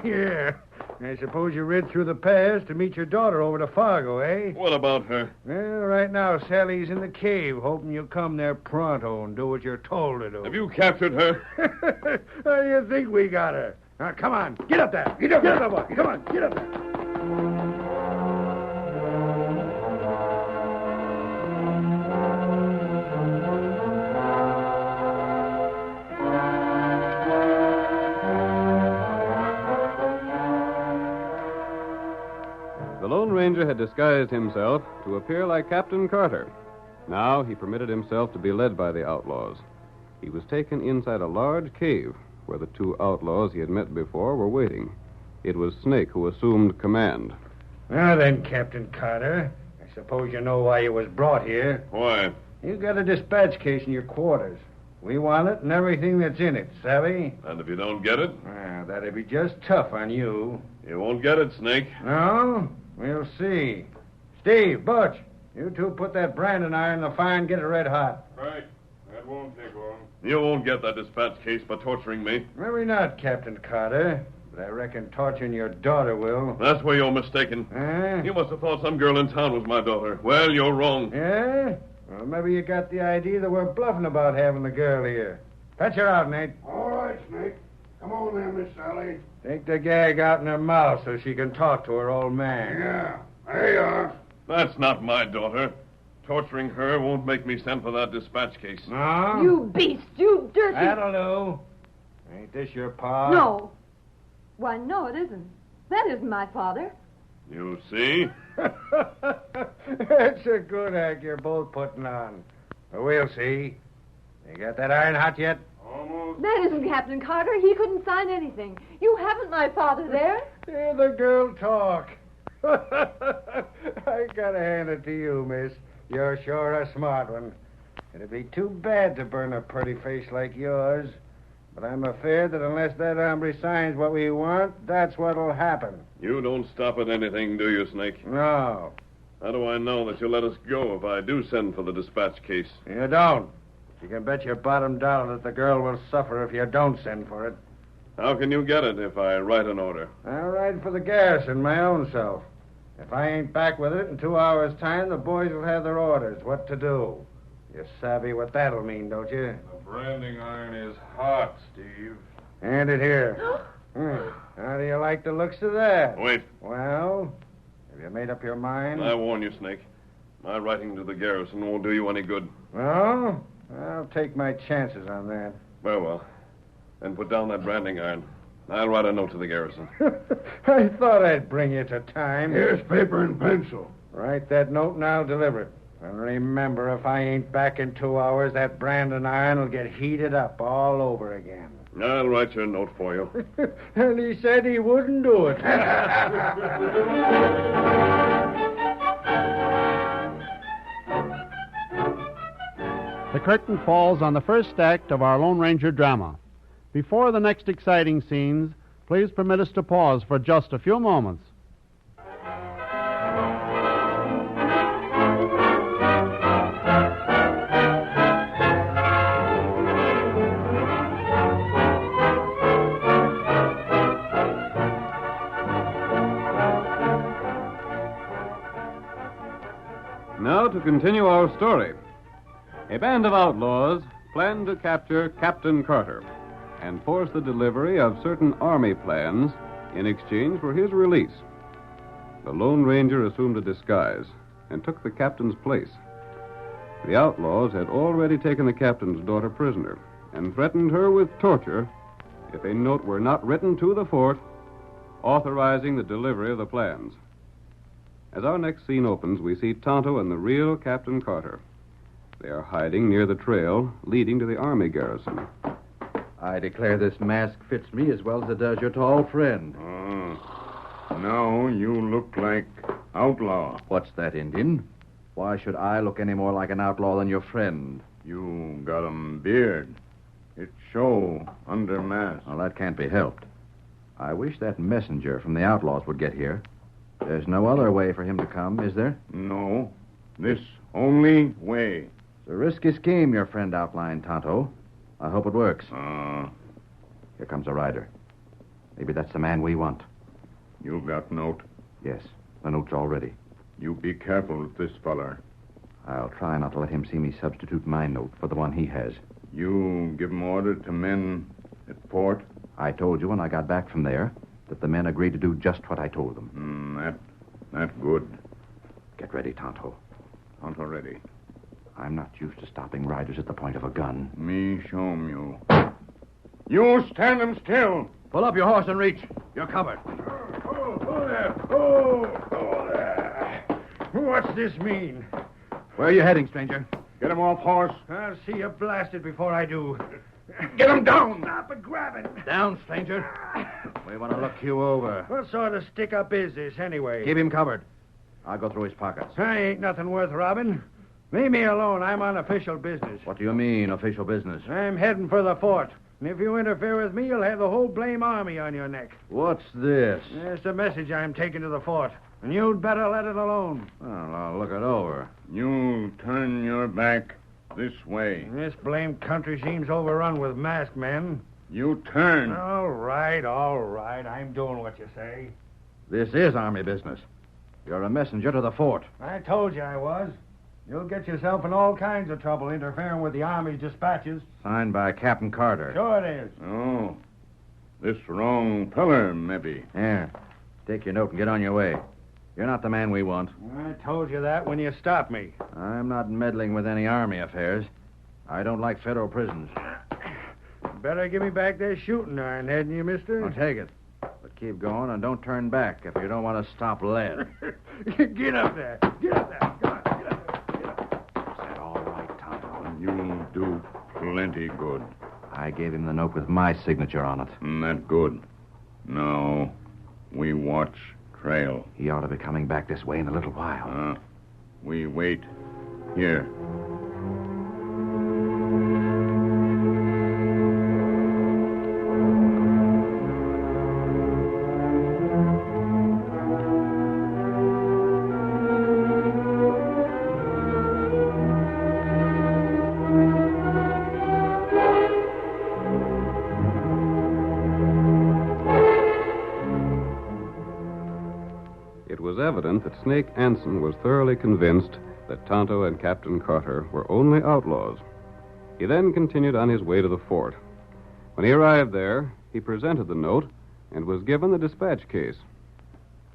H: Yeah. I suppose you rid through the pass to meet your daughter over to Fargo, eh?
F: What about her?
H: Well, right now, Sally's in the cave, hoping you'll come there pronto and do what you're told to do.
F: Have you captured her?
H: How do you think we got her? Now, come on. Get up there.
V: Get up
H: Get
V: there.
H: up there, boy.
V: Come on, get up there.
N: The Lone Ranger had disguised himself to appear like Captain Carter. Now he permitted himself to be led by the outlaws. He was taken inside a large cave where the two outlaws he had met before were waiting. It was Snake who assumed command.
H: Now then, Captain Carter, I suppose you know why you was brought here.
F: Why?
H: You got a dispatch case in your quarters. We want it and everything that's in it, savvy?
F: And if you don't get it?
H: Well, that'd be just tough on you.
F: You won't get it, Snake.
H: No? We'll see. Steve, Butch, you two put that branding iron in the fire and get it red hot.
V: Right. That won't take long.
F: You won't get that dispatch case by torturing me.
H: Maybe not, Captain Carter. But I reckon torturing your daughter will.
F: That's where you're mistaken. You must have thought some girl in town was my daughter. Well, you're wrong.
H: Yeah? Well, maybe you got the idea that we're bluffing about having the girl here. Fetch her out, Nate.
G: All right, Snake. Come on there, Miss Sally.
H: Take the gag out in her mouth so she can talk to her old man.
G: Yeah. There you are.
F: That's not my daughter. Torturing her won't make me send for that dispatch case.
H: No?
U: You beast, you dirty...
H: That'll do. Ain't this your pa?
U: No. Why, no, it isn't. That isn't my father.
F: You see?
H: That's a good act you're both putting on. But we'll see. You got that iron hot yet?
V: Almost.
U: That isn't Captain Carter. He couldn't sign anything. You haven't my father there.
H: Hear the girl talk. I gotta hand it to you, miss. You're sure a smart one. It'd be too bad to burn a pretty face like yours. But I'm afraid that unless that hombre signs what we want, that's what'll happen.
F: You don't stop at anything, do you, Snake?
H: No.
F: How do I know that you'll let us go if I do send for the dispatch case?
H: You don't. You can bet your bottom dollar that the girl will suffer if you don't send for it.
F: How can you get it if I write an order?
H: I'll ride for the garrison my own self. If I ain't back with it in 2 hours' time, the boys will have their orders what to do. You savvy what that'll mean, don't you?
V: The branding iron is hot, Steve.
H: Hand it here. How do you like the looks of that?
F: Wait.
H: Well, have you made up your mind?
F: I warn you, Snake. My writing to the garrison won't do you any good.
H: Well, I'll take my chances on that.
F: Very well. Then put down that branding iron. I'll write a note to the garrison.
H: I thought I'd bring you to time.
G: Here's paper and pencil.
H: Write that note and I'll deliver it. And remember, if I ain't back in 2 hours, that branding iron will get heated up all over again.
F: I'll write your note for you.
H: And he said he wouldn't do it.
P: The curtain falls on the first act of our Lone Ranger drama. Before the next exciting scenes, please permit us to pause for just a few moments.
N: Now to continue our story. A band of outlaws planned to capture Captain Carter and force the delivery of certain army plans in exchange for his release. The Lone Ranger assumed a disguise and took the captain's place. The outlaws had already taken the captain's daughter prisoner and threatened her with torture if a note were not written to the fort authorizing the delivery of the plans. As our next scene opens, we see Tonto and the real Captain Carter. They are hiding near the trail leading to the army garrison.
S: I declare this mask fits me as well as it does your tall friend.
V: Now you look like outlaw.
S: What's that, Indian? Why should I look any more like an outlaw than your friend?
V: You got beard. It show under mask.
S: Well, that can't be helped. I wish that messenger from the outlaws would get here. There's no other way for him to come, is there?
V: No. This only way.
S: It's a risky scheme your friend outlined, Tonto. I hope it works. Here comes a rider. Maybe that's the man we want.
V: You got note?
S: Yes, the note's all ready.
V: You be careful with this feller.
S: I'll try not to let him see me substitute my note for the one he has.
V: You give him order to men at fort?
S: I told you when I got back from there that the men agreed to do just what I told them.
V: That good.
S: Get ready, Tonto.
V: Tonto ready.
S: I'm not used to stopping riders at the point of a gun.
V: Me show 'em you. You stand 'em still.
S: Pull up your horse and reach. You're covered.
H: What's this mean?
S: Where are you heading, stranger?
V: Get him off horse.
H: I'll see you blasted before I do.
V: Get him down.
H: Stop and grab him.
S: Down, stranger. We want to look you over.
H: What sort of stick-up is this, anyway?
S: Keep him covered. I'll go through his pockets.
H: I ain't nothing worth robbing. Leave me alone. I'm on official business.
S: What do you mean, official business?
H: I'm heading for the fort. And if you interfere with me, you'll have the whole blame army on your neck.
S: What's this?
H: It's a message I'm taking to the fort. And you'd better let it alone.
S: Well, I'll look it over.
V: You turn your back this way.
H: This blamed country seems overrun with masked men.
V: You turn.
H: All right, all right. I'm doing what you say.
S: This is army business. You're a messenger to the fort.
H: I told you I was. You'll get yourself in all kinds of trouble interfering with the army's dispatches.
S: Signed by Captain Carter.
H: Sure it is.
V: Oh. This wrong feller, maybe.
S: Here. Take your note and get on your way. You're not the man we want.
H: I told you that when you stopped me.
S: I'm not meddling with any army affairs. I don't like federal prisons.
H: Better give me back that shooting iron, hadn't you, mister?
S: I'll take it. But keep going and don't turn back if you don't want to stop lead.
H: Get up there. Get up there. Come on, get up there. Get up.
S: Is that all right, Tonto?
V: You'll do plenty good.
S: I gave him the note with my signature on it.
V: That good. Now, we watch trail.
S: He ought to be coming back this way in a little while.
V: We wait here.
N: It was evident that Snake Anson was thoroughly convinced that Tonto and Captain Carter were only outlaws. He then continued on his way to the fort. When he arrived there, he presented the note and was given the dispatch case.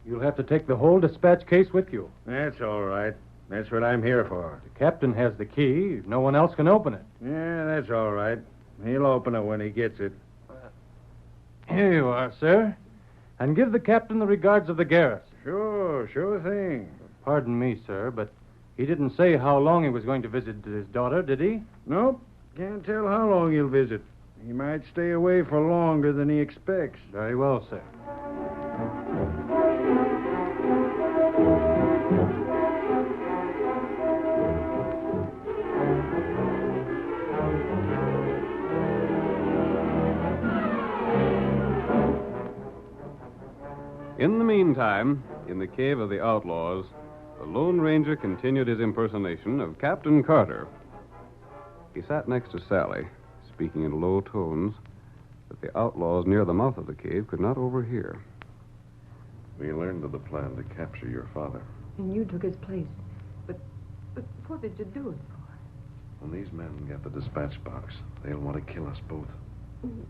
D: You'll have to take the whole dispatch case with you.
H: That's all right. That's what I'm here for.
D: The captain has the key. No one else can open it.
H: Yeah, that's all right. He'll open it when he gets it.
D: Here you are, sir. And give the captain the regards of the garrison.
H: Sure thing.
D: Pardon me, sir, but he didn't say how long he was going to visit his daughter, did he?
H: Nope. Can't tell how long he'll visit. He might stay away for longer than he expects.
D: Very well, sir.
N: In the meantime, in the cave of the outlaws, the Lone Ranger continued his impersonation of Captain Carter. He sat next to Sally, speaking in low tones that the outlaws near the mouth of the cave could not overhear.
K: We learned of the plan to capture your father.
U: And you took his place. But what did you do it for?
K: When these men get the dispatch box, they'll want to kill us both.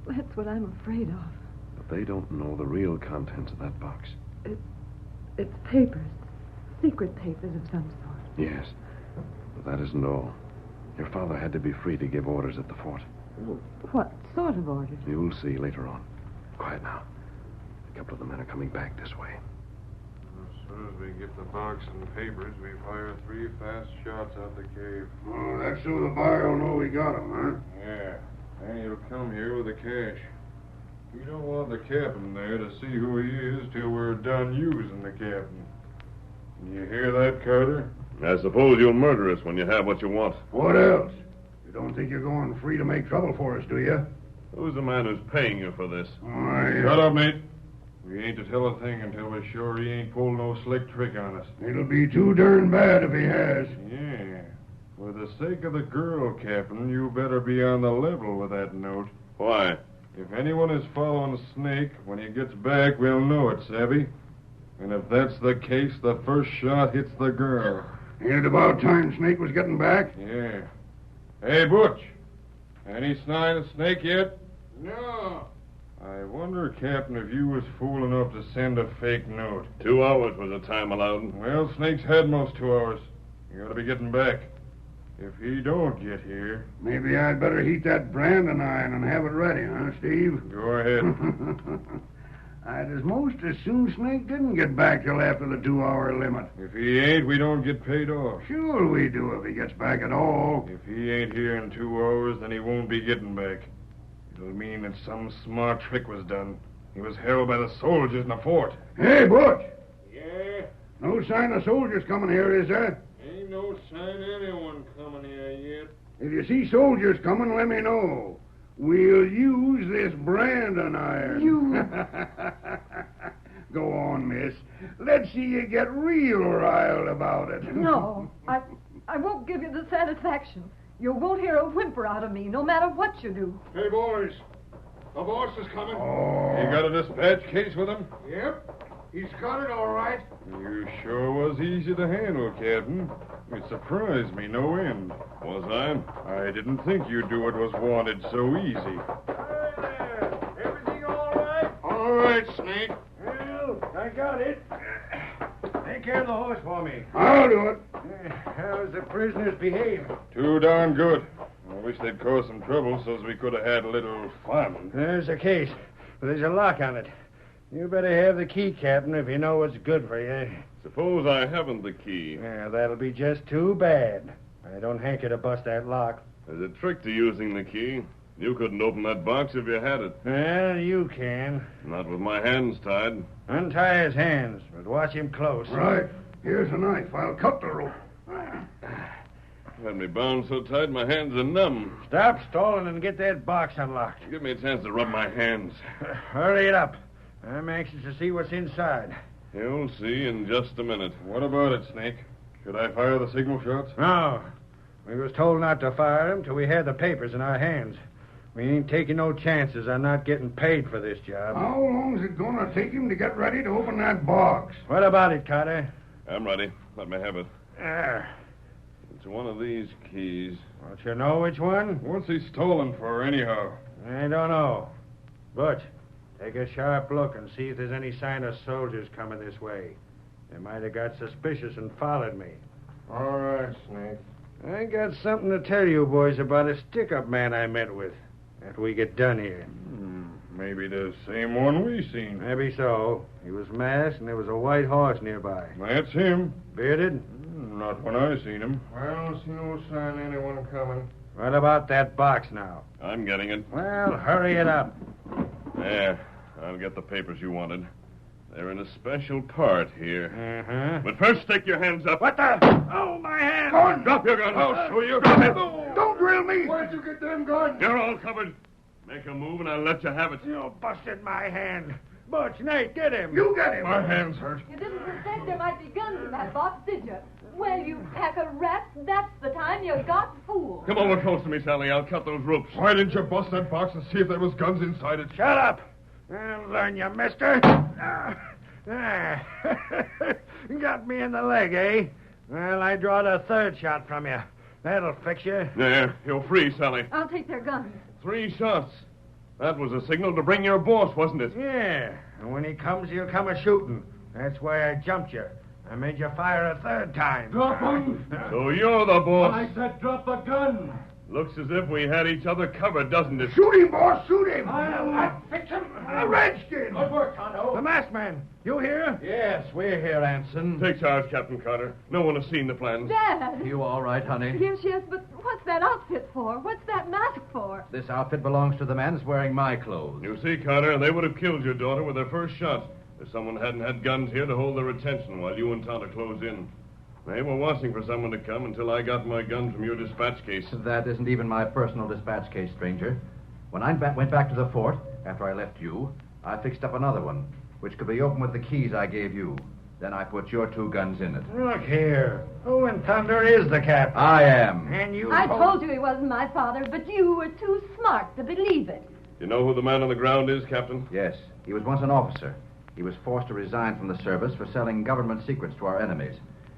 U: That's what I'm afraid of.
K: But they don't know the real contents of that box.
U: It's papers. Secret papers of some sort.
K: Yes. But that isn't all. Your father had to be free to give orders at the fort.
U: What sort of orders?
K: You'll see later on. Quiet now. A couple of the men are coming back this way.
V: As soon as we get the box and the papers, we fire 3 fast shots out the cave.
G: Oh, that's so the buyer will know we got him, huh?
V: Yeah. And he'll come here with the cash. We don't want the captain there to see who he is till we're done using the captain. You hear that, Carter?
F: I suppose you'll murder us when you have what you want.
G: What else? You don't think you're going free to make trouble for us, do you?
F: Who's the man who's paying you for this?
V: Shut up, mate. We ain't to tell a thing until we're sure he ain't pulled no slick trick on us.
G: It'll be too darn bad if he has.
V: Yeah. For the sake of the girl, Captain, you better be on the level with that note.
F: Why?
V: If anyone is following Snake, when he gets back, we'll know it, savvy? And if that's the case, the first shot hits the girl.
G: Ain't it about time Snake was getting back?
V: Yeah. Hey, Butch. Any sign of Snake yet?
G: No.
V: I wonder, Captain, if you was fool enough to send a fake note.
F: 2 hours was the time allowed.
V: Well, Snake's had most 2 hours. You ought to be getting back. If he don't get here...
G: Maybe I'd better heat that branding iron and have it ready, huh, Steve?
V: Go ahead.
G: I'd as most as soon Snake didn't get back till after the 2-hour limit.
V: If he ain't, we don't get paid off.
G: Sure we do if he gets back at all.
V: If he ain't here in 2 hours, then he won't be getting back. It'll mean that some smart trick was done. He was held by the soldiers in the fort.
G: Hey, Butch!
V: Yeah?
G: No sign of soldiers coming here, is there?
V: Ain't Ain't no sign of anyone coming here yet.
B: If you see soldiers coming, let me know. We'll use this branding iron.
U: You...
B: Go on, miss. Let's see you get real riled about it.
U: No, I won't give you the satisfaction. You won't hear a whimper out of me, no matter what you do.
V: Hey, boys. The boss is coming.
B: Oh.
V: You got a dispatch case with him?
B: Yep. He's got it all right.
V: You sure was easy to handle, Captain. It surprised me no end. Was I? I didn't think you'd do what was wanted so easy.
B: Everything all right?
V: All right, Snake.
H: Well, I got it. Take care of the horse for me.
B: I'll do it.
H: How's the prisoners behaving?
V: Too darn good. I wish they'd cause some trouble so's we could have had a little fun.
H: There's the case. There's a lock on it. You better have the key, Captain, if you know what's good for you.
F: Suppose I haven't the key.
H: Yeah, that'll be just too bad. I don't hanker to bust that lock.
F: There's a trick to using the key. You couldn't open that box if you had it.
H: Well, you can.
F: Not with my hands tied.
H: Untie his hands, but watch him close.
B: Right. Here's a knife. I'll cut the rope.
F: Had me bound so tight my hands are numb.
H: Stop stalling and get that box unlocked.
F: Give me a chance to rub my hands.
H: Hurry it up. I'm anxious to see what's inside.
F: You'll see in just a minute.
V: What about it, Snake? Should I fire the signal shots?
H: No. We was told not to fire them till we had the papers in our hands. We ain't taking no chances on not getting paid for this job.
B: How long's it gonna take him to get ready to open that box?
H: What about it, Carter?
F: I'm ready. Let me have it.
H: Ah.
F: It's one of these keys.
H: Don't you know which one?
V: What's he stolen for, anyhow?
H: I don't know. Butch, take a sharp look and see if there's any sign of soldiers coming this way. They might have got suspicious and followed me.
V: All right, Snake.
H: I got something to tell you boys about a stick-up man I met with after we get done here.
V: Maybe the same one we seen.
H: Maybe so. He was masked and there was a white horse nearby.
V: That's him.
H: Bearded?
V: Not when I seen him. I don't see no sign of anyone coming.
H: What about that box now?
F: I'm getting it.
H: Well, hurry it up.
F: There. I'll get the papers you wanted. They're in a special part here.
H: Uh-huh.
F: But first, stick your hands up.
H: What the? Oh, my hand!
B: Gun!
F: Drop your gun.
V: I'll show you.
F: Drop it.
B: Don't drill me! Where'd you get them guns?
F: You're all covered. Make a move and I'll let you have it.
H: You busted my hand. Butch, Nate, get him.
B: You get him.
V: My hand's hurt.
U: You didn't suspect there might be guns in that box, did you? Well, you pack of rats, that's the time you got fooled.
F: Come over close to me, Sally. I'll cut those ropes.
V: Why didn't you bust that box and see if there was guns inside it?
H: Shut up. I'll learn you, mister. Got me in the leg, eh? Well, I drawed a third shot from you. That'll fix you.
F: There. You're free, Sally.
U: I'll take their guns.
F: 3 shots. That was a signal to bring your boss, wasn't it?
H: Yeah. And when he comes, he'll come a-shooting. That's why I jumped you. I made you fire a third time.
V: Drop him!
F: So you're the boss.
V: I said drop the gun!
F: Looks as if we had each other covered, doesn't it?
B: Shoot him, boss! Shoot him!
V: I'll fix him!
B: A redskin!
V: Good work, Tonto.
H: The masked man. You here?
S: Yes, we're here, Anson.
F: Take charge, Captain Carter. No one has seen the plans.
U: Dad!
S: You all right, honey?
U: Yes, but what's that outfit for? What's that mask for?
S: This outfit belongs to the man that's wearing my clothes.
F: You see, Carter, they would have killed your daughter with their first shot if someone hadn't had guns here to hold their attention while you and Tonto closed in. They were watching for someone to come until I got my gun from your dispatch case.
S: That isn't even my personal dispatch case, stranger. When I went back to the fort, after I left you, I fixed up another one, which could be opened with the keys I gave you. Then I put your 2 guns in it.
H: Look here. Who in thunder is the captain?
S: I am.
H: And you...
U: I told you he wasn't my father, but you were too smart to believe it.
F: You know who the man on the ground is, Captain?
S: Yes. He was once an officer. He was forced to resign from the service for selling government secrets to our enemies.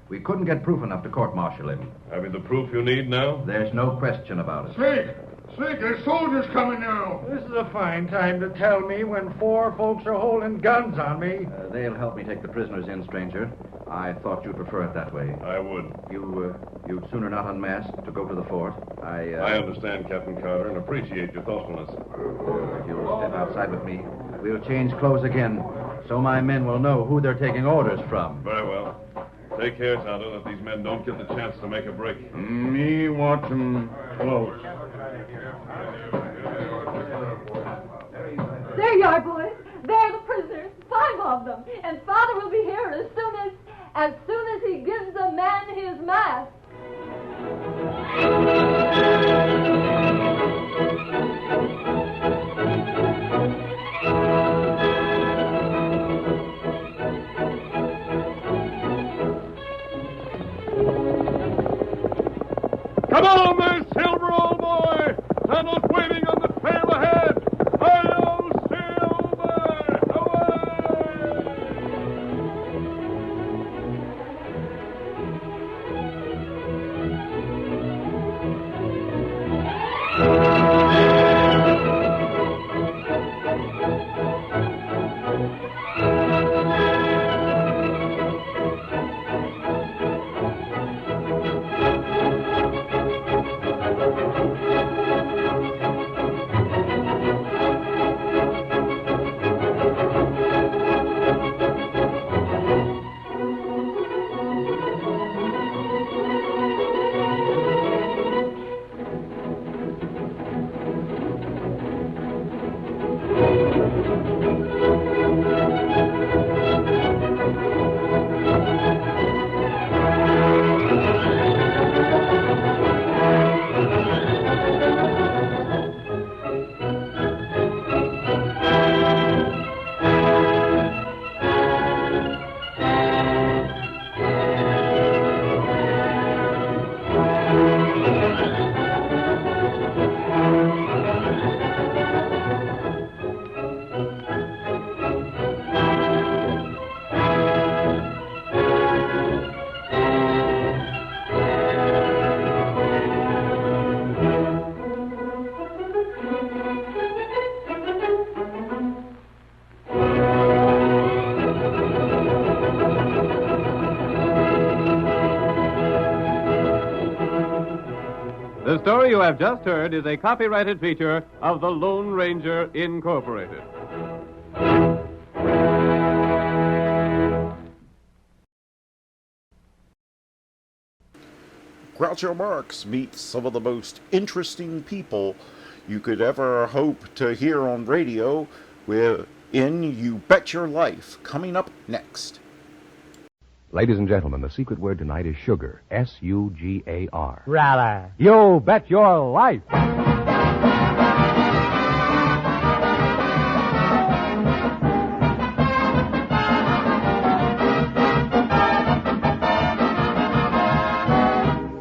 S: We couldn't get proof enough to court-martial him.
F: Have you the proof you need now?
S: There's no question about it.
B: Snake! Snake, there's soldiers coming now!
H: This is a fine time to tell me when 4 folks are holding guns on me.
S: They'll help me take the prisoners in, stranger. I thought you'd prefer it that way.
F: I would.
S: You'd sooner not unmask to go to the fort.
F: I understand, Captain Carter, and appreciate your thoughtfulness.
S: If you'll step outside with me, we'll change clothes again, so my men will know who they're taking orders from.
F: Very well. Take care, Tonto, that these men don't get the chance to make a break.
V: Me watch 'em close.
U: There you are, boys. They're the prisoners, 5 of them. And Father will be here as soon as he gives the man his mask.
N: have just heard is a copyrighted feature of the Lone Ranger Incorporated.
A: Groucho Marx meets some of the most interesting people you could ever hope to hear on radio in You Bet Your Life, coming up next.
E: Ladies and gentlemen, the secret word tonight is sugar. S-U-G-A-R.
D: Rally.
E: You bet your life.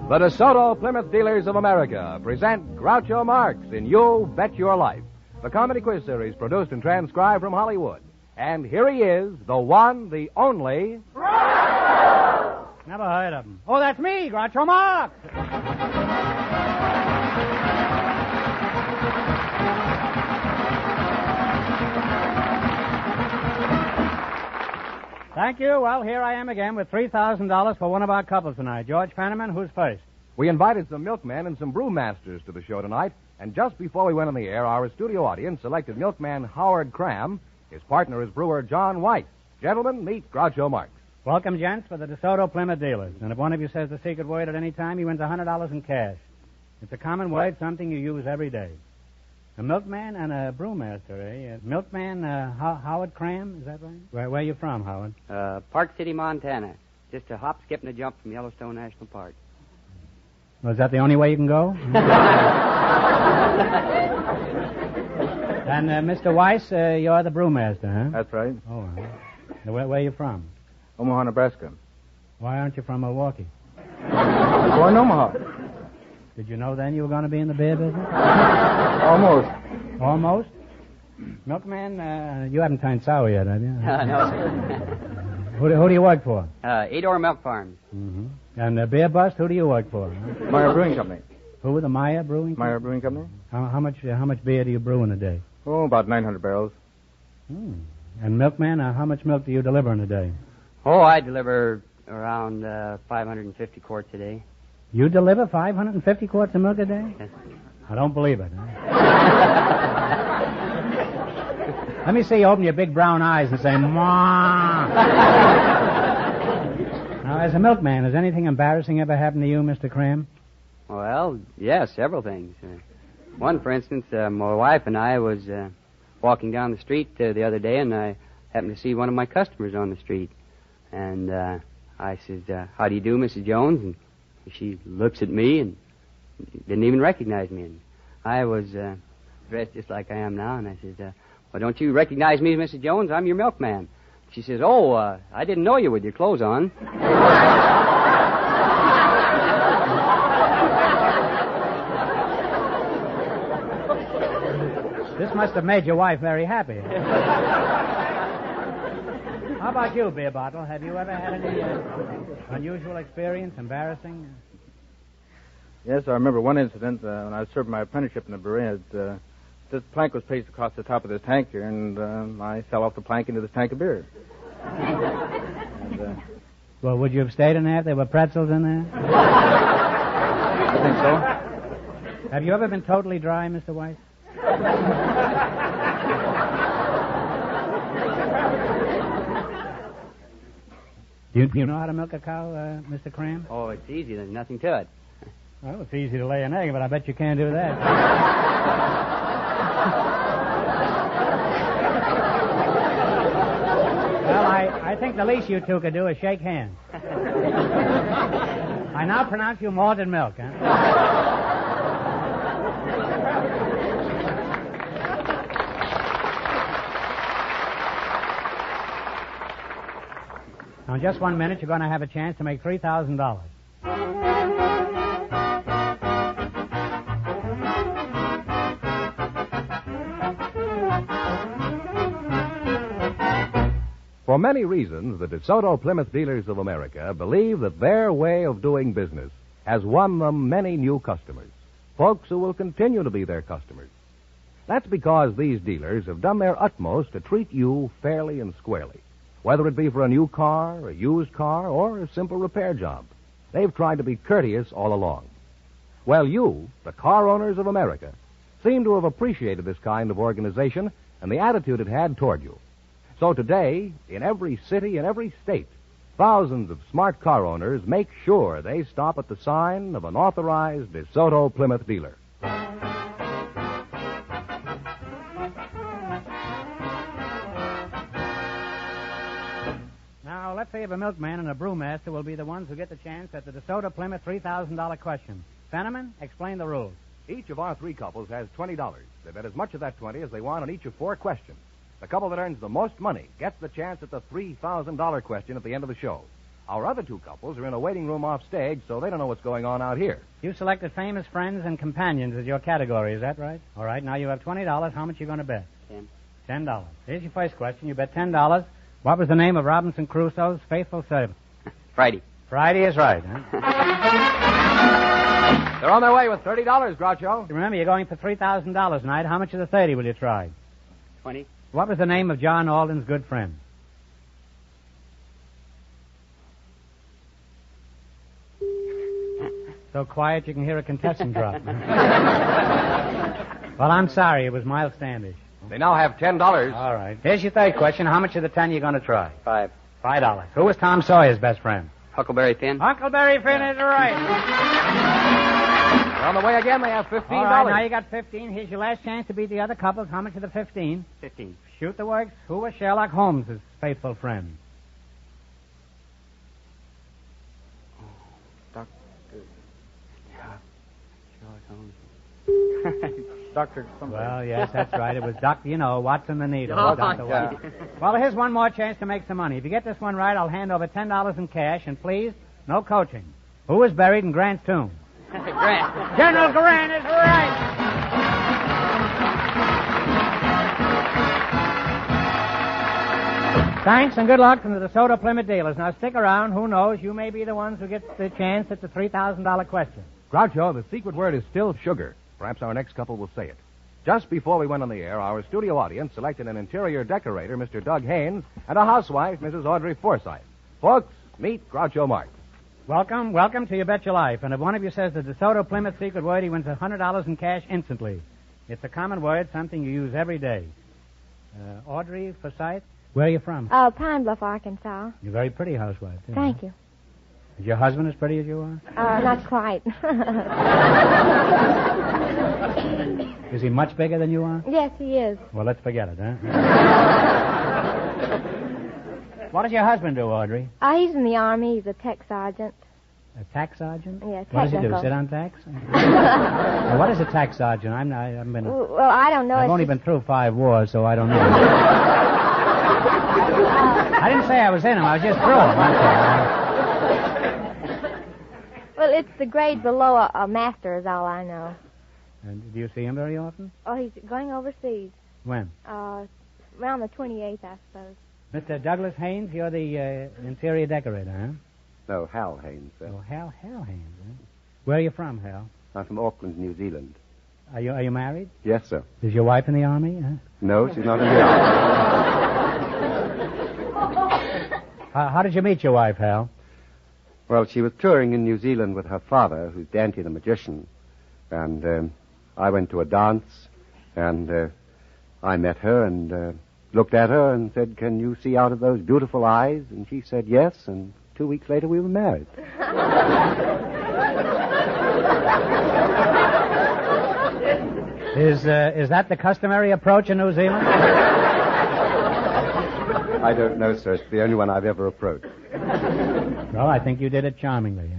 E: The DeSoto Plymouth Dealers of America present Groucho Marx in You Bet Your Life, the comedy quiz series produced and transcribed from Hollywood. And here he is, the one, the only...
O: Never heard of him. Oh, that's me, Groucho Marx. Thank you. Well, here I am again with $3,000 for one of our couples tonight. George Fenneman, who's first?
E: We invited some milkmen and some brewmasters to the show tonight, and just before we went on the air, our studio audience selected milkman Howard Cram. His partner is brewer John White. Gentlemen, meet Groucho Marx.
O: Welcome, gents, for the DeSoto Plymouth Dealers. And if one of you says the secret word at any time, he wins $100 in cash. It's a common word, something you use every day. A milkman and a brewmaster, eh? Milkman Howard Cram, is that right? Where are you from, Howard?
W: Park City, Montana. Just a hop, skip, and a jump from Yellowstone National Park.
O: Well, is that the only way you can go? And Mr. Weiss, you're the brewmaster, huh?
X: That's right.
O: Oh, where are you from?
X: Omaha, Nebraska.
O: Why aren't you from Milwaukee?
X: I'm born in Omaha.
O: Did you know then you were going to be in the beer business?
X: Almost.
O: Almost? Milkman, you haven't turned sour yet, have you?
W: No, sir.
O: Who do you work for?
W: Edor Milk Farms.
O: Mm-hmm. And Beer Bust, who do you work for?
X: Meyer Brewing Company.
O: Who, the Meyer Brewing Company?
X: Meyer Brewing Company.
O: How much beer do you brew in a day?
X: Oh, about 900 barrels.
O: And Milkman, how much milk do you deliver in a day?
W: Oh, I deliver around 550 quarts a day.
O: You deliver 550 quarts of milk a day?
W: Yes.
O: I don't believe it. Let me see you open your big brown eyes and say, "Ma." Now, as a milkman, has anything embarrassing ever happened to you, Mr. Cram?
W: Well, yes, several things. One, for instance, my wife and I was walking down the street the other day, and I happened to see one of my customers on the street. And I says, "How do you do, Mrs. Jones?" And she looks at me and didn't even recognize me. And I was dressed just like I am now, and I says, "Well, don't you recognize me, Mrs. Jones? I'm your milkman." She says, "Oh, I didn't know you with your clothes on."
O: This must have made your wife very happy. How about you, Beer Bottle? Have you ever had any unusual experience, embarrassing?
X: Yes, I remember one incident when I was serving my apprenticeship in the brewery. This plank was placed across the top of this tank here, and I fell off the plank into this tank of beer.
O: Well, would you have stayed in there if there were pretzels in there?
X: I think so.
O: Have you ever been totally dry, Mr. Weiss? Do you know how to milk a cow, Mr. Cram?
W: Oh, it's easy. There's nothing to it.
O: Well, it's easy to lay an egg, but I bet you can't do that. Well, I think the least you two could do is shake hands. I now pronounce you malted milk, huh? Now, in just 1 minute, you're going to have a chance to make $3,000.
E: For many reasons, the DeSoto Plymouth Dealers of America believe that their way of doing business has won them many new customers, folks who will continue to be their customers. That's because these dealers have done their utmost to treat you fairly and squarely, whether it be for a new car, a used car, or a simple repair job. They've tried to be courteous all along. Well, you, the car owners of America, seem to have appreciated this kind of organization and the attitude it had toward you. So today, in every city and every state, thousands of smart car owners make sure they stop at the sign of an authorized DeSoto Plymouth dealer.
O: Now, let's say if a milkman and a brewmaster will be the ones who get the chance at the DeSoto Plymouth $3,000 question. Fenneman, explain the rules.
E: Each of our three couples has $20. They bet as much of that 20 as they want on each of 4 questions. The couple that earns the most money gets the chance at the $3,000 question at the end of the show. Our other 2 couples are in a waiting room off stage, so they don't know what's going on out here.
O: You selected famous friends and companions as your category, is that right? All right, now you have $20. How much are you going to bet? $10. Here's your first question. You bet $10. What was the name of Robinson Crusoe's faithful servant?
W: Friday.
O: Friday is right, huh?
E: They're on their way with $30, Groucho.
O: Remember, you're going for $3,000 tonight. How much of the 30 will you try?
W: 20.
O: What was the name of John Alden's good friend? So quiet you can hear a contestant drop. Well, I'm sorry. It was Miles Standish.
E: They now have $10.
O: All right. Here's your third question. How much of the 10 are you going to try?
W: $5.
O: Who was Tom Sawyer's best friend?
W: Huckleberry Finn.
O: Huckleberry Finn is right.
E: They're on the way again. They have $15.
O: All right, now you got 15. Here's your last chance to beat the other couples. How much of the 15?
W: 15.
O: Shoot the works. Who was Sherlock Holmes' faithful friend?
X: Dr. something.
O: Well, yes, that's right. It was Dr. Watson the Needle.
X: Oh,
O: Dr.
X: yeah.
O: Watson. Well, here's one more chance to make some money. If you get this one right, I'll hand over $10 in cash, and please, no coaching. Who was buried in Grant's tomb?
W: Grant.
O: General Grant is right. Thanks and good luck from the DeSoto Plymouth dealers. Now stick around. Who knows? You may be the ones who get the chance at the $3,000 question.
E: Groucho, the secret word is still sugar. Perhaps our next couple will say it. Just before we went on the air, our studio audience selected an interior decorator, Mr. Doug Haynes, and a housewife, Mrs. Audrey Forsythe. Folks, meet Groucho Marx.
O: Welcome to You Bet Your Life. And if one of you says the DeSoto Plymouth secret word, he wins $100 in cash instantly. It's a common word, something you use every day. Audrey Forsythe, where are you from?
C: Pine Bluff, Arkansas.
O: You're a very pretty housewife, too.
C: Thank you.
O: Is your husband as pretty as you are?
C: Not quite.
O: Is he much bigger than you are?
C: Yes, he is.
O: Well, let's forget it, huh? What does your husband do, Audrey?
C: He's in the Army. He's a tech sergeant.
O: A tax sergeant?
C: Yeah,
O: What does he do,
C: technical.
O: sit on tax? Now, what is a tax sergeant? I haven't been...
C: Well, I don't know.
O: I've
C: It's
O: only
C: just-
O: been through 5 wars, so I don't know. I didn't say I was in them. I was just through them.
C: Well, it's the grade below a master is all I know.
O: And do you see him very often?
C: Oh, he's going overseas.
O: When?
C: Around the 28th, I suppose.
O: Mr. Douglas Haynes, you're the interior decorator, huh?
J: No, Hal Haynes, sir.
O: Oh, Hal Haynes, huh? Where are you from, Hal?
J: I'm from Auckland, New Zealand.
O: Are you married?
J: Yes, sir.
O: Is your wife in the Army, huh?
J: No, she's not in the army.
O: How did you meet your wife, Hal?
J: Well, she was touring in New Zealand with her father, who's Dante the magician. And I went to a dance, and I met her and looked at her and said, "Can you see out of those beautiful eyes?" And she said yes, and 2 weeks later we were married.
O: Is that the customary approach in New Zealand?
J: I don't know, sir. It's the only one I've ever approached.
O: Well, I think you did it charmingly,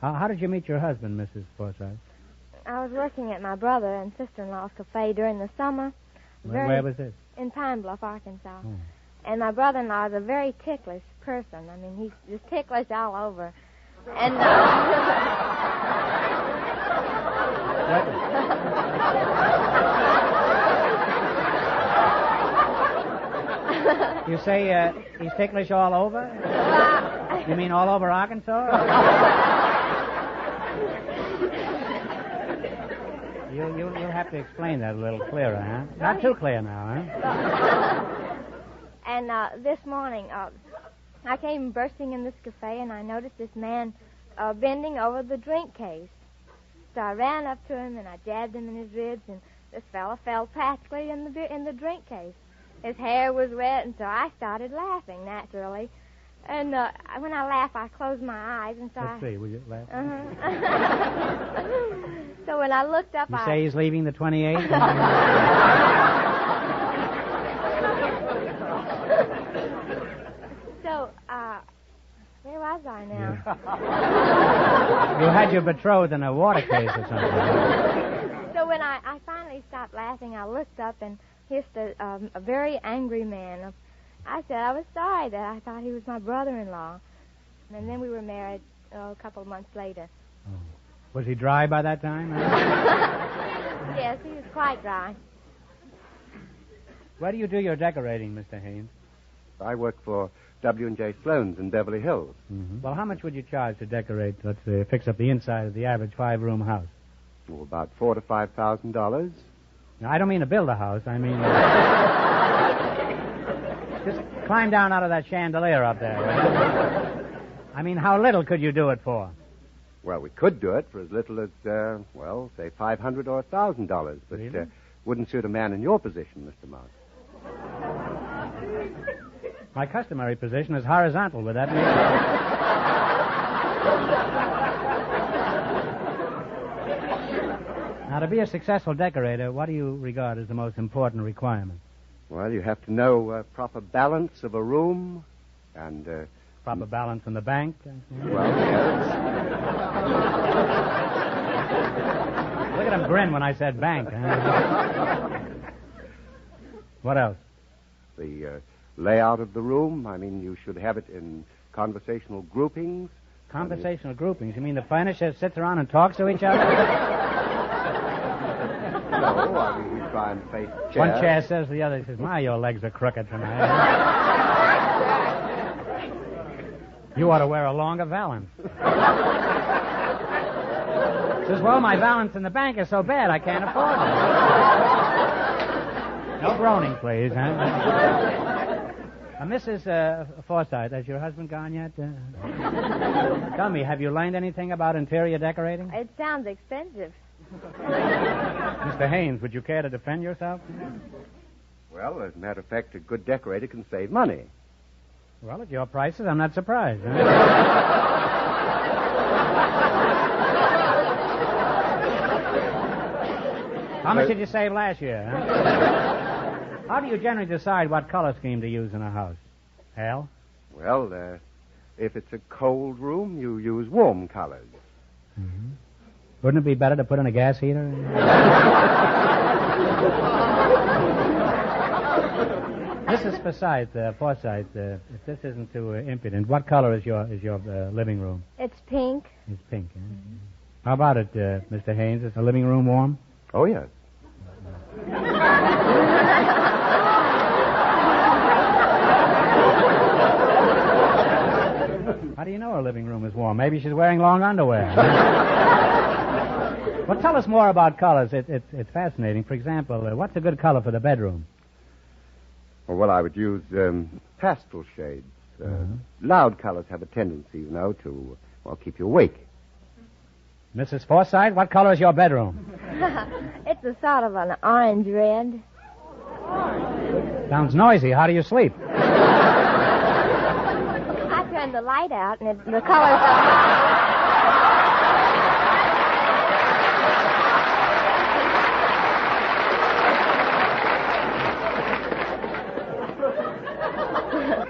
O: huh? How did you meet your husband, Mrs. Forsythe?
C: I was working at my brother and sister-in-law's cafe during the summer.
O: Where was this?
C: In Pine Bluff, Arkansas.
O: Oh.
C: And my brother-in-law is a very ticklish person. I mean, he's just ticklish all over. And
O: You say he's ticklish all over? You mean all over Arkansas? You'll have to explain that a little clearer, huh? Not too clear now, huh?
C: And this morning, I came bursting in this cafe, and I noticed this man bending over the drink case. So I ran up to him and I jabbed him in his ribs, and this fella fell practically in the drink case. His hair was wet, and so I started laughing naturally. And when I laugh, I close my eyes, and so
O: Let's see, will you laugh?
C: So when I looked up,
O: You say he's leaving the 28th?
C: So, where was I now?
O: You had your betrothed in a water case or something.
C: So when I finally stopped laughing, I looked up and hissed a very angry man. I said I was sorry that I thought he was my brother-in-law. And then we were married a couple of months later.
O: Was he dry by that time?
C: Yes, he was quite dry.
O: Where do you do your decorating, Mr. Haynes?
J: I work for W&J Sloan's in Beverly Hills.
O: Mm-hmm. Well, how much would you charge to decorate, let's say, fix up the inside of the average 5-room house?
J: Well, about $4,000 to $5,000.
O: Now, I don't mean to build a house. I mean, just climb down out of that chandelier up there. I mean, how little could you do it for?
J: Well, we could do it for as little as, say $500 or $1,000, but
O: Really?
J: Wouldn't suit a man in your position, Mr. Mouse.
O: My customary position is horizontal. Would that mean? Now, to be a successful decorator, what do you regard as the most important requirement?
J: Well, you have to know proper balance of a room and...
O: proper balance in the bank?
J: Well, yes.
O: Look at him grin when I said bank. Huh? What else?
J: The layout of the room. I mean, you should have it in conversational groupings.
O: Conversational groupings? You mean the furniture sits around and talks to each other?
J: No, I mean, we try and face chairs.
O: One chair says to the other, he says, my, your legs are crooked tonight. You ought to wear a longer valance. Says, well, my balance in the bank is so bad I can't afford it. No groaning, please, huh? Mrs. Forsythe, has your husband gone yet? Tell me, have you learned anything about interior decorating?
C: It sounds expensive.
O: Mr. Haynes, would you care to defend yourself?
J: Well, as a matter of fact, a good decorator can save money.
O: Well, at your prices, I'm not surprised. Huh? How much did you save last year? Huh? How do you generally decide what color scheme to use in a house? Hal?
J: Well, if it's a cold room, you use warm colors.
O: Mm-hmm. Wouldn't it be better to put in a gas heater? Mrs. Forsythe, if this isn't too impudent, what color is your living room?
C: It's pink.
O: It's pink. Huh? How about it, Mr. Haynes? Is the living room warm?
J: Oh, yes.
O: How do you know her living room is warm? Maybe she's wearing long underwear. Well, tell us more about colors. It's fascinating. For example, what's a good color for the bedroom?
J: Well, I would use pastel shades. Loud colors have a tendency, to, keep you awake.
O: Mrs. Forsythe, what color is your bedroom?
C: It's a sort of an orange red.
O: Sounds noisy. How do you sleep?
C: I turned the light out, and the colors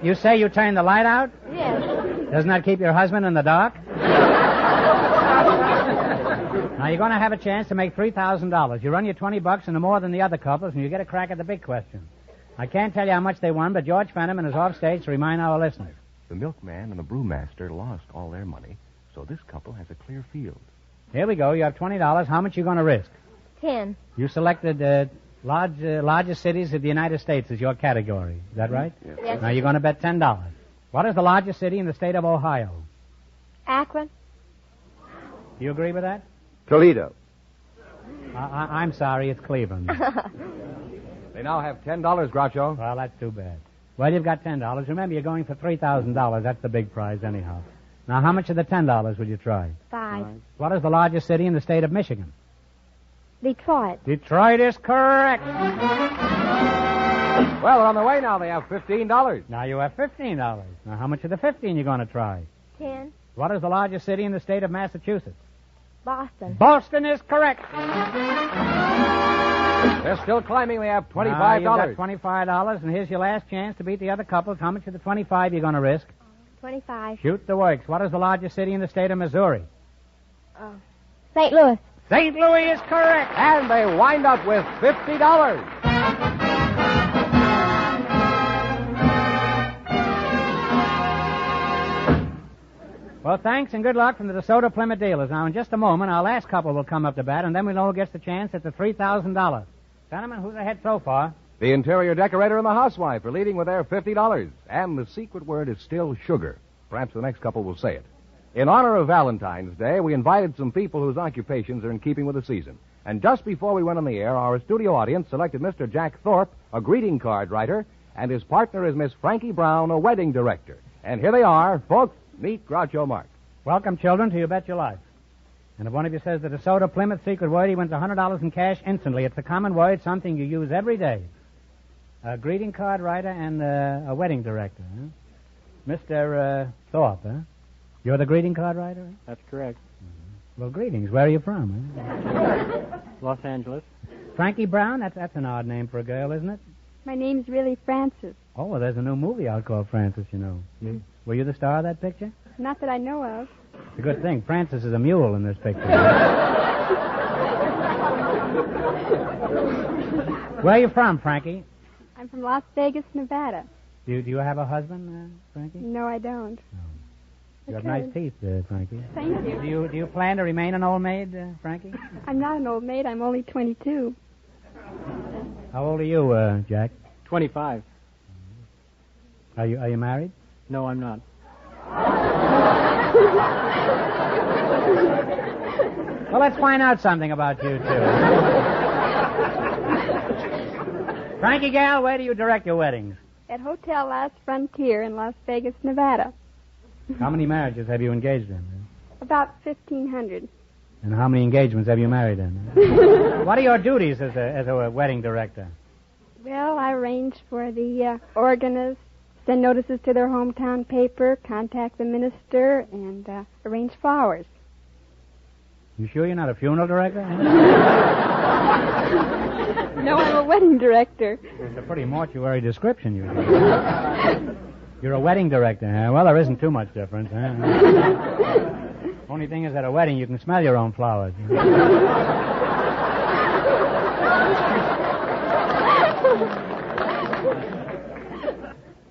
O: You say you turn the light out?
C: Yes.
O: Doesn't that keep your husband in the dark? Now, you're going to have a chance to make $3,000. You run your $20 into more than the other couples, and you get a crack at the big question. I can't tell you how much they won, but George Fenneman is off stage to remind our listeners.
E: The milkman and the brewmaster lost all their money, so this couple has a clear field.
O: Here we go. You have $20. How much are you going to risk?
C: 10.
O: You selected largest cities of the United States as your category. Is that right?
C: Yes.
O: Now, you're going to bet $10. What is the largest city in the state of Ohio?
C: Akron.
O: Do you agree with that?
J: Toledo.
O: I'm sorry, it's Cleveland.
E: They now have $10, Groucho.
O: Well, that's too bad. Well, you've got $10. Remember, you're going for $3,000. That's the big prize anyhow. Now, how much of the $10 would you try?
C: 5.
O: What is the largest city in the state of Michigan?
C: Detroit.
O: Detroit is correct.
E: Well, on the way now, they have $15.
O: Now you have $15. Now, how much of the 15 you going to try?
C: 10.
O: What is the largest city in the state of Massachusetts?
C: Boston.
O: Boston is correct.
E: They're still climbing. They have $25.
O: Now, you've got $25, and here's your last chance to beat the other couples. How much of the 25 you going to risk?
C: 25.
O: Shoot the works. What is the largest city in the state of Missouri?
C: St. Louis.
O: St. Louis is correct.
E: And they wind up with $50.
O: Well, thanks and good luck from the DeSoto Plymouth dealers. Now, in just a moment, our last couple will come up to bat, and then we'll know who gets the chance at the $3,000. Gentlemen, who's ahead so far?
E: The interior decorator and the housewife are leading with their $50. And the secret word is still sugar. Perhaps the next couple will say it. In honor of Valentine's Day, we invited some people whose occupations are in keeping with the season. And just before we went on the air, our studio audience selected Mr. Jack Thorpe, a greeting card writer, and his partner is Miss Frankie Brown, a wedding director. And here they are. Folks, meet Groucho Marx.
O: Welcome, children, to You Bet Your Life. And if one of you says the DeSoto Plymouth secret word, he wins $100 in cash instantly. It's a common word, something you use every day. A greeting card writer and a wedding director. Huh? Mr. Thorpe, huh? You're the greeting card writer? Huh?
X: That's correct.
O: Well, greetings. Where are you from? Huh?
X: Los Angeles.
O: Frankie Brown? That's an odd name for a girl, isn't it?
I: My name's really Frances.
O: Oh, well, there's a new movie out called Frances, you know. Were you the star of that picture?
I: Not that I know of.
O: It's a good thing. Frances is a mule in this picture. Where are you from, Frankie?
I: I'm from Las Vegas, Nevada.
O: Do you have a husband, Frankie?
I: No, I don't.
O: You have
I: Okay.
O: nice teeth, Frankie.
I: Thank you.
O: Do you plan to remain an old maid, Frankie?
I: I'm not an old maid. I'm only 22.
O: How old are you, Jack?
X: 25.
O: Are you married?
X: No, I'm not.
O: Well, let's find out something about you two. Frankie Gal, where do you direct your weddings?
I: At Hotel Last Frontier in Las Vegas, Nevada.
O: How many marriages have you engaged in?
I: About 1,500.
O: And how many engagements have you married in? What are your duties as a wedding director?
I: Well, I arrange for the organist, send notices to their hometown paper, contact the minister, and arrange flowers.
O: You sure you're not a funeral director?
I: No, I'm a wedding director.
O: It's a pretty mortuary description you do. You're a wedding director, huh? Well, there isn't too much difference, huh? Only thing is, at a wedding, you can smell your own flowers.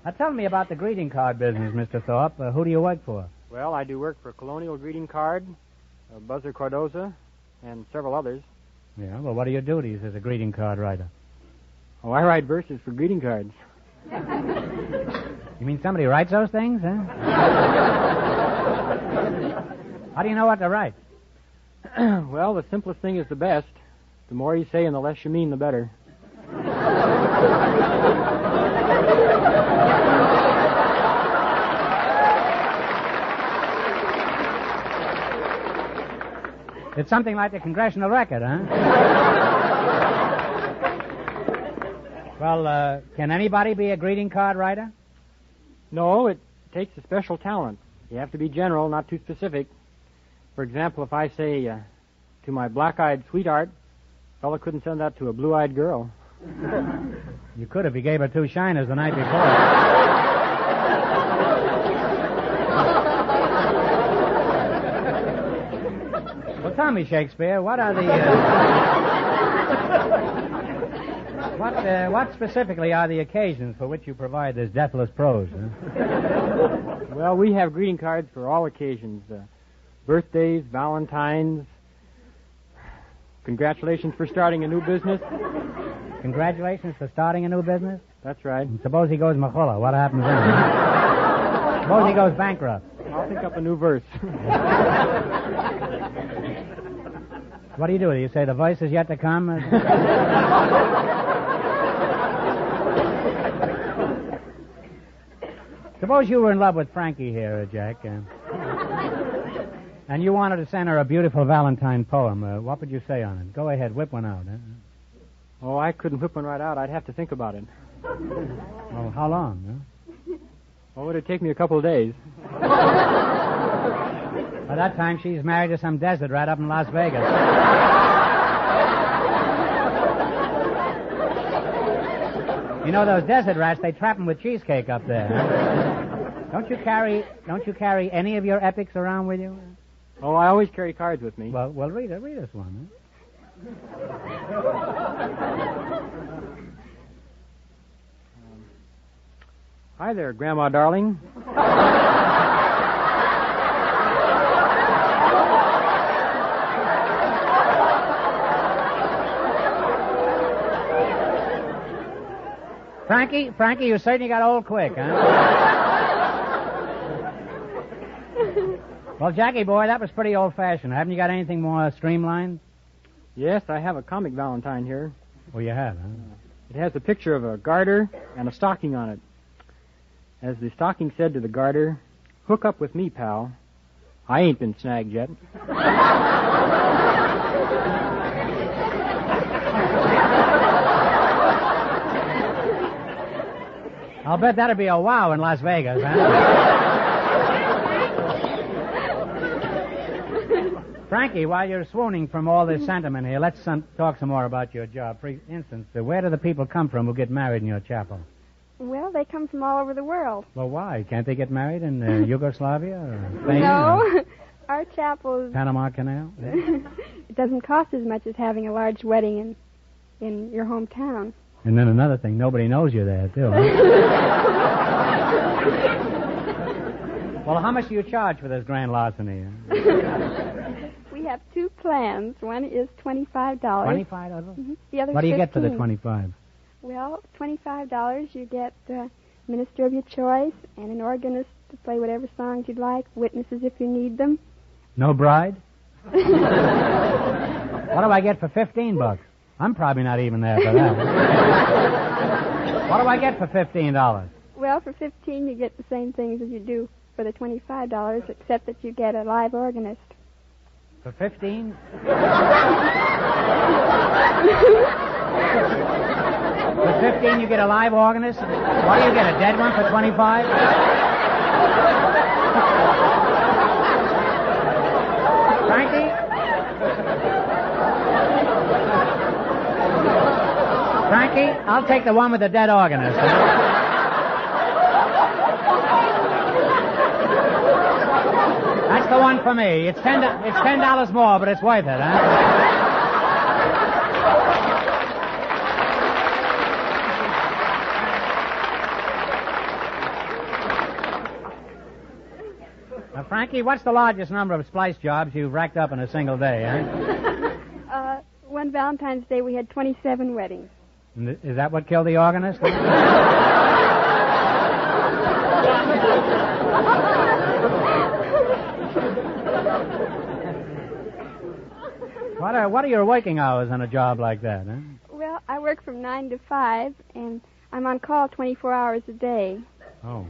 O: Now, tell me about the greeting card business, Mr. Thorpe. Who do you work for?
X: Well, I do work for Colonial Greeting Card, Buzzer Cardoza, and several others.
O: Yeah, well, what are your duties as a greeting card writer?
X: Oh, I write verses for greeting cards.
O: You mean somebody writes those things, huh? How do you know what to write?
X: Well, the simplest thing is the best. The more you say and the less you mean, the better.
O: It's something like the Congressional Record, huh? Well, can anybody be a greeting card writer?
X: No, it takes a special talent. You have to be general, not too specific. For example, if I say to my black-eyed sweetheart, a fellow couldn't send that to a blue-eyed girl.
O: You could if you gave her 2 shiners the night before. Well, tell me, Shakespeare, what are the... What specifically are the occasions for which you provide this deathless prose? Huh?
X: Well, we have greeting cards for all occasions. Birthdays, Valentine's. Congratulations for starting a new business.
O: Congratulations for starting a new business?
X: That's right.
O: And suppose he goes Machulla. What happens then? Suppose he goes bankrupt.
X: I'll think up a new verse.
O: What do? You say the voice is yet to come? Suppose you were in love with Frankie here, Jack. And you wanted to send her a beautiful Valentine poem. What would you say on it? Go ahead, whip one out. Huh?
X: Oh, I couldn't whip one right out. I'd have to think about it.
O: Well, how long? Huh?
X: Well, would it take me a couple of days?
O: By that time, she's married to some desert rat up in Las Vegas. You know those desert rats? They trap them with cheesecake up there. Huh? Don't you carry any of your epics around with you?
X: Oh, I always carry cards with me.
O: Well, read us one. Huh?
X: Hi there, Grandma darling.
O: Frankie, you certainly got old quick, huh? Well, Jackie boy, that was pretty old-fashioned. Haven't you got anything more streamlined?
X: Yes, I have a comic Valentine here.
O: Oh, you have, huh?
X: It has a picture of a garter and a stocking on it. As the stocking said to the garter, "Hook up with me, pal. I ain't been snagged yet."
O: I'll bet that'd be a wow in Las Vegas, huh? Frankie, while you're swooning from all this sentiment here, let's talk some more about your job. For instance, where do the people come from who get married in your chapel?
I: Well, they come from all over the world.
O: Well, why? Can't they get married in Yugoslavia or Spain?
I: No.
O: Or
I: Our chapel...
O: Panama Canal?
I: It doesn't cost as much as having a large wedding in your hometown.
O: And then another thing, nobody knows you're there, too. Huh? Well, how much do you charge for this grand larceny?
I: We have two plans. One is $25.
O: $25?
I: Mm-hmm. The other
O: What do you
I: $15.
O: get for the $25?
I: Well, $25, you get a minister of your choice and an organist to play whatever songs you'd like, witnesses if you need them.
O: No bride? What do I get for $15? I'm probably not even there for that. What do I get for $15?
I: Well, for $15, you get the same things as you do for the $25, except that you get a live organist.
O: For $15? For $15, you get a live organist? What do you get, a dead one for $25? Frankie? Frankie, I'll take the one with the dead organist. That's the one for me. It's $10 more, but it's worth it, huh? Now, Frankie, what's the largest number of splice jobs you've racked up in a single day, huh?
I: One Valentine's Day, we had 27 weddings.
O: And is that what killed the organist? What are your working hours on a job like that, huh?
I: Well, I work from 9 to 5, and I'm on call 24 hours a day.
O: Oh.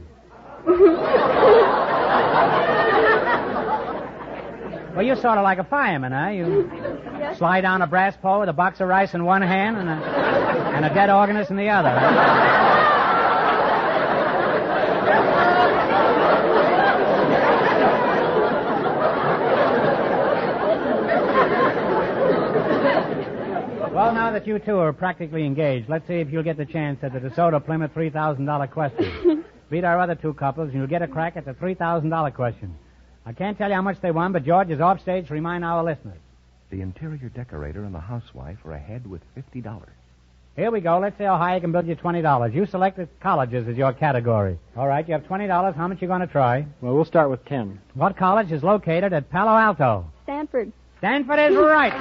O: Well, you're sort of like a fireman, huh? You slide down a brass pole with a box of rice in one hand and a dead organist in the other. Well, now that you two are practically engaged, let's see if you'll get the chance at the DeSoto Plymouth $3,000 question. Beat our other two couples, and you'll get a crack at the $3,000 question. I can't tell you how much they won, but George is off stage to remind our listeners.
E: The interior decorator and the housewife are ahead with $50.
O: Here we go. Let's see how high I can build you $20. You selected colleges as your category. All right, you have $20. How much you going to try?
X: Well, we'll start with 10.
O: What college is located at Palo Alto?
I: Stanford.
O: Stanford is right.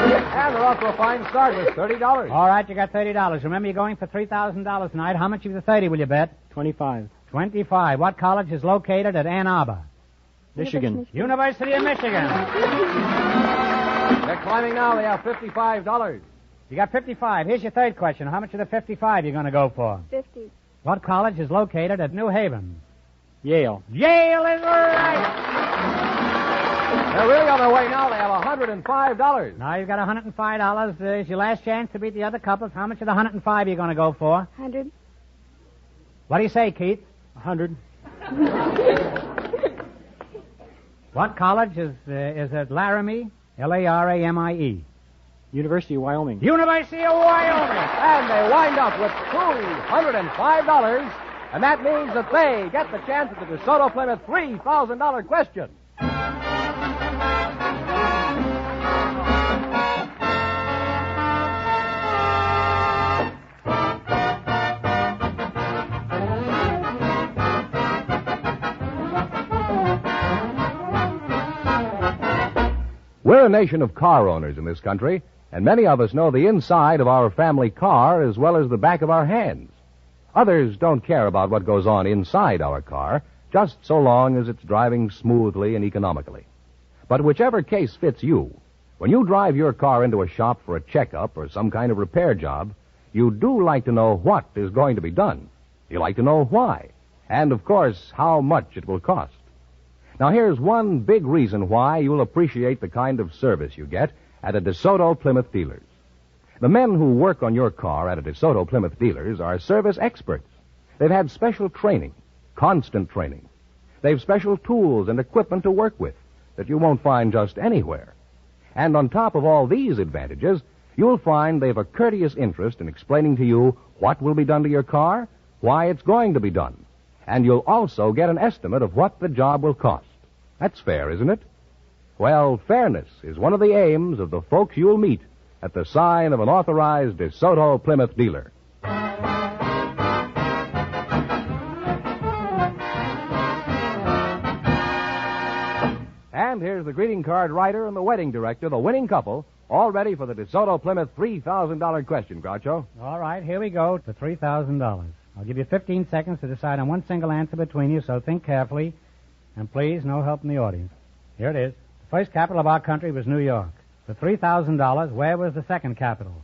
E: And we're off to a fine start with $30.
O: All right, you got $30. Remember, you're going for $3,000 tonight. How much of the 30 will you bet?
X: 25.
O: 25. What college is located at Ann Arbor?
X: Michigan.
O: University of Michigan.
E: They're climbing now. They have $55.
O: You got 55. Here's your third question. How much of the 55 you going to go for?
I: 50.
O: What college is located at New Haven?
X: Yale.
O: Yale is right.
E: They're really on their way now. They have $105.
O: Now you've got $105. It's your last chance to beat the other couples. How much of the 105 are you going to go for?
I: 100.
O: What do you say, Keith?
X: 100.
O: What college is at Laramie? Laramie.
X: University of Wyoming.
O: University of Wyoming.
E: And they wind up with $205. And that means that they get the chance at the DeSoto Plymouth $3,000 question. We're a nation of car owners in this country, and many of us know the inside of our family car as well as the back of our hands. Others don't care about what goes on inside our car, just so long as it's driving smoothly and economically. But whichever case fits you, when you drive your car into a shop for a checkup or some kind of repair job, you do like to know what is going to be done. You like to know why, and of course, how much it will cost. Now, here's one big reason why you'll appreciate the kind of service you get at a DeSoto Plymouth dealers. The men who work on your car at a DeSoto Plymouth dealers are service experts. They've had special training, constant training. They've special tools and equipment to work with that you won't find just anywhere. And on top of all these advantages, you'll find they've a courteous interest in explaining to you what will be done to your car, why it's going to be done. And you'll also get an estimate of what the job will cost. That's fair, isn't it? Well, fairness is one of the aims of the folks you'll meet at the sign of an authorized DeSoto Plymouth dealer. And here's the greeting card writer and the wedding director, the winning couple, all ready for the DeSoto Plymouth $3,000 question, Groucho.
O: All right, here we go to $3,000. I'll give you 15 seconds to decide on one single answer between you, so think carefully. And please, no help in the audience. Here it is. The first capital of our country was New York. For $3,000, where was the second capital?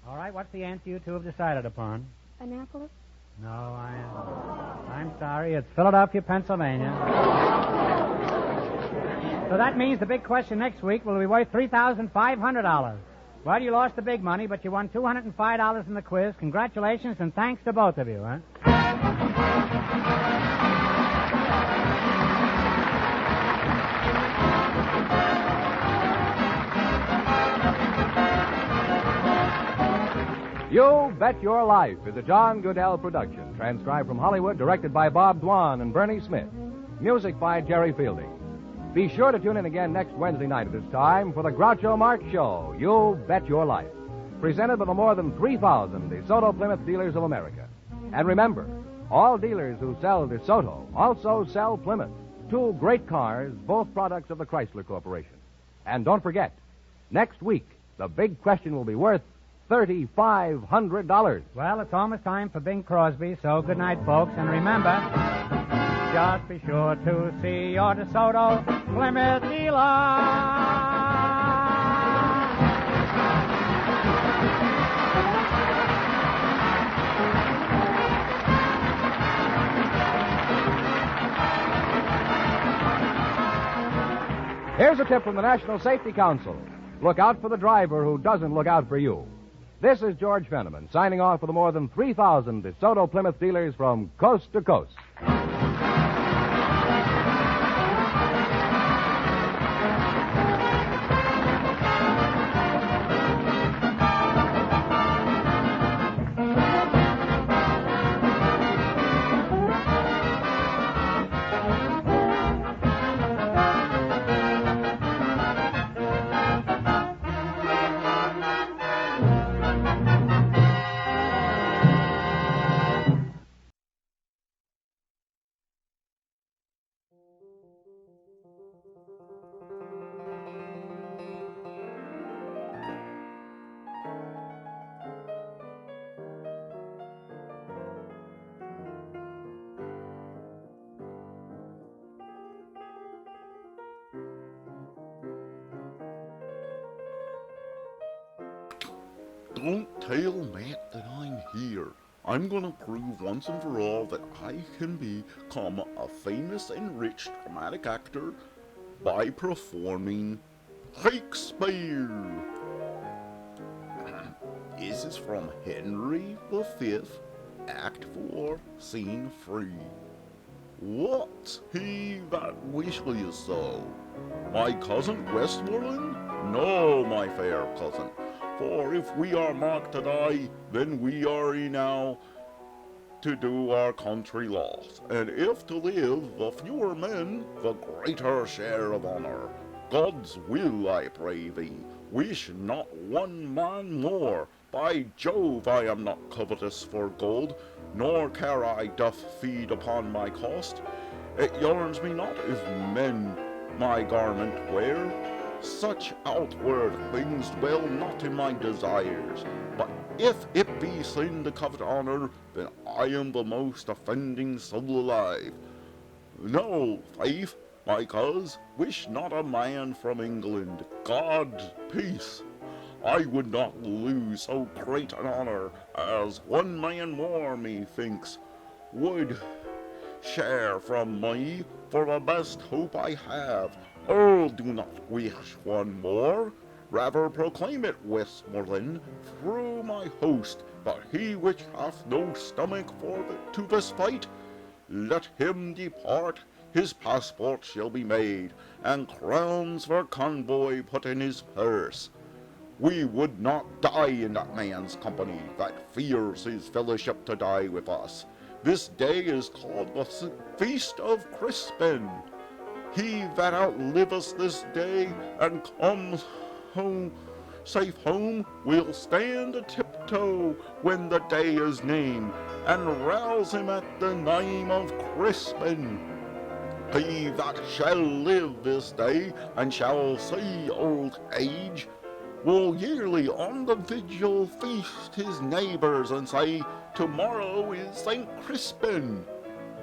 O: All right, what's the answer you two have decided upon?
I: Annapolis?
O: No, I'm sorry. It's Philadelphia, Pennsylvania. So that means the big question next week will be worth $3,500. Well, you lost the big money, but you won $205 in the quiz. Congratulations, and thanks to both of you, huh?
E: You Bet Your Life is a John Goodell production, transcribed from Hollywood, directed by Bob Dwan and Bernie Smith. Music by Jerry Fielding. Be sure to tune in again next Wednesday night at this time for the Groucho Marx Show, You Bet Your Life, presented by the more than 3,000 DeSoto Plymouth dealers of America. And remember, all dealers who sell DeSoto also sell Plymouth, two great cars, both products of the Chrysler Corporation. And don't forget, next week, the big question will be worth $3,500.
O: Well, it's almost time for Bing Crosby, so good night, folks. And remember, just be sure to see your DeSoto Plymouth dealer.
E: Here's a tip from the National Safety Council. Look out for the driver who doesn't look out for you. This is George Fenneman, signing off for the more than 3,000 DeSoto Plymouth dealers from coast to coast.
A: Don't tell Matt that I'm here. I'm gonna prove once and for all that I can become a famous and rich dramatic actor by performing Shakespeare. This is from Henry V, Act 4, Scene 3. What's he that wishes so? My cousin Westmoreland? No, my fair cousin. For if we are marked to die, then we are enow to do our country loss. And if to live, the fewer men, the greater share of honor. God's will, I pray thee, wish not one man more. By Jove, I am not covetous for gold, nor care I doth feed upon my cost. It yarns me not if men my garment wear. Such outward things dwell not in my desires. But if it be sin to covet honor, then I am the most offending soul alive. No, faith, my cuz, wish not a man from England. God's peace. I would not lose so great an honor as one man more, methinks, would share from me, for the best hope I have. Oh, do not wish one more. Rather proclaim it, Westmoreland, through my host, that he which hath no stomach to this fight, let him depart. His passport shall be made, and crowns for convoy put in his purse. We would not die in that man's company that fears his fellowship to die with us. This day is called the Feast of Crispin. He that outliveth this day and comes home safe home will stand a tiptoe when the day is named, and rouse him at the name of Crispin. He that shall live this day and shall see old age will yearly on the vigil feast his neighbors and say, tomorrow is St. Crispin.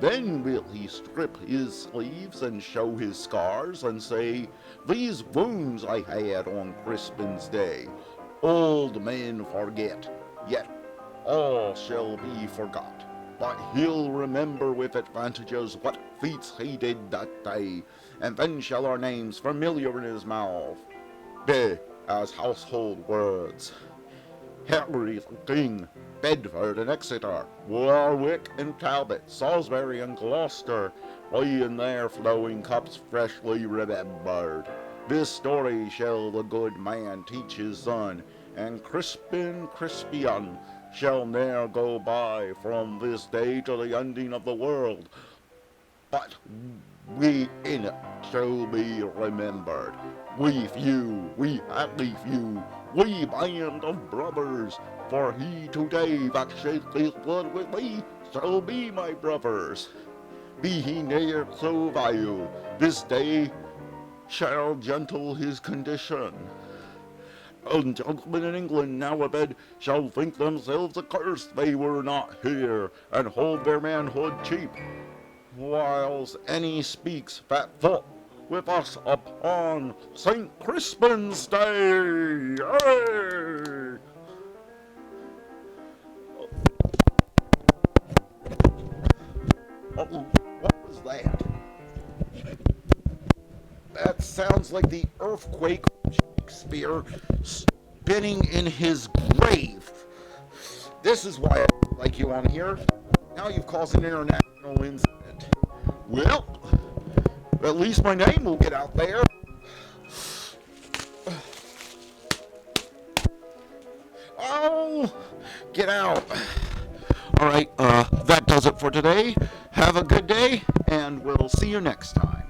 A: Then will he strip his sleeves and show his scars and say, these wounds I had on Crispin's day. Old men forget, yet all shall be forgot. But he'll remember with advantages what feats he did that day, and then shall our names familiar in his mouth be as household words. Henry the King, Bedford and Exeter, Warwick and Talbot, Salisbury and Gloucester, lie in their flowing cups freshly remembered. This story shall the good man teach his son, and Crispin Crispian shall ne'er go by from this day to the ending of the world. But we in it shall be remembered. We few, we happy few, we band of brothers, for he today that shed his blood with me shall be my brothers. Be he ne'er so vile, this day shall gentle his condition. And gentlemen in England now abed shall think themselves accursed they were not here, and hold their manhood cheap, whiles any speaks that thought with us upon St. Crispin's Day. Hey! What was that? That sounds like the earthquake of Shakespeare spinning in his grave. This is why I don't like you on here. Now you've caused an international incident. Well, at least my name will get out there. Oh, get out. All right, that does it for today. Have a good day, and we'll see you next time.